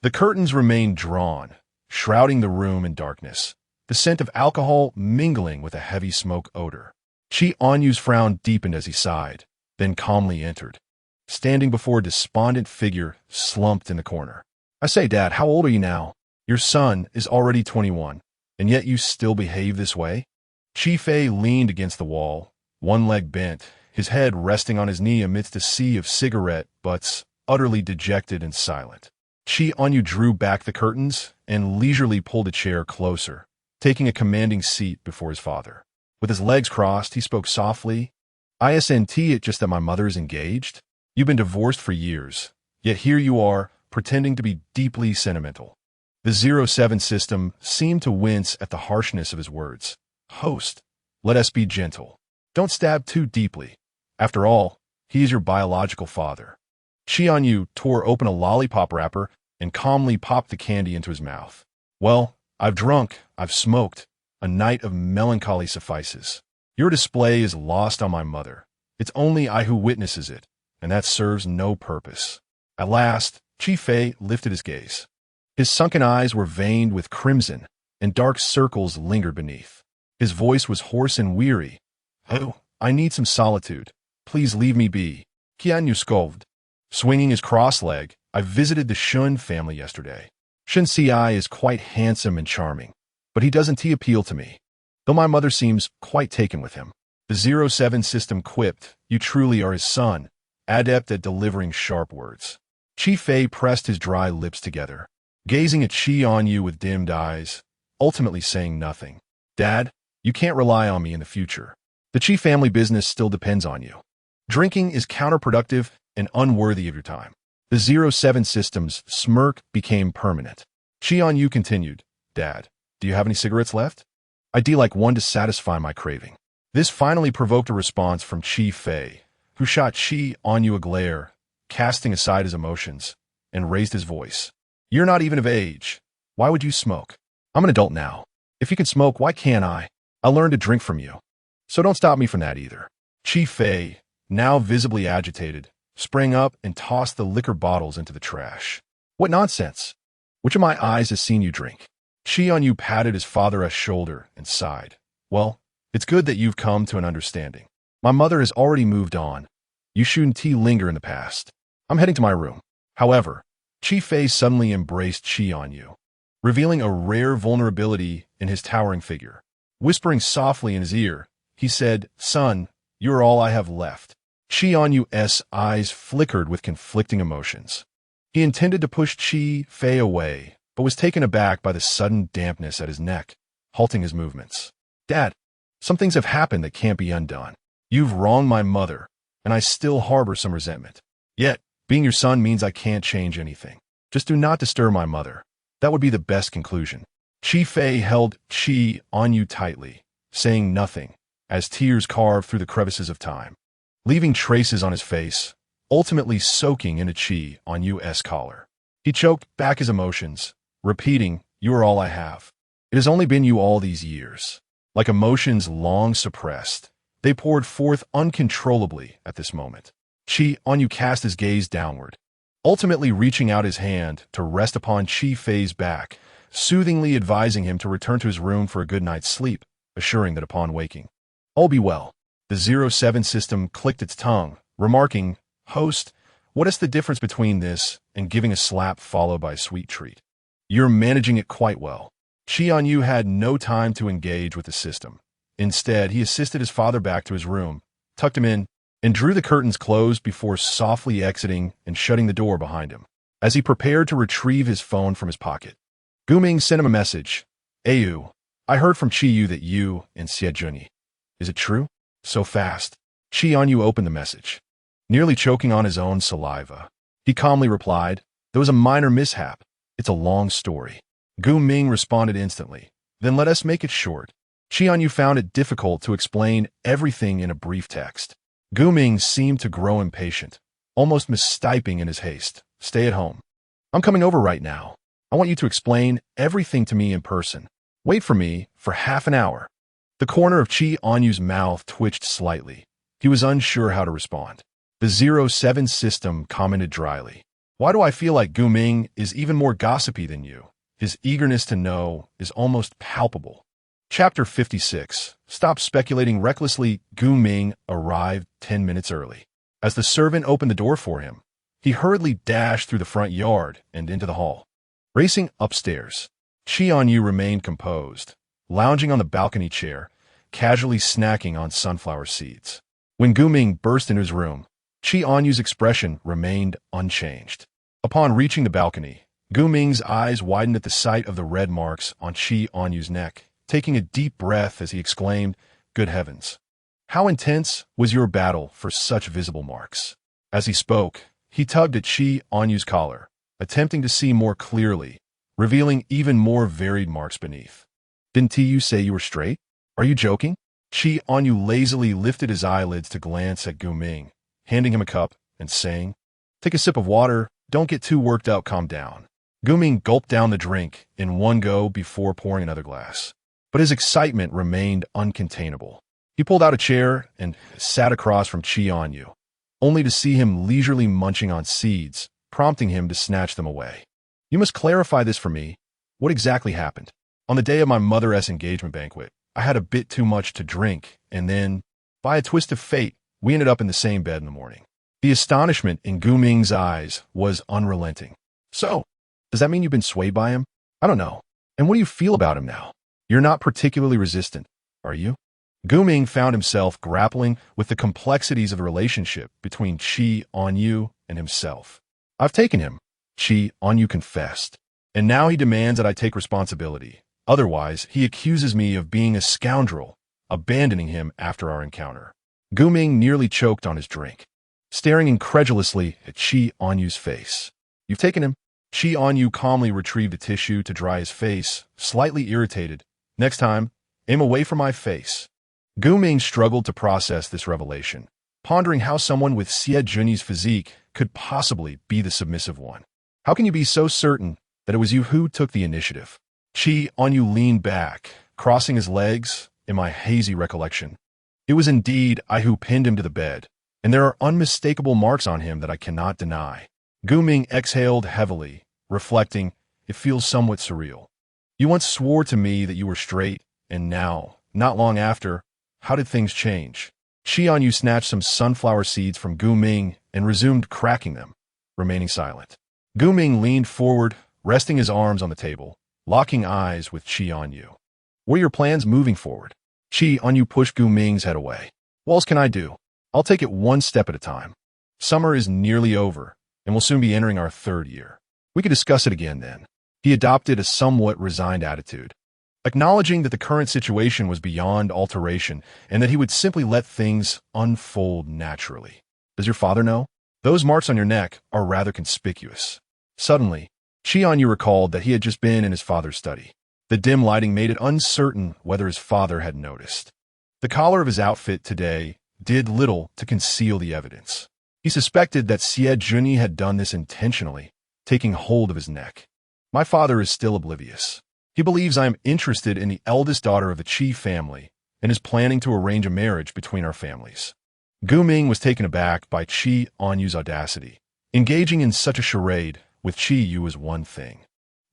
A: The curtains remained drawn, shrouding the room in darkness, the scent of alcohol mingling with a heavy smoke odor. Chì Ānyu's frown deepened as he sighed, then calmly entered, standing before a despondent figure slumped in the corner. "I say, Dad, how old are you now? Your son is already 21, and yet you still behave this way?" Chi Fei leaned against the wall, one leg bent, his head resting on his knee amidst a sea of cigarette butts, utterly dejected and silent. Chì Ānyù drew back the curtains and leisurely pulled a chair closer, taking a commanding seat before his father. With his legs crossed, he spoke softly, "Isn't it just that my mother is engaged? You've been divorced for years, yet here you are, pretending to be deeply sentimental." The 07 system seemed to wince at the harshness of his words. "Host, let us be gentle. Don't stab too deeply. After all, he is your biological father." Chì Ānyù tore open a lollipop wrapper and calmly popped the candy into his mouth. "Well, I've drunk, I've smoked. A night of melancholy suffices. Your display is lost on my mother. It's only I who witnesses it, and that serves no purpose." At last, Chi Fei lifted his gaze. His sunken eyes were veined with crimson, and dark circles lingered beneath. His voice was hoarse and weary. "Oh, I need some solitude. please leave me be. Chì Ānyù scolded. Swinging his cross leg, I visited the Shun family yesterday. Shun Ci is quite handsome and charming, but he doesn't appeal to me, though my mother seems quite taken with him. The 07 system quipped, you truly are his son, adept at delivering sharp words. Chi Fei pressed his dry lips together, gazing at Chì Ānyù with dimmed eyes, ultimately saying nothing. Dad, you can't rely on me in the future. The Chi family business still depends on you. Drinking is counterproductive and unworthy of your time. The 07 system's smirk became permanent. Chì Ānyù continued, Dad, do you have any cigarettes left? I'd like one to satisfy my craving. This finally provoked a response from Chi Fei, who shot Chì Ānyù a glare, casting aside his emotions, and raised his voice. You're not even of age. Why would you smoke? I'm an adult now. If you can smoke, why can't I? I'll learn to drink from you. So don't stop me from that either. Chi Fei, now visibly agitated, sprang up and tossed the liquor bottles into the trash. What nonsense! Which of my eyes has seen you drink? Chì Ānyù patted his father's shoulder and sighed. Well, it's good that you've come to an understanding. My mother has already moved on. You shouldn't linger in the past. I'm heading to my room. However, Chi Fei suddenly embraced Chì Ānyù, revealing a rare vulnerability in his towering figure. Whispering softly in his ear, he said, Son, you're all I have left. Chì Ānyu's eyes flickered with conflicting emotions. He intended to push Chi Fei away, but was taken aback by the sudden dampness at his neck, halting his movements. Dad, some things have happened that can't be undone. You've wronged my mother, and I still harbor some resentment. Yet, being your son means I can't change anything. Just do not disturb my mother. That would be the best conclusion. Chi Fei held Chì Ānyù tightly, saying nothing, as tears carved through the crevices of time, leaving traces on his face, ultimately soaking into Chì Ānyu's collar. He choked back his emotions, repeating, You are all I have. It has only been you all these years. Like emotions long suppressed, they poured forth uncontrollably at this moment. Chì Ānyù cast his gaze downward, ultimately reaching out his hand to rest upon Chi Fei's back, soothingly advising him to return to his room for a good night's sleep, assuring that upon waking, all be well. The 07 system clicked its tongue, remarking, Host, what is the difference between this and giving a slap followed by a sweet treat? You're managing it quite well. Chì Ānyù had no time to engage with the system. Instead, he assisted his father back to his room, tucked him in, and drew the curtains closed before softly exiting and shutting the door behind him. As he prepared to retrieve his phone from his pocket, Gu Ming sent him a message. Ayu, I heard from Chì Ānyù that you and Xie. Is it true? So fast. Chì Ānyù opened the message, nearly choking on his own saliva. He calmly replied, There was a minor mishap. It's a long story. Gu Ming responded instantly. Then let us make it short. Chì Ānyù found it difficult to explain everything in a brief text. Gu Ming seemed to grow impatient, almost mistyping in his haste. Stay at home. I'm coming over right now. I want you to explain everything to me in person. Wait for me for half an hour. The corner of Chì Ānyu's mouth twitched slightly. He was unsure how to respond. The 07 system commented dryly. Why do I feel like Gu Ming is even more gossipy than you? His eagerness to know is almost palpable. Chapter 56. Stop speculating recklessly. Gu Ming arrived 10 minutes early. As the servant opened the door for him, he hurriedly dashed through the front yard and into the hall. Racing upstairs, Chì Ānyù remained composed, lounging on the balcony chair, casually snacking on sunflower seeds. When Gu Ming burst into his room, Chì Ānyu's expression remained unchanged. Upon reaching the balcony, Gu Ming's eyes widened at the sight of the red marks on Chì Ānyu's neck, taking a deep breath as he exclaimed, Good heavens! How intense was your battle for such visible marks? As he spoke, he tugged at Chì Ānyu's collar, attempting to see more clearly, revealing even more varied marks beneath. Didn't you say you were straight? Are you joking? Chì Ānyù lazily lifted his eyelids to glance at Gu Ming, handing him a cup and saying, Take a sip of water, don't get too worked up, calm down. Gu Ming gulped down the drink in one go before pouring another glass. But his excitement remained uncontainable. He pulled out a chair and sat across from Chì Ānyù, only to see him leisurely munching on seeds, prompting him to snatch them away. You must clarify this for me. What exactly happened? On the day of my mother's engagement banquet, I had a bit too much to drink, and then, by a twist of fate, We ended up in the same bed in the morning. The astonishment in Gu Ming's eyes was unrelenting. So, does that mean you've been swayed by him? I don't know. And what do you feel about him now? You're not particularly resistant, are you? Gu Ming found himself grappling with the complexities of the relationship between Chì Ānyù and himself. I've taken him, Chì Ānyù confessed, and now he demands that I take responsibility. Otherwise, he accuses me of being a scoundrel, abandoning him after our encounter. Gu Ming nearly choked on his drink, staring incredulously at Chì Ānyù's face. You've taken him? Chì Ānyù calmly retrieved a tissue to dry his face, slightly irritated. Next time, aim away from my face. Gu Ming struggled to process this revelation, pondering how someone with Xie Junyi's physique could possibly be the submissive one. How can you be so certain that it was you who took the initiative? Chì Ānyù leaned back, crossing his legs, in my hazy recollection. It was indeed I who pinned him to the bed, and there are unmistakable marks on him that I cannot deny. Gu Ming exhaled heavily, reflecting, it feels somewhat surreal. You once swore to me that you were straight, and now, not long after, how did things change? Chì Ānyù snatched some sunflower seeds from Gu Ming and resumed cracking them, remaining silent. Gu Ming leaned forward, resting his arms on the table, locking eyes with Chì Ānyù. What are your plans moving forward? Chì Ānyù pushed Gu Ming's head away. What else can I do? I'll take it one step at a time. Summer is nearly over, and we'll soon be entering our 3rd year. We could discuss it again then. He adopted a somewhat resigned attitude, acknowledging that the current situation was beyond alteration and that he would simply let things unfold naturally. Does your father know? Those marks on your neck are rather conspicuous. Suddenly, Chì Ānyù recalled that he had just been in his father's study. The dim lighting made it uncertain whether his father had noticed. The collar of his outfit today did little to conceal the evidence. He suspected that Xie Junyi had done this intentionally, taking hold of his neck. My father is still oblivious. He believes I am interested in the eldest daughter of the Chì family and is planning to arrange a marriage between our families. Gu Ming was taken aback by Chì Ānyù's audacity. Engaging in such a charade with Chì Ānyù was one thing.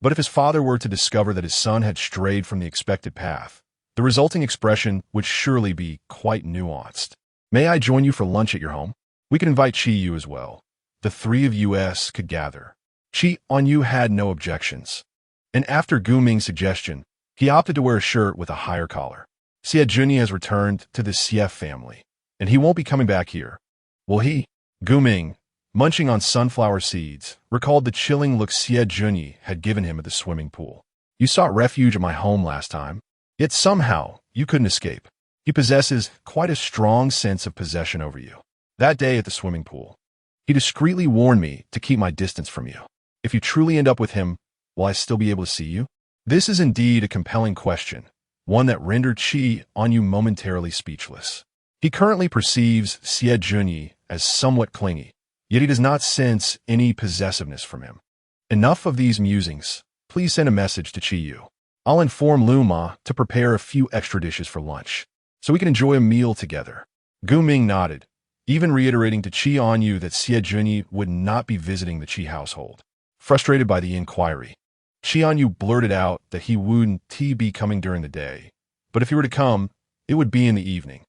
A: But if his father were to discover that his son had strayed from the expected path, the resulting expression would surely be quite nuanced. May I join you for lunch at your home? We could invite Chì Ānyù as well. The 3 of us could gather. Chì Ānyù had no objections, and after Gu Ming's suggestion, he opted to wear a shirt with a higher collar. Xie Junyi has returned to the Xie family, and he won't be coming back here. Will he? Gu Ming, munching on sunflower seeds, recalled the chilling look Xie Junyi had given him at the swimming pool. You sought refuge at my home last time, yet somehow you couldn't escape. He possesses quite a strong sense of possession over you. That day at the swimming pool, he discreetly warned me to keep my distance from you. If you truly end up with him, will I still be able to see you? This is indeed a compelling question, one that rendered Chì Ānyù momentarily speechless. He currently perceives Xie Junyi as somewhat clingy, yet he does not sense any possessiveness from him. Enough of these musings. Please send a message to Chì Ānyù. I'll inform Lu Ma to prepare a few extra dishes for lunch, so we can enjoy a meal together. Gu Ming nodded, even reiterating to Chì Ānyù that Xie Junyi would not be visiting the Chì household. Frustrated by the inquiry, Chì Ānyù blurted out that he wouldn't be coming during the day, but if he were to come, it would be in the evening.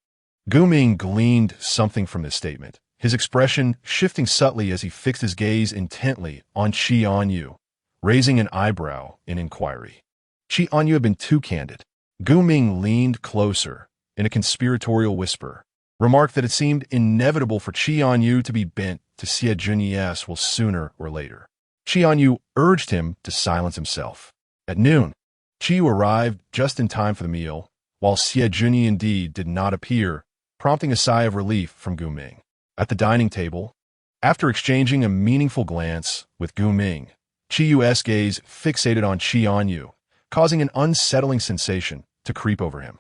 A: Gu Ming gleaned something from this statement, his expression shifting subtly as he fixed his gaze intently on Chì Ānyù, raising an eyebrow in inquiry. Chì Ānyù had been too candid. Gu Ming leaned closer, in a conspiratorial whisper, remarked that it seemed inevitable for Chì Ānyù to be bent to Xie Junyi's will sooner or later. Chì Ānyù urged him to silence himself. At noon, Chì Ānyù arrived just in time for the meal, while Xie Junyi indeed did not appear, prompting a sigh of relief from Gu Ming. At the dining table, after exchanging a meaningful glance with Gu Ming, Chì Ānyù's gaze fixated on Chì Ānyù, causing an unsettling sensation to creep over him.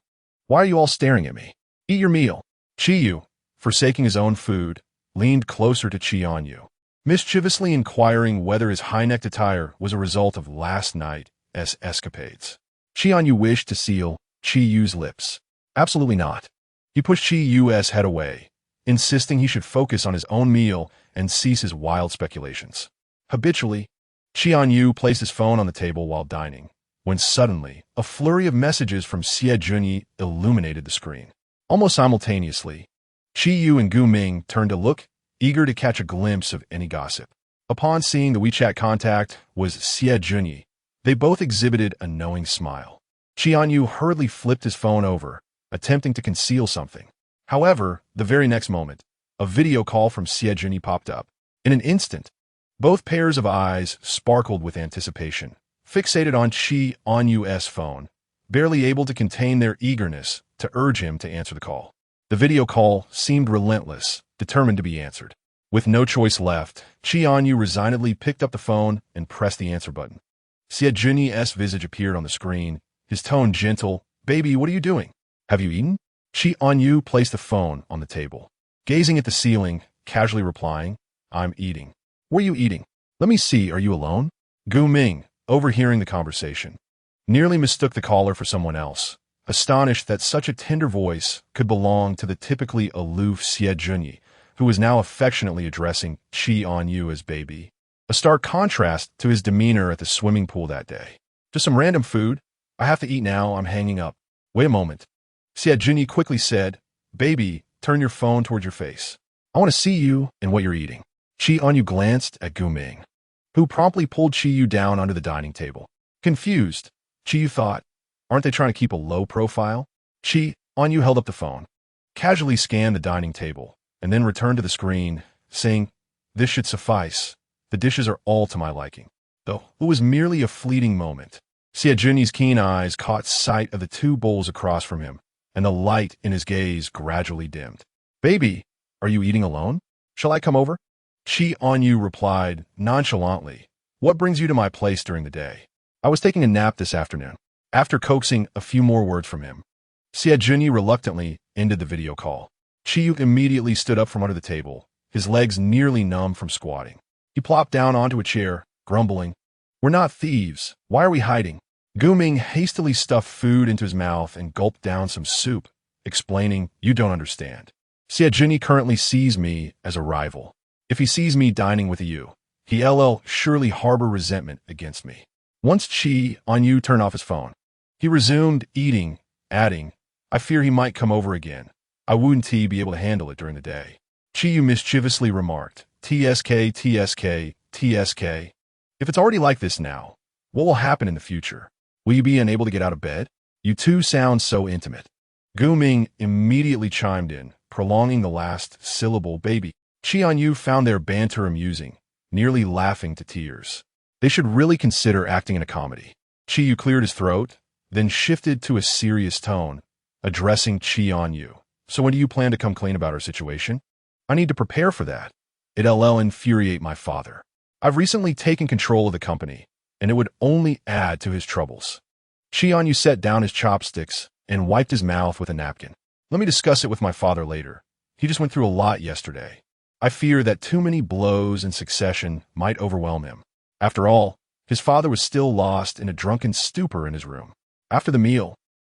A: Why are you all staring at me? Eat your meal. Chì Ānyù, forsaking his own food, leaned closer to Chì Ānyù, mischievously inquiring whether his high-necked attire was a result of last night's escapades. Chì Ānyù wished to seal Chì Ānyù's lips. Absolutely not. He pushed Chì Ānyù's head away, insisting he should focus on his own meal and cease his wild speculations. Habitually, Chì Ānyù placed his phone on the table while dining, when suddenly a flurry of messages from Xie Junyi illuminated the screen. Almost simultaneously, Chì Ānyù and Gu Ming turned to look, eager to catch a glimpse of any gossip. Upon seeing the WeChat contact was Xie Junyi, they both exhibited a knowing smile. Chì Ānyù hurriedly flipped his phone over, attempting to conceal something. However, the very next moment, a video call from Xie Junyi popped up. In an instant, both pairs of eyes sparkled with anticipation, fixated on Chì Ānyu's phone, barely able to contain their eagerness to urge him to answer the call. The video call seemed relentless, determined to be answered. With no choice left, Chì Ānyù resignedly picked up the phone and pressed the answer button. Xie Junyi's visage appeared on the screen, his tone gentle. "Baby, what are you doing? Have you eaten?" Chì Ānyù placed the phone on the table, gazing at the ceiling, casually replying, "I'm eating." "What are you eating? Let me see, are you alone?" Gu Ming, overhearing the conversation, nearly mistook the caller for someone else, astonished that such a tender voice could belong to the typically aloof Xie Junyi, who was now affectionately addressing Chì Ānyù as baby, a stark contrast to his demeanor at the swimming pool that day. "Just some random food. I have to eat now, I'm hanging up." "Wait a moment." Xie Junyi quickly said, "Baby, turn your phone towards your face. I want to see you and what you're eating." Chì Ānyù glanced at Gu Ming, who promptly pulled Chì Ānyù down onto the dining table. Confused, Chì Ānyù thought, aren't they trying to keep a low profile? Chì Ānyù held up the phone, casually scanned the dining table, and then returned to the screen, saying, "This should suffice. The dishes are all to my liking." Though it was merely a fleeting moment, Xie Junyi's keen eyes caught sight of the two bowls across from him, and the light in his gaze gradually dimmed. "Baby, are you eating alone? Shall I come over?" Chì Ānyù replied nonchalantly, "What brings you to my place during the day? I was taking a nap this afternoon." After coaxing a few more words from him, Xie Junyi reluctantly ended the video call. Chì Ānyù immediately stood up from under the table, his legs nearly numb from squatting. He plopped down onto a chair, grumbling, "We're not thieves. Why are we hiding?" Gu Ming hastily stuffed food into his mouth and gulped down some soup, explaining, "You don't understand. Xie Junyi currently sees me as a rival. If he sees me dining with you, he'll surely harbor resentment against me." Once Chì Ānyù turned off his phone, he resumed eating, adding, "I fear he might come over again. I wouldn't be able to handle it during the day." Chì Ānyù mischievously remarked, "TSK, TSK, TSK. If it's already like this now, what will happen in the future? Will you be unable to get out of bed? You two sound so intimate." Gu Ming immediately chimed in, prolonging the last syllable, "baby." Chì Ānyù found their banter amusing, nearly laughing to tears. They should really consider acting in a comedy. Chì Ānyù cleared his throat, then shifted to a serious tone, addressing Chì Ānyù. "So when do you plan to come clean about our situation? I need to prepare for that. It'll infuriate my father. I've recently taken control of the company, and it would only add to his troubles." Chì Ānyù set down his chopsticks and wiped his mouth with a napkin. "Let me discuss it with my father later. He just went through a lot yesterday. I fear that too many blows in succession might overwhelm him." After all, his father was still lost in a drunken stupor in his room. After the meal,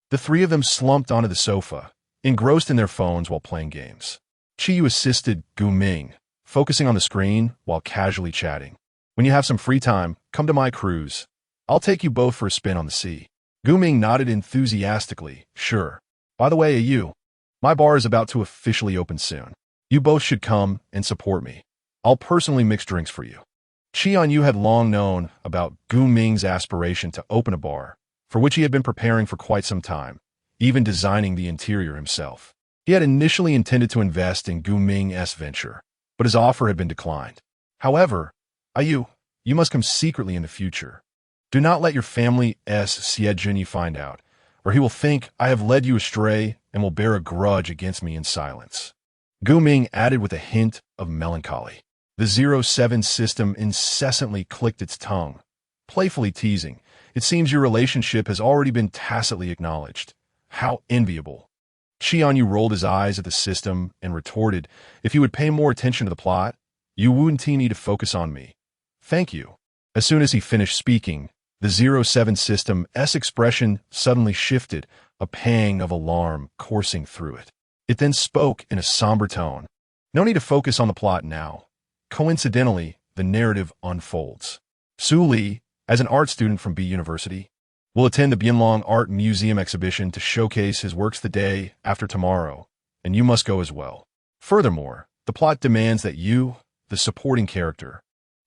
A: the three of them slumped onto the sofa, engrossed in their phones while playing games. Chì Ānyù assisted Gu Ming, focusing on the screen while casually chatting. "When you have some free time, come to my cruise. I'll take you both for a spin on the sea." Gu Ming nodded enthusiastically, "Sure. By the way, you, my bar is about to officially open soon. You both should come and support me. I'll personally mix drinks for you." Chì Ānyù had long known about Gu Ming's aspiration to open a bar, for which he had been preparing for quite some time, even designing the interior himself. He had initially intended to invest in Gu Ming's venture, but his offer had been declined. "However, you must come secretly in the future. Do not let your family's Xie Junyi find out, or he will think I have led you astray and will bear a grudge against me in silence." Gu Ming added with a hint of melancholy. The 07 system incessantly clicked its tongue, playfully teasing, "It seems your relationship has already been tacitly acknowledged. How enviable." Chì Ānyù rolled his eyes at the system and retorted, "If you would pay more attention to the plot, you wouldn't need to focus on me. Thank you." As soon as he finished speaking, the 07 system's expression suddenly shifted, a pang of alarm coursing through it. It then spoke in a somber tone, "No need to focus on the plot now. Coincidentally, the narrative unfolds. Su Li, as an art student from B University, will attend the Bianlong Art Museum exhibition to showcase his works the day after tomorrow, and you must go as well. Furthermore, the plot demands that you, the supporting character,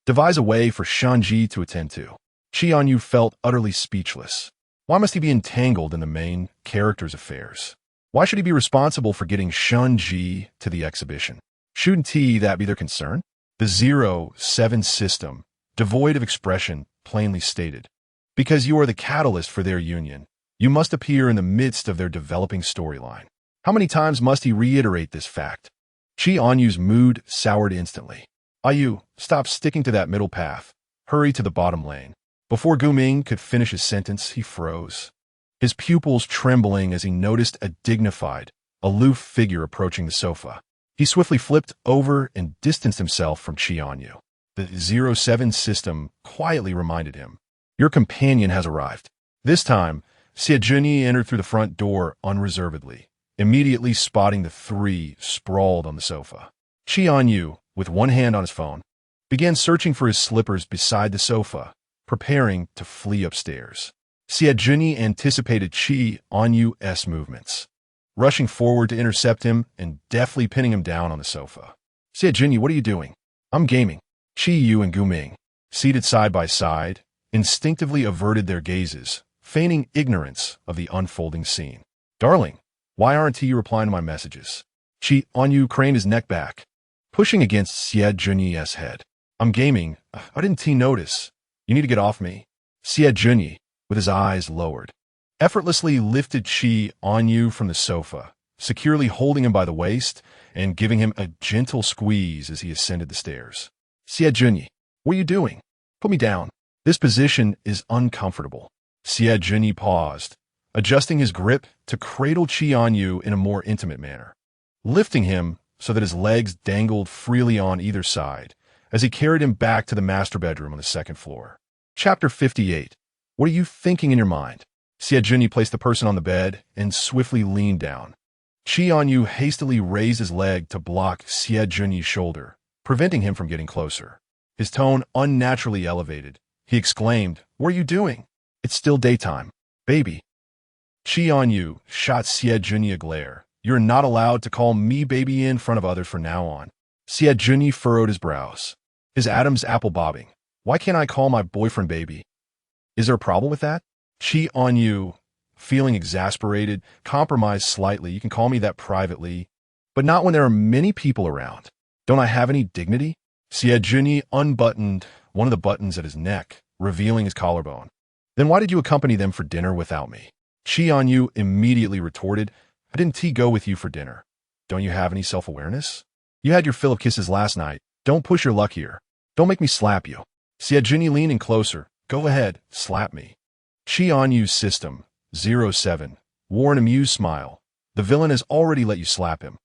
A: devise a way for Shanji to attend to. Chì Ānyù felt utterly speechless. Why must he be entangled in the main character's affairs? Why should he be responsible for getting Shanji to the exhibition? Shouldn't that be their concern? The 0-7 system, devoid of expression, plainly stated. Because you are the catalyst for their union, you must appear in the midst of their developing storyline. How many times must he reiterate this fact? Chì Ānyù's mood soured instantly. Ānyù, stop sticking to that middle path. Hurry to the bottom lane. Before Guming could finish his sentence, he froze, his pupils trembling as he noticed a dignified, aloof figure approaching the sofa. He swiftly flipped over and distanced himself from Chì Ānyù. The 0-7 system quietly reminded him, your companion has arrived. This time, Xiejunyi entered through the front door unreservedly, immediately spotting the three sprawled on the sofa. Chì Ānyù, with one hand on his phone, began searching for his slippers beside the sofa, preparing to flee upstairs. Xiejunyi anticipated Chì Ānyu's movements, rushing forward to intercept him and deftly pinning him down on the sofa. Xiejunyi, what are you doing? I'm gaming. Chi Yu and Guming, seated side by side, instinctively averted their gazes, feigning ignorance of the unfolding scene. Darling, why aren't you replying to my messages? Chì Ānyù craned his neck back, pushing against Xiejunyi's head. I'm gaming. I didn't notice. You need to get off me. Xiejunyi, with his eyes lowered, effortlessly lifted Chì Ānyù from the sofa, securely holding him by the waist and giving him a gentle squeeze as he ascended the stairs. Xiejunyi, what are you doing? Put me down. This position is uncomfortable. Xiejunyi paused, adjusting his grip to cradle Chì Ānyù in a more intimate manner, lifting him so that his legs dangled freely on either side as he carried him back to the master bedroom on the second floor. Chapter 58. What are you thinking in your mind? Xiejunyi placed the person on the bed and swiftly leaned down. Chì Ānyù hastily raised his leg to block Xiejunyi's shoulder, preventing him from getting closer. His tone unnaturally elevated. He exclaimed, what are you doing? It's still daytime. Baby. Chì Ānyù shot Xiejunyi a glare. You're not allowed to call me baby in front of others from now on. Xiejunyi furrowed his brows, his Adam's apple bobbing. Why can't I call my boyfriend baby? Is there a problem with that? Chì Ānyù, feeling exasperated, compromised slightly. You can call me that privately, but not when there are many people around. Don't I have any dignity? Xiejunyi unbuttoned one of the buttons at his neck, revealing his collarbone. Then why did you accompany them for dinner without me? Chì Ānyù immediately retorted, I didn't go with you for dinner. Don't you have any self-awareness? You had your fill of kisses last night. Don't push your luck here. Don't make me slap you. Xiejunyi leaned in closer. Go ahead, slap me. Chì Ānyu's system, 0-7, wore an amused smile. The villain has already let you slap him.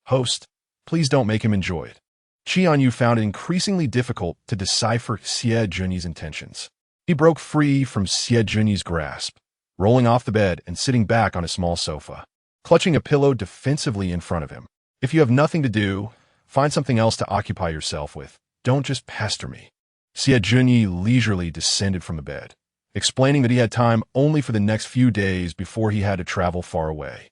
A: Host, please don't make him enjoy it. Chì Ānyù found it increasingly difficult to decipher Xiejunyi's intentions. He broke free from Xiejunyi's grasp, rolling off the bed and sitting back on a small sofa, clutching a pillow defensively in front of him. If you have nothing to do, find something else to occupy yourself with. Don't just pester me. Xiejunyi leisurely descended from the bed, explaining that he had time only for the next few days before he had to travel far away,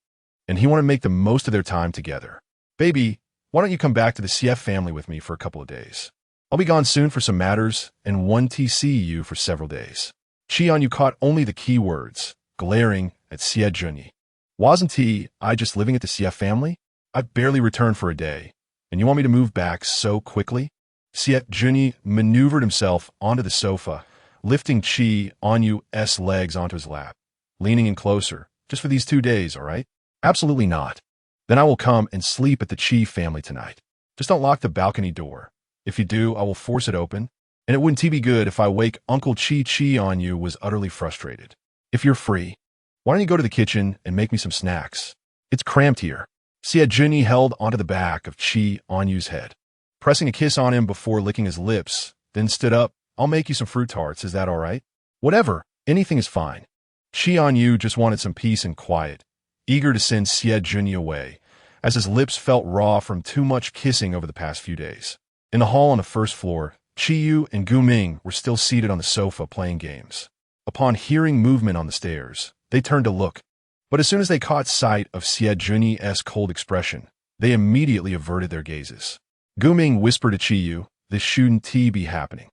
A: and he wanted to make the most of their time together. Baby, why don't you come back to the CF family with me for a couple of days? I'll be gone soon for some matters and want to see you for several days. Chì Ānyù caught only the key words, glaring at Xiejunyi. Wasn't I just living at the CF family? I've barely returned for a day, and you want me to move back so quickly? Xiejunyi maneuvered himself onto the sofa, lifting Chì Ānyu's legs onto his lap, leaning in closer. Just for these 2 days, all right? Absolutely not. Then I will come and sleep at the Chì family tonight. Just don't lock the balcony door. If you do, I will force it open, and it wouldn't be good if I wake Uncle Chì Ānyù was utterly frustrated. If you're free, why don't you go to the kitchen and make me some snacks? It's cramped here. Xiejunyi held onto the back of Chì Ānyu's head, pressing a kiss on him before licking his lips, then stood up. I'll make you some fruit tarts, is that all right? Whatever, anything is fine. Chì Ānyù just wanted some peace and quiet, eager to send Xiejunyi away, as his lips felt raw from too much kissing over the past few days. In the hall on the first floor, Chi Yu and Guming were still seated on the sofa playing games. Upon hearing movement on the stairs, they turned to look, but as soon as they caught sight of Xiejunyi's cold expression, They immediately averted their gazes. Guming whispered to Chì Ānyù, "This shouldn't be happening.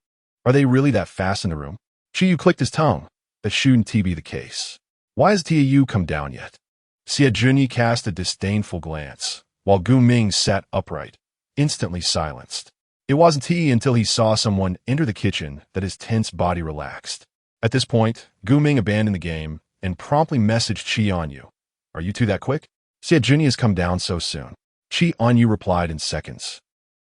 A: Are they really that fast in the room?" Chì Ānyù clicked his tongue. That shouldn't be the case. Why has Chì Ānyù come down yet? Xiejunyi cast a disdainful glance, while Guming sat upright, instantly silenced. It wasn't until he saw someone enter the kitchen that his tense body relaxed. At this point, Guming abandoned the game and promptly messaged Chì Ānyù. "Are you two that quick? Xiejunyi has come down so soon." Chì Ānyù replied in seconds.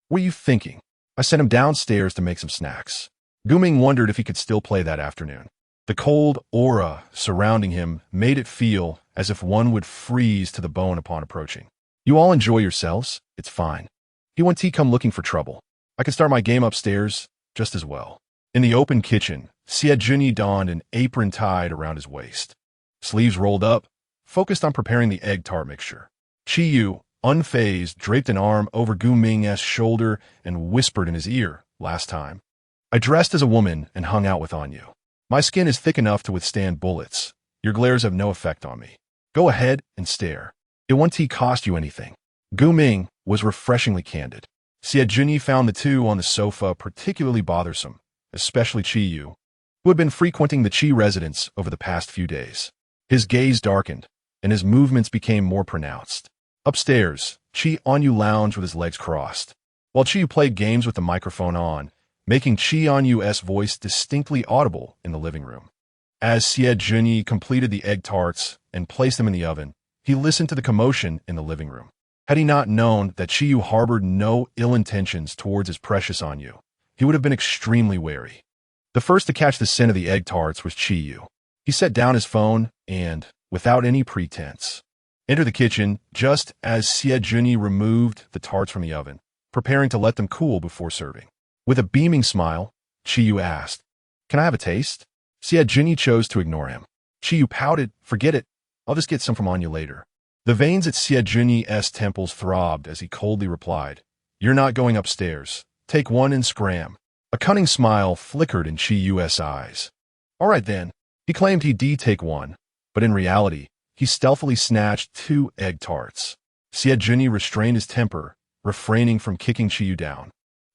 A: "What are you thinking? I sent him downstairs to make some snacks." Guming wondered if he could still play that afternoon. The cold aura surrounding him made it feel as if one would freeze to the bone upon approaching. "You all enjoy yourselves. It's fine. He won't come looking for trouble. I can start my game upstairs just as well." In the open kitchen, Xiejunyi donned an apron tied around his waist. Sleeves rolled up, focused on preparing the egg tart mixture. Chì Ānyù, unfazed, draped an arm over Guming's shoulder and whispered in his ear, "Last time, I dressed as a woman and hung out with Ānyù. My skin is thick enough to withstand bullets. Your glares have no effect on me. Go ahead and stare. It won't cost you anything." Guming was refreshingly candid. Xiejunyi found the two on the sofa particularly bothersome, especially Chì Ānyù, who had been frequenting the Chì residence over the past few days. His gaze darkened, and his movements became more pronounced. Upstairs, Chì Ānyù lounged with his legs crossed, while Chì Ānyù played games with the microphone on, making Chì Ānyu's voice distinctly audible in the living room. As Xiejunyi completed the egg tarts and placed them in the oven, he listened to the commotion in the living room. Had he not known that Chì Ānyù harbored no ill intentions towards his precious Ānyù, he would have been extremely wary. The first to catch the scent of the egg tarts was Chì Ānyù. He set down his phone and, without any pretense, entered the kitchen just as Xiejunyi removed the tarts from the oven, preparing to let them cool before serving. With a beaming smile, Chì Ānyù asked, "Can I have a taste?" Xiejunyi chose to ignore him. Chì Ānyù pouted, "Forget it. I'll just get some from Ānyù later." The veins at Xiejunyi's temples throbbed as he coldly replied, "You're not going upstairs. Take one and scram." A cunning smile flickered in Chì Ānyu's eyes. "All right then." He claimed he'd take one, but in reality, he stealthily snatched 2 egg tarts. Xiejunyi restrained his temper, refraining from kicking Chì Ānyù down,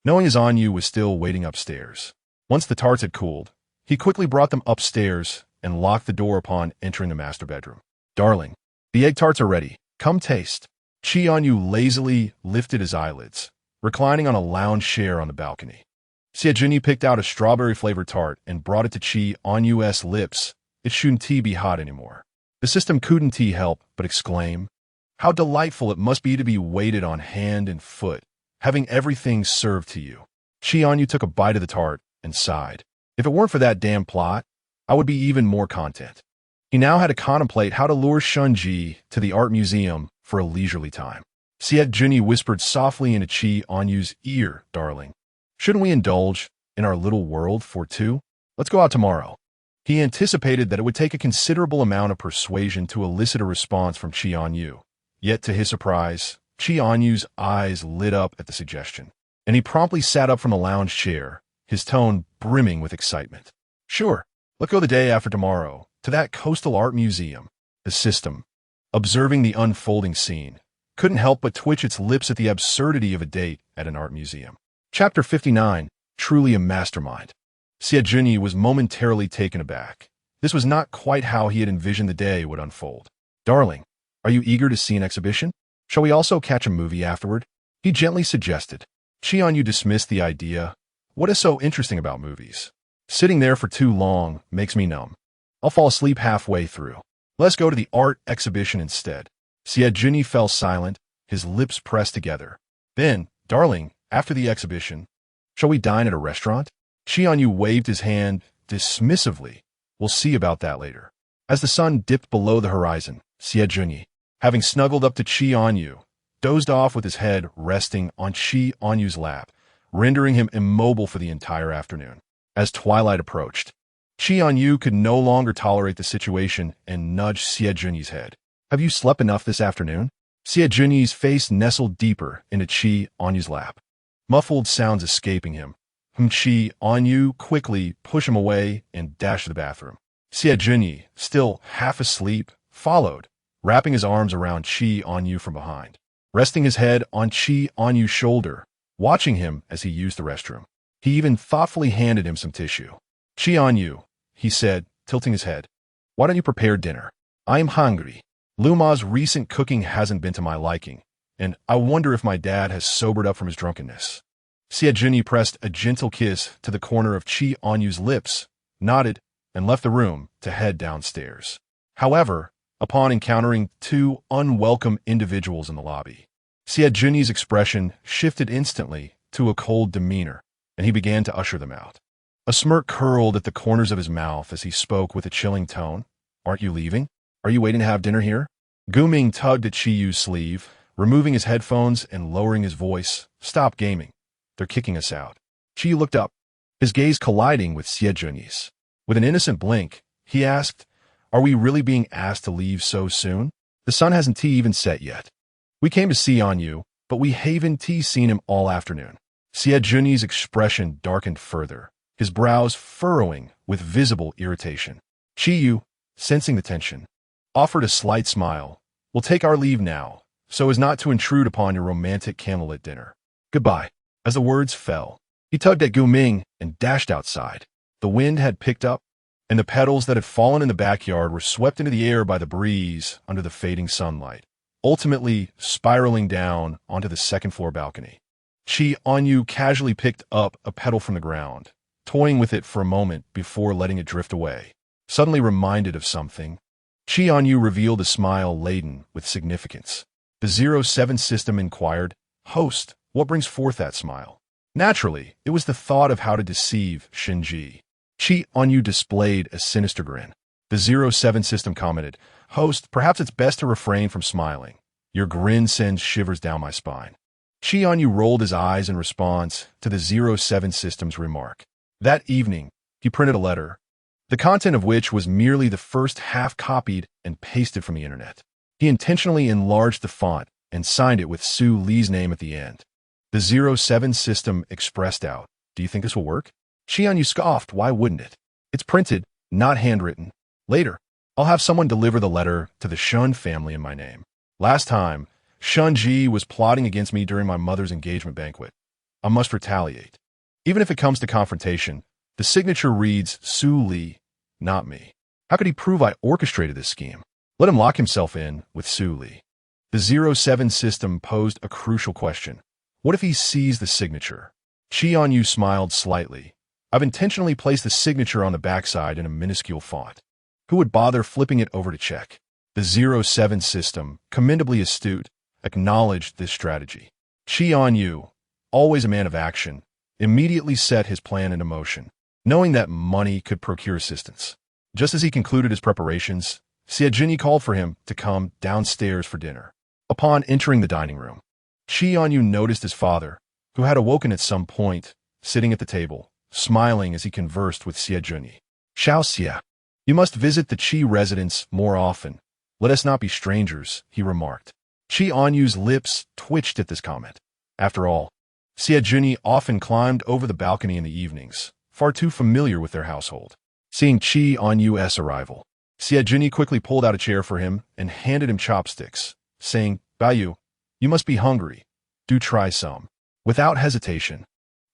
A: knowing his Ānyù was still waiting upstairs. Once the tarts had cooled, he quickly brought them upstairs and locked the door upon entering the master bedroom. "Darling, the egg tarts are ready. Come taste." Chì Ānyù lazily lifted his eyelids, reclining on a lounge chair on the balcony. Xiejunyi picked out a strawberry-flavored tart and brought it to Chì Ānyu's lips. It shouldn't be hot anymore. The system couldn't help but exclaim, "How delightful it must be to be waited on hand and foot, having everything served to you." Chì Ānyù took a bite of the tart and sighed. "If it weren't for that damn plot, I would be even more content." He now had to contemplate how to lure Shunji to the art museum for a leisurely time. Xiejunyi whispered softly into Chì Ānyu's ear, "Darling, shouldn't we indulge in our little world for two? Let's go out tomorrow." He anticipated that it would take a considerable amount of persuasion to elicit a response from Chì Ānyù. Yet, to his surprise, Chì Ānyu's eyes lit up at the suggestion, and he promptly sat up from the lounge chair, his tone brimming with excitement. "Sure, let's go the day after tomorrow, to that coastal art museum." The system, observing the unfolding scene, couldn't help but twitch its lips at the absurdity of a date at an art museum. Chapter 59, Truly a Mastermind. Xiejunyi was momentarily taken aback. This was not quite how he had envisioned the day would unfold. "Darling, are you eager to see an exhibition? Shall we also catch a movie afterward?" he gently suggested. Chì Ānyù dismissed the idea. "What is so interesting about movies? Sitting there for too long makes me numb. I'll fall asleep halfway through. Let's go to the art exhibition instead." Xiejunyi fell silent, his lips pressed together. Then, "Darling, after the exhibition, shall we dine at a restaurant?" Chì Ānyù waved his hand dismissively. "We'll see about that later." As the sun dipped below the horizon, Xiejunyi, having snuggled up to Chì Ānyù, dozed off with his head resting on Chì Ānyu's lap, rendering him immobile for the entire afternoon. As twilight approached, Chì Ānyù could no longer tolerate the situation and nudged Xiejunyi's head. "Have you slept enough this afternoon?" Xiejunyi's face nestled deeper into Chì Ānyu's lap, muffled sounds escaping him. Chì Ānyù quickly pushed him away and dashed to the bathroom. Xiejunyi, still half asleep, followed, wrapping his arms around Chì Ānyù from behind. resting his head on Chì Ānyu's shoulder, watching him as he used the restroom. He even thoughtfully handed him some tissue. "Chì Ānyù," he said, tilting his head. "Why don't you prepare dinner? I am hungry. Luma's recent cooking hasn't been to my liking, and I wonder if my dad has sobered up from his drunkenness." Xie Zhenyi pressed a gentle kiss to the corner of Chì Ānyu's lips, nodded, and left the room to head downstairs. However, upon encountering two unwelcome individuals in the lobby, Xie Zhenyi's expression shifted instantly to a cold demeanor, and he began to usher them out. A smirk curled at the corners of his mouth as he spoke with a chilling tone. "Aren't you leaving? Are you waiting to have dinner here?" Gu Ming tugged at Chi Yu's sleeve, removing his headphones and lowering his voice. "Stop gaming. They're kicking us out." Chi Yu looked up, his gaze colliding with Xie Zhenyi's. With an innocent blink, he asked, "Are we really being asked to leave so soon? The sun hasn't even set yet." "We came to see Ānyù, but we haven't seen him all afternoon." Xie Zhenyi's expression darkened further, his brows furrowing with visible irritation. Chi Yu, sensing the tension, offered a slight smile. "We'll take our leave now, so as not to intrude upon your romantic candlelit dinner. Goodbye." As the words fell, he tugged at Gu Ming and dashed outside. The wind had picked up, and the petals that had fallen in the backyard were swept into the air by the breeze under the fading sunlight, ultimately spiraling down onto the second-floor balcony. Chì Ānyù casually picked up a petal from the ground, toying with it for a moment before letting it drift away. Suddenly reminded of something, Chì Ānyù revealed a smile laden with significance. The 07 system inquired, "Host, what brings forth that smile?" Naturally, it was the thought of how to deceive Shinji. Chì Ānyù displayed a sinister grin. The 07 system commented, "Host, perhaps it's best to refrain from smiling. Your grin sends shivers down my spine." Chì Ānyù rolled his eyes in response to the 07 system's remark. That evening, he printed a letter, the content of which was merely the first half copied and pasted from the internet. He intentionally enlarged the font and signed it with Su Li's name at the end. The 07 system expressed out, "Do you think this will work?" Chì Ānyù scoffed, "Why wouldn't it? It's printed, not handwritten. Later, I'll have someone deliver the letter to the Shun family in my name. Last time, Shunji was plotting against me during my mother's engagement banquet. I must retaliate. Even if it comes to confrontation, the signature reads Su Li, not me. How could he prove I orchestrated this scheme? Let him lock himself in with Su Li." The 07 system posed a crucial question. What if he sees the signature? Chì Ānyù smiled slightly. "I've intentionally placed the signature on the backside in a minuscule font. Who would bother flipping it over to check?" The 07 system, commendably astute, acknowledged this strategy. Chì Ānyù, always a man of action, immediately set his plan into motion, knowing that money could procure assistance. Just as he concluded his preparations, Xie Zhenyi called for him to come downstairs for dinner. Upon entering the dining room, Chì Ānyù noticed his father, who had awoken at some point, sitting at the table, smiling as he conversed with Xie Zhenyi. "Xiao Xie, you must visit the Qi residence more often. Let us not be strangers," he remarked. Chì Ānyu's lips twitched at this comment. After all, Xie Zhenyi often climbed over the balcony in the evenings, far too familiar with their household. Seeing Chì Ānyu's arrival, Xie Zhenyi quickly pulled out a chair for him and handed him chopsticks, saying, "Bayu, you must be hungry. Do try some." Without hesitation,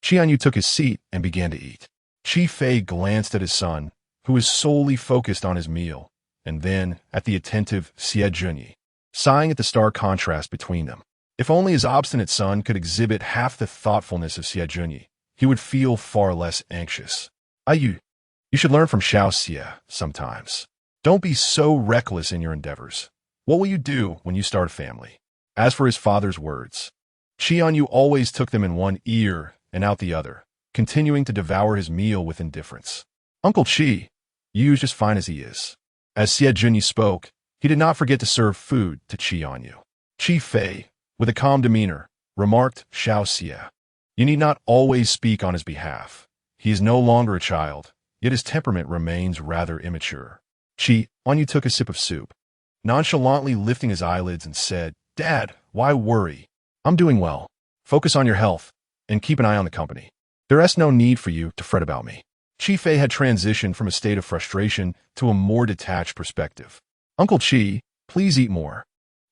A: Chì Ānyù took his seat and began to eat. Chi Fei glanced at his son, who was solely focused on his meal, and then at the attentive Xie Zhenyi, sighing at the stark contrast between them. If only his obstinate son could exhibit half the thoughtfulness of Xie Zhenyi, he would feel far less anxious. "Ānyù, you should learn from Xiao Xie sometimes. Don't be so reckless in your endeavors. What will you do when you start a family?" As for his father's words, Chì Ānyù always took them in one ear and out the other, continuing to devour his meal with indifference. "Uncle Chi, Yu's just fine as he is." As Xie Zhenyi spoke, he did not forget to serve food to Chì Ānyù. Chi Fei, with a calm demeanor, remarked, "Xiao Xie, you need not always speak on his behalf. He is no longer a child, yet his temperament remains rather immature." Chì Ānyù took a sip of soup, nonchalantly lifting his eyelids and said, "Dad, why worry? I'm doing well. Focus on your health, and keep an eye on the company. There is no need for you to fret about me." Chi Fei had transitioned from a state of frustration to a more detached perspective. "Uncle Chi, please eat more."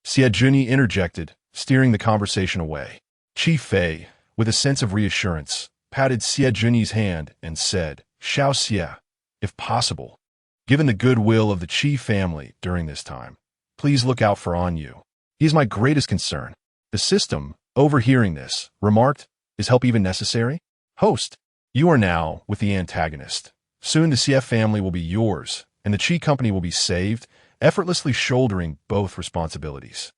A: Xie Zhenyi interjected, steering the conversation away. Chì Fei, with a sense of reassurance, patted Xie Junyi's hand and said, "Xiao Xie, if possible, given the goodwill of the Qi family during this time, please look out for Ānyù. He is my greatest concern." The system, overhearing this, remarked, "Is help even necessary? Host, you are now with the antagonist. Soon the Xie family will be yours, and the Qi company will be saved, effortlessly shouldering both responsibilities."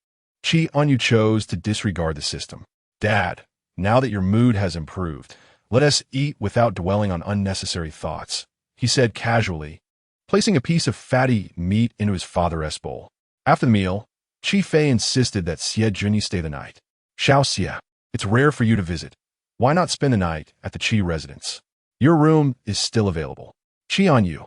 A: Chì Ānyù chose to disregard the system. "Dad, now that your mood has improved, let us eat without dwelling on unnecessary thoughts," he said casually, placing a piece of fatty meat into his father's bowl. After the meal, Chì Fei insisted that Xie Junyi stay the night. "Xiao Xie, it's rare for you to visit. Why not spend the night at the Qi residence? Your room is still available." Chì Ānyù,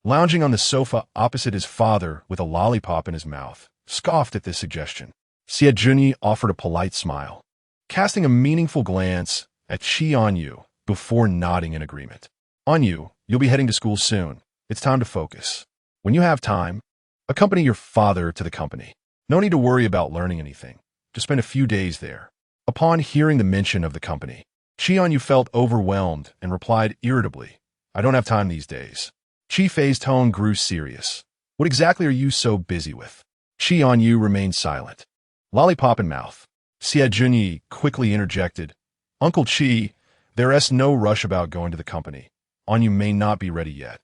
A: lounging on the sofa opposite his father with a lollipop in his mouth, scoffed at this suggestion. Xie Junyi offered a polite smile, casting a meaningful glance at Chì Ānyù before nodding in agreement. "Ānyù, you'll be heading to school soon. It's time to focus. When you have time, accompany your father to the company. No need to worry about learning anything. Just spend a few days there." Upon hearing the mention of the company, Chì Ānyù felt overwhelmed and replied irritably, "I don't have time these days." Chì Fei's tone grew serious. "What exactly are you so busy with?" Chì Ānyù remained silent, lollipop in mouth. Xie Junyi quickly interjected, "Uncle Chì, there's no rush about going to the company. Ānyù may not be ready yet.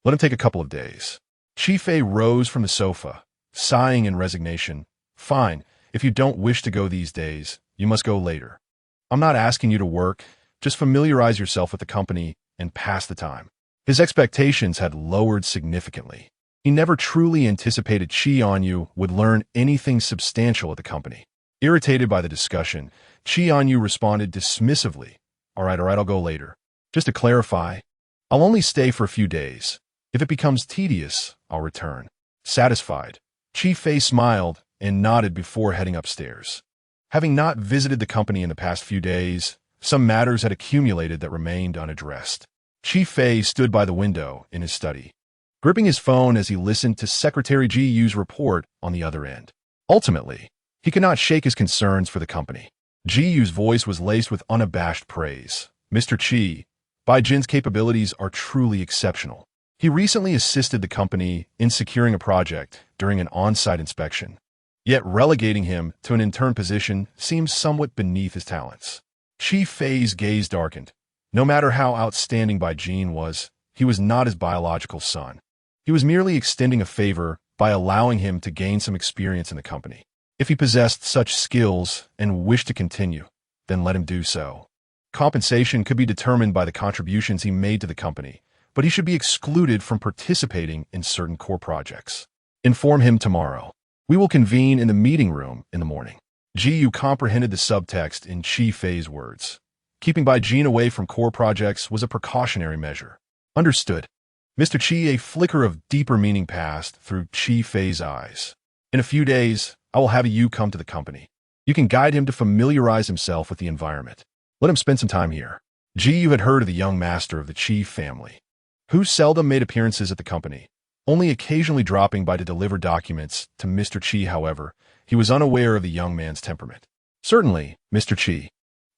A: Let him take a couple of days." Chì Fei rose from the sofa, sighing in resignation. "Fine, if you don't wish to go these days, you must go later. I'm not asking you to work, just familiarize yourself with the company and pass the time." His expectations had lowered significantly. He never truly anticipated Chì Ānyù would learn anything substantial at the company. Irritated by the discussion, Chì Ānyù responded dismissively, All right, I'll go later. Just to clarify, I'll only stay for a few days. If it becomes tedious, I'll return." Satisfied, Chì Fei smiled and nodded before heading upstairs. Having not visited the company in the past few days, some matters had accumulated that remained unaddressed. Chì Fei stood by the window in his study, gripping his phone as he listened to Secretary Ji Yu's report on the other end. Ultimately, he could not shake his concerns for the company. Ji Yu's voice was laced with unabashed praise. "Mr. Chi, Bai Jin's capabilities are truly exceptional. He recently assisted the company in securing a project during an on-site inspection. Yet relegating him to an intern position seems somewhat beneath his talents." Chì Fei's gaze darkened. No matter how outstanding Bai Jin was, he was not his biological son. He was merely extending a favor by allowing him to gain some experience in the company. If he possessed such skills and wished to continue, then let him do so. Compensation could be determined by the contributions he made to the company, but he should be excluded from participating in certain core projects. "Inform him tomorrow. We will convene in the meeting room in the morning." Ji Yu comprehended the subtext in Chì Fei's words. Keeping Bai Jin away from core projects was a precautionary measure. "Understood." Mr. Chi, a flicker of deeper meaning passed through Chì Fei's eyes. "In a few days, I will have you come to the company. You can guide him to familiarize himself with the environment. Let him spend some time here." Ji Yu had heard of the young master of the Qi family, who seldom made appearances at the company, only occasionally dropping by to deliver documents to Mr. Chi. However, he was unaware of the young man's temperament. "Certainly, Mr. Chi.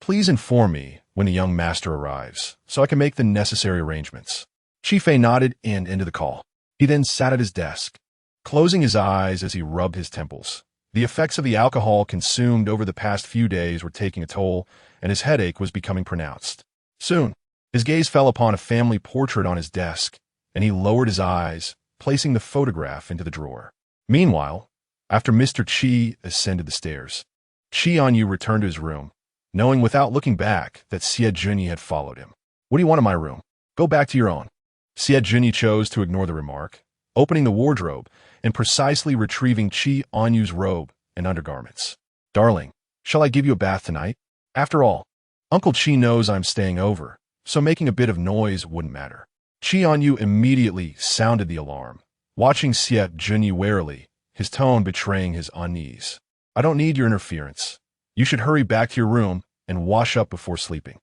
A: Please inform me when the young master arrives, so I can make the necessary arrangements." Chì Fei nodded and ended the call. He then sat at his desk, closing his eyes as he rubbed his temples. The effects of the alcohol consumed over the past few days were taking a toll, and his headache was becoming pronounced. Soon, his gaze fell upon a family portrait on his desk, and he lowered his eyes, placing the photograph into the drawer. Meanwhile, after Mr. Chi ascended the stairs, Chì Ānyù returned to his room, knowing without looking back that Xie Junyi had followed him. "What do you want in my room? Go back to your own." Xie Junyi chose to ignore the remark, opening the wardrobe and precisely retrieving Chì Ānyù's robe and undergarments. "Darling, shall I give you a bath tonight? After all, Uncle Chi knows I'm staying over, so making a bit of noise wouldn't matter." Chì Ānyù immediately sounded the alarm, watching Xie Junyi warily, his tone betraying his unease. "I don't need your interference. You should hurry back to your room and wash up before sleeping."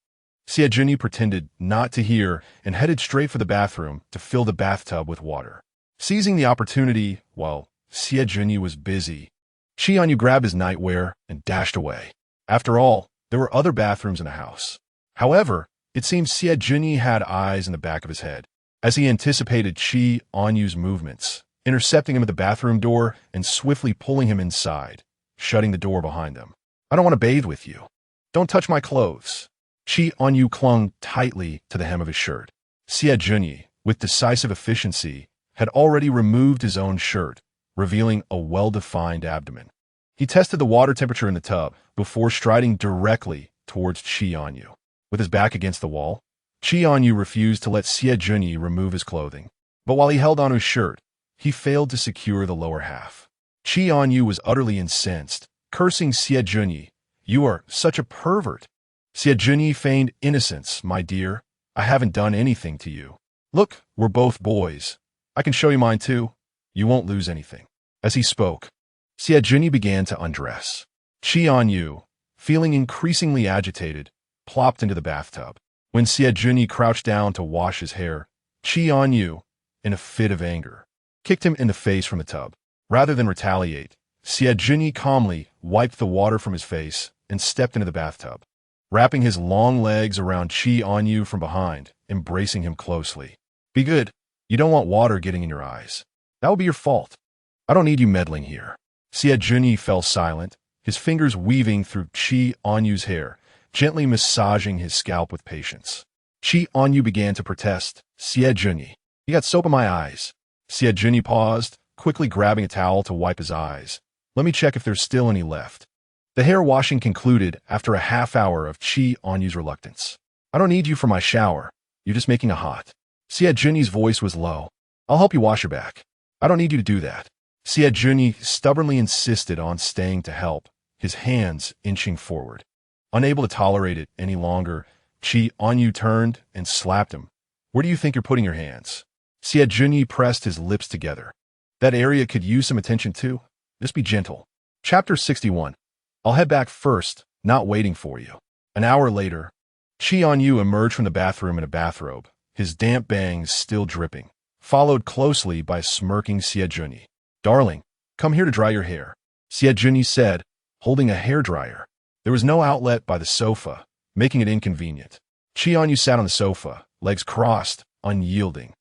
A: Xie Junyi pretended not to hear and headed straight for the bathroom to fill the bathtub with water. Seizing the opportunity while Xie Junyi was busy, Chì Ānyù grabbed his nightwear and dashed away. After all, there were other bathrooms in the house. However, it seemed Ānyù had eyes in the back of his head, as he anticipated Chì Ānyù's movements, intercepting him at the bathroom door and swiftly pulling him inside, shutting the door behind them. I don't want to bathe with you. Don't touch my clothes. Chì Ānyù clung tightly to the hem of his shirt. Ānyù, with decisive efficiency, had already removed his own shirt, revealing a well-defined abdomen. He tested the water temperature in the tub before striding directly towards Chì Ānyù. With his back against the wall, Chì Ānyù refused to let Ānyù remove his clothing. But while he held on to his shirt, he failed to secure the lower half. Chì Ānyù was utterly incensed, cursing Ānyù. You are such a pervert. Ānyù feigned innocence, my dear. I haven't done anything to you. Look, we're both boys. I can show you mine too. You won't lose anything. As he spoke, Ānyù began to undress. Chì Ānyù, feeling increasingly agitated, plopped into the bathtub. When Ānyù crouched down to wash his hair, Chì Ānyù, in a fit of anger, kicked him in the face from the tub. Rather than retaliate, Ānyù calmly wiped the water from his face and stepped into the bathtub, wrapping his long legs around Chì Ānyù from behind, embracing him closely. Be good. You don't want water getting in your eyes. That will be your fault. I don't need you meddling here. Ānyù fell silent, his fingers weaving through Chì Ānyù's hair, gently massaging his scalp with patience. Chì Ānyù began to protest. Ānyù, you got soap in my eyes. Ānyù paused, quickly grabbing a towel to wipe his eyes. Let me check if there's still any left. The hair washing concluded after a half hour of Chì Ānyù's reluctance. I don't need you for my shower. You're just making it hot. Ānyù's voice was low. I'll help you wash your back. I don't need you to do that. Ānyù stubbornly insisted on staying to help, his hands inching forward. Unable to tolerate it any longer, Chì Ānyù turned and slapped him. Where do you think you're putting your hands? Ānyù pressed his lips together. That area could use some attention too. Just be gentle. Chapter 61. I'll head back first, not waiting for you. An hour later, Chì Ānyù emerged from the bathroom in a bathrobe, his damp bangs still dripping, followed closely by smirking Ānyù. Darling, come here to dry your hair, Ānyù said, holding a hairdryer. There was no outlet by the sofa, making it inconvenient. Chì Ānyù sat on the sofa, legs crossed, unyielding.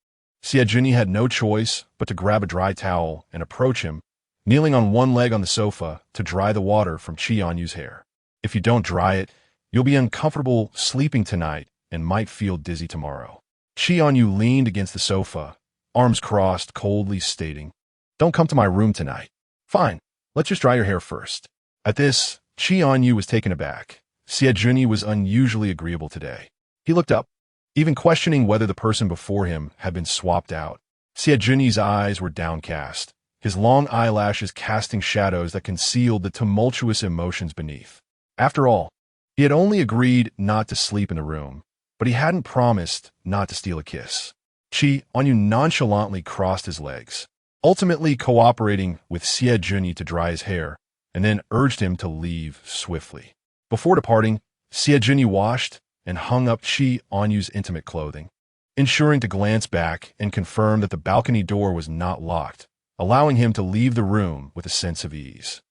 A: Ānyù had no choice but to grab a dry towel and approach him, kneeling on one leg on the sofa to dry the water from Chì Ānyù's hair. If you don't dry it, you'll be uncomfortable sleeping tonight and might feel dizzy tomorrow. Chì Ānyù leaned against the sofa, arms crossed, coldly stating, Don't come to my room tonight. Fine, let's just dry your hair first. At this, Chì Ānyù was taken aback. Ānyù was unusually agreeable today. He looked up, even questioning whether the person before him had been swapped out. Ānyù's eyes were downcast, his long eyelashes casting shadows that concealed the tumultuous emotions beneath. After all, he had only agreed not to sleep in the room, but he hadn't promised not to steal a kiss. Chì Ānyù nonchalantly crossed his legs, ultimately cooperating with Ānyù to dry his hair, and then urged him to leave swiftly. Before departing, Ānyù washed and hung up Chì Ānyù's intimate clothing, ensuring to glance back and confirm that the balcony door was not locked, allowing him to leave the room with a sense of ease.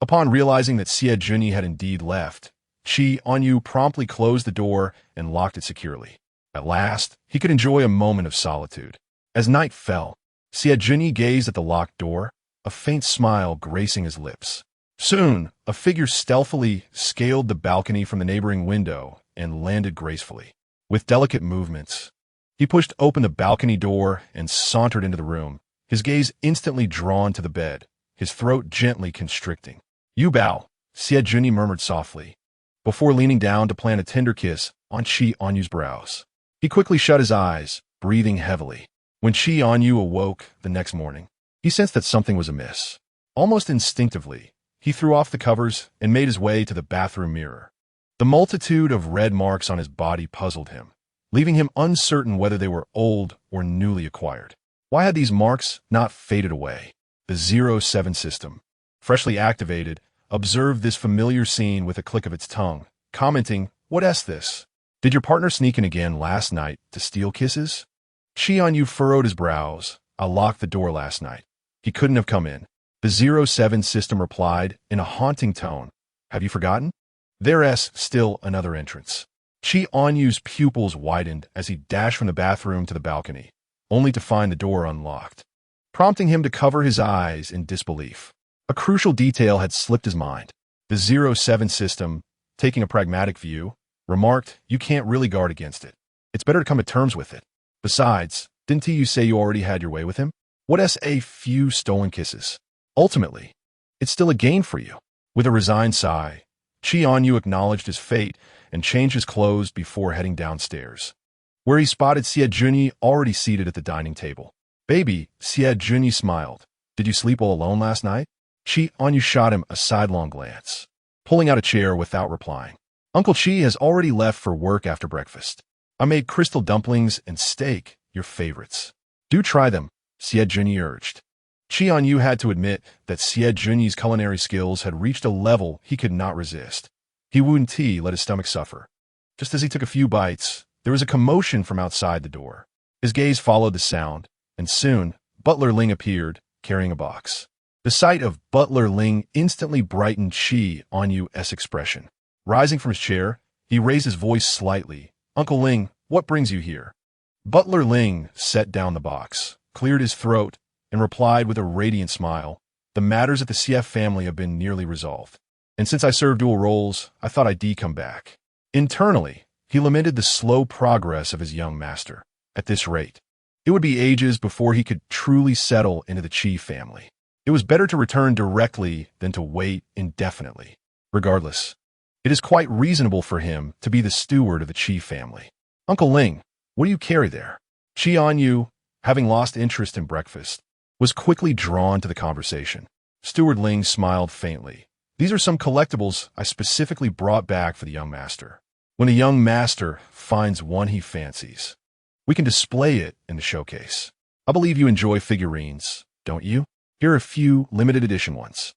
A: Upon realizing that Ānyù had indeed left, Chì Ānyù promptly closed the door and locked it securely. At last, he could enjoy a moment of solitude. As night fell, Ānyù gazed at the locked door, a faint smile gracing his lips. Soon, a figure stealthily scaled the balcony from the neighboring window and landed gracefully. With delicate movements, he pushed open the balcony door and sauntered into the room, his gaze instantly drawn to the bed, his throat gently constricting. You bow, Ānyù murmured softly, before leaning down to plant a tender kiss on Chì Ānyù's brows. He quickly shut his eyes, breathing heavily. When Chì Ānyù awoke the next morning, he sensed that something was amiss. Almost instinctively, he threw off the covers and made his way to the bathroom mirror. The multitude of red marks on his body puzzled him, leaving him uncertain whether they were old or newly acquired. Why had these marks not faded away? The 07 system, freshly activated, observed this familiar scene with a click of its tongue, commenting, "What is this? Did your partner sneak in again last night to steal kisses?" Chì Ānyù furrowed his brows. "I locked the door last night. He couldn't have come in." The 07 system replied in a haunting tone. Have you forgotten? There's still another entrance. Chì Ānyu's pupils widened as he dashed from the bathroom to the balcony, only to find the door unlocked, prompting him to cover his eyes in disbelief. A crucial detail had slipped his mind. The 07 system, taking a pragmatic view, remarked, you can't really guard against it. It's better to come to terms with it. Besides, didn't you say you already had your way with him? What's a few stolen kisses? Ultimately, it's still a gain for you. With a resigned sigh, Chì Ānyù acknowledged his fate and changed his clothes before heading downstairs, where he spotted Chì Ānyù already seated at the dining table. Baby, Chì Ānyù smiled. Did you sleep all alone last night? Chì Ānyù shot him a sidelong glance, pulling out a chair without replying. Uncle Chì has already left for work after breakfast. I made crystal dumplings and steak, your favorites. Do try them, Chì Ānyù urged. Chì Ānyù had to admit that Chì Ānyù's culinary skills had reached a level he could not resist. He wouldn't let his stomach suffer. Just as he took a few bites, there was a commotion from outside the door. His gaze followed the sound, and soon, Butler Ling appeared, carrying a box. The sight of Butler Ling instantly brightened Chì Ānyu's expression. Rising from his chair, he raised his voice slightly. Uncle Ling, what brings you here? Butler Ling set down the box, cleared his throat, and replied with a radiant smile. The matters at the CF family have been nearly resolved. And since I serve dual roles, I thought I'd come back. Internally, he lamented the slow progress of his young master. At this rate, it would be ages before he could truly settle into the Chì family. It was better to return directly than to wait indefinitely. Regardless, it is quite reasonable for him to be the steward of the Chì family. Uncle Ling, what do you carry there? Chì Ānyù, having lost interest in breakfast, was quickly drawn to the conversation. Steward Ling smiled faintly. These are some collectibles I specifically brought back for the young master. When a young master finds one he fancies, we can display it in the showcase. I believe you enjoy figurines, don't you? Here are a few limited edition ones.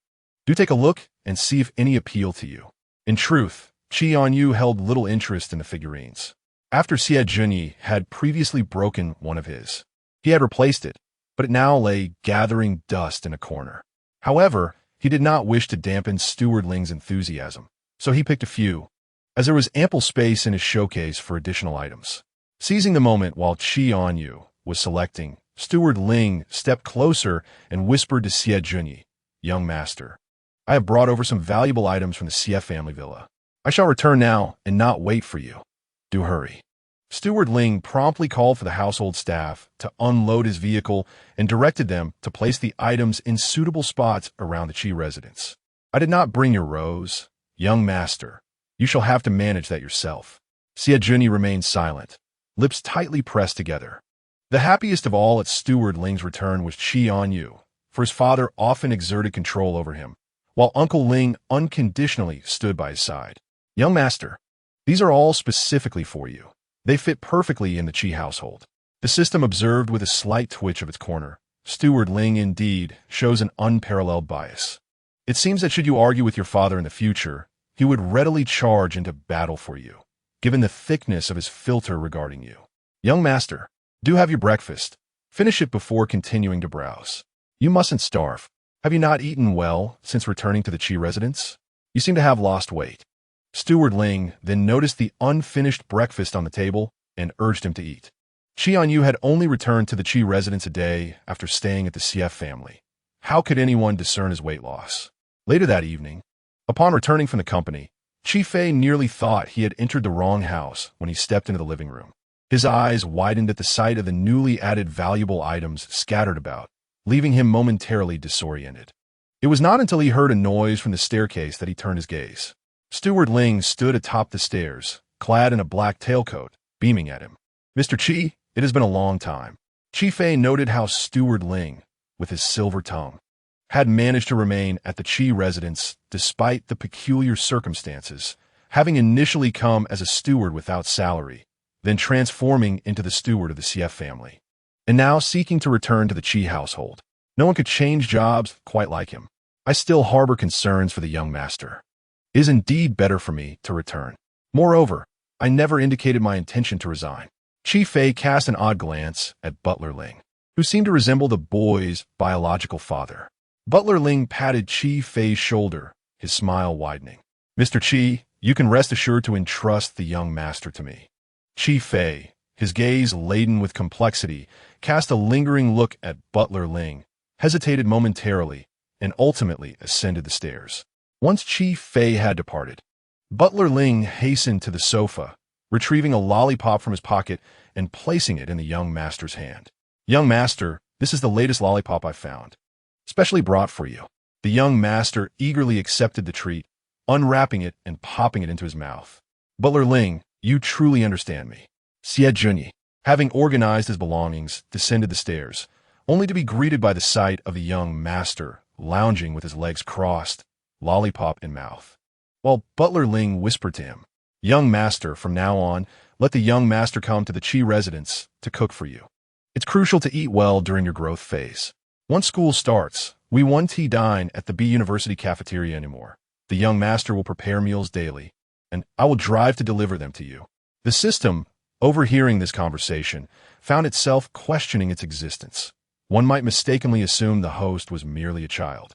A: Do take a look and see if any appeal to you. In truth, Chì Ānyù held little interest in the figurines. After Chì Ānyù had previously broken one of his, he had replaced it, but it now lay gathering dust in a corner. However, he did not wish to dampen Steward Ling's enthusiasm, so he picked a few, as there was ample space in his showcase for additional items. Seizing the moment while Chì Ānyù was selecting, Steward Ling stepped closer and whispered to Chì Ānyù, young master, I have brought over some valuable items from the CF family villa. I shall return now and not wait for you. Do hurry. Steward Ling promptly called for the household staff to unload his vehicle and directed them to place the items in suitable spots around the Chì residence. I did not bring your rose, young master. You shall have to manage that yourself. Chì Ānyù remained silent, lips tightly pressed together. The happiest of all at Steward Ling's return was Chì Ānyù, for his father often exerted control over him, while Uncle Ling unconditionally stood by his side. Young master, these are all specifically for you. They fit perfectly in the Chì household. The system observed with a slight twitch of its corner. Steward Ling indeed shows an unparalleled bias. It seems that should you argue with your father in the future, he would readily charge into battle for you, given the thickness of his filter regarding you. Young master, do have your breakfast. Finish it before continuing to browse. You mustn't starve. Have you not eaten well since returning to the Chì residence? You seem to have lost weight. Steward Ling then noticed the unfinished breakfast on the table and urged him to eat. Chì Ānyù had only returned to the Chì residence a day after staying at the CF family. How could anyone discern his weight loss? Later that evening, upon returning from the company, Chì Fei nearly thought he had entered the wrong house when he stepped into the living room. His eyes widened at the sight of the newly added valuable items scattered about, leaving him momentarily disoriented. It was not until he heard a noise from the staircase that he turned his gaze. Steward Ling stood atop the stairs, clad in a black tailcoat, beaming at him. Mr. Chì, it has been a long time. Chì Fei noted how Steward Ling, with his silver tongue, had managed to remain at the Chì residence despite the peculiar circumstances, having initially come as a steward without salary, then transforming into the steward of the CF family, and now seeking to return to the Chì household. No one could change jobs quite like him. I still harbor concerns for the young master. It is indeed better for me to return. Moreover, I never indicated my intention to resign. Chì Fei cast an odd glance at Butler Ling, who seemed to resemble the boy's biological father. Butler Ling patted Chì Fei's shoulder, his smile widening. Mr. Chì, you can rest assured to entrust the young master to me. Chì Fei, his gaze laden with complexity, cast a lingering look at Butler Ling, hesitated momentarily, and ultimately ascended the stairs. Once Chì Fei had departed, Butler Ling hastened to the sofa, retrieving a lollipop from his pocket and placing it in the young master's hand. Young master, this is the latest lollipop I found, specially brought for you. The young master eagerly accepted the treat, unwrapping it and popping it into his mouth. Butler Ling, you truly understand me. Xie Junyi, having organized his belongings, descended the stairs, only to be greeted by the sight of the young master lounging with his legs crossed, lollipop in mouth. While Butler Ling whispered to him, Young master, from now on, let the young master come to the Chì residence to cook for you. It's crucial to eat well during your growth phase. Once school starts, we won't dine at the B University cafeteria anymore. The young master will prepare meals daily, and I will drive to deliver them to you. The system, overhearing this conversation, found itself questioning its existence. One might mistakenly assume the host was merely a child.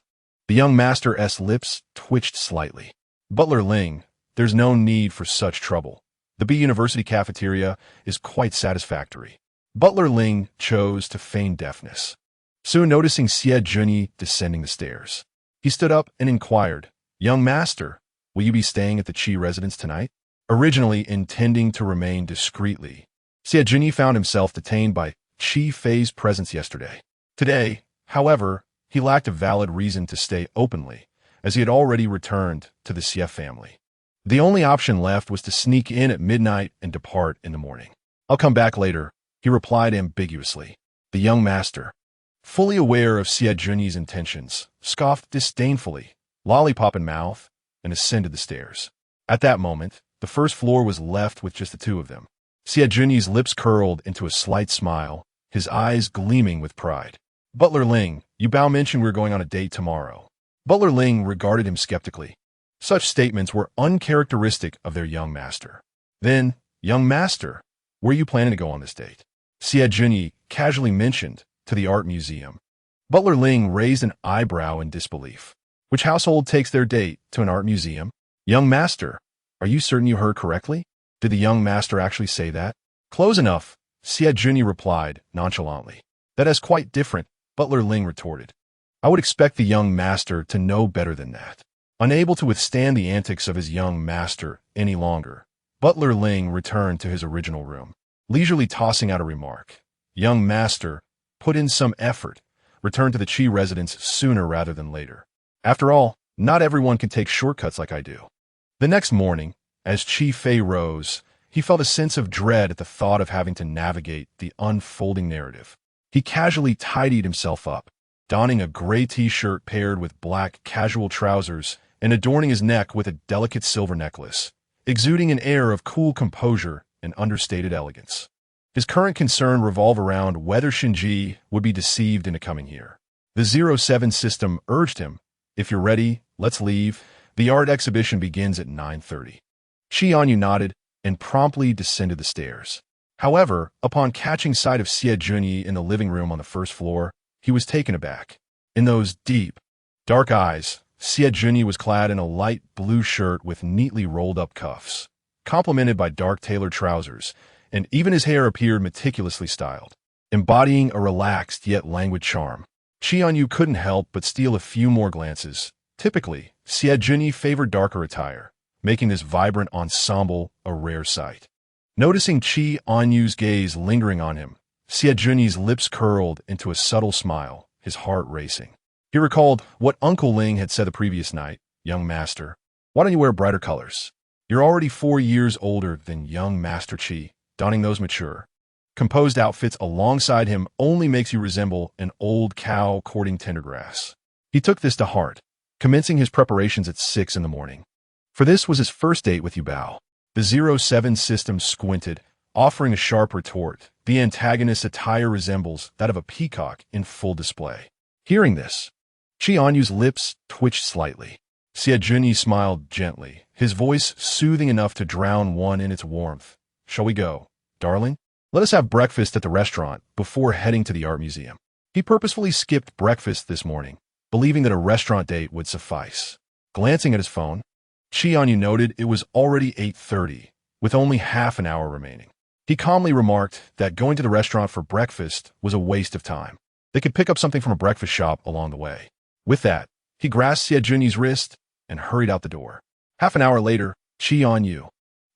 A: The young master's lips twitched slightly. Butler Ling, there's no need for such trouble. The B University cafeteria is quite satisfactory. Butler Ling chose to feign deafness. Soon noticing Xie Junyi descending the stairs, he stood up and inquired, Young master, will you be staying at the Chì residence tonight? Originally intending to remain discreetly, Xie Junyi found himself detained by Chì Fei's presence yesterday. Today, however, he lacked a valid reason to stay openly, as he had already returned to the Xie family. The only option left was to sneak in at midnight and depart in the morning. I'll come back later, he replied ambiguously. The young master, fully aware of Xie Junyi's intentions, scoffed disdainfully, lollipop in mouth, and ascended the stairs. At that moment, the first floor was left with just the two of them. Xie Junyi's lips curled into a slight smile, his eyes gleaming with pride. Butler Ling, you Bao mentioned we were going on a date tomorrow. Butler Ling regarded him skeptically. Such statements were uncharacteristic of their young master. Then, young master, where are you planning to go on this date? Xie Junyi casually mentioned to the art museum. Butler Ling raised an eyebrow in disbelief. Which household takes their date to an art museum? Young master, are you certain you heard correctly? Did the young master actually say that? Close enough, Xie Junyi replied nonchalantly. That is quite different, Butler Ling retorted. I would expect the young master to know better than that. Unable to withstand the antics of his young master any longer, Butler Ling returned to his original room, leisurely tossing out a remark. Young master, put in some effort, returned to the Chì residence sooner rather than later. After all, not everyone can take shortcuts like I do. The next morning, as Chì Fei rose, he felt a sense of dread at the thought of having to navigate the unfolding narrative. He casually tidied himself up, donning a gray t-shirt paired with black casual trousers and adorning his neck with a delicate silver necklace, exuding an air of cool composure and understated elegance. His current concern revolved around whether Shinji would be deceived into coming here. The 07 system urged him, if you're ready, let's leave. The art exhibition begins at 9:30. Chì Ānyù nodded and promptly descended the stairs. However, upon catching sight of Xie Junyi in the living room on the first floor, he was taken aback. In those deep, dark eyes, Xie Junyi was clad in a light blue shirt with neatly rolled-up cuffs, complemented by dark tailored trousers, and even his hair appeared meticulously styled, embodying a relaxed yet languid charm. Chì Ānyù couldn't help but steal a few more glances. Typically, Xie Junyi favored darker attire, making this vibrant ensemble a rare sight. Noticing Chì Ānyu's gaze lingering on him, Xie Junyi's lips curled into a subtle smile, his heart racing. He recalled what Uncle Ling had said the previous night, young master, why don't you wear brighter colors? You're already 4 years older than young Master Chì, donning those mature, composed outfits alongside him only makes you resemble an old cow courting tender grass. He took this to heart, commencing his preparations at 6 in the morning. For this was his first date with Yubao. The 07 system squinted, offering a sharp retort. The antagonist's attire resembles that of a peacock in full display. Hearing this, Chì Ānyu's lips twitched slightly. Xie Junyi smiled gently, his voice soothing enough to drown one in its warmth. Shall we go, darling? Let us have breakfast at the restaurant before heading to the art museum. He purposefully skipped breakfast this morning, believing that a restaurant date would suffice. Glancing at his phone, Chì Ānyù noted it was already 8:30, with only half an hour remaining. He calmly remarked that going to the restaurant for breakfast was a waste of time. They could pick up something from a breakfast shop along the way. With that, he grasped Xie Junyi's wrist and hurried out the door. Half an hour later, Chì Ānyù,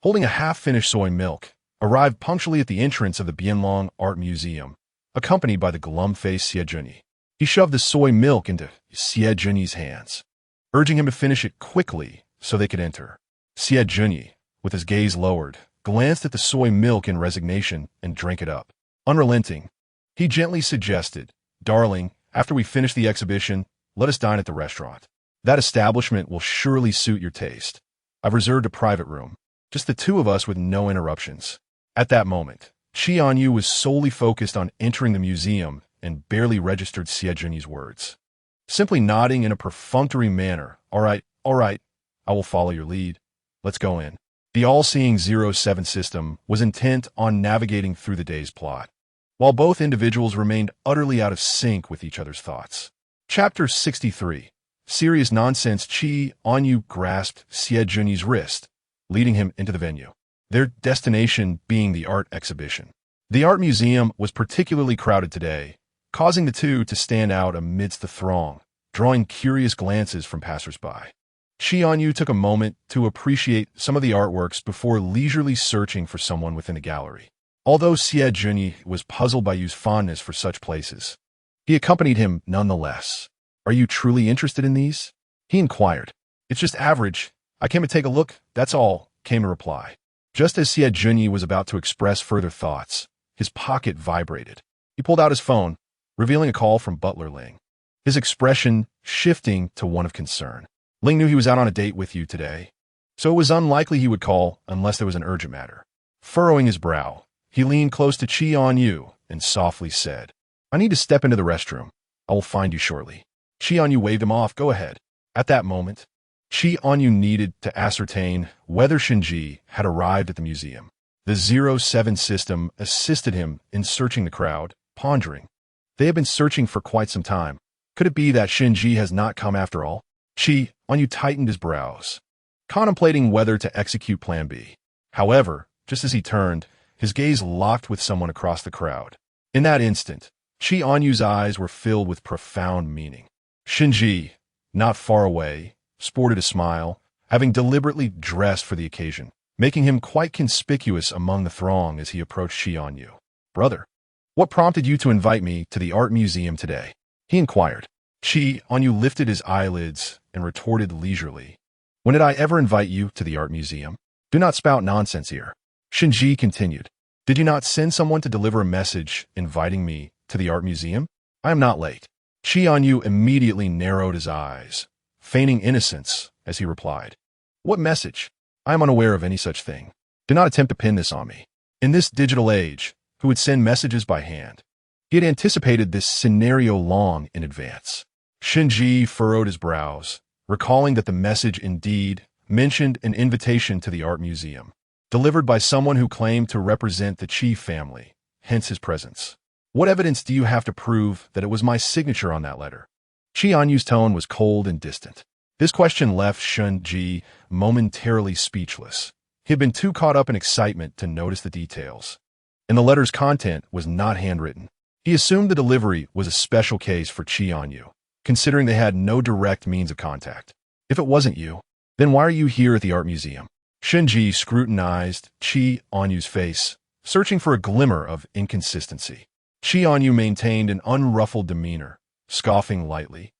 A: holding a half-finished soy milk, arrived punctually at the entrance of the Bianlong Art Museum, accompanied by the glum-faced Xie Junyi. He shoved the soy milk into Xie Junyi's hands, urging him to finish it quickly so they could enter. Xie Junyi, with his gaze lowered, glanced at the soy milk in resignation and drank it up. Unrelenting, he gently suggested, "Darling, after we finish the exhibition, let us dine at the restaurant. That establishment will surely suit your taste. I've reserved a private room, just the two of us with no interruptions." At that moment, Chì Ānyù was solely focused on entering the museum and barely registered Xie Junyi's words. Simply nodding in a perfunctory manner, all right, I will follow your lead. Let's go in." The all-seeing 07 system was intent on navigating through the day's plot, while both individuals remained utterly out of sync with each other's thoughts. Chapter 63. Serious nonsense. Chì Ānyù grasped Xie Junyi's wrist, leading him into the venue, their destination being the art exhibition. The art museum was particularly crowded today, causing the two to stand out amidst the throng, drawing curious glances from passers-by. Chì Ānyù took a moment to appreciate some of the artworks before leisurely searching for someone within the gallery. Although Xie Junyi was puzzled by Yu's fondness for such places, he accompanied him nonetheless. "Are you truly interested in these?" he inquired. "It's just average. I came to take a look, that's all," came a reply. Just as Xie Junyi was about to express further thoughts, his pocket vibrated. He pulled out his phone, revealing a call from butler Ling, his expression shifting to one of concern. Ling knew he was out on a date with you today, so it was unlikely he would call unless there was an urgent matter. Furrowing his brow, he leaned close to Chì Ānyù and softly said, "I need to step into the restroom. I will find you shortly." Chì Ānyù waved him off. "Go ahead." At that moment, Chì Ānyù needed to ascertain whether Shinji had arrived at the museum. The 07 system assisted him in searching the crowd, pondering. They had been searching for quite some time. Could it be that Shinji has not come after all? Chì Ānyù tightened his brows, contemplating whether to execute Plan B. However, just as he turned, his gaze locked with someone across the crowd. In that instant, Chì Ānyù's eyes were filled with profound meaning. Shinji, not far away, sported a smile, having deliberately dressed for the occasion, making him quite conspicuous among the throng as he approached Chì Ānyù. "Brother, what prompted you to invite me to the art museum today?" he inquired. Chì Ānyù lifted his eyelids and retorted leisurely, "When did I ever invite you to the art museum? Do not spout nonsense here." Shinji continued, "Did you not send someone to deliver a message inviting me to the art museum? I am not late." Chì Ānyù immediately narrowed his eyes, feigning innocence as he replied, "What message? I am unaware of any such thing. Do not attempt to pin this on me." In this digital age, who would send messages by hand? He had anticipated this scenario long in advance. Shinji furrowed his brows, recalling that the message indeed mentioned an invitation to the art museum, delivered by someone who claimed to represent the Chì family, hence his presence. "What evidence do you have to prove that it was my signature on that letter?" Chì Ānyù's tone was cold and distant. This question left Shinji momentarily speechless. He had been too caught up in excitement to notice the details, and the letter's content was not handwritten. He assumed the delivery was a special case for Chì Ānyù, considering they had no direct means of contact. "If it wasn't you, then why are you here at the art museum?" Shinji scrutinized Chì Ānyù's face, searching for a glimmer of inconsistency. Chì Ānyù maintained an unruffled demeanor, scoffing lightly.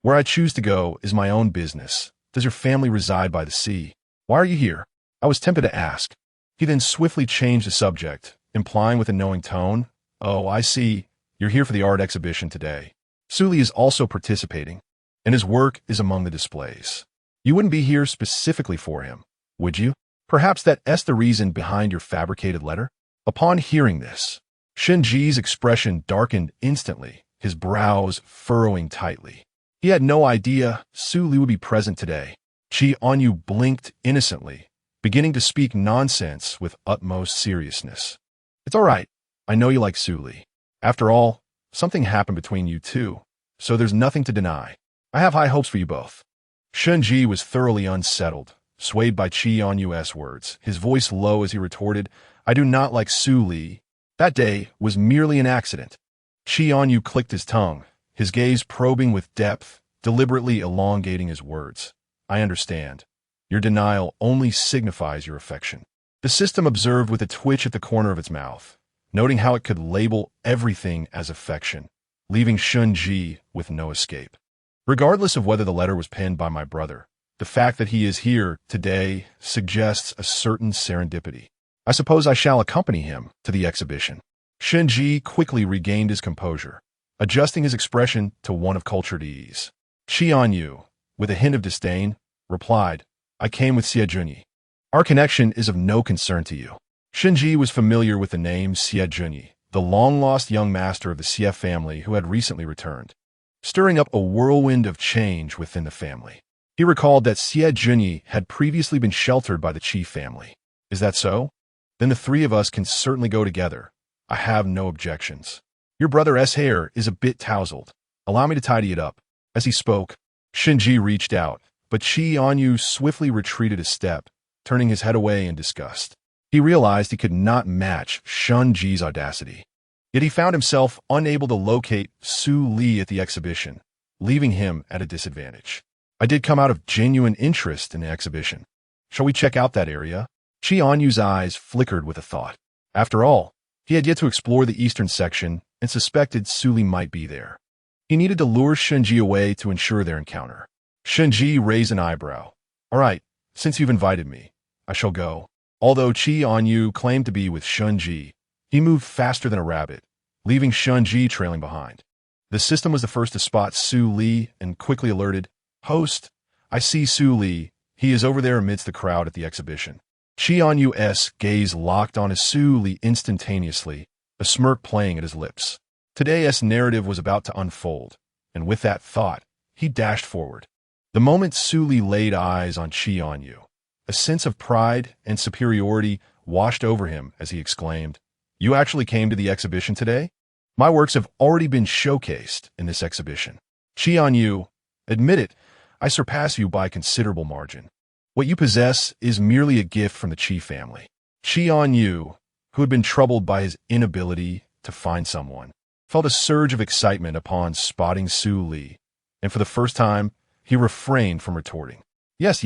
A: "Where I choose to go is my own business. Does your family reside by the sea? Why are you here?" I was tempted to ask. He then swiftly changed the subject, implying with a knowing tone, "Oh, I see. You're here for the art exhibition today. Suli is also participating, and his work is among the displays. You wouldn't be here specifically for him, would you? Perhaps that's the reason behind your fabricated letter?" Upon hearing this, Shinji's expression darkened instantly, his brows furrowing tightly. He had no idea Suli would be present today. Chì Ānyù blinked innocently, beginning to speak nonsense with utmost seriousness. "It's all right. I know you like Suli. After all, something happened between you two, so there's nothing to deny. I have high hopes for you both. Shunji was thoroughly unsettled, swayed by Chì Ānyu's words, his voice low as he retorted, I do not like Su Li. That day was merely an accident. Chì Ānyu clicked his tongue, his gaze probing with depth, deliberately elongating his words. I understand. Your denial only signifies your affection. The system observed with a twitch at the corner of its mouth, noting how it could label everything as affection, leaving Shunji with no escape. Regardless of whether the letter was penned by my brother, the fact that he is here today suggests a certain serendipity. I suppose I shall accompany him to the exhibition. Shunji quickly regained his composure, adjusting his expression to one of cultured ease. Chì Ānyù, with a hint of disdain, replied, I came with Xiejunyi. Our connection is of no concern to you. Shunji was familiar with the name Xiejunyi, the long-lost young master of the Xie family who had recently returned, stirring up a whirlwind of change within the family. He recalled that Xiejunyi had previously been sheltered by the Qi family. Is that so? Then the three of us can certainly go together. I have no objections. Your brother's hair is a bit tousled. Allow me to tidy it up. As he spoke, Shunji reached out, but Chì Ānyù swiftly retreated a step, turning his head away in disgust. He realized he could not match Shunji's audacity. Yet he found himself unable to locate Su Li at the exhibition, leaving him at a disadvantage. I did come out of genuine interest in the exhibition. Shall we check out that area? Chì Ānyu's eyes flickered with a thought. After all, he had yet to explore the eastern section and suspected Su Li might be there. He needed to lure Shunji away to ensure their encounter. Shunji raised an eyebrow. All right, since you've invited me, I shall go. Although Chì Ānyù claimed to be with Shunji, he moved faster than a rabbit, leaving Shunji trailing behind. The system was the first to spot Su Li and quickly alerted, Host, I see Su Li. He is over there amidst the crowd at the exhibition. Chì Ānyu's gaze locked on Su Li instantaneously, a smirk playing at his lips. Today's narrative was about to unfold, and with that thought, he dashed forward. The moment Su Li laid eyes on Chì Ānyù, a sense of pride and superiority washed over him as he exclaimed, You actually came to the exhibition today? My works have already been showcased in this exhibition. Chì Ānyù, admit it, I surpass you by a considerable margin. What you possess is merely a gift from the Qi family. Chì Ānyù, who had been troubled by his inability to find someone, felt a surge of excitement upon spotting Su Li, and for the first time, he refrained from retorting. Yes,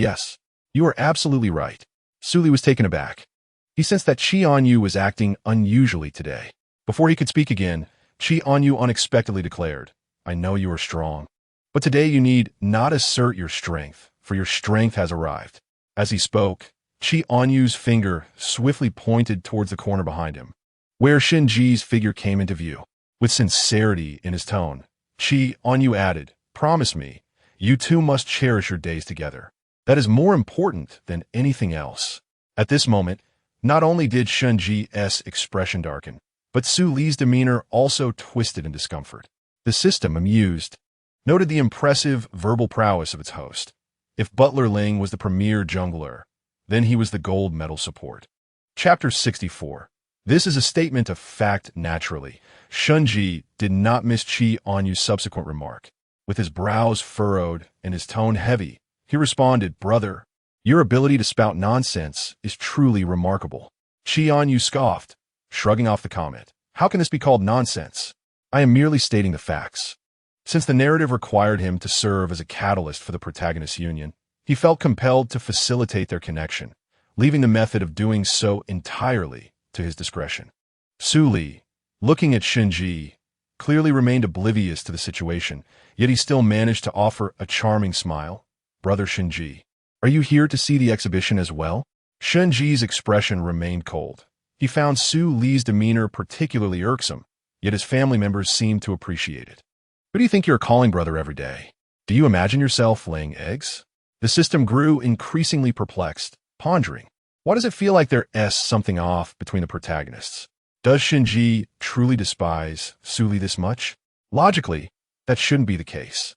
A: you are absolutely right. Su Li was taken aback. He sensed that Chì Ānyù was acting unusually today. Before he could speak again, Chì Ānyù unexpectedly declared, I know you are strong, but today you need not assert your strength, for your strength has arrived. As he spoke, Chì Ānyu's finger swiftly pointed towards the corner behind him, where Shunji's figure came into view. With sincerity in his tone, Chì Ānyù added, Promise me, you two must cherish your days together. That is more important than anything else. At this moment, not only did Shunji's expression darken, but Su Li's demeanor also twisted in discomfort. The system, amused, noted the impressive verbal prowess of its host. If Butler Ling was the premier jungler, then he was the gold medal support. Chapter 64. This is a statement of fact naturally. Shunji did not miss Chì Ānyu's subsequent remark. With his brows furrowed and his tone heavy, he responded, Brother, your ability to spout nonsense is truly remarkable. Chì Ānyù scoffed, shrugging off the comment. How can this be called nonsense? I am merely stating the facts. Since the narrative required him to serve as a catalyst for the protagonist's union, he felt compelled to facilitate their connection, leaving the method of doing so entirely to his discretion. Su Li, looking at Shunji, clearly remained oblivious to the situation, yet he still managed to offer a charming smile. Brother Shunji, are you here to see the exhibition as well? Shunji's expression remained cold. He found Su Li's demeanor particularly irksome, yet his family members seemed to appreciate it. Who do you think you're calling brother every day? Do you imagine yourself laying eggs? The system grew increasingly perplexed, pondering. Why does it feel like there's something off between the protagonists? Does Shunji truly despise Su Li this much? Logically, that shouldn't be the case.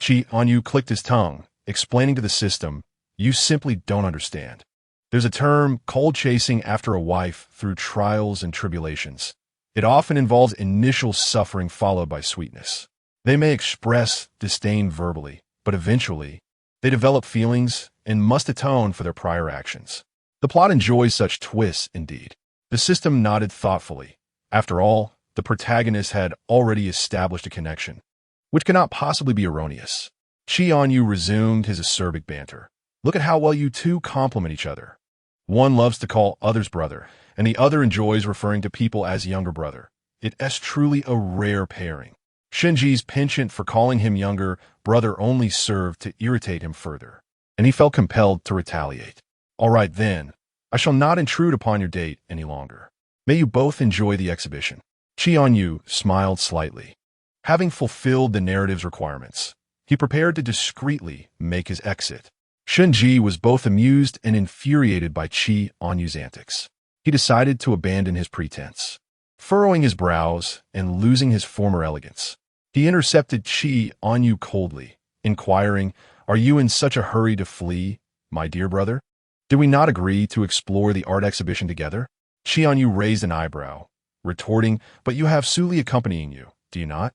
A: Chì Ānyù clicked his tongue, explaining to the system, You simply don't understand. There's a term, cold chasing after a wife through trials and tribulations. It often involves initial suffering followed by sweetness. They may express disdain verbally, but eventually, they develop feelings and must atone for their prior actions. The plot enjoys such twists indeed. The system nodded thoughtfully. After all, the protagonist had already established a connection, which cannot possibly be erroneous. Chì Ānyù resumed his acerbic banter. Look at how well you two complement each other. One loves to call others brother, and the other enjoys referring to people as younger brother. It is truly a rare pairing. Shinji's penchant for calling him younger brother only served to irritate him further, and he felt compelled to retaliate. All right then, I shall not intrude upon your date any longer. May you both enjoy the exhibition. Chì Ānyù smiled slightly. Having fulfilled the narrative's requirements, he prepared to discreetly make his exit. Shinji was both amused and infuriated by Chì Ānyù's antics. He decided to abandon his pretense. Furrowing his brows and losing his former elegance, he intercepted Chì Ānyù coldly, inquiring, "Are you in such a hurry to flee, my dear brother? Did we not agree to explore the art exhibition together?" Chì Ānyù raised an eyebrow, retorting, "But you have Suli accompanying you, do you not?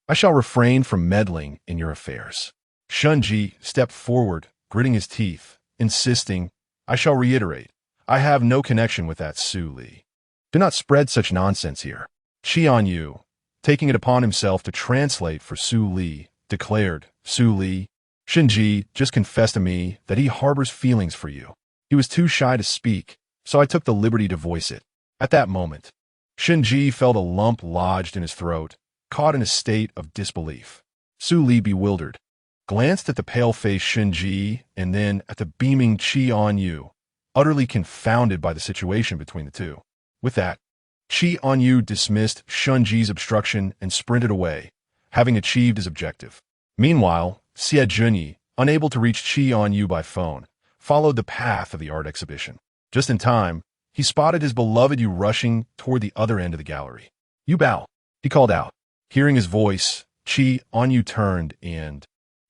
A: I shall refrain from meddling in your affairs." Shinji stepped forward, gritting his teeth, insisting, "I shall reiterate, I have no connection with that Suli. Do not spread such nonsense here." Chì Ānyù, taking it upon himself to translate for Su Li, declared, "Su Li, Shinji just confessed to me that he harbors feelings for you. He was too shy to speak, so I took the liberty to voice it." At that moment, Shinji felt a lump lodged in his throat, caught in a state of disbelief. Su Li, bewildered, glanced at the pale-faced Shinji and then at the beaming Chì Ānyù, utterly confounded by the situation between the two. With that, Chì Ānyù dismissed Shinji's obstruction and sprinted away, having achieved his objective. Meanwhile, Junyi, unable to reach Chì Ānyù by phone, followed the path of the art exhibition. Just in time, he spotted his beloved Yu rushing toward the other end of the gallery. "You bow," he called out. Hearing his voice, Chì Ānyù turned and,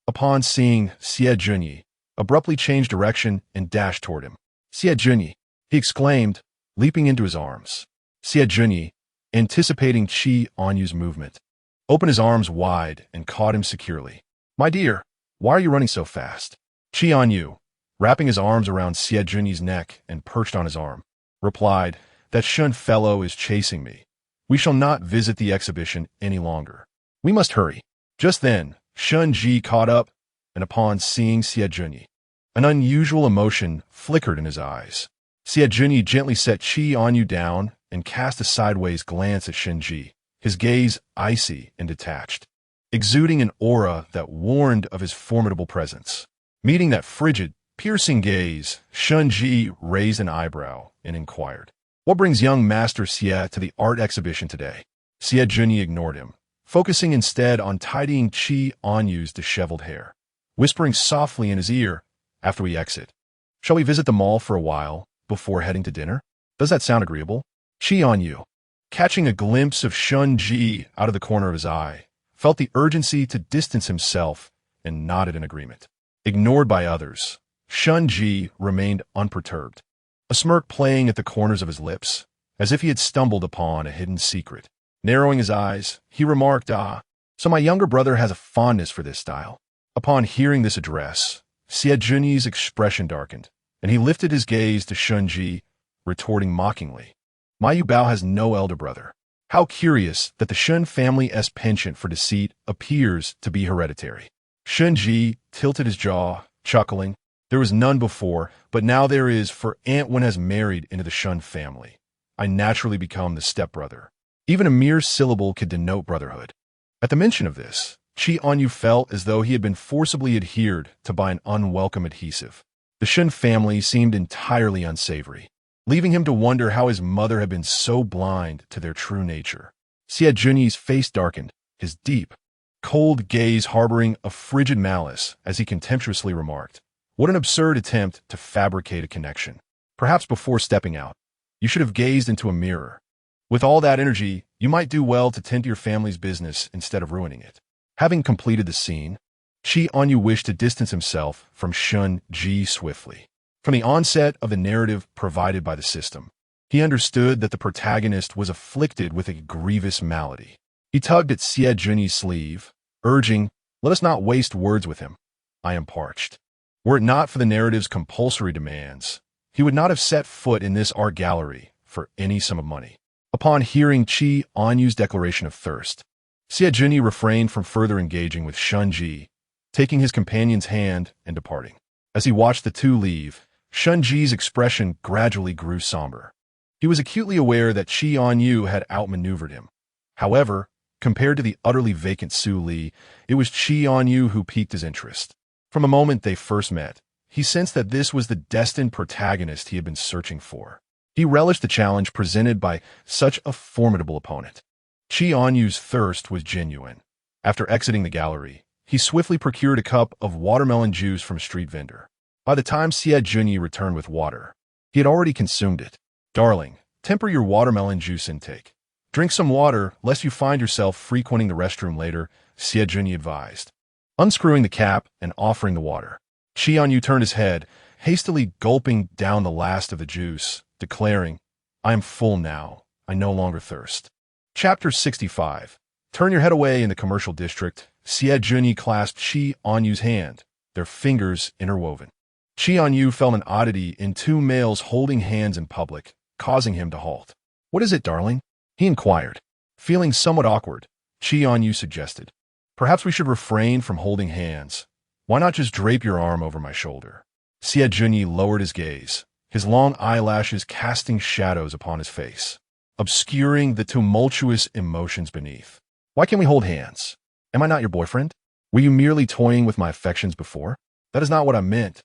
A: upon seeing Junyi, abruptly changed direction and dashed toward him. "Junyi," he exclaimed, leaping into his arms. Junyi, anticipating Chì Ānyù's movement, opened his arms wide and caught him securely. "My dear, why are you running so fast?" Chì Ānyù, wrapping his arms around Junyi's neck and perched on his arm, replied, "That Shun fellow is chasing me. We shall not visit the exhibition any longer. We must hurry." Just then, Shunji caught up, and upon seeing Junyi, an unusual emotion flickered in his eyes. Junyi gently set Chì Ānyù down and cast a sideways glance at Shinji, his gaze icy and detached, exuding an aura that warned of his formidable presence. Meeting that frigid, piercing gaze, Shinji raised an eyebrow and inquired, "What brings young Master Xie to the art exhibition today?" Junyi ignored him, focusing instead on tidying Chì Ānyù's disheveled hair, whispering softly in his ear, "After we exit, shall we visit the mall for a while before heading to dinner? Does that sound agreeable?" Chì Ānyù, catching a glimpse of Shinji out of the corner of his eye, felt the urgency to distance himself and nodded in agreement. Ignored by others, Shinji remained unperturbed, a smirk playing at the corners of his lips, as if he had stumbled upon a hidden secret. Narrowing his eyes, he remarked, "Ah, so my younger brother has a fondness for this style." Upon hearing this address, Junyi's expression darkened, and he lifted his gaze to Shinji, retorting mockingly, "My Yu Bao has no elder brother. How curious that the Shun family's penchant for deceit appears to be hereditary." Shinji tilted his jaw, chuckling. "There was none before, but now there is, for Aunt Wen has married into the Shun family. I naturally become the stepbrother. Even a mere syllable could denote brotherhood." At the mention of this, Chì Ānyù felt as though he had been forcibly adhered to by an unwelcome adhesive. The Shun family seemed entirely unsavory, leaving him to wonder how his mother had been so blind to their true nature. Junyi's face darkened, his deep, cold gaze harboring a frigid malice as he contemptuously remarked, "What an absurd attempt to fabricate a connection. Perhaps before stepping out, you should have gazed into a mirror. With all that energy, you might do well to tend to your family's business instead of ruining it." Having completed the scene, Chì Ānyù wished to distance himself from Shinji swiftly. From the onset of the narrative provided by the system, he understood that the protagonist was afflicted with a grievous malady. He tugged at Junyi's sleeve, urging, "Let us not waste words with him. I am parched. Were it not for the narrative's compulsory demands, he would not have set foot in this art gallery for any sum of money. Upon hearing Chì Ānyu's declaration of thirst, Xie Junyi refrained from further engaging with Shunji, taking his companion's hand and departing. As he watched the two leave, Shunji's expression gradually grew somber. He was acutely aware that Chì Ānyù had outmaneuvered him. However, compared to the utterly vacant Su Li, it was Chì Ānyù who piqued his interest. From the moment they first met, he sensed that this was the destined protagonist he had been searching for. He relished the challenge presented by such a formidable opponent. Chì Ānyu's thirst was genuine. After exiting the gallery, he swiftly procured a cup of watermelon juice from a street vendor. By the time Xie Junyi returned with water, he had already consumed it. "Darling, temper your watermelon juice intake. Drink some water, lest you find yourself frequenting the restroom later," Xie Junyi advised. Unscrewing the cap and offering the water, Chì Ānyù turned his head, hastily gulping down the last of the juice, declaring, "I am full now. I no longer thirst." Chapter 65. Turn your head away in the commercial district. Xie Junyi clasped Chì Ānyu's hand, their fingers interwoven. Chì Ānyù felt an oddity in two males holding hands in public, causing him to halt. "What is it, darling?" he inquired. Feeling somewhat awkward, Chì Ānyù suggested, "Perhaps we should refrain from holding hands. Why not just drape your arm over my shoulder?" Xie Junyi lowered his gaze, his long eyelashes casting shadows upon his face, obscuring the tumultuous emotions beneath. "Why can't we hold hands? Am I not your boyfriend? Were you merely toying with my affections before? That is not what I meant."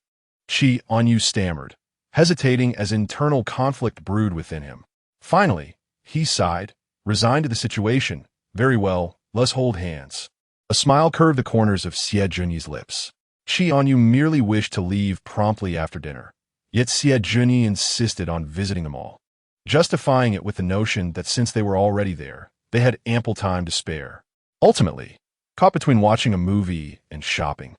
A: Chì Ānyù stammered, hesitating as internal conflict brewed within him. Finally, he sighed, resigned to the situation. "Very well, let's hold hands." A smile curved the corners of Xie Junyi's lips. Chì Ānyù merely wished to leave promptly after dinner, yet Xie Junyi insisted on visiting them all, justifying it with the notion that since they were already there, they had ample time to spare. Ultimately, caught between watching a movie and shopping,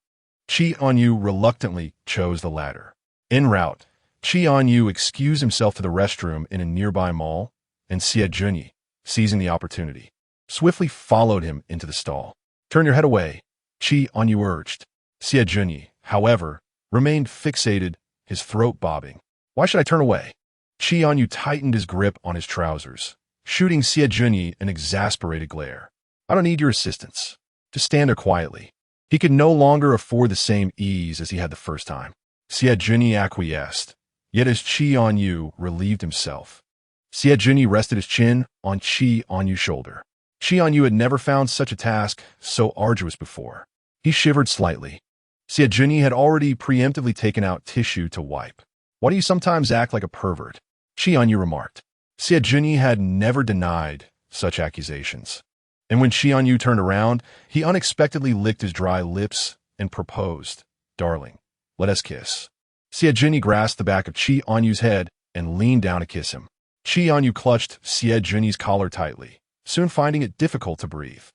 A: Chì Ānyù reluctantly chose the latter. En route, Chì Ānyù excused himself to the restroom in a nearby mall, and Xie Junyi, seizing the opportunity, swiftly followed him into the stall. "Turn your head away," Chì Ānyù urged. Xie Junyi, however, remained fixated, his throat bobbing. "Why should I turn away?" Chì Ānyù tightened his grip on his trousers, shooting Xie Junyi an exasperated glare. "I don't need your assistance. Just stand there quietly." He could no longer afford the same ease as he had the first time. Xie Junyi acquiesced, yet as Chì Ānyù relieved himself, Xie Junyi rested his chin on Chì Ānyu's shoulder. Chì Ānyù had never found such a task so arduous before. He shivered slightly. Xie Junyi had already preemptively taken out tissue to wipe. "Why do you sometimes act like a pervert?" Chì Ānyù remarked. Xie Junyi had never denied such accusations. And when Chì Ānyù turned around, he unexpectedly licked his dry lips and proposed, "Darling, let us kiss." Xie Junyi grasped the back of Chì Ānyu's head and leaned down to kiss him. Chì Ānyù clutched Xie Junyi's collar tightly, soon finding it difficult to breathe.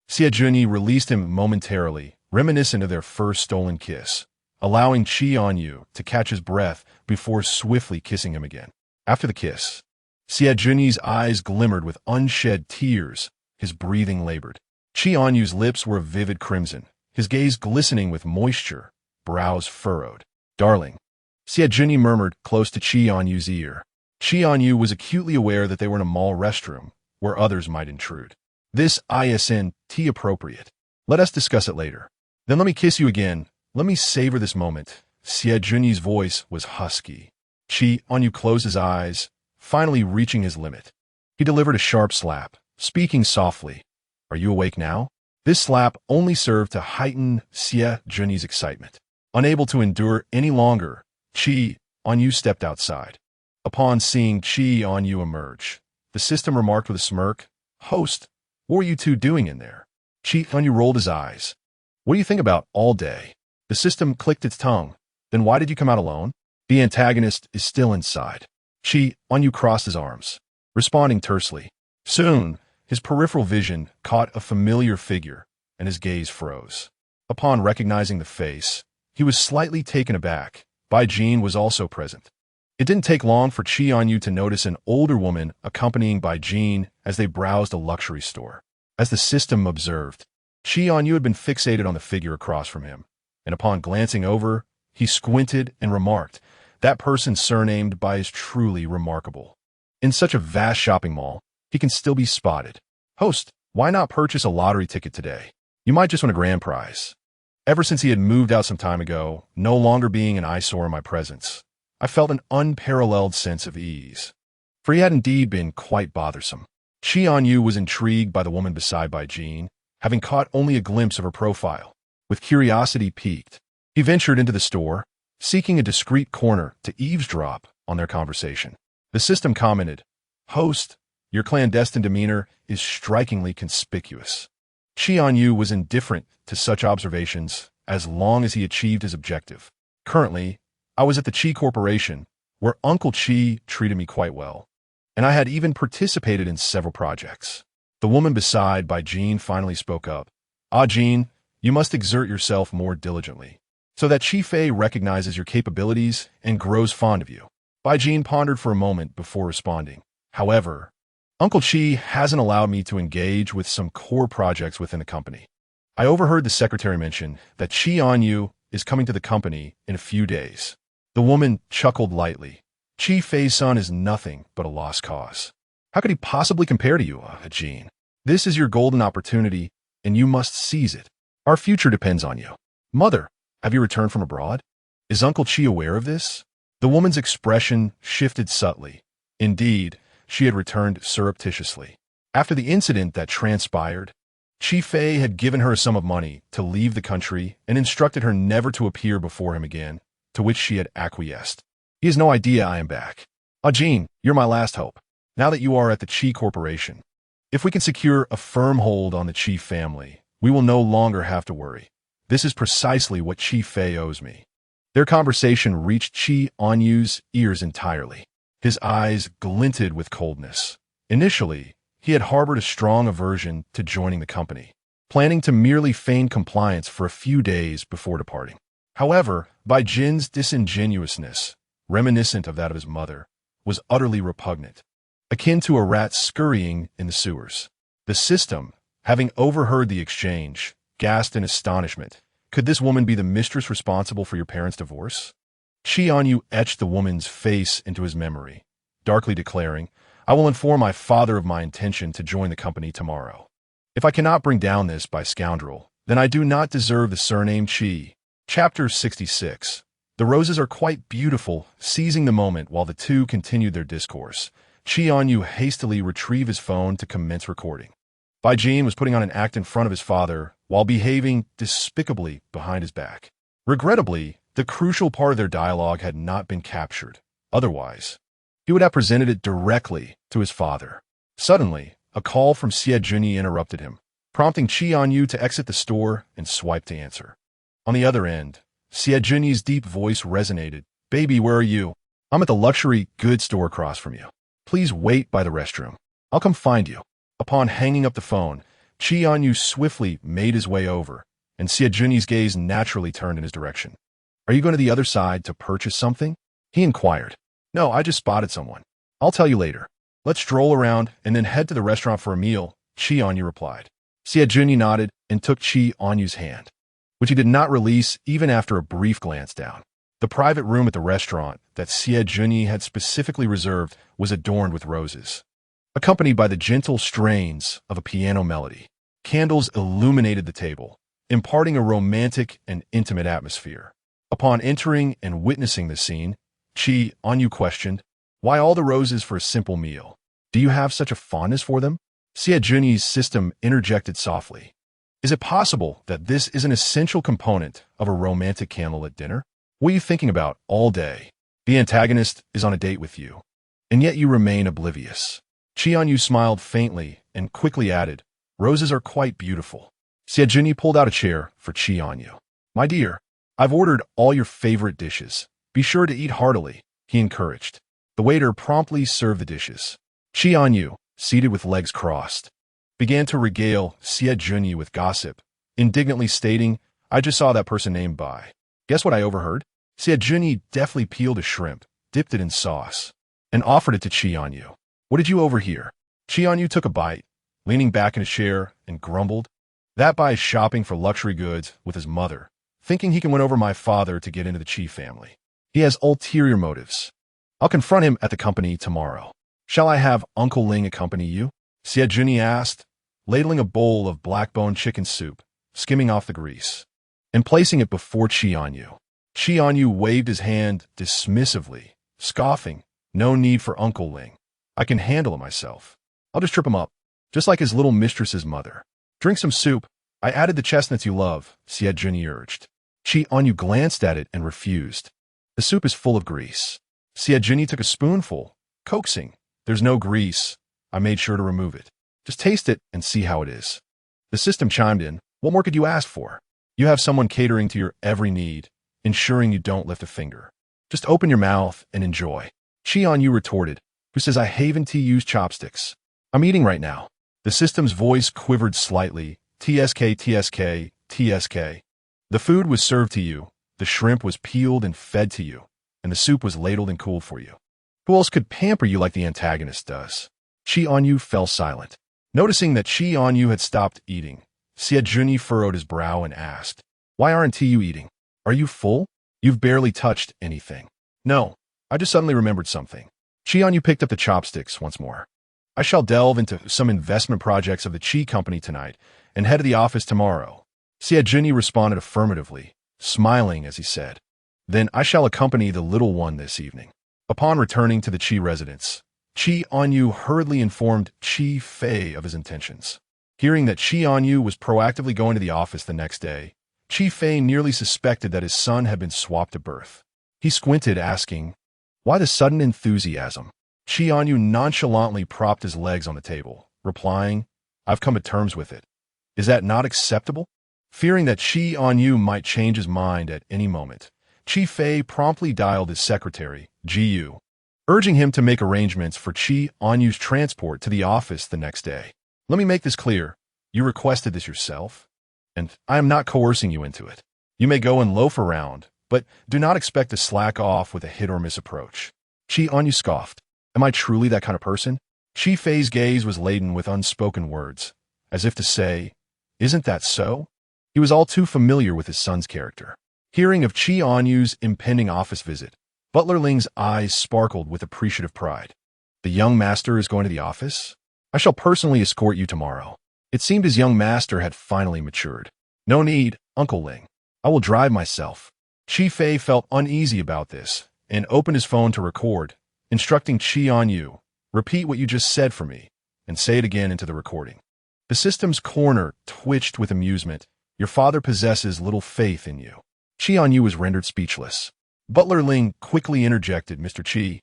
A: Xie Junyi released him momentarily, reminiscent of their first stolen kiss, allowing Chì Ānyù to catch his breath before swiftly kissing him again. After the kiss, Xie Junyi's eyes glimmered with unshed tears, his breathing labored. Chì Ānyu's lips were a vivid crimson, his gaze glistening with moisture, brows furrowed. "Darling," Xie Junyi murmured close to Chì Ānyu's ear. Chì Ānyù was acutely aware that they were in a mall restroom, where others might intrude. "This isn't appropriate. Let us discuss it later." "Then let me kiss you again. Let me savor this moment." Xie Junyi's voice was husky. Chì Ānyù closed his eyes, finally reaching his limit. He delivered a sharp slap, speaking softly. "Are you awake now?" This slap only served to heighten Xie Junyi's excitement. Unable to endure any longer, Chì Ānyù stepped outside. Upon seeing Chì Ānyù emerge, the system remarked with a smirk, "Host, what were you two doing in there?" Chì Ānyù rolled his eyes. "What do you think about all day?" The system clicked its tongue. "Then why did you come out alone?" "The antagonist is still inside." Chì Ānyù crossed his arms, responding tersely. Soon, his peripheral vision caught a familiar figure, and his gaze froze. Upon recognizing the face, he was slightly taken aback. Bai Jin was also present. It didn't take long for Chì Ānyù to notice an older woman accompanying Bai Jin as they browsed a luxury store. As the system observed, Chì Ānyù had been fixated on the figure across from him, and upon glancing over, he squinted and remarked, "That person surnamed by is truly remarkable. In such a vast shopping mall, he can still be spotted. Host, why not purchase a lottery ticket today? You might just win a grand prize." Ever since he had moved out some time ago, no longer being an eyesore in my presence, I felt an unparalleled sense of ease. For he had indeed been quite bothersome. Chì Ānyù was intrigued by the woman beside by Jean, having caught only a glimpse of her profile. With curiosity piqued, he ventured into the store, seeking a discreet corner to eavesdrop on their conversation. The system commented, "Host, your clandestine demeanor is strikingly conspicuous." Chì Ānyù was indifferent to such observations as long as he achieved his objective. Currently, I was at the Chì Corporation, where Uncle Chì treated me quite well, and I had even participated in several projects. The woman beside by Jean finally spoke up. "Ah, Jean, you must exert yourself more diligently, so that Chì Fei recognizes your capabilities and grows fond of you." Bai Jean pondered for a moment before responding. "However, Uncle Chì hasn't allowed me to engage with some core projects within the company. I overheard the secretary mention that Chì Ānyù is coming to the company in a few days." The woman chuckled lightly. "Chì Fei's son is nothing but a lost cause. How could he possibly compare to you, Jean? This is your golden opportunity, and you must seize it. Our future depends on you." "Mother, have you returned from abroad? Is Uncle Chì aware of this?" The woman's expression shifted subtly. Indeed, she had returned surreptitiously. After the incident that transpired, Chì Fei had given her a sum of money to leave the country and instructed her never to appear before him again, to which she had acquiesced. "He has no idea I am back. Ah, Jean, you're my last hope, now that you are at the Chì Corporation. If we can secure a firm hold on the Chì family, we will no longer have to worry. This is precisely what Chì Fei owes me." Their conversation reached Chì Ānyù's ears entirely. His eyes glinted with coldness. Initially, he had harbored a strong aversion to joining the company, planning to merely feign compliance for a few days before departing. However, Bai Jin's disingenuousness, reminiscent of that of his mother, was utterly repugnant, akin to a rat scurrying in the sewers. The system, having overheard the exchange, gasped in astonishment. Could this woman be the mistress responsible for your parents' divorce? Chì Ānyù etched the woman's face into his memory, darkly declaring, "I will inform my father of my intention to join the company tomorrow. If I cannot bring down this by scoundrel, then I do not deserve the surname Chì." Chapter 66. The roses are quite beautiful. Seizing the moment while the two continued their discourse, Chì Ānyù hastily retrieved his phone to commence recording. Bai Jean was putting on an act in front of his father while behaving despicably behind his back. Regrettably, the crucial part of their dialogue had not been captured. Otherwise, he would have presented it directly to his father. Suddenly, a call from Siejuni interrupted him, prompting Chì Ānyù to exit the store and swipe to answer. On the other end, Siejuni's deep voice resonated. "Baby, where are you? I'm at the luxury goods store across from you. Please wait by the restroom. I'll come find you." Upon hanging up the phone, Chì Ānyù swiftly made his way over, and Siejuni's gaze naturally turned in his direction. "Are you going to the other side to purchase something?" he inquired. "No, I just spotted someone. I'll tell you later. Let's stroll around and then head to the restaurant for a meal," Chì Ānyù replied. Siejuni nodded and took Chì Ānyù's hand, which he did not release even after a brief glance down. The private room at the restaurant that Siejuni had specifically reserved was adorned with roses, accompanied by the gentle strains of a piano melody. Candles illuminated the table, imparting a romantic and intimate atmosphere. Upon entering and witnessing the scene, Chì Ānyù questioned, "Why all the roses for a simple meal? Do you have such a fondness for them?" Siejuni's system interjected softly. "Is it possible that this is an essential component of a romantic candlelit dinner? What are you thinking about all day? The antagonist is on a date with you, and yet you remain oblivious." Chì Ānyù smiled faintly and quickly added, "Roses are quite beautiful." Siejuni pulled out a chair for Chì Ānyù. "My dear, I've ordered all your favorite dishes. Be sure to eat heartily," he encouraged. The waiter promptly served the dishes. Chì Ānyù, seated with legs crossed, began to regale Siejuni with gossip, indignantly stating, "I just saw that person named Bai. Guess what I overheard?" Siejuni deftly peeled a shrimp, dipped it in sauce, and offered it to Chì Ānyù. "What did you overhear?" Chì Ānyù took a bite, leaning back in a chair, and grumbled, "That Bai is shopping for luxury goods with his mother. thinking he can win over my father to get into the Chì family. He has ulterior motives. I'll confront him at the company tomorrow. Shall I have Uncle Ling accompany you? Chì Ānyù asked, ladling a bowl of black-bone chicken soup, skimming off the grease, and placing it before Chì Ānyù. Chì Ānyù waved his hand dismissively, scoffing, "No need for Uncle Ling. I can handle it myself. I'll just trip him up, just like his little mistress's mother. Drink some soup. I added the chestnuts you love," Chì Ānyù urged. Chì Ānyù glanced at it and refused. "The soup is full of grease." Chì Ānyù took a spoonful, coaxing, "There's no grease. I made sure to remove it. Just taste it and see how it is." The system chimed in, "What more could you ask for? You have someone catering to your every need, ensuring you don't lift a finger. Just open your mouth and enjoy." Chì Ānyù retorted, "Who says I haven't to use chopsticks? I'm eating right now." The system's voice quivered slightly, "TSK, TSK, TSK. The food was served to you, the shrimp was peeled and fed to you, and the soup was ladled and cooled for you. Who else could pamper you like the antagonist does?" Chì Ānyù fell silent. Noticing that Chì Ānyù had stopped eating, Chì Ānyù furrowed his brow and asked, "Why aren't you eating? Are you full? You've barely touched anything." "No, I just suddenly remembered something." Chì Ānyù picked up the chopsticks once more. "I shall delve into some investment projects of the Chì company tonight and head to the office tomorrow." Chì Ānyù responded affirmatively, smiling as he said, "Then I shall accompany the little one this evening." Upon returning to the Chì residence, Chì Ānyù hurriedly informed Chì Fei of his intentions. Hearing that Chì Ānyù was proactively going to the office the next day, Chì Fei nearly suspected that his son had been swapped at birth. He squinted, asking, "Why the sudden enthusiasm?" Chì Ānyù nonchalantly propped his legs on the table, replying, "I've come to terms with it. Is that not acceptable?" Fearing that Chì Ānyù might change his mind at any moment, Chì Fei promptly dialed his secretary, Gu, urging him to make arrangements for Chì Ānyù's transport to the office the next day. "Let me make this clear. You requested this yourself, and I am not coercing you into it. You may go and loaf around, but do not expect to slack off with a hit-or-miss approach." Chì Ānyù scoffed. "Am I truly that kind of person?" Chì Fei's gaze was laden with unspoken words, as if to say, "Isn't that so?" He was all too familiar with his son's character. Hearing of Chì Ānyù's impending office visit, Butler Ling's eyes sparkled with appreciative pride. "The young master is going to the office? I shall personally escort you tomorrow." It seemed his young master had finally matured. "No need, Uncle Ling. I will drive myself." Chì Fei felt uneasy about this and opened his phone to record, instructing Chì Ānyù, "Repeat what you just said for me, and say it again into the recording." The system's corner twitched with amusement. "Your father possesses little faith in you." Chì Ānyù was rendered speechless. Butler Ling quickly interjected, "Mr. Chì,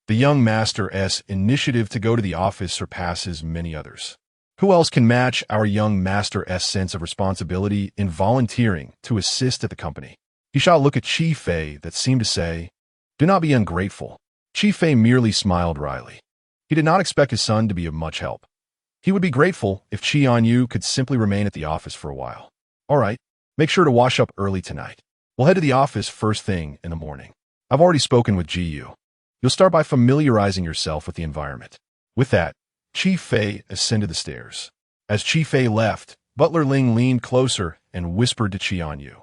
A: the young master's initiative to go to the office surpasses many others. Who else can match our young master's sense of responsibility in volunteering to assist at the company?" He shot a look at Chì Fei that seemed to say, "Do not be ungrateful." Chì Fei merely smiled wryly. He did not expect his son to be of much help. He would be grateful if Chì Ānyù could simply remain at the office for a while. "All right, make sure to wash up early tonight. We'll head to the office first thing in the morning. I've already spoken with Gu. You'll start by familiarizing yourself with the environment." With that, Chì Fei ascended the stairs. As Chì Fei left, Butler Ling leaned closer and whispered to Chì Ānyù,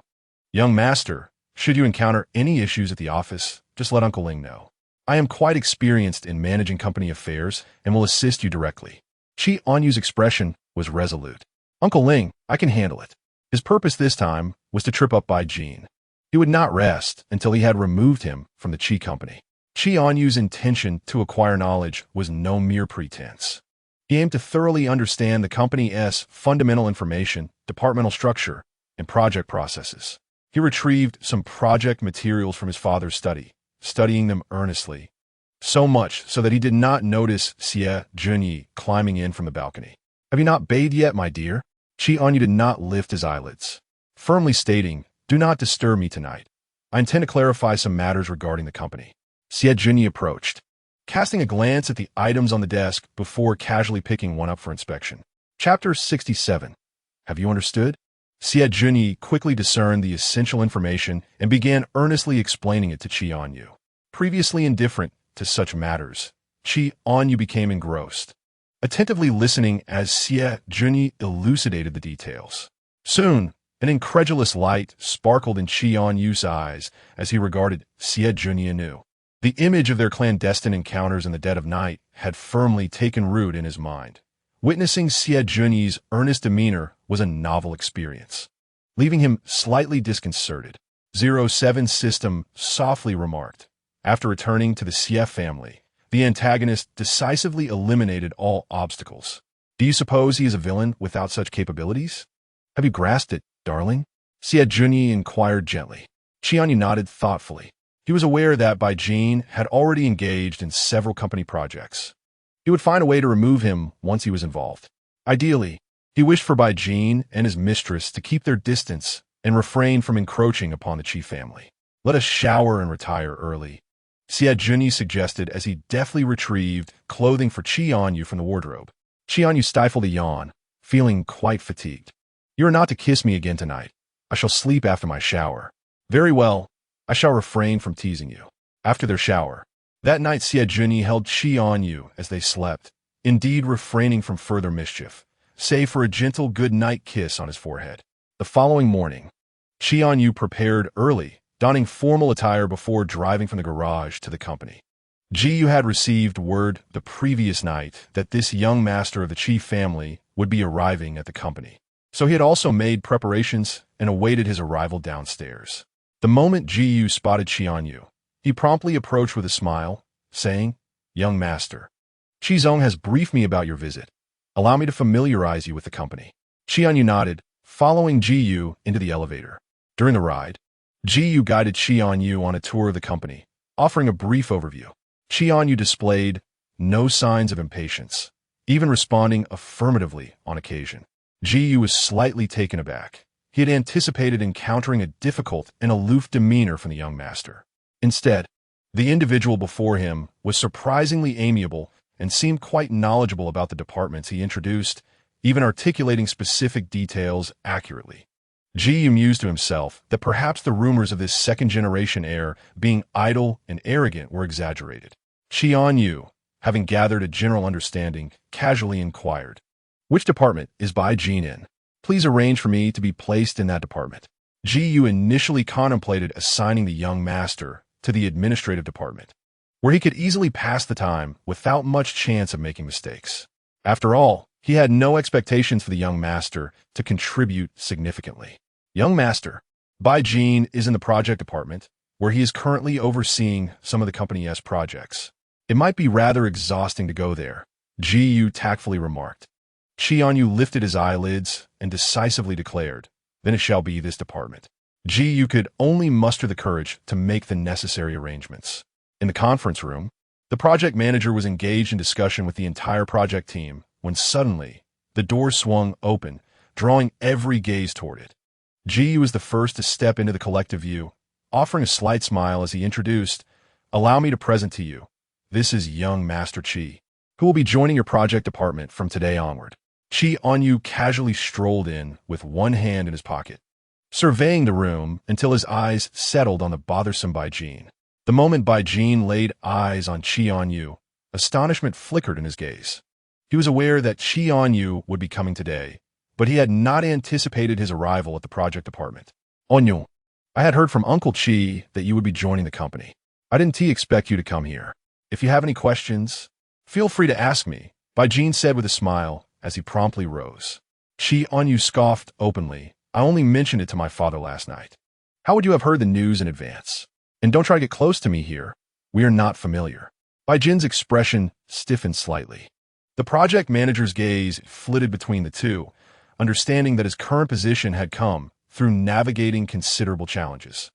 A: "Young master, should you encounter any issues at the office, just let Uncle Ling know. I am quite experienced in managing company affairs and will assist you directly." Chì Ānyù's expression was resolute. "Uncle Ling, I can handle it." His purpose this time was to trip up Bai Jin. He would not rest until he had removed him from the Chì company. Chì Ānyù's intention to acquire knowledge was no mere pretense. He aimed to thoroughly understand the company's fundamental information, departmental structure, and project processes. He retrieved some project materials from his father's study, studying them earnestly, so much so that he did not notice Chì Ānyù climbing in from the balcony. "Have you not bathed yet, my dear?" Chì Ānyù did not lift his eyelids, firmly stating, "Do not disturb me tonight. I intend to clarify some matters regarding the company." Chì Ānyù approached, casting a glance at the items on the desk before casually picking one up for inspection. Chapter 67. Have you understood? Chì Ānyù quickly discerned the essential information and began earnestly explaining it to Chì Ānyù. Previously indifferent to such matters, Chì Ānyù became engrossed, attentively listening as Chì Ānyù elucidated the details. Soon, An incredulous light sparkled in Chì Ānyu's eyes as he regarded Chì Ānyù. The image of their clandestine encounters in the dead of night had firmly taken root in his mind. Witnessing Chì Ānyu's earnest demeanor was a novel experience, leaving him slightly disconcerted. 07 System softly remarked. After returning to the Xie family, the antagonist decisively eliminated all obstacles. Do you suppose he is a villain without such capabilities? Have you grasped it, darling? Chì Ānyù inquired gently. Chì Ānyù nodded thoughtfully. He was aware that Bai Jin had already engaged in several company projects. He would find a way to remove him once he was involved. Ideally, he wished for Bai Jin and his mistress to keep their distance and refrain from encroaching upon the Qi family. Let us shower and retire early, Chì Ānyù suggested as he deftly retrieved clothing for Chì Ānyù from the wardrobe. Chì Ānyù stifled a yawn, feeling quite fatigued. You are not to kiss me again tonight. I shall sleep after my shower. Very well. I shall refrain from teasing you. After their shower, that night Chì Ānyù held Chì Ānyù as they slept, indeed refraining from further mischief, save for a gentle good-night kiss on his forehead. The following morning, Chì Ānyù prepared early, donning formal attire before driving from the garage to the company. Ji Yu had received word the previous night that this young master of the Qi family would be arriving at the company, so he had also made preparations and awaited his arrival downstairs. The moment Ji Yu spotted Chì Ānyù, he promptly approached with a smile, saying, "Young master, Qi Zong has briefed me about your visit. Allow me to familiarize you with the company." Chì Ānyù nodded, following Ji Yu into the elevator. During the ride, Ji Yu guided Chì Ānyù on a tour of the company, offering a brief overview. Chì Ānyù displayed no signs of impatience, even responding affirmatively on occasion. Ji Yu was slightly taken aback. He had anticipated encountering a difficult and aloof demeanor from the young master. Instead, the individual before him was surprisingly amiable and seemed quite knowledgeable about the departments he introduced, even articulating specific details accurately. Ji Yu mused to himself that perhaps the rumors of this second-generation heir being idle and arrogant were exaggerated. Chì Ānyù, having gathered a general understanding, casually inquired, "Which department is Bai Jin in? Please arrange for me to be placed in that department." Ji Yu initially contemplated assigning the young master to the administrative department, where he could easily pass the time without much chance of making mistakes. After all, he had no expectations for the young master to contribute significantly. Young master, Bai Jin is in the project department, where he is currently overseeing some of the company's projects. It might be rather exhausting to go there, Ji Yu tactfully remarked. Chì Ānyù lifted his eyelids and decisively declared, "Then it shall be this department." Ji Yu could only muster the courage to make the necessary arrangements. In the conference room, the project manager was engaged in discussion with the entire project team when suddenly the door swung open, drawing every gaze toward it. Ji Yu was the first to step into the collective view, offering a slight smile as he introduced, "Allow me to present to you. This is young Master Qi, who will be joining your project department from today onward." Chì Ānyù casually strolled in with one hand in his pocket, surveying the room until his eyes settled on the bothersome Bai Jin. The moment Bai Jin laid eyes on Chì Ānyù, astonishment flickered in his gaze. He was aware that Chì Ānyù would be coming today, but he had not anticipated his arrival at the project department. "Ānyù, I had heard from Uncle Chi that you would be joining the company. I didn't expect you to come here. If you have any questions, feel free to ask me," Bai Jin said with a smile as he promptly rose. Chì Ānyù scoffed openly. "I only mentioned it to my father last night. How would you have heard the news in advance? And don't try to get close to me here. We are not familiar." Bai Jin's expression stiffened slightly. The project manager's gaze flitted between the two, understanding that his current position had come through navigating considerable challenges.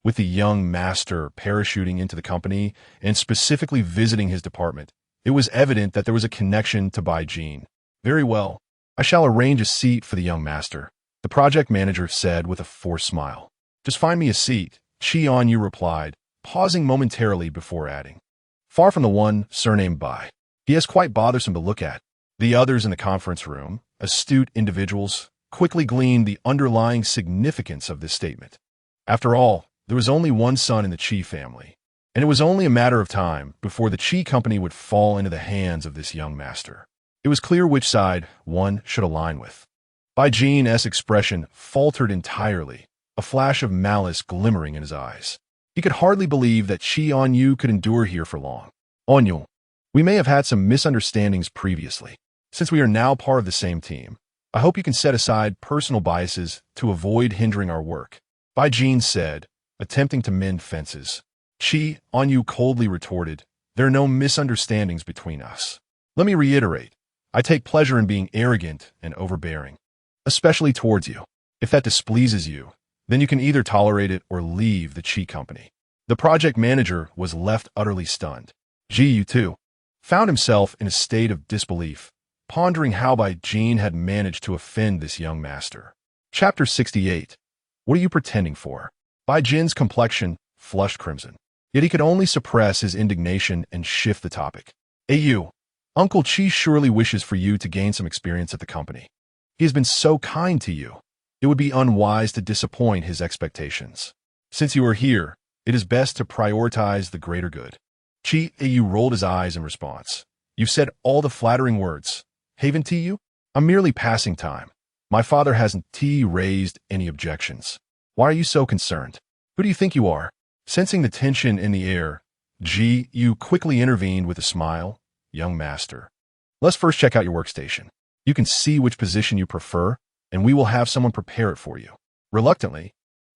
A: With the young master parachuting into the company and specifically visiting his department, it was evident that there was a connection to Bai Jin. "Very well. I shall arrange a seat for the young master," the project manager said with a forced smile. "Just find me a seat," Chì Ānyù replied, pausing momentarily before adding, "Far from the one surnamed Bai. He is quite bothersome to look at." The others in the conference room, astute individuals, quickly gleaned the underlying significance of this statement. After all, there was only one son in the Qi family, and it was only a matter of time before the Qi company would fall into the hands of this young master. It was clear which side one should align with. Bai Jin's expression faltered entirely, a flash of malice glimmering in his eyes. He could hardly believe that Chì Ānyù could endure here for long. Ānyù, we may have had some misunderstandings previously. Since we are now part of the same team, I hope you can set aside personal biases to avoid hindering our work, Bai Jin said, attempting to mend fences. Chì Ānyù coldly retorted, there are no misunderstandings between us. Let me reiterate, I take pleasure in being arrogant and overbearing, especially towards you. If that displeases you, then you can either tolerate it or leave the Chì company. The project manager was left utterly stunned. Ji, too, found himself in a state of disbelief, pondering how Bai Jin had managed to offend this young master. Chapter 68. What are you pretending for? Bai Jin's complexion flushed crimson, yet he could only suppress his indignation and shift the topic. You, Uncle Chì surely wishes for you to gain some experience at the company. He has been so kind to you. It would be unwise to disappoint his expectations. Since you are here, it is best to prioritize the greater good. Chì Ānyù rolled his eyes in response. You've said all the flattering words. Haven't you? I'm merely passing time. My father hasn't raised any objections. Why are you so concerned? Who do you think you are? Sensing the tension in the air, Ji Yu quickly intervened with a smile. Young master, let's first check out your workstation. You can see which position you prefer, and we will have someone prepare it for you. Reluctantly,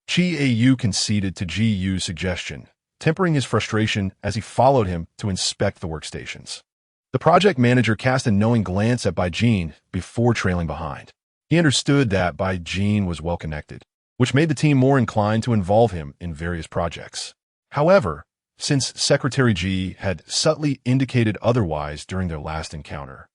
A: Chì Ānyù conceded to Ji Yu's suggestion, tempering his frustration as he followed him to inspect the workstations. The project manager cast a knowing glance at Bai Jin before trailing behind. He understood that Bai Jin was well-connected, which made the team more inclined to involve him in various projects. However, since Secretary Ji had subtly indicated otherwise during their last encounter,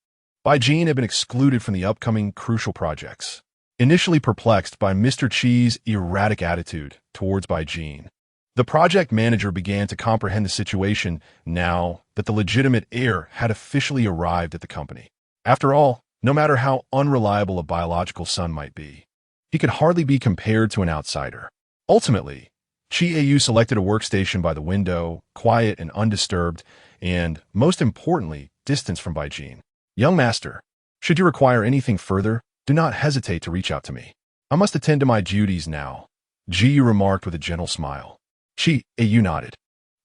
A: Bai Jin had been excluded from the upcoming crucial projects. Initially perplexed by Mr. Chi's erratic attitude towards Bai Jin, the project manager began to comprehend the situation now that the legitimate heir had officially arrived at the company. After all, no matter how unreliable a biological son might be, he could hardly be compared to an outsider. Ultimately, Chì Ānyù selected a workstation by the window, quiet and undisturbed, and, most importantly, distance from Bai Jin. Young master, should you require anything further, do not hesitate to reach out to me. I must attend to my duties now, Ji remarked with a gentle smile. Chì Ānyù nodded,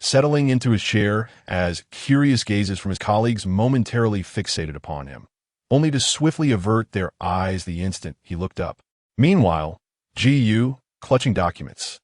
A: settling into his chair as curious gazes from his colleagues momentarily fixated upon him, only to swiftly avert their eyes the instant he looked up. Meanwhile, Ji Yu, clutching documents,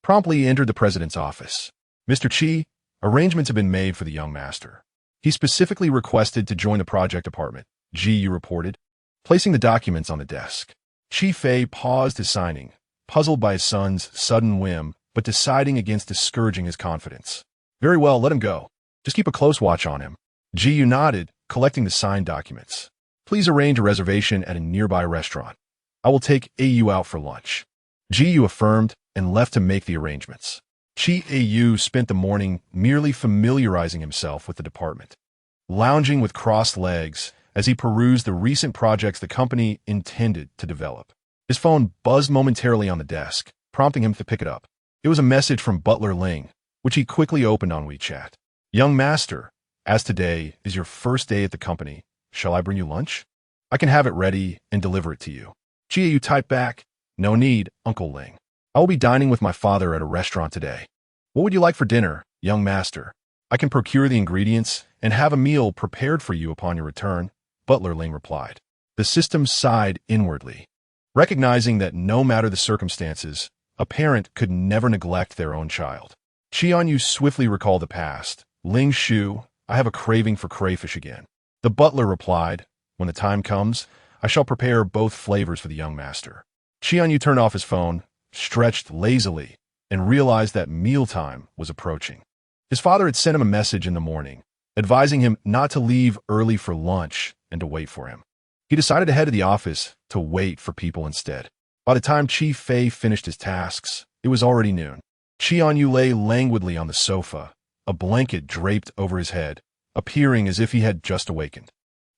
A: promptly entered the president's office. Mr. Chì, arrangements have been made for the young master. He specifically requested to join the project department, Ji Yu reported, placing the documents on the desk. Chi Fei paused his signing, puzzled by his son's sudden whim, but deciding against discouraging his confidence. Very well, let him go. Just keep a close watch on him. Ji Yu nodded, collecting the signed documents. Please arrange a reservation at a nearby restaurant. I will take Ānyù out for lunch. Ji Yu affirmed and left to make the arrangements. Chì Ānyù spent the morning merely familiarizing himself with the department, lounging with crossed legs as he perused the recent projects the company intended to develop. His phone buzzed momentarily on the desk, prompting him to pick it up. It was a message from Butler Ling, which he quickly opened on WeChat. Young master, as today is your first day at the company, shall I bring you lunch? I can have it ready and deliver it to you. Chì Ānyù typed back, no need, Uncle Ling. I will be dining with my father at a restaurant today. What would you like for dinner, young master? I can procure the ingredients and have a meal prepared for you upon your return, Butler Ling replied. The system sighed inwardly, recognizing that no matter the circumstances, a parent could never neglect their own child. Chì Ānyù swiftly recalled the past. Ling Shu, I have a craving for crayfish again. The butler replied, when the time comes, I shall prepare both flavors for the young master. Chì Ānyù turned off his phone, stretched lazily, and realized that mealtime was approaching. His father had sent him a message in the morning, advising him not to leave early for lunch and to wait for him. He decided to head to the office to wait for people instead. By the time Chi Fei finished his tasks, it was already noon. Chì Ānyù lay languidly on the sofa, a blanket draped over his head, appearing as if he had just awakened.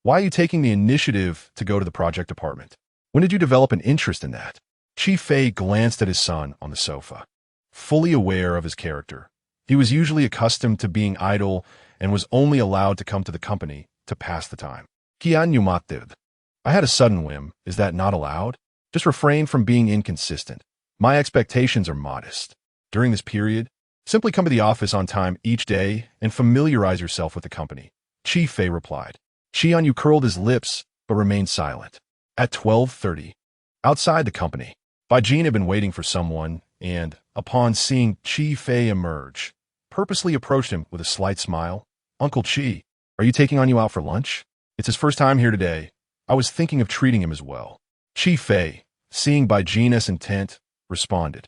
A: Why are you taking the initiative to go to the project department? When did you develop an interest in that? Chi Fei glanced at his son on the sofa. Fully aware of his character, he was usually accustomed to being idle and was only allowed to come to the company to pass the time. Chì Ānyù. I had a sudden whim. Is that not allowed? Just refrain from being inconsistent. My expectations are modest. During this period, simply come to the office on time each day and familiarize yourself with the company. Chì Fei replied. Chì Ānyù curled his lips but remained silent. At 12:30, outside the company, Bai Jin had been waiting for someone and, upon seeing Chì Fei emerge, purposely approached him with a slight smile. Uncle Chì, are you taking Ānyù out for lunch? It's his first time here today. I was thinking of treating him as well. Chì Fei, seeing Bai Jin's intent, responded.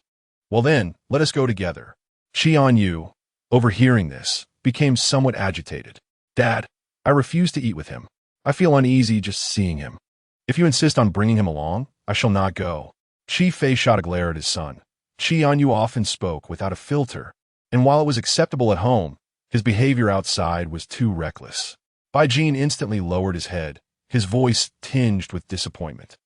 A: Well then, let us go together. Chì Ānyù, overhearing this, became somewhat agitated. Dad, I refuse to eat with him. I feel uneasy just seeing him. If you insist on bringing him along, I shall not go. Chì Fei shot a glare at his son. Chì Ānyù often spoke without a filter, and while it was acceptable at home, his behavior outside was too reckless. Bai Jin instantly lowered his head, his voice tinged with disappointment.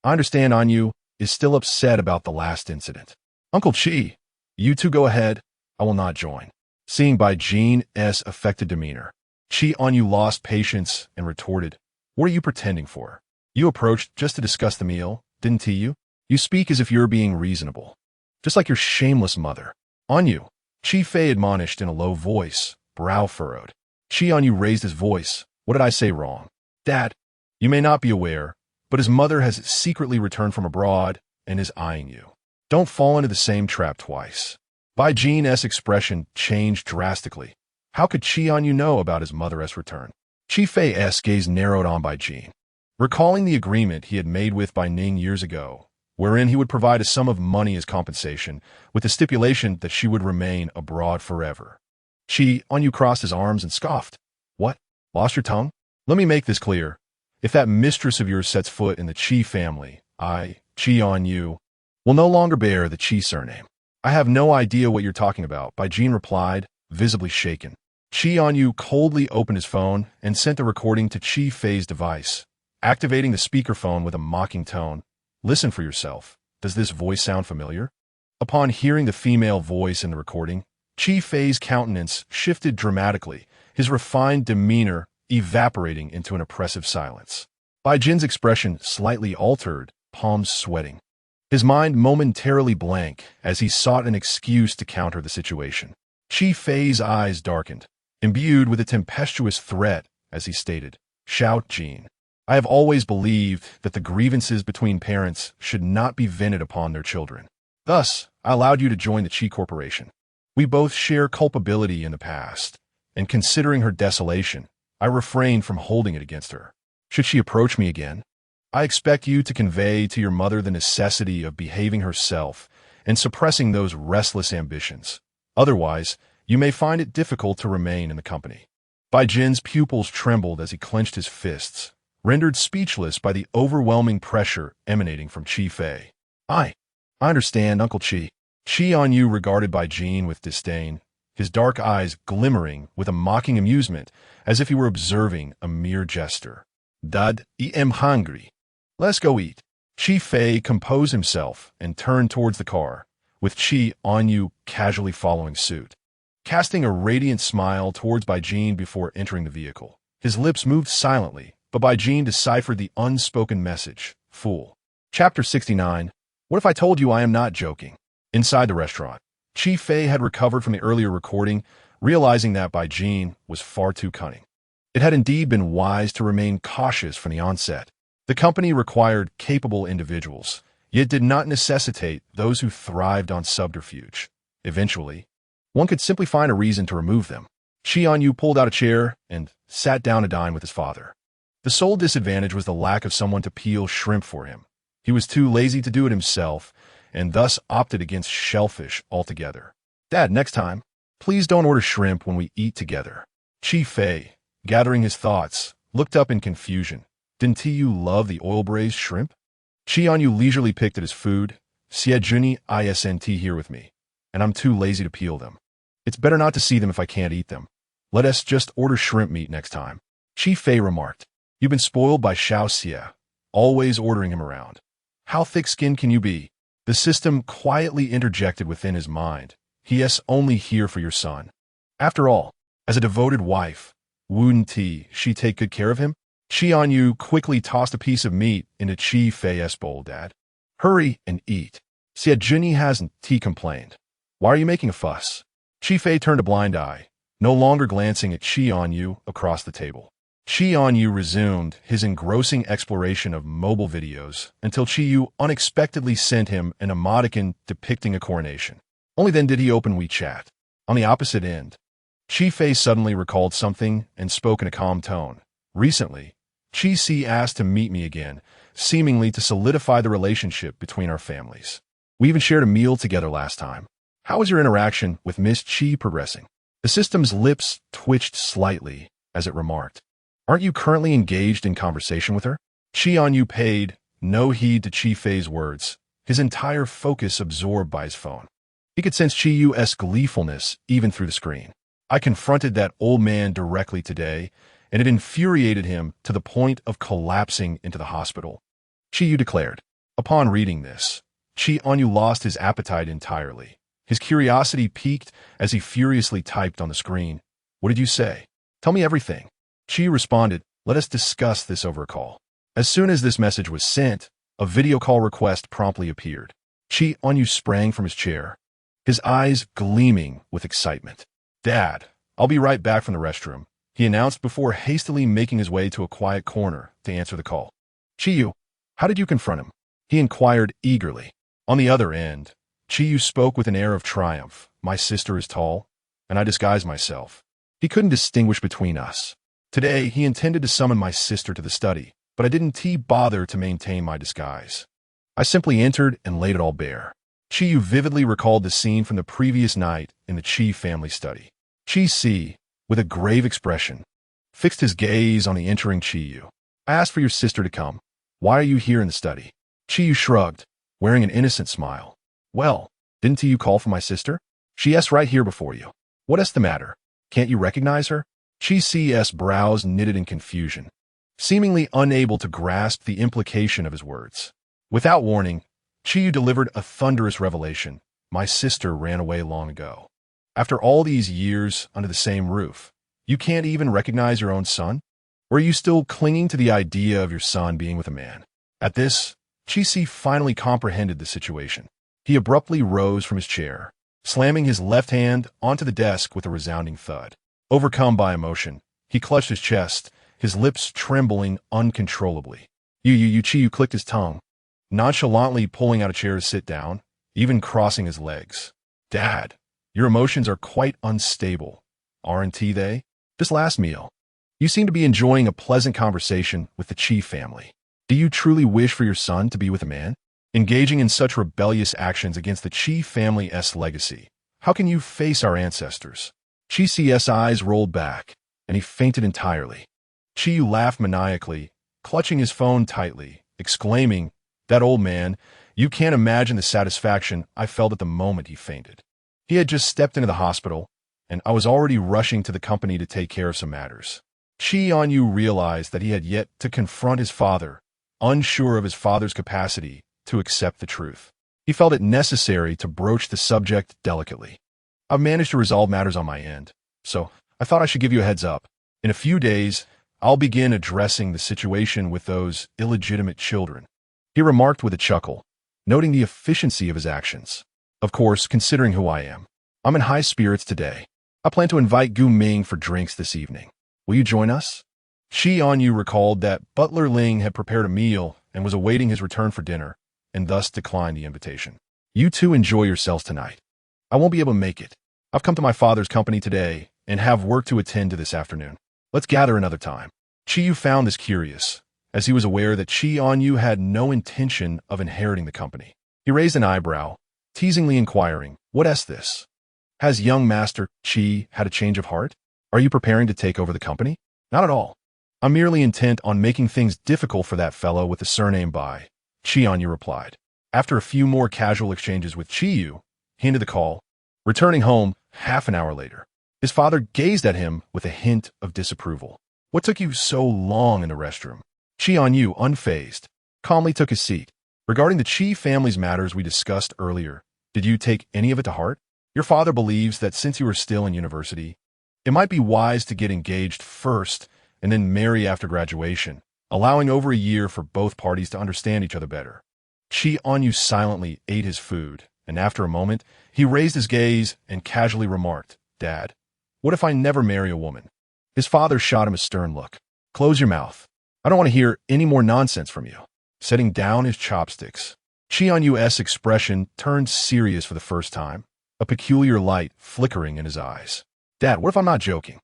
A: I understand Ānyù is still upset about the last incident. Uncle Chì, you two go ahead. I will not join. Seeing Bai Jin's affected demeanor, Chì Ānyù lost patience and retorted, What are you pretending for? You approached just to discuss the meal, didn't you? You speak as if you're being reasonable. Just like your shameless mother. Ānyù, Chì Fei admonished in a low voice, brow furrowed. Chì Ānyù raised his voice. What did I say wrong? Dad, you may not be aware, but his mother has secretly returned from abroad and is eyeing you. Don't fall into the same trap twice. Bai Jin's expression changed drastically. How could Chì Ānyù know about his mother's return? Chì Fei's gaze narrowed on Bai Jin. Recalling the agreement he had made with Bai Ning years ago, wherein he would provide a sum of money as compensation, with the stipulation that she would remain abroad forever. Chì Ānyù crossed his arms and scoffed. What? Lost your tongue? Let me make this clear. If that mistress of yours sets foot in the Chì family, I, Chì Ānyù, will no longer bear the Chì surname. I have no idea what you're talking about, Bai Jin replied, visibly shaken. Chì Ānyù coldly opened his phone and sent the recording to Chì Fei's device, activating the speakerphone with a mocking tone. Listen for yourself. Does this voice sound familiar? Upon hearing the female voice in the recording, Chì Fei's countenance shifted dramatically, his refined demeanor evaporating into an oppressive silence. Bai Jin's expression slightly altered, palms sweating. His mind momentarily blank as he sought an excuse to counter the situation. Chì Fei's eyes darkened, imbued with a tempestuous threat as he stated, Shout Jin. I have always believed that the grievances between parents should not be vented upon their children. Thus, I allowed you to join the Chì Corporation. We both share culpability in the past, and considering her desolation, I refrained from holding it against her. Should she approach me again, I expect you to convey to your mother the necessity of behaving herself and suppressing those restless ambitions. Otherwise, you may find it difficult to remain in the company. Bai Jin's pupils trembled as he clenched his fists, rendered speechless by the overwhelming pressure emanating from Chì Fei. I understand, Uncle Chì. Chì Ānyù regarded Bai Jin with disdain, his dark eyes glimmering with a mocking amusement as if he were observing a mere jester. Dad, I am hungry. Let's go eat. Chì Fei composed himself and turned towards the car, with Chì Ānyù casually following suit. Casting a radiant smile towards Bai Jin before entering the vehicle, his lips moved silently, but Bai Jin deciphered the unspoken message. Fool. Chapter 69. What if I told you I am not joking? Inside the restaurant, Chì Fei had recovered from the earlier recording, realizing that Bai Jin was far too cunning. It had indeed been wise to remain cautious from the onset. The company required capable individuals, yet did not necessitate those who thrived on subterfuge. Eventually, one could simply find a reason to remove them. Chì Ānyù pulled out a chair and sat down to dine with his father. The sole disadvantage was the lack of someone to peel shrimp for him. He was too lazy to do it himself, and thus opted against shellfish altogether. Dad, next time, please don't order shrimp when we eat together. Chì Fei, gathering his thoughts, looked up in confusion. Didn't you love the oil-braised shrimp? Chì Ānyù leisurely picked at his food. Siejuni isn't here with me, and I'm too lazy to peel them. It's better not to see them if I can't eat them. Let us just order shrimp meat next time. Chì Fei remarked. You've been spoiled by Xiao Xie, always ordering him around. How thick-skinned can you be? The system quietly interjected within his mind. He is only here for your son. After all, as a devoted wife, wouldn't she take good care of him? Chì Ānyù quickly tossed a piece of meat into Chì Fei's bowl. Dad, hurry and eat. Said Junyi hasn't, he complained. Why are you making a fuss? Chì Fei turned a blind eye, no longer glancing at Chì Ānyù across the table. Chì Ānyù resumed his engrossing exploration of mobile videos until Chì Ānyù unexpectedly sent him an emoticon depicting a coronation. Only then did he open WeChat. On the opposite end, Chì Fei suddenly recalled something and spoke in a calm tone. Recently, Chì Si asked to meet me again, seemingly to solidify the relationship between our families. We even shared a meal together last time. How is your interaction with Miss Chì progressing? The system's lips twitched slightly as it remarked, Aren't you currently engaged in conversation with her? Chì Ānyù paid no heed to Chì Fei's words, his entire focus absorbed by his phone. He could sense Chì Yu's gleefulness even through the screen. I confronted that old man directly today, and it infuriated him to the point of collapsing into the hospital, Chì Ānyù declared. Upon reading this, Chì Ānyù lost his appetite entirely. His curiosity piqued as he furiously typed on the screen. What did you say? Tell me everything. Chì responded, Let us discuss this over a call. As soon as this message was sent, a video call request promptly appeared. Chì Ānyù sprang from his chair, his eyes gleaming with excitement. Dad, I'll be right back from the restroom, he announced before hastily making his way to a quiet corner to answer the call. Chì Ānyù, how did you confront him? He inquired eagerly. On the other end, Chì Ānyù spoke with an air of triumph. My sister is tall, and I disguise myself. He couldn't distinguish between us. Today, he intended to summon my sister to the study, but I didn't bother to maintain my disguise. I simply entered and laid it all bare. Chì Ānyù vividly recalled the scene from the previous night in the Chì family study. Chì Si, with a grave expression, fixed his gaze on the entering Chì Ānyù. I asked for your sister to come. Why are you here in the study? Chì Ānyù shrugged, wearing an innocent smile. Well, didn't you call for my sister? She's right here before you. What's the matter? Can't you recognize her? Chì Si's brows knitted in confusion, seemingly unable to grasp the implication of his words. Without warning, Chì Ānyù delivered a thunderous revelation. My sister ran away long ago. After all these years under the same roof, you can't even recognize your own son? Or are you still clinging to the idea of your son being with a man? At this, Chì Si finally comprehended the situation. He abruptly rose from his chair, slamming his left hand onto the desk with a resounding thud. Overcome by emotion, he clutched his chest, his lips trembling uncontrollably. Chì Ānyù clicked his tongue, nonchalantly pulling out a chair to sit down, even crossing his legs. Dad, your emotions are quite unstable, aren't they? This last meal, you seem to be enjoying a pleasant conversation with the Chì family. Do you truly wish for your son to be with a man? Engaging in such rebellious actions against the Chì family's legacy, how can you face our ancestors? Chì Si's eyes rolled back, and he fainted entirely. Chì Ānyù laughed maniacally, clutching his phone tightly, exclaiming, That old man, you can't imagine the satisfaction I felt at the moment he fainted. He had just stepped into the hospital, and I was already rushing to the company to take care of some matters. Chì Ānyù realized that he had yet to confront his father, unsure of his father's capacity to accept the truth. He felt it necessary to broach the subject delicately. I've managed to resolve matters on my end, so I thought I should give you a heads up. In a few days, I'll begin addressing the situation with those illegitimate children, he remarked with a chuckle, noting the efficiency of his actions. Of course, considering who I am, I'm in high spirits today. I plan to invite Gu Ming for drinks this evening. Will you join us? Chì Ānyù recalled that Butler Ling had prepared a meal and was awaiting his return for dinner, and thus declined the invitation. You two enjoy yourselves tonight. I won't be able to make it. I've come to my father's company today and have work to attend to this afternoon. Let's gather another time. Chì Ānyù found this curious, as he was aware that Chì Ānyù had no intention of inheriting the company. He raised an eyebrow, teasingly inquiring, What's this? Has young Master Chì had a change of heart? Are you preparing to take over the company? Not at all. I'm merely intent on making things difficult for that fellow with the surname Bai, Chì Ānyù replied. After a few more casual exchanges with Chì Ānyù, he ended the call. Returning home half an hour later, his father gazed at him with a hint of disapproval. What took you so long in the restroom? Chì Ānyù, unfazed, calmly took his seat. Regarding the Chì family's matters we discussed earlier, did you take any of it to heart? Your father believes that since you are still in university, it might be wise to get engaged first and then marry after graduation, allowing over a year for both parties to understand each other better. Chì Ānyù silently ate his food, and after a moment, he raised his gaze and casually remarked, "Dad, what if I never marry a woman?" His father shot him a stern look. "Close your mouth. I don't want to hear any more nonsense from you." Setting down his chopsticks, Chì Ānyu's expression turned serious for the first time, a peculiar light flickering in his eyes. "Dad, what if I'm not joking?"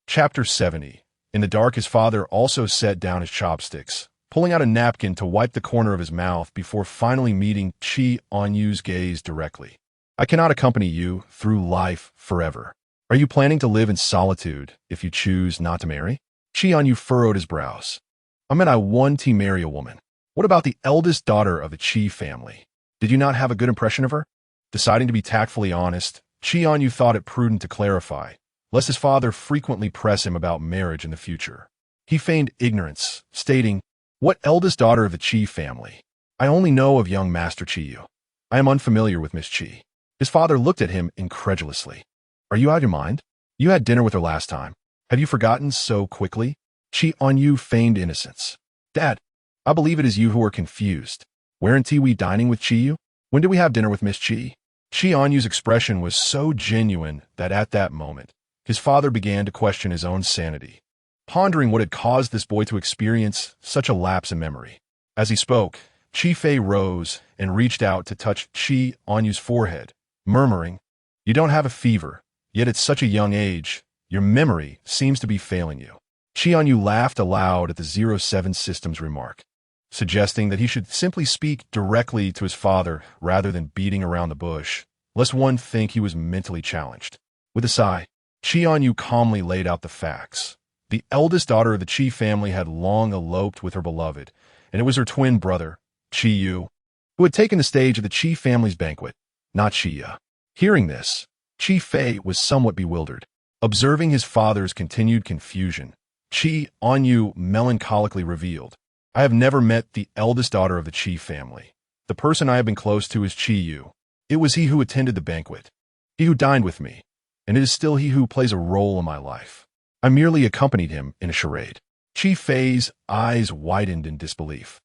A: Chapter 70. In the dark, his father also set down his chopsticks, pulling out a napkin to wipe the corner of his mouth before finally meeting Chì Ānyu's gaze directly. "I cannot accompany you through life forever. Are you planning to live in solitude if you choose not to marry?" Chì Ānyù furrowed his brows. "I meant I want to marry a woman. What about the eldest daughter of the Chì family? Did you not have a good impression of her?" Deciding to be tactfully honest, Chì Ānyù thought it prudent to clarify, lest his father frequently press him about marriage in the future. He feigned ignorance, stating, "What eldest daughter of the Chì family? I only know of young Master Chì. I am unfamiliar with Miss Chì." His father looked at him incredulously. "Are you out of your mind? You had dinner with her last time. Have you forgotten so quickly?" Chì Ānyù feigned innocence. "Dad, I believe it is you who are confused. Weren't we dining with Chì? When did we have dinner with Miss Chì?" Chì Ānyu's expression was so genuine that at that moment, his father began to question his own sanity, pondering what had caused this boy to experience such a lapse in memory. As he spoke, Chì Fei rose and reached out to touch Chì Ānyu's forehead, murmuring, "You don't have a fever, yet at such a young age, your memory seems to be failing you." Chì Ānyù laughed aloud at the 07 system's remark, suggesting that he should simply speak directly to his father rather than beating around the bush, lest one think he was mentally challenged. With a sigh, Chì Ānyù calmly laid out the facts. The eldest daughter of the Chì family had long eloped with her beloved, and it was her twin brother, Chì Yu, who had taken the stage at the Chì family's banquet, not Chì. Hearing this, Chì Fei was somewhat bewildered. Observing his father's continued confusion, Chì Ānyù melancholically revealed, "I have never met the eldest daughter of the Chì family. The person I have been close to is Chì Yu. It was he who attended the banquet, he who dined with me, and it is still he who plays a role in my life. I merely accompanied him in a charade." Chì Fei's eyes widened in disbelief.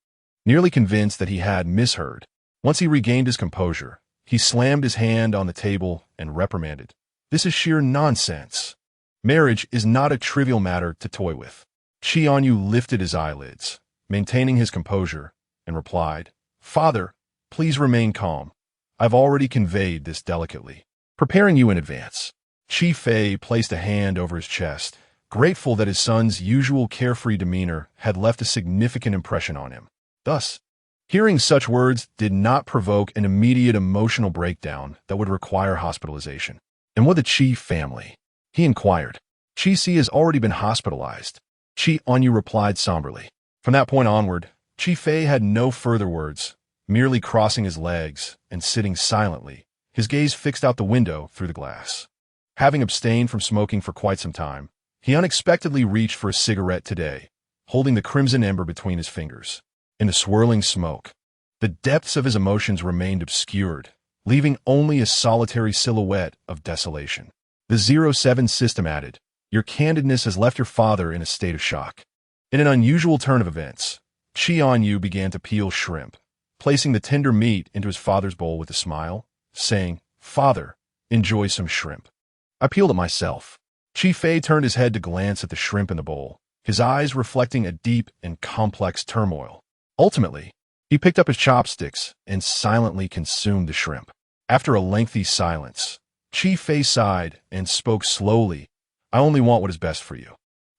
A: Nearly convinced that he had misheard, once he regained his composure, he slammed his hand on the table and reprimanded, "This is sheer nonsense. Marriage is not a trivial matter to toy with." Chì Ānyù lifted his eyelids, maintaining his composure, and replied, "Father, please remain calm. I've already conveyed this delicately, preparing you in advance." Chì Fei placed a hand over his chest, grateful that his son's usual carefree demeanor had left a significant impression on him. Thus, hearing such words did not provoke an immediate emotional breakdown that would require hospitalization. "And what the Chì family?" he inquired. "Chì Si has already been hospitalized," Chì Ānyù replied somberly. From that point onward, Chì Fei had no further words, merely crossing his legs and sitting silently, his gaze fixed out the window through the glass. Having abstained from smoking for quite some time, he unexpectedly reached for a cigarette today, holding the crimson ember between his fingers. In the swirling smoke, the depths of his emotions remained obscured, leaving only a solitary silhouette of desolation. The 07 system added, "Your candidness has left your father in a state of shock." In an unusual turn of events, Chì Ānyù began to peel shrimp, placing the tender meat into his father's bowl with a smile, saying, "Father, enjoy some shrimp. I peeled it myself." Chì Fei turned his head to glance at the shrimp in the bowl, his eyes reflecting a deep and complex turmoil. Ultimately, he picked up his chopsticks and silently consumed the shrimp. After a lengthy silence, Chì Fei sighed and spoke slowly, "I only want what is best for you.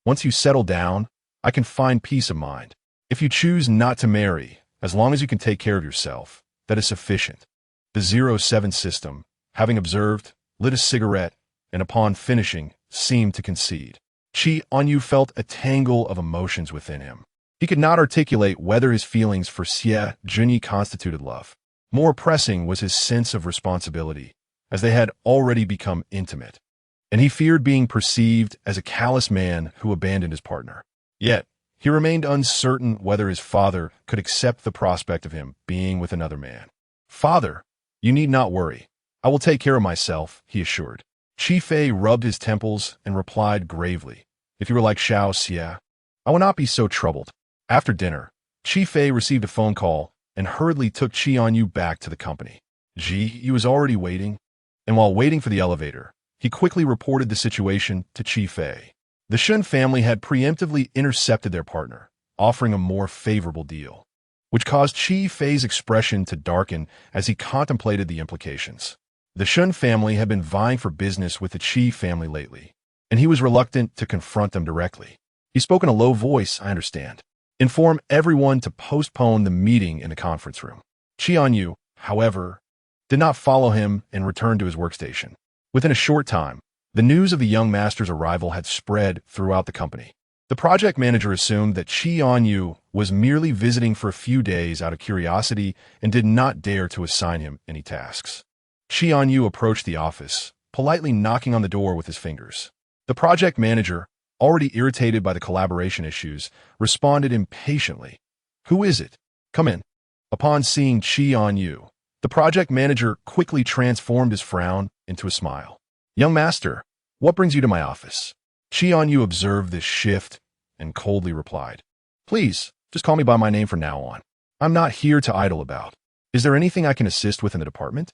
A: Once you settle down, I can find peace of mind. If you choose not to marry, as long as you can take care of yourself, that is sufficient." The 07 system, having observed, lit a cigarette, and upon finishing, seemed to concede. Chì Ānyù felt a tangle of emotions within him. He could not articulate whether his feelings for Xie Junyi constituted love. More pressing was his sense of responsibility, as they had already become intimate, and he feared being perceived as a callous man who abandoned his partner. Yet, he remained uncertain whether his father could accept the prospect of him being with another man. "Father, you need not worry. I will take care of myself," he assured. Chì Fei rubbed his temples and replied gravely, "If you were like Xiao Xie, I will not be so troubled. After dinner, Chì Fei received a phone call and hurriedly took Chì Ānyù back to the company. He was already waiting, and while waiting for the elevator, he quickly reported the situation to Chì Fei. The Shun family had preemptively intercepted their partner, offering a more favorable deal, which caused Chì Fei's expression to darken as he contemplated the implications. The Shun family had been vying for business with the Chì family lately, and he was reluctant to confront them directly. He spoke in a low voice, I understand. Inform everyone to postpone the meeting in the conference room. Chì Ānyù, however, did not follow him and returned to his workstation. Within a short time, the news of the young master's arrival had spread throughout the company. The project manager assumed that Chì Ānyù was merely visiting for a few days out of curiosity and did not dare to assign him any tasks. Chì Ānyù approached the office, politely knocking on the door with his fingers. The project manager, already irritated by the collaboration issues, responded impatiently. Who is it? Come in. Upon seeing Chì Ānyù, the project manager quickly transformed his frown into a smile. Young master, what brings you to my office? Chì Ānyù observed this shift and coldly replied, Please, just call me by my name from now on. I'm not here to idle about. Is there anything I can assist with in the department?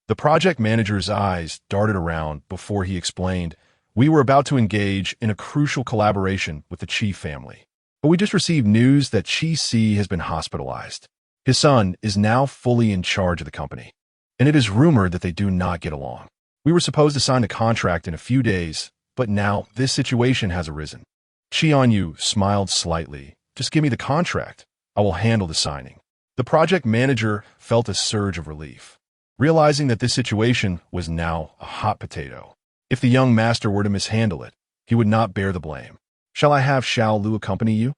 A: The project manager's eyes darted around before he explained, We were about to engage in a crucial collaboration with the Chì family, but we just received news that Chì Si has been hospitalized. His son is now fully in charge of the company, and it is rumored that they do not get along. We were supposed to sign the contract in a few days, but now this situation has arisen. Chì Ānyù smiled slightly. Just give me the contract. I will handle the signing. The project manager felt a surge of relief, realizing that this situation was now a hot potato. If the young master were to mishandle it, he would not bear the blame. Shall I have Xiao Lu accompany you?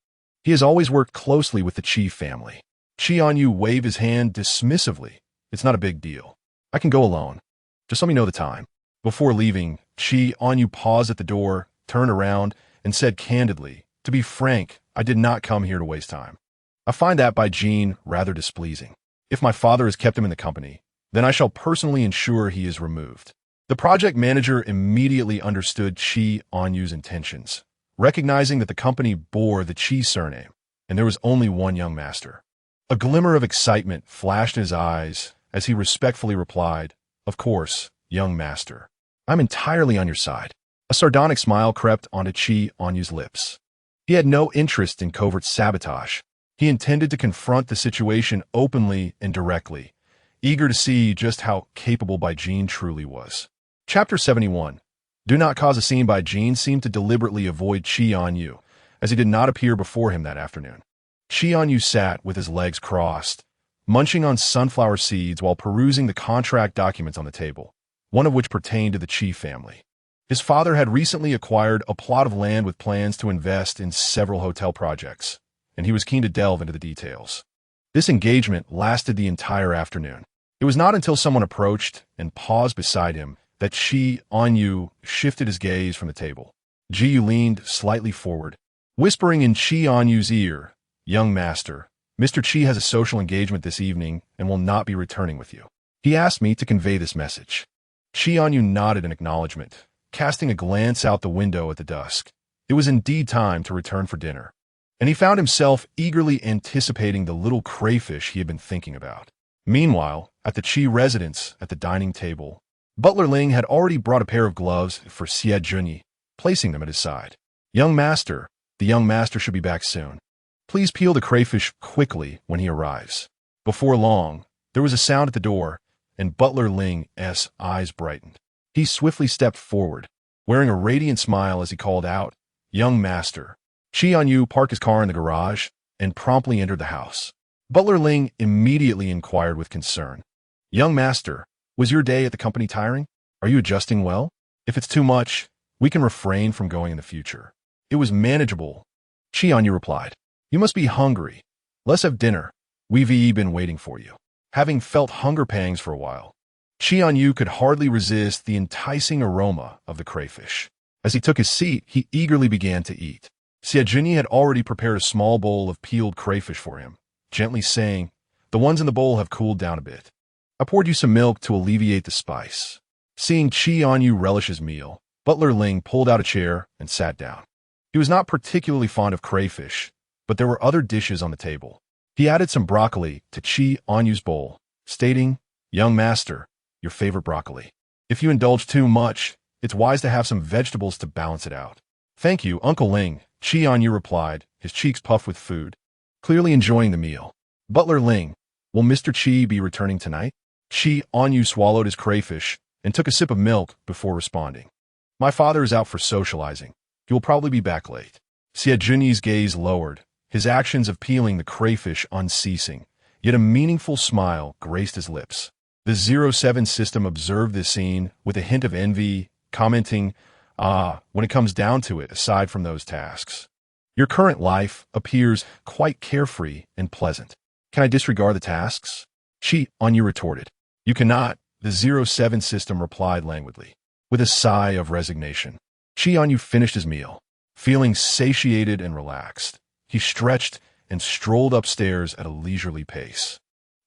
A: He has always worked closely with the Chì family. Chì Ānyù waved his hand dismissively. It's not a big deal. I can go alone. Just let me know the time. Before leaving, Chì Ānyù paused at the door, turned around, and said candidly, To be frank, I did not come here to waste time. I find that by Jean rather displeasing. If my father has kept him in the company, then I shall personally ensure he is removed. The project manager immediately understood Chì Ānyu's intentions, recognizing that the company bore the Chì surname, and there was only one young master. A glimmer of excitement flashed in his eyes as he respectfully replied, Of course, young master. I'm entirely on your side. A sardonic smile crept onto Chì Ānyu's lips. He had no interest in covert sabotage. He intended to confront the situation openly and directly, eager to see just how capable Jean truly was. Chapter 71. Do not cause a scene. Jean seemed to deliberately avoid Chì Ānyù, as he did not appear before him that afternoon. Chì Ānyù sat with his legs crossed, munching on sunflower seeds while perusing the contract documents on the table, one of which pertained to the Chì family. His father had recently acquired a plot of land with plans to invest in several hotel projects, and he was keen to delve into the details. This engagement lasted the entire afternoon. It was not until someone approached and paused beside him that Chì Ānyù shifted his gaze from the table. Ji leaned slightly forward, whispering in Chì Ānyu's ear, Young master, Mr. Chì has a social engagement this evening and will not be returning with you. He asked me to convey this message. Chì Ānyù nodded in acknowledgement, casting a glance out the window at the dusk. It was indeed time to return for dinner, and he found himself eagerly anticipating the little crayfish he had been thinking about. Meanwhile, at the Chì residence at the dining table, Butler Ling had already brought a pair of gloves for Xie Junyi, placing them at his side. Young master, the young master should be back soon. Please peel the crayfish quickly when he arrives. Before long, there was a sound at the door, and Butler Ling's eyes brightened. He swiftly stepped forward, wearing a radiant smile as he called out, Young master. Chì Ānyù parked his car in the garage and promptly entered the house. Butler Ling immediately inquired with concern, Young master, was your day at the company tiring? Are you adjusting well? If it's too much, we can refrain from going in the future. It was manageable. Chì Ānyù replied, You must be hungry. Let's have dinner. We've been waiting for you. Having felt hunger pangs for a while, Chì Ānyù could hardly resist the enticing aroma of the crayfish. As he took his seat, he eagerly began to eat. Xie Junyi had already prepared a small bowl of peeled crayfish for him, gently saying, The ones in the bowl have cooled down a bit. I poured you some milk to alleviate the spice. Seeing Chì Ānyù relish his meal, Butler Ling pulled out a chair and sat down. He was not particularly fond of crayfish, but there were other dishes on the table. He added some broccoli to Chì Ānyu's bowl, stating, "Young master, your favorite broccoli. If you indulge too much, it's wise to have some vegetables to balance it out." "Thank you, Uncle Ling," Chì Ānyù replied, his cheeks puffed with food, clearly enjoying the meal. "Butler Ling, will Mr. Chì be returning tonight?" Chì Ānyù swallowed his crayfish and took a sip of milk before responding. "My father is out for socializing. He will probably be back late." Xiejunyi's gaze lowered, his actions of peeling the crayfish unceasing, yet a meaningful smile graced his lips. The 07 system observed this scene with a hint of envy, commenting, when it comes down to it, aside from those tasks, your current life appears quite carefree and pleasant. Can I disregard the tasks?" Chì Ānyù retorted. "You cannot," the 07 system replied languidly, with a sigh of resignation. Chì Ānyù finished his meal. Feeling satiated and relaxed, he stretched and strolled upstairs at a leisurely pace.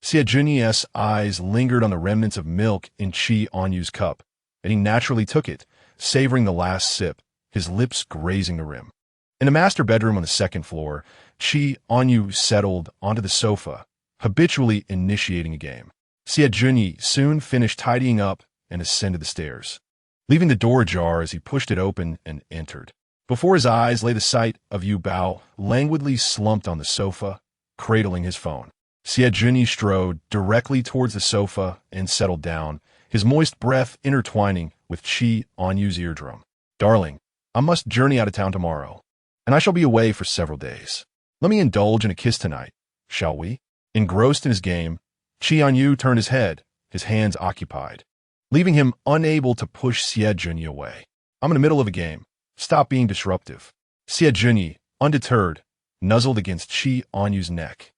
A: Xiejunyi's eyes lingered on the remnants of milk in Chì Ānyu's cup, and he naturally took it, savoring the last sip, his lips grazing the rim. In the master bedroom on the second floor, Chì Ānyù settled onto the sofa, habitually initiating a game. Xiejunyi soon finished tidying up and ascended the stairs, leaving the door ajar as he pushed it open and entered. Before his eyes lay the sight of Yu Bao languidly slumped on the sofa, cradling his phone. Xiejunyi strode directly towards the sofa and settled down, his moist breath intertwining with Chì Ānyu's eardrum. "Darling, I must journey out of town tomorrow, and I shall be away for several days. Let me indulge in a kiss tonight, shall we?" Engrossed in his game, Chì Ānyù turned his head, his hands occupied, leaving him unable to push Xiejunyi away. "I'm in the middle of a game. Stop being disruptive." Xiejunyi, undeterred, nuzzled against Chì Ānyu's neck,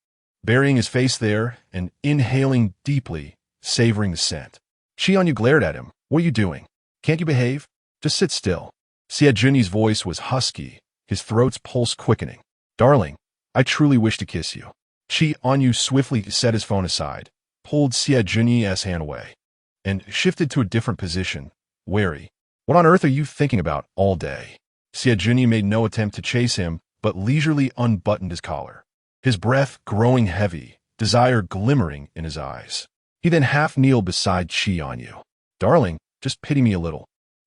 A: burying his face there and inhaling deeply, savoring the scent. Chì Ānyù glared at him. "What are you doing? Can't you behave? Just sit still." Xiejunyi's voice was husky, his throat's pulse quickening. "Darling, I truly wish to kiss you." Chì Ānyù swiftly set his phone aside, pulled Xiejunyi's hand away, and shifted to a different position, wary. "What on earth are you thinking about all day?" Xiejunyi made no attempt to chase him, but leisurely unbuttoned his collar, his breath growing heavy, desire glimmering in his eyes. He then half-kneeled beside Chì Ānyù. "Darling, just pity me a little."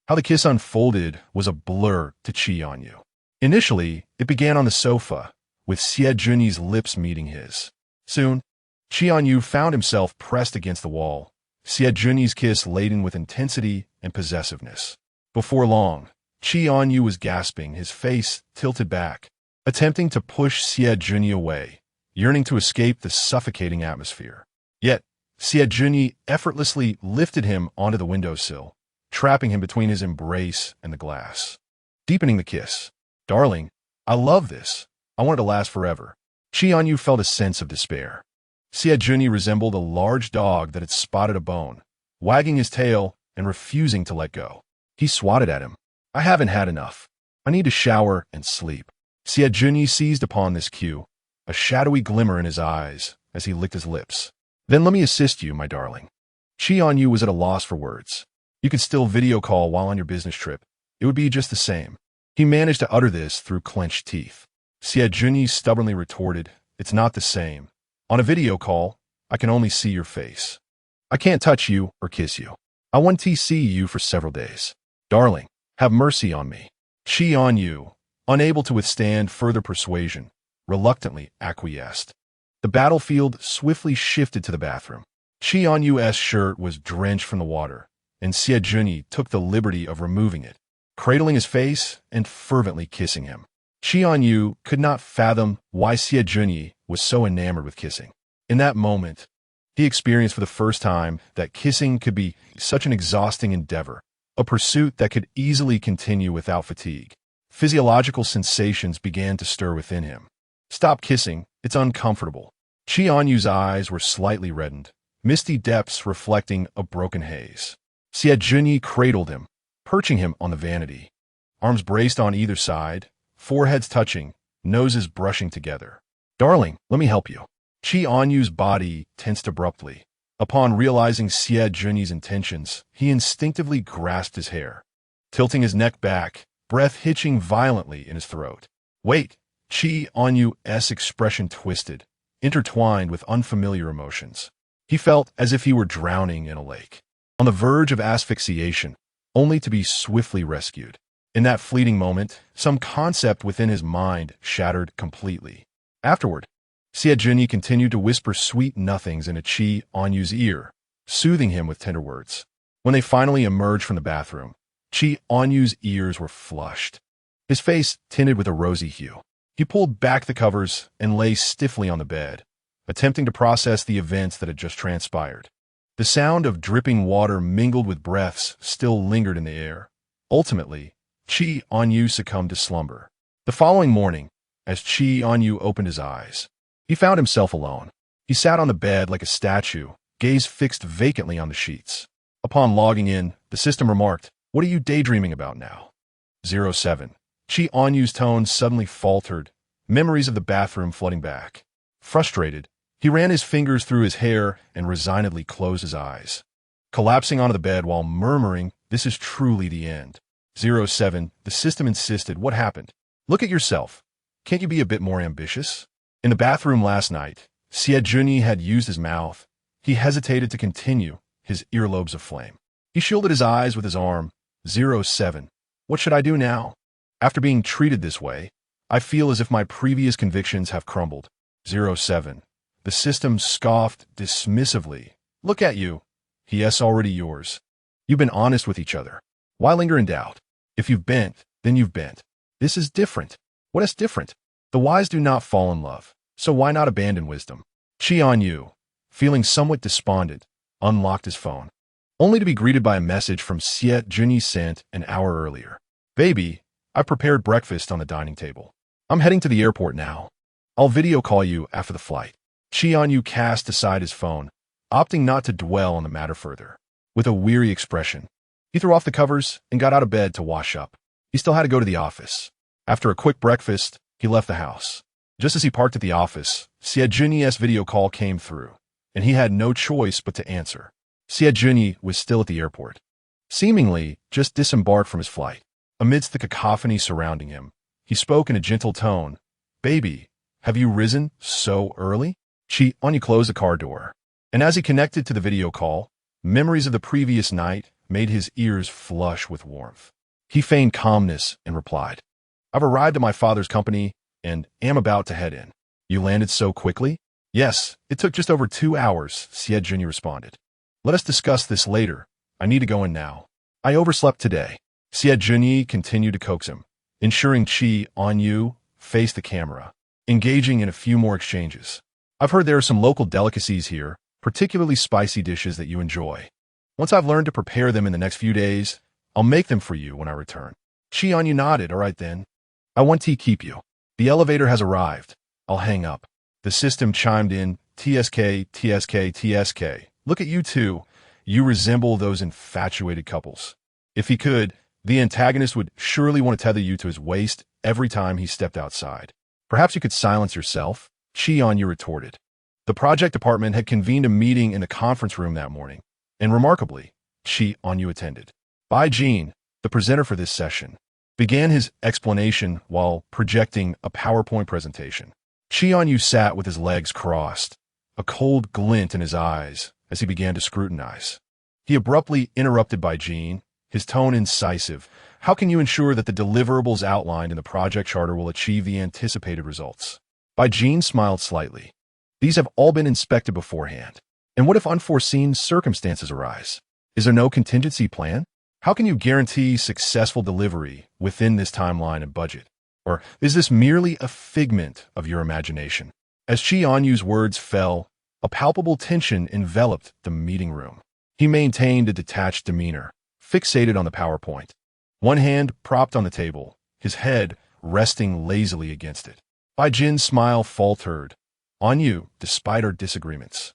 A: How the kiss unfolded was a blur to Chì Ānyù. Initially, it began on the sofa, with Xiejunyi's lips meeting his. Soon, Chì Ānyù found himself pressed against the wall, Xiejunyi's kiss laden with intensity and possessiveness. Before long, Chì Ānyù was gasping, his face tilted back, attempting to push Xiejunyi away, yearning to escape the suffocating atmosphere. Yet, Xiejunyi effortlessly lifted him onto the windowsill, trapping him between his embrace and the glass, deepening the kiss. "Darling, I love this. I want it to last forever." Chì Ānyù felt a sense of despair. Xiejunyi resembled a large dog that had spotted a bone, wagging his tail and refusing to let go. He swatted at him. "I haven't had enough. I need to shower and sleep." Xiejunyi seized upon this cue, a shadowy glimmer in his eyes as he licked his lips. "Then let me assist you, my darling." Chì Ānyù was at a loss for words. "You could still video call while on your business trip. It would be just the same." He managed to utter this through clenched teeth. Xiejunyi stubbornly retorted, "It's not the same. On a video call, I can only see your face. I can't touch you or kiss you. I won't see you for several days. Darling, have mercy on me." Chì Ānyù, unable to withstand further persuasion, reluctantly acquiesced. The battlefield swiftly shifted to the bathroom. Chì Ānyu's shirt was drenched from the water, and Xiejunyi took the liberty of removing it, cradling his face and fervently kissing him. Chì Ānyù could not fathom why Xiejunyi was so enamored with kissing. In that moment, he experienced for the first time that kissing could be such an exhausting endeavor, a pursuit that could easily continue without fatigue. Physiological sensations began to stir within him. "Stop kissing, it's uncomfortable." Chì Ānyu's eyes were slightly reddened, misty depths reflecting a broken haze. Xiejunyi cradled him, perching him on the vanity, arms braced on either side, foreheads touching, noses brushing together. "Darling, let me help you." Chì Ānyu's body tensed abruptly. Upon realizing Xiejunyi's intentions, he instinctively grasped his hair. Tilting his neck back, breath hitching violently in his throat. Wait, Chì Ānyu's expression twisted, intertwined with unfamiliar emotions. He felt as if he were drowning in a lake, on the verge of asphyxiation, only to be swiftly rescued. In that fleeting moment, some concept within his mind shattered completely. Afterward, Chì Ānyù continued to whisper sweet nothings into Chì Ānyu's ear, soothing him with tender words. When they finally emerged from the bathroom, Chì Ānyu's ears were flushed, his face tinted with a rosy hue. He pulled back the covers and lay stiffly on the bed, attempting to process the events that had just transpired. The sound of dripping water mingled with breaths still lingered in the air. Ultimately, Chì Ānyù succumbed to slumber. The following morning, as Chì Ānyù opened his eyes, he found himself alone. He sat on the bed like a statue, gaze fixed vacantly on the sheets. Upon logging in, the system remarked, "What are you daydreaming about now?" 07. Chì Ānyu's tone suddenly faltered, memories of the bathroom flooding back. Frustrated, he ran his fingers through his hair and resignedly closed his eyes, collapsing onto the bed while murmuring, "This is truly the end." 07. The system insisted, "What happened? Look at yourself. Can't you be a bit more ambitious?" In the bathroom last night, Chì Ānyù had used his mouth. He hesitated to continue, his earlobes aflame. He shielded his eyes with his arm. 07. What should I do now? After being treated this way, I feel as if my previous convictions have crumbled. 07. The system scoffed dismissively. "Look at you. Yes, already yours. You've been honest with each other. Why linger in doubt? If you've bent, then you've bent. This is different." "What is different?" "The wise do not fall in love, so why not abandon wisdom?" Chì Ānyù, feeling somewhat despondent, unlocked his phone, only to be greeted by a message from Chì Ānyù sent an hour earlier. "Baby, I prepared breakfast on the dining table. I'm heading to the airport now. I'll video call you after the flight." Chì Ānyù cast aside his phone, opting not to dwell on the matter further. With a weary expression, he threw off the covers and got out of bed to wash up. He still had to go to the office. After a quick breakfast, he left the house. Just as he parked at the office, Chì Ānyu's video call came through, and he had no choice but to answer. Chì Ānyù was still at the airport, seemingly just disembarked from his flight. Amidst the cacophony surrounding him, he spoke in a gentle tone. "Baby, have you risen so early?" Chì Ānyù closed the car door, and as he connected to the video call, memories of the previous night made his ears flush with warmth. He feigned calmness and replied, "I've arrived at my father's company and am about to head in." "You landed so quickly?" "Yes, it took just over 2 hours," Chì Ānyù responded. "Let us discuss this later. I need to go in now. I overslept today." Chì Ānyù continued to coax him, ensuring Chì Ānyù faced the camera, engaging in a few more exchanges. "I've heard there are some local delicacies here, particularly spicy dishes that you enjoy. Once I've learned to prepare them in the next few days, I'll make them for you when I return." Chì Ānyù nodded. "All right then. I want to keep you. The elevator has arrived. I'll hang up." The system chimed in, "TSK, TSK, TSK. Look at you two. You resemble those infatuated couples." If he could, the antagonist would surely want to tether you to his waist every time he stepped outside. "Perhaps you could silence yourself," Chì Ānyù retorted. The project department had convened a meeting in the conference room that morning, and remarkably, Chì Ānyù attended. Bai Jin, the presenter for this session, began his explanation while projecting a PowerPoint presentation. Chì Ānyù sat with his legs crossed, a cold glint in his eyes as he began to scrutinize. He abruptly interrupted Bai Jin, his tone incisive. "How can you ensure that the deliverables outlined in the project charter will achieve the anticipated results?" Bai Jin smiled slightly. "These have all been inspected beforehand. And what if unforeseen circumstances arise? Is there no contingency plan? How can you guarantee successful delivery within this timeline and budget? Or is this merely a figment of your imagination?" As Chì Ānyu's words fell, a palpable tension enveloped the meeting room. He maintained a detached demeanor, fixated on the PowerPoint, one hand propped on the table, his head resting lazily against it. Bai Jin's smile faltered. "Ānyù, despite our disagreements,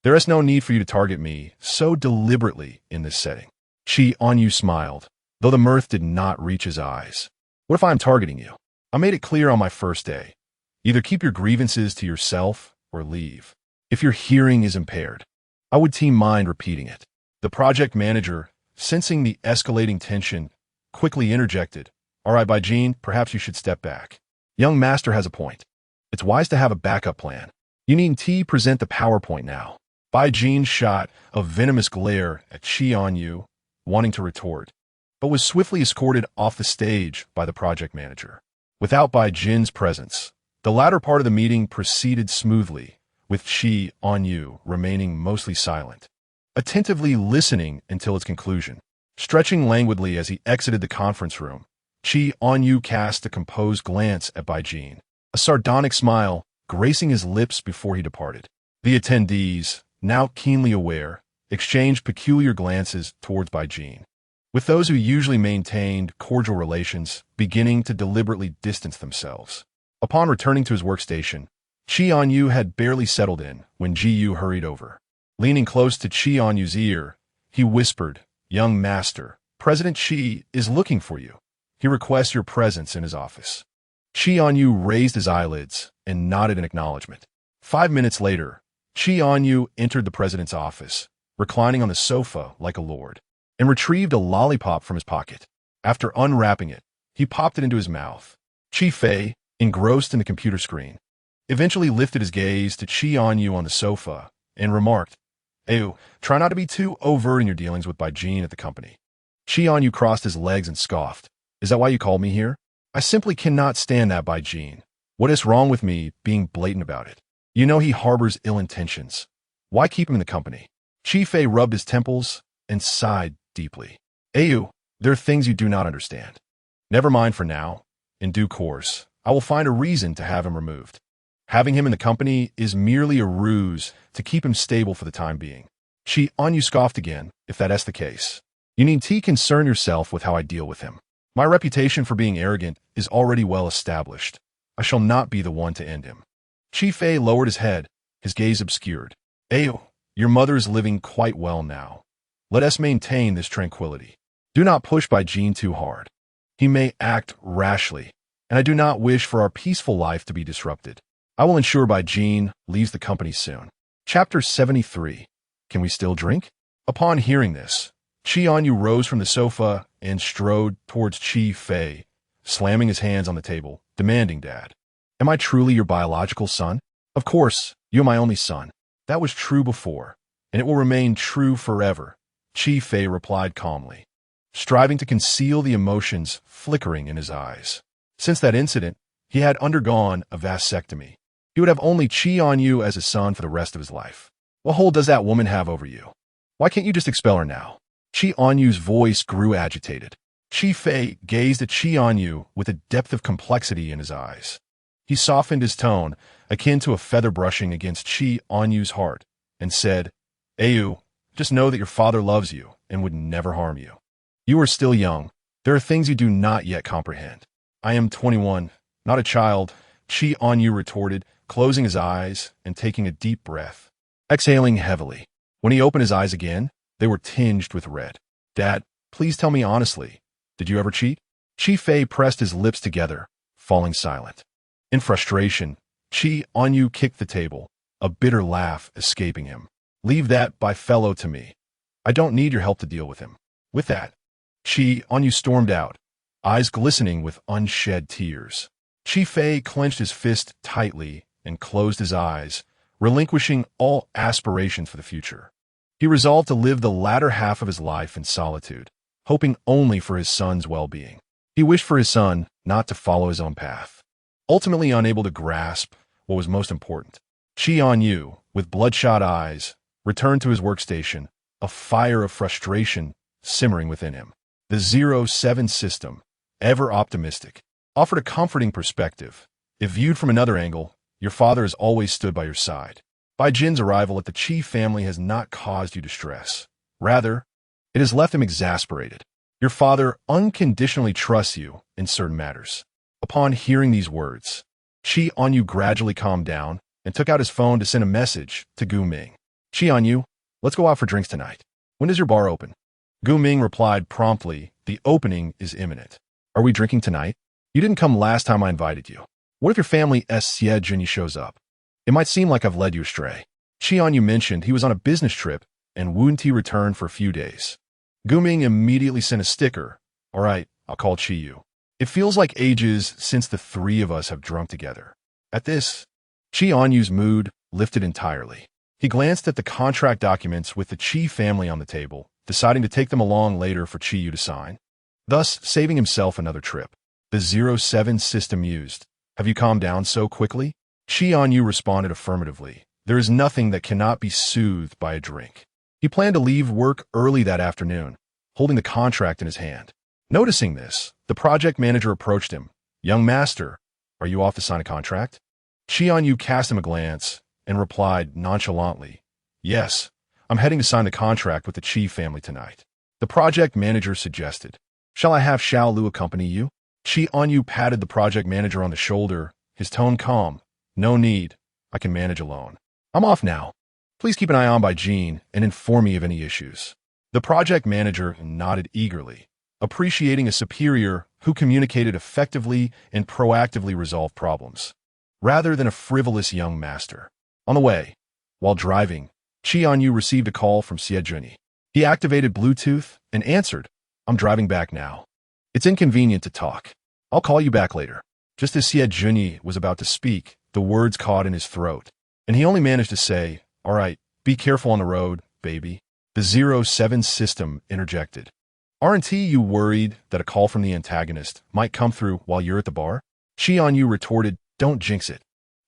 A: there is no need for you to target me so deliberately in this setting." Chì Ānyù smiled, though the mirth did not reach his eyes. "What if I am targeting you? I made it clear on my first day. Either keep your grievances to yourself or leave. If your hearing is impaired, I would mind repeating it." The project manager, sensing the escalating tension, quickly interjected, All right, Bai Jin, perhaps you should step back. Young master has a point. It's wise to have a backup plan. You need to present the PowerPoint now. Bai Jin shot a venomous glare at Chì Ānyù, wanting to retort, but was swiftly escorted off the stage by the project manager. Without Bai Jin's presence, the latter part of the meeting proceeded smoothly, with Chì Ānyù remaining mostly silent, attentively listening until its conclusion. Stretching languidly as he exited the conference room, Chì Ānyù cast a composed glance at Bai Jin, a sardonic smile gracing his lips before he departed. The attendees, now keenly aware, exchanged peculiar glances towards Bai Jin, with those who usually maintained cordial relations beginning to deliberately distance themselves. Upon returning to his workstation, Chì Ānyù had barely settled in when Ji Yu hurried over. Leaning close to Chì Ānyù's ear, he whispered, "Young master, President Chì is looking for you. He requests your presence in his office." Chì Ānyù raised his eyelids and nodded in acknowledgement. 5 minutes later, Chì Ānyù entered the president's office, reclining on the sofa like a lord, and retrieved a lollipop from his pocket. After unwrapping it, he popped it into his mouth. Chì Fei, engrossed in the computer screen, eventually lifted his gaze to Chì Ānyù on the sofa and remarked, "Ew, try not to be too overt in your dealings with Bai Jin at the company." Chì Ānyù crossed his legs and scoffed. "Is that why you called me here? I simply cannot stand that Bai Jin. What is wrong with me being blatant about it? You know he harbors ill intentions. Why keep him in the company?" Chì Fei rubbed his temples and sighed deeply. "Ew, there are things you do not understand. Never mind for now. In due course, I will find a reason to have him removed. Having him in the company is merely a ruse to keep him stable for the time being." Chì Ānyù scoffed again. "If that is the case, you need to concern yourself with how I deal with him. My reputation for being arrogant is already well established. I shall not be the one to end him." Chì Fei lowered his head, his gaze obscured. "Ew, your mother is living quite well now. Let us maintain this tranquility. Do not push Bai Jin too hard. He may act rashly, and I do not wish for our peaceful life to be disrupted. I will ensure Bai Jin leaves the company soon." Chapter 73. Can we still drink? Upon hearing this, Chì Ānyù rose from the sofa and strode towards Chì Fei, slamming his hands on the table, demanding, "Dad, am I truly your biological son? Of course, you are my only son. That was true before, and it will remain true forever," Chì Fei replied calmly, striving to conceal the emotions flickering in his eyes. Since that incident, he had undergone a vasectomy. He would have only Chì Ānyù as a son for the rest of his life. What hold does that woman have over you? Why can't you just expel her now? Chì Ānyù's voice grew agitated. Chì Fei gazed at Chì Ānyù with a depth of complexity in his eyes. He softened his tone, akin to a feather brushing against Chì Ānyù's heart, and said, "Ānyù, just know that your father loves you and would never harm you. You are still young. There are things you do not yet comprehend." "I am 21, not a child," Chì Ānyù retorted, closing his eyes and taking a deep breath. Exhaling heavily, when he opened his eyes again, they were tinged with red. "Dad, please tell me honestly, did you ever cheat?" Chì Fei pressed his lips together, falling silent. In frustration, Chì Ānyù kicked the table, a bitter laugh escaping him. "Leave that by fellow to me. I don't need your help to deal with him." With that, Chì Ānyù stormed out, eyes glistening with unshed tears. Chì Fei clenched his fist tightly and closed his eyes, relinquishing all aspirations for the future. He resolved to live the latter half of his life in solitude, hoping only for his son's well-being. He wished for his son not to follow his own path. Ultimately unable to grasp what was most important, Chì Ānyù, with bloodshot eyes, returned to his workstation, a fire of frustration simmering within him. The 07 system, ever optimistic, offered a comforting perspective. If viewed from another angle, your father has always stood by your side. Bai Jin's arrival at the Chì family has not caused you distress. Rather, it has left him exasperated. Your father unconditionally trusts you in certain matters. Upon hearing these words, Chì Ānyù gradually calmed down and took out his phone to send a message to Gu Ming. "Chì Ānyù, let's go out for drinks tonight. When does your bar open?" Gu Ming replied promptly, "The opening is imminent." "Are we drinking tonight? You didn't come last time I invited you. What if your family Xie Junyi shows up? It might seem like I've led you astray." Chì Ānyù mentioned he was on a business trip and wouldn't he return for a few days. Gu Ming immediately sent a sticker. "All right, I'll call Chi Yu." It feels like ages since the three of us have drunk together. At this, Chì Ānyu's mood lifted entirely. He glanced at the contract documents with the Chì family on the table, deciding to take them along later for Chì Ānyù to sign, thus saving himself another trip. The 07 system used. Have you calmed down so quickly? Chì Ānyù responded affirmatively. There is nothing that cannot be soothed by a drink. He planned to leave work early that afternoon, holding the contract in his hand. Noticing this, the project manager approached him. Young master, are you off to sign a contract? Chì Ānyù cast him a glance and replied nonchalantly, yes, I'm heading to sign the contract with the Chì family tonight. The project manager suggested, shall I have Xiao Lu accompany you? Chì Ānyù patted the project manager on the shoulder, his tone calm. No need, I can manage alone. I'm off now. Please keep an eye on by Jean and inform me of any issues. The project manager nodded eagerly, appreciating a superior who communicated effectively and proactively resolved problems, rather than a frivolous young master. On the way, while driving, Chì Ānyù received a call from Xie Junyi. He activated Bluetooth and answered, I'm driving back now. It's inconvenient to talk. I'll call you back later. Just as Xie Junyi was about to speak, the words caught in his throat, and he only managed to say, all right, be careful on the road, baby. The 07 system interjected. Aren't you worried that a call from the antagonist might come through while you're at the bar? Chì Ānyù retorted, don't jinx it.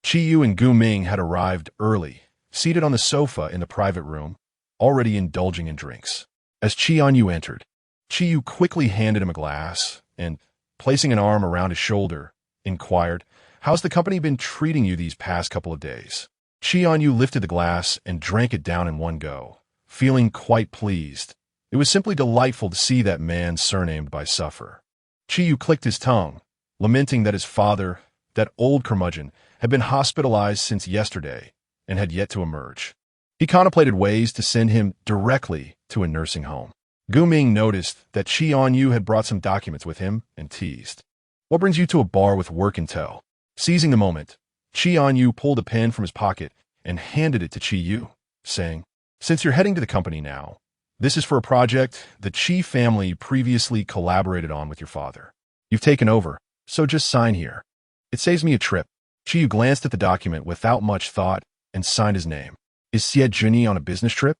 A: Chì Ānyù and Gu Ming had arrived early, seated on the sofa in the private room, already indulging in drinks. As Chì Ānyù entered, Chì Ānyù quickly handed him a glass and, placing an arm around his shoulder, inquired, how's the company been treating you these past couple of days? Chì Ānyù lifted the glass and drank it down in one go, feeling quite pleased. It was simply delightful to see that man surnamed by suffer. Chì Ānyù clicked his tongue, lamenting that his father, that old curmudgeon, had been hospitalized since yesterday and had yet to emerge. He contemplated ways to send him directly to a nursing home. Gu Ming noticed that Chì Ānyù had brought some documents with him and teased. What brings you to a bar with work in tow? Seizing the moment, Chì Ānyù pulled a pen from his pocket and handed it to Chì Ānyù, saying, since you're heading to the company now, this is for a project the Chì family previously collaborated on with your father. You've taken over, so just sign here. It saves me a trip. Chì Ānyù glanced at the document without much thought and signed his name. Is Xie Junyi on a business trip?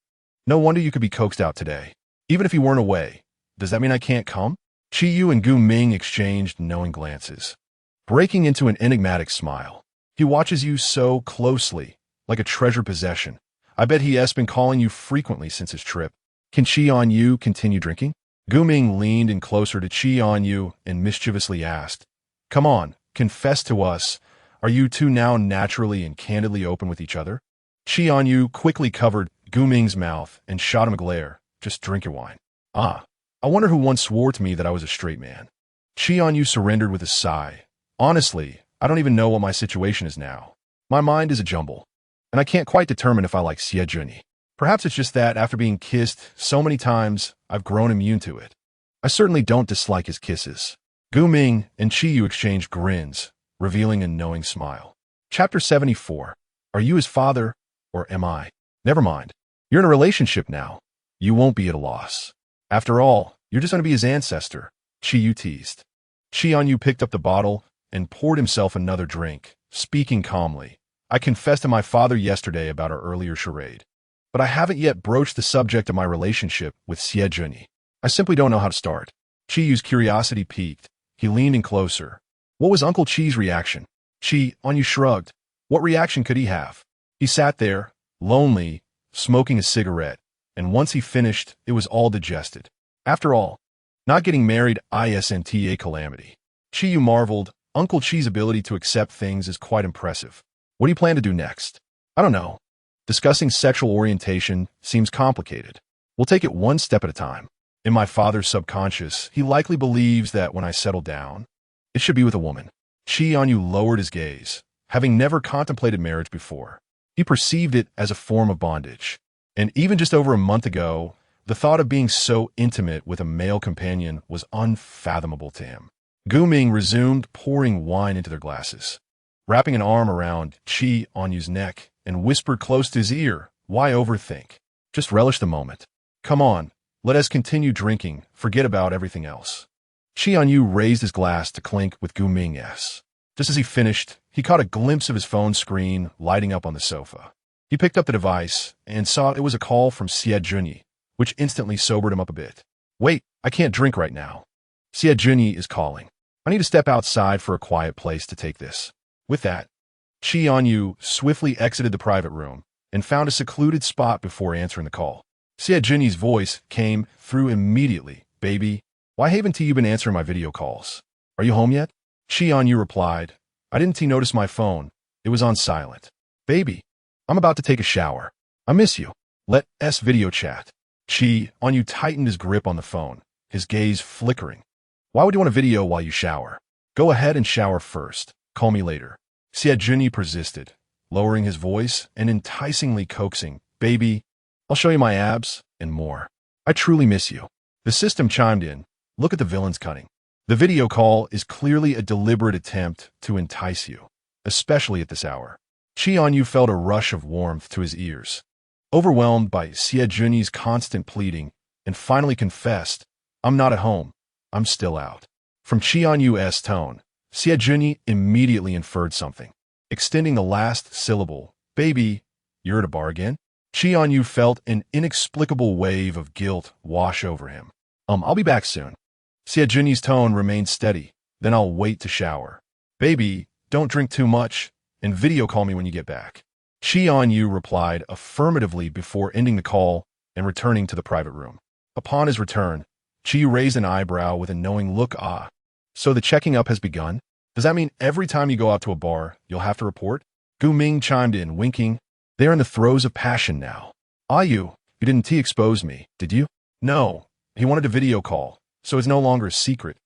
A: No wonder you could be coaxed out today. Even if he weren't away, does that mean I can't come? Chì Ānyù and Gu Ming exchanged knowing glances. Breaking into an enigmatic smile. He watches you so closely, like a treasured possession. I bet he has been calling you frequently since his trip. Can Chì Ānyù continue drinking? Gu Ming leaned in closer to Chì Ānyù and mischievously asked, come on, confess to us. Are you two now naturally and candidly open with each other? Chì Ānyù quickly covered Gu Ming's mouth and shot him a glare. Just drink your wine. Ah, I wonder who once swore to me that I was a straight man. Chì Ānyù surrendered with a sigh. Honestly, I don't even know what my situation is now. My mind is a jumble, and I can't quite determine if I like Xie Junyi. Perhaps it's just that after being kissed so many times, I've grown immune to it. I certainly don't dislike his kisses. Gu Ming and Chì Ānyù exchanged grins, revealing a knowing smile. Chapter 74. Are you his father, or am I? Never mind. You're in a relationship now. You won't be at a loss. After all, you're just going to be his ancestor, Chì Ānyù teased. Chì Ānyù picked up the bottle and poured himself another drink, speaking calmly. I confessed to my father yesterday about our earlier charade, but I haven't yet broached the subject of my relationship with Xie Junyi. I simply don't know how to start. Chì Ānyu's curiosity piqued. He leaned in closer. What was Uncle Chi's reaction? Chì Ānyù shrugged. What reaction could he have? He sat there, lonely, smoking a cigarette, and once he finished, it was all digested. After all, not getting married isn't a calamity. Chì Ānyù marveled. Uncle Chi's ability to accept things is quite impressive. What do you plan to do next? I don't know. Discussing sexual orientation seems complicated. We'll take it one step at a time. In my father's subconscious, he likely believes that when I settle down, it should be with a woman. Chì Ānyù lowered his gaze. Having never contemplated marriage before, he perceived it as a form of bondage. And even just over a month ago, the thought of being so intimate with a male companion was unfathomable to him. Gu Ming resumed pouring wine into their glasses, wrapping an arm around Chì Ānyu's neck and whispered close to his ear, why overthink? Just relish the moment. Come on, let us continue drinking, forget about everything else. Chì Ānyù raised his glass to clink with Gu Ming's. Just as he finished, he caught a glimpse of his phone screen lighting up on the sofa. He picked up the device and saw it was a call from Chì Ānyù, which instantly sobered him up a bit. Wait, I can't drink right now. Chì Ānyù is calling. I need to step outside for a quiet place to take this. With that, Chì Ānyù swiftly exited the private room and found a secluded spot before answering the call. Chì Ānyù's voice came through immediately. Baby, why haven't you been answering my video calls? Are you home yet? Chì Ānyù replied, I didn't notice my phone. It was on silent. Baby, I'm about to take a shower. I miss you. Let's video chat. Chì Ānyù tightened his grip on the phone, his gaze flickering. Why would you want a video while you shower? Go ahead and shower first. Call me later. Chì Ānyù persisted, lowering his voice and enticingly coaxing, Baby, I'll show you my abs and more. I truly miss you. The system chimed in. Look at the villain's cunning. The video call is clearly a deliberate attempt to entice you, especially at this hour. Chì Ānyù felt a rush of warmth to his ears. Overwhelmed by Chì Ānyù's constant pleading, and finally confessed, I'm not at home. I'm still out. From Chì Ānyù's tone, Chì Ānyù immediately inferred something, extending the last syllable, Baby, you're at a bar again? Chì Ānyù felt an inexplicable wave of guilt wash over him. I'll be back soon. Chì Ānyù's tone remained steady, then I'll wait to shower. Baby, don't drink too much, and video call me when you get back. Chì Ānyù replied affirmatively before ending the call and returning to the private room. Upon his return, Chì raised an eyebrow with a knowing look. So the checking up has begun? Does that mean every time you go out to a bar, you'll have to report? Gu Ming chimed in, winking. They are in the throes of passion now. You didn't expose me, did you? No, he wanted a video call, so it's no longer a secret.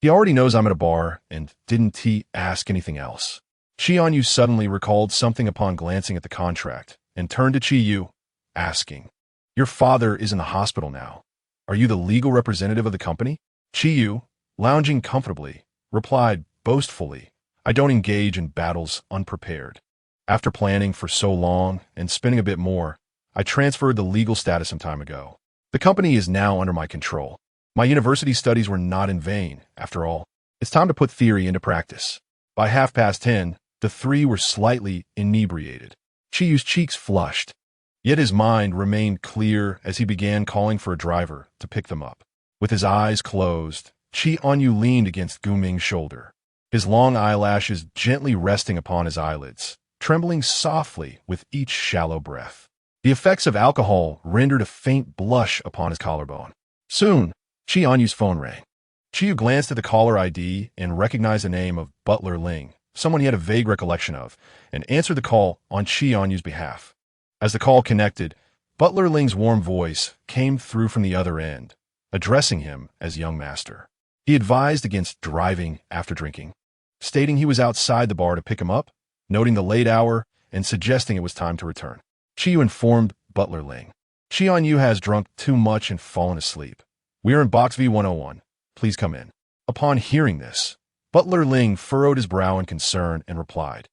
A: He already knows I'm at a bar and didn't ask anything else. Chì Ānyù suddenly recalled something upon glancing at the contract and turned to Chì Ānyù, asking, Your father is in the hospital now. Are you the legal representative of the company? Chì Ānyù, lounging comfortably, replied boastfully, I don't engage in battles unprepared. After planning for so long and spending a bit more, I transferred the legal status some time ago. The company is now under my control. My university studies were not in vain, after all. It's time to put theory into practice. By 10:30, the three were slightly inebriated. Chì Ānyù's cheeks flushed, yet his mind remained clear as he began calling for a driver to pick them up. With his eyes closed, Chì Ānyù leaned against Gu Ming's shoulder, his long eyelashes gently resting upon his eyelids, trembling softly with each shallow breath. The effects of alcohol rendered a faint blush upon his collarbone. Soon, Chì Ānyù's phone rang. Chì Ānyù glanced at the caller ID and recognized the name of Butler Ling, someone he had a vague recollection of, and answered the call on Chì Ānyù's behalf. As the call connected, Butler Ling's warm voice came through from the other end, addressing him as young master. He advised against driving after drinking, stating he was outside the bar to pick him up, noting the late hour and suggesting it was time to return. Chì Ānyù informed Butler Ling, Chì Ānyù has drunk too much and fallen asleep. We are in Box V101. Please come in. Upon hearing this, Butler Ling furrowed his brow in concern and replied,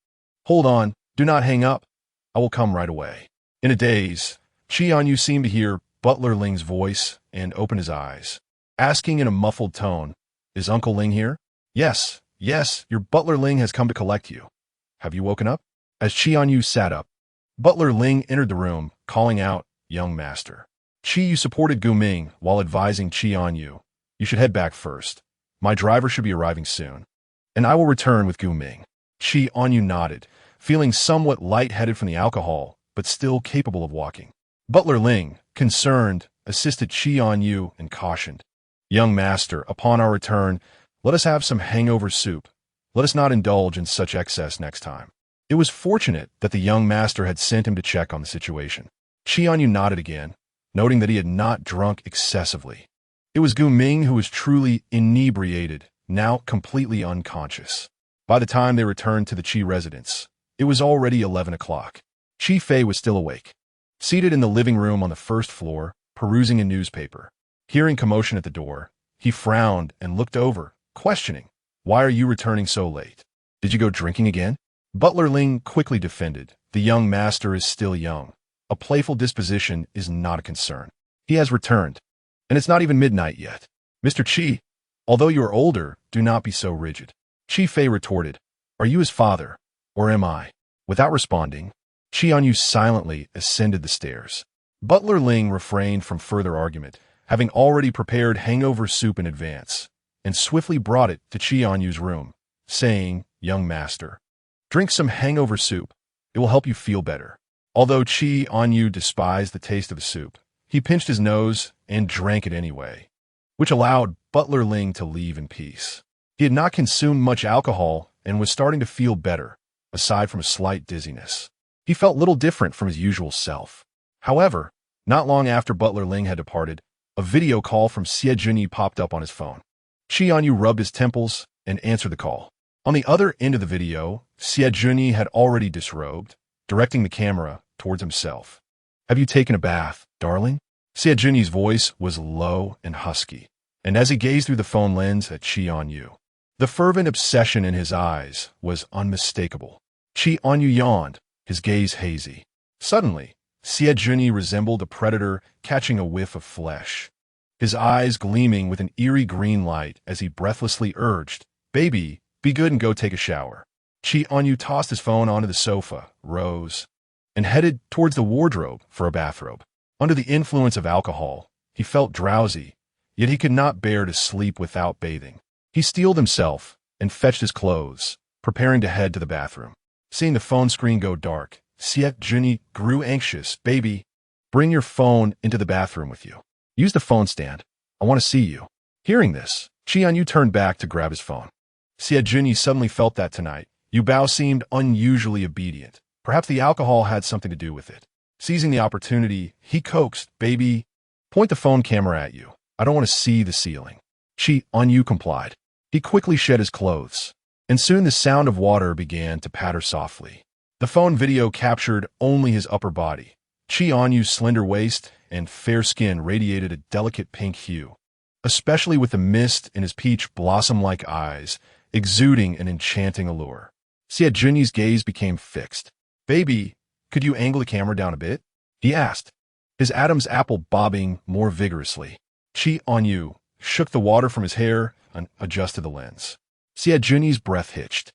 A: Hold on, do not hang up. I will come right away. In a daze, Chì Ānyù seemed to hear Butler Ling's voice and opened his eyes, asking in a muffled tone, Is Uncle Ling here? Yes, your Butler Ling has come to collect you. Have you woken up? As Chì Ānyù sat up, Butler Ling entered the room, calling out, Young master. Chì Ānyù supported Gu Ming while advising Chì Ānyù, You should head back first. My driver should be arriving soon, and I will return with Gu Ming. Chì Ānyù nodded, feeling somewhat lightheaded from the alcohol, but still capable of walking. Butler Ling, concerned, assisted Chì Ānyù and cautioned, Young master, upon our return, let us have some hangover soup. Let us not indulge in such excess next time. It was fortunate that the young master had sent him to check on the situation. Chì Ānyù nodded again, noting that he had not drunk excessively. It was Gu Ming who was truly inebriated, now completely unconscious. By the time they returned to the Chì residence, it was already 11 o'clock. Chì Fei was still awake, seated in the living room on the first floor, perusing a newspaper. Hearing commotion at the door, he frowned and looked over, questioning, Why are you returning so late? Did you go drinking again? Butler Ling quickly defended, The young master is still young. A playful disposition is not a concern. He has returned, and it's not even midnight yet. Mr. Chì, Although you are older, do not be so rigid. Chì Fei retorted, are you his father, or am I? Without responding, Chì Ānyù silently ascended the stairs. Butler Ling refrained from further argument, having already prepared hangover soup in advance, and swiftly brought it to Chì Ānyù's room, saying, young master, drink some hangover soup. It will help you feel better. Although Chì Ānyù despised the taste of the soup, he pinched his nose and drank it anyway, which allowed Butler Ling to leave in peace. He had not consumed much alcohol and was starting to feel better, aside from a slight dizziness. He felt little different from his usual self. However, not long after Butler Ling had departed, a video call from Xie Junyi popped up on his phone. Chì Ānyù rubbed his temples and answered the call. On the other end of the video, Xie Junyi had already disrobed, directing the camera towards himself. Have you taken a bath, darling? Xie Junyi's voice was low and husky, and as he gazed through the phone lens at Chì Ānyù, the fervent obsession in his eyes was unmistakable. Chì Ānyù yawned, his gaze hazy. Suddenly, Xie Junyi resembled a predator catching a whiff of flesh, his eyes gleaming with an eerie green light as he breathlessly urged, baby, be good and go take a shower. Chì Ānyù tossed his phone onto the sofa, rose, and headed towards the wardrobe for a bathrobe. Under the influence of alcohol, he felt drowsy, yet he could not bear to sleep without bathing. He steeled himself and fetched his clothes, preparing to head to the bathroom. Seeing the phone screen go dark, Xie Junyi grew anxious. Baby, bring your phone into the bathroom with you. Use the phone stand. I want to see you. Hearing this, Chì Ānyù turned back to grab his phone. Xie Junyi suddenly felt that tonight, Yu Bao seemed unusually obedient. Perhaps the alcohol had something to do with it. Seizing the opportunity, he coaxed, baby, point the phone camera at you. I don't want to see the ceiling. Chì Ānyù complied. He quickly shed his clothes, and soon the sound of water began to patter softly. The phone video captured only his upper body. Chì Ānyu's slender waist and fair skin radiated a delicate pink hue, especially with the mist in his peach blossom-like eyes, exuding an enchanting allure. Xie Junyi's gaze became fixed. Baby, could you angle the camera down a bit? He asked, his Adam's apple bobbing more vigorously. Chì Ānyù shook the water from his hair and adjusted the lens. Xie Junyi's breath hitched,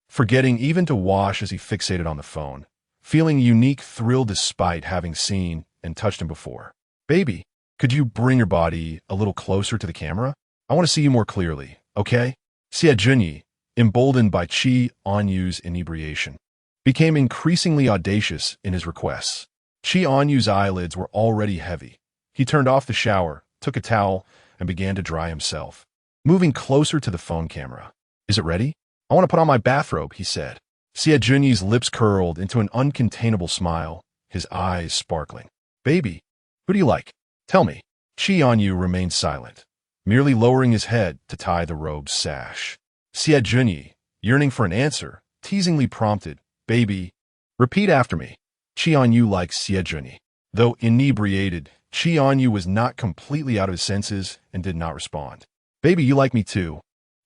A: forgetting even to wash as he fixated on the phone, feeling a unique thrill despite having seen and touched him before. Baby, could you bring your body a little closer to the camera? I want to see you more clearly, okay? Xie Junyi, emboldened by Chì Ānyu's inebriation, became increasingly audacious in his requests. Chì Ānyu's eyelids were already heavy. He turned off the shower, took a towel, and began to dry himself, moving closer to the phone camera. Is it ready? I want to put on my bathrobe, he said. Xie Junyi's lips curled into an uncontainable smile, his eyes sparkling. Baby, who do you like? Tell me. Chì Ānyù remained silent, merely lowering his head to tie the robe's sash. Xie Junyi, yearning for an answer, teasingly prompted, baby, repeat after me. Chì Ānyù liked Xie Junyi. Though inebriated, Chì Ānyù was not completely out of his senses and did not respond. Baby, you like me too,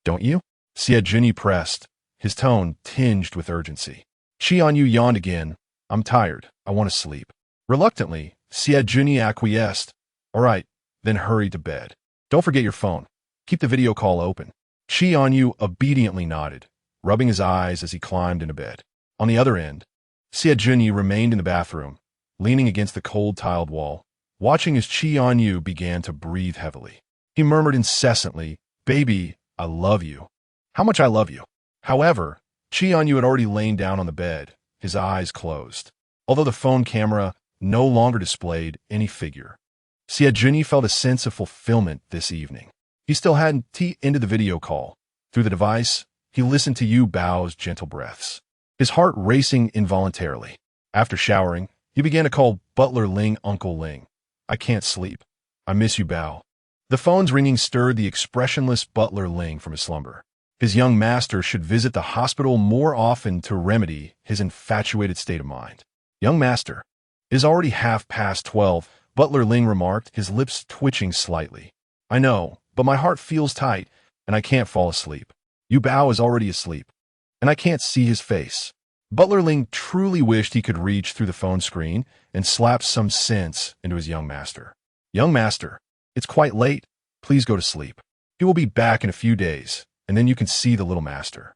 A: don't you? Xie Junyi pressed, his tone tinged with urgency. Chì Ānyù yawned again. I'm tired. I want to sleep. Reluctantly, Xie Junyi acquiesced. All right, then hurry to bed. Don't forget your phone. Keep the video call open. Chì Ānyù obediently nodded, rubbing his eyes as he climbed into bed. On the other end, Xie Junyi remained in the bathroom, leaning against the cold tiled wall, watching as Chì Ānyù began to breathe heavily. He murmured incessantly, baby, I love you. How much I love you. However, Chì Ānyù had already lain down on the bed, his eyes closed, although the phone camera no longer displayed any figure. Xie Junyi felt a sense of fulfillment this evening. He still hadn't ended the video call. Through the device, he listened to Yu Bao's gentle breaths, his heart racing involuntarily. After showering, he began to call Butler Ling Uncle Ling. I can't sleep. I miss you, Bao. The phone's ringing stirred the expressionless Butler Ling from his slumber. His young master should visit the hospital more often to remedy his infatuated state of mind. Young master. It is already 12:30, Butler Ling remarked, his lips twitching slightly. I know, but my heart feels tight, and I can't fall asleep. Yu Bao is already asleep, and I can't see his face. Butler Ling truly wished he could reach through the phone screen and slap some sense into his young master. Young master, it's quite late. Please go to sleep. He will be back in a few days, and then you can see the little master.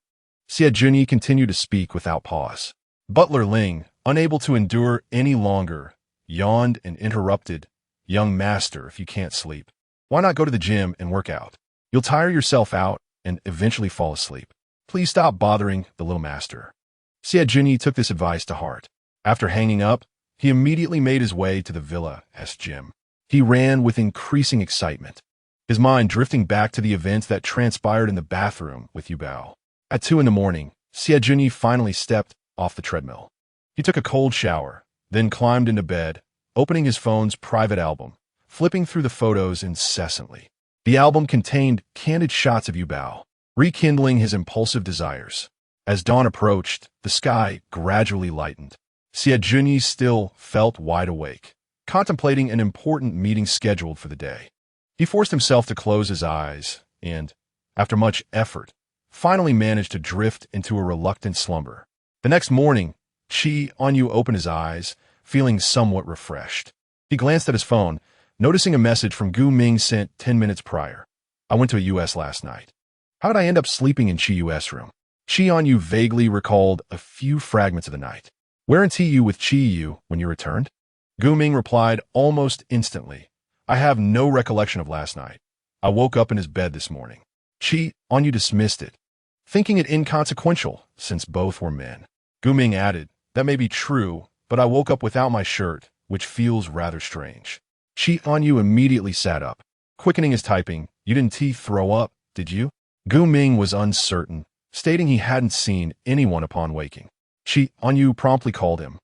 A: Chì Ānyù continued to speak without pause. Butler Ling, unable to endure any longer, yawned and interrupted. Young master, if you can't sleep, why not go to the gym and work out? You'll tire yourself out and eventually fall asleep. Please stop bothering the little master. Chì Ānyù took this advice to heart. After hanging up, he immediately made his way to the villainous gym. He ran with increasing excitement, his mind drifting back to the events that transpired in the bathroom with Yubao. At 2 in the morning, Chì Ānyù finally stepped off the treadmill. He took a cold shower, then climbed into bed, opening his phone's private album, flipping through the photos incessantly. The album contained candid shots of Yubao, rekindling his impulsive desires. As dawn approached, the sky gradually lightened. Chì Ānyù still felt wide awake, contemplating an important meeting scheduled for the day. He forced himself to close his eyes and, after much effort, finally managed to drift into a reluctant slumber. The next morning, Chì Ānyù opened his eyes, feeling somewhat refreshed. He glanced at his phone, noticing a message from Gu Ming sent 10 minutes prior. I went to a US last night. How did I end up sleeping in Chi Yu's room? Chì Ānyù vaguely recalled a few fragments of the night. Weren't you with Chì Ānyù when you returned? Gu Ming replied almost instantly. I have no recollection of last night. I woke up in his bed this morning. Chì Ānyù dismissed it, thinking it inconsequential since both were men. Gu Ming added, that may be true, but I woke up without my shirt, which feels rather strange. Chì Ānyù immediately sat up, quickening his typing. You didn't throw up, did you? Gu Ming was uncertain, stating he hadn't seen anyone upon waking. Chì Ānyù promptly called him.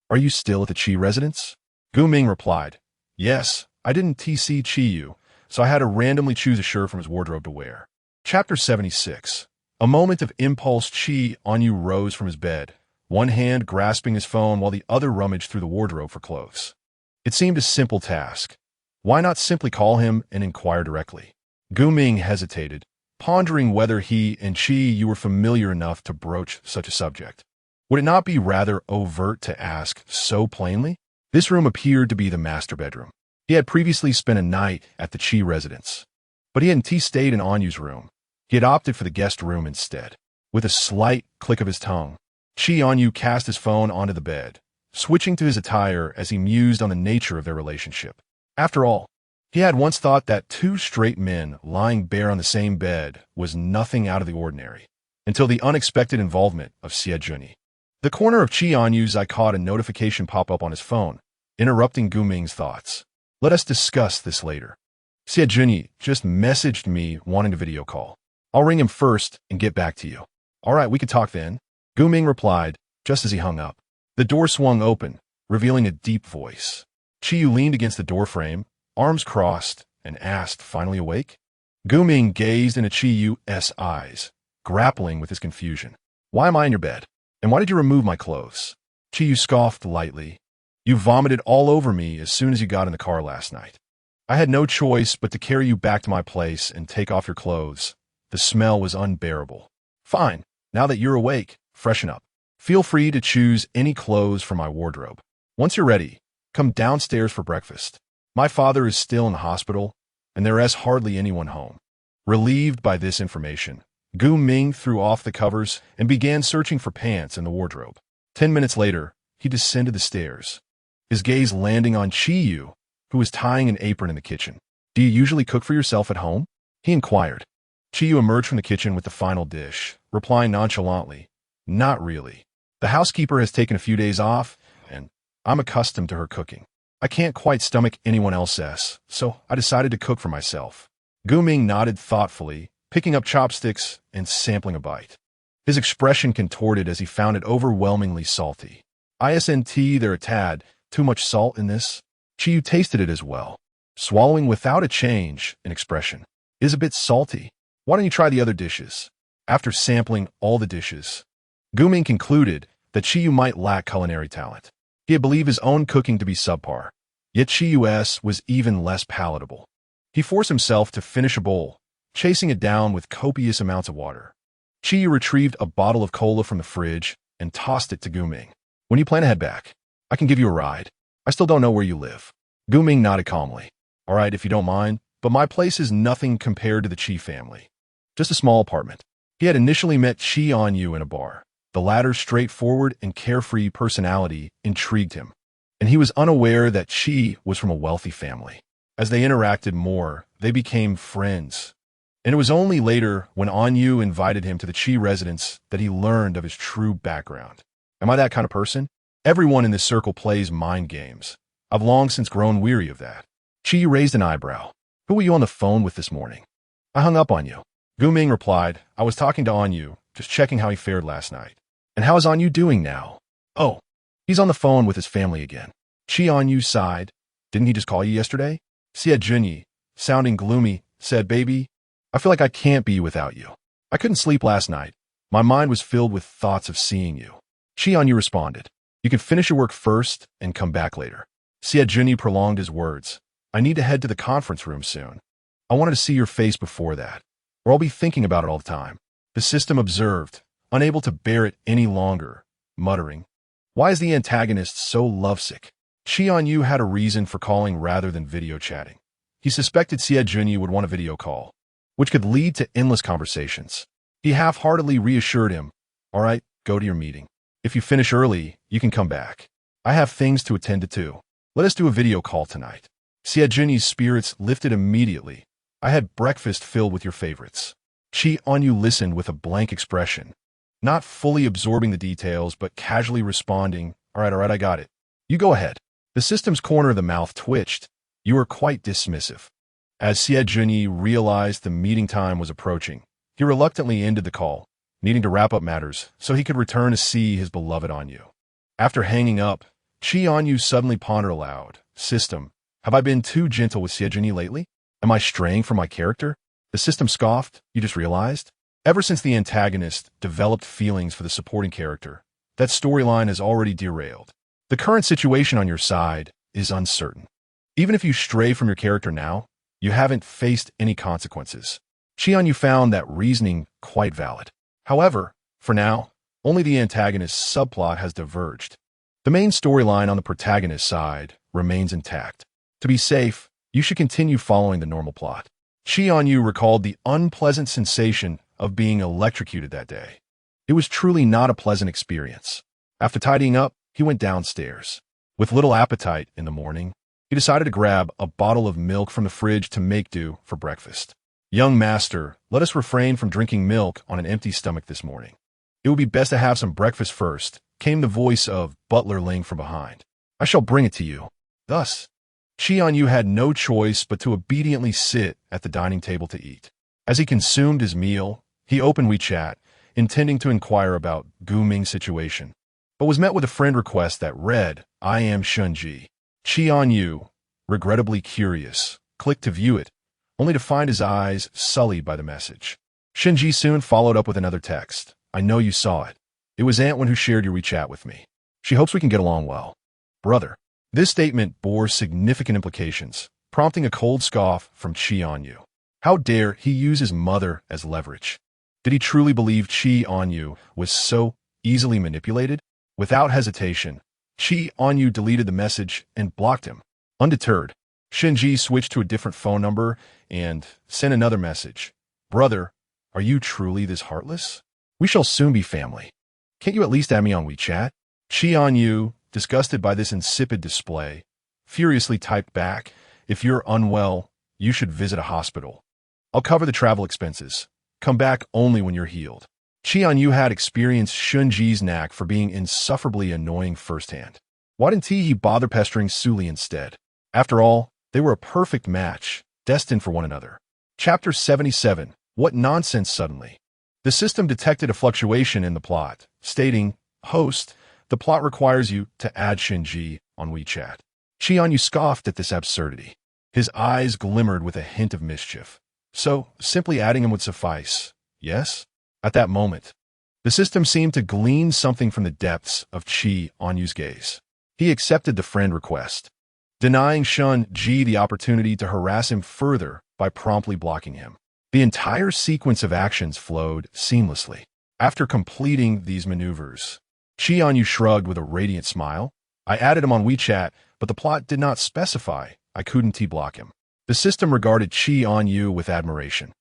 A: Are you still at the Chi residence? Gu Ming replied, yes, I didn't see Chì Ānyù, so I had to randomly choose a shirt from his wardrobe to wear. Chapter 76. A moment of impulse, Chì Ānyù rose from his bed, one hand grasping his phone while the other rummaged through the wardrobe for clothes. It seemed a simple task. Why not simply call him and inquire directly? Gu Ming hesitated, pondering whether he and Chì Ānyù were familiar enough to broach such a subject. Would it not be rather overt to ask so plainly? This room appeared to be the master bedroom. He had previously spent a night at the Chi residence, but he hadn't stayed in Anyu's room. He had opted for the guest room instead. With a slight click of his tongue, Chì Ānyù cast his phone onto the bed, switching to his attire as he mused on the nature of their relationship. After all, he had once thought that two straight men lying bare on the same bed was nothing out of the ordinary, until the unexpected involvement of Chì Ānyù. The corner of Chì Ānyu's eye caught a notification pop up on his phone, interrupting Gu Ming's thoughts. Let us discuss this later. Chì Ānyù just messaged me wanting a video call. I'll ring him first and get back to you. All right, we could talk then. Gu Ming replied, just as he hung up. The door swung open, revealing a deep voice. Chì Ānyù leaned against the doorframe, arms crossed, and asked, finally awake? Gu Ming gazed into Chì Ānyu's eyes, grappling with his confusion. Why am I in your bed? And why did you remove my clothes? Chì Ānyù scoffed lightly. You vomited all over me as soon as you got in the car last night. I had no choice but to carry you back to my place and take off your clothes. The smell was unbearable. Fine, now that you're awake, freshen up. Feel free to choose any clothes from my wardrobe. Once you're ready, come downstairs for breakfast. My father is still in the hospital, and there is hardly anyone home. Relieved by this information, Gu Ming threw off the covers and began searching for pants in the wardrobe. 10 minutes later, he descended the stairs, his gaze landing on Chì Ānyù, who was tying an apron in the kitchen. Do you usually cook for yourself at home? He inquired. Chì Ānyù emerged from the kitchen with the final dish, replying nonchalantly, not really. The housekeeper has taken a few days off, and I'm accustomed to her cooking. I can't quite stomach anyone else's, so I decided to cook for myself. Gu Ming nodded thoughtfully, picking up chopsticks and sampling a bite. His expression contorted as he found it overwhelmingly salty. Isn't there a tad too much salt in this? Chì Ānyù tasted it as well, swallowing without a change in expression. It is a bit salty. Why don't you try the other dishes? After sampling all the dishes, Gu Ming concluded that Chì Ānyù might lack culinary talent. He had believed his own cooking to be subpar, yet Chì Ānyu's was even less palatable. He forced himself to finish a bowl, chasing it down with copious amounts of water. Chì Ānyù retrieved a bottle of cola from the fridge and tossed it to Gu Ming. When you plan to head back? I can give you a ride. I still don't know where you live. Gu Ming nodded calmly. All right, if you don't mind, but my place is nothing compared to the Chì family. Just a small apartment. He had initially met Chì Ānyù in a bar. The latter's straightforward and carefree personality intrigued him, and he was unaware that Chì was from a wealthy family. As they interacted more, they became friends. And it was only later, when Ānyù invited him to the Chì residence, that he learned of his true background. Am I that kind of person? Everyone in this circle plays mind games. I've long since grown weary of that. Chì raised an eyebrow. Who were you on the phone with this morning? I hung up on you. Gu Ming replied, I was talking to Ānyù, just checking how he fared last night. And how is Ānyù doing now? Oh, he's on the phone with his family again. Chì Ānyù sighed. Didn't he just call you yesterday? Xie Junyi, sounding gloomy, said, Baby, I feel like I can't be without you. I couldn't sleep last night. My mind was filled with thoughts of seeing you. Chì Ānyù responded, You can finish your work first and come back later. Xie Junyi prolonged his words. I need to head to the conference room soon. I wanted to see your face before that, or I'll be thinking about it all the time. The system observed, unable to bear it any longer, muttering, Why is the antagonist so lovesick? Chì Ānyù had a reason for calling rather than video chatting. He suspected Xie Junyi would want a video call, which could lead to endless conversations. He half-heartedly reassured him, All right, go to your meeting. If you finish early, you can come back. I have things to attend to too. Let us do a video call tonight. Xie Junyi's spirits lifted immediately. I had breakfast filled with your favorites. Chì Ānyù listened with a blank expression, not fully absorbing the details, but casually responding, All right, I got it. You go ahead. The system's corner of the mouth twitched. You were quite dismissive. As Xie Junyi realized the meeting time was approaching, he reluctantly ended the call, needing to wrap up matters so he could return to see his beloved Ānyù. After hanging up, Chì Ānyù suddenly pondered aloud, System, have I been too gentle with Xie Junyi lately? Am I straying from my character? The system scoffed, You just realized? Ever since the antagonist developed feelings for the supporting character, that storyline has already derailed. The current situation on your side is uncertain. Even if you stray from your character now, you haven't faced any consequences. Chì Ānyù found that reasoning quite valid. However, for now, only the antagonist's subplot has diverged. The main storyline on the protagonist's side remains intact. To be safe, you should continue following the normal plot. Chì Ānyù recalled the unpleasant sensation of being electrocuted that day. It was truly not a pleasant experience. After tidying up, he went downstairs. With little appetite in the morning, he decided to grab a bottle of milk from the fridge to make do for breakfast. Young master, let us refrain from drinking milk on an empty stomach this morning. It would be best to have some breakfast first, came the voice of Butler Ling from behind. I shall bring it to you. Thus, Chì Ānyù had no choice but to obediently sit at the dining table to eat. As he consumed his meal, he opened WeChat, intending to inquire about Gu Ming's situation, but was met with a friend request that read, I am Shunji. Chì Ānyù, regrettably curious, clicked to view it, only to find his eyes sullied by the message. Shinji soon followed up with another text. I know you saw it. It was Antwon who shared your WeChat with me. She hopes we can get along well. Brother. This statement bore significant implications, prompting a cold scoff from Chì Ānyù. How dare he use his mother as leverage? Did he truly believe Chì Ānyù was so easily manipulated? Without hesitation, Chì Ānyù deleted the message and blocked him. Undeterred, Shinji switched to a different phone number and sent another message. Brother, are you truly this heartless? We shall soon be family. Can't you at least add me on WeChat? Chì Ānyù, disgusted by this insipid display, furiously typed back, If you're unwell, you should visit a hospital. I'll cover the travel expenses. Come back only when you're healed. Chì Ānyù had experienced Shunji's knack for being insufferably annoying firsthand. Why didn't he bother pestering Suli instead? After all, they were a perfect match, destined for one another. Chapter 77. What nonsense suddenly. The system detected a fluctuation in the plot, stating, Host, the plot requires you to add Shinji on WeChat. Chì Ānyù scoffed at this absurdity. His eyes glimmered with a hint of mischief. So, simply adding him would suffice, yes? At that moment, the system seemed to glean something from the depths of Chì Ānyù's gaze. He accepted the friend request, denying Shunji the opportunity to harass him further by promptly blocking him. The entire sequence of actions flowed seamlessly. After completing these maneuvers, Chì Ānyù shrugged with a radiant smile. I added him on WeChat, but the plot did not specify I couldn't block him. The system regarded Chì Ānyù with admiration.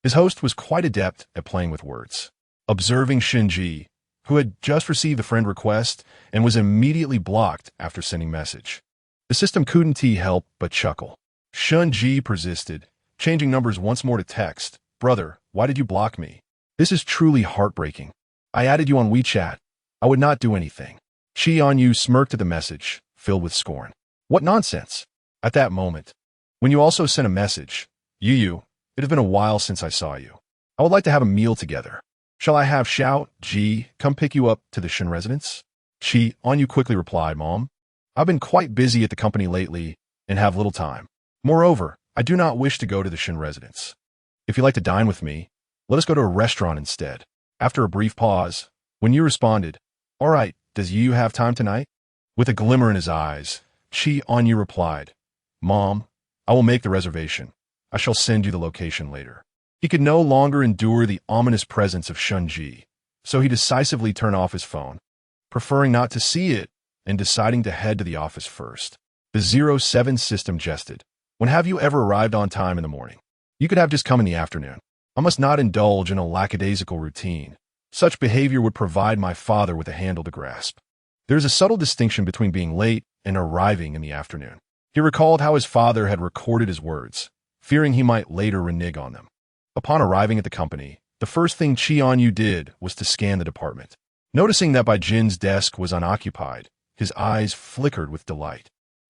A: His host was quite adept at playing with words. Observing Shinji, who had just received a friend request and was immediately blocked after sending message. The system couldn't help but chuckle. Shinji persisted, changing numbers once more to text. Brother, why did you block me? This is truly heartbreaking. I added you on WeChat. I would not do anything. Chì Ānyù smirked at the message, filled with scorn. What nonsense! At that moment, when you also sent a message, Yu, it has been a while since I saw you. I would like to have a meal together. Shall I have Xiao Ji come pick you up to the Shin residence? Chì Ānyù quickly replied, Mom, I've been quite busy at the company lately and have little time. Moreover, I do not wish to go to the Shin residence. If you'd like to dine with me, let us go to a restaurant instead. After a brief pause, when you responded, All right, does Yu have time tonight? With a glimmer in his eyes, Chì Ānyù replied, Mom, I will make the reservation. I shall send you the location later. He could no longer endure the ominous presence of Shinji, so he decisively turned off his phone, preferring not to see it and deciding to head to the office first. The 07 system jested. When have you ever arrived on time in the morning? You could have just come in the afternoon. I must not indulge in a lackadaisical routine. Such behavior would provide my father with a handle to grasp. There is a subtle distinction between being late and arriving in the afternoon. He recalled how his father had recorded his words, fearing he might later renege on them. Upon arriving at the company, the first thing Chì Ānyù did was to scan the department. Noticing that Bai Jin's desk was unoccupied, his eyes flickered with delight.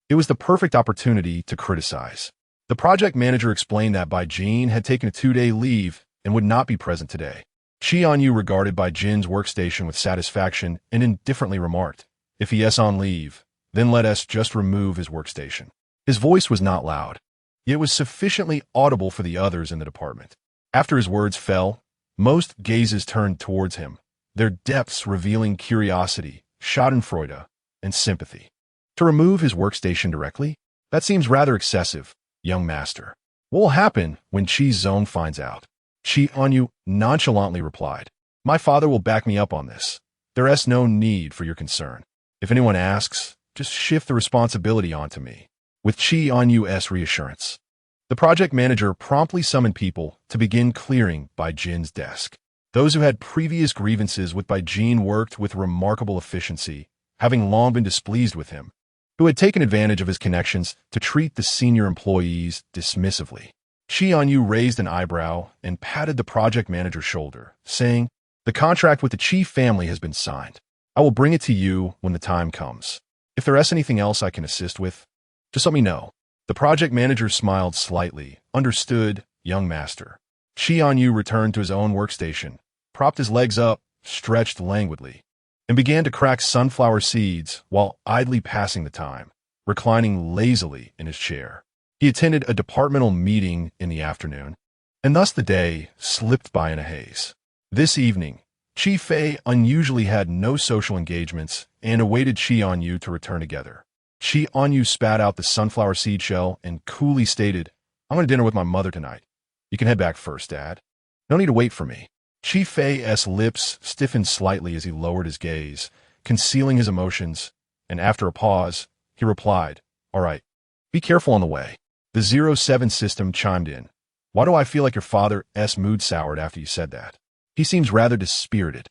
A: It was the perfect opportunity to criticize. The project manager explained that Bai Jin had taken a 2-day leave and would not be present today. Chì Ānyù regarded Bai Jin's workstation with satisfaction and indifferently remarked, If he is on leave, then let us just remove his workstation. His voice was not loud, yet was sufficiently audible for the others in the department. After his words fell, most gazes turned towards him, their depths revealing curiosity, schadenfreude, and sympathy. To remove his workstation directly? That seems rather excessive, young master. What will happen when Chi Zong finds out? Chì Ānyù nonchalantly replied, My father will back me up on this. There is no need for your concern. If anyone asks, just shift the responsibility onto me. With Chì Ānyu's reassurance, the project manager promptly summoned people to begin clearing Bai Jin's desk. Those who had previous grievances with Bai Jin worked with remarkable efficiency, having long been displeased with him, who had taken advantage of his connections to treat the senior employees dismissively. Chì Ānyù raised an eyebrow and patted the project manager's shoulder, saying, The contract with the Chi family has been signed. I will bring it to you when the time comes. If there is anything else I can assist with, just let me know. The project manager smiled slightly. Understood, young master. Chì Ānyù returned to his own workstation, propped his legs up, stretched languidly, and began to crack sunflower seeds while idly passing the time, reclining lazily in his chair. He attended a departmental meeting in the afternoon, and thus the day slipped by in a haze. This evening, Chi Fei unusually had no social engagements and awaited Chì Ānyù to return together. Chì Ānyù spat out the sunflower seed shell and coolly stated, I'm going to dinner with my mother tonight. You can head back first, Dad. No need to wait for me. Chi Fei's lips stiffened slightly as he lowered his gaze, concealing his emotions, and after a pause, he replied, All right, be careful on the way. The 07 system chimed in. Why do I feel like your father's mood soured after you said that? He seems rather dispirited.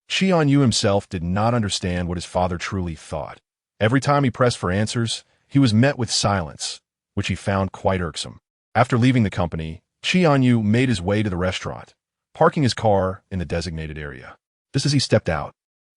A: Chì Ānyù himself did not understand what his father truly thought. Every time he pressed for answers, he was met with silence, which he found quite irksome. After leaving the company, Chì Ānyù made his way to the restaurant, parking his car in the designated area. Just as he stepped out,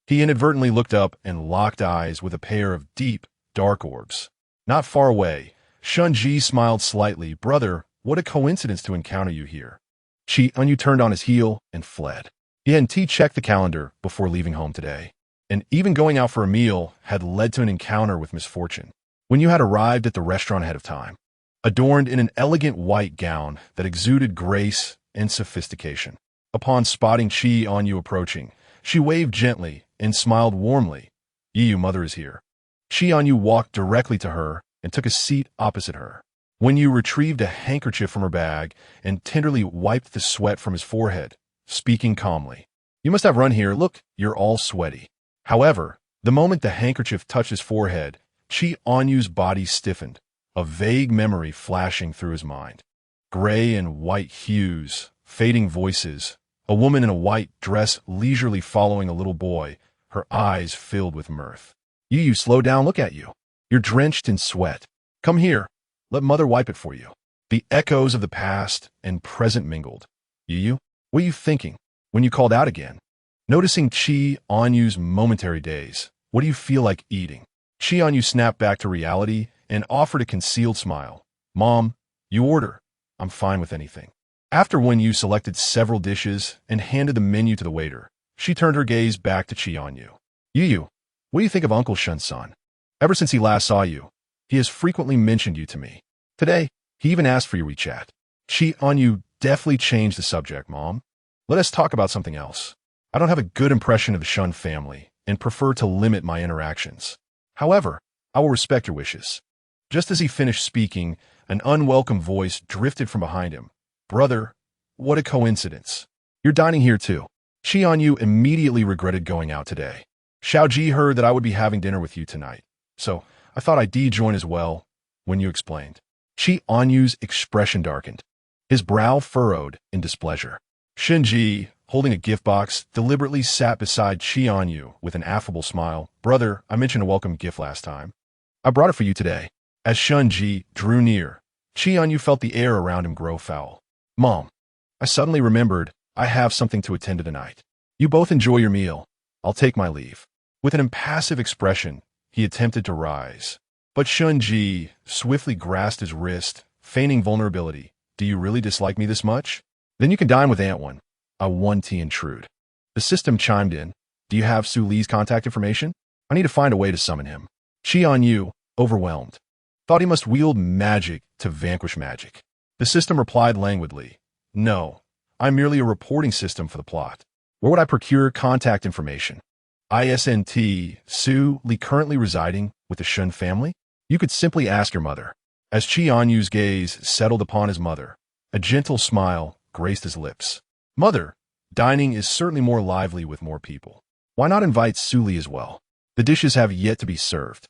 A: he inadvertently looked up and locked eyes with a pair of deep, dark orbs. Not far away, Shinji smiled slightly. Brother, what a coincidence to encounter you here. Chì Ānyù turned on his heel and fled. He hadn't checked the calendar before leaving home today, and even going out for a meal had led to an encounter with misfortune. When you had arrived at the restaurant ahead of time, adorned in an elegant white gown that exuded grace and sophistication. Upon spotting Chì Ānyù approaching, she waved gently and smiled warmly. Your mother is here. Chì Ānyù walked directly to her and took a seat opposite her. When you retrieved a handkerchief from her bag and tenderly wiped the sweat from his forehead, speaking calmly. You must have run here. Look, you're all sweaty. However, the moment the handkerchief touched his forehead, Chì Ānyu's body stiffened. a vague memory flashing through his mind. Gray and white hues, fading voices, a woman in a white dress leisurely following a little boy, her eyes filled with mirth. You slow down, look at you. You're drenched in sweat. Come here. Let mother wipe it for you. The echoes of the past and present mingled. You? What are you thinking when you called out again? Noticing Chì Ānyu's momentary daze, what do you feel like eating? Chì Ānyù snapped back to reality and offered a concealed smile. Mom, you order. I'm fine with anything. After Wen Yu selected several dishes and handed the menu to the waiter, she turned her gaze back to Chì Ānyù. You, what do you think of Uncle Shun-san? Ever since he last saw you, he has frequently mentioned you to me. Today, he even asked for your WeChat. Chì Ānyù deftly changed the subject, Mom. Let us talk about something else. I don't have a good impression of the Shun family and prefer to limit my interactions. However, I will respect your wishes. Just as he finished speaking, an unwelcome voice drifted from behind him. Brother, what a coincidence. You're dining here too. Chì Ānyù immediately regretted going out today. Xiaoji heard that I would be having dinner with you tonight, so I thought I'd join as well, when you explained. Chì Ānyu's expression darkened. His brow furrowed in displeasure. Shinji, holding a gift box, deliberately sat beside Chì Ānyù with an affable smile. Brother, I mentioned a welcome gift last time. I brought it for you today. As Shinji drew near, Chì Ānyù felt the air around him grow foul. Mom, I suddenly remembered I have something to attend to tonight. You both enjoy your meal. I'll take my leave. With an impassive expression, he attempted to rise. But Shinji swiftly grasped his wrist, feigning vulnerability. Do you really dislike me this much? Then you can dine with Aunt One. I want to intrude. The system chimed in. Do you have Su Li's contact information? I need to find a way to summon him. Chì Ānyù, overwhelmed, thought he must wield magic to vanquish magic. The system replied languidly. No, I'm merely a reporting system for the plot. Where would I procure contact information? ISNT, Su Li currently residing with the Shun family? You could simply ask your mother. As Chì Ānyu's gaze settled upon his mother, a gentle smile graced his lips. Mother, dining is certainly more lively with more people. Why not invite Su Li as well? The dishes have yet to be served,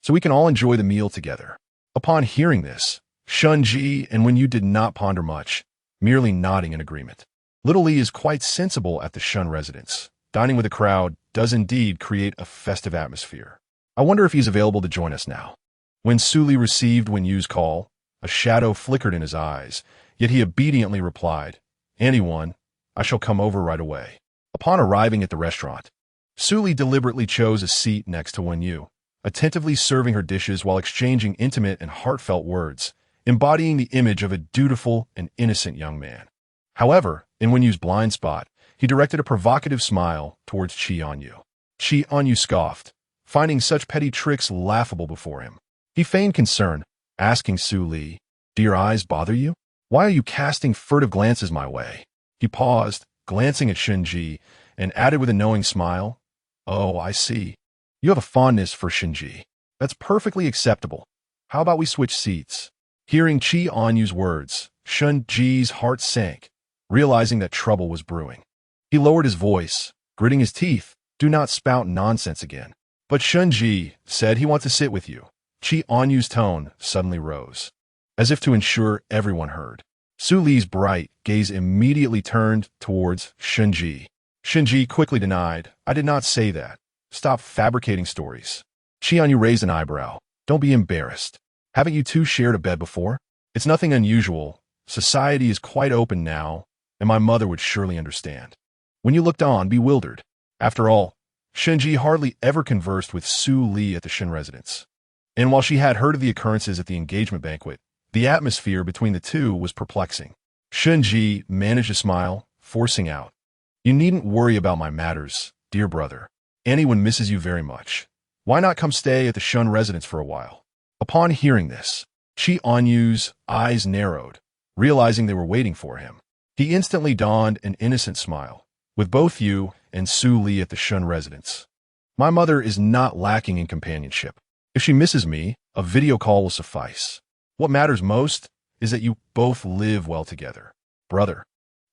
A: so we can all enjoy the meal together. Upon hearing this, Shunji and Wen Yu did not ponder much, merely nodding in agreement. Little Li is quite sensible at the Shun residence. Dining with a crowd does indeed create a festive atmosphere. I wonder if he's available to join us now. When Su Li received Wen Yu's call, a shadow flickered in his eyes, yet he obediently replied, Anyone, I shall come over right away. Upon arriving at the restaurant, Su Li deliberately chose a seat next to Wen Yu, attentively serving her dishes while exchanging intimate and heartfelt words, embodying the image of a dutiful and innocent young man. However, in Wen Yu's blind spot, he directed a provocative smile towards Chì Ānyù. Chì Ānyù scoffed, finding such petty tricks laughable before him. He feigned concern, asking Su Li, Do your eyes bother you? Why are you casting furtive glances my way? He paused, glancing at Shinji, and added with a knowing smile, Oh, I see. You have a fondness for Shinji. That's perfectly acceptable. How about we switch seats? Hearing Chì Ānyu's words, Shinji's heart sank, realizing that trouble was brewing. He lowered his voice, gritting his teeth. Do not spout nonsense again. But Shinji said he wants to sit with you. Chì Ānyu's tone suddenly rose, as if to ensure everyone heard. Su Li's bright gaze immediately turned towards Shinji. Shinji quickly denied, I did not say that. Stop fabricating stories. Chì Ānyù raised an eyebrow. Don't be embarrassed. Haven't you two shared a bed before? It's nothing unusual. Society is quite open now, and my mother would surely understand. When you looked on, bewildered. After all, Shinji hardly ever conversed with Su Li at the Shin residence. And while she had heard of the occurrences at the engagement banquet, the atmosphere between the two was perplexing. Shinji managed a smile, forcing out, You needn't worry about my matters, dear brother. Anyone misses you very much. Why not come stay at the Shun residence for a while? Upon hearing this, Chì Ānyu's eyes narrowed, realizing they were waiting for him. He instantly donned an innocent smile. With both you and Su Li at the Shun residence, my mother is not lacking in companionship. If she misses me, a video call will suffice. What matters most is that you both live well together. Brother,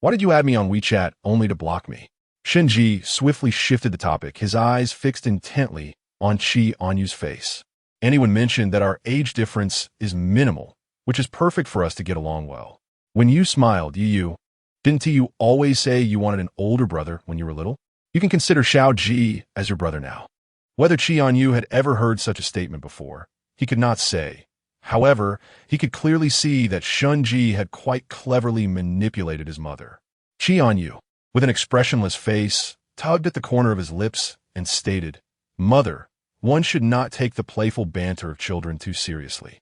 A: why did you add me on WeChat only to block me? Shinji swiftly shifted the topic, his eyes fixed intently on Chì Ānyu's face. Anyone mentioned that our age difference is minimal, which is perfect for us to get along well. When you smiled, didn't you always say you wanted an older brother when you were little? You can consider Xiao Ji as your brother now. Whether Chì Ānyù had ever heard such a statement before, he could not say. However, he could clearly see that Shun Ji had quite cleverly manipulated his mother. Chì Ānyù, with an expressionless face, tugged at the corner of his lips and stated, "Mother, one should not take the playful banter of children too seriously.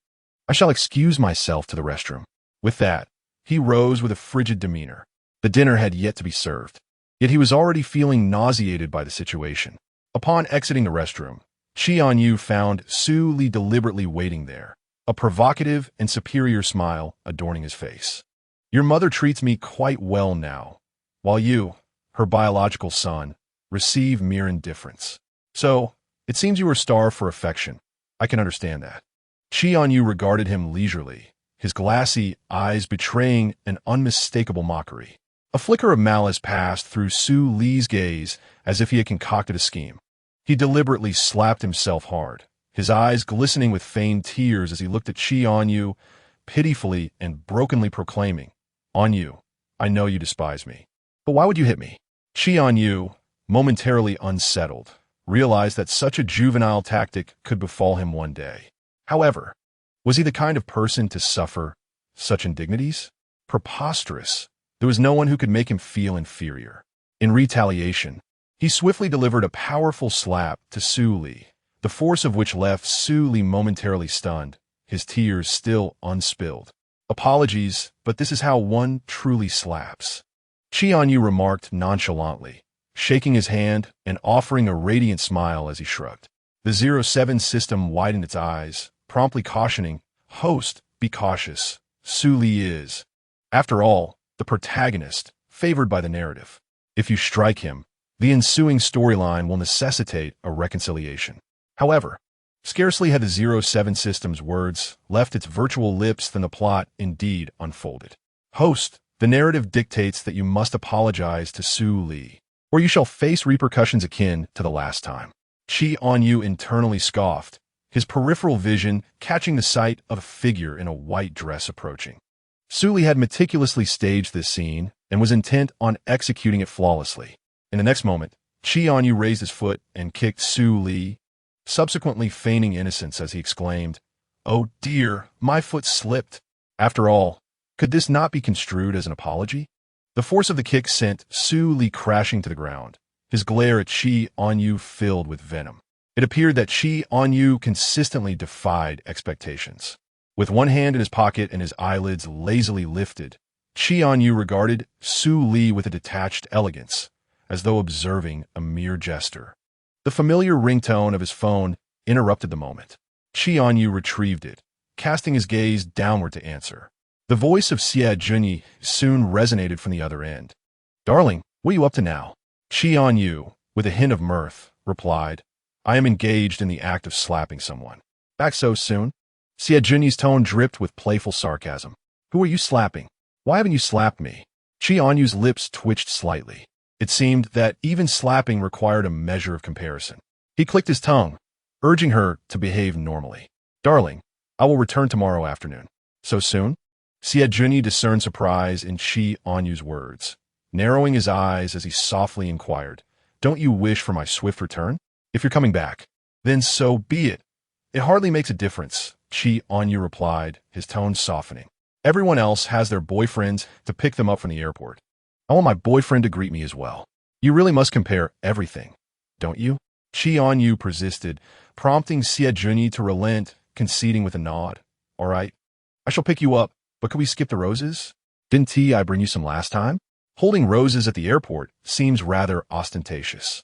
A: I shall excuse myself to the restroom." With that, he rose with a frigid demeanor. The dinner had yet to be served, yet he was already feeling nauseated by the situation. Upon exiting the restroom, Chì Ānyù found Su Li deliberately waiting there, a provocative and superior smile adorning his face. "Your mother treats me quite well now, while you, her biological son, receive mere indifference. So, it seems you are starved for affection. I can understand that." Chì Ānyù regarded him leisurely, his glassy eyes betraying an unmistakable mockery. A flicker of malice passed through Su Li's gaze as if he had concocted a scheme. He deliberately slapped himself hard, his eyes glistening with feigned tears as he looked at Chì Ānyù, pitifully and brokenly proclaiming, "Ānyù, I know you despise me. But why would you hit me?" Chì Ānyù, momentarily unsettled, realized that such a juvenile tactic could befall him one day. However, was he the kind of person to suffer such indignities? Preposterous. There was no one who could make him feel inferior. In retaliation, he swiftly delivered a powerful slap to Su Li, the force of which left Su Li momentarily stunned, his tears still unspilled. "Apologies, but this is how one truly slaps," Chì Ānyù remarked nonchalantly, shaking his hand and offering a radiant smile as he shrugged. The 07 system widened its eyes, promptly cautioning, "Host, be cautious. Su Li is, after all, the protagonist, favored by the narrative. If you strike him, the ensuing storyline will necessitate a reconciliation." However, scarcely had the 07 system's words left its virtual lips than the plot indeed unfolded. "Host, the narrative dictates that you must apologize to Su Li, or you shall face repercussions akin to the last time." Chì Ānyù internally scoffed, his peripheral vision catching the sight of a figure in a white dress approaching. Su Li had meticulously staged this scene and was intent on executing it flawlessly. In the next moment, Chì Ānyù raised his foot and kicked Su Li, subsequently feigning innocence as he exclaimed, "Oh dear, my foot slipped." After all, could this not be construed as an apology? The force of the kick sent Su Li crashing to the ground, his glare at Chì Ānyù filled with venom. It appeared that Chì Ānyù consistently defied expectations. With one hand in his pocket and his eyelids lazily lifted, Chì Ānyù regarded Su Li with a detached elegance, as though observing a mere jester. The familiar ringtone of his phone interrupted the moment. Chì Ānyù retrieved it, casting his gaze downward to answer. The voice of Xie Junyi soon resonated from the other end. "Darling, what are you up to now?" Chì Ānyù, with a hint of mirth, replied, "I am engaged in the act of slapping someone." "Back so soon?" Xie Junyi's tone dripped with playful sarcasm. "Who are you slapping? Why haven't you slapped me?" Chì Ānyù's lips twitched slightly. It seemed that even slapping required a measure of comparison. He clicked his tongue, urging her to behave normally. "Darling, I will return tomorrow afternoon." "So soon?" Xie Junyi discerned surprise in Chì Ānyù's words, narrowing his eyes as he softly inquired, "Don't you wish for my swift return? If you're coming back, then so be it. It hardly makes a difference," Chì Ānyù replied, his tone softening. "Everyone else has their boyfriends to pick them up from the airport. I want my boyfriend to greet me as well. You really must compare everything, don't you?" Chì Ānyù persisted, prompting Xie Junyi to relent, conceding with a nod. "All right, I shall pick you up, but could we skip the roses? Didn't I bring you some last time?" Holding roses at the airport seems rather ostentatious.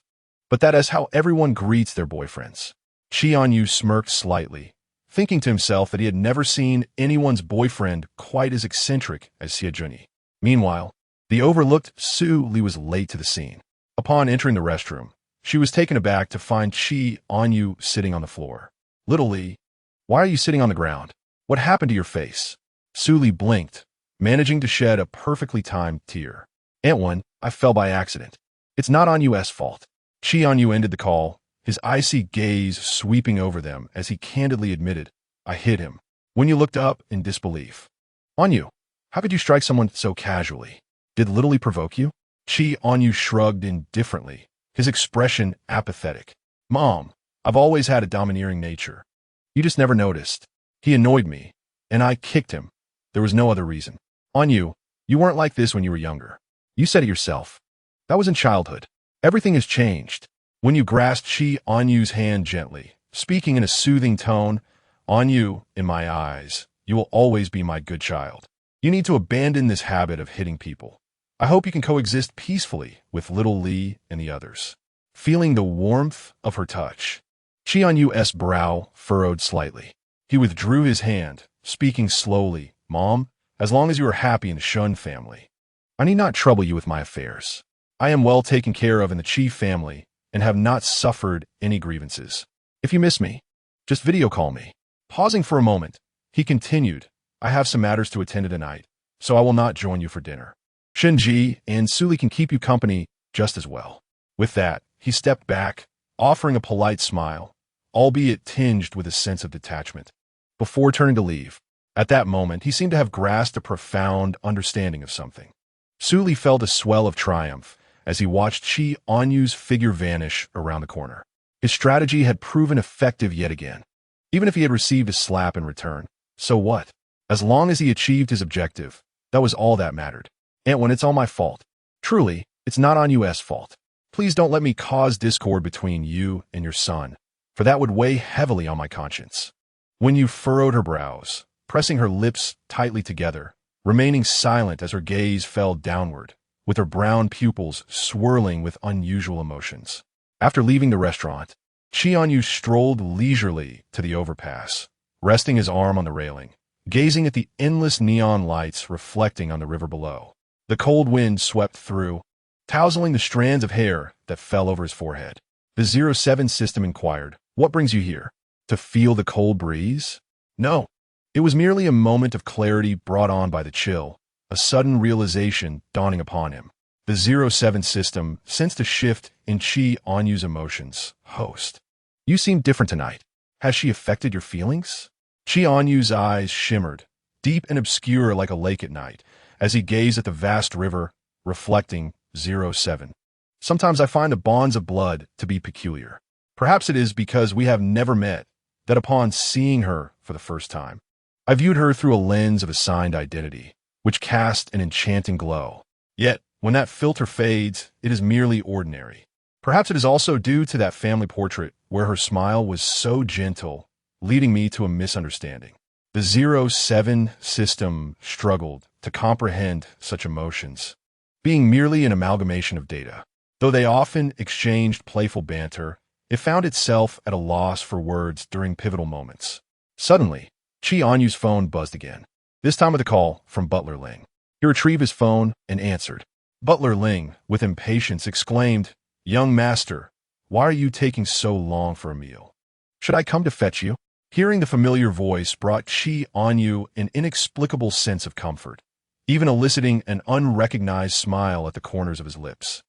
A: But that is how everyone greets their boyfriends. Chì Ānyù smirked slightly, thinking to himself that he had never seen anyone's boyfriend quite as eccentric as Xie Junyi. Meanwhile, the overlooked Su Li was late to the scene. Upon entering the restroom, she was taken aback to find Chì Ānyù sitting on the floor. "Little Li, why are you sitting on the ground? What happened to your face?" Su Li blinked, managing to shed a perfectly timed tear. "Aunt One, I fell by accident. It's not Ānyu's fault." Chì Ānyù ended the call, his icy gaze sweeping over them as he candidly admitted, "I hit him." When you looked up in disbelief. "Ānyù, how could you strike someone so casually? Did Little provoke you?" Chì Ānyù shrugged indifferently, his expression apathetic. "Mom, I've always had a domineering nature. You just never noticed. He annoyed me, and I kicked him. There was no other reason. Ānyù, you weren't like this when you were younger. You said it yourself. That was in childhood. Everything has changed." When you grasped Chì Ānyù's hand gently, speaking in a soothing tone, "Ānyù, in my eyes, you will always be my good child. You need to abandon this habit of hitting people. I hope you can coexist peacefully with little Lee and the others." Feeling the warmth of her touch, Chì Ānyu's brow furrowed slightly. He withdrew his hand, speaking slowly, "Mom, as long as you are happy in the Shun family, I need not trouble you with my affairs. I am well taken care of in the Chì family and have not suffered any grievances. If you miss me, just video call me." Pausing for a moment, he continued, "I have some matters to attend to tonight, so I will not join you for dinner. Shinji and Suli can keep you company just as well." With that, he stepped back, offering a polite smile, albeit tinged with a sense of detachment, before turning to leave. At that moment, he seemed to have grasped a profound understanding of something. Suli felt a swell of triumph as he watched Chì Ānyu's figure vanish around the corner. His strategy had proven effective yet again. Even if he had received a slap in return, so what? As long as he achieved his objective, that was all that mattered. "And when it's all my fault. Truly, it's not Ānyu's fault. Please don't let me cause discord between you and your son, for that would weigh heavily on my conscience." When you furrowed her brows, pressing her lips tightly together, remaining silent as her gaze fell downward, with her brown pupils swirling with unusual emotions. After leaving the restaurant, Chì Ānyù strolled leisurely to the overpass, resting his arm on the railing, gazing at the endless neon lights reflecting on the river below. The cold wind swept through, tousling the strands of hair that fell over his forehead. The 07 system inquired, "What brings you here? To feel the cold breeze?" No, it was merely a moment of clarity brought on by the chill, a sudden realization dawning upon him. The 07 system sensed a shift in Chì Ānyu's emotions. "Host, you seem different tonight. Has she affected your feelings?" Chì Ānyu's eyes shimmered, deep and obscure like a lake at night, as he gazed at the vast river, reflecting 07. "Sometimes I find the bonds of blood to be peculiar. Perhaps it is because we have never met, that upon seeing her for the first time, I viewed her through a lens of assigned identity, which cast an enchanting glow. Yet, when that filter fades, it is merely ordinary. Perhaps it is also due to that family portrait where her smile was so gentle, leading me to a misunderstanding." The 07 system struggled to comprehend such emotions, being merely an amalgamation of data. Though they often exchanged playful banter, it found itself at a loss for words during pivotal moments. Suddenly, Chì Ānyu's phone buzzed again, this time with a call from Butler Ling. He retrieved his phone and answered. Butler Ling, with impatience, exclaimed, "Young master, why are you taking so long for a meal? Should I come to fetch you?" Hearing the familiar voice brought Chì Ānyù an inexplicable sense of comfort, even eliciting an unrecognized smile at the corners of his lips.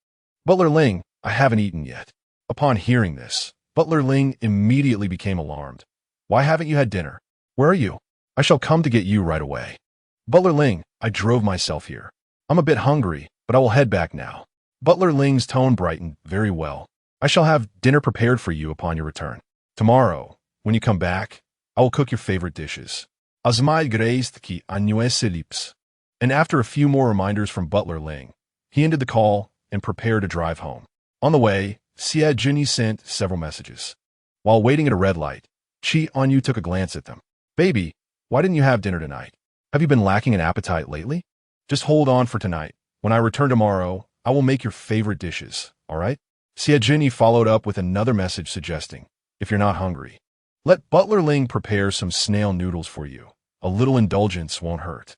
A: "Butler Ling, I haven't eaten yet." Upon hearing this, Butler Ling immediately became alarmed. "Why haven't you had dinner? Where are you? I shall come to get you right away." "Butler Ling, I drove myself here. I'm a bit hungry, but I will head back now." Butler Ling's tone brightened. "Very well. I shall have dinner prepared for you upon your return. Tomorrow, when you come back, I will cook your favorite dishes. Azmai greist ki Ānyu's. And after a few more reminders from Butler Ling, he ended the call and prepared to drive home. On the way, Siajini sent several messages. While waiting at a red light, Chì Ānyù took a glance at them. "Baby, why didn't you have dinner tonight? Have you been lacking an appetite lately? Just hold on for tonight. When I return tomorrow, I will make your favorite dishes, all right?" Siajini followed up with another message suggesting, "If you're not hungry, let Butler Ling prepare some snail noodles for you. A little indulgence won't hurt."